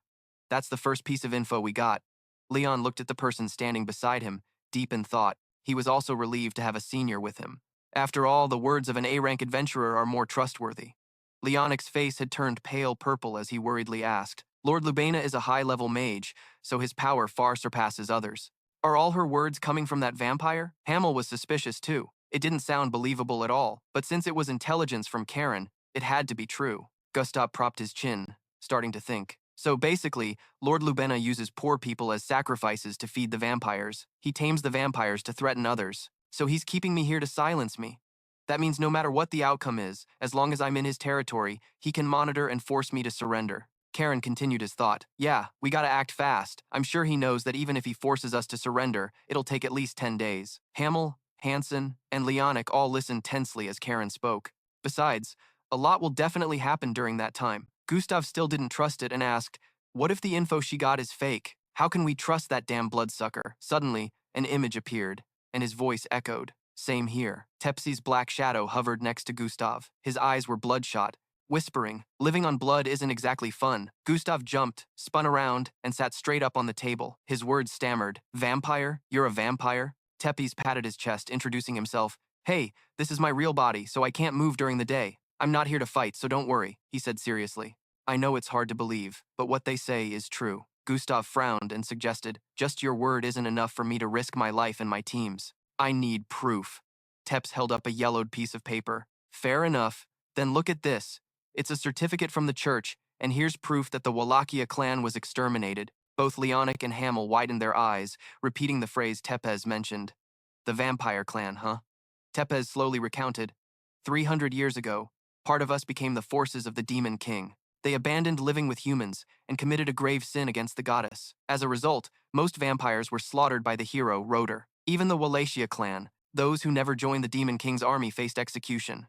Speaker 1: that's the first piece of info we got. Leon looked at the person standing beside him, deep in thought. He was also relieved to have a senior with him. After all, the words of an A-rank adventurer are more trustworthy. Leonic's face had turned pale purple as he worriedly asked, Lord Lubena is a high-level mage, so his power far surpasses others. Are all her words coming from that vampire? Hamel was suspicious too. It didn't sound believable at all, but since it was intelligence from Karen, it had to be true. Gustav propped his chin, starting to think. So basically, Lord Lubena uses poor people as sacrifices to feed the vampires. He tames the vampires to threaten others. So he's keeping me here to silence me. That means no matter what the outcome is, as long as I'm in his territory, he can monitor and force me to surrender. Karen continued his thought. Yeah, we gotta act fast. I'm sure he knows that even if he forces us to surrender, it'll take at least 10 days. Hamel, Hansen, and Leonic all listened tensely as Karen spoke. Besides, a lot will definitely happen during that time. Gustav still didn't trust it and asked, what if the info she got is fake? How can we trust that damn bloodsucker? Suddenly, an image appeared, and his voice echoed. Same here. Tepsi's black shadow hovered next to Gustav. His eyes were bloodshot, whispering, living on blood isn't exactly fun. Gustav jumped, spun around, and sat straight up on the table. His words stammered. Vampire? You're a vampire? Tepes patted his chest, introducing himself. Hey, this is my real body, so I can't move during the day. I'm not here to fight, so don't worry, he said seriously. I know it's hard to believe, but what they say is true. Gustav frowned and suggested, just your word isn't enough for me to risk my life and my team's. I need proof. Teps held up a yellowed piece of paper. Fair enough. Then look at this. It's a certificate from the church, and here's proof that the Wallachia clan was exterminated. Both Leonic and Hamel widened their eyes, repeating the phrase Tepes mentioned. The vampire clan, huh? Tepes slowly recounted. 300 years ago, part of us became the forces of the demon king. They abandoned living with humans and committed a grave sin against the goddess. As a result, most vampires were slaughtered by the hero, Roder. Even the Wallachia clan, those who never joined the demon king's army, faced execution.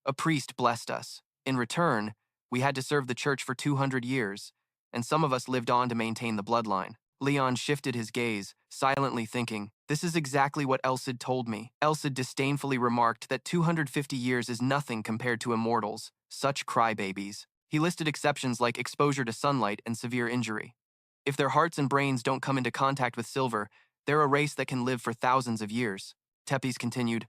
Speaker 1: A priest blessed us. In return, we had to serve the church for 200 years, and some of us lived on to maintain the bloodline. Leon shifted his gaze, silently thinking, this is exactly what Elsid told me. Elsid disdainfully remarked that 250 years is nothing compared to immortals, such crybabies. He listed exceptions like exposure to sunlight and severe injury. If their hearts and brains don't come into contact with silver, they're a race that can live for thousands of years. Tepes continued.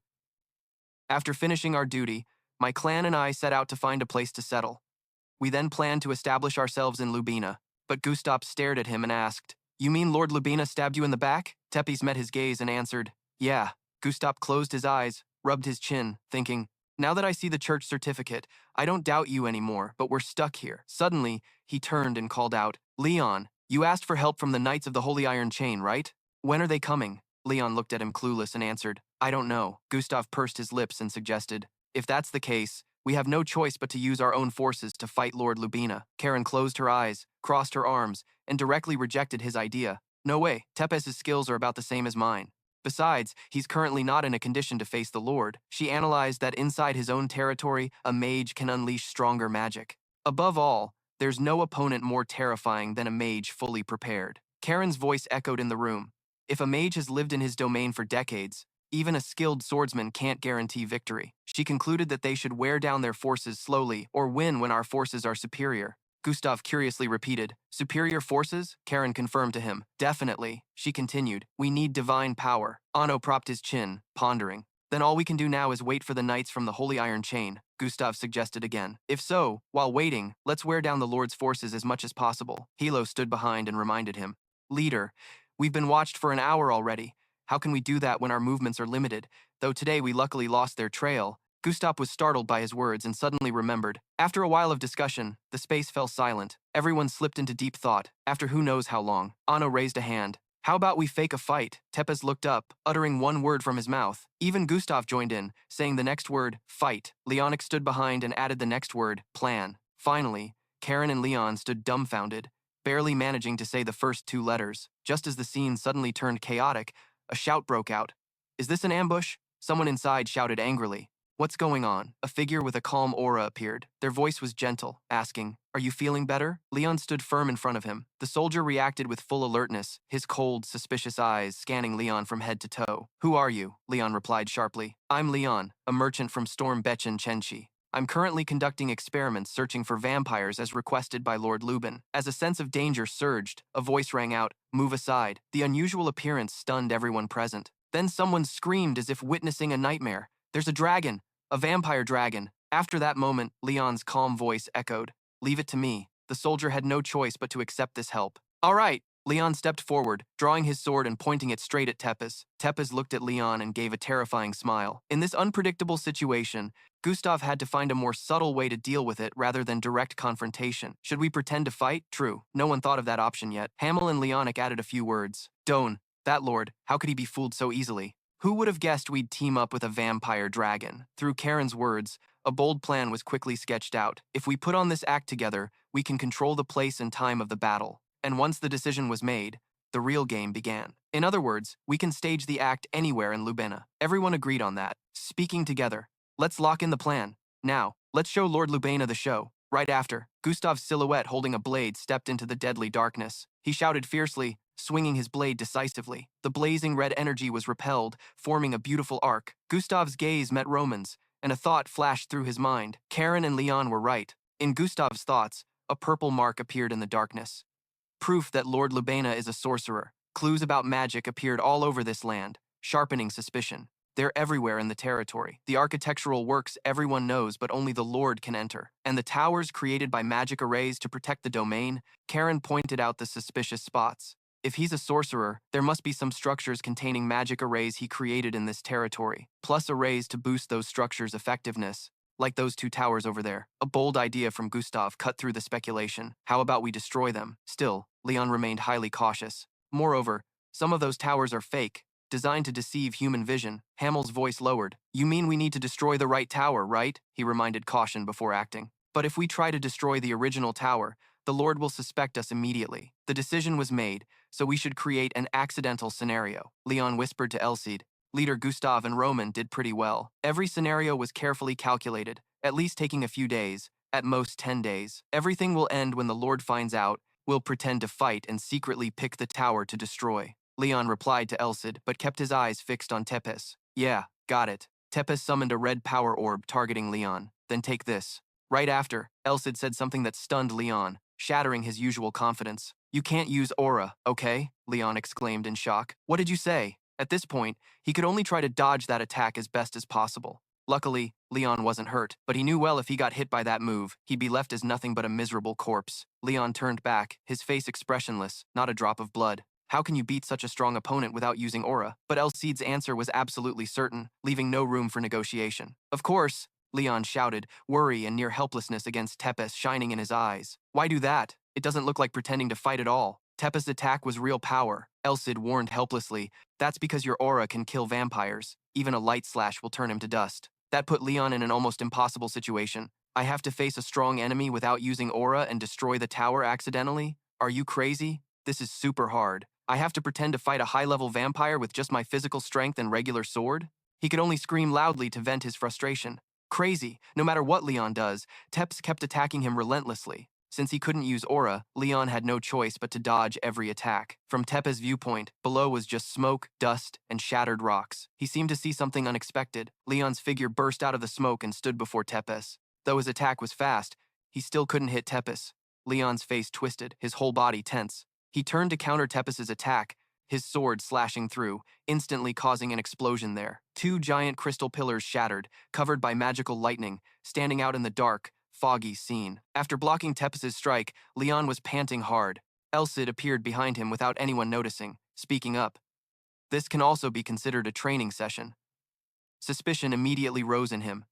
Speaker 1: After finishing our duty, my clan and I set out to find a place to settle. We then planned to establish ourselves in Lubina, but Gustav stared at him and asked, you mean Lord Lubina stabbed you in the back? Tepes met his gaze and answered, yeah. Gustav closed his eyes, rubbed his chin, thinking, now that I see the church certificate, I don't doubt you anymore, but we're stuck here. Suddenly, he turned and called out, Leon, you asked for help from the Knights of the Holy Iron Chain, right? When are they coming? Leon looked at him clueless and answered, I don't know. Gustav pursed his lips and suggested, if that's the case, we have no choice but to use our own forces to fight Lord Lubina. Karen closed her eyes, crossed her arms, and directly rejected his idea. No way, Tepes' skills are about the same as mine. Besides, he's currently not in a condition to face the Lord. She analyzed that inside his own territory, a mage can unleash stronger magic. Above all, there's no opponent more terrifying than a mage fully prepared. Karen's voice echoed in the room. If a mage has lived in his domain for decades, even a skilled swordsman can't guarantee victory. She concluded that they should wear down their forces slowly or win when our forces are superior. Gustav curiously repeated, superior forces? Karen confirmed to him. Definitely. She continued, we need divine power. Anno propped his chin, pondering. Then all we can do now is wait for the knights from the Holy Iron Chain, Gustav suggested again. If so, while waiting, let's wear down the Lord's forces as much as possible. Hilo stood behind and reminded him. Leader, we've been watched for an hour already. How can we do that when our movements are limited? Though today we luckily lost their trail. Gustav was startled by his words and suddenly remembered. After a while of discussion, the space fell silent. Everyone slipped into deep thought, after who knows how long. Anno raised a hand. How about we fake a fight? Tepes looked up, uttering one word from his mouth. Even Gustav joined in, saying the next word, fight. Leonic stood behind and added the next word, plan. Finally, Karen and Leon stood dumbfounded, barely managing to say the first two letters. Just as the scene suddenly turned chaotic, a shout broke out. Is this an ambush? Someone inside shouted angrily. What's going on? A figure with a calm aura appeared. Their voice was gentle, asking, are you feeling better? Leon stood firm in front of him. The soldier reacted with full alertness, his cold, suspicious eyes scanning Leon from head to toe. Who are you? Leon replied sharply. I'm Leon, a merchant from Storm Bechen Chenchi. I'm currently conducting experiments searching for vampires as requested by Lord Lubin. As a sense of danger surged, a voice rang out, move aside. The unusual appearance stunned everyone present. Then someone screamed as if witnessing a nightmare. There's a dragon, a vampire dragon. After that moment, Leon's calm voice echoed, leave it to me. The soldier had no choice but to accept this help. All right. Leon stepped forward, drawing his sword and pointing it straight at Tepes. Tepes looked at Leon and gave a terrifying smile. In this unpredictable situation, Gustav had to find a more subtle way to deal with it rather than direct confrontation. Should we pretend to fight? True. No one thought of that option yet. Hamel and Leonic added a few words. Doan, that lord, how could he be fooled so easily? Who would have guessed we'd team up with a vampire dragon? Through Karen's words, a bold plan was quickly sketched out. If we put on this act together, we can control the place and time of the battle. And once the decision was made, The real game began. In other words, we can stage the act anywhere in Lubena. Everyone agreed on that. Speaking together, let's lock in the plan. Now, let's show Lord Lubena the show. Right after, Gustav's silhouette holding a blade stepped into the deadly darkness. He shouted fiercely, swinging his blade decisively. The blazing red energy was repelled, forming a beautiful arc. Gustav's gaze met Roman's, and a thought flashed through his mind. Karen and Leon were right. In Gustav's thoughts, a purple mark appeared in the darkness. Proof that Lord Lubena is a sorcerer. Clues about magic appeared all over this land, sharpening suspicion. They're everywhere in the territory. The architectural works everyone knows, but only the Lord can enter. And the towers created by magic arrays to protect the domain, Karen pointed out the suspicious spots. If he's a sorcerer, there must be some structures containing magic arrays he created in this territory, plus arrays to boost those structures' effectiveness. Like those two towers over there. A bold idea from Gustav cut through the speculation. How about we destroy them? Still, Leon remained highly cautious. Moreover, some of those towers are fake, designed to deceive human vision. Hamill's voice lowered. You mean we need to destroy the right tower, right? He reminded caution before acting. But if we try to destroy the original tower, the Lord will suspect us immediately. The decision was made, so we should create an accidental scenario. Leon whispered to Elsid. Leader Gustav and Roman did pretty well. Every scenario was carefully calculated, at least taking a few days, at most 10 days. Everything will end when the Lord finds out. We'll pretend to fight and secretly pick the tower to destroy. Leon replied to Elsid, but kept his eyes fixed on Tepes. Yeah, got it. Tepes summoned a red power orb targeting Leon. Then take this. Right after, Elsid said something that stunned Leon, shattering his usual confidence. You can't use aura, okay? Leon exclaimed in shock. What did you say? At this point, he could only try to dodge that attack as best as possible. Luckily, Leon wasn't hurt, but he knew well if he got hit by that move, he'd be left as nothing but a miserable corpse. Leon turned back, his face expressionless, not a drop of blood. How can you beat such a strong opponent without using aura? But Elsid's answer was absolutely certain, leaving no room for negotiation. Of course, Leon shouted, worry and near helplessness against Tepes shining in his eyes. Why do that? It doesn't look like pretending to fight at all. Tepes' attack was real power. Elsid warned helplessly. That's because your aura can kill vampires. Even a light slash will turn him to dust. That put Leon in an almost impossible situation. I have to face a strong enemy without using aura and destroy the tower accidentally? Are you crazy? This is super hard. I have to pretend to fight a high-level vampire with just my physical strength and regular sword? He could only scream loudly to vent his frustration. Crazy. No matter what Leon does, Tepes kept attacking him relentlessly. Since he couldn't use aura, Leon had no choice but to dodge every attack. From Tepes' viewpoint, below was just smoke, dust, and shattered rocks. He seemed to see something unexpected. Leon's figure burst out of the smoke and stood before Tepes. Though his attack was fast, he still couldn't hit Tepes. Leon's face twisted, his whole body tense. He turned to counter Tepes' attack, his sword slashing through, instantly causing an explosion there. Two giant crystal pillars shattered, covered by magical lightning, standing out in the dark, foggy scene. After blocking Tepes' strike, Leon was panting hard. Elsid appeared behind him without anyone noticing, speaking up. This can also be considered a training session. Suspicion immediately rose in him.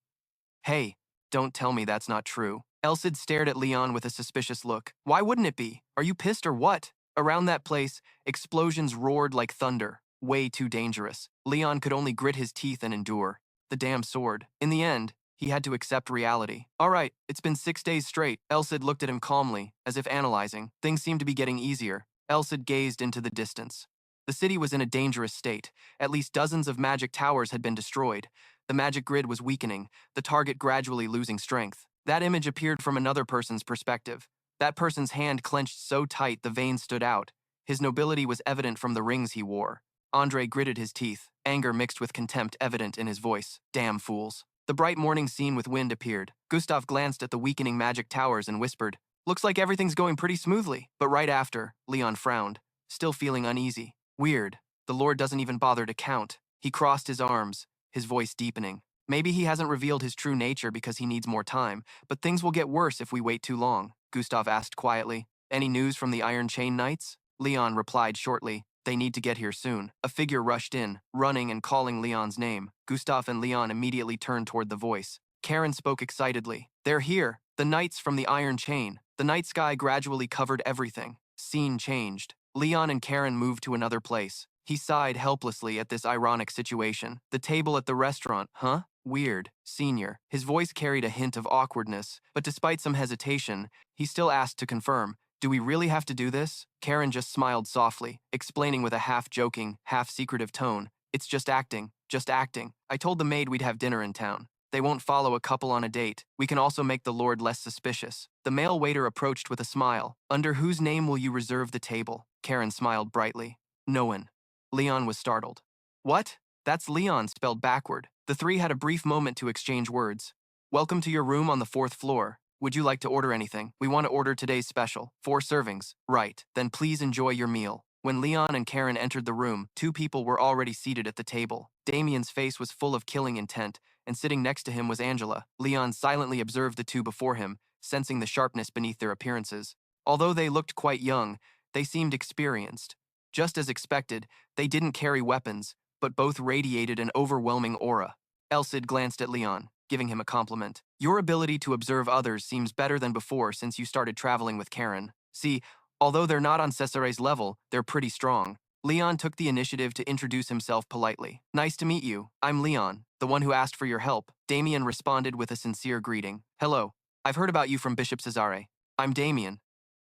Speaker 1: Hey, don't tell me that's not true. Elsid stared at Leon with a suspicious look. Why wouldn't it be? Are you pissed or what? Around that place, explosions roared like thunder. Way too dangerous. Leon could only grit his teeth and endure. The damn sword. In the end, he had to accept reality. All right, it's been 6 days straight. Elsid looked at him calmly, as if analyzing. Things seemed to be getting easier. Elsid gazed into the distance. The city was in a dangerous state. At least dozens of magic towers had been destroyed. The magic grid was weakening, the target gradually losing strength. That image appeared from another person's perspective. That person's hand clenched so tight the veins stood out. His nobility was evident from the rings he wore. Andre gritted his teeth, anger mixed with contempt evident in his voice. Damn fools. The bright morning scene with wind appeared. Gustav glanced at the weakening magic towers and whispered, looks like everything's going pretty smoothly. But right after, Leon frowned, still feeling uneasy. Weird. The Lord doesn't even bother to count. He crossed his arms, his voice deepening. Maybe he hasn't revealed his true nature because he needs more time, but things will get worse if we wait too long. Gustav asked quietly. Any news from the Iron Chain Knights? Leon replied shortly. They need to get here soon. A figure rushed in, running and calling Leon's name. Gustav and Leon immediately turned toward the voice. Karen spoke excitedly. They're here. The knights from the Iron Chain. The night sky gradually covered everything. Scene changed. Leon and Karen moved to another place. He sighed helplessly at this ironic situation. The table at the restaurant, huh? Weird. Senior. His voice carried a hint of awkwardness, but despite some hesitation, he still asked to confirm. Do we really have to do this? Karen just smiled softly, explaining with a half-joking, half-secretive tone. It's just acting, just acting. I told the maid we'd have dinner in town. They won't follow a couple on a date. We can also make the Lord less suspicious. The male waiter approached with a smile. Under whose name will you reserve the table? Karen smiled brightly. No one. Leon was startled. What? That's Leon spelled backward. The three had a brief moment to exchange words. Welcome to your room on the 4th floor. Would you like to order anything? We want to order today's special. 4 servings. Right. Then please enjoy your meal. When Leon and Karen entered the room, 2 people were already seated at the table. Damien's face was full of killing intent, and sitting next to him was Angela. Leon silently observed the 2 before him, sensing the sharpness beneath their appearances. Although they looked quite young, they seemed experienced. Just as expected, they didn't carry weapons, but both radiated an overwhelming aura. Elsid glanced at Leon, giving him a compliment. Your ability to observe others seems better than before since you started traveling with Karen. See, although they're not on Cesare's level, they're pretty strong. Leon took the initiative to introduce himself politely. Nice to meet you. I'm Leon, the one who asked for your help. Damien responded with a sincere greeting. Hello. I've heard about you from Bishop Cesare. I'm Damien.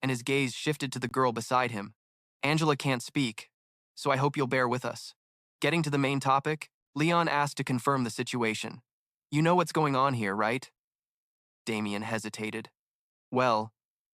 Speaker 1: And his gaze shifted to the girl beside him. Angela can't speak, so I hope you'll bear with us. Getting to the main topic, Leon asked to confirm the situation. You know what's going on here, right? Damien hesitated. Well,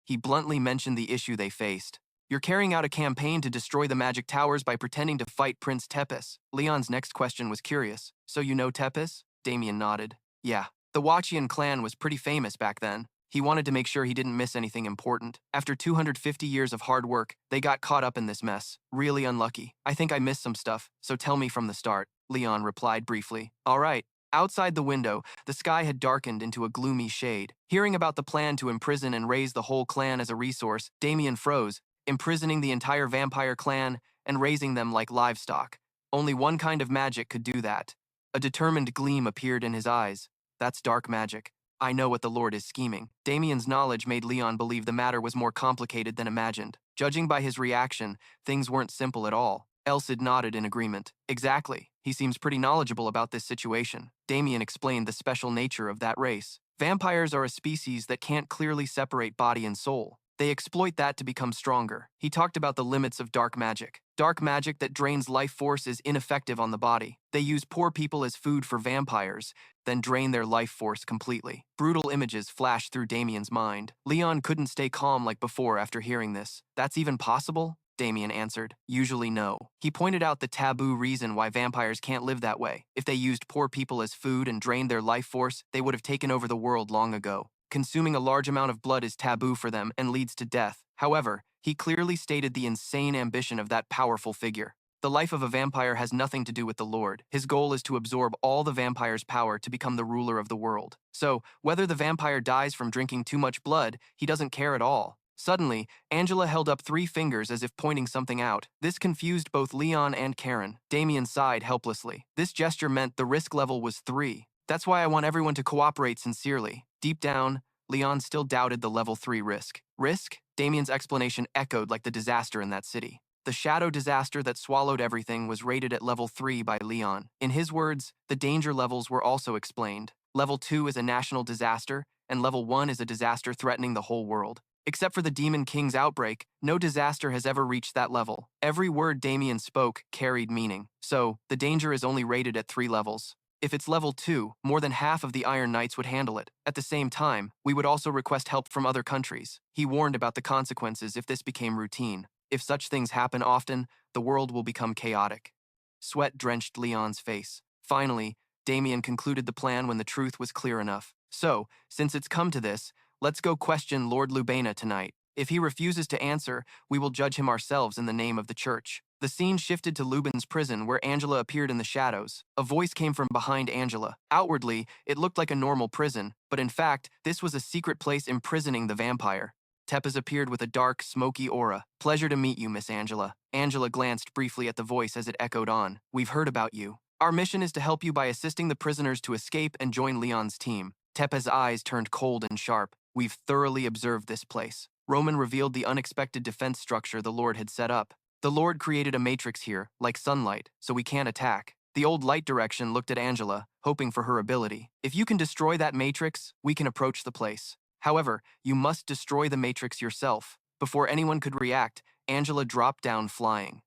Speaker 1: he bluntly mentioned the issue they faced. You're carrying out a campaign to destroy the magic towers by pretending to fight Prince Tepes. Leon's next question was curious. So you know Tepes? Damien nodded. Yeah. The Wachian clan was pretty famous back then. He wanted to make sure he didn't miss anything important. After 250 years of hard work, they got caught up in this mess. Really unlucky. I think I missed some stuff, so tell me from the start. Leon replied briefly. All right. Outside the window, the sky had darkened into a gloomy shade. Hearing about the plan to imprison and raise the whole clan as a resource, Damien froze, imprisoning the entire vampire clan and raising them like livestock. Only one kind of magic could do that. A determined gleam appeared in his eyes. That's dark magic. I know what the Lord is scheming. Damien's knowledge made Leon believe the matter was more complicated than imagined. Judging by his reaction, things weren't simple at all. Elsid nodded in agreement. Exactly. He seems pretty knowledgeable about this situation. Damien explained the special nature of that race. Vampires are a species that can't clearly separate body and soul. They exploit that to become stronger. He talked about the limits of dark magic. Dark magic that drains life force is ineffective on the body. They use poor people as food for vampires, then drain their life force completely. Brutal images flashed through Damien's mind. Leon couldn't stay calm like before after hearing this. That's even possible? Damien answered. Usually no. He pointed out the taboo reason why vampires can't live that way. If they used poor people as food and drained their life force, they would have taken over the world long ago. Consuming a large amount of blood is taboo for them and leads to death. However, he clearly stated the insane ambition of that powerful figure. The life of a vampire has nothing to do with the Lord. His goal is to absorb all the vampire's power to become the ruler of the world. So, whether the vampire dies from drinking too much blood, he doesn't care at all. Suddenly, Angela held up 3 fingers as if pointing something out. This confused both Leon and Karen. Damien sighed helplessly. This gesture meant the risk level was 3. That's why I want everyone to cooperate sincerely. Deep down, Leon still doubted the level 3 risk. Risk? Damien's explanation echoed like the disaster in that city. The shadow disaster that swallowed everything was rated at level 3 by Leon. In his words, the danger levels were also explained. Level 2 is a national disaster, and level 1 is a disaster threatening the whole world. Except for the Demon King's outbreak, no disaster has ever reached that level. Every word Damien spoke carried meaning. So, the danger is only rated at 3 levels. If it's level 2, more than half of the Iron Knights would handle it. At the same time, we would also request help from other countries. He warned about the consequences if this became routine. If such things happen often, the world will become chaotic. Sweat drenched Leon's face. Finally, Damien concluded the plan when the truth was clear enough. So, since it's come to this, let's go question Lord Lubena tonight. If he refuses to answer, we will judge him ourselves in the name of the church. The scene shifted to Lubin's prison where Angela appeared in the shadows. A voice came from behind Angela. Outwardly, it looked like a normal prison, but in fact, this was a secret place imprisoning the vampire. Tepes appeared with a dark, smoky aura. Pleasure to meet you, Miss Angela. Angela glanced briefly at the voice as it echoed on. We've heard about you. Our mission is to help you by assisting the prisoners to escape and join Leon's team. Tepes' eyes turned cold and sharp. We've thoroughly observed this place. Roman revealed the unexpected defense structure the Lord had set up. The Lord created a matrix here, like sunlight, so we can't attack. The old light direction looked at Angela, hoping for her ability. If you can destroy that matrix, we can approach the place. However, you must destroy the matrix yourself. Before anyone could react, Angela dropped down flying.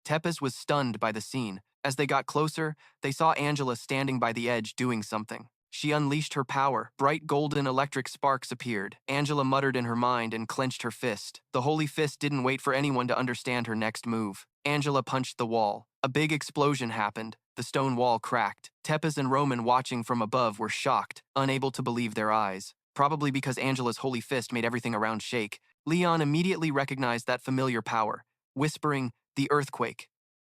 Speaker 1: Tepes was stunned by the scene. As they got closer, they saw Angela standing by the edge doing something. She unleashed her power. Bright golden electric sparks appeared. Angela muttered in her mind and clenched her fist. The holy fist didn't wait for anyone to understand her next move. Angela punched the wall. A big explosion happened. The stone wall cracked. Tepes and Roman, watching from above, were shocked, unable to believe their eyes. Probably because Angela's holy fist made everything around shake. Leon immediately recognized that familiar power, whispering, "The earthquake."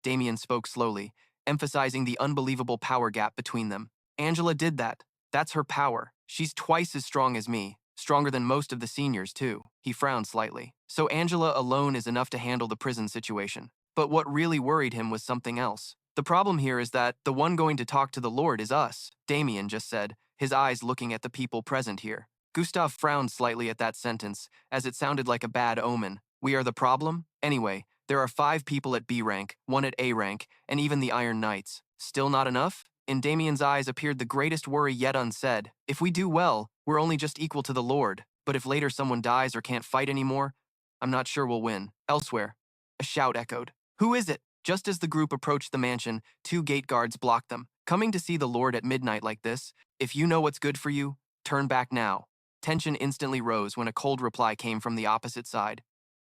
Speaker 1: Damien spoke slowly, emphasizing the unbelievable power gap between them. Angela did that. That's her power. She's twice as strong as me, stronger than most of the seniors, too. He frowned slightly. So Angela alone is enough to handle the prison situation. But what really worried him was something else. The problem here is that the one going to talk to the Lord is us, Damien just said, his eyes looking at the people present here. Gustav frowned slightly at that sentence, as it sounded like a bad omen. We are the problem? Anyway, there are 5 people at B rank, 1 at A rank, and even the Iron Knights. Still not enough? In Damien's eyes appeared the greatest worry yet unsaid. If we do well, we're only just equal to the Lord. But if later someone dies or can't fight anymore, I'm not sure we'll win. Elsewhere, a shout echoed. Who is it? Just as the group approached the mansion, 2 gate guards blocked them. Coming to see the Lord at midnight like this, if you know what's good for you, turn back now. Tension instantly rose when a cold reply came from the opposite side.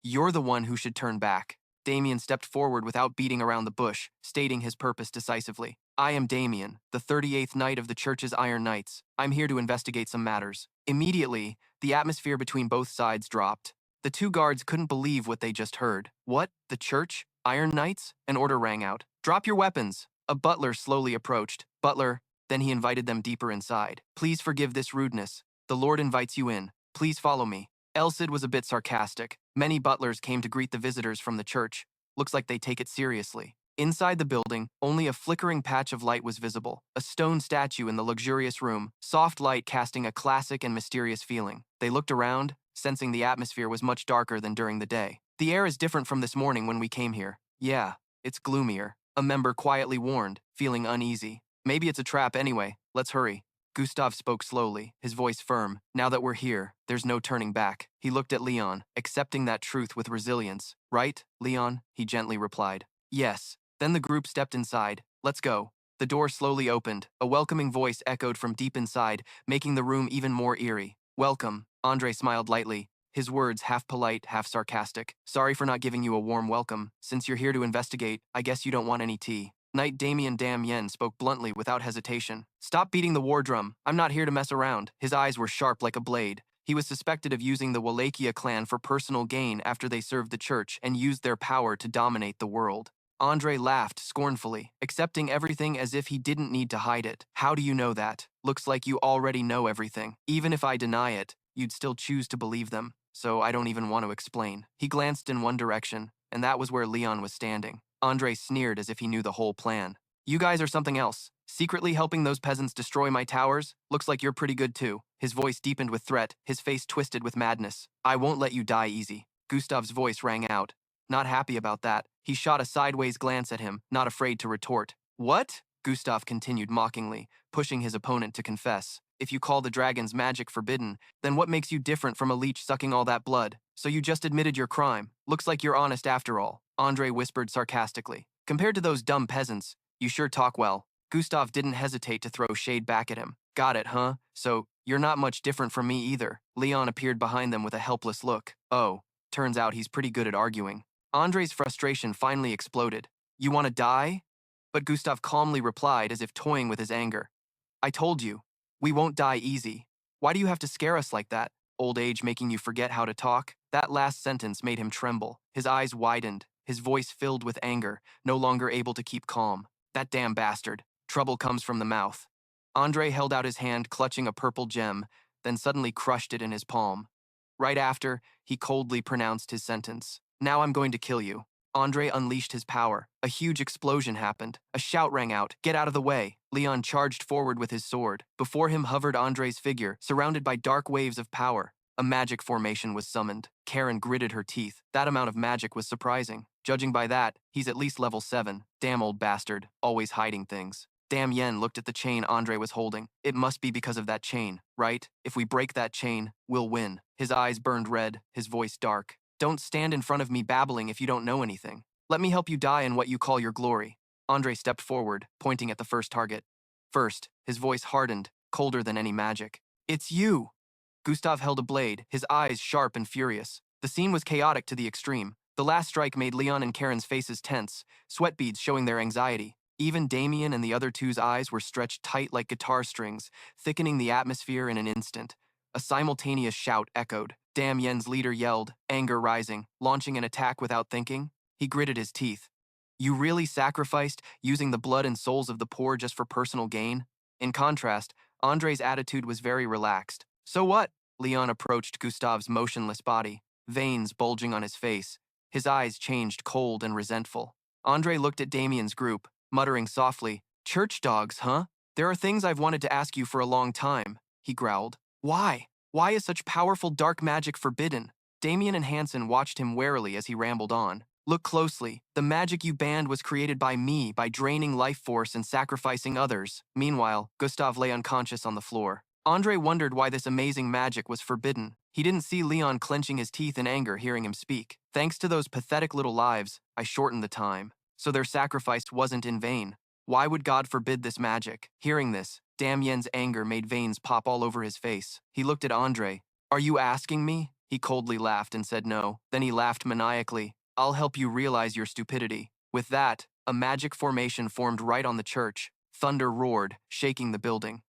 Speaker 1: You're the one who should turn back. Damien stepped forward without beating around the bush, stating his purpose decisively. I am Damien, the 38th Knight of the Church's Iron Knights. I'm here to investigate some matters. Immediately, the atmosphere between both sides dropped. The 2 guards couldn't believe what they just heard. What? The Church? Iron Knights? An order rang out. Drop your weapons. A butler slowly approached. Butler, then he invited them deeper inside. Please forgive this rudeness. The Lord invites you in. Please follow me. Elsid was a bit sarcastic. Many butlers came to greet the visitors from the church. Looks like they take it seriously. Inside the building, only a flickering patch of light was visible. A stone statue in the luxurious room, soft light casting a classic and mysterious feeling. They looked around, sensing the atmosphere was much darker than during the day. The air is different from this morning when we came here. Yeah, it's gloomier. A member quietly warned, feeling uneasy. Maybe it's a trap anyway. Let's hurry. Gustav spoke slowly, his voice firm. Now that we're here, there's no turning back. He looked at Leon, accepting that truth with resilience. Right, Leon? He gently replied. Yes. Then the group stepped inside. Let's go. The door slowly opened. A welcoming voice echoed from deep inside, making the room even more eerie. Welcome. Andre smiled lightly, his words half polite, half sarcastic. Sorry for not giving you a warm welcome. Since you're here to investigate, I guess you don't want any tea. Knight Damien Damien spoke bluntly without hesitation. Stop beating the war drum. I'm not here to mess around. His eyes were sharp like a blade. He was suspected of using the Wallachia clan for personal gain after they served the church and used their power to dominate the world. Andre laughed scornfully, accepting everything as if he didn't need to hide it. How do you know that? Looks like you already know everything. Even if I deny it, you'd still choose to believe them, so I don't even want to explain. He glanced in one direction, and that was where Leon was standing. Andre sneered as if he knew the whole plan. You guys are something else. Secretly helping those peasants destroy my towers? Looks like you're pretty good too. His voice deepened with threat, his face twisted with madness. I won't let you die easy. Gustav's voice rang out. Not happy about that, he shot a sideways glance at him, not afraid to retort. What? Gustav continued mockingly, pushing his opponent to confess. If you call the dragon's magic forbidden, then what makes you different from a leech sucking all that blood? So you just admitted your crime. Looks like you're honest after all. Andre whispered sarcastically. Compared to those dumb peasants, you sure talk well. Gustav didn't hesitate to throw shade back at him. Got it, huh? So, you're not much different from me either. Leon appeared behind them with a helpless look. Oh, turns out he's pretty good at arguing. Andre's frustration finally exploded. You want to die? But Gustav calmly replied as if toying with his anger. I told you, we won't die easy. Why do you have to scare us like that? Old age making you forget how to talk? That last sentence made him tremble. His eyes widened, his voice filled with anger, no longer able to keep calm. That damn bastard. Trouble comes from the mouth. Andre held out his hand, clutching a purple gem, then suddenly crushed it in his palm. Right after, he coldly pronounced his sentence. Now I'm going to kill you. Andre unleashed his power. A huge explosion happened. A shout rang out, get out of the way. Leon charged forward with his sword. Before him hovered Andre's figure, surrounded by dark waves of power. A magic formation was summoned. Karen gritted her teeth. That amount of magic was surprising. Judging by that, he's at least level 7. Damn old bastard, always hiding things. Damien looked at the chain Andre was holding. It must be because of that chain, right? If we break that chain, we'll win. His eyes burned red, his voice dark. Don't stand in front of me babbling if you don't know anything. Let me help you die in what you call your glory. Andre stepped forward, pointing at the first target. First, his voice hardened, colder than any magic. It's you! Gustav held a blade, his eyes sharp and furious. The scene was chaotic to the extreme. The last strike made Leon and Karen's faces tense, sweat beads showing their anxiety. Even Damien and the other two's eyes were stretched tight like guitar strings, thickening the atmosphere in an instant. A simultaneous shout echoed. Damien's leader yelled, anger rising, launching an attack without thinking. He gritted his teeth. You really sacrificed, using the blood and souls of the poor just for personal gain? In contrast, Andre's attitude was very relaxed. So what? Leon approached Gustav's motionless body, veins bulging on his face. His eyes changed cold and resentful. Andre looked at Damien's group, muttering softly, church dogs, huh? There are things I've wanted to ask you for a long time, he growled. Why? Why is such powerful dark magic forbidden? Damien and Hansen watched him warily as he rambled on. Look closely. The magic you banned was created by me by draining life force and sacrificing others. Meanwhile, Gustav lay unconscious on the floor. Andre wondered why this amazing magic was forbidden. He didn't see Leon clenching his teeth in anger hearing him speak. Thanks to those pathetic little lives, I shortened the time. So their sacrifice wasn't in vain. Why would God forbid this magic? Hearing this, Damien's anger made veins pop all over his face. He looked at Andre. Are you asking me? He coldly laughed and said no. Then he laughed maniacally. I'll help you realize your stupidity. With that, a magic formation formed right on the church. Thunder roared, shaking the building.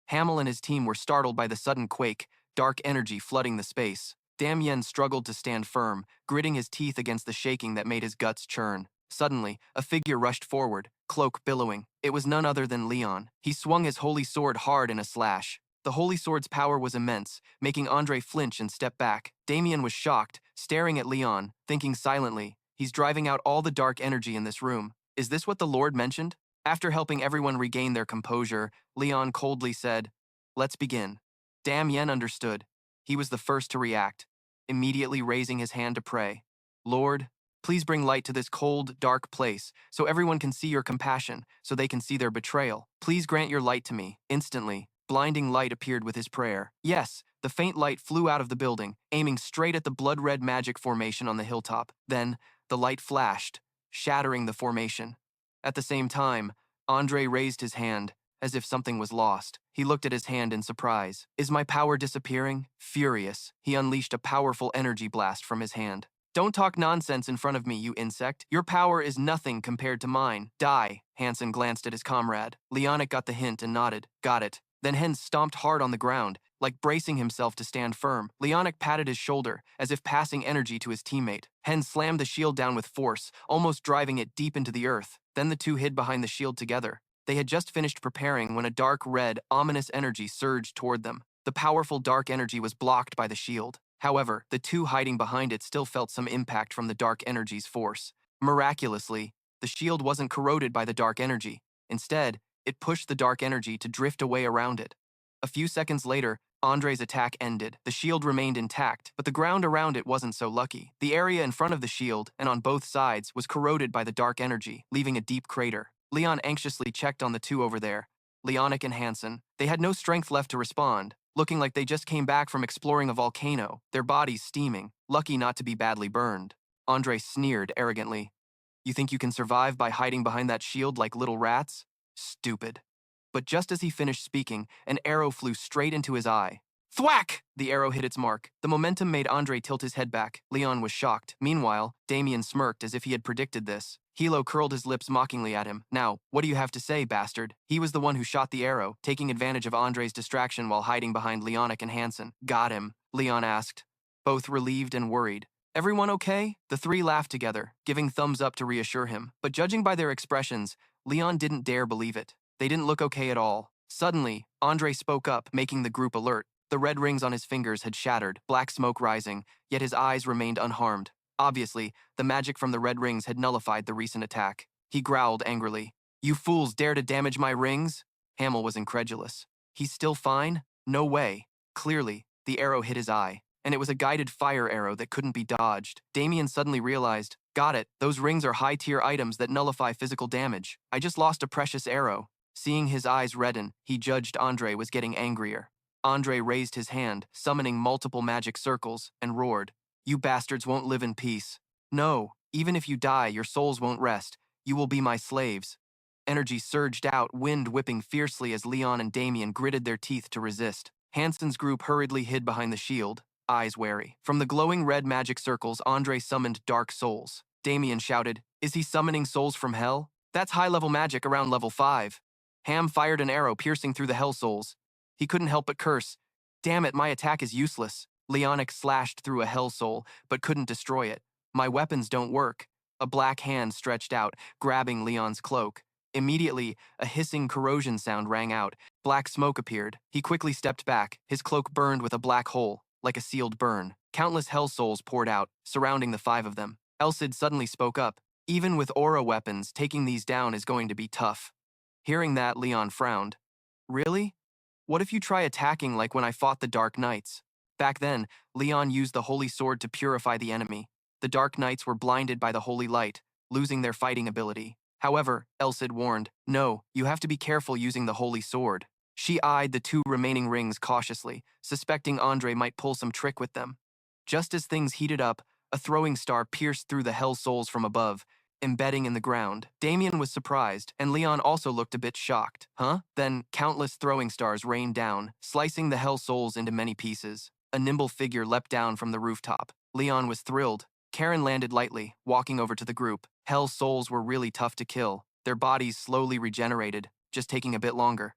Speaker 1: Hamel and his team were startled by the sudden quake, dark energy flooding the space. Damien struggled to stand firm, gritting his teeth against the shaking that made his guts churn. Suddenly, a figure rushed forward, cloak billowing. It was none other than Leon. He swung his holy sword hard in a slash. The holy sword's power was immense, making Andre flinch and step back. Damien was shocked, staring at Leon, thinking silently, he's driving out all the dark energy in this room. Is this what the Lord mentioned? After helping everyone regain their composure, Leon coldly said, let's begin. Damien understood. He was the first to react, immediately raising his hand to pray. Lord, please bring light to this cold, dark place, so everyone can see your compassion, so they can see their betrayal. Please grant your light to me. Instantly, blinding light appeared with his prayer. Yes, the faint light flew out of the building, aiming straight at the blood-red magic formation on the hilltop. Then, the light flashed, shattering the formation. At the same time, Andre raised his hand, as if something was lost. He looked at his hand in surprise. Is my power disappearing? Furious, he unleashed a powerful energy blast from his hand. Don't talk nonsense in front of me, you insect. Your power is nothing compared to mine. Die. Hansen glanced at his comrade. Leonic got the hint and nodded. Got it. Then Hens stomped hard on the ground, like bracing himself to stand firm. Leonic patted his shoulder, as if passing energy to his teammate. Hens slammed the shield down with force, almost driving it deep into the earth. Then the two hid behind the shield together. They had just finished preparing when a dark red, ominous energy surged toward them. The powerful dark energy was blocked by the shield. However, the two hiding behind it still felt some impact from the dark energy's force. Miraculously, the shield wasn't corroded by the dark energy. Instead, it pushed the dark energy to drift away around it. A few seconds later, Andre's attack ended. The shield remained intact, but the ground around it wasn't so lucky. The area in front of the shield, and on both sides, was corroded by the dark energy, leaving a deep crater. Leon anxiously checked on the two over there, Leonic and Hansen. They had no strength left to respond, looking like they just came back from exploring a volcano, their bodies steaming, lucky not to be badly burned. Andre sneered arrogantly. You think you can survive by hiding behind that shield like little rats? Stupid. But just as he finished speaking, an arrow flew straight into his eye. Thwack! The arrow hit its mark. The momentum made Andre tilt his head back. Leon was shocked. Meanwhile, Damien smirked as if he had predicted this. Hilo curled his lips mockingly at him. Now, what do you have to say, bastard? He was the one who shot the arrow, taking advantage of Andre's distraction while hiding behind Leonic and Hansen. Got him, Leon asked, both relieved and worried. Everyone okay? The three laughed together, giving thumbs up to reassure him. But judging by their expressions, Leon didn't dare believe it. They didn't look okay at all. Suddenly, Andre spoke up, making the group alert. The red rings on his fingers had shattered, black smoke rising, yet his eyes remained unharmed. Obviously, the magic from the red rings had nullified the recent attack. He growled angrily. You fools dare to damage my rings? Hamel was incredulous. He's still fine? No way. Clearly, the arrow hit his eye, and it was a guided fire arrow that couldn't be dodged. Damien suddenly realized, got it, those rings are high-tier items that nullify physical damage. I just lost a precious arrow. Seeing his eyes redden, he judged Andre was getting angrier. Andre raised his hand, summoning multiple magic circles, and roared. You bastards won't live in peace. No, even if you die, your souls won't rest. You will be my slaves. Energy surged out, wind whipping fiercely as Leon and Damien gritted their teeth to resist. Hansen's group hurriedly hid behind the shield, eyes wary. From the glowing red magic circles, Andre summoned dark souls. Damien shouted, "Is he summoning souls from hell? That's high-level magic around level 5. Ham fired an arrow piercing through the hell souls. He couldn't help but curse. Damn it, my attack is useless. Leonic slashed through a hell soul, but couldn't destroy it. My weapons don't work. A black hand stretched out, grabbing Leon's cloak. Immediately, a hissing corrosion sound rang out. Black smoke appeared. He quickly stepped back. His cloak burned with a black hole, like a sealed burn. Countless hell souls poured out, surrounding the 5 of them. Elsid suddenly spoke up. Even with aura weapons, taking these down is going to be tough. Hearing that, Leon frowned. Really? What if you try attacking like when I fought the Dark Knights? Back then, Leon used the Holy Sword to purify the enemy. The Dark Knights were blinded by the Holy Light, losing their fighting ability. However, Elsid warned, no, you have to be careful using the Holy Sword. She eyed the 2 remaining rings cautiously, suspecting Andre might pull some trick with them. Just as things heated up, a throwing star pierced through the Hell Souls from above, embedding in the ground. Damien was surprised, and Leon also looked a bit shocked. Huh? Then, countless throwing stars rained down, slicing the Hell Souls into many pieces. A nimble figure leapt down from the rooftop. Leon was thrilled. Karen landed lightly, walking over to the group. Hell Souls were really tough to kill. Their bodies slowly regenerated, just taking a bit longer.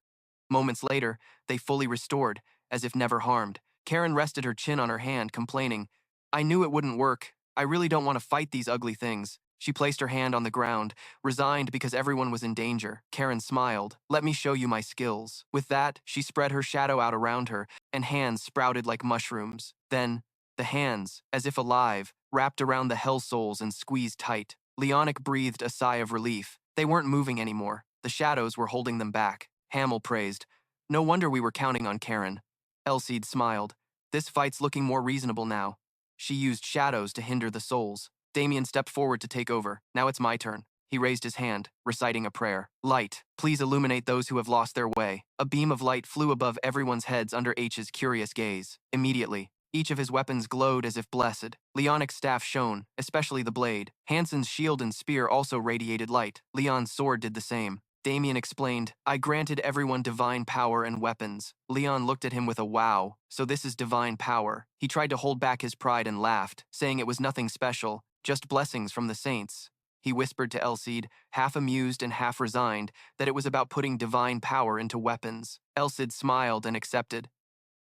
Speaker 1: Moments later, they fully restored, as if never harmed. Karen rested her chin on her hand, complaining, I knew it wouldn't work. I really don't want to fight these ugly things. She placed her hand on the ground, resigned because everyone was in danger. Karen smiled. Let me show you my skills. With that, she spread her shadow out around her, and hands sprouted like mushrooms. Then, the hands, as if alive, wrapped around the Hell Souls and squeezed tight. Leonic breathed a sigh of relief. They weren't moving anymore. The shadows were holding them back. Hamill praised. No wonder we were counting on Karen. Elsid smiled. This fight's looking more reasonable now. She used shadows to hinder the souls. Damien stepped forward to take over. Now it's my turn. He raised his hand, reciting a prayer. Light, please illuminate those who have lost their way. A beam of light flew above everyone's heads under H's curious gaze. Immediately, each of his weapons glowed as if blessed. Leonic's staff shone, especially the blade. Hansen's shield and spear also radiated light. Leon's sword did the same. Damien explained, I granted everyone divine power and weapons. Leon looked at him with a wow. So this is divine power. He tried to hold back his pride and laughed, saying it was nothing special, just blessings from the saints. He whispered to Elsid, half amused and half resigned, that it was about putting divine power into weapons. Elsid smiled and accepted.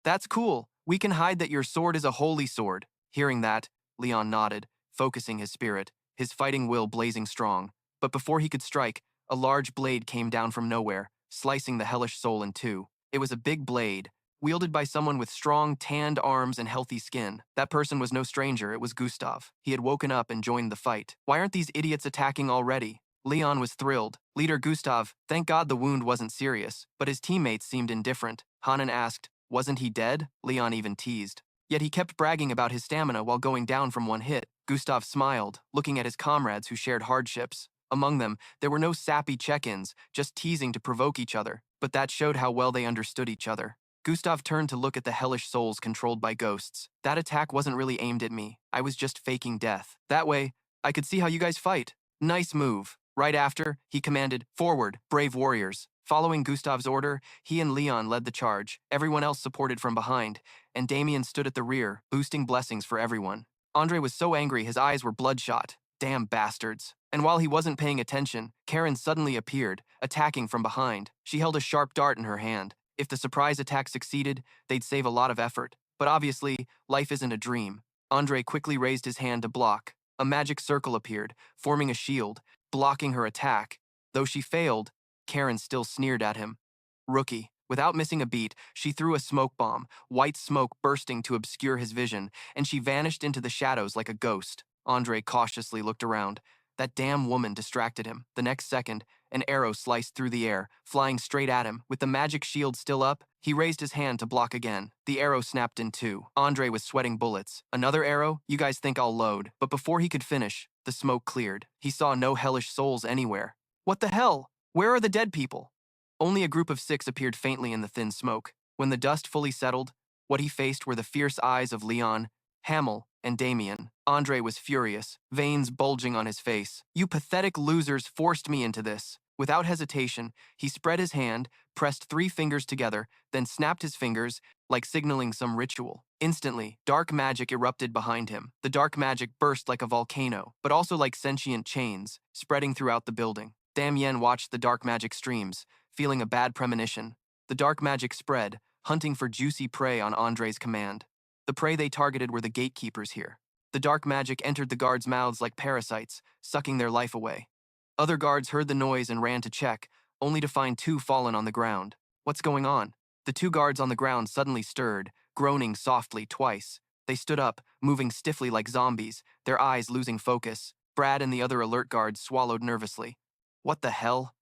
Speaker 1: That's cool. We can hide that your sword is a holy sword. Hearing that, Leon nodded, focusing his spirit, his fighting will blazing strong. But before he could strike, a large blade came down from nowhere, slicing the hellish soul in 2. It was a big blade, wielded by someone with strong, tanned arms and healthy skin. That person was no stranger, it was Gustav. He had woken up and joined the fight. Why aren't these idiots attacking already? Leon was thrilled. Leader Gustav, thank God the wound wasn't serious, but his teammates seemed indifferent. Hanan asked, wasn't he dead? Leon even teased. Yet he kept bragging about his stamina while going down from one hit. Gustav smiled, looking at his comrades who shared hardships. Among them, there were no sappy check-ins, just teasing to provoke each other, but that showed how well they understood each other. Gustav turned to look at the hellish souls controlled by ghosts. That attack wasn't really aimed at me. I was just faking death. That way, I could see how you guys fight. Nice move. Right after, he commanded, forward, brave warriors. Following Gustav's order, he and Leon led the charge. Everyone else supported from behind, and Damien stood at the rear, boosting blessings for everyone. Andre was so angry his eyes were bloodshot. Damn bastards. And while he wasn't paying attention, Karen suddenly appeared, attacking from behind. She held a sharp dart in her hand. If the surprise attack succeeded, they'd save a lot of effort. But obviously, life isn't a dream. Andre quickly raised his hand to block. A magic circle appeared, forming a shield, blocking her attack. Though she failed, Karen still sneered at him. Rookie. Without missing a beat, she threw a smoke bomb, white smoke bursting to obscure his vision, and she vanished into the shadows like a ghost. Andre cautiously looked around. That damn woman distracted him. The next second, an arrow sliced through the air, flying straight at him. With the magic shield still up, he raised his hand to block again. The arrow snapped in 2. Andre was sweating bullets. Another arrow? You guys think I'll load. But before he could finish, the smoke cleared. He saw no hellish souls anywhere. What the hell? Where are the dead people? Only a group of 6 appeared faintly in the thin smoke. When the dust fully settled, what he faced were the fierce eyes of Leon, Hamill, and Damien. Andre was furious, veins bulging on his face. "You pathetic losers forced me into this." Without hesitation, he spread his hand, pressed 3 fingers together, then snapped his fingers, like signaling some ritual. Instantly, dark magic erupted behind him. The dark magic burst like a volcano, but also like sentient chains, spreading throughout the building. Damien watched the dark magic streams, feeling a bad premonition. The dark magic spread, hunting for juicy prey on Andre's command. The prey they targeted were the gatekeepers here. The dark magic entered the guards' mouths like parasites, sucking their life away. Other guards heard the noise and ran to check, only to find 2 fallen on the ground. What's going on? The 2 guards on the ground suddenly stirred, groaning softly twice. They stood up, moving stiffly like zombies, their eyes losing focus. Brad and the other alert guards swallowed nervously. What the hell?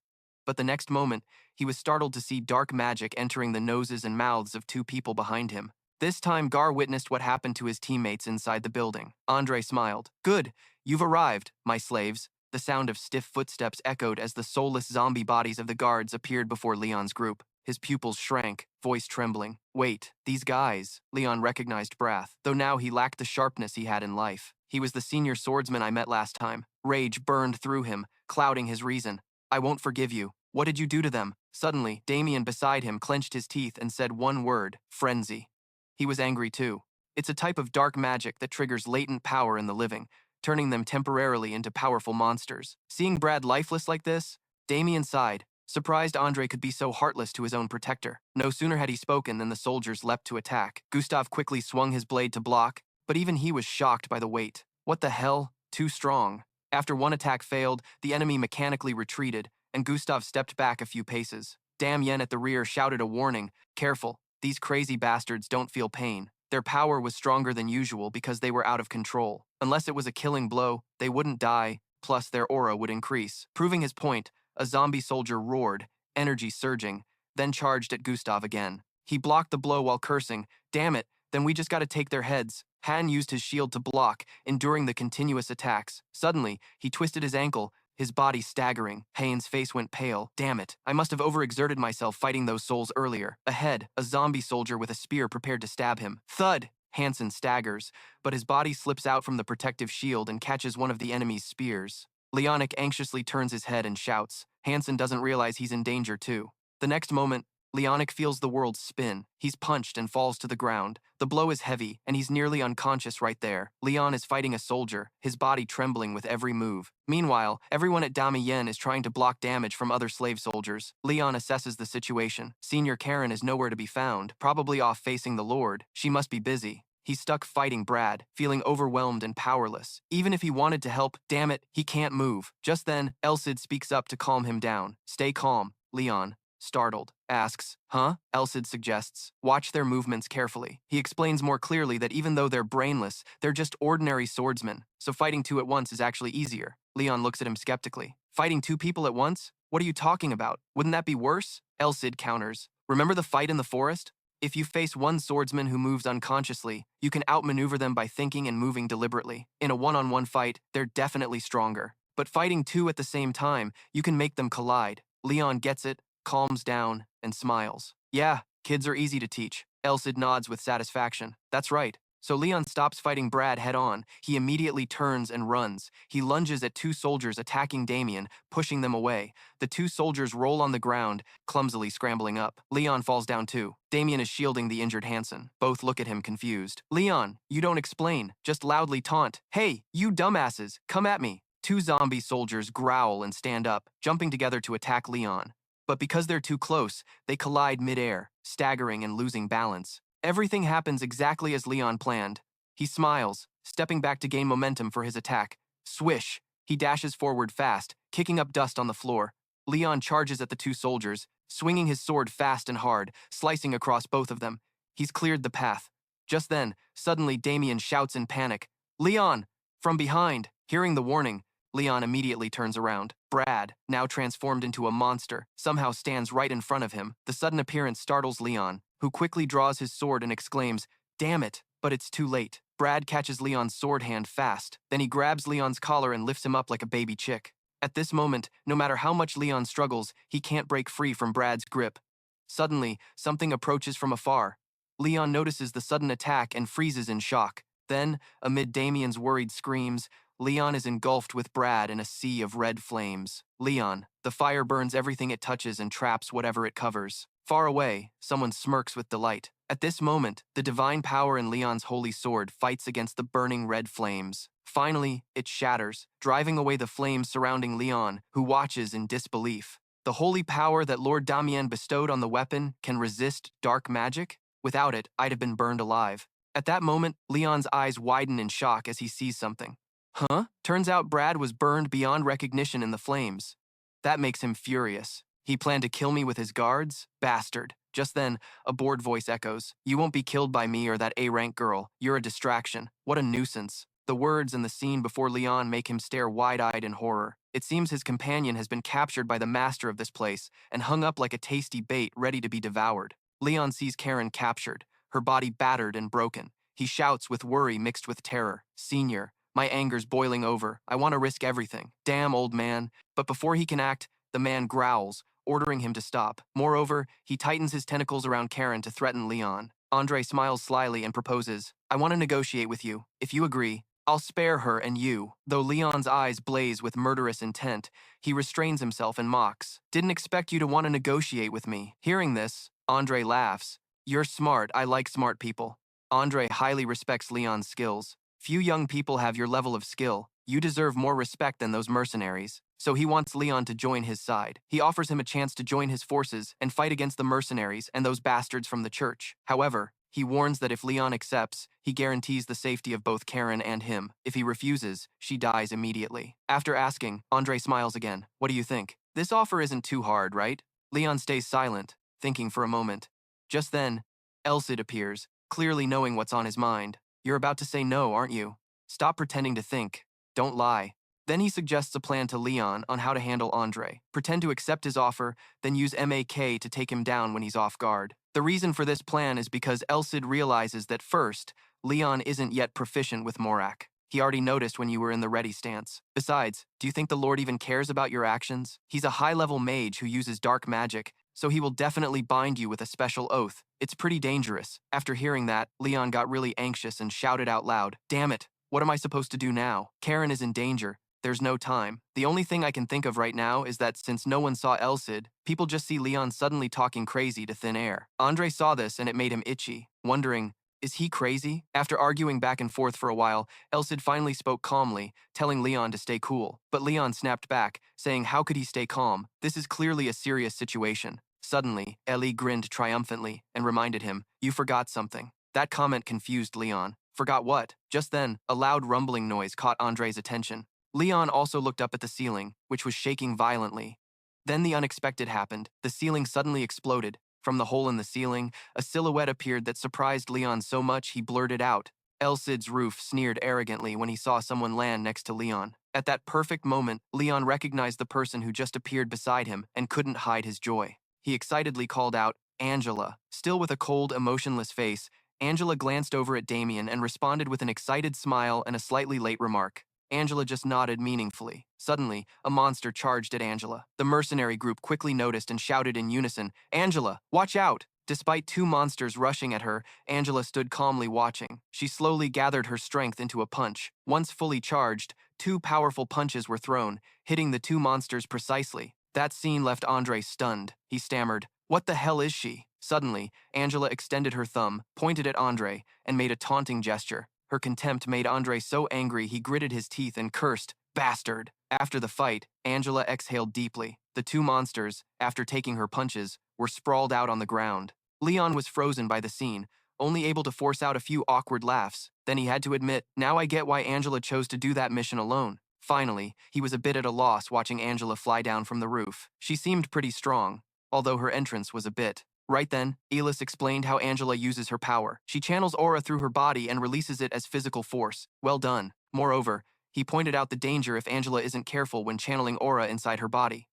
Speaker 1: But the next moment, he was startled to see dark magic entering the noses and mouths of 2 people behind him. This time, Gar witnessed what happened to his teammates inside the building. Andre smiled. "Good, you've arrived, my slaves." The sound of stiff footsteps echoed as the soulless zombie bodies of the guards appeared before Leon's group. His pupils shrank, voice trembling. Wait, these guys. Leon recognized Brath, though now he lacked the sharpness he had in life. He was the senior swordsman I met last time. Rage burned through him, clouding his reason. "I won't forgive you. What did you do to them?" Suddenly, Damien beside him clenched his teeth and said one word: frenzy. He was angry too. It's a type of dark magic that triggers latent power in the living, turning them temporarily into powerful monsters. Seeing Brad lifeless like this, Damien sighed, surprised Andre could be so heartless to his own protector. No sooner had he spoken than the soldiers leapt to attack. Gustav quickly swung his blade to block, but even he was shocked by the weight. What the hell? Too strong. After one attack failed, the enemy mechanically retreated, and Gustav stepped back a few paces. Damien at the rear shouted a warning. "Careful, these crazy bastards don't feel pain." Their power was stronger than usual because they were out of control. Unless it was a killing blow, they wouldn't die, plus their aura would increase. Proving his point, a zombie soldier roared, energy surging, then charged at Gustav again. He blocked the blow while cursing. "Damn it, then we just gotta take their heads." Han used his shield to block, enduring the continuous attacks. Suddenly, he twisted his ankle, his body staggering. Hane's face went pale. "Damn it, I must have overexerted myself fighting those souls earlier." Ahead, a zombie soldier with a spear prepared to stab him. Thud! Hansen staggers, but his body slips out from the protective shield and catches one of the enemy's spears. Leonic anxiously turns his head and shouts. Hansen doesn't realize he's in danger too. The next moment, Leonic feels the world spin. He's punched and falls to the ground. The blow is heavy, and he's nearly unconscious right there. Leon is fighting a soldier, his body trembling with every move. Meanwhile, everyone at Damien is trying to block damage from other slave soldiers. Leon assesses the situation. Senior Karen is nowhere to be found, probably off facing the Lord. She must be busy. He's stuck fighting Brad, feeling overwhelmed and powerless. Even if he wanted to help, damn it, he can't move. Just then, Elsid speaks up to calm him down. "Stay calm." Leon, startled, asks, "Huh?" Elsid suggests, "Watch their movements carefully." He explains more clearly that even though they're brainless, they're just ordinary swordsmen, so fighting 2 at once is actually easier. Leon looks at him skeptically. "Fighting 2 people at once? What are you talking about? Wouldn't that be worse?" Elsid counters. "Remember the fight in the forest? If you face one swordsman who moves unconsciously, you can outmaneuver them by thinking and moving deliberately. In a one-on-one fight, they're definitely stronger. But fighting 2 at the same time, you can make them collide." Leon gets it, calms down, and smiles. "Yeah, kids are easy to teach." Elsid nods with satisfaction. "That's right." So Leon stops fighting Brad head-on. He immediately turns and runs. He lunges at 2 soldiers attacking Damien, pushing them away. The 2 soldiers roll on the ground, clumsily scrambling up. Leon falls down too. Damien is shielding the injured Hansen. Both look at him confused. "Leon, you don't explain. Just loudly taunt. 'Hey, you dumbasses, come at me.'" 2 zombie soldiers growl and stand up, jumping together to attack Leon. But because they're too close, they collide mid-air, staggering and losing balance. Everything happens exactly as Leon planned. He smiles, stepping back to gain momentum for his attack. Swish! He dashes forward fast, kicking up dust on the floor. Leon charges at the 2 soldiers, swinging his sword fast and hard, slicing across both of them. He's cleared the path. Just then, suddenly Damien shouts in panic, "Leon!" From behind. Hearing the warning, Leon immediately turns around. Brad, now transformed into a monster, somehow stands right in front of him. The sudden appearance startles Leon, who quickly draws his sword and exclaims, "Damn it!" But it's too late. Brad catches Leon's sword hand fast. Then he grabs Leon's collar and lifts him up like a baby chick. At this moment, no matter how much Leon struggles, he can't break free from Brad's grip. Suddenly, something approaches from afar. Leon notices the sudden attack and freezes in shock. Then, amid Damien's worried screams, Leon is engulfed with Brad in a sea of red flames. Leon, the fire burns everything it touches and traps whatever it covers. Far away, someone smirks with delight. At this moment, the divine power in Leon's holy sword fights against the burning red flames. Finally, it shatters, driving away the flames surrounding Leon, who watches in disbelief. The holy power that Lord Damien bestowed on the weapon can resist dark magic? Without it, I'd have been burned alive. At that moment, Leon's eyes widen in shock as he sees something. Huh? Turns out Brad was burned beyond recognition in the flames. That makes him furious. He planned to kill me with his guards? Bastard. Just then, a bored voice echoes. You won't be killed by me or that A-rank girl. You're a distraction. What a nuisance. The words and the scene before Leon make him stare wide-eyed in horror. It seems his companion has been captured by the master of this place and hung up like a tasty bait ready to be devoured. Leon sees Karen captured, her body battered and broken. He shouts with worry mixed with terror. Senior, my anger's boiling over. I want to risk everything. Damn, old man. But before he can act, the man growls, ordering him to stop. Moreover, he tightens his tentacles around Karen to threaten Leon. Andre smiles slyly and proposes, I want to negotiate with you. If you agree, I'll spare her and you. Though Leon's eyes blaze with murderous intent, he restrains himself and mocks. Didn't expect you to want to negotiate with me. Hearing this, Andre laughs. You're smart. I like smart people. Andre highly respects Leon's skills. Few young people have your level of skill. You deserve more respect than those mercenaries. So he wants Leon to join his side. He offers him a chance to join his forces and fight against the mercenaries and those bastards from the church. However, he warns that if Leon accepts, he guarantees the safety of both Karen and him. If he refuses, she dies immediately. After asking, Andre smiles again. What do you think? This offer isn't too hard, right? Leon stays silent, thinking for a moment. Just then, Elsid appears, clearly knowing what's on his mind. You're about to say no, aren't you? Stop pretending to think. Don't lie. Then he suggests a plan to Leon on how to handle Andre. Pretend to accept his offer, then use MAK to take him down when he's off guard. The reason for this plan is because Elsid realizes that first, Leon isn't yet proficient with Morak. He already noticed when you were in the ready stance. Besides, do you think the Lord even cares about your actions? He's a high-level mage who uses dark magic, so he will definitely bind you with a special oath. It's pretty dangerous. After hearing that, Leon got really anxious and shouted out loud, Damn it, what am I supposed to do now? Karen is in danger. There's no time. The only thing I can think of right now is that since no one saw Elsid, people just see Leon suddenly talking crazy to thin air. Andre saw this and it made him itchy, wondering, is he crazy? After arguing back and forth for a while, Elsid finally spoke calmly, telling Leon to stay cool. But Leon snapped back, saying how could he stay calm? This is clearly a serious situation. Suddenly, Ellie grinned triumphantly and reminded him, you forgot something. That comment confused Leon. Forgot what? Just then, a loud rumbling noise caught Andre's attention. Leon also looked up at the ceiling, which was shaking violently. Then the unexpected happened. The ceiling suddenly exploded. From the hole in the ceiling, a silhouette appeared that surprised Leon so much he blurted out. Elsid's roof sneered arrogantly when he saw someone land next to Leon. At that perfect moment, Leon recognized the person who just appeared beside him and couldn't hide his joy. He excitedly called out, Angela. Still with a cold, emotionless face, Angela glanced over at Damien and responded with an excited smile and a slightly late remark. Angela just nodded meaningfully. Suddenly, a monster charged at Angela. The mercenary group quickly noticed and shouted in unison, Angela, watch out! Despite two monsters rushing at her, Angela stood calmly watching. She slowly gathered her strength into a punch. Once fully charged, two powerful punches were thrown, hitting the two monsters precisely. That scene left Andre stunned. He stammered, What the hell is she? Suddenly, Angela extended her thumb, pointed at Andre, and made a taunting gesture. Her contempt made Andre so angry he gritted his teeth and cursed, Bastard! After the fight, Angela exhaled deeply. The two monsters, after taking her punches, were sprawled out on the ground. Leon was frozen by the scene, only able to force out a few awkward laughs. Then he had to admit, now I get why Angela chose to do that mission alone. Finally, he was a bit at a loss watching Angela fly down from the roof. She seemed pretty strong, although her entrance was a bit. Right then, Elis explained how Angela uses her power. She channels aura through her body and releases it as physical force. Well done. Moreover, he pointed out the danger if Angela isn't careful when channeling aura inside her body.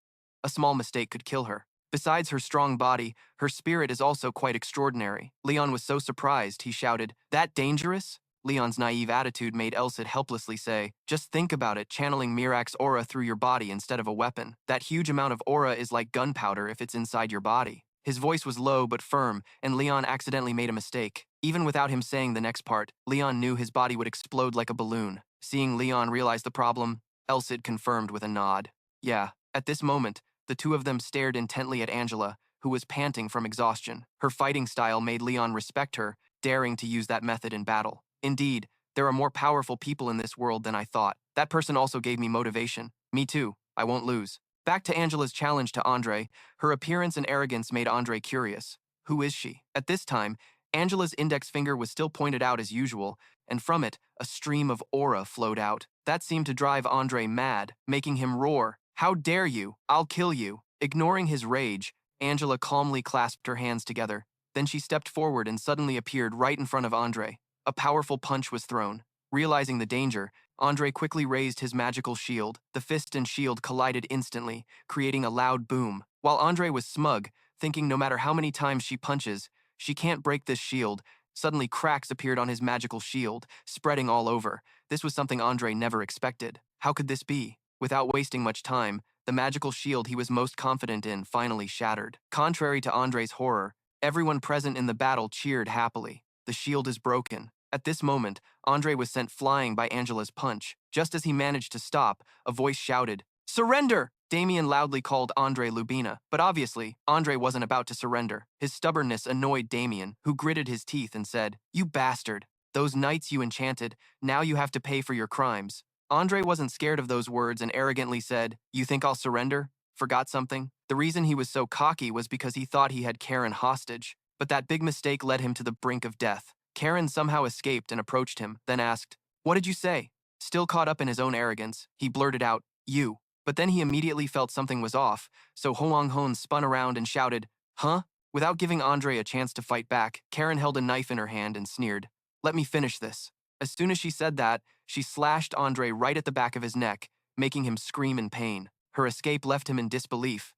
Speaker 1: A small mistake could kill her. Besides her strong body, her spirit is also quite extraordinary. Leon was so surprised, he shouted, That dangerous? Leon's naive attitude made Elsid helplessly say, Just think about it, channeling Mirak's aura through your body instead of a weapon. That huge amount of aura is like gunpowder if it's inside your body. His voice was low but firm, and Leon accidentally made a mistake. Even without him saying the next part, Leon knew his body would explode like a balloon. Seeing Leon realize the problem, Elsid confirmed with a nod. Yeah, at this moment, the two of them stared intently at Angela, who was panting from exhaustion. Her fighting style made Leon respect her, daring to use that method in battle. Indeed, there are more powerful people in this world than I thought. That person also gave me motivation. Me too. I won't lose. Back to Angela's challenge to Andre, her appearance and arrogance made Andre curious. Who is she? At this time, Angela's index finger was still pointed out as usual, and from it, a stream of aura flowed out. That seemed to drive Andre mad, making him roar. How dare you? I'll kill you. Ignoring his rage, Angela calmly clasped her hands together. Then she stepped forward and suddenly appeared right in front of Andre. A powerful punch was thrown. Realizing the danger, Andre quickly raised his magical shield. The fist and shield collided instantly, creating a loud boom. While Andre was smug, thinking no matter how many times she punches, she can't break this shield, suddenly cracks appeared on his magical shield, spreading all over. This was something Andre never expected. How could this be? Without wasting much time, the magical shield he was most confident in finally shattered. Contrary to Andre's horror, everyone present in the battle cheered happily. The shield is broken. At this moment, Andre was sent flying by Angela's punch. Just as he managed to stop, a voice shouted, "Surrender!" Damien loudly called Andre Lubina, but obviously, Andre wasn't about to surrender. His stubbornness annoyed Damien, who gritted his teeth and said, "You bastard! Those knights you enchanted, now you have to pay for your crimes." Andre wasn't scared of those words and arrogantly said, "You think I'll surrender? Forgot something?" The reason he was so cocky was because he thought he had Karen hostage, but that big mistake led him to the brink of death. Karen somehow escaped and approached him, then asked, "What did you say?" Still caught up in his own arrogance, he blurted out, "You." But then he immediately felt something was off, so Hoang Hon spun around and shouted, "Huh?" Without giving Andre a chance to fight back, Karen held a knife in her hand and sneered, "Let me finish this." As soon as she said that, she slashed Andre right at the back of his neck, making him scream in pain. Her escape left him in disbelief.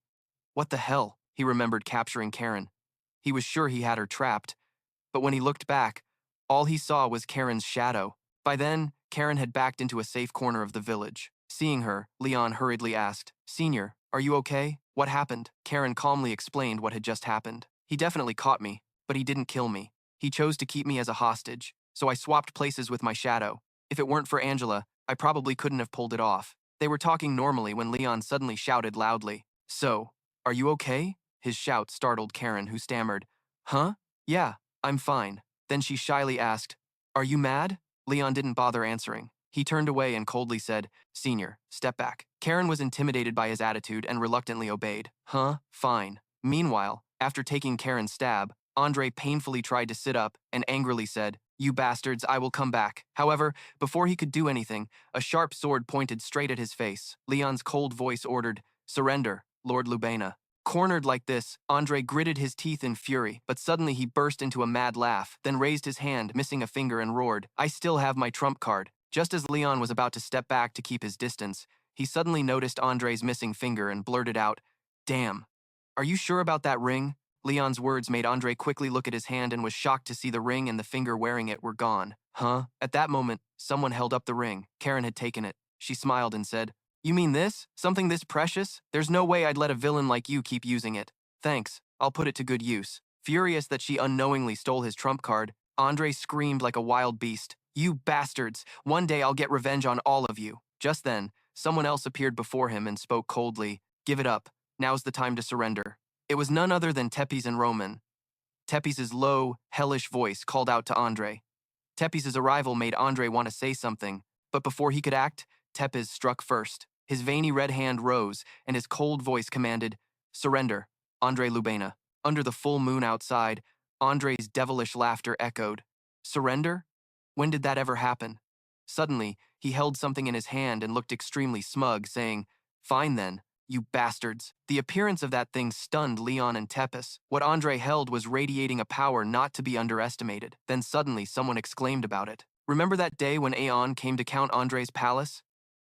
Speaker 1: What the hell? He remembered capturing Karen. He was sure he had her trapped, but when he looked back, all he saw was Karen's shadow. By then, Karen had backed into a safe corner of the village. Seeing her, Leon hurriedly asked, "Senior, are you okay? What happened?" Karen calmly explained what had just happened. "He definitely caught me, but he didn't kill me. He chose to keep me as a hostage, so I swapped places with my shadow. If it weren't for Angela, I probably couldn't have pulled it off." They were talking normally when Leon suddenly shouted loudly, "So, are you okay?" His shout startled Karen, who stammered, "Huh? Yeah, I'm fine." Then she shyly asked, "Are you mad?" Leon didn't bother answering. He turned away and coldly said, "Senior, step back." Karen was intimidated by his attitude and reluctantly obeyed. "Huh? Fine." Meanwhile, after taking Karen's stab, Andre painfully tried to sit up and angrily said, "You bastards, I will come back." However, before he could do anything, a sharp sword pointed straight at his face. Leon's cold voice ordered, "Surrender, Lord Lubena." Cornered like this, Andre gritted his teeth in fury, but suddenly he burst into a mad laugh, then raised his hand, missing a finger, and roared, "I still have my trump card." Just as Leon was about to step back to keep his distance, he suddenly noticed Andre's missing finger and blurted out, "Damn. Are you sure about that ring?" Leon's words made Andre quickly look at his hand and was shocked to see the ring and the finger wearing it were gone. Huh? At that moment, someone held up the ring. Karen had taken it. She smiled and said, "You mean this? Something this precious? There's no way I'd let a villain like you keep using it. Thanks, I'll put it to good use." Furious that she unknowingly stole his trump card, Andre screamed like a wild beast, "You bastards! One day I'll get revenge on all of you." Just then, someone else appeared before him and spoke coldly, "Give it up. Now's the time to surrender." It was none other than Tepes and Roman. Tepes' low, hellish voice called out to Andre. Tepes' arrival made Andre want to say something, but before he could act, Tepes struck first. His veiny red hand rose, and his cold voice commanded, "Surrender, Andre Lubena." Under the full moon outside, Andre's devilish laughter echoed. Surrender? When did that ever happen? Suddenly, he held something in his hand and looked extremely smug, saying, "Fine then, you bastards." The appearance of that thing stunned Leon and Tepes. What Andre held was radiating a power not to be underestimated. Then suddenly someone exclaimed about it. Remember that day when Aeon came to count Andre's palace?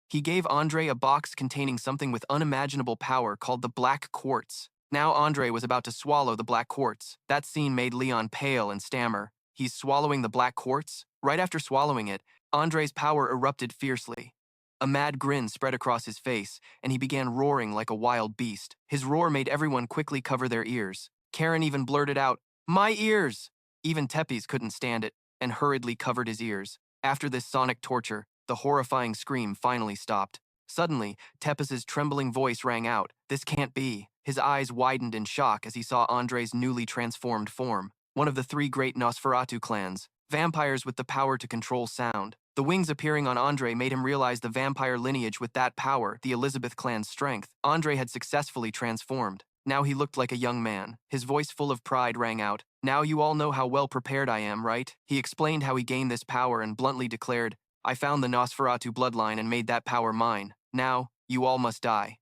Speaker 1: He gave Andre a box containing something with unimaginable power called the Black Quartz. Now Andre was about to swallow the Black Quartz. That scene made Leon pale and stammer. "He's swallowing the Black Quartz?" Right after swallowing it, Andre's power erupted fiercely. A mad grin spread across his face, and he began roaring like a wild beast. His roar made everyone quickly cover their ears. Karen even blurted out, "My ears!" Even Tepes couldn't stand it and hurriedly covered his ears. After this sonic torture, the horrifying scream finally stopped. Suddenly, Tepes's trembling voice rang out, "This can't be." His eyes widened in shock as he saw Andre's newly transformed form, one of the three great Nosferatu clans, vampires with the power to control sound. The wings appearing on Andre made him realize the vampire lineage with that power, the Elizabeth clan's strength. Andre had successfully transformed. Now he looked like a young man. His voice full of pride rang out, "Now you all know how well prepared I am, right?" He explained how he gained this power and bluntly declared, "I found the Nosferatu bloodline and made that power mine. Now, you all must die."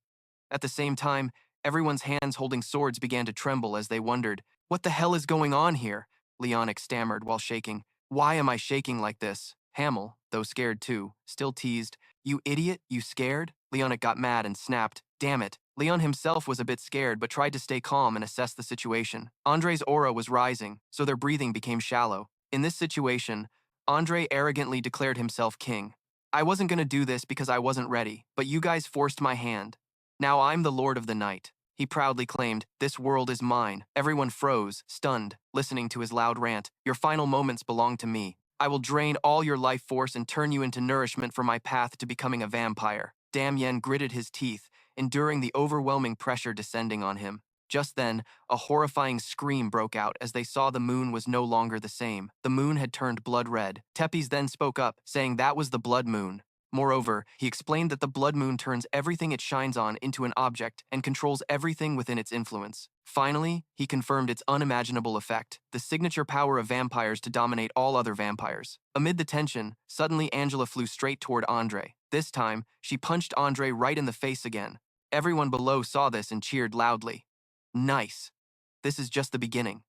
Speaker 1: At the same time, everyone's hands holding swords began to tremble as they wondered, "What the hell is going on here?" Leonic stammered while shaking. "Why am I shaking like this?" Hamel, though scared too, still teased, "You idiot, you scared?" Leonic got mad and snapped, "Damn it." Leon himself was a bit scared but tried to stay calm and assess the situation. Andre's aura was rising, so their breathing became shallow. In this situation, Andre arrogantly declared himself king. "I wasn't gonna do this because I wasn't ready, but you guys forced my hand. Now I'm the Lord of the Night." He proudly claimed, "This world is mine." Everyone froze, stunned, listening to his loud rant. "Your final moments belong to me. I will drain all your life force and turn you into nourishment for my path to becoming a vampire." Damien gritted his teeth, enduring the overwhelming pressure descending on him. Just then, a horrifying scream broke out as they saw the moon was no longer the same. The moon had turned blood red. Tepes then spoke up, saying that was the blood moon. Moreover, he explained that the blood moon turns everything it shines on into an object and controls everything within its influence. Finally, he confirmed its unimaginable effect, the signature power of vampires to dominate all other vampires. Amid the tension, suddenly Angela flew straight toward Andre. This time, she punched Andre right in the face again. Everyone below saw this and cheered loudly. Nice. This is just the beginning.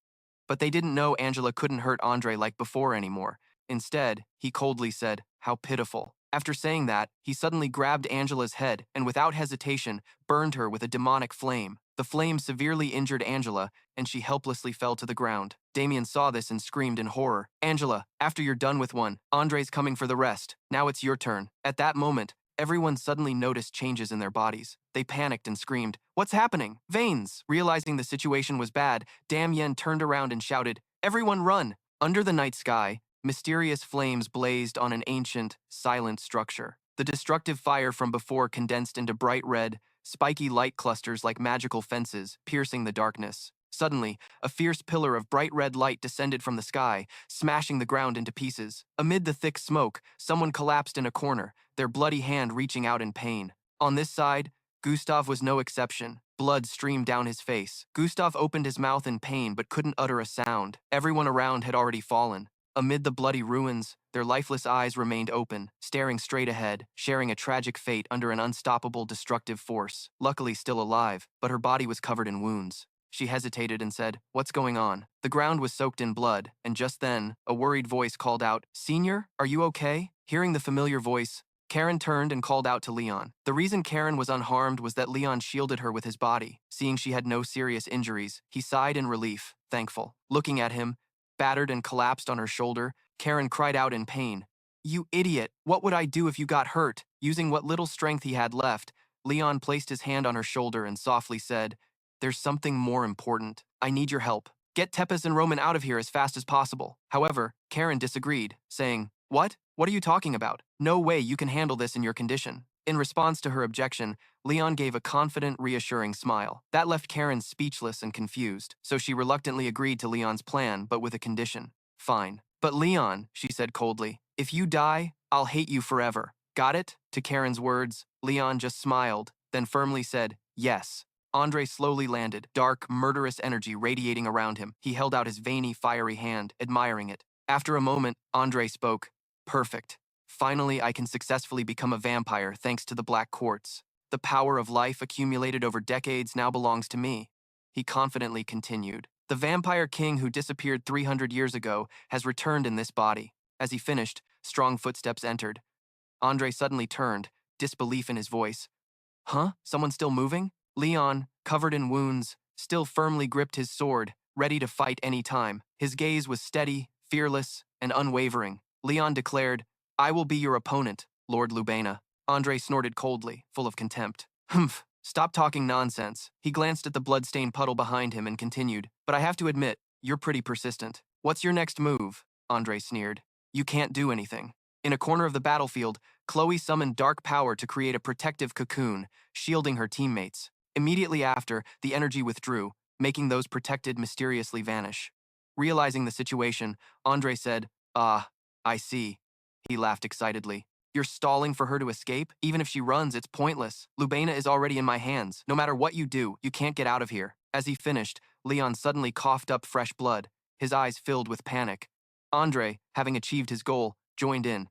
Speaker 1: But they didn't know Angela couldn't hurt Andre like before anymore. Instead, he coldly said, "How pitiful." After saying that, he suddenly grabbed Angela's head and without hesitation burned her with a demonic flame. The flame severely injured Angela, and she helplessly fell to the ground. Damien saw this and screamed in horror, "Angela, after you're done with one, Andre's coming for the rest. Now it's your turn." At that moment, everyone suddenly noticed changes in their bodies. They panicked and screamed, "What's happening? Veins!" Realizing the situation was bad, Damien turned around and shouted, "Everyone run!" Under the night sky, mysterious flames blazed on an ancient, silent structure. The destructive fire from before condensed into bright red, spiky light clusters like magical fences, piercing the darkness. Suddenly, a fierce pillar of bright red light descended from the sky, smashing the ground into pieces. Amid the thick smoke, someone collapsed in a corner, their bloody hand reaching out in pain. On this side, Gustav was no exception. Blood streamed down his face. Gustav opened his mouth in pain but couldn't utter a sound. Everyone around had already fallen. Amid the bloody ruins, their lifeless eyes remained open, staring straight ahead, sharing a tragic fate under an unstoppable destructive force. Luckily still alive, but her body was covered in wounds. She hesitated and said, "What's going on?" The ground was soaked in blood, and just then, a worried voice called out, "Senior, are you okay?" Hearing the familiar voice, Karen turned and called out to Leon. The reason Karen was unharmed was that Leon shielded her with his body. Seeing she had no serious injuries, he sighed in relief, thankful. Looking at him, battered and collapsed on her shoulder, Karen cried out in pain, "You idiot, what would I do if you got hurt?" Using what little strength he had left, Leon placed his hand on her shoulder and softly said, "There's something more important. I need your help. Get Tepes and Roman out of here as fast as possible." However, Karen disagreed, saying, "What? What are you talking about? No way you can handle this in your condition." In response to her objection, Leon gave a confident, reassuring smile. That left Karen speechless and confused, so she reluctantly agreed to Leon's plan, but with a condition. "Fine. But Leon," she said coldly, "if you die, I'll hate you forever. Got it?" To Karen's words, Leon just smiled, then firmly said, "Yes." Andre slowly landed, dark, murderous energy radiating around him. He held out his veiny, fiery hand, admiring it. After a moment, Andre spoke, "Perfect. Finally, I can successfully become a vampire thanks to the Black Quartz. The power of life accumulated over decades now belongs to me." He confidently continued, "The vampire king who disappeared 300 years ago has returned in this body." As he finished, strong footsteps entered. Andre suddenly turned, disbelief in his voice. "Huh? Someone still moving?" Leon, covered in wounds, still firmly gripped his sword, ready to fight any time. His gaze was steady, fearless, and unwavering. Leon declared, "I will be your opponent, Lord Lubena." Andre snorted coldly, full of contempt. "Humph, Stop talking nonsense. He glanced at the blood-stained puddle behind him and continued, but I have to admit, you're pretty persistent. What's your next move? Andre sneered. You can't do anything. In a corner of the battlefield, Chloe summoned dark power to create a protective cocoon, shielding her teammates. Immediately after, the energy withdrew, making those protected mysteriously vanish. Realizing the situation, Andre said, Ah, I see. He laughed excitedly. You're stalling for her to escape? Even if she runs, it's pointless. Lubena is already in my hands. No matter what you do, you can't get out of here. As he finished, Leon suddenly coughed up fresh blood, his eyes filled with panic. Andre, having achieved his goal, joined in.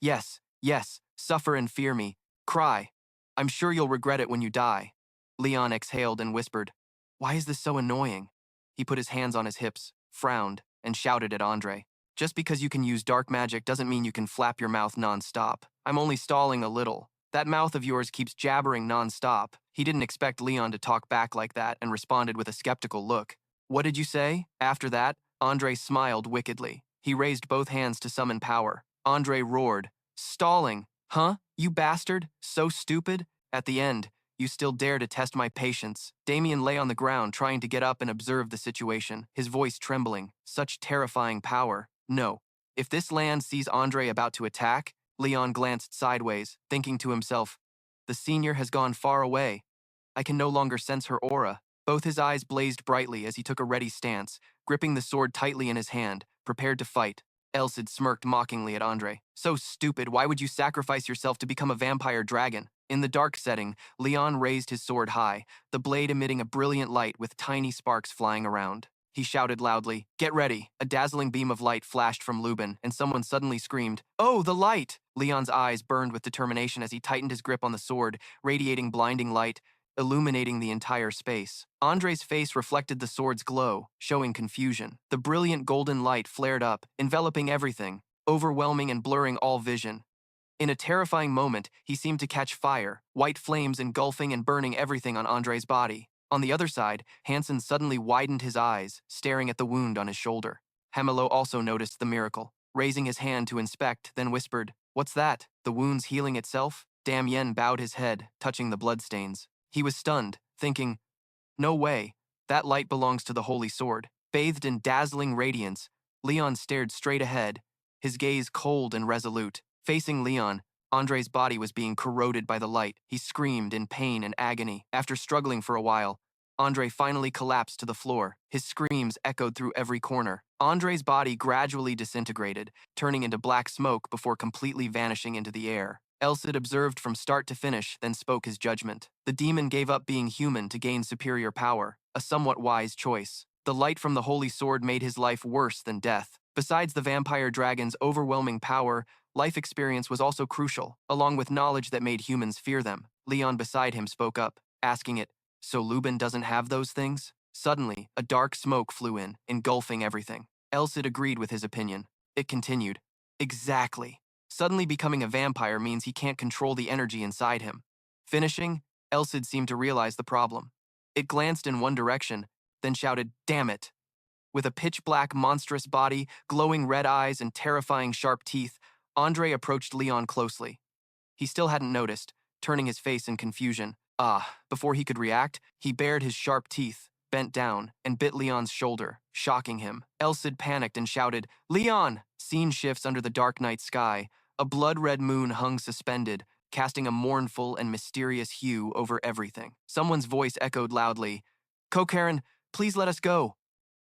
Speaker 1: Yes, yes, suffer and fear me. Cry. I'm sure you'll regret it when you die. Leon exhaled and whispered, Why is this so annoying? He put his hands on his hips, frowned, and shouted at Andre. Just because you can use dark magic doesn't mean you can flap your mouth non-stop. I'm only stalling a little. That mouth of yours keeps jabbering non-stop. He didn't expect Leon to talk back like that and responded with a skeptical look. What did you say? After that, Andre smiled wickedly. He raised both hands to summon power. Andre roared, Stalling! Huh? You bastard? So stupid? At the end, you still dare to test my patience. Damien lay on the ground trying to get up and observe the situation, his voice trembling. Such terrifying power. No. If this land sees Andre about to attack, Leon glanced sideways, thinking to himself, the senior has gone far away. I can no longer sense her aura. Both his eyes blazed brightly as he took a ready stance, gripping the sword tightly in his hand, prepared to fight. Elsid smirked mockingly at Andre. So stupid, why would you sacrifice yourself to become a vampire dragon? In the dark setting, Leon raised his sword high, the blade emitting a brilliant light with tiny sparks flying around. He shouted loudly, Get ready! A dazzling beam of light flashed from Lubin, and someone suddenly screamed, Oh, the light! Leon's eyes burned with determination as he tightened his grip on the sword, radiating blinding light, illuminating the entire space. Andre's face reflected the sword's glow, showing confusion. The brilliant golden light flared up, enveloping everything, overwhelming and blurring all vision. In a terrifying moment, he seemed to catch fire, white flames engulfing and burning everything on Andre's body. On the other side, Hansen suddenly widened his eyes, staring at the wound on his shoulder. Hemelo also noticed the miracle, raising his hand to inspect, then whispered, What's that? The wound's healing itself? Damien bowed his head, touching the bloodstains. He was stunned, thinking, No way, that light belongs to the holy sword. Bathed in dazzling radiance, Leon stared straight ahead, his gaze cold and resolute. Facing Leon, Andre's body was being corroded by the light. He screamed in pain and agony. After struggling for a while, Andre finally collapsed to the floor. His screams echoed through every corner. Andre's body gradually disintegrated, turning into black smoke before completely vanishing into the air. Elsid observed from start to finish, then spoke his judgment. The demon gave up being human to gain superior power, a somewhat wise choice. The light from the holy sword made his life worse than death. Besides the vampire dragon's overwhelming power, life experience was also crucial, along with knowledge that made humans fear them. Leon beside him spoke up, asking it, So Lubin doesn't have those things? Suddenly, a dark smoke flew in, engulfing everything. Elsid agreed with his opinion. It continued, Exactly. Suddenly becoming a vampire means he can't control the energy inside him. Finishing, Elsid seemed to realize the problem. It glanced in one direction, then shouted, Damn it! With a pitch-black monstrous body, glowing red eyes, and terrifying sharp teeth, Andre approached Leon closely. He still hadn't noticed, turning his face in confusion. Before he could react, he bared his sharp teeth, bent down, and bit Leon's shoulder, shocking him. Elsid panicked and shouted, Leon! Scene shifts under the dark night sky. A blood-red moon hung suspended, casting a mournful and mysterious hue over everything. Someone's voice echoed loudly, Kokaren, please let us go.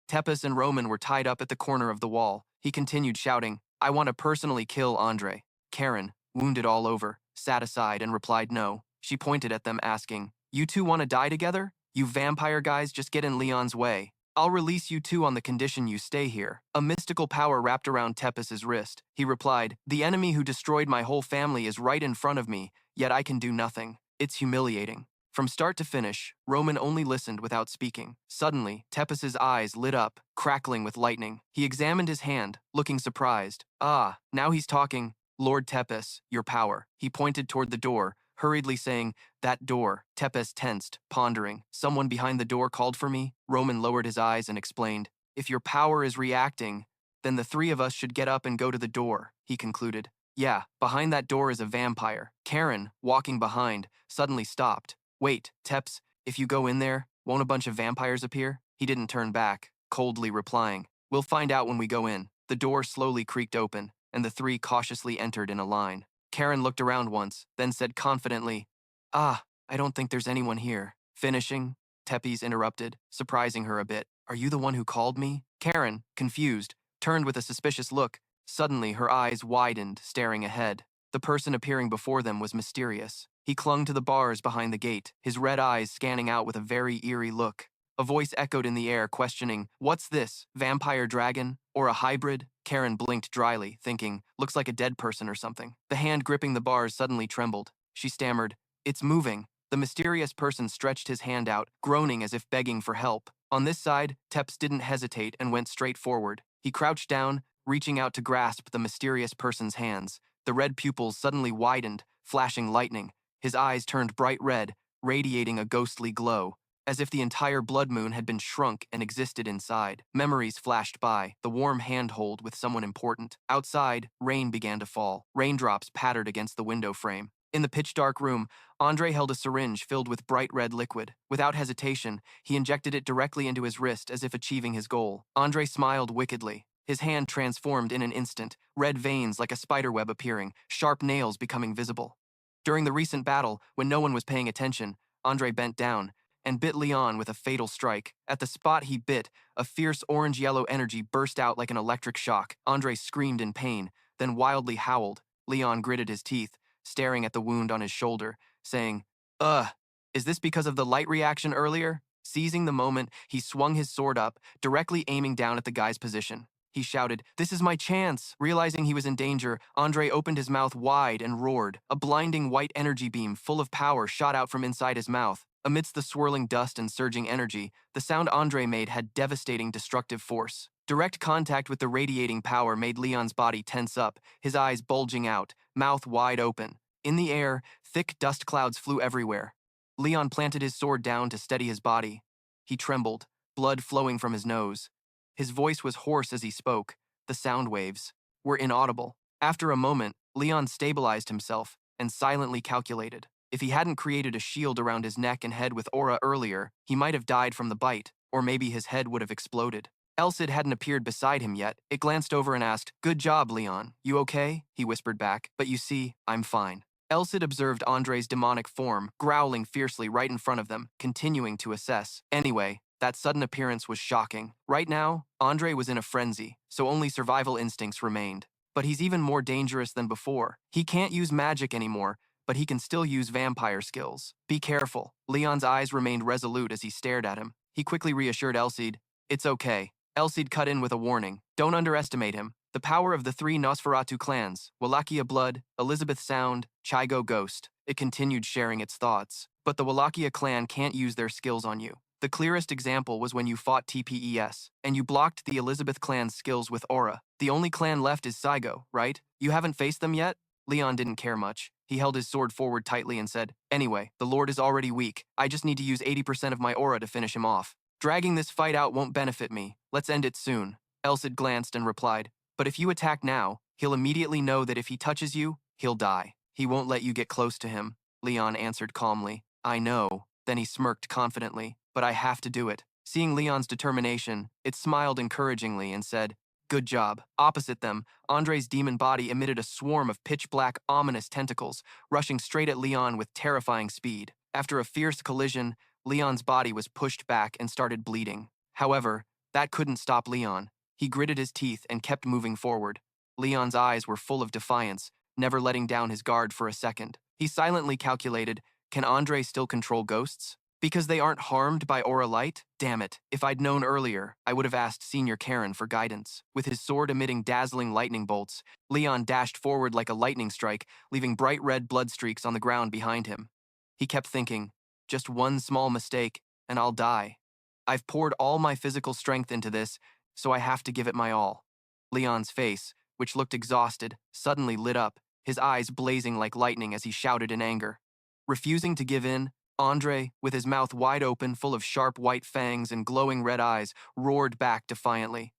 Speaker 1: Tepes and Roman were tied up at the corner of the wall. He continued shouting, I want to personally kill Andre. Karen, wounded all over, sat aside and replied no. She pointed at them asking, You two want to die together? You vampire guys just get in Leon's way. I'll release you two on the condition you stay here. A mystical power wrapped around Tepes' wrist. He replied, The enemy who destroyed my whole family is right in front of me, yet I can do nothing. It's humiliating. From start to finish, Roman only listened without speaking. Suddenly, Tepes' eyes lit up, crackling with lightning. He examined his hand, looking surprised. Now he's talking. Lord Tepes, your power. He pointed toward the door, hurriedly saying, That door. Tepes tensed, pondering. Someone behind the door called for me? Roman lowered his eyes and explained, If your power is reacting, then the three of us should get up and go to the door, he concluded. Yeah, behind that door is a vampire. Karen, walking behind, suddenly stopped. Wait, Teps, if you go in there, won't a bunch of vampires appear? He didn't turn back, coldly replying, "We'll find out when we go in." The door slowly creaked open, and the three cautiously entered in a line. Karen looked around once, then said confidently, "Ah, I don't think there's anyone here." Finishing, Tepes interrupted, surprising her a bit. "Are you the one who called me?" Karen, confused, turned with a suspicious look. Suddenly, her eyes widened, staring ahead. The person appearing before them was mysterious. He clung to the bars behind the gate, his red eyes scanning out with a very eerie look. A voice echoed in the air, questioning, "What's this, vampire dragon? Or a hybrid?" Karen blinked dryly, thinking, "Looks like a dead person or something." The hand gripping the bars suddenly trembled. She stammered, "It's moving." The mysterious person stretched his hand out, groaning as if begging for help. On this side, Teps didn't hesitate and went straight forward. He crouched down, reaching out to grasp the mysterious person's hands. The red pupils suddenly widened, flashing lightning. His eyes turned bright red, radiating a ghostly glow, as if the entire blood moon had been shrunk and existed inside. Memories flashed by, the warm handhold with someone important. Outside, rain began to fall. Raindrops pattered against the window frame. In the pitch-dark room, Andre held a syringe filled with bright red liquid. Without hesitation, he injected it directly into his wrist as if achieving his goal. Andre smiled wickedly. His hand transformed in an instant, red veins like a spiderweb appearing, sharp nails becoming visible. During the recent battle, when no one was paying attention, Andre bent down and bit Leon with a fatal strike. At the spot he bit, a fierce orange-yellow energy burst out like an electric shock. Andre screamed in pain, then wildly howled. Leon gritted his teeth, staring at the wound on his shoulder, saying, "Ugh, is this because of the light reaction earlier?" Seizing the moment, he swung his sword up, directly aiming down at the guy's position. He shouted, "This is my chance!" Realizing he was in danger, Andre opened his mouth wide and roared. A blinding white energy beam full of power shot out from inside his mouth. Amidst the swirling dust and surging energy, the sound Andre made had devastating destructive force. Direct contact with the radiating power made Leon's body tense up, his eyes bulging out, mouth wide open. In the air, thick dust clouds flew everywhere. Leon planted his sword down to steady his body. He trembled, blood flowing from his nose. His voice was hoarse as he spoke. The sound waves were inaudible. After a moment, Leon stabilized himself and silently calculated. If he hadn't created a shield around his neck and head with aura earlier, he might have died from the bite, or maybe his head would have exploded. Elsid hadn't appeared beside him yet. It glanced over and asked, "Good job, Leon. You okay?" He whispered back, "But you see, I'm fine." Elsid observed Andre's demonic form, growling fiercely right in front of them, continuing to assess. Anyway, that sudden appearance was shocking. Right now, Andre was in a frenzy, so only survival instincts remained. But he's even more dangerous than before. He can't use magic anymore, but he can still use vampire skills. Be careful. Leon's eyes remained resolute as he stared at him. He quickly reassured Elsid, "It's okay." Elsid cut in with a warning, "Don't underestimate him. The power of the three Nosferatu clans, Wallachia Blood, Elizabeth Sound, Chigo Ghost." It continued sharing its thoughts. "But the Wallachia clan can't use their skills on you. The clearest example was when you fought TPES, and you blocked the Elizabeth clan's skills with aura. The only clan left is Saigo, right? You haven't faced them yet?" Leon didn't care much. He held his sword forward tightly and said, "Anyway, the Lord is already weak. I just need to use 80% of my aura to finish him off. Dragging this fight out won't benefit me. Let's end it soon." Elsid glanced and replied, "But if you attack now, he'll immediately know that if he touches you, he'll die. He won't let you get close to him." Leon answered calmly, "I know." Then he smirked confidently, "But I have to do it." Seeing Leon's determination, it smiled encouragingly and said, "Good job." Opposite them, Andre's demon body emitted a swarm of pitch-black, ominous tentacles, rushing straight at Leon with terrifying speed. After a fierce collision, Leon's body was pushed back and started bleeding. However, that couldn't stop Leon. He gritted his teeth and kept moving forward. Leon's eyes were full of defiance, never letting down his guard for a second. He silently calculated, can Andre still control ghosts? Because they aren't harmed by aura light? Damn it, if I'd known earlier, I would have asked Senior Karen for guidance. With his sword emitting dazzling lightning bolts, Leon dashed forward like a lightning strike, leaving bright red blood streaks on the ground behind him. He kept thinking, just one small mistake, and I'll die. I've poured all my physical strength into this, so I have to give it my all. Leon's face, which looked exhausted, suddenly lit up, his eyes blazing like lightning as he shouted in anger. Refusing to give in, Andre, with his mouth wide open, full of sharp white fangs and glowing red eyes, roared back defiantly.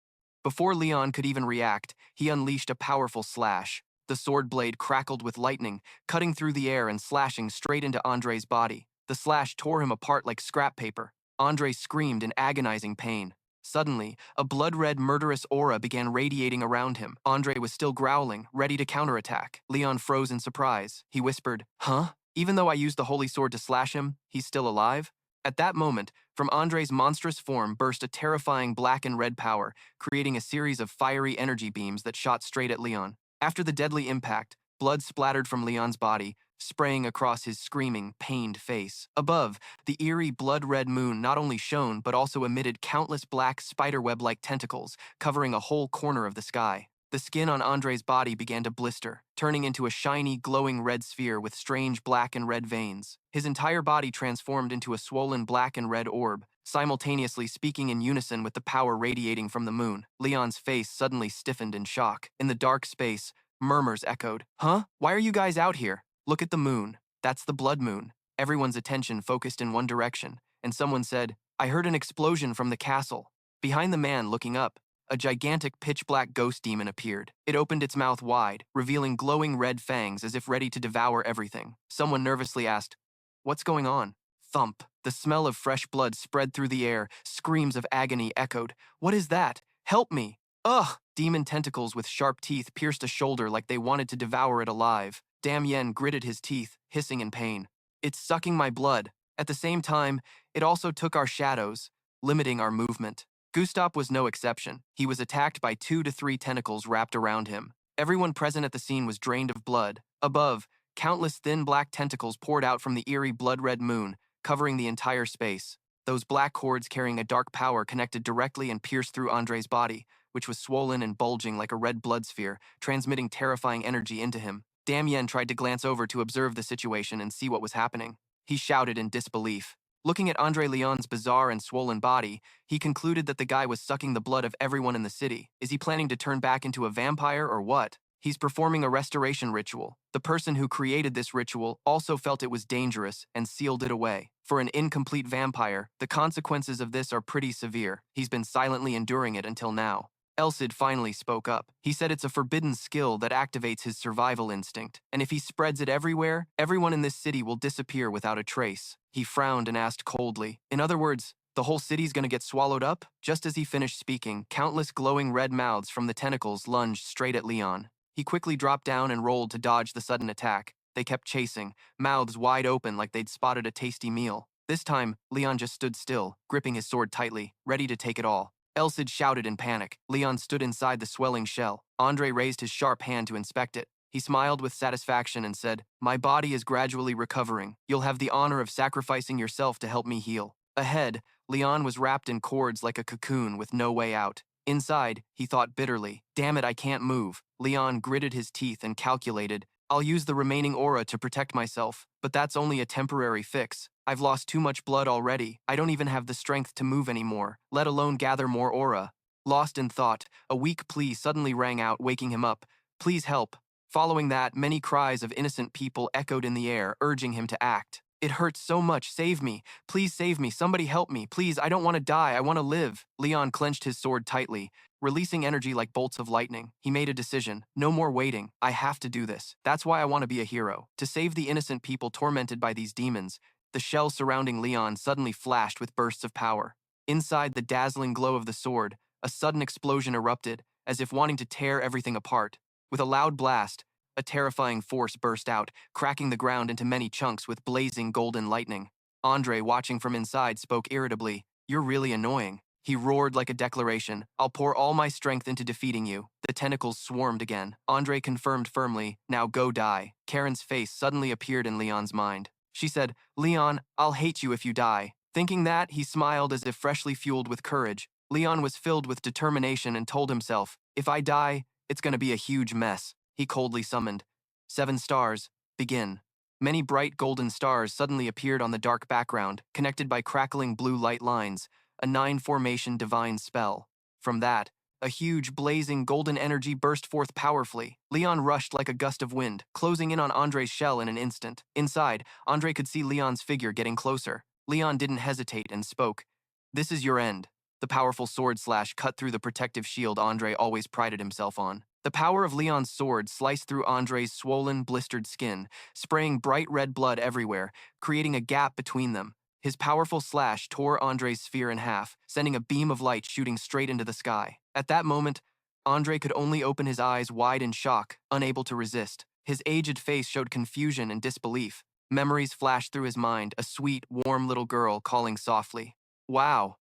Speaker 1: Before Leon could even react, he unleashed a powerful slash. The sword blade crackled with lightning, cutting through the air and slashing straight into Andre's body. The slash tore him apart like scrap paper. Andre screamed in agonizing pain. Suddenly, a blood-red murderous aura began radiating around him. Andre was still growling, ready to counterattack. Leon froze in surprise. He whispered, "Huh? Even though I used the holy sword to slash him, he's still alive?" At that moment, from Andre's monstrous form burst a terrifying black and red power, creating a series of fiery energy beams that shot straight at Leon. After the deadly impact, blood splattered from Leon's body, spraying across his screaming, pained face. Above, the eerie blood-red moon not only shone but also emitted countless black spiderweb-like tentacles, covering a whole corner of the sky. The skin on Andre's body began to blister, turning into a shiny, glowing red sphere with strange black and red veins. His entire body transformed into a swollen black and red orb, simultaneously speaking in unison with the power radiating from the moon. Leon's face suddenly stiffened in shock. In the dark space, murmurs echoed. "Huh? Why are you guys out here? Look at the moon. That's the blood moon." Everyone's attention focused in one direction, and someone said, "I heard an explosion from the castle." Behind the man looking up, a gigantic pitch-black ghost demon appeared. It opened its mouth wide, revealing glowing red fangs as if ready to devour everything. Someone nervously asked, "What's going on?" Thump. The smell of fresh blood spread through the air. Screams of agony echoed. "What is that? Help me!" Ugh! Demon tentacles with sharp teeth pierced a shoulder like they wanted to devour it alive. Damien gritted his teeth, hissing in pain. "It's sucking my blood." At the same time, it also took our shadows, limiting our movement. Gustav was no exception. He was attacked by 2 to 3 tentacles wrapped around him. Everyone present at the scene was drained of blood. Above, countless thin black tentacles poured out from the eerie blood-red moon, covering the entire space. Those black cords carrying a dark power connected directly and pierced through Andre's body, which was swollen and bulging like a red blood sphere, transmitting terrifying energy into him. Damien tried to glance over to observe the situation and see what was happening. He shouted in disbelief. Looking at Andre Leon's bizarre and swollen body, he concluded that the guy was sucking the blood of everyone in the city. Is he planning to turn back into a vampire or what? He's performing a restoration ritual. The person who created this ritual also felt it was dangerous and sealed it away. For an incomplete vampire, the consequences of this are pretty severe. He's been silently enduring it until now. Elsid finally spoke up. He said it's a forbidden skill that activates his survival instinct, and if he spreads it everywhere, everyone in this city will disappear without a trace. He frowned and asked coldly, "In other words, the whole city's gonna get swallowed up?" Just as he finished speaking, countless glowing red mouths from the tentacles lunged straight at Leon. He quickly dropped down and rolled to dodge the sudden attack. They kept chasing, mouths wide open like they'd spotted a tasty meal. This time, Leon just stood still, gripping his sword tightly, ready to take it all. Elsid shouted in panic. Leon stood inside the swelling shell. Andre raised his sharp hand to inspect it. He smiled with satisfaction and said, "My body is gradually recovering. You'll have the honor of sacrificing yourself to help me heal." Ahead, Leon was wrapped in cords like a cocoon with no way out. Inside, he thought bitterly, "Damn it, I can't move." Leon gritted his teeth and calculated, "I'll use the remaining aura to protect myself, but that's only a temporary fix. I've lost too much blood already. I don't even have the strength to move anymore, let alone gather more aura." Lost in thought, a weak plea suddenly rang out, waking him up. "Please help." Following that, many cries of innocent people echoed in the air, urging him to act. "It hurts so much. Save me. Please save me. Somebody help me. Please, I don't want to die. I want to live." Leon clenched his sword tightly, releasing energy like bolts of lightning. He made a decision. No more waiting. I have to do this. That's why I want to be a hero. To save the innocent people tormented by these demons. The shell surrounding Leon suddenly flashed with bursts of power. Inside the dazzling glow of the sword, a sudden explosion erupted, as if wanting to tear everything apart. With a loud blast, a terrifying force burst out, cracking the ground into many chunks with blazing golden lightning. Andre, watching from inside, spoke irritably, "You're really annoying." He roared like a declaration, "I'll pour all my strength into defeating you." The tentacles swarmed again. Andre confirmed firmly, "Now go die." Karen's face suddenly appeared in Leon's mind. She said, "Leon, I'll hate you if you die." Thinking that, he smiled as if freshly fueled with courage. Leon was filled with determination and told himself, "If I die, it's gonna be a huge mess." He coldly summoned, "7 stars, begin." Many bright golden stars suddenly appeared on the dark background, connected by crackling blue light lines, a 9-formation divine spell. From that, a huge, blazing golden energy burst forth powerfully. Leon rushed like a gust of wind, closing in on Andre's shell in an instant. Inside, Andre could see Leon's figure getting closer. Leon didn't hesitate and spoke, "This is your end." The powerful sword slash cut through the protective shield Andre always prided himself on. The power of Leon's sword sliced through Andre's swollen, blistered skin, spraying bright red blood everywhere, creating a gap between them. His powerful slash tore Andre's sphere in half, sending a beam of light shooting straight into the sky. At that moment, Andre could only open his eyes wide in shock, unable to resist. His aged face showed confusion and disbelief. Memories flashed through his mind, a sweet, warm little girl calling softly. Wow.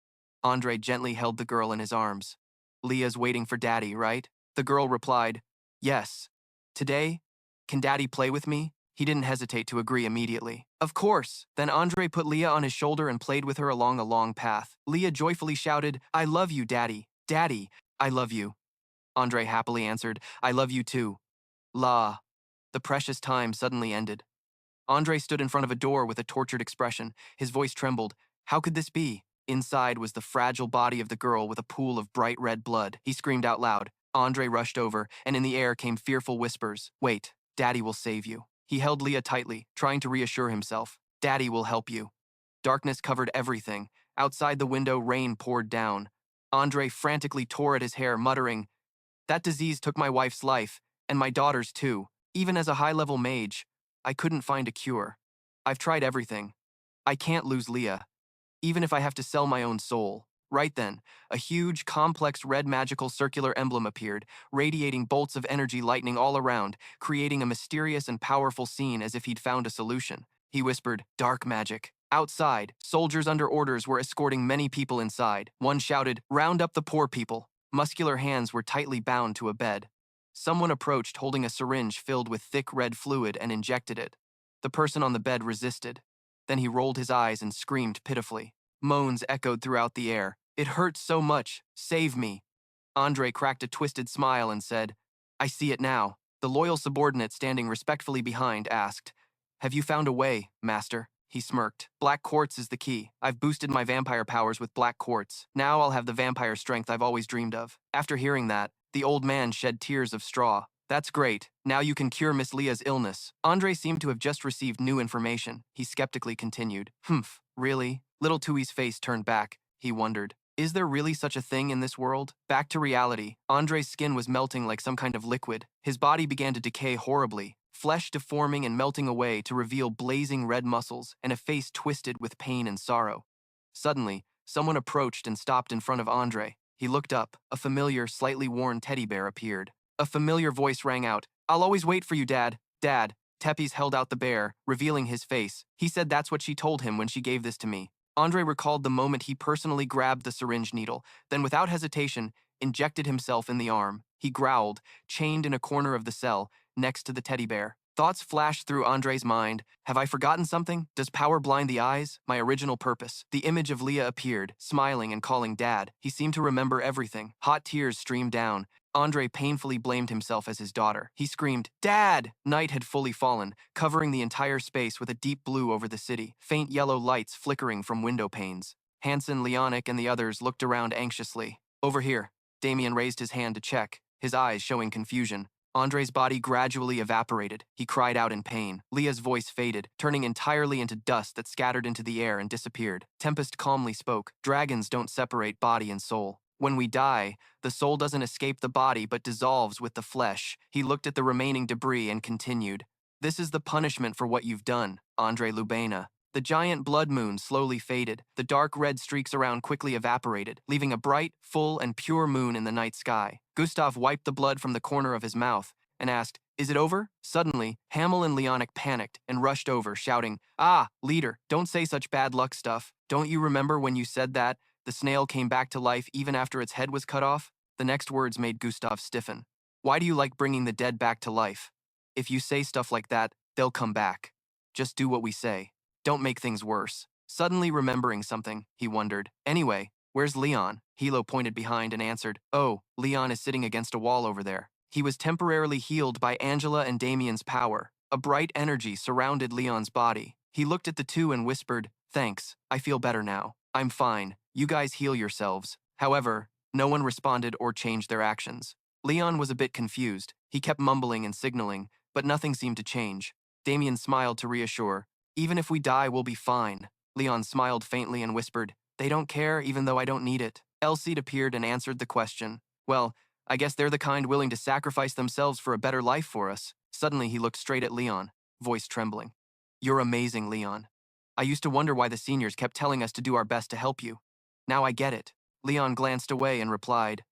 Speaker 1: Andre gently held the girl in his arms. Leah's waiting for Daddy, right? The girl replied, yes. Today, can Daddy play with me? He didn't hesitate to agree immediately. Of course. Then Andre put Leah on his shoulder and played with her along a long path. Leah joyfully shouted, I love you, Daddy. Daddy, I love you. Andre happily answered, I love you too. La. The precious time suddenly ended. Andre stood in front of a door with a tortured expression. His voice trembled. How could this be? Inside was the fragile body of the girl with a pool of bright red blood. He screamed out loud. Andre rushed over, and in the air came fearful whispers. Wait, Daddy will save you. He held Leah tightly, trying to reassure himself. Daddy will help you. Darkness covered everything. Outside the window, rain poured down. Andre frantically tore at his hair, muttering, that disease took my wife's life, and my daughter's too. Even as a high-level mage, I couldn't find a cure. I've tried everything. I can't lose Leah, even if I have to sell my own soul. Right then, a huge, complex red magical circular emblem appeared, radiating bolts of energy lightning all around, creating a mysterious and powerful scene as if he'd found a solution. He whispered, dark magic. Outside, soldiers under orders were escorting many people inside. One shouted, round up the poor people. Muscular hands were tightly bound to a bed. Someone approached holding a syringe filled with thick red fluid and injected it. The person on the bed resisted. Then he rolled his eyes and screamed pitifully. Moans echoed throughout the air. It hurts so much. Save me. Andre cracked a twisted smile and said, I see it now. The loyal subordinate standing respectfully behind asked, have you found a way, master? He smirked. Black quartz is the key. I've boosted my vampire powers with black quartz. Now I'll have the vampire strength I've always dreamed of. After hearing that, the old man shed tears of straw. That's great. Now you can cure Miss Leah's illness. Andre seemed to have just received new information. He skeptically continued. Humph, really? Little Tui's face turned back. He wondered, is there really such a thing in this world? Back to reality, Andre's skin was melting like some kind of liquid. His body began to decay horribly, flesh deforming and melting away to reveal blazing red muscles and a face twisted with pain and sorrow. Suddenly, someone approached and stopped in front of Andre. He looked up. A familiar, slightly worn teddy bear appeared. A familiar voice rang out, I'll always wait for you, Dad. Dad. Tepes held out the bear, revealing his face. He said that's what she told him when she gave this to me. Andre recalled the moment he personally grabbed the syringe needle, then without hesitation, injected himself in the arm. He growled, chained in a corner of the cell, next to the teddy bear. Thoughts flashed through Andre's mind. Have I forgotten something? Does power blind the eyes? My original purpose. The image of Leah appeared, smiling and calling Dad. He seemed to remember everything. Hot tears streamed down. Andre painfully blamed himself as his daughter. He screamed, Dad! Night had fully fallen, covering the entire space with a deep blue over the city, faint yellow lights flickering from window panes. Hansen, Leonic, and the others looked around anxiously. Over here. Damien raised his hand to check, his eyes showing confusion. Andre's body gradually evaporated. He cried out in pain. Leah's voice faded, turning entirely into dust that scattered into the air and disappeared. Tempest calmly spoke. Dragons don't separate body and soul. When we die, the soul doesn't escape the body but dissolves with the flesh. He looked at the remaining debris and continued. This is the punishment for what you've done, Andre Lubena. The giant blood moon slowly faded. The dark red streaks around quickly evaporated, leaving a bright, full, and pure moon in the night sky. Gustav wiped the blood from the corner of his mouth and asked, Is it over? Suddenly, Hamel and Leonic panicked and rushed over, shouting, Ah, leader, don't say such bad luck stuff. Don't you remember when you said that the snail came back to life even after its head was cut off? The next words made Gustav stiffen. Why do you like bringing the dead back to life? If you say stuff like that, they'll come back. Just do what we say. Don't make things worse. Suddenly remembering something, he wondered. Anyway, where's Leon? Hilo pointed behind and answered, Oh, Leon is sitting against a wall over there. He was temporarily healed by Angela and Damien's power. A bright energy surrounded Leon's body. He looked at the two and whispered, Thanks, I feel better now. I'm fine. You guys heal yourselves. However, no one responded or changed their actions. Leon was a bit confused. He kept mumbling and signaling, but nothing seemed to change. Damien smiled to reassure, Even if we die, we'll be fine. Leon smiled faintly and whispered, They don't care even though I don't need it. Elsid appeared and answered the question. Well, I guess they're the kind willing to sacrifice themselves for a better life for us. Suddenly he looked straight at Leon, voice trembling. You're amazing, Leon. I used to wonder why the seniors kept telling us to do our best to help you. Now I get it. Leon glanced away and replied,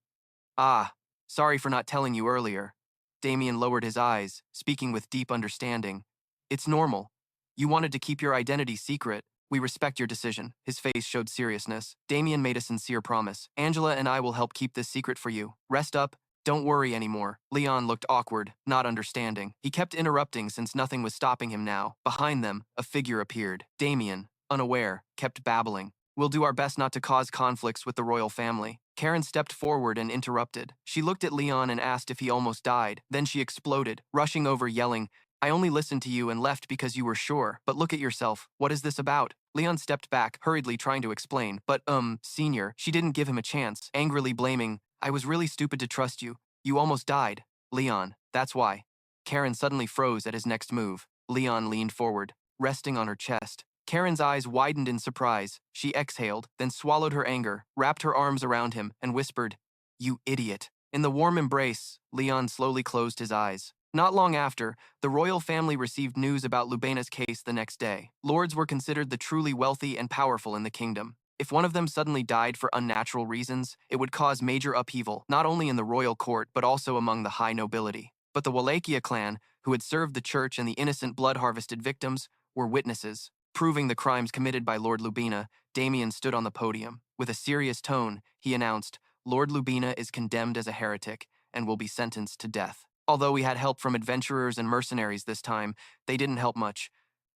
Speaker 1: Ah, sorry for not telling you earlier. Damien lowered his eyes, speaking with deep understanding. It's normal. You wanted to keep your identity secret. We respect your decision. His face showed seriousness. Damien made a sincere promise. Angela and I will help keep this secret for you. Rest up. Don't worry anymore. Leon looked awkward, not understanding. He kept interrupting since nothing was stopping him now. Behind them, a figure appeared. Damien, unaware, kept babbling. We'll do our best not to cause conflicts with the royal family. Karen stepped forward and interrupted. She looked at Leon and asked if he almost died. Then she exploded, rushing over, yelling, I only listened to you and left because you were sure. But look at yourself. What is this about? Leon stepped back, hurriedly trying to explain. But, senior, she didn't give him a chance, angrily blaming, I was really stupid to trust you. You almost died. Leon, that's why. Karen suddenly froze at his next move. Leon leaned forward, resting on her chest. Karen's eyes widened in surprise. She exhaled, then swallowed her anger, wrapped her arms around him, and whispered, You idiot. In the warm embrace, Leon slowly closed his eyes. Not long after, the royal family received news about Lubena's case the next day. Lords were considered the truly wealthy and powerful in the kingdom. If one of them suddenly died for unnatural reasons, it would cause major upheaval, not only in the royal court but also among the high nobility. But the Wallachia clan, who had served the church and the innocent blood-harvested victims, were witnesses. Proving the crimes committed by Lord Lubina, Damien stood on the podium. With a serious tone, he announced, Lord Lubina is condemned as a heretic and will be sentenced to death. Although we had help from adventurers and mercenaries this time, they didn't help much.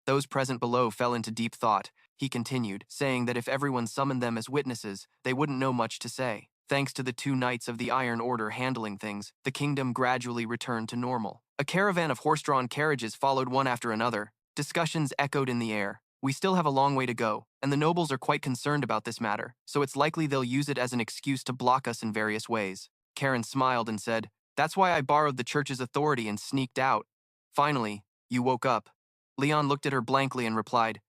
Speaker 1: Those present below fell into deep thought. He continued, saying that if everyone summoned them as witnesses, they wouldn't know much to say. Thanks to the two knights of the Iron Order handling things, the kingdom gradually returned to normal. A caravan of horse-drawn carriages followed one after another. Discussions echoed in the air. We still have a long way to go, and the nobles are quite concerned about this matter, so it's likely they'll use it as an excuse to block us in various ways. Karen smiled and said, That's why I borrowed the church's authority and sneaked out. Finally, you woke up. Leon looked at her blankly and replied,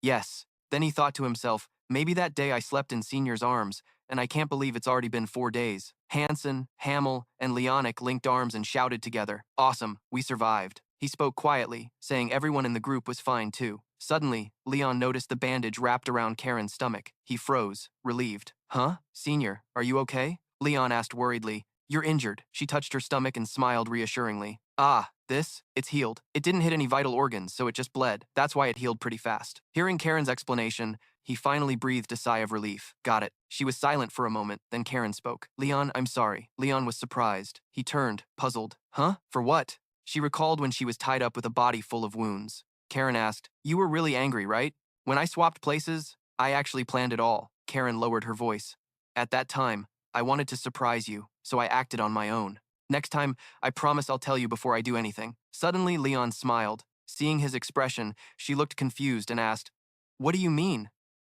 Speaker 1: Yes. Then he thought to himself, maybe that day I slept in Senior's arms, and I can't believe it's already been 4 days. Hansen, Hamel, and Leonic linked arms and shouted together, Awesome, we survived. He spoke quietly, saying everyone in the group was fine too. Suddenly, Leon noticed the bandage wrapped around Karen's stomach. He froze, relieved. Huh? Senior, are you okay? Leon asked worriedly. You're injured. She touched her stomach and smiled reassuringly. Ah, it's healed. It didn't hit any vital organs, so it just bled. That's why it healed pretty fast. Hearing Karen's explanation, he finally breathed a sigh of relief. Got it. She was silent for a moment, then Karen spoke. Leon, I'm sorry. Leon was surprised. He turned, puzzled. Huh? For what? She recalled when she was tied up with a body full of wounds. Karen asked, You were really angry, right? When I swapped places, I actually planned it all. Karen lowered her voice. At that time, I wanted to surprise you, so I acted on my own. Next time, I promise I'll tell you before I do anything. Suddenly, Leon smiled. Seeing his expression, she looked confused and asked, What do you mean?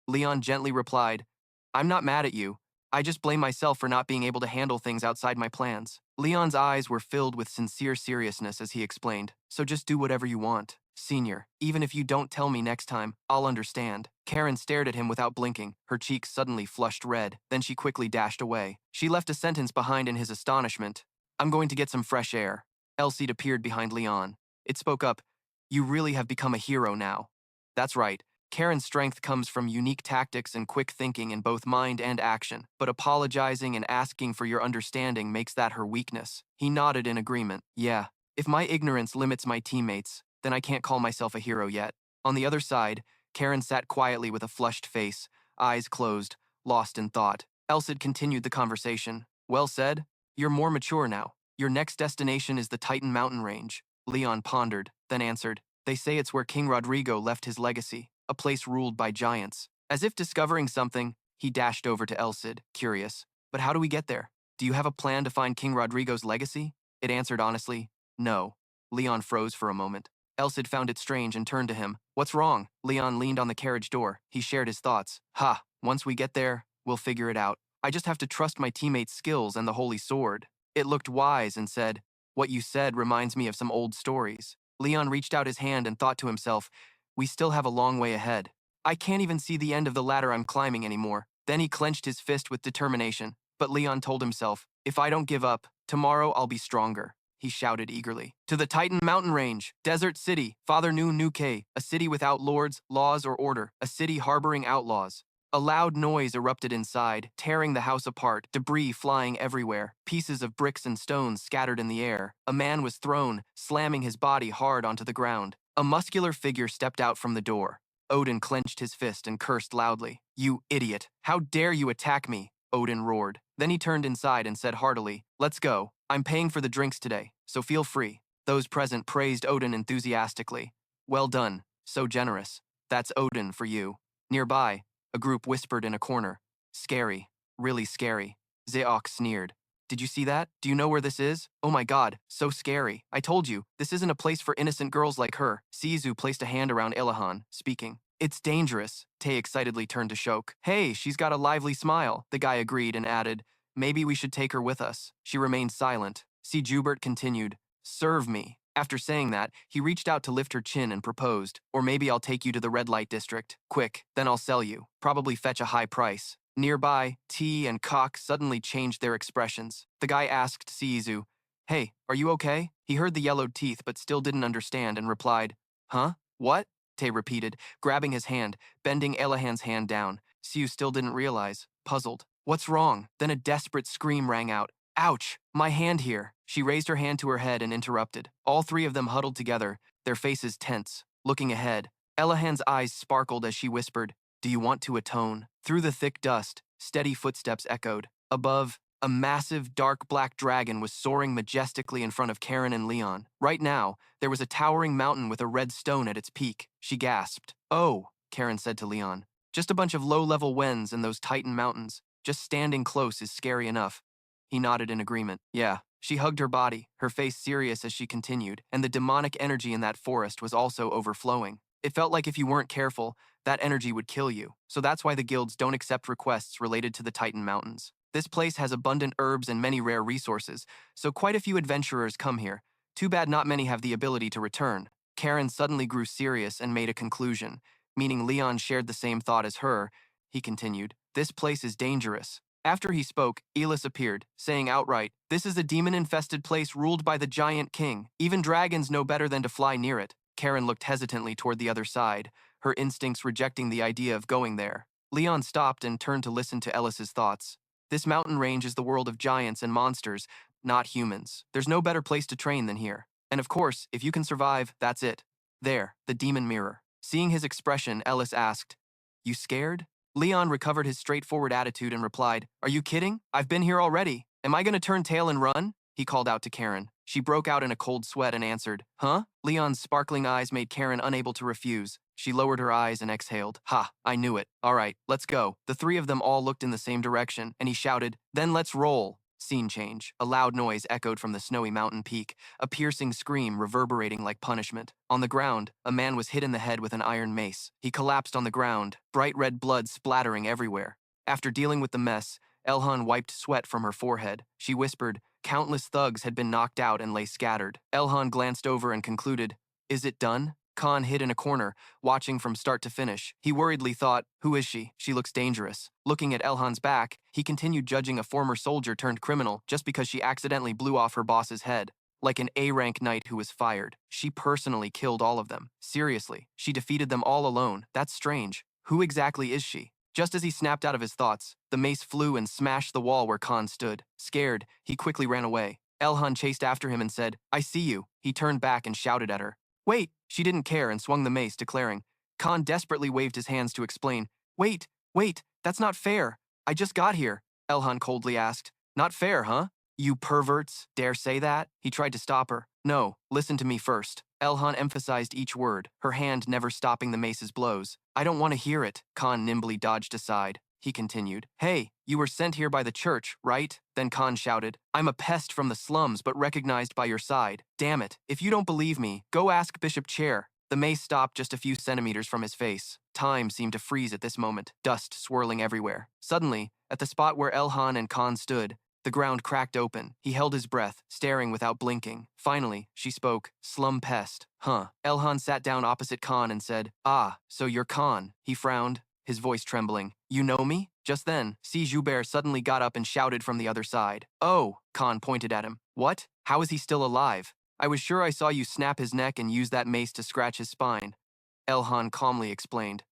Speaker 1: Leon gently replied, I'm not mad at you. I just blame myself for not being able to handle things outside my plans. Leon's eyes were filled with sincere seriousness as he explained, So just do whatever you want. Senior, even if you don't tell me next time, I'll understand. Karen stared at him without blinking, her cheeks suddenly flushed red. Then she quickly dashed away. She left a sentence behind in his astonishment. I'm going to get some fresh air. Elsid appeared behind Leon. It spoke up, You really have become a hero now. That's right. Karen's strength comes from unique tactics and quick thinking in both mind and action, but apologizing and asking for your understanding makes that her weakness. He nodded in agreement. Yeah, if my ignorance limits my teammates, then I can't call myself a hero yet. On the other side, Karen sat quietly with a flushed face, eyes closed, lost in thought. Elsid continued the conversation. Well said. You're more mature now. Your next destination is the Titan mountain range. Leon pondered, then answered, They say it's where King Rodrigo left his legacy, a place ruled by giants. As if discovering something, he dashed over to Elsid, curious. But how do we get there? Do you have a plan to find King Rodrigo's legacy? It answered honestly, No. Leon froze for a moment. Elsid found it strange and turned to him. What's wrong? Leon leaned on the carriage door. He shared his thoughts. Once we get there, we'll figure it out. I just have to trust my teammates' skills and the holy sword. It looked wise and said, What you said reminds me of some old stories. Leon reached out his hand and thought to himself, We still have a long way ahead. I can't even see the end of the ladder I'm climbing anymore. Then he clenched his fist with determination. But Leon told himself, if I don't give up, tomorrow I'll be stronger. He shouted eagerly. To the Titan mountain range, desert city, Father Nu Nuke, a city without lords, laws, or order, a city harboring outlaws. A loud noise erupted inside, tearing the house apart, debris flying everywhere, pieces of bricks and stones scattered in the air. A man was thrown, slamming his body hard onto the ground. A muscular figure stepped out from the door. Odin clenched his fist and cursed loudly. You idiot! How dare you attack me? Odin roared. Then he turned inside and said heartily, let's go. I'm paying for the drinks today, so feel free. Those present praised Odin enthusiastically. Well done, so generous. That's Odin for you. Nearby, a group whispered in a corner. Scary, really scary. Zeok sneered. Did you see that? Do you know where this is? Oh my god, so scary. I told you, this isn't a place for innocent girls like her. Sizu placed a hand around Ilahan, speaking. It's dangerous. Tay excitedly turned to Shok. Hey, she's got a lively smile. The guy agreed and added, maybe we should take her with us. She remained silent. See, Jubert continued, serve me. After saying that, he reached out to lift her chin and proposed, or maybe I'll take you to the red light district. Quick, then I'll sell you. Probably fetch a high price. Nearby, T and Kok suddenly changed their expressions. The guy asked Sizu, hey, are you okay? He heard the yellowed teeth but still didn't understand and replied, huh? What? Tay repeated, grabbing his hand, bending Elahan's hand down. Siu still didn't realize, puzzled. What's wrong? Then a desperate scream rang out. Ouch! My hand here! She raised her hand to her head and interrupted. All three of them huddled together, their faces tense, looking ahead. Elahan's eyes sparkled as she whispered, do you want to atone? Through the thick dust, steady footsteps echoed. Above, a massive, dark black dragon was soaring majestically in front of Karen and Leon. Right now, there was a towering mountain with a red stone at its peak. She gasped. Oh, Karen said to Leon. Just a bunch of low-level wens in those Titan mountains. Just standing close is scary enough. He nodded in agreement. Yeah. She hugged her body, her face serious as she continued, and the demonic energy in that forest was also overflowing. It felt like if you weren't careful, that energy would kill you. So that's why the guilds don't accept requests related to the Titan Mountains. This place has abundant herbs and many rare resources, so quite a few adventurers come here. Too bad not many have the ability to return. Karen suddenly grew serious and made a conclusion, meaning Leon shared the same thought as her. He continued, this place is dangerous. After he spoke, Elis appeared, saying outright, this is a demon-infested place ruled by the giant king. Even dragons know better than to fly near it. Karen looked hesitantly toward the other side, her instincts rejecting the idea of going there. Leon stopped and turned to listen to Elis's thoughts. This mountain range is the world of giants and monsters, not humans. There's no better place to train than here. And of course, if you can survive, that's it. There, the demon mirror. Seeing his expression, Elis asked, you scared? Leon recovered his straightforward attitude and replied, are you kidding? I've been here already. Am I going to turn tail and run? He called out to Karen. She broke out in a cold sweat and answered, huh? Leon's sparkling eyes made Karen unable to refuse. She lowered her eyes and exhaled. Ha, I knew it. All right, let's go. The three of them all looked in the same direction, and he shouted, then let's roll. Scene change. A loud noise echoed from the snowy mountain peak, a piercing scream reverberating like punishment. On the ground, a man was hit in the head with an iron mace. He collapsed on the ground, bright red blood splattering everywhere. After dealing with the mess, Elhan wiped sweat from her forehead. She whispered, countless thugs had been knocked out and lay scattered. Elhan glanced over and concluded, is it done? Khan hid in a corner, watching from start to finish. He worriedly thought, who is she? She looks dangerous. Looking at Elhan's back, he continued judging a former soldier turned criminal just because she accidentally blew off her boss's head. Like an A-rank knight who was fired. She personally killed all of them. Seriously, she defeated them all alone. That's strange. Who exactly is she? Just as he snapped out of his thoughts, the mace flew and smashed the wall where Khan stood. Scared, he quickly ran away. Elhan chased after him and said, I see you. He turned back and shouted at her. Wait! She didn't care and swung the mace, declaring. Khan desperately waved his hands to explain. Wait! That's not fair. I just got here. Elhan coldly asked. Not fair, huh? You perverts dare say that? He tried to stop her. No, listen to me first. Elhan emphasized each word, her hand never stopping the mace's blows. I don't want to hear it. Khan nimbly dodged aside. He continued. Hey, you were sent here by the church, right? Then Khan shouted. I'm a pest from the slums but recognized by your side. Damn it. If you don't believe me, go ask Bishop Chair. The mace stopped just a few centimeters from his face. Time seemed to freeze at this moment, dust swirling everywhere. Suddenly, at the spot where Elhan and Khan stood, the ground cracked open. He held his breath, staring without blinking. Finally, she spoke. Slum pest. Huh. Elhan sat down opposite Khan and said, ah, so you're Khan. He frowned. his voice trembling. You know me? Just then, Si Joubert suddenly got up and shouted from the other side. Oh, Khan pointed at him. What? How is he still alive? I was sure I saw you snap his neck and use that mace to scratch his spine. Elhan calmly explained.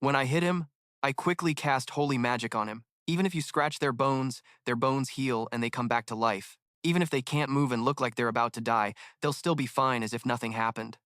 Speaker 1: When I hit him, I quickly cast holy magic on him. Even if you scratch their bones heal and they come back to life. Even if they can't move and look like they're about to die, they'll still be fine as if nothing happened.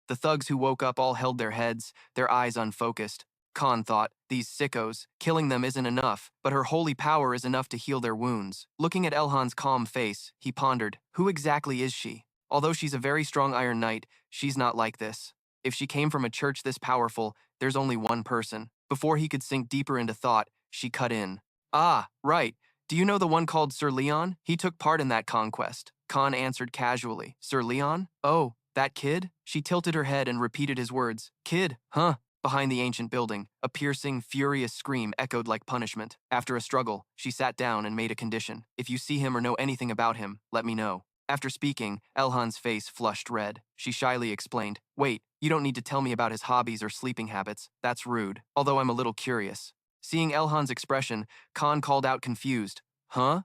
Speaker 1: The thugs who woke up all held their heads, their eyes unfocused. Khan thought, these sickos, killing them isn't enough, but her holy power is enough to heal their wounds. Looking at Elhan's calm face, he pondered, who exactly is she? Although she's a very strong Iron Knight, she's not like this. If she came from a church this powerful, there's only one person. Before he could sink deeper into thought, she cut in. Ah, right. Do you know the one called Sir Leon? He took part in that conquest. Khan answered casually. Sir Leon? Oh, that kid? She tilted her head and repeated his words. Kid, huh? Behind the ancient building, a piercing, furious scream echoed like punishment. After a struggle, she sat down and made a condition. If you see him or know anything about him, let me know. After speaking, Elhan's face flushed red. She shyly explained, wait, you don't need to tell me about his hobbies or sleeping habits. That's rude, although I'm a little curious. Seeing Elhan's expression, Khan called out confused, huh?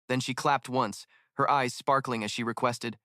Speaker 1: Then she clapped once, her eyes sparkling as she requested,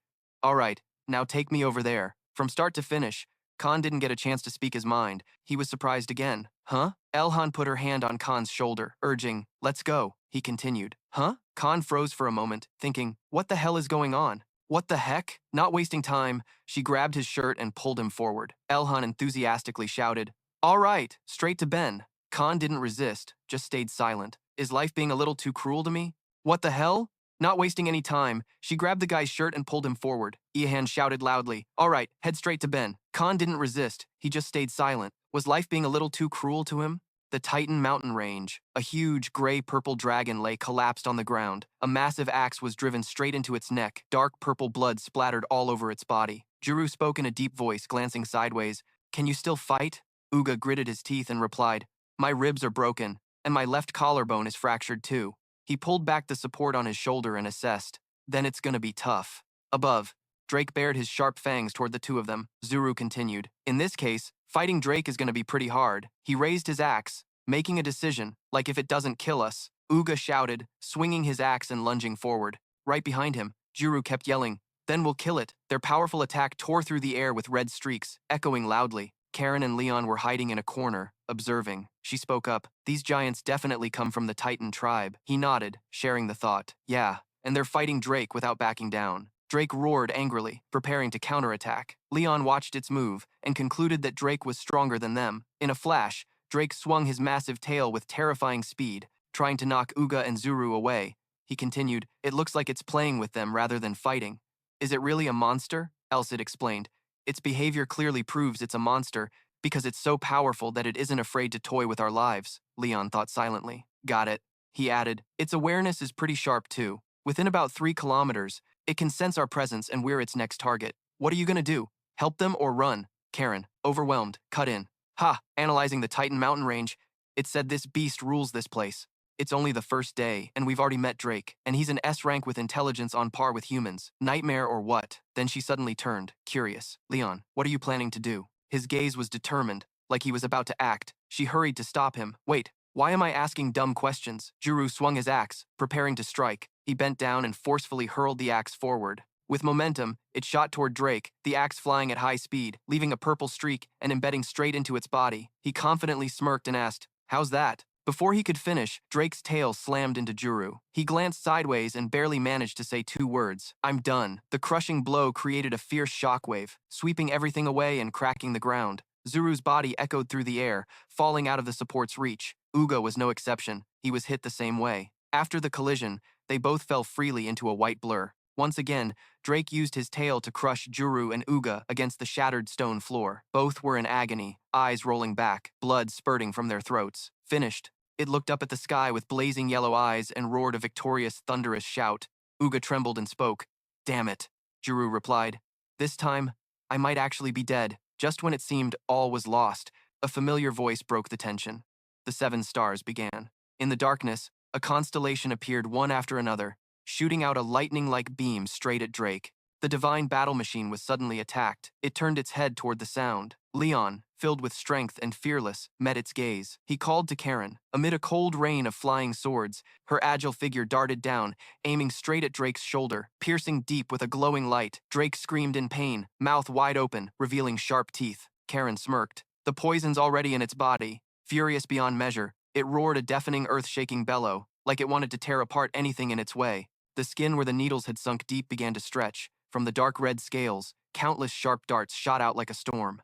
Speaker 1: all right, now take me over there. From start to finish, Khan didn't get a chance to speak his mind. He was surprised again. Huh? Elhan put her hand on Khan's shoulder, urging, let's go. He continued. Huh? Khan froze for a moment, thinking, what the hell is going on? What the heck? Not wasting time, she grabbed his shirt and pulled him forward. Elhan enthusiastically shouted, all right, straight to Ben. Khan didn't resist, just stayed silent. Is life being a little too cruel to me? What the hell? Not wasting any time, she grabbed the guy's shirt and pulled him forward. Ihan shouted loudly, all right, head straight to Ben. Khan didn't resist, he just stayed silent. Was life being a little too cruel to him? The Titan mountain range. A huge, gray-purple dragon lay collapsed on the ground. A massive axe was driven straight into its neck. Dark purple blood splattered all over its body. Juru spoke in a deep voice, glancing sideways. Can you still fight? Uga gritted his teeth and replied, my ribs are broken, and my left collarbone is fractured too. He pulled back the support on his shoulder and assessed. Then it's gonna be tough. Above, Drake bared his sharp fangs toward the two of them. Zuru continued. In this case, fighting Drake is gonna be pretty hard. He raised his axe, making a decision, like if it doesn't kill us. Uga shouted, swinging his axe and lunging forward. Right behind him, Juru kept yelling, then we'll kill it. Their powerful attack tore through the air with red streaks, echoing loudly. Karen and Leon were hiding in a corner, observing. She spoke up. These giants definitely come from the Titan tribe. He nodded, sharing the thought. Yeah, and they're fighting Drake without backing down. Drake roared angrily, preparing to counterattack. Leon watched its move and concluded that Drake was stronger than them. In a flash, Drake swung his massive tail with terrifying speed, trying to knock Uga and Zuru away. He continued, it looks like it's playing with them rather than fighting. Is it really a monster? Elsid explained. Its behavior clearly proves it's a monster because it's so powerful that it isn't afraid to toy with our lives, Leon thought silently. Got it. He added, its awareness is pretty sharp too. Within about 3 kilometers, it can sense our presence and we're its next target. What are you gonna do? Help them or run? Karen, overwhelmed, cut in. Ha, analyzing the Titan mountain range, it said this beast rules this place. It's only the first day, and we've already met Drake, and he's an S rank with intelligence on par with humans. Nightmare or what? Then she suddenly turned, curious. Leon, what are you planning to do? His gaze was determined, like he was about to act. She hurried to stop him. Wait, why am I asking dumb questions? Juru swung his axe, preparing to strike. He bent down and forcefully hurled the axe forward. With momentum, it shot toward Drake, the axe flying at high speed, leaving a purple streak and embedding straight into its body. He confidently smirked and asked, how's that? Before he could finish, Drake's tail slammed into Juru. He glanced sideways and barely managed to say 2 words. I'm done. The crushing blow created a fierce shockwave, sweeping everything away and cracking the ground. Zuru's body echoed through the air, falling out of the support's reach. Uga was no exception. He was hit the same way. After the collision, they both fell freely into a white blur. Once again, Drake used his tail to crush Juru and Uga against the shattered stone floor. Both were in agony, eyes rolling back, blood spurting from their throats. Finished. It looked up at the sky with blazing yellow eyes and roared a victorious, thunderous shout. Uga trembled and spoke. Damn it, Juru replied. This time, I might actually be dead. Just when it seemed all was lost, a familiar voice broke the tension. The 7 stars began. In the darkness, a constellation appeared one after another, shooting out a lightning-like beam straight at Drake. The divine battle machine was suddenly attacked. It turned its head toward the sound. Leon, filled with strength and fearless, met its gaze. He called to Karen. Amid a cold rain of flying swords, her agile figure darted down, aiming straight at Drake's shoulder, piercing deep with a glowing light. Drake screamed in pain, mouth wide open, revealing sharp teeth. Karen smirked. The poison's already in its body. Furious beyond measure, it roared a deafening earth-shaking bellow, like it wanted to tear apart anything in its way. The skin where the needles had sunk deep began to stretch. From the dark red scales, countless sharp darts shot out like a storm.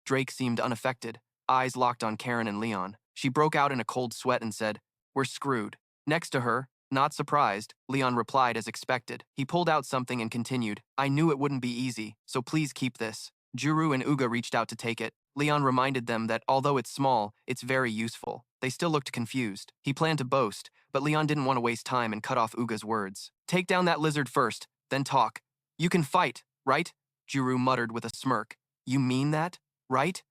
Speaker 1: Drake seemed unaffected, eyes locked on Karen and Leon. She broke out in a cold sweat and said, "We're screwed." Next to her, not surprised, Leon replied as expected. He pulled out something and continued, "I knew it wouldn't be easy, so please keep this." Juru and Uga reached out to take it. Leon reminded them that although it's small, it's very useful. They still looked confused. He planned to boast, but Leon didn't want to waste time and cut off Uga's words. "Take down that lizard first, then talk. You can fight, right?" Juru muttered with a smirk. "You mean that, right?"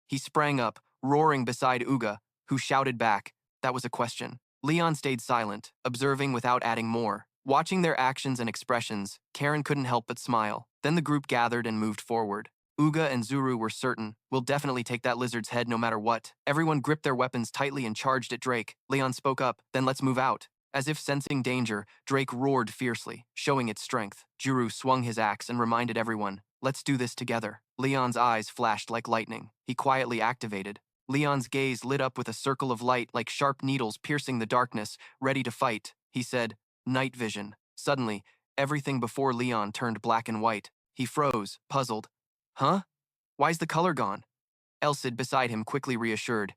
Speaker 1: He sprang up, roaring beside Uga, who shouted back. That was a question. Leon stayed silent, observing without adding more. Watching their actions and expressions, Karen couldn't help but smile. Then the group gathered and moved forward. Uga and Zuru were certain, "We'll definitely take that lizard's head no matter what." Everyone gripped their weapons tightly and charged at Drake. Leon spoke up, "Then let's move out." As if sensing danger, Drake roared fiercely, showing its strength. Juru swung his axe and reminded everyone, "Let's do this together." Leon's eyes flashed like lightning. He quietly activated. Leon's gaze lit up with a circle of light like sharp needles piercing the darkness, ready to fight. He said, "Night vision." Suddenly, everything before Leon turned black and white. He froze, puzzled. "Huh? Why's the color gone?" Elsid beside him quickly reassured.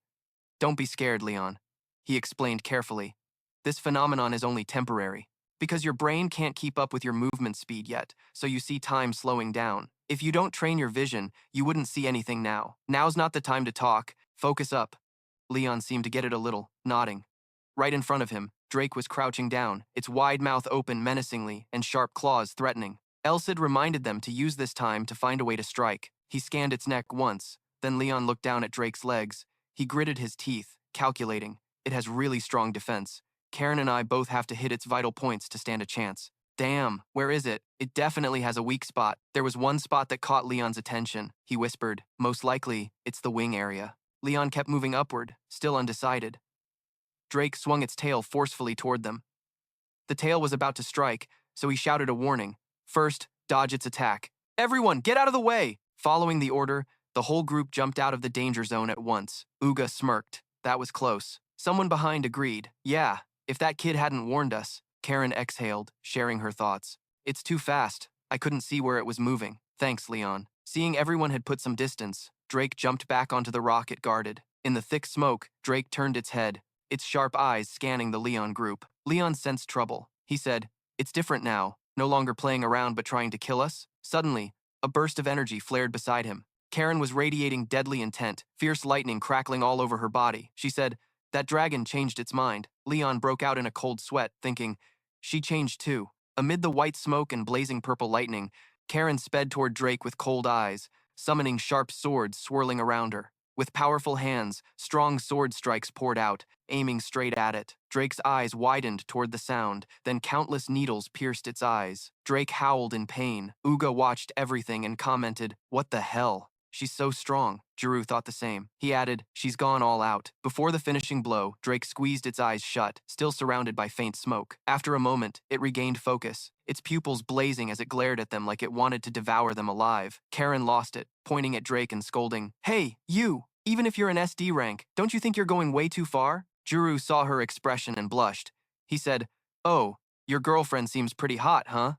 Speaker 1: "Don't be scared, Leon," he explained carefully. "This phenomenon is only temporary, because your brain can't keep up with your movement speed yet, so you see time slowing down. If you don't train your vision, you wouldn't see anything now. Now's not the time to talk. Focus up." Leon seemed to get it a little, nodding. Right in front of him, Drake was crouching down, its wide mouth open menacingly and sharp claws threatening. Elsid reminded them to use this time to find a way to strike. He scanned its neck once, then Leon looked down at Drake's legs. He gritted his teeth, calculating. It has really strong defense. Karen and I both have to hit its vital points to stand a chance. "Damn, where is it? It definitely has a weak spot." There was one spot that caught Leon's attention. He whispered, "Most likely, it's the wing area." Leon kept moving upward, still undecided. Drake swung its tail forcefully toward them. The tail was about to strike, so he shouted a warning. "First, dodge its attack. Everyone, get out of the way!" Following the order, the whole group jumped out of the danger zone at once. Uga smirked. That was close. Someone behind agreed. "Yeah, if that kid hadn't warned us." Karen exhaled, sharing her thoughts. "It's too fast. I couldn't see where it was moving." "Thanks, Leon." Seeing everyone had put some distance, Drake jumped back onto the rock it guarded. In the thick smoke, Drake turned its head, its sharp eyes scanning the Leon group. Leon sensed trouble. He said, "It's different now, no longer playing around but trying to kill us." Suddenly, a burst of energy flared beside him. Karen was radiating deadly intent, fierce lightning crackling all over her body. She said, "That dragon changed its mind." Leon broke out in a cold sweat, thinking, she changed too. Amid the white smoke and blazing purple lightning, Karen sped toward Drake with cold eyes, summoning sharp swords swirling around her. With powerful hands, strong sword strikes poured out, aiming straight at it. Drake's eyes widened toward the sound, then countless needles pierced its eyes. Drake howled in pain. Uga watched everything and commented, "What the hell? She's so strong." Juru thought the same. He added, "She's gone all out." Before the finishing blow, Drake squeezed its eyes shut, still surrounded by faint smoke. After a moment, it regained focus, its pupils blazing as it glared at them like it wanted to devour them alive. Karen lost it, pointing at Drake and scolding, "Hey, you! Even if you're an SD rank, don't you think you're going way too far?" Juru saw her expression and blushed. He said, "Oh, your girlfriend seems pretty hot, huh?"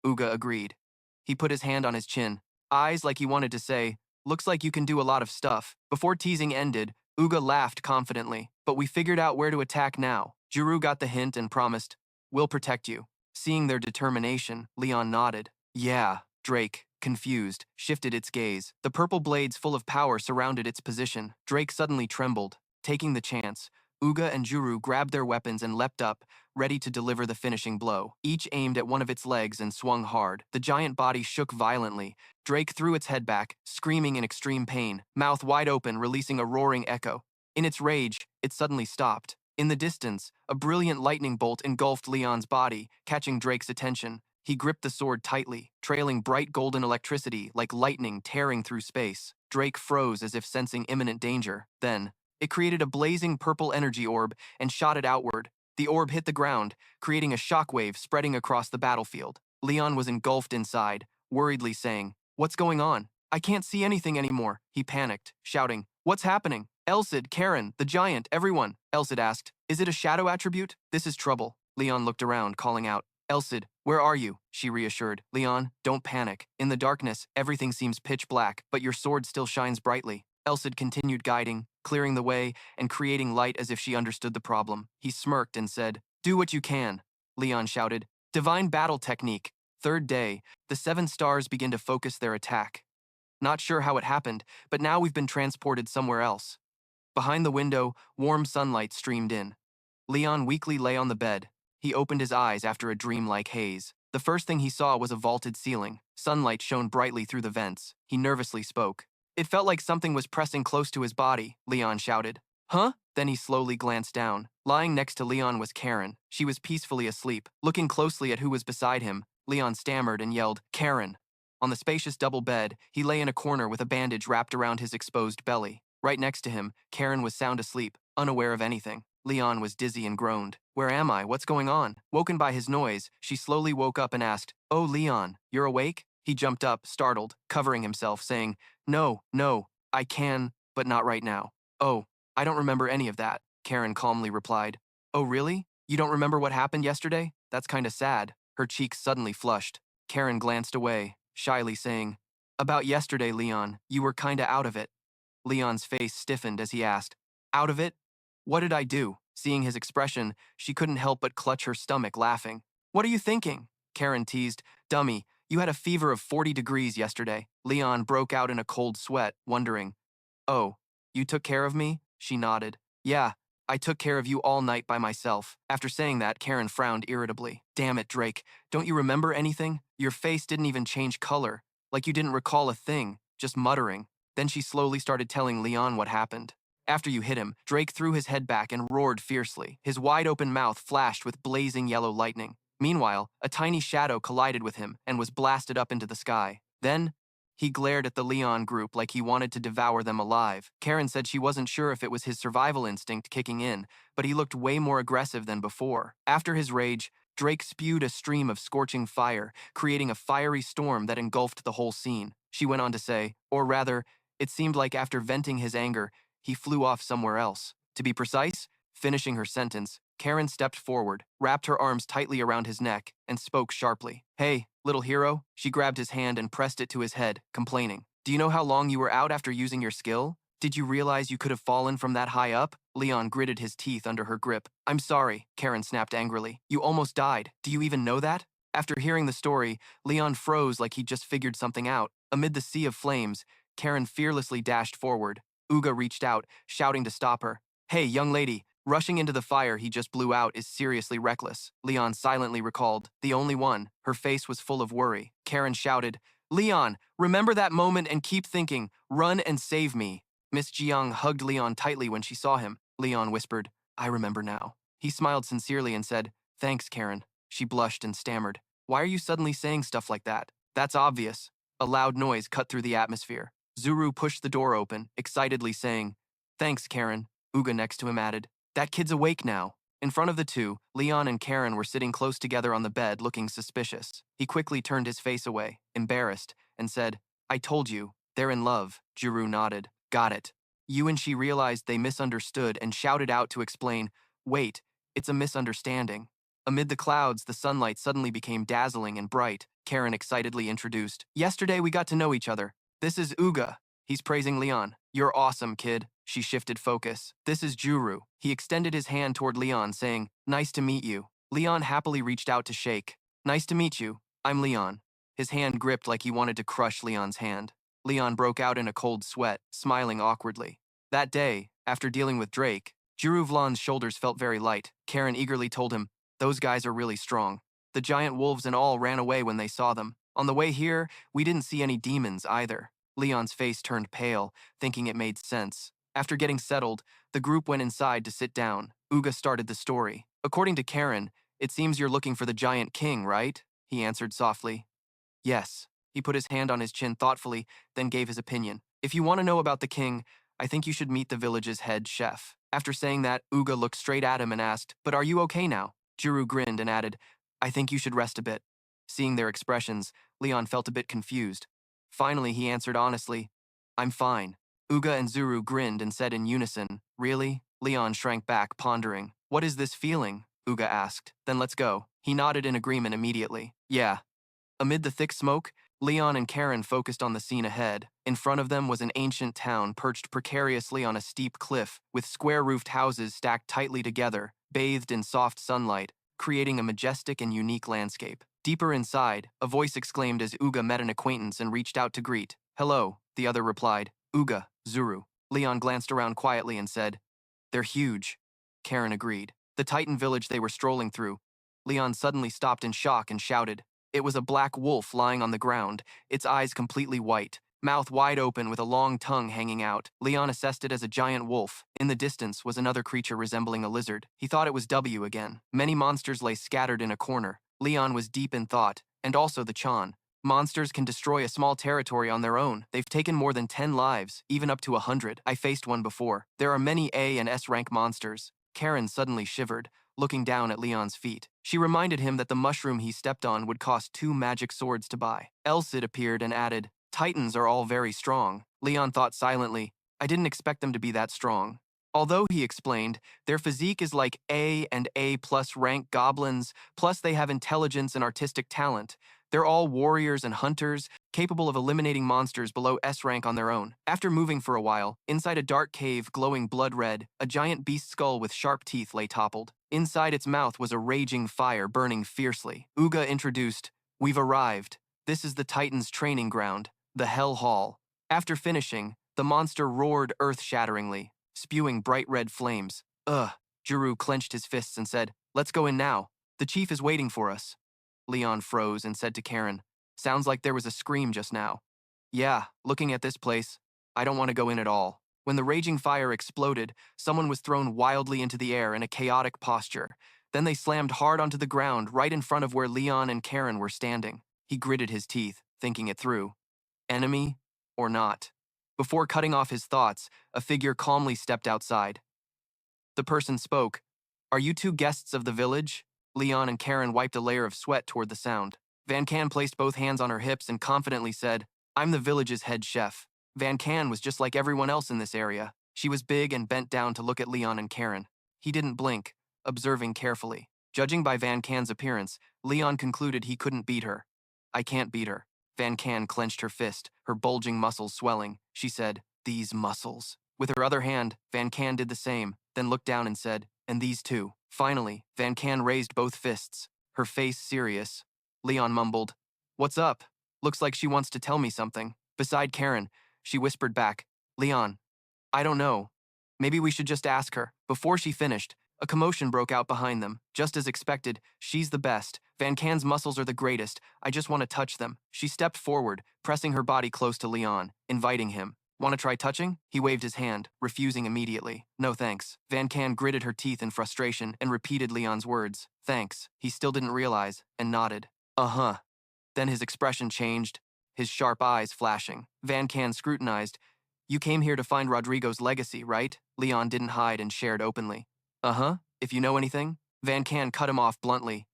Speaker 1: Uga agreed. He put his hand on his chin, eyes like he wanted to say, "Looks like you can do a lot of stuff." Before teasing ended, Uga laughed confidently. "But we figured out where to attack now." Juru got the hint and promised, "We'll protect you." Seeing their determination, Leon nodded. "Yeah." Drake, confused, shifted its gaze. The purple blades full of power surrounded its position. Drake suddenly trembled. Taking the chance, Uga and Juru grabbed their weapons and leapt up, ready to deliver the finishing blow. Each aimed at one of its legs and swung hard. The giant body shook violently. Drake threw its head back, screaming in extreme pain, mouth wide open, releasing a roaring echo. In its rage, it suddenly stopped. In the distance, a brilliant lightning bolt engulfed Leon's body, catching Drake's attention. He gripped the sword tightly, trailing bright golden electricity like lightning tearing through space. Drake froze as if sensing imminent danger. Then, it created a blazing purple energy orb and shot it outward. The orb hit the ground, creating a shockwave spreading across the battlefield. Leon was engulfed inside, worriedly saying, "What's going on? I can't see anything anymore." He panicked, shouting, "What's happening? Elsid, Karen, the giant, everyone." Elsid asked, "Is it a shadow attribute?" "This is trouble." Leon looked around, calling out, "Elsid, where are you?" She reassured. "Leon, don't panic. In the darkness, everything seems pitch black, but your sword still shines brightly." Elsid continued guiding, clearing the way, and creating light as if she understood the problem. He smirked and said, "Do what you can." Leon shouted, "Divine battle technique." Third day, the 7 stars begin to focus their attack. Not sure how it happened, but now we've been transported somewhere else. Behind the window, warm sunlight streamed in. Leon weakly lay on the bed. He opened his eyes after a dreamlike haze. The first thing he saw was a vaulted ceiling. Sunlight shone brightly through the vents. He nervously spoke. "It felt like something was pressing close to his body," Leon shouted. "Huh?" Then he slowly glanced down. Lying next to Leon was Karen. She was peacefully asleep. Looking closely at who was beside him, Leon stammered and yelled, "Karen!" On the spacious double bed, he lay in a corner with a bandage wrapped around his exposed belly. Right next to him, Karen was sound asleep, unaware of anything. Leon was dizzy and groaned. "Where am I? What's going on?" Woken by his noise, she slowly woke up and asked, "Oh, Leon, you're awake?" He jumped up, startled, covering himself, saying, No, I can, but not right now." "Oh, I don't remember any of that," Karen calmly replied. "Oh, really? You don't remember what happened yesterday? That's kinda sad." Her cheeks suddenly flushed. Karen glanced away, shyly saying, "About yesterday, Leon, you were kinda out of it." Leon's face stiffened as he asked, "Out of it? What did I do?" Seeing his expression, she couldn't help but clutch her stomach, laughing. "What are you thinking?" Karen teased. "Dummy, you had a fever of 40 degrees yesterday." Leon broke out in a cold sweat, wondering, "Oh, you took care of me?" She nodded. "Yeah, I took care of you all night by myself." After saying that, Karen frowned irritably. "Damn it, Drake. Don't you remember anything? Your face didn't even change color, like you didn't recall a thing, just muttering." Then she slowly started telling Leon what happened. "After you hit him, Drake threw his head back and roared fiercely. His wide-open mouth flashed with blazing yellow lightning. Meanwhile, a tiny shadow collided with him and was blasted up into the sky. Then, he glared at the Leon group like he wanted to devour them alive. Karen said she wasn't sure if it was his survival instinct kicking in, but he looked way more aggressive than before. After his rage, Drake spewed a stream of scorching fire, creating a fiery storm that engulfed the whole scene. She went on to say, or rather, it seemed like after venting his anger, he flew off somewhere else. To be precise, finishing her sentence, Karen stepped forward, wrapped her arms tightly around his neck, and spoke sharply. "Hey, little hero." She grabbed his hand and pressed it to his head, complaining. "Do you know how long you were out after using your skill? Did you realize you could have fallen from that high up?" Leon gritted his teeth under her grip. "I'm sorry," Karen snapped angrily. "You almost died. Do you even know that?" After hearing the story, Leon froze like he'd just figured something out. Amid the sea of flames, Karen fearlessly dashed forward. Uga reached out, shouting to stop her. "Hey, young lady, rushing into the fire he just blew out is seriously reckless," Leon silently recalled. The only one. Her face was full of worry. Karen shouted, "Leon, remember that moment and keep thinking. Run and save me." Miss Jiang hugged Leon tightly when she saw him. Leon whispered, "I remember now." He smiled sincerely and said, "Thanks, Karen." She blushed and stammered, "Why are you suddenly saying stuff like that?" "That's obvious." A loud noise cut through the atmosphere. Zuru pushed the door open, excitedly saying, "Thanks, Karen." Uga next to him added, "That kid's awake now." In front of the two, Leon and Karen were sitting close together on the bed, looking suspicious. He quickly turned his face away, embarrassed, and said, "I told you, they're in love." Zuru nodded. "Got it." You and she realized they misunderstood and shouted out to explain, "Wait, it's a misunderstanding." Amid the clouds, the sunlight suddenly became dazzling and bright. Karen excitedly introduced, "Yesterday we got to know each other. This is Uga." He's praising Leon. "You're awesome, kid." She shifted focus. "This is Juru." He extended his hand toward Leon, saying, "Nice to meet you." Leon happily reached out to shake. "Nice to meet you. I'm Leon." His hand gripped like he wanted to crush Leon's hand. Leon broke out in a cold sweat, smiling awkwardly. That day, after dealing with Drake, Juru Vlan's shoulders felt very light. Karen eagerly told him, "Those guys are really strong." The giant wolves and all ran away when they saw them. On the way here, we didn't see any demons either. Leon's face turned pale, thinking it made sense. After getting settled, the group went inside to sit down. Uga started the story. "According to Karen, it seems you're looking for the giant king, right?" he answered softly. Yes. He put his hand on his chin thoughtfully, then gave his opinion. If you want to know about the king, I think you should meet the village's head chef. After saying that, Uga looked straight at him and asked, But are you okay now? Juru grinned and added, I think you should rest a bit. Seeing their expressions, Leon felt a bit confused. Finally, he answered honestly, I'm fine. Uga and Zuru grinned and said in unison, Really? Leon shrank back, pondering. What is this feeling? Uga asked. Then let's go. He nodded in agreement immediately. Yeah. Amid the thick smoke, Leon and Karen focused on the scene ahead. In front of them was an ancient town perched precariously on a steep cliff, with square-roofed houses stacked tightly together, bathed in soft sunlight, creating a majestic and unique landscape. Deeper inside, a voice exclaimed as Uga met an acquaintance and reached out to greet. Hello, the other replied. Uga, Zuru. Leon glanced around quietly and said, They're huge. Karen agreed. The Titan village they were strolling through. Leon suddenly stopped in shock and shouted. It was a black wolf lying on the ground, its eyes completely white, mouth wide open with a long tongue hanging out. Leon assessed it as a giant wolf. In the distance was another creature resembling a lizard. He thought it was W again. Many monsters lay scattered in a corner. Leon was deep in thought, and also the Chan. Monsters can destroy a small territory on their own. They've taken more than 10 lives, even up to 100. I faced one before. There are many A and S rank monsters. Karen suddenly shivered, looking down at Leon's feet. She reminded him that the mushroom he stepped on would cost 2 magic swords to buy. Elsid appeared and added, Titans are all very strong. Leon thought silently, I didn't expect them to be that strong. Although, he explained, their physique is like A and A plus rank goblins, plus they have intelligence and artistic talent. They're all warriors and hunters, capable of eliminating monsters below S rank on their own. After moving for a while, inside a dark cave glowing blood red, a giant beast skull with sharp teeth lay toppled. Inside its mouth was a raging fire burning fiercely. Uga introduced, We've arrived. This is the Titan's training ground, the Hell Hall. After finishing, the monster roared earth-shatteringly, spewing bright red flames. Ugh. Juru clenched his fists and said, Let's go in now. The chief is waiting for us. Leon froze and said to Karen, Sounds like there was a scream just now. Yeah, looking at this place, I don't want to go in at all. When the raging fire exploded, someone was thrown wildly into the air in a chaotic posture. Then they slammed hard onto the ground right in front of where Leon and Karen were standing. He gritted his teeth, thinking it through. Enemy or not? Before cutting off his thoughts, a figure calmly stepped outside. The person spoke. Are you two guests of the village? Leon and Karen wiped a layer of sweat toward the sound. Van Can placed both hands on her hips and confidently said, I'm the village's head chef. Van Can was just like everyone else in this area. She was big and bent down to look at Leon and Karen. He didn't blink, observing carefully. Judging by Van Can's appearance, Leon concluded he couldn't beat her. I can't beat her. Van Can clenched her fist, her bulging muscles swelling. She said, These muscles. With her other hand, Van Can did the same, then looked down and said, And these two. Finally, Van Can raised both fists, her face serious. Leon mumbled, What's up? Looks like she wants to tell me something. Beside Karen, she whispered back, Leon, I don't know. Maybe we should just ask her. Before she finished, a commotion broke out behind them. Just as expected, she's the best. Van Can's muscles are the greatest. I just want to touch them. She stepped forward, pressing her body close to Leon, inviting him. Want to try touching? He waved his hand, refusing immediately. No thanks. Van Can gritted her teeth in frustration and repeated Leon's words. Thanks. He still didn't realize, and nodded. Uh-huh. Then his expression changed, his sharp eyes flashing. Van Can scrutinized. You came here to find Rodrigo's legacy, right? Leon didn't hide and shared openly. Uh-huh. If you know anything? Van Can cut him off bluntly.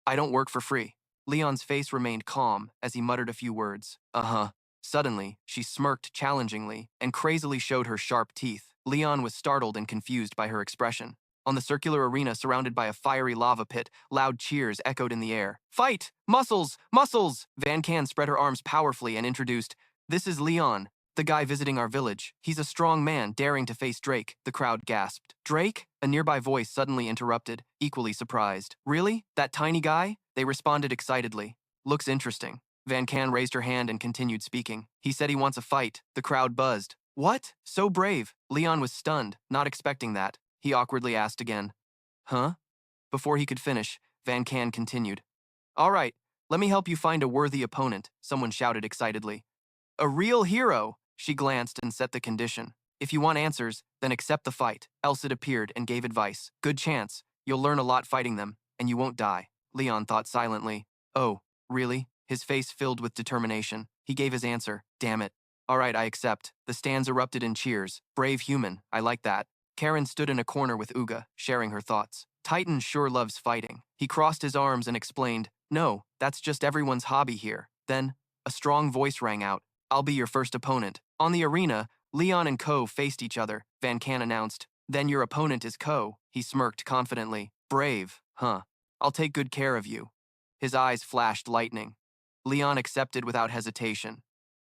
Speaker 1: I don't work for free. Leon's face remained calm as he muttered a few words. Uh-huh. Suddenly, she smirked challengingly and crazily showed her sharp teeth. Leon was startled and confused by her expression. On the circular arena surrounded by a fiery lava pit, loud cheers echoed in the air. Fight! Muscles! Muscles! Van Can spread her arms powerfully and introduced, This is Leon, the guy visiting our village. He's a strong man daring to face Drake, the crowd gasped. Drake? A nearby voice suddenly interrupted, equally surprised. Really? That tiny guy? They responded excitedly. Looks interesting. Van Can raised her hand and continued speaking. He said he wants a fight. The crowd buzzed. What? So brave. Leon was stunned, not expecting that. He awkwardly asked again. Huh? Before he could finish, Van Can continued. All right, let me help you find a worthy opponent, someone shouted excitedly. A real hero! She glanced and set the condition. If you want answers, then accept the fight. Elsid appeared and gave advice. Good chance. You'll learn a lot fighting them, and you won't die. Leon thought silently. Oh, really? His face filled with determination. He gave his answer. Damn it. All right, I accept. The stands erupted in cheers. Brave human, I like that. Karen stood in a corner with Uga, sharing her thoughts. Titan sure loves fighting. He crossed his arms and explained, no, that's just everyone's hobby here. Then, a strong voice rang out. I'll be your first opponent. On the arena, Leon and Ko faced each other. Van Can announced. Then your opponent is Ko. He smirked confidently. Brave, huh? I'll take good care of you. His eyes flashed lightning. Leon accepted without hesitation.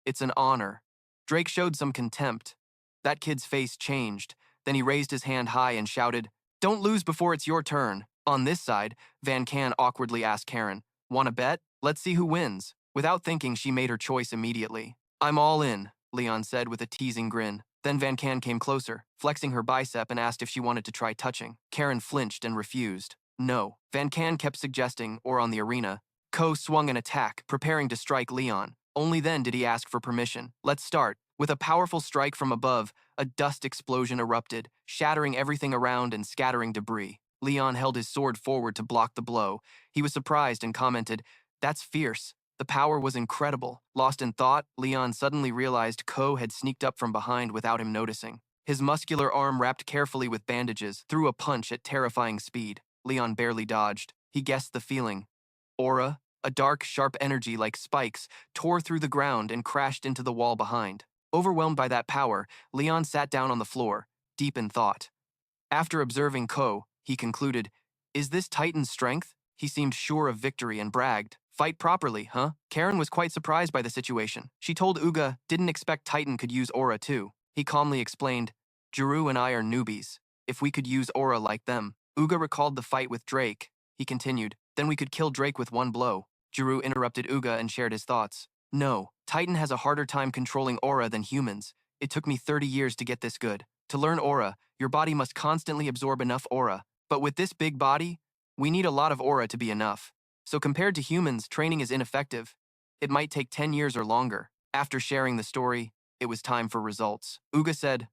Speaker 1: It's an honor. Drake showed some contempt. That kid's face changed. Then he raised his hand high and shouted, don't lose before it's your turn. On this side, Van Can awkwardly asked Karen, wanna bet? Let's see who wins. Without thinking, she made her choice immediately. I'm all in, Leon said with a teasing grin. Then Van Can came closer, flexing her bicep and asked if she wanted to try touching. Karen flinched and refused. No. Van Can kept suggesting, or on the arena. Ko swung an attack, preparing to strike Leon. Only then did he ask for permission. Let's start. With a powerful strike from above, a dust explosion erupted, shattering everything around and scattering debris. Leon held his sword forward to block the blow. He was surprised and commented, that's fierce. The power was incredible. Lost in thought, Leon suddenly realized Ko had sneaked up from behind without him noticing. His muscular arm wrapped carefully with bandages threw a punch at terrifying speed. Leon barely dodged. He guessed the feeling. Aura, a dark, sharp energy like spikes, tore through the ground and crashed into the wall behind. Overwhelmed by that power, Leon sat down on the floor, deep in thought. After observing Ko, he concluded, is this Titan's strength? He seemed sure of victory and bragged. Fight properly, huh? Karen was quite surprised by the situation. She told Uga didn't expect Titan could use aura too. He calmly explained, Jiru and I are newbies. If we could use aura like them. Uga recalled the fight with Drake. He continued, then we could kill Drake with one blow. Jiru interrupted Uga and shared his thoughts. No, Titan has a harder time controlling aura than humans. It took me 30 years to get this good. To learn aura, your body must constantly absorb enough aura. But with this big body, we need a lot of aura to be enough. So compared to humans, training is ineffective. It might take 10 years or longer. After sharing the story, it was time for results. Uga said,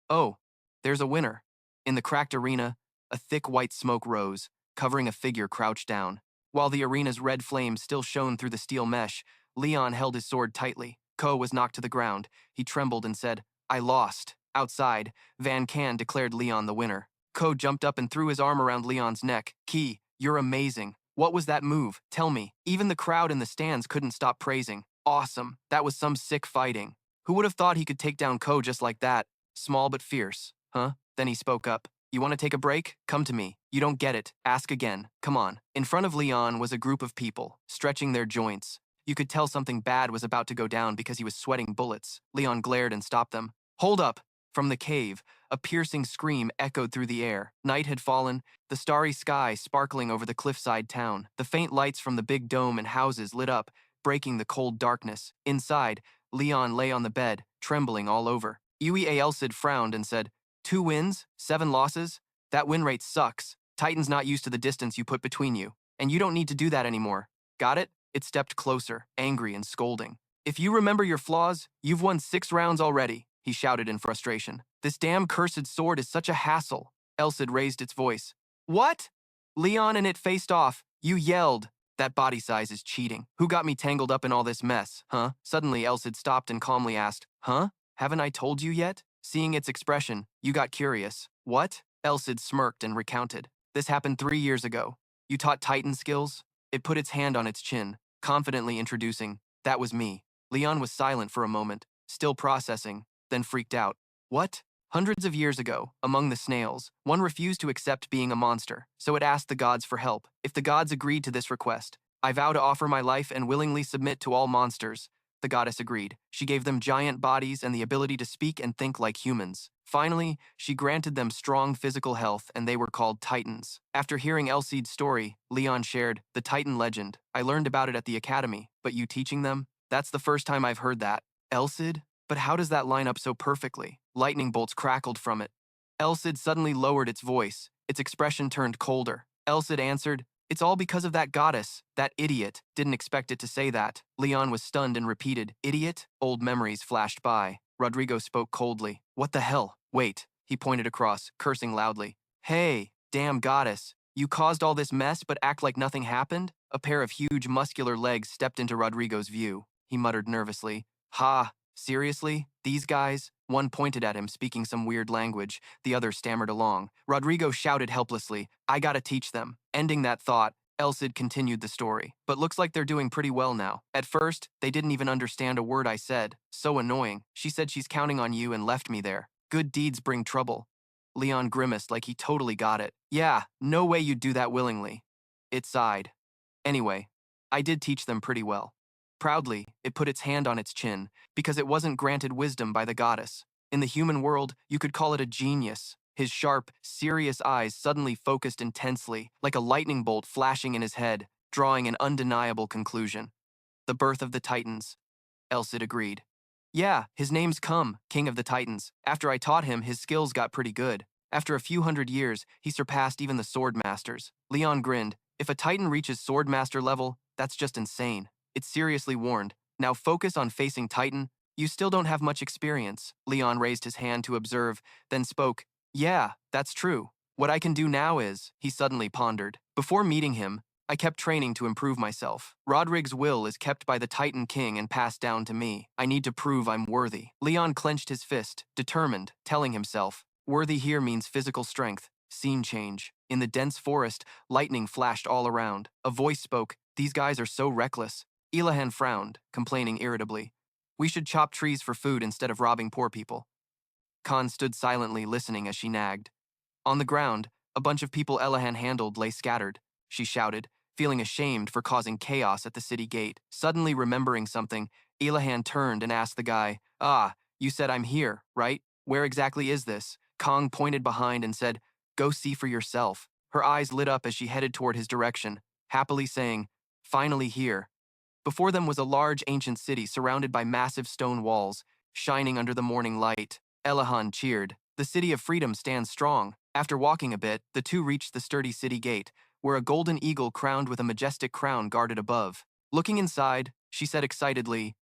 Speaker 1: oh, there's a winner. In the cracked arena, a thick white smoke rose, covering a figure crouched down. While the arena's red flames still shone through the steel mesh, Leon held his sword tightly. Ko was knocked to the ground. He trembled and said, I lost. Outside, Van Can declared Leon the winner. Ko jumped up and threw his arm around Leon's neck. Key, you're amazing. What was that move? Tell me. Even the crowd in the stands couldn't stop praising. Awesome. That was some sick fighting. Who would have thought he could take down Ko just like that? Small but fierce. Huh? Then he spoke up. You want to take a break? Come to me. You don't get it. Ask again. Come on. In front of Leon was a group of people, stretching their joints. You could tell something bad was about to go down because he was sweating bullets. Leon glared and stopped them. Hold up! From the cave, a piercing scream echoed through the air. Night had fallen, the starry sky sparkling over the cliffside town. The faint lights from the big dome and houses lit up, breaking the cold darkness. Inside, Leon lay on the bed, trembling all over. Elsid frowned and said, 2 wins, 7 losses? That win rate sucks. Titan's not used to the distance you put between you. And you don't need to do that anymore. Got it? It stepped closer, angry and scolding. If you remember your flaws, you've won 6 rounds already, he shouted in frustration. This damn cursed sword is such a hassle. Elsid raised its voice. What? Leon and it faced off. You yelled. That body size is cheating. Who got me tangled up in all this mess, huh? Suddenly Elsid stopped and calmly asked, huh? Haven't I told you yet? Seeing its expression, you got curious. What? Elsid smirked and recounted. This happened 3 years ago. You taught Titan skills? It put its hand on its chin, confidently introducing, that was me. Leon was silent for a moment, still processing, then freaked out. What? Hundreds of years ago, among the snails, one refused to accept being a monster, so it asked the gods for help. If the gods agreed to this request, I vow to offer my life and willingly submit to all monsters. The goddess agreed. She gave them giant bodies and the ability to speak and think like humans. Finally, she granted them strong physical health and they were called Titans. After hearing Elsid's story, Leon shared, the Titan legend. I learned about it at the academy, but you teaching them? That's the first time I've heard that. Elsid? But how does that line up so perfectly? Lightning bolts crackled from it. Elsid suddenly lowered its voice. Its expression turned colder. Elsid answered, it's all because of that goddess. That idiot. Didn't expect it to say that. Leon was stunned and repeated, idiot? Old memories flashed by. Rodrigo spoke coldly. What the hell? Wait. He pointed across, cursing loudly. Hey, damn goddess. You caused all this mess but act like nothing happened? A pair of huge muscular legs stepped into Rodrigo's view. He muttered nervously, "Ha, seriously? These guys?" One pointed at him, speaking some weird language. The other stammered along. Rodrigo shouted helplessly, "I gotta teach them." Ending that thought, Elsid continued the story. "But looks like they're doing pretty well now. At first, they didn't even understand a word I said. So annoying. She said she's counting on you and left me there. Good deeds bring trouble." Leon grimaced like he totally got it. "Yeah, no way you'd do that willingly." It sighed. "Anyway, I did teach them pretty well." Proudly, it put its hand on its chin, because it wasn't granted wisdom by the goddess. In the human world, you could call it a genius. His sharp, serious eyes suddenly focused intensely, like a lightning bolt flashing in his head, drawing an undeniable conclusion. "The birth of the Titans," Elsid agreed. "Yeah, his name's King of the Titans. After I taught him, his skills got pretty good. After a few hundred years, he surpassed even the sword masters." Leon grinned. "If a Titan reaches swordmaster level, that's just insane." It seriously warned, "Now focus on facing Titan. You still don't have much experience." Leon raised his hand to observe, then spoke. "Yeah, that's true. What I can do now is," he suddenly pondered. "Before meeting him, I kept training to improve myself. Rodrig's will is kept by the Titan King and passed down to me. I need to prove I'm worthy." Leon clenched his fist, determined, telling himself, "Worthy here means physical strength." Scene change. In the dense forest, lightning flashed all around. A voice spoke, "These guys are so reckless." Elahan frowned, complaining irritably, "We should chop trees for food instead of robbing poor people." Khan stood silently listening as she nagged. On the ground, a bunch of people Elahan handled lay scattered. She shouted, feeling ashamed for causing chaos at the city gate. Suddenly remembering something, Elahan turned and asked the guy, "Ah, you said I'm here, right? Where exactly is this?" Kong pointed behind and said, "Go see for yourself." Her eyes lit up as she headed toward his direction, happily saying, "Finally here." Before them was a large ancient city surrounded by massive stone walls, shining under the morning light. Elahan cheered. "The city of freedom stands strong." After walking a bit, the two reached the sturdy city gate, where a golden eagle crowned with a majestic crown guarded above. Looking inside, she said excitedly,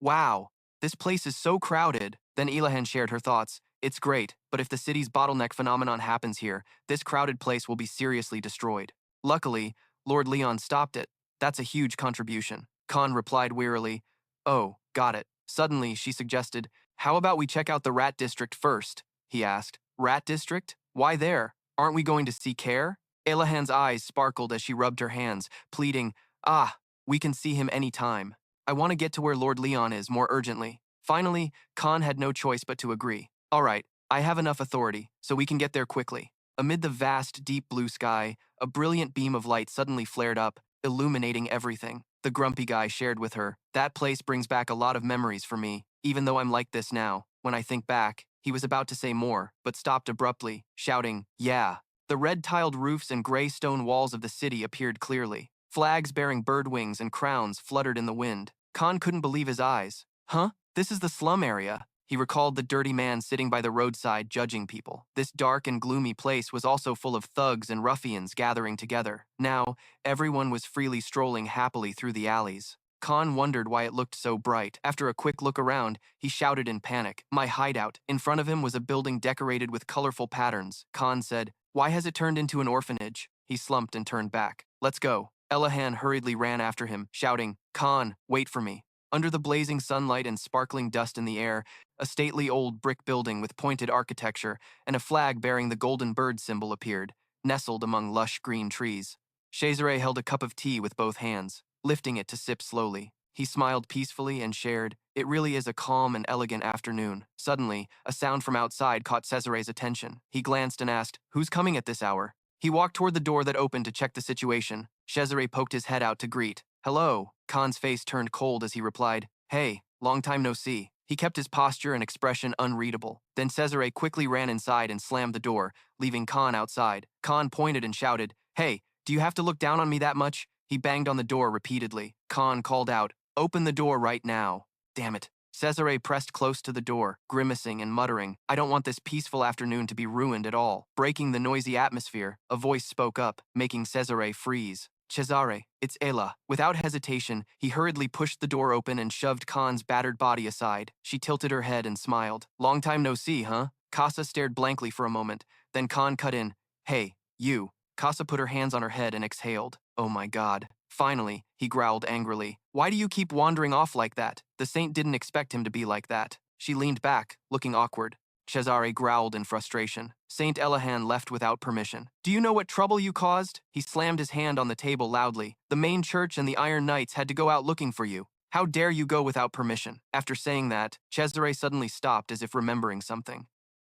Speaker 1: "Wow, this place is so crowded." Then Elahan shared her thoughts. "It's great, but if the city's bottleneck phenomenon happens here, this crowded place will be seriously destroyed." Luckily, Lord Leon stopped it. "That's a huge contribution." Khan replied wearily, "Oh, got it." Suddenly, she suggested, "How about we check out the Rat District first?" He asked, "Rat District? Why there? Aren't we going to see Care?" Elahan's eyes sparkled as she rubbed her hands, pleading, "Ah, we can see him any time. I want to get to where Lord Leon is more urgently." Finally, Khan had no choice but to agree. "All right, I have enough authority, so we can get there quickly." Amid the vast, deep blue sky, a brilliant beam of light suddenly flared up, illuminating everything. The grumpy guy shared with her, "That place brings back a lot of memories for me, even though I'm like this now. When I think back." He was about to say more, but stopped abruptly, shouting, "Yeah." The red-tiled roofs and gray stone walls of the city appeared clearly. Flags bearing bird wings and crowns fluttered in the wind. Khan couldn't believe his eyes. "Huh? This is the slum area." He recalled the dirty man sitting by the roadside judging people. This dark and gloomy place was also full of thugs and ruffians gathering together. Now, everyone was freely strolling happily through the alleys. Khan wondered why it looked so bright. After a quick look around, he shouted in panic, "My hideout!" In front of him was a building decorated with colorful patterns. Khan said, "Why has it turned into an orphanage?" He slumped and turned back. "Let's go." Elahan hurriedly ran after him, shouting, "Khan, wait for me." Under the blazing sunlight and sparkling dust in the air, a stately old brick building with pointed architecture and a flag bearing the golden bird symbol appeared, nestled among lush green trees. Cesare held a cup of tea with both hands, lifting it to sip slowly. He smiled peacefully and shared, "It really is a calm and elegant afternoon." Suddenly, a sound from outside caught Cesare's attention. He glanced and asked, "Who's coming at this hour?" He walked toward the door that opened to check the situation. Cesare poked his head out to greet. "Hello." Khan's face turned cold as he replied, "Hey, long time no see." He kept his posture and expression unreadable. Then Cesare quickly ran inside and slammed the door, leaving Khan outside. Khan pointed and shouted, "Hey, do you have to look down on me that much?" He banged on the door repeatedly. Khan called out, "Open the door right now." "Damn it." Cesare pressed close to the door, grimacing and muttering, "I don't want this peaceful afternoon to be ruined at all." Breaking the noisy atmosphere, a voice spoke up, making Cesare freeze. "Cesare, it's Ella." Without hesitation, he hurriedly pushed the door open and shoved Khan's battered body aside. She tilted her head and smiled. "Long time no see, huh?" Casa stared blankly for a moment. Then Khan cut in, "Hey, you." Casa put her hands on her head and exhaled. "Oh my God." Finally, he growled angrily. Why do you keep wandering off like that? The saint didn't expect him to be like that. She leaned back, looking awkward. Cesare growled in frustration. Saint Elahan left without permission. Do you know what trouble you caused? He slammed his hand on the table loudly. The main church and the Iron Knights had to go out looking for you. How dare you go without permission? After saying that, Cesare suddenly stopped as if remembering something.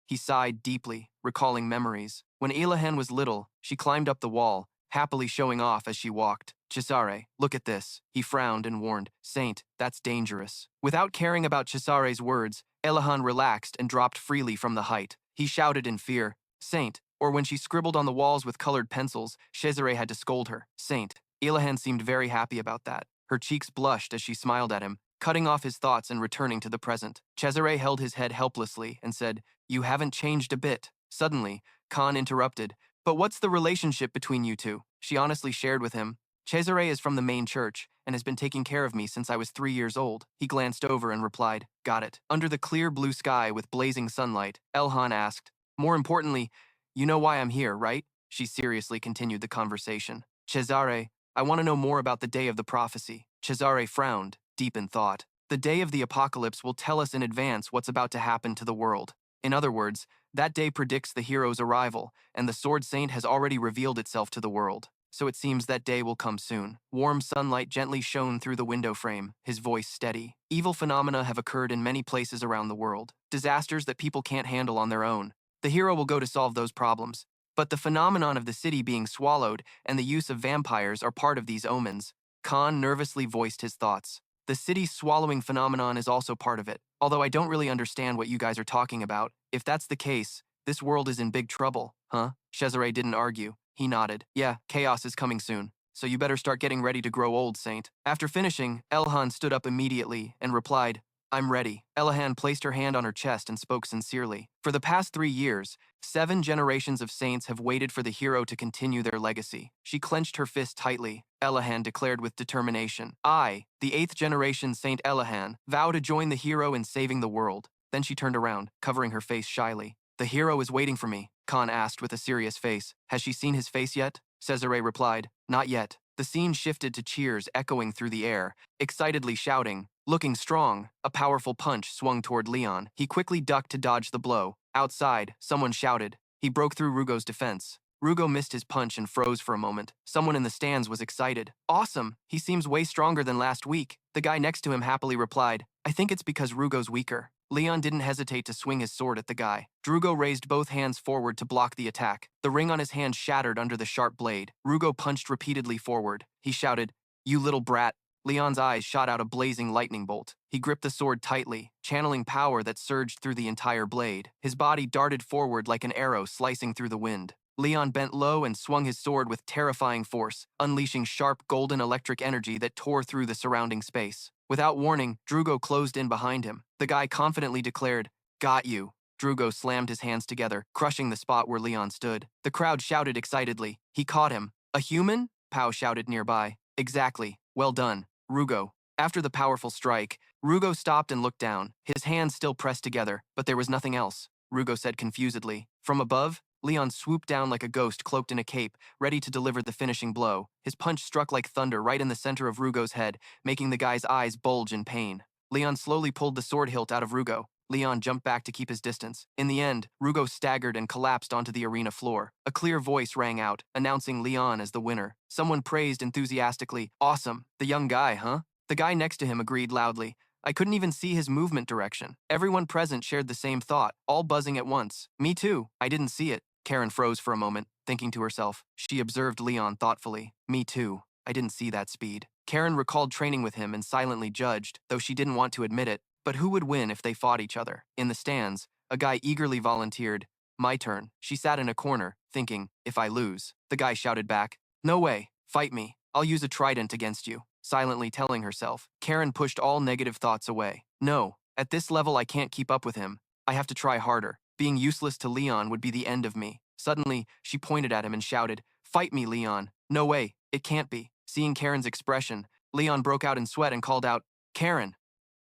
Speaker 1: He sighed deeply, recalling memories. When Elahan was little, she climbed up the wall, happily showing off as she walked. Cesare, look at this. He frowned and warned, Saint, that's dangerous. Without caring about Cesare's words, Elahan relaxed and dropped freely from the height. He shouted in fear, Saint, or when she scribbled on the walls with colored pencils, Cesare had to scold her, Saint. Elahan seemed very happy about that. Her cheeks blushed as she smiled at him, cutting off his thoughts and returning to the present. Cesare held his head helplessly and said, You haven't changed a bit. Suddenly, Khan interrupted, But what's the relationship between you two? She honestly shared with him, Cesare is from the main church and has been taking care of me since I was 3 years old. He glanced over and replied, Got it. Under the clear blue sky with blazing sunlight, Elhan asked, More importantly, you know why I'm here, right? She seriously continued the conversation. Cesare, I want to know more about the day of the prophecy. Cesare frowned, deep in thought. The day of the apocalypse will tell us in advance what's about to happen to the world. In other words, that day predicts the hero's arrival, and the Sword Saint has already revealed itself to the world. So it seems that day will come soon. Warm sunlight gently shone through the window frame, his voice steady. Evil phenomena have occurred in many places around the world. Disasters that people can't handle on their own. The hero will go to solve those problems. But the phenomenon of the city being swallowed and the use of vampires are part of these omens. Khan nervously voiced his thoughts. The city swallowing phenomenon is also part of it. Although I don't really understand what you guys are talking about. If that's the case, this world is in big trouble, huh? Cesare didn't argue. He nodded. Yeah, chaos is coming soon. So you better start getting ready to grow old, Saint. After finishing, Elhan stood up immediately and replied, I'm ready. Elahan placed her hand on her chest and spoke sincerely. For the past 3 years, 7 generations of saints have waited for the hero to continue their legacy. She clenched her fist tightly. Elahan declared with determination, I, the 8th generation Saint Elahan, vow to join the hero in saving the world. Then she turned around, covering her face shyly. The hero is waiting for me, Khan asked with a serious face. Has she seen his face yet? Cesare replied, Not yet. The scene shifted to cheers echoing through the air, excitedly shouting. Looking strong, a powerful punch swung toward Leon. He quickly ducked to dodge the blow. Outside, someone shouted. He broke through Rugo's defense. Rugo missed his punch and froze for a moment. Someone in the stands was excited. Awesome! He seems way stronger than last week. The guy next to him happily replied, I think it's because Rugo's weaker. Leon didn't hesitate to swing his sword at the guy. Drugo raised both hands forward to block the attack. The ring on his hand shattered under the sharp blade. Rugo punched repeatedly forward. He shouted, You little brat. Leon's eyes shot out a blazing lightning bolt. He gripped the sword tightly, channeling power that surged through the entire blade. His body darted forward like an arrow slicing through the wind. Leon bent low and swung his sword with terrifying force, unleashing sharp golden electric energy that tore through the surrounding space. Without warning, Drugo closed in behind him. The guy confidently declared, Got you. Drugo slammed his hands together, crushing the spot where Leon stood. The crowd shouted excitedly. He caught him. A human? Pow shouted nearby. Exactly. Well done, Rugo. After the powerful strike, Rugo stopped and looked down, his hands still pressed together, but there was nothing else. Rugo said confusedly. From above, Leon swooped down like a ghost cloaked in a cape, ready to deliver the finishing blow. His punch struck like thunder right in the center of Rugo's head, making the guy's eyes bulge in pain. Leon slowly pulled the sword hilt out of Rugo. Leon jumped back to keep his distance. In the end, Rugo staggered and collapsed onto the arena floor. A clear voice rang out, announcing Leon as the winner. Someone praised enthusiastically, Awesome, the young guy, huh? The guy next to him agreed loudly. I couldn't even see his movement direction. Everyone present shared the same thought, all buzzing at once. Me too. I didn't see it. Karen froze for a moment, thinking to herself. She observed Leon thoughtfully. Me too. I didn't see that speed. Karen recalled training with him and silently judged, though she didn't want to admit it. But who would win if they fought each other? In the stands, a guy eagerly volunteered. My turn. She sat in a corner, thinking, if I lose. The guy shouted back, No way. Fight me. I'll use a trident against you. Silently telling herself. Karen pushed all negative thoughts away. No, at this level I can't keep up with him. I have to try harder. Being useless to Leon would be the end of me. Suddenly, she pointed at him and shouted, Fight me, Leon. No way. It can't be. Seeing Karen's expression, Leon broke out in sweat and called out, Karen.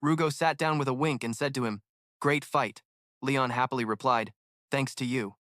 Speaker 1: Rugo sat down with a wink and said to him, Great fight. Leon happily replied, Thanks to you.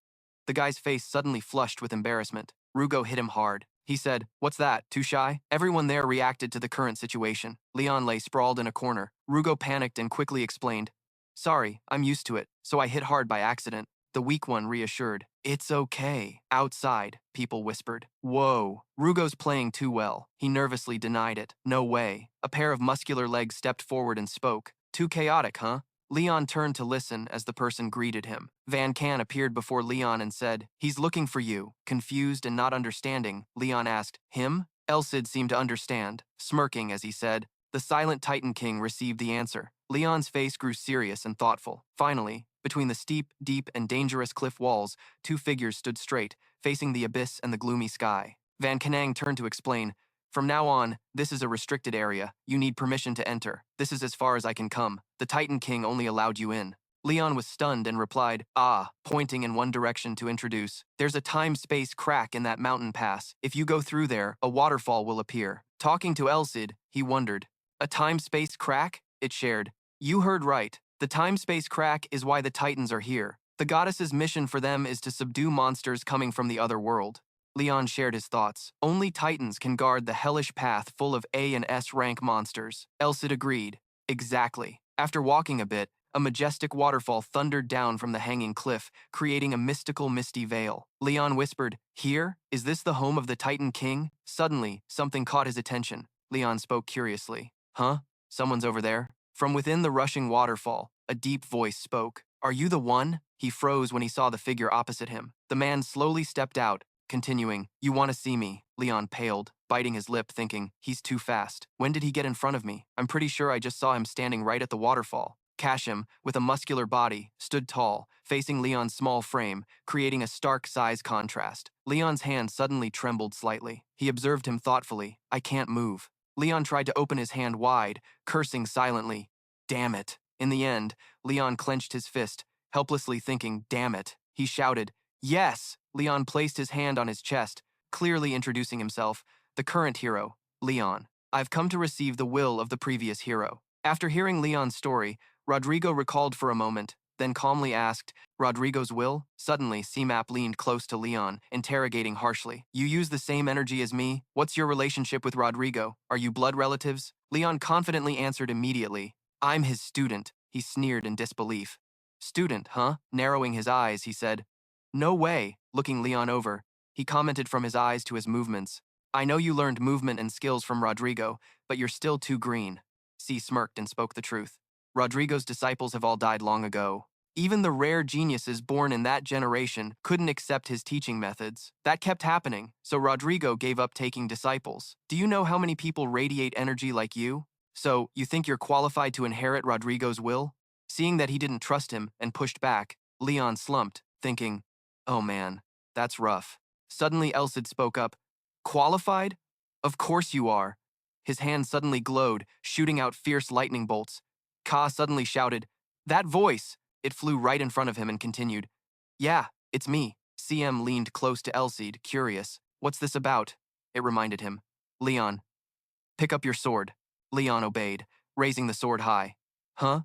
Speaker 1: The guy's face suddenly flushed with embarrassment. Rugo hit him hard. He said, "What's that, too shy?" Everyone there reacted to the current situation. Leon lay sprawled in a corner. Rugo panicked and quickly explained, "Sorry, I'm used to it, so I hit hard by accident." The weak one reassured, "It's okay." Outside, people whispered, "Whoa, Rugo's playing too well." He nervously denied it. "No way." A pair of muscular legs stepped forward and spoke. "Too chaotic, huh?" Leon turned to listen as the person greeted him. Van Can appeared before Leon and said, "He's looking for you." Confused and not understanding, Leon asked, "Him?" Elsid seemed to understand, smirking as he said, "The silent Titan King received the answer." Leon's face grew serious and thoughtful. Finally, between the steep, deep, and dangerous cliff walls, two figures stood straight, facing the abyss and the gloomy sky. Van Canang turned to explain, "From now on, this is a restricted area. You need permission to enter. This is as far as I can come. The Titan King only allowed you in." Leon was stunned and replied, pointing in one direction to introduce, "There's a time-space crack in that mountain pass. If you go through there, a waterfall will appear." Talking to Elsid, he wondered, "A time-space crack?" It shared, "You heard right. The time-space crack is why the Titans are here. The goddess's mission for them is to subdue monsters coming from the other world." Leon shared his thoughts. "Only Titans can guard the hellish path full of A and S rank monsters." Elsid agreed. "Exactly." After walking a bit, a majestic waterfall thundered down from the hanging cliff, creating a mystical, misty veil. Leon whispered, "Here? Is this the home of the Titan King?" Suddenly, something caught his attention. Leon spoke curiously. "Huh? Someone's over there?" From within the rushing waterfall, a deep voice spoke. "Are you the one?" He froze when he saw the figure opposite him. The man slowly stepped out, continuing, "You want to see me?" Leon paled, biting his lip, thinking, "He's too fast. When did he get in front of me? I'm pretty sure I just saw him standing right at the waterfall." Kashim, with a muscular body, stood tall, facing Leon's small frame, creating a stark size contrast. Leon's hand suddenly trembled slightly. He observed him thoughtfully. "I can't move." Leon tried to open his hand wide, cursing silently. "Damn it." In the end, Leon clenched his fist, helplessly thinking, "Damn it." He shouted, "Yes!" Leon placed his hand on his chest, clearly introducing himself, "The current hero, Leon. I've come to receive the will of the previous hero." After hearing Leon's story, Rodrigo recalled for a moment, then calmly asked, "Rodrigo's will?" Suddenly, CMAP leaned close to Leon, interrogating harshly. "You use the same energy as me? What's your relationship with Rodrigo? Are you blood relatives?" Leon confidently answered immediately, "I'm his student." He sneered in disbelief. "Student, huh?" Narrowing his eyes, he said, "No way." Looking Leon over, he commented from his eyes to his movements, "I know you learned movement and skills from Rodrigo, but you're still too green." C smirked and spoke the truth. "Rodrigo's disciples have all died long ago. Even the rare geniuses born in that generation couldn't accept his teaching methods. That kept happening, so Rodrigo gave up taking disciples. Do you know how many people radiate energy like you? So, you think you're qualified to inherit Rodrigo's will?" Seeing that he didn't trust him and pushed back, Leon slumped, thinking, "Oh man, that's rough." Suddenly Elsid spoke up, "Qualified? Of course you are." His hand suddenly glowed, shooting out fierce lightning bolts. Ka suddenly shouted, "That voice!" It flew right in front of him and continued, "Yeah, it's me." CM leaned close to Elsid, curious. "What's this about?" It reminded him. "Leon, pick up your sword." Leon obeyed, raising the sword high. "Huh?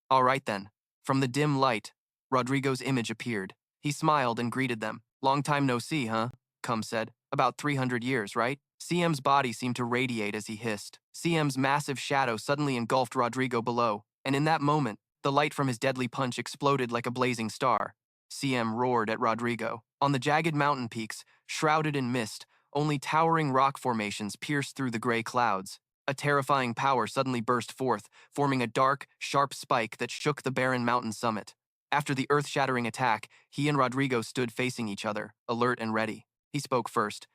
Speaker 1: All right then." From the dim light, Rodrigo's image appeared. He smiled and greeted them. "Long time no see, huh?" Cum said. "About 300 years, right?" CM's body seemed to radiate as he hissed. CM's massive shadow suddenly engulfed Rodrigo below, and in that moment, the light from his deadly punch exploded like a blazing star. CM roared at Rodrigo. On the jagged mountain peaks, shrouded in mist, only towering rock formations pierced through the gray clouds. A terrifying power suddenly burst forth, forming a dark, sharp spike that shook the barren mountain summit. After the earth-shattering attack, he and Rodrigo stood facing each other, alert and ready. He spoke first.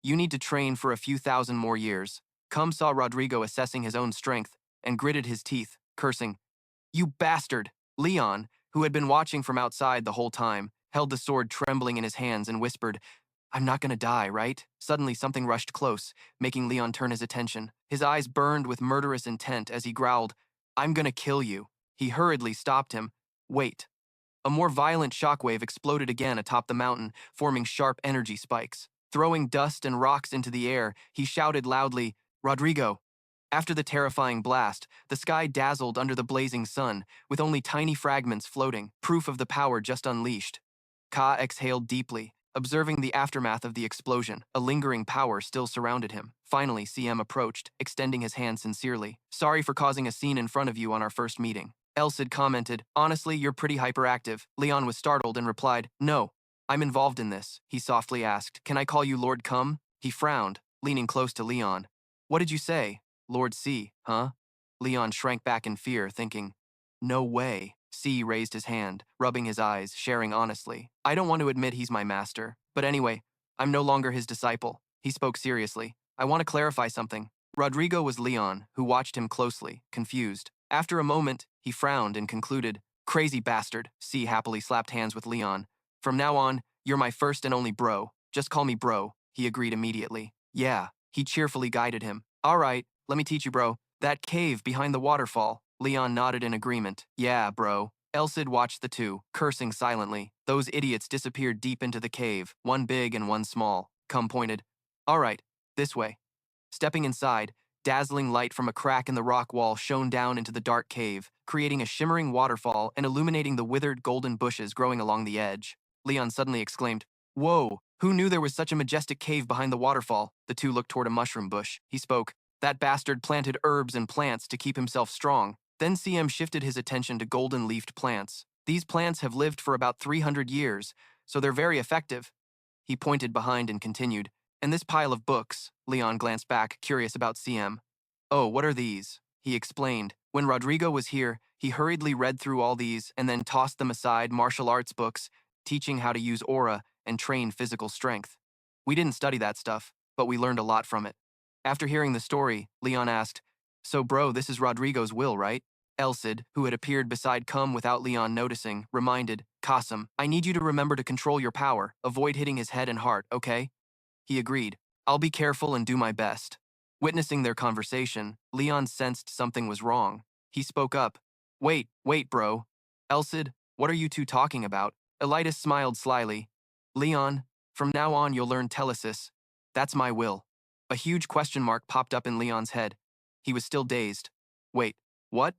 Speaker 1: "You need to train for a few thousand more years." Cum saw Rodrigo assessing his own strength and gritted his teeth, cursing, "You bastard!" Leon, who had been watching from outside the whole time, held the sword trembling in his hands and whispered, "I'm not gonna die, right?" Suddenly something rushed close, making Leon turn his attention. His eyes burned with murderous intent as he growled, "I'm gonna kill you." He hurriedly stopped him. "Wait." A more violent shockwave exploded again atop the mountain, forming sharp energy spikes. Throwing dust and rocks into the air, he shouted loudly, "Rodrigo!" After the terrifying blast, the sky dazzled under the blazing sun, with only tiny fragments floating, proof of the power just unleashed. Ka exhaled deeply, observing the aftermath of the explosion. A lingering power still surrounded him. Finally, CM approached, extending his hand sincerely. Sorry for causing a scene in front of you on our first meeting. Elsid commented, honestly, you're pretty hyperactive. Leon was startled and replied, no, I'm involved in this. He softly asked, can I call you Lord Cum? He frowned, leaning close to Leon. What did you say? Lord C, huh? Leon shrank back in fear, thinking, no way. C raised his hand, rubbing his eyes, sharing honestly. I don't want to admit he's my master, but anyway, I'm no longer his disciple. He spoke seriously. I want to clarify something. Rodrigo was Leon, who watched him closely, confused. After a moment, he frowned and concluded, crazy bastard. C happily slapped hands with Leon. From now on, you're my first and only bro. Just call me bro. He agreed immediately. Yeah, he cheerfully guided him. All right, let me teach you, bro. That cave behind the waterfall. Leon nodded in agreement. Yeah, bro. Elsid watched the two, cursing silently. Those idiots disappeared deep into the cave, one big and one small. Cum pointed. All right, this way. Stepping inside, dazzling light from a crack in the rock wall shone down into the dark cave, creating a shimmering waterfall and illuminating the withered golden bushes growing along the edge. Leon suddenly exclaimed, whoa, who knew there was such a majestic cave behind the waterfall? The two looked toward a mushroom bush. He spoke, that bastard planted herbs and plants to keep himself strong. Then CM shifted his attention to golden-leafed plants. These plants have lived for about 300 years, so they're very effective. He pointed behind and continued, and this pile of books. Leon glanced back, curious about CM. Oh, what are these? He explained. When Rodrigo was here, he hurriedly read through all these and then tossed them aside, martial arts books, teaching how to use aura and train physical strength. We didn't study that stuff, but we learned a lot from it. After hearing the story, Leon asked, so bro, this is Rodrigo's will, right? Elsid, who had appeared beside Cum without Leon noticing, reminded, Qasim, I need you to remember to control your power, avoid hitting his head and heart, okay? He agreed. I'll be careful and do my best. Witnessing their conversation, Leon sensed something was wrong. He spoke up. Wait, bro. Elsid, what are you two talking about? Elitis smiled slyly. Leon, from now on you'll learn telesis. That's my will. A huge question mark popped up in Leon's head. He was still dazed. Wait, what?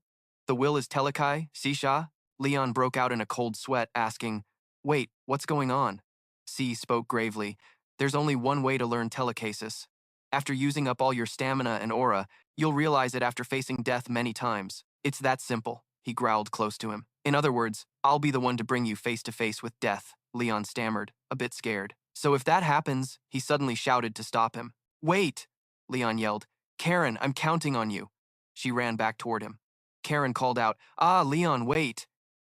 Speaker 1: The will is telekai, Sisha? Leon broke out in a cold sweat, asking, wait, what's going on? C spoke gravely. There's only one way to learn telekinesis. After using up all your stamina and aura, you'll realize it after facing death many times. It's that simple, he growled close to him. In other words, I'll be the one to bring you face to face with death, Leon stammered, a bit scared. So if that happens, he suddenly shouted to stop him. Wait, Leon yelled. Karen, I'm counting on you. She ran back toward him. Karen called out, Leon, wait.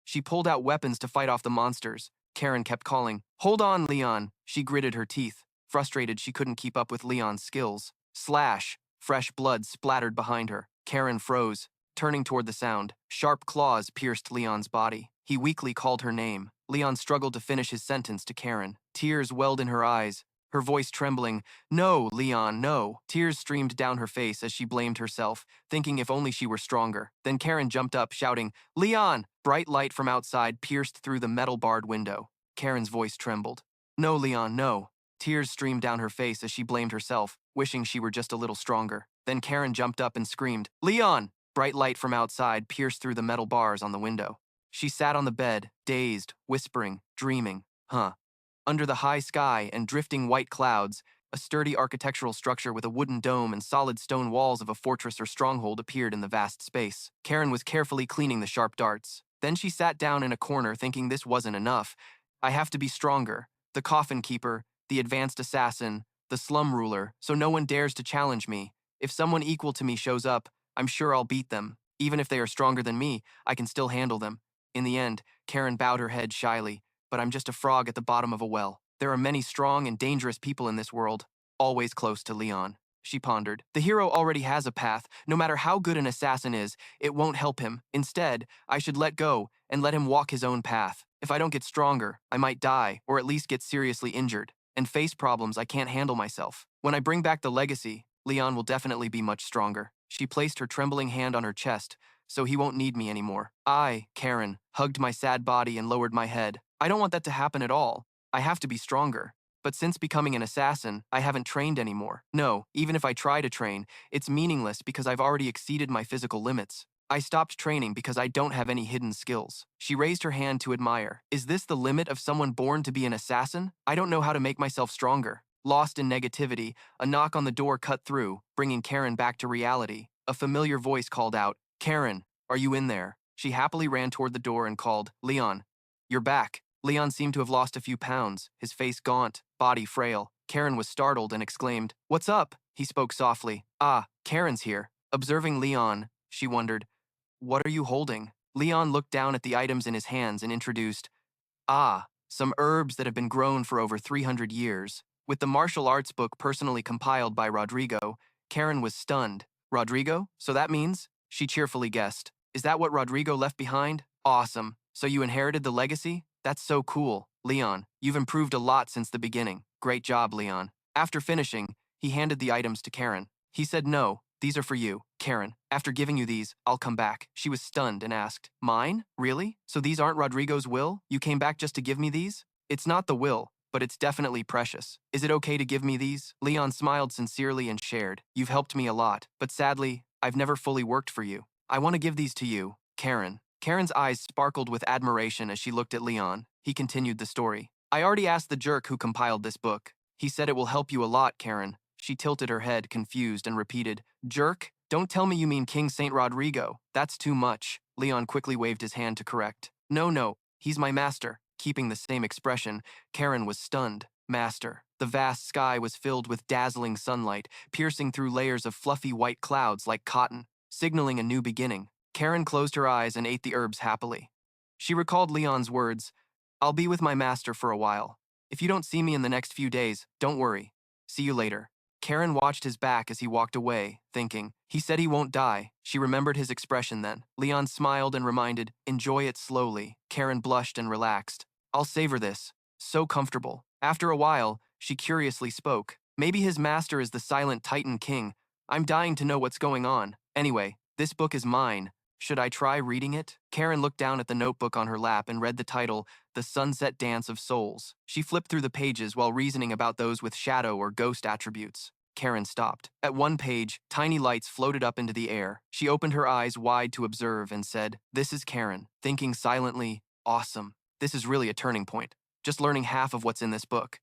Speaker 1: She pulled out weapons to fight off the monsters. Karen kept calling, hold on, Leon. She gritted her teeth. Frustrated, she couldn't keep up with Leon's skills. Slash! Fresh blood splattered behind her. Karen froze, turning toward the sound. Sharp claws pierced Leon's body. He weakly called her name. Leon struggled to finish his sentence to Karen. Tears welled in her eyes, her voice trembling. No, Leon, no. Tears streamed down her face as she blamed herself, thinking if only she were stronger. Then Karen jumped up, shouting, Leon! Bright light from outside pierced through the metal-barred window. Karen's voice trembled. No, Leon, no. Tears streamed down her face as she blamed herself, wishing she were just a little stronger. Then Karen jumped up and screamed, Leon! Bright light from outside pierced through the metal bars on the window. She sat on the bed, dazed, whispering, dreaming. Under the high sky and drifting white clouds, a sturdy architectural structure with a wooden dome and solid stone walls of a fortress or stronghold appeared in the vast space. Karen was carefully cleaning the sharp darts. Then she sat down in a corner thinking this wasn't enough. I have to be stronger. The coffin keeper, the advanced assassin, the slum ruler, so no one dares to challenge me. If someone equal to me shows up, I'm sure I'll beat them. Even if they are stronger than me, I can still handle them. In the end, Karen bowed her head shyly. But I'm just a frog at the bottom of a well. There are many strong and dangerous people in this world, always close to Leon. She pondered. The hero already has a path. No matter how good an assassin is, it won't help him. Instead, I should let go and let him walk his own path. If I don't get stronger, I might die, or at least get seriously injured, and face problems I can't handle myself. When I bring back the legacy, Leon will definitely be much stronger. She placed her trembling hand on her chest, so he won't need me anymore. I, Karen, hugged my sad body and lowered my head. I don't want that to happen at all. I have to be stronger. But since becoming an assassin, I haven't trained anymore. No, even if I try to train, it's meaningless because I've already exceeded my physical limits. I stopped training because I don't have any hidden skills. She raised her hand to admire. Is this the limit of someone born to be an assassin? I don't know how to make myself stronger. Lost in negativity, a knock on the door cut through, bringing Karen back to reality. A familiar voice called out, Karen, are you in there? She happily ran toward the door and called, Leon, you're back. Leon seemed to have lost a few pounds, his face gaunt, body frail. Karen was startled and exclaimed, What's up? He spoke softly. Ah, Karen's here. Observing Leon, she wondered, What are you holding? Leon looked down at the items in his hands and introduced, Ah, some herbs that have been grown for over 300 years. With the martial arts book personally compiled by Rodrigo, Karen was stunned. Rodrigo? So that means? She cheerfully guessed. Is that what Rodrigo left behind? Awesome. So you inherited the legacy? That's so cool. Leon, you've improved a lot since the beginning. Great job, Leon. After finishing, he handed the items to Karen. He said, No, these are for you, Karen. After giving you these, I'll come back. She was stunned and asked, Mine? Really? So these aren't Rodrigo's will? You came back just to give me these? It's not the will, but it's definitely precious. Is it okay to give me these? Leon smiled sincerely and shared, You've helped me a lot, but sadly, I've never fully worked for you. I want to give these to you, Karen. Karen's eyes sparkled with admiration as she looked at Leon. He continued the story. I already asked the jerk who compiled this book. He said it will help you a lot, Karen. She tilted her head, confused, and repeated, Jerk? Don't tell me you mean King Saint Rodrigo. That's too much. Leon quickly waved his hand to correct. No, he's my master. Keeping the same expression, Karen was stunned. Master. The vast sky was filled with dazzling sunlight, piercing through layers of fluffy white clouds like cotton, signaling a new beginning. Karen closed her eyes and ate the herbs happily. She recalled Leon's words, I'll be with my master for a while. If you don't see me in the next few days, don't worry. See you later. Karen watched his back as he walked away, thinking, he said he won't die. She remembered his expression then. Leon smiled and reminded, enjoy it slowly. Karen blushed and relaxed. I'll savor this. So comfortable. After a while, she curiously spoke. Maybe his master is the silent Titan King. I'm dying to know what's going on. Anyway, this book is mine. Should I try reading it? Karen looked down at the notebook on her lap and read the title, The Sunset Dance of Souls. She flipped through the pages while reasoning about those with shadow or ghost attributes. Karen stopped. At one page, tiny lights floated up into the air. She opened her eyes wide to observe and said, This is Karen, thinking silently, awesome. This is really a turning point. Just learning half of what's in this book.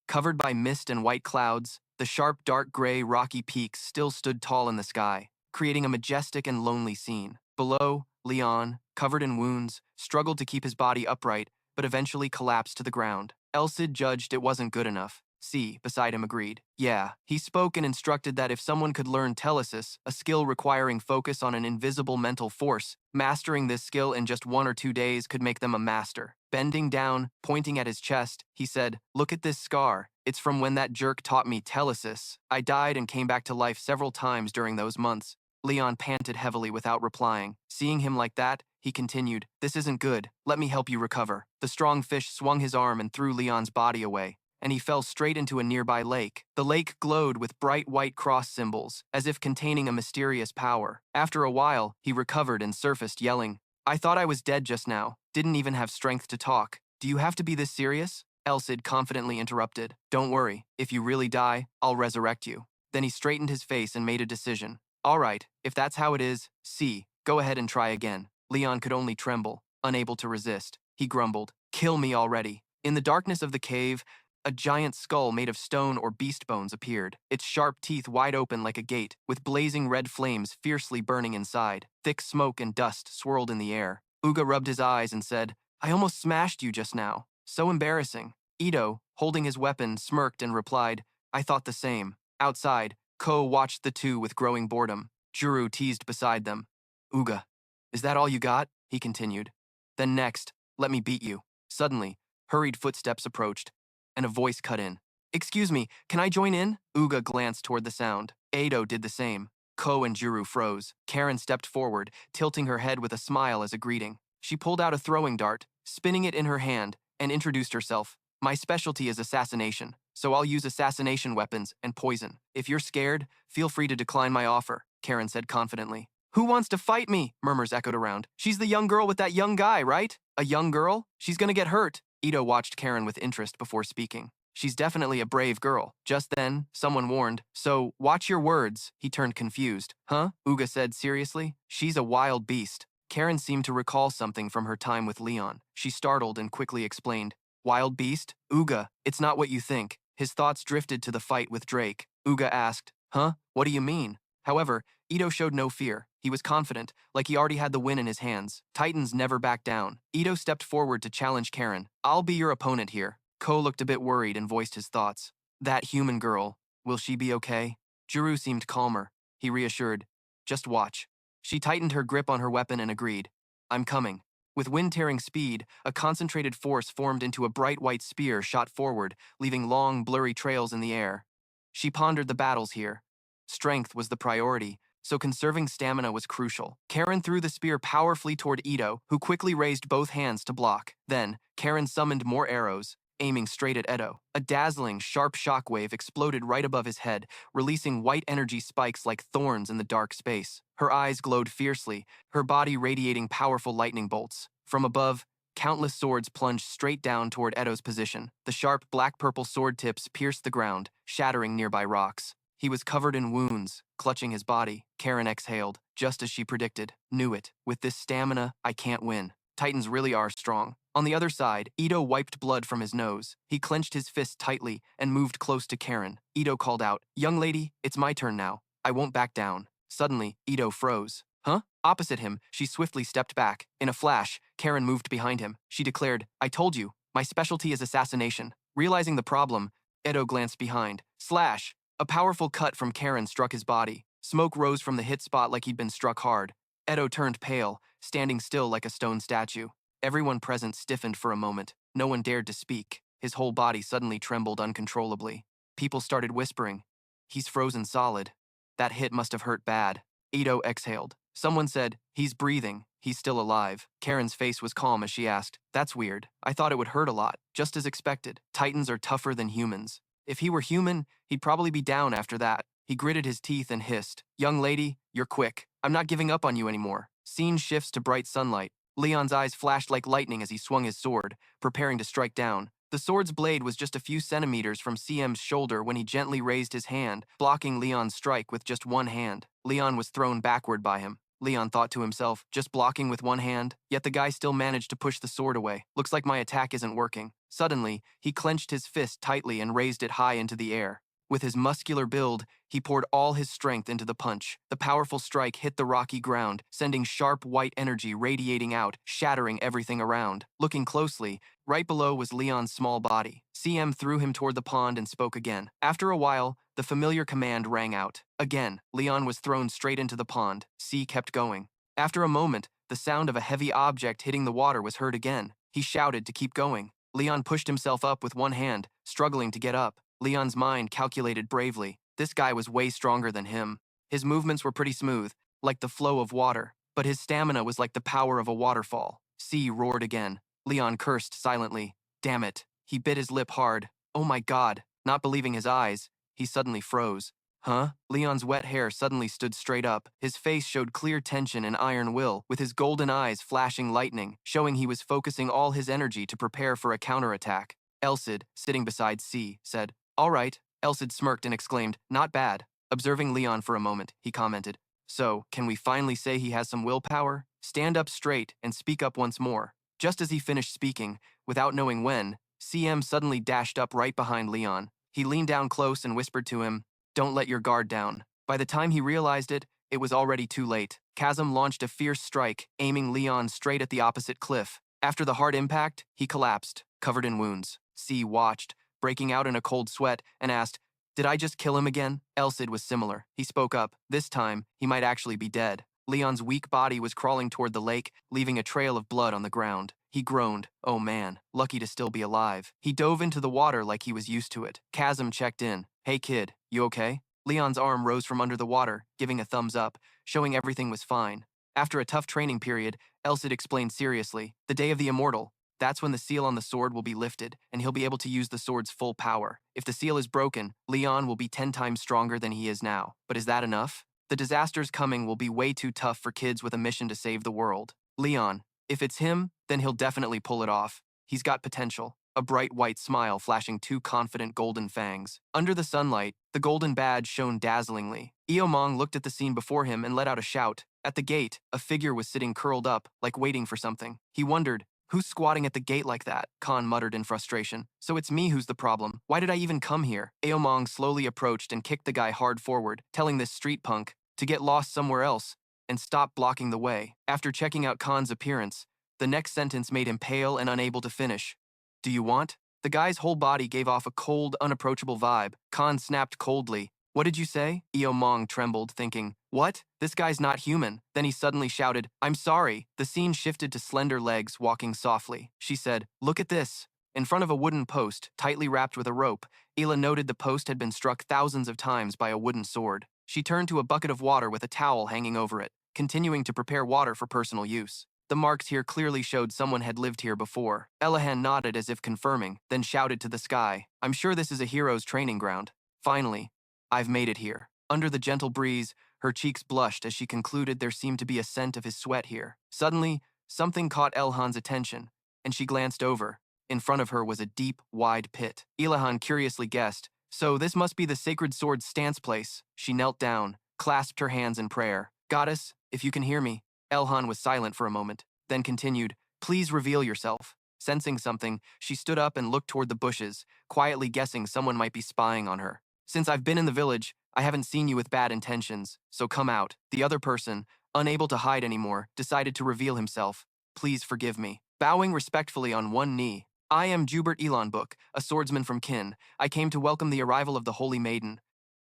Speaker 1: Covered by mist and white clouds, the sharp dark gray rocky peaks still stood tall in the sky, creating a majestic and lonely scene. Below, Leon, covered in wounds, struggled to keep his body upright, but eventually collapsed to the ground. Elsid judged it wasn't good enough. C, beside him, agreed. Yeah, he spoke and instructed that if someone could learn telesis, a skill requiring focus on an invisible mental force, mastering this skill in just 1 or 2 days could make them a master. Bending down, pointing at his chest, he said, Look at this scar. It's from when that jerk taught me telesis. I died and came back to life several times during those months. Leon panted heavily without replying. Seeing him like that, he continued, This isn't good. Let me help you recover. The strong fish swung his arm and threw Leon's body away, and he fell straight into a nearby lake. The lake glowed with bright white cross symbols, as if containing a mysterious power. After a while, he recovered and surfaced yelling, I thought I was dead just now. Didn't even have strength to talk. Do you have to be this serious? Elsid confidently interrupted. Don't worry. If you really die, I'll resurrect you. Then he straightened his face and made a decision. All right, if that's how it is, see, go ahead and try again. Leon could only tremble, unable to resist. He grumbled, Kill me already. In the darkness of the cave, a giant skull made of stone or beast bones appeared, its sharp teeth wide open like a gate, with blazing red flames fiercely burning inside. Thick smoke and dust swirled in the air. Uga rubbed his eyes and said, I almost smashed you just now. So embarrassing. Ito, holding his weapon, smirked and replied, I thought the same. Outside, Ko watched the two with growing boredom. Juru teased beside them. Uga, is that all you got? He continued. Then next, let me beat you. Suddenly, hurried footsteps approached, and a voice cut in. Excuse me, can I join in? Uga glanced toward the sound. Ado did the same. Ko and Juru froze. Karen stepped forward, tilting her head with a smile as a greeting. She pulled out a throwing dart, spinning it in her hand, and introduced herself. My specialty is assassination, so I'll use assassination weapons and poison. If you're scared, feel free to decline my offer, Karen said confidently. Who wants to fight me? Murmurs echoed around. She's the young girl with that young guy, right? A young girl? She's gonna get hurt. Ito watched Karen with interest before speaking. She's definitely a brave girl. Just then, someone warned, so watch your words. He turned confused. Huh? Uga said seriously. She's a wild beast. Karen seemed to recall something from her time with Leon. She startled and quickly explained. Wild beast? Uga, it's not what you think. His thoughts drifted to the fight with Drake. Uga asked, huh? What do you mean? However, Ito showed no fear. He was confident, like he already had the win in his hands. Titans never back down. Ito stepped forward to challenge Karen. I'll be your opponent here. Ko looked a bit worried and voiced his thoughts. That human girl, will she be okay? Juru seemed calmer. He reassured. Just watch. She tightened her grip on her weapon and agreed. I'm coming. With wind-tearing speed, a concentrated force formed into a bright white spear shot forward, leaving long, blurry trails in the air. She pondered the battles here. Strength was the priority, so conserving stamina was crucial. Karen threw the spear powerfully toward Ito, who quickly raised both hands to block. Then, Karen summoned more arrows, aiming straight at Edo. A dazzling, sharp shockwave exploded right above his head, releasing white energy spikes like thorns in the dark space. Her eyes glowed fiercely, her body radiating powerful lightning bolts. From above, countless swords plunged straight down toward Edo's position. The sharp, black-purple sword tips pierced the ground, shattering nearby rocks. He was covered in wounds, clutching his body. Karen exhaled, just as she predicted. Knew it. With this stamina, I can't win. Titans really are strong. On the other side, Ito wiped blood from his nose. He clenched his fist tightly and moved close to Karen. Ito called out, Young lady, it's my turn now. I won't back down. Suddenly, Ito froze. Huh? Opposite him, she swiftly stepped back. In a flash, Karen moved behind him. She declared, I told you, my specialty is assassination. Realizing the problem, Edo glanced behind. Slash! A powerful cut from Karen struck his body. Smoke rose from the hit spot like he'd been struck hard. Edo turned pale, standing still like a stone statue. Everyone present stiffened for a moment. No one dared to speak. His whole body suddenly trembled uncontrollably. People started whispering. He's frozen solid. That hit must have hurt bad. Ito exhaled. Someone said, he's breathing. He's still alive. Karen's face was calm as she asked, that's weird. I thought it would hurt a lot, just as expected. Titans are tougher than humans. If he were human, he'd probably be down after that. He gritted his teeth and hissed, young lady, you're quick. I'm not giving up on you anymore. Scene shifts to bright sunlight. Leon's eyes flashed like lightning as he swung his sword, preparing to strike down. The sword's blade was just a few centimeters from CM's shoulder when he gently raised his hand, blocking Leon's strike with just one hand. Leon was thrown backward by him. Leon thought to himself, just blocking with one hand, yet the guy still managed to push the sword away. Looks like my attack isn't working. Suddenly, he clenched his fist tightly and raised it high into the air. With his muscular build, he poured all his strength into the punch. The powerful strike hit the rocky ground, sending sharp white energy radiating out, shattering everything around. Looking closely, right below was Leon's small body. CM threw him toward the pond and spoke again. After a while, the familiar command rang out. Again, Leon was thrown straight into the pond. C kept going. After a moment, the sound of a heavy object hitting the water was heard again. He shouted to keep going. Leon pushed himself up with one hand, struggling to get up. Leon's mind calculated bravely. This guy was way stronger than him. His movements were pretty smooth, like the flow of water, but his stamina was like the power of a waterfall. C roared again. Leon cursed silently. Damn it. He bit his lip hard. Oh my God. Not believing his eyes, he suddenly froze. Huh? Leon's wet hair suddenly stood straight up. His face showed clear tension and iron will, with his golden eyes flashing lightning, showing he was focusing all his energy to prepare for a counterattack. Elsid, sitting beside C, said, all right. Elsid smirked and exclaimed, not bad. Observing Leon for a moment, he commented, so, can we finally say he has some willpower? Stand up straight and speak up once more. Just as he finished speaking, without knowing when, CM suddenly dashed up right behind Leon. He leaned down close and whispered to him, don't let your guard down. By the time he realized it, it was already too late. Chasm launched a fierce strike, aiming Leon straight at the opposite cliff. After the hard impact, he collapsed, covered in wounds. C watched, breaking out in a cold sweat, and asked, did I just kill him again? Elsid was similar. He spoke up. This time, he might actually be dead. Leon's weak body was crawling toward the lake, leaving a trail of blood on the ground. He groaned. Oh man, lucky to still be alive. He dove into the water like he was used to it. Chasm checked in. Hey kid, you okay? Leon's arm rose from under the water, giving a thumbs up, showing everything was fine. After a tough training period, Elsid explained seriously, the day of the immortal. That's when the seal on the sword will be lifted, and he'll be able to use the sword's full power. If the seal is broken, Leon will be 10 times stronger than he is now. But is that enough? The disasters coming will be way too tough for kids with a mission to save the world. Leon, if it's him, then he'll definitely pull it off. He's got potential. a bright white smile flashing two confident golden fangs. Under the sunlight, the golden badge shone dazzlingly. Eomong looked at the scene before him and let out a shout. At the gate, a figure was sitting curled up, like waiting for something. He wondered, who's squatting at the gate like that? Khan muttered in frustration. So it's me who's the problem. Why did I even come here? Eomong slowly approached and kicked the guy hard forward, telling this street punk to get lost somewhere else and stop blocking the way. After checking out Khan's appearance, the next sentence made him pale and unable to finish. Do you want? The guy's whole body gave off a cold, unapproachable vibe. Khan snapped coldly. What did you say? Eomong trembled, thinking, what? This guy's not human. Then he suddenly shouted, I'm sorry. The scene shifted to slender legs walking softly. She said, look at this. In front of a wooden post, tightly wrapped with a rope, Ela noted the post had been struck thousands of times by a wooden sword. She turned to a bucket of water with a towel hanging over it, continuing to prepare water for personal use. The marks here clearly showed someone had lived here before. Elahan nodded as if confirming, then shouted to the sky, I'm sure this is a hero's training ground. Finally, I've made it here. Under the gentle breeze, her cheeks blushed as she concluded there seemed to be a scent of his sweat here. Suddenly, something caught Elhan's attention, and she glanced over. In front of her was a deep, wide pit. Elahan curiously guessed, so this must be the sacred sword's stance place. She knelt down, clasped her hands in prayer. Goddess, if you can hear me. Elhan was silent for a moment, then continued, please reveal yourself. Sensing something, she stood up and looked toward the bushes, quietly guessing someone might be spying on her. Since I've been in the village, I haven't seen you with bad intentions, so come out. The other person, unable to hide anymore, decided to reveal himself. Please forgive me. Bowing respectfully on one knee, I am Jubert Elanbook, a swordsman from Kin. I came to welcome the arrival of the Holy Maiden.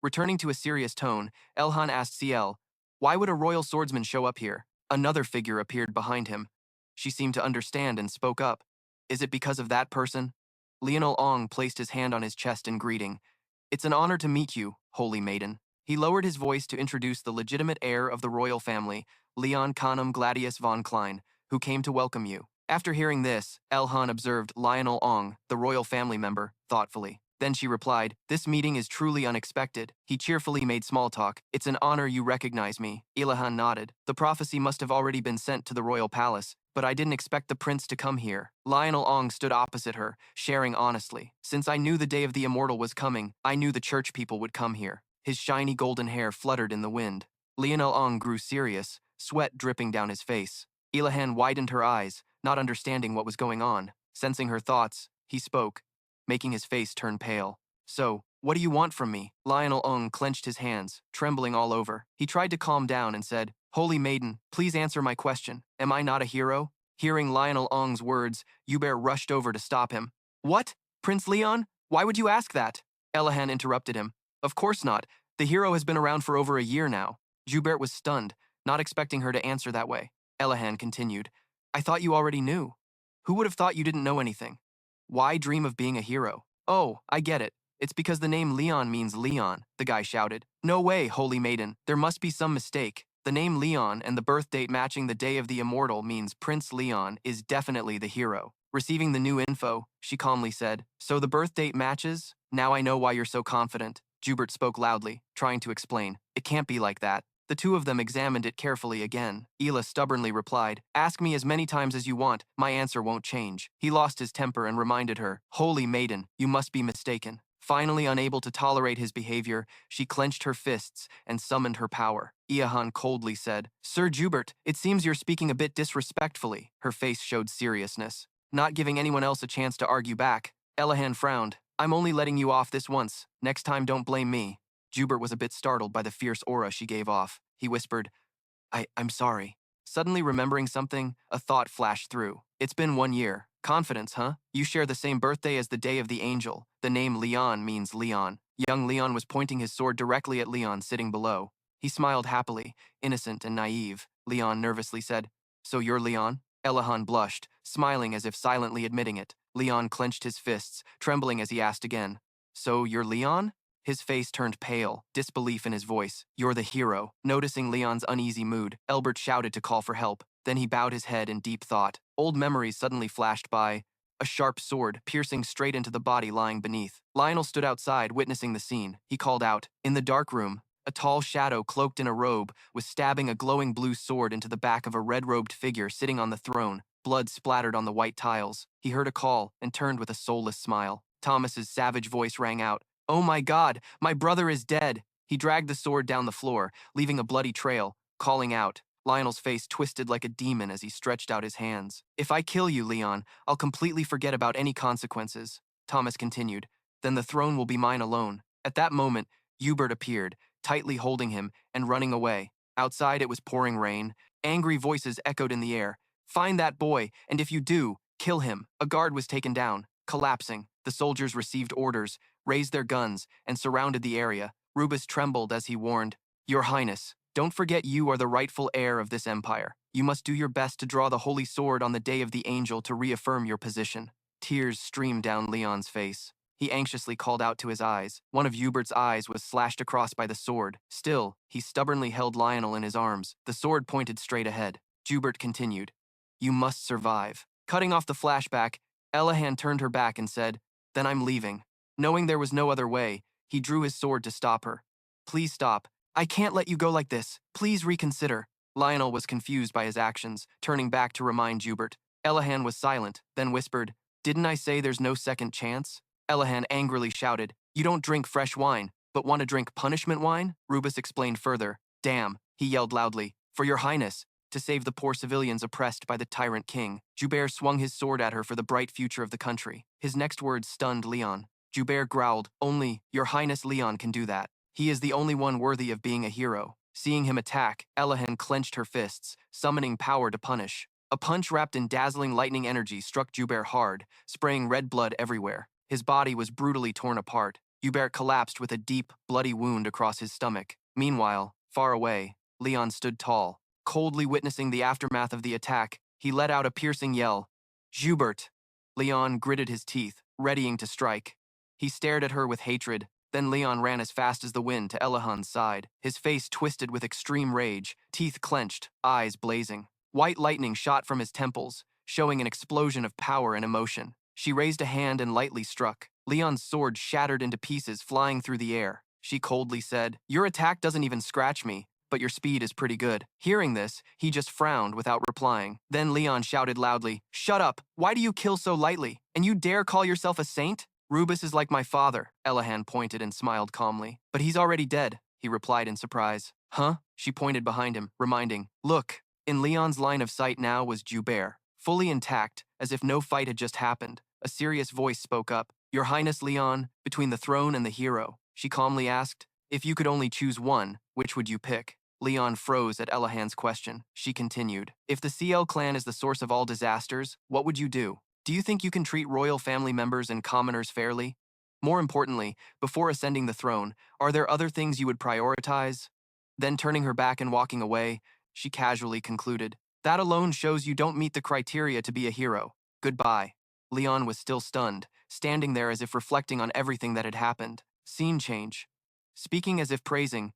Speaker 1: Returning to a serious tone, Elhan asked CL, why would a royal swordsman show up here? Another figure appeared behind him. She seemed to understand and spoke up. Is it because of that person? Lionel Ong placed his hand on his chest in greeting. It's an honor to meet you, Holy Maiden. He lowered his voice to introduce the legitimate heir of the royal family, Leon Khanum Gladius von Klein, who came to welcome you. After hearing this, Elhan observed Lionel Ong, the royal family member, thoughtfully. Then she replied, this meeting is truly unexpected. He cheerfully made small talk. It's an honor you recognize me. Ilahan nodded. The prophecy must have already been sent to the royal palace, but I didn't expect the prince to come here. Lionel Ong stood opposite her, sharing honestly. Since I knew the day of the immortal was coming, I knew the church people would come here. His shiny golden hair fluttered in the wind. Lionel Ong grew serious, sweat dripping down his face. Ilahan widened her eyes, not understanding what was going on. Sensing her thoughts, he spoke, making his face turn pale. So, what do you want from me? Lionel Ong clenched his hands, trembling all over. He tried to calm down and said, Holy Maiden, please answer my question. Am I not a hero? Hearing Lionel Ong's words, Hubert rushed over to stop him. What? Prince Leon? Why would you ask that? Elahan interrupted him. Of course not. The hero has been around for over a year now. Hubert was stunned, not expecting her to answer that way. Elahan continued, I thought you already knew. Who would have thought you didn't know anything? Why dream of being a hero? Oh, I get it. It's because the name Leon means Leon, the guy shouted. No way, Holy Maiden. There must be some mistake. The name Leon and the birth date matching the day of the immortal means Prince Leon is definitely the hero. Receiving the new info, she calmly said, so the birth date matches? Now I know why you're so confident. Jubert spoke loudly, trying to explain. It can't be like that. The two of them examined it carefully again. Ela stubbornly replied, ask me as many times as you want, my answer won't change. He lost his temper and reminded her, Holy Maiden, you must be mistaken. Finally unable to tolerate his behavior, she clenched her fists and summoned her power. Iahan coldly said, Sir Jubert, it seems you're speaking a bit disrespectfully. Her face showed seriousness, not giving anyone else a chance to argue back. Elahan frowned. I'm only letting you off this once. Next time don't blame me. Jubert was a bit startled by the fierce aura she gave off. He whispered, I'm sorry. Suddenly remembering something, a thought flashed through. It's been 1 year. Confidence, huh? You share the same birthday as the day of the angel. The name Leon means Leon. Young Leon was pointing his sword directly at Leon sitting below. He smiled happily, innocent and naive. Leon nervously said, So you're Leon? Elahan blushed, smiling as if silently admitting it. Leon clenched his fists, trembling as he asked again, So you're Leon? His face turned pale, disbelief in his voice. You're the hero. Noticing Leon's uneasy mood, Elbert shouted to call for help. Then he bowed his head in deep thought. Old memories suddenly flashed by. A sharp sword piercing straight into the body lying beneath. Lionel stood outside, witnessing the scene. He called out. In the dark room, a tall shadow cloaked in a robe was stabbing a glowing blue sword into the back of a red-robed figure sitting on the throne. Blood splattered on the white tiles. He heard a call and turned with a soulless smile. Thomas's savage voice rang out. "Oh my God, my brother is dead!" He dragged the sword down the floor, leaving a bloody trail, calling out. Lionel's face twisted like a demon as he stretched out his hands. "If I kill you, Leon, I'll completely forget about any consequences," Thomas continued. "Then the throne will be mine alone." At that moment, Hubert appeared, tightly holding him and running away. Outside, it was pouring rain. Angry voices echoed in the air. "Find that boy, and if you do, kill him." A guard was taken down, collapsing. The soldiers received orders, raised their guns, and surrounded the area. Rubus trembled as he warned, "Your Highness, don't forget you are the rightful heir of this empire. You must do your best to draw the holy sword on the day of the angel to reaffirm your position." Tears streamed down Leon's face. He anxiously called out to his eyes. One of Hubert's eyes was slashed across by the sword. Still, he stubbornly held Lionel in his arms. The sword pointed straight ahead. Hubert continued, "You must survive." Cutting off the flashback, Elahan turned her back and said, "Then I'm leaving." Knowing there was no other way, he drew his sword to stop her. "Please stop. I can't let you go like this. Please reconsider." Lionel was confused by his actions, turning back to remind Hubert. Elahan was silent, then whispered, "Didn't I say there's no second chance?" Elahan angrily shouted, "You don't drink fresh wine, but want to drink punishment wine?" Rubus explained further. "Damn," he yelled loudly, "for your highness, to save the poor civilians oppressed by the tyrant king." Joubert swung his sword at her for the bright future of the country. His next words stunned Leon. Joubert growled, "Only your highness Leon can do that. He is the only one worthy of being a hero." Seeing him attack, Elahan clenched her fists, summoning power to punish. A punch wrapped in dazzling lightning energy struck Joubert hard, spraying red blood everywhere. His body was brutally torn apart. Hubert collapsed with a deep, bloody wound across his stomach. Meanwhile, far away, Leon stood tall, coldly witnessing the aftermath of the attack. He let out a piercing yell. "Hubert!" Leon gritted his teeth, readying to strike. He stared at her with hatred. Then Leon ran as fast as the wind to Elahan's side, his face twisted with extreme rage, teeth clenched, eyes blazing. White lightning shot from his temples, showing an explosion of power and emotion. She raised a hand and lightly struck. Leon's sword shattered into pieces, flying through the air. She coldly said, "Your attack doesn't even scratch me, but your speed is pretty good." Hearing this, he just frowned without replying. Then Leon shouted loudly, "Shut up! Why do you kill so lightly? And you dare call yourself a saint?" "Rubus is like my father," Elahan pointed and smiled calmly. "But he's already dead," he replied in surprise. "Huh?" She pointed behind him, reminding, "Look." In Leon's line of sight now was Joubert, fully intact, as if no fight had just happened. A serious voice spoke up. "Your Highness Leon, between the throne and the hero," she calmly asked. "If you could only choose one, which would you pick?" Leon froze at Elahan's question. She continued, "If the CL clan is the source of all disasters, what would you do? Do you think you can treat royal family members and commoners fairly? More importantly, before ascending the throne, are there other things you would prioritize?" Then turning her back and walking away, she casually concluded, "That alone shows you don't meet the criteria to be a hero. Goodbye." Leon was still stunned, standing there as if reflecting on everything that had happened. Scene change. Speaking as if praising,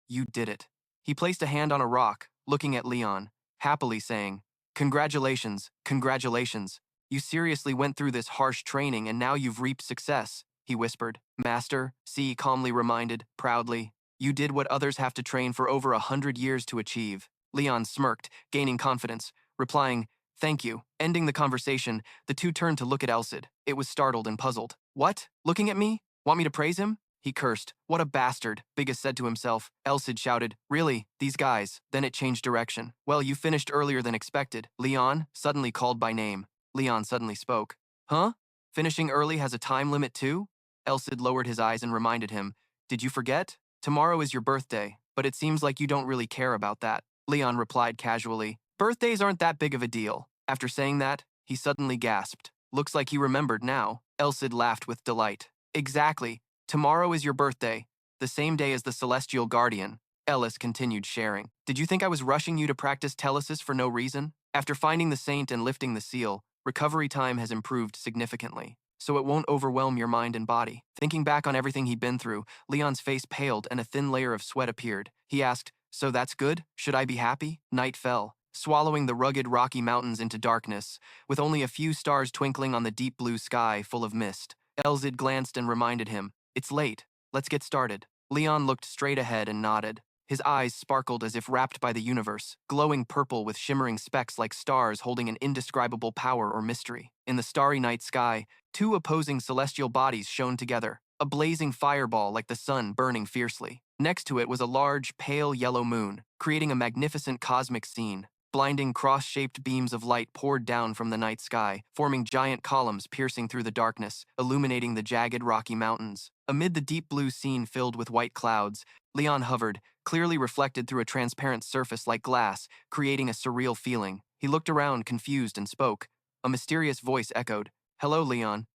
Speaker 1: "You did it." He placed a hand on a rock, looking at Leon, happily saying, "Congratulations, congratulations. You seriously went through this harsh training and now you've reaped success," he whispered. "Master," C calmly reminded, proudly, "you did what others have to train for over 100 years to achieve." Leon smirked, gaining confidence, replying, "Thank you." Ending the conversation, the two turned to look at Elsid. It was startled and puzzled. "What? Looking at me? Want me to praise him?" He cursed. "What a bastard," Biggest said to himself. Elsid shouted, "Really? These guys?" Then it changed direction. "Well, you finished earlier than expected." Leon, suddenly called by name. Leon suddenly spoke. "Huh? Finishing early has a time limit too?" Elsid lowered his eyes and reminded him, "Did you forget? Tomorrow is your birthday, but it seems like you don't really care about that." Leon replied casually, "Birthdays aren't that big of a deal." After saying that, he suddenly gasped. Looks like he remembered now. Elsid laughed with delight. "Exactly. Tomorrow is your birthday, the same day as the Celestial Guardian." Ellis continued sharing. "Did you think I was rushing you to practice telesis for no reason? After finding the saint and lifting the seal, recovery time has improved significantly, so it won't overwhelm your mind and body." Thinking back on everything he'd been through, Leon's face paled and a thin layer of sweat appeared. He asked, "So that's good? Should I be happy?" Night fell, swallowing the rugged Rocky Mountains into darkness, with only a few stars twinkling on the deep blue sky full of mist. Elsid glanced and reminded him, "It's late. Let's get started." Leon looked straight ahead and nodded. His eyes sparkled as if wrapped by the universe, glowing purple with shimmering specks like stars holding an indescribable power or mystery. In the starry night sky, two opposing celestial bodies shone together, a blazing fireball like the sun burning fiercely. Next to it was a large, pale yellow moon, creating a magnificent cosmic scene. Blinding cross-shaped beams of light poured down from the night sky, forming giant columns piercing through the darkness, illuminating the jagged rocky mountains. Amid the deep blue scene filled with white clouds, Leon hovered, clearly reflected through a transparent surface like glass, creating a surreal feeling. He looked around, confused, and spoke. A mysterious voice echoed, "Hello, Leon."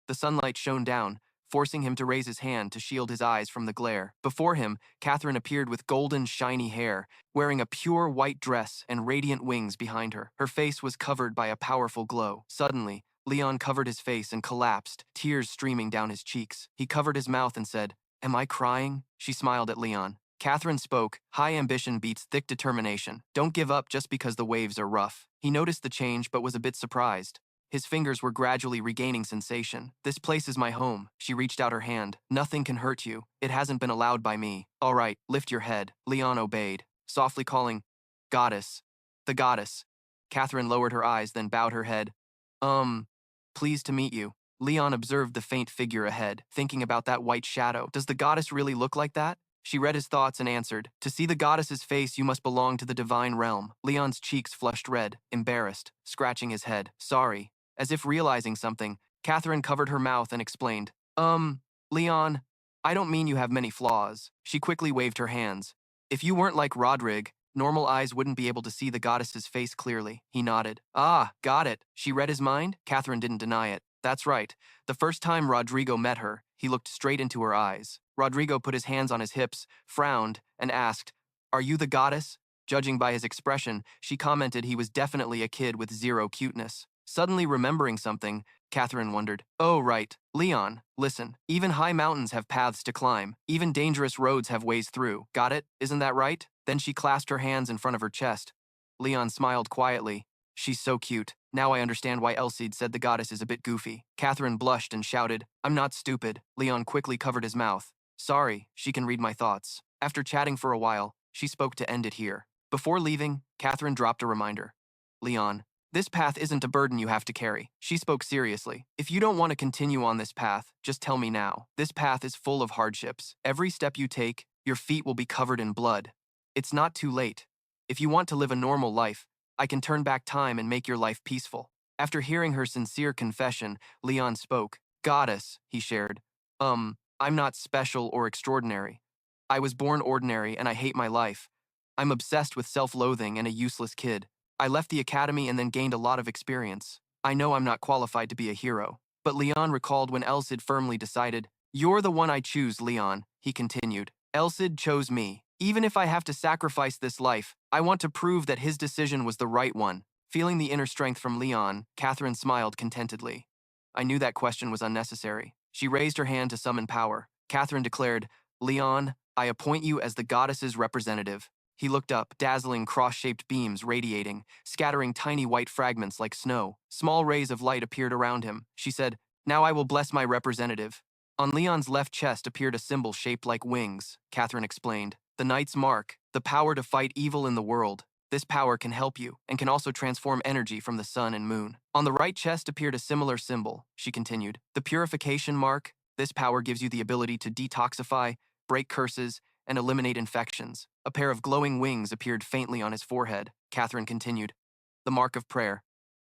Speaker 1: The sunlight shone down, forcing him to raise his hand to shield his eyes from the glare. Before him, Catherine appeared with golden, shiny hair, wearing a pure white dress and radiant wings behind her. Her face was covered by a powerful glow. Suddenly, Leon covered his face and collapsed, tears streaming down his cheeks. He covered his mouth and said, "Am I crying?" She smiled at Leon. Catherine spoke, "High ambition beats thick determination. Don't give up just because the waves are rough." He noticed the change but was a bit surprised. His fingers were gradually regaining sensation. "This place is my home." She reached out her hand. "Nothing can hurt you. It hasn't been allowed by me." "All right, lift your head." Leon obeyed, softly calling, "Goddess." "The goddess." Catherine lowered her eyes, then bowed her head. Pleased to meet you." Leon observed the faint figure ahead, thinking about that white shadow. Does the goddess really look like that? She read his thoughts and answered, "To see the goddess's face, you must belong to the divine realm." Leon's cheeks flushed red, embarrassed, scratching his head. "Sorry." As if realizing something, Catherine covered her mouth and explained, Leon, I don't mean you have many flaws." She quickly waved her hands. "If you weren't like Rodrigue, normal eyes wouldn't be able to see the goddess's face clearly." He nodded. "Ah, got it." She read his mind? Catherine didn't deny it. That's right. The first time Rodrigo met her, he looked straight into her eyes. Rodrigo put his hands on his hips, frowned, and asked, "Are you the goddess?" Judging by his expression, she commented he was definitely a kid with zero cuteness. Suddenly remembering something, Catherine wondered, "Oh, right. Leon, listen. Even high mountains have paths to climb. Even dangerous roads have ways through. Got it? Isn't that right?" Then she clasped her hands in front of her chest. Leon smiled quietly. "She's so cute. Now I understand why Elsid said the goddess is a bit goofy." Catherine blushed and shouted, "I'm not stupid." Leon quickly covered his mouth. "Sorry, she can read my thoughts." After chatting for a while, she spoke to end it here. Before leaving, Catherine dropped a reminder. "Leon, this path isn't a burden you have to carry." She spoke seriously. "If you don't want to continue on this path, just tell me now. This path is full of hardships. Every step you take, your feet will be covered in blood. It's not too late. If you want to live a normal life, I can turn back time and make your life peaceful." After hearing her sincere confession, Leon spoke. "Goddess," he shared. I'm not special or extraordinary. I was born ordinary and I hate my life. I'm obsessed with self-loathing and a useless kid. I left the academy and then gained a lot of experience. I know I'm not qualified to be a hero." But Leon recalled when Elsid firmly decided, "You're the one I choose, Leon," he continued. "Elsid chose me. Even if I have to sacrifice this life, I want to prove that his decision was the right one." Feeling the inner strength from Leon, Catherine smiled contentedly. "I knew that question was unnecessary." She raised her hand to summon power. Catherine declared, "Leon, I appoint you as the goddess's representative." He looked up, dazzling cross-shaped beams radiating, scattering tiny white fragments like snow. Small rays of light appeared around him. She said, "Now I will bless my representative." On Leon's left chest appeared a symbol shaped like wings, Catherine explained. "The Knight's Mark, the power to fight evil in the world. This power can help you, and can also transform energy from the sun and moon." On the right chest appeared a similar symbol, she continued. "The Purification Mark. This power gives you the ability to detoxify, break curses, and eliminate infections." A pair of glowing wings appeared faintly on his forehead. Catherine continued. "The Mark of Prayer.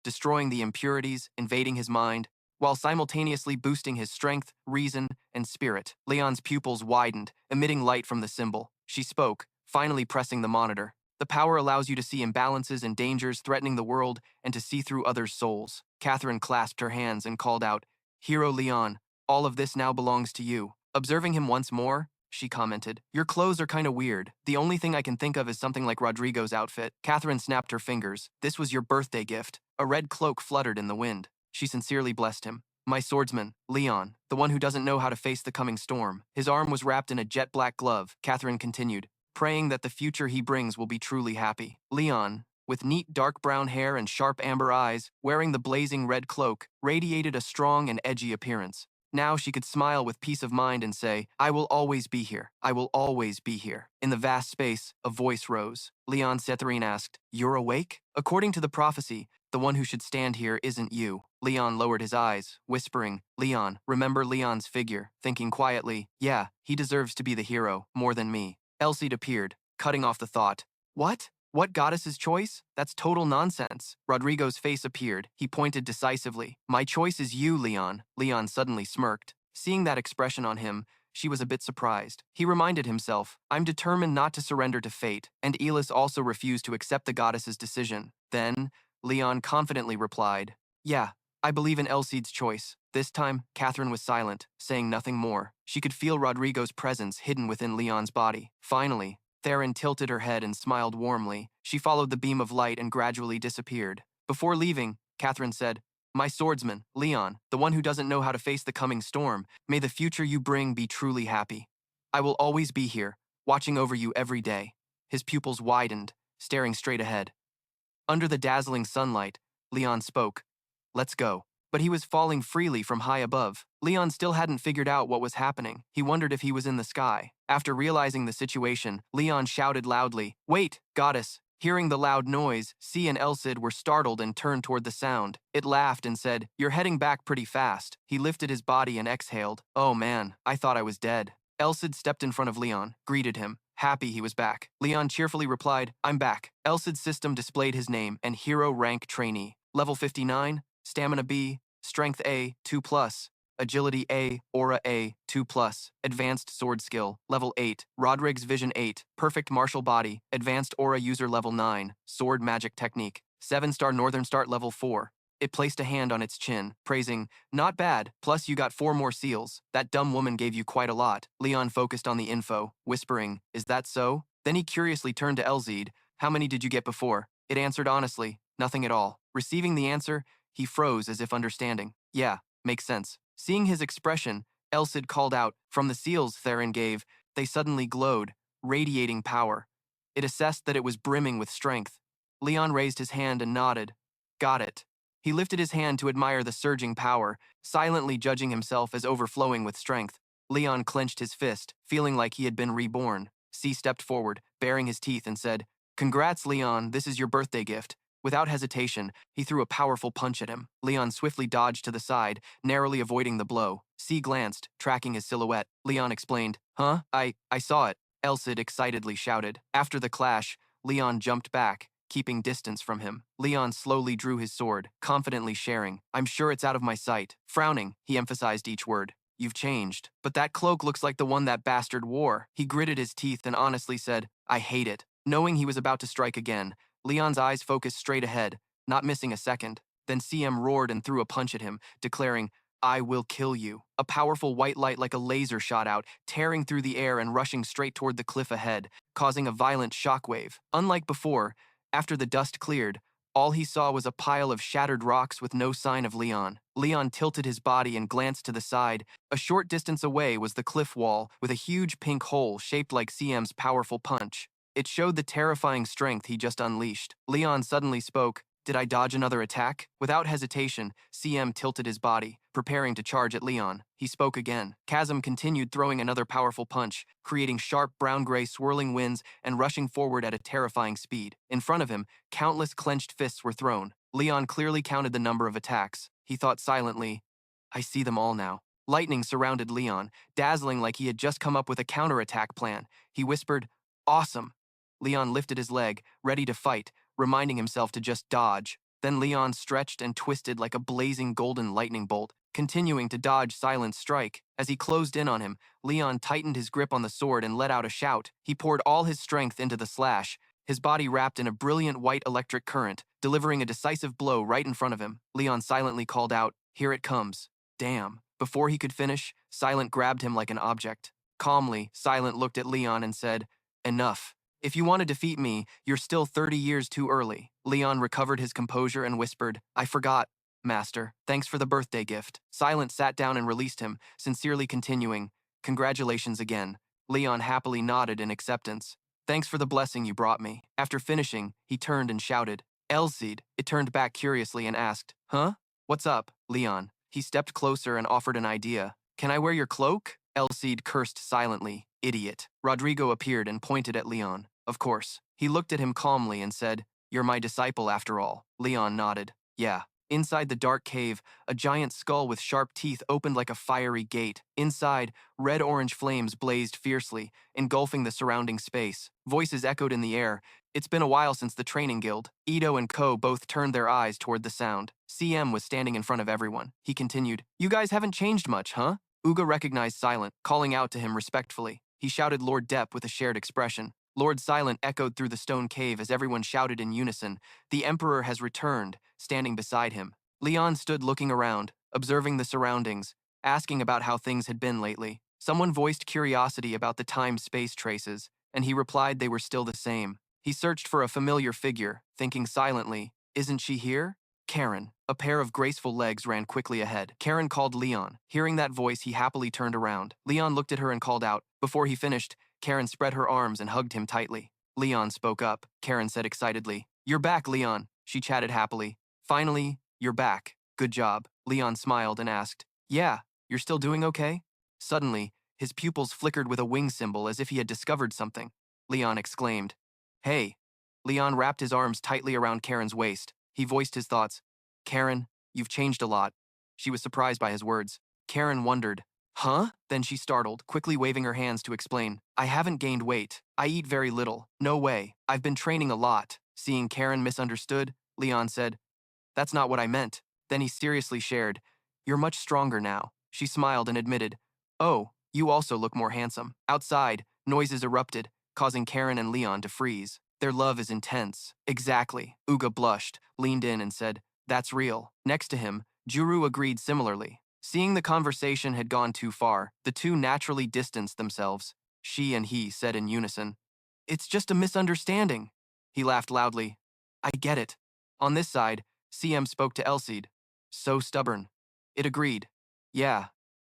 Speaker 1: Destroying the impurities, invading his mind, while simultaneously boosting his strength, reason, and spirit." Leon's pupils widened, emitting light from the symbol. She spoke, finally pressing the monitor. "The power allows you to see imbalances and dangers threatening the world and to see through others' souls." Catherine clasped her hands and called out, "Hero Leon, all of this now belongs to you." Observing him once more, she commented, "Your clothes are kinda weird. The only thing I can think of is something like Rodrigo's outfit." Catherine snapped her fingers. "This was your birthday gift." A red cloak fluttered in the wind. She sincerely blessed him. "My swordsman, Leon, the one who doesn't know how to face the coming storm." His arm was wrapped in a jet black glove. Catherine continued, "Praying that the future he brings will be truly happy." Leon, with neat dark brown hair and sharp amber eyes, wearing the blazing red cloak, radiated a strong and edgy appearance. Now she could smile with peace of mind and say, I will always be here. I will always be here. In the vast space, a voice rose. Leon Setherine asked, You're awake? According to the prophecy, the one who should stand here isn't you. Leon lowered his eyes, whispering, Leon, remember Leon's figure, thinking quietly, yeah, he deserves to be the hero, more than me. Elsid appeared, cutting off the thought. What? What goddess's choice? That's total nonsense. Rodrigo's face appeared. He pointed decisively. My choice is you, Leon. Leon suddenly smirked. Seeing that expression on him, she was a bit surprised. He reminded himself, I'm determined not to surrender to fate, and Elis also refused to accept the goddess's decision. Then, Leon confidently replied, Yeah, I believe in Elsid's choice. This time, Catherine was silent, saying nothing more. She could feel Rodrigo's presence hidden within Leon's body. Finally, Theron tilted her head and smiled warmly. She followed the beam of light and gradually disappeared. Before leaving, Catherine said, My swordsman, Leon, the one who doesn't know how to face the coming storm, may the future you bring be truly happy. I will always be here, watching over you every day. His pupils widened, staring straight ahead. Under the dazzling sunlight, Leon spoke, Let's go. But he was falling freely from high above. Leon still hadn't figured out what was happening. He wondered if he was in the sky. After realizing the situation, Leon shouted loudly, Wait, goddess! Hearing the loud noise, C and Elsid were startled and turned toward the sound. It laughed and said, You're heading back pretty fast. He lifted his body and exhaled. Oh man, I thought I was dead. Elsid stepped in front of Leon, greeted him, happy he was back. Leon cheerfully replied, I'm back. Elsid's system displayed his name and hero rank trainee. Level 59, Stamina B, Strength A, 2+, Agility A, Aura A, 2+, Advanced Sword Skill, Level 8, Rodrigue's Vision 8, Perfect Martial Body, Advanced Aura User Level 9, Sword Magic Technique, 7-star Northern Start Level 4. It placed a hand on its chin, praising, Not bad, plus you got 4 more seals. That dumb woman gave you quite a lot. Leon focused on the info, whispering, Is that so? Then he curiously turned to Elsid, How many did you get before? It answered honestly, Nothing at all. Receiving the answer, he froze as if understanding. Yeah, makes sense. Seeing his expression, Elsid called out, From the seals Theron gave, they suddenly glowed, radiating power. It assessed that it was brimming with strength. Leon raised his hand and nodded. Got it. He lifted his hand to admire the surging power, silently judging himself as overflowing with strength. Leon clenched his fist, feeling like he had been reborn. C stepped forward, baring his teeth, and said, Congrats, Leon, this is your birthday gift. Without hesitation, he threw a powerful punch at him. Leon swiftly dodged to the side, narrowly avoiding the blow. C glanced, tracking his silhouette. Leon explained, Huh? I saw it. Elsid excitedly shouted. After the clash, Leon jumped back, keeping distance from him. Leon slowly drew his sword, confidently sharing, I'm sure it's out of my sight. Frowning, he emphasized each word. You've changed. But that cloak looks like the one that bastard wore. He gritted his teeth and honestly said, I hate it. Knowing he was about to strike again, Leon's eyes focused straight ahead, not missing a second. Then CM roared and threw a punch at him, declaring, I will kill you. A powerful white light like a laser shot out, tearing through the air and rushing straight toward the cliff ahead, causing a violent shockwave. Unlike before, after the dust cleared, all he saw was a pile of shattered rocks with no sign of Leon. Leon tilted his body and glanced to the side. A short distance away was the cliff wall, with a huge pink hole shaped like CM's powerful punch. It showed the terrifying strength he just unleashed. Leon suddenly spoke, Did I dodge another attack? Without hesitation, CM tilted his body, preparing to charge at Leon. He spoke again. Chasm continued throwing another powerful punch, creating sharp brown-gray swirling winds and rushing forward at a terrifying speed. In front of him, countless clenched fists were thrown. Leon clearly counted the number of attacks. He thought silently, I see them all now. Lightning surrounded Leon, dazzling like he had just come up with a counterattack plan. He whispered, Awesome. Leon lifted his leg, ready to fight, reminding himself to just dodge. Then Leon stretched and twisted like a blazing golden lightning bolt, continuing to dodge Silent's strike. As he closed in on him, Leon tightened his grip on the sword and let out a shout. He poured all his strength into the slash, his body wrapped in a brilliant white electric current, delivering a decisive blow right in front of him. Leon silently called out, Here it comes. Damn. Before he could finish, Silent grabbed him like an object. Calmly, Silent looked at Leon and said, Enough. If you want to defeat me, you're still 30 years too early. Leon recovered his composure and whispered, I forgot, Master. Thanks for the birthday gift. Silent sat down and released him, sincerely continuing, Congratulations again. Leon happily nodded in acceptance. Thanks for the blessing you brought me. After finishing, he turned and shouted, Elsid. It turned back curiously and asked, Huh? What's up, Leon? He stepped closer and offered an idea. Can I wear your cloak? Elsid cursed silently. Idiot. Rodrigo appeared and pointed at Leon. Of course. He looked at him calmly and said, "You're my disciple after all." Leon nodded. Yeah. Inside the dark cave, a giant skull with sharp teeth opened like a fiery gate. Inside, red-orange flames blazed fiercely, engulfing the surrounding space. Voices echoed in the air. It's been a while since the training guild. Ito and Ko both turned their eyes toward the sound. CM was standing in front of everyone. He continued, "You guys haven't changed much, huh?" Uga recognized Silent, calling out to him respectfully. He shouted Lord Depp with a shared expression. Lord Silent echoed through the stone cave as everyone shouted in unison, "The Emperor has returned," standing beside him. Leon stood looking around, observing the surroundings, asking about how things had been lately. Someone voiced curiosity about the time-space traces, and he replied they were still the same. He searched for a familiar figure, thinking silently, "Isn't she here?" Karen. A pair of graceful legs ran quickly ahead. Karen called Leon. Hearing that voice, he happily turned around. Leon looked at her and called out. Before he finished, Karen spread her arms and hugged him tightly. Leon spoke up. Karen said excitedly, "You're back, Leon." She chatted happily. "Finally, you're back. Good job." Leon smiled and asked, "Yeah, you're still doing okay?" Suddenly, his pupils flickered with a wing symbol as if he had discovered something. Leon exclaimed, "Hey." Leon wrapped his arms tightly around Karen's waist. He voiced his thoughts. "Karen, you've changed a lot." She was surprised by his words. Karen wondered, "Huh?" Then she startled, quickly waving her hands to explain, "I haven't gained weight. I eat very little. No way. I've been training a lot." Seeing Karen misunderstood, Leon said, "That's not what I meant." Then he seriously shared, "You're much stronger now." She smiled and admitted, "Oh, you also look more handsome." Outside, noises erupted, causing Karen and Leon to freeze. Their love is intense. Exactly. Uga blushed, leaned in and said, "That's real." Next to him, Juru agreed similarly. Seeing the conversation had gone too far, the two naturally distanced themselves. She and he said in unison, "It's just a misunderstanding." He laughed loudly. "I get it." On this side, CM spoke to Elsid. "So stubborn." It agreed. "Yeah,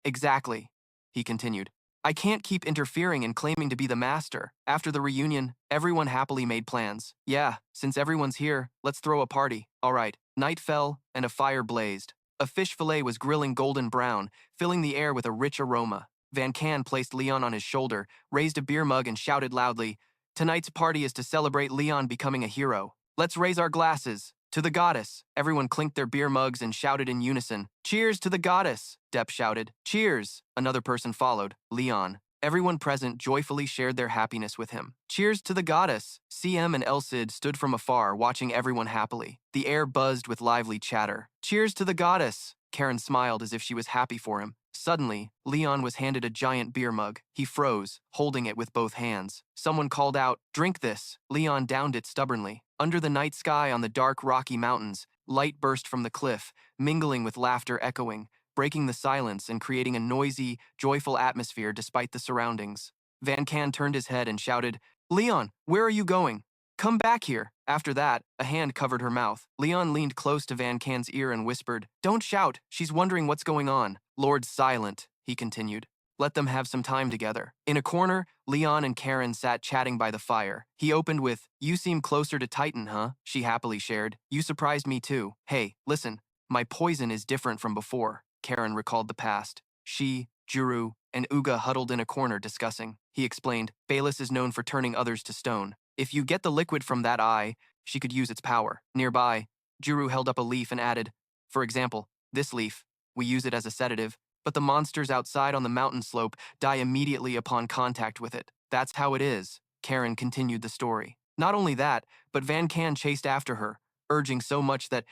Speaker 1: exactly." He continued, "I can't keep interfering and claiming to be the master." After the reunion, everyone happily made plans. "Yeah, since everyone's here, let's throw a party." All right. Night fell, and a fire blazed. A fish fillet was grilling golden brown, filling the air with a rich aroma. Van Can placed Leon on his shoulder, raised a beer mug and shouted loudly, "Tonight's party is to celebrate Leon becoming a hero. Let's raise our glasses. To the goddess." Everyone clinked their beer mugs and shouted in unison, "Cheers to the goddess." Depp shouted, "Cheers." Another person followed, Leon. Everyone present joyfully shared their happiness with him. "Cheers to the goddess." CM and Elsid stood from afar, watching everyone happily. The air buzzed with lively chatter. "Cheers to the goddess." Karen smiled as if she was happy for him. Suddenly, Leon was handed a giant beer mug. He froze, holding it with both hands. Someone called out, "Drink this." Leon downed it stubbornly. Under the night sky on the dark Rocky Mountains, light burst from the cliff, mingling with laughter echoing, breaking the silence and creating a noisy, joyful atmosphere despite the surroundings. Van Can turned his head and shouted, "Leon, where are you going? Come back here." After that, a hand covered her mouth. Leon leaned close to Van Can's ear and whispered, "Don't shout, she's wondering what's going on." "Lord Silent," he continued. "Let them have some time together." In a corner, Leon and Karen sat chatting by the fire. He opened with, "You seem closer to Titan, huh?" She happily shared, "You surprised me too." "Hey, listen, my poison is different from before." Karen recalled the past. She, Juru, and Uga huddled in a corner discussing. He explained, "Bayless is known for turning others to stone. If you get the liquid from that eye, she could use its power." Nearby, Juru held up a leaf and added, "For example, this leaf, we use it as a sedative, but the monsters outside on the mountain slope die immediately upon contact with it. That's how it is." Karen continued the story. Not only that, but Van Can chased after her, urging so much that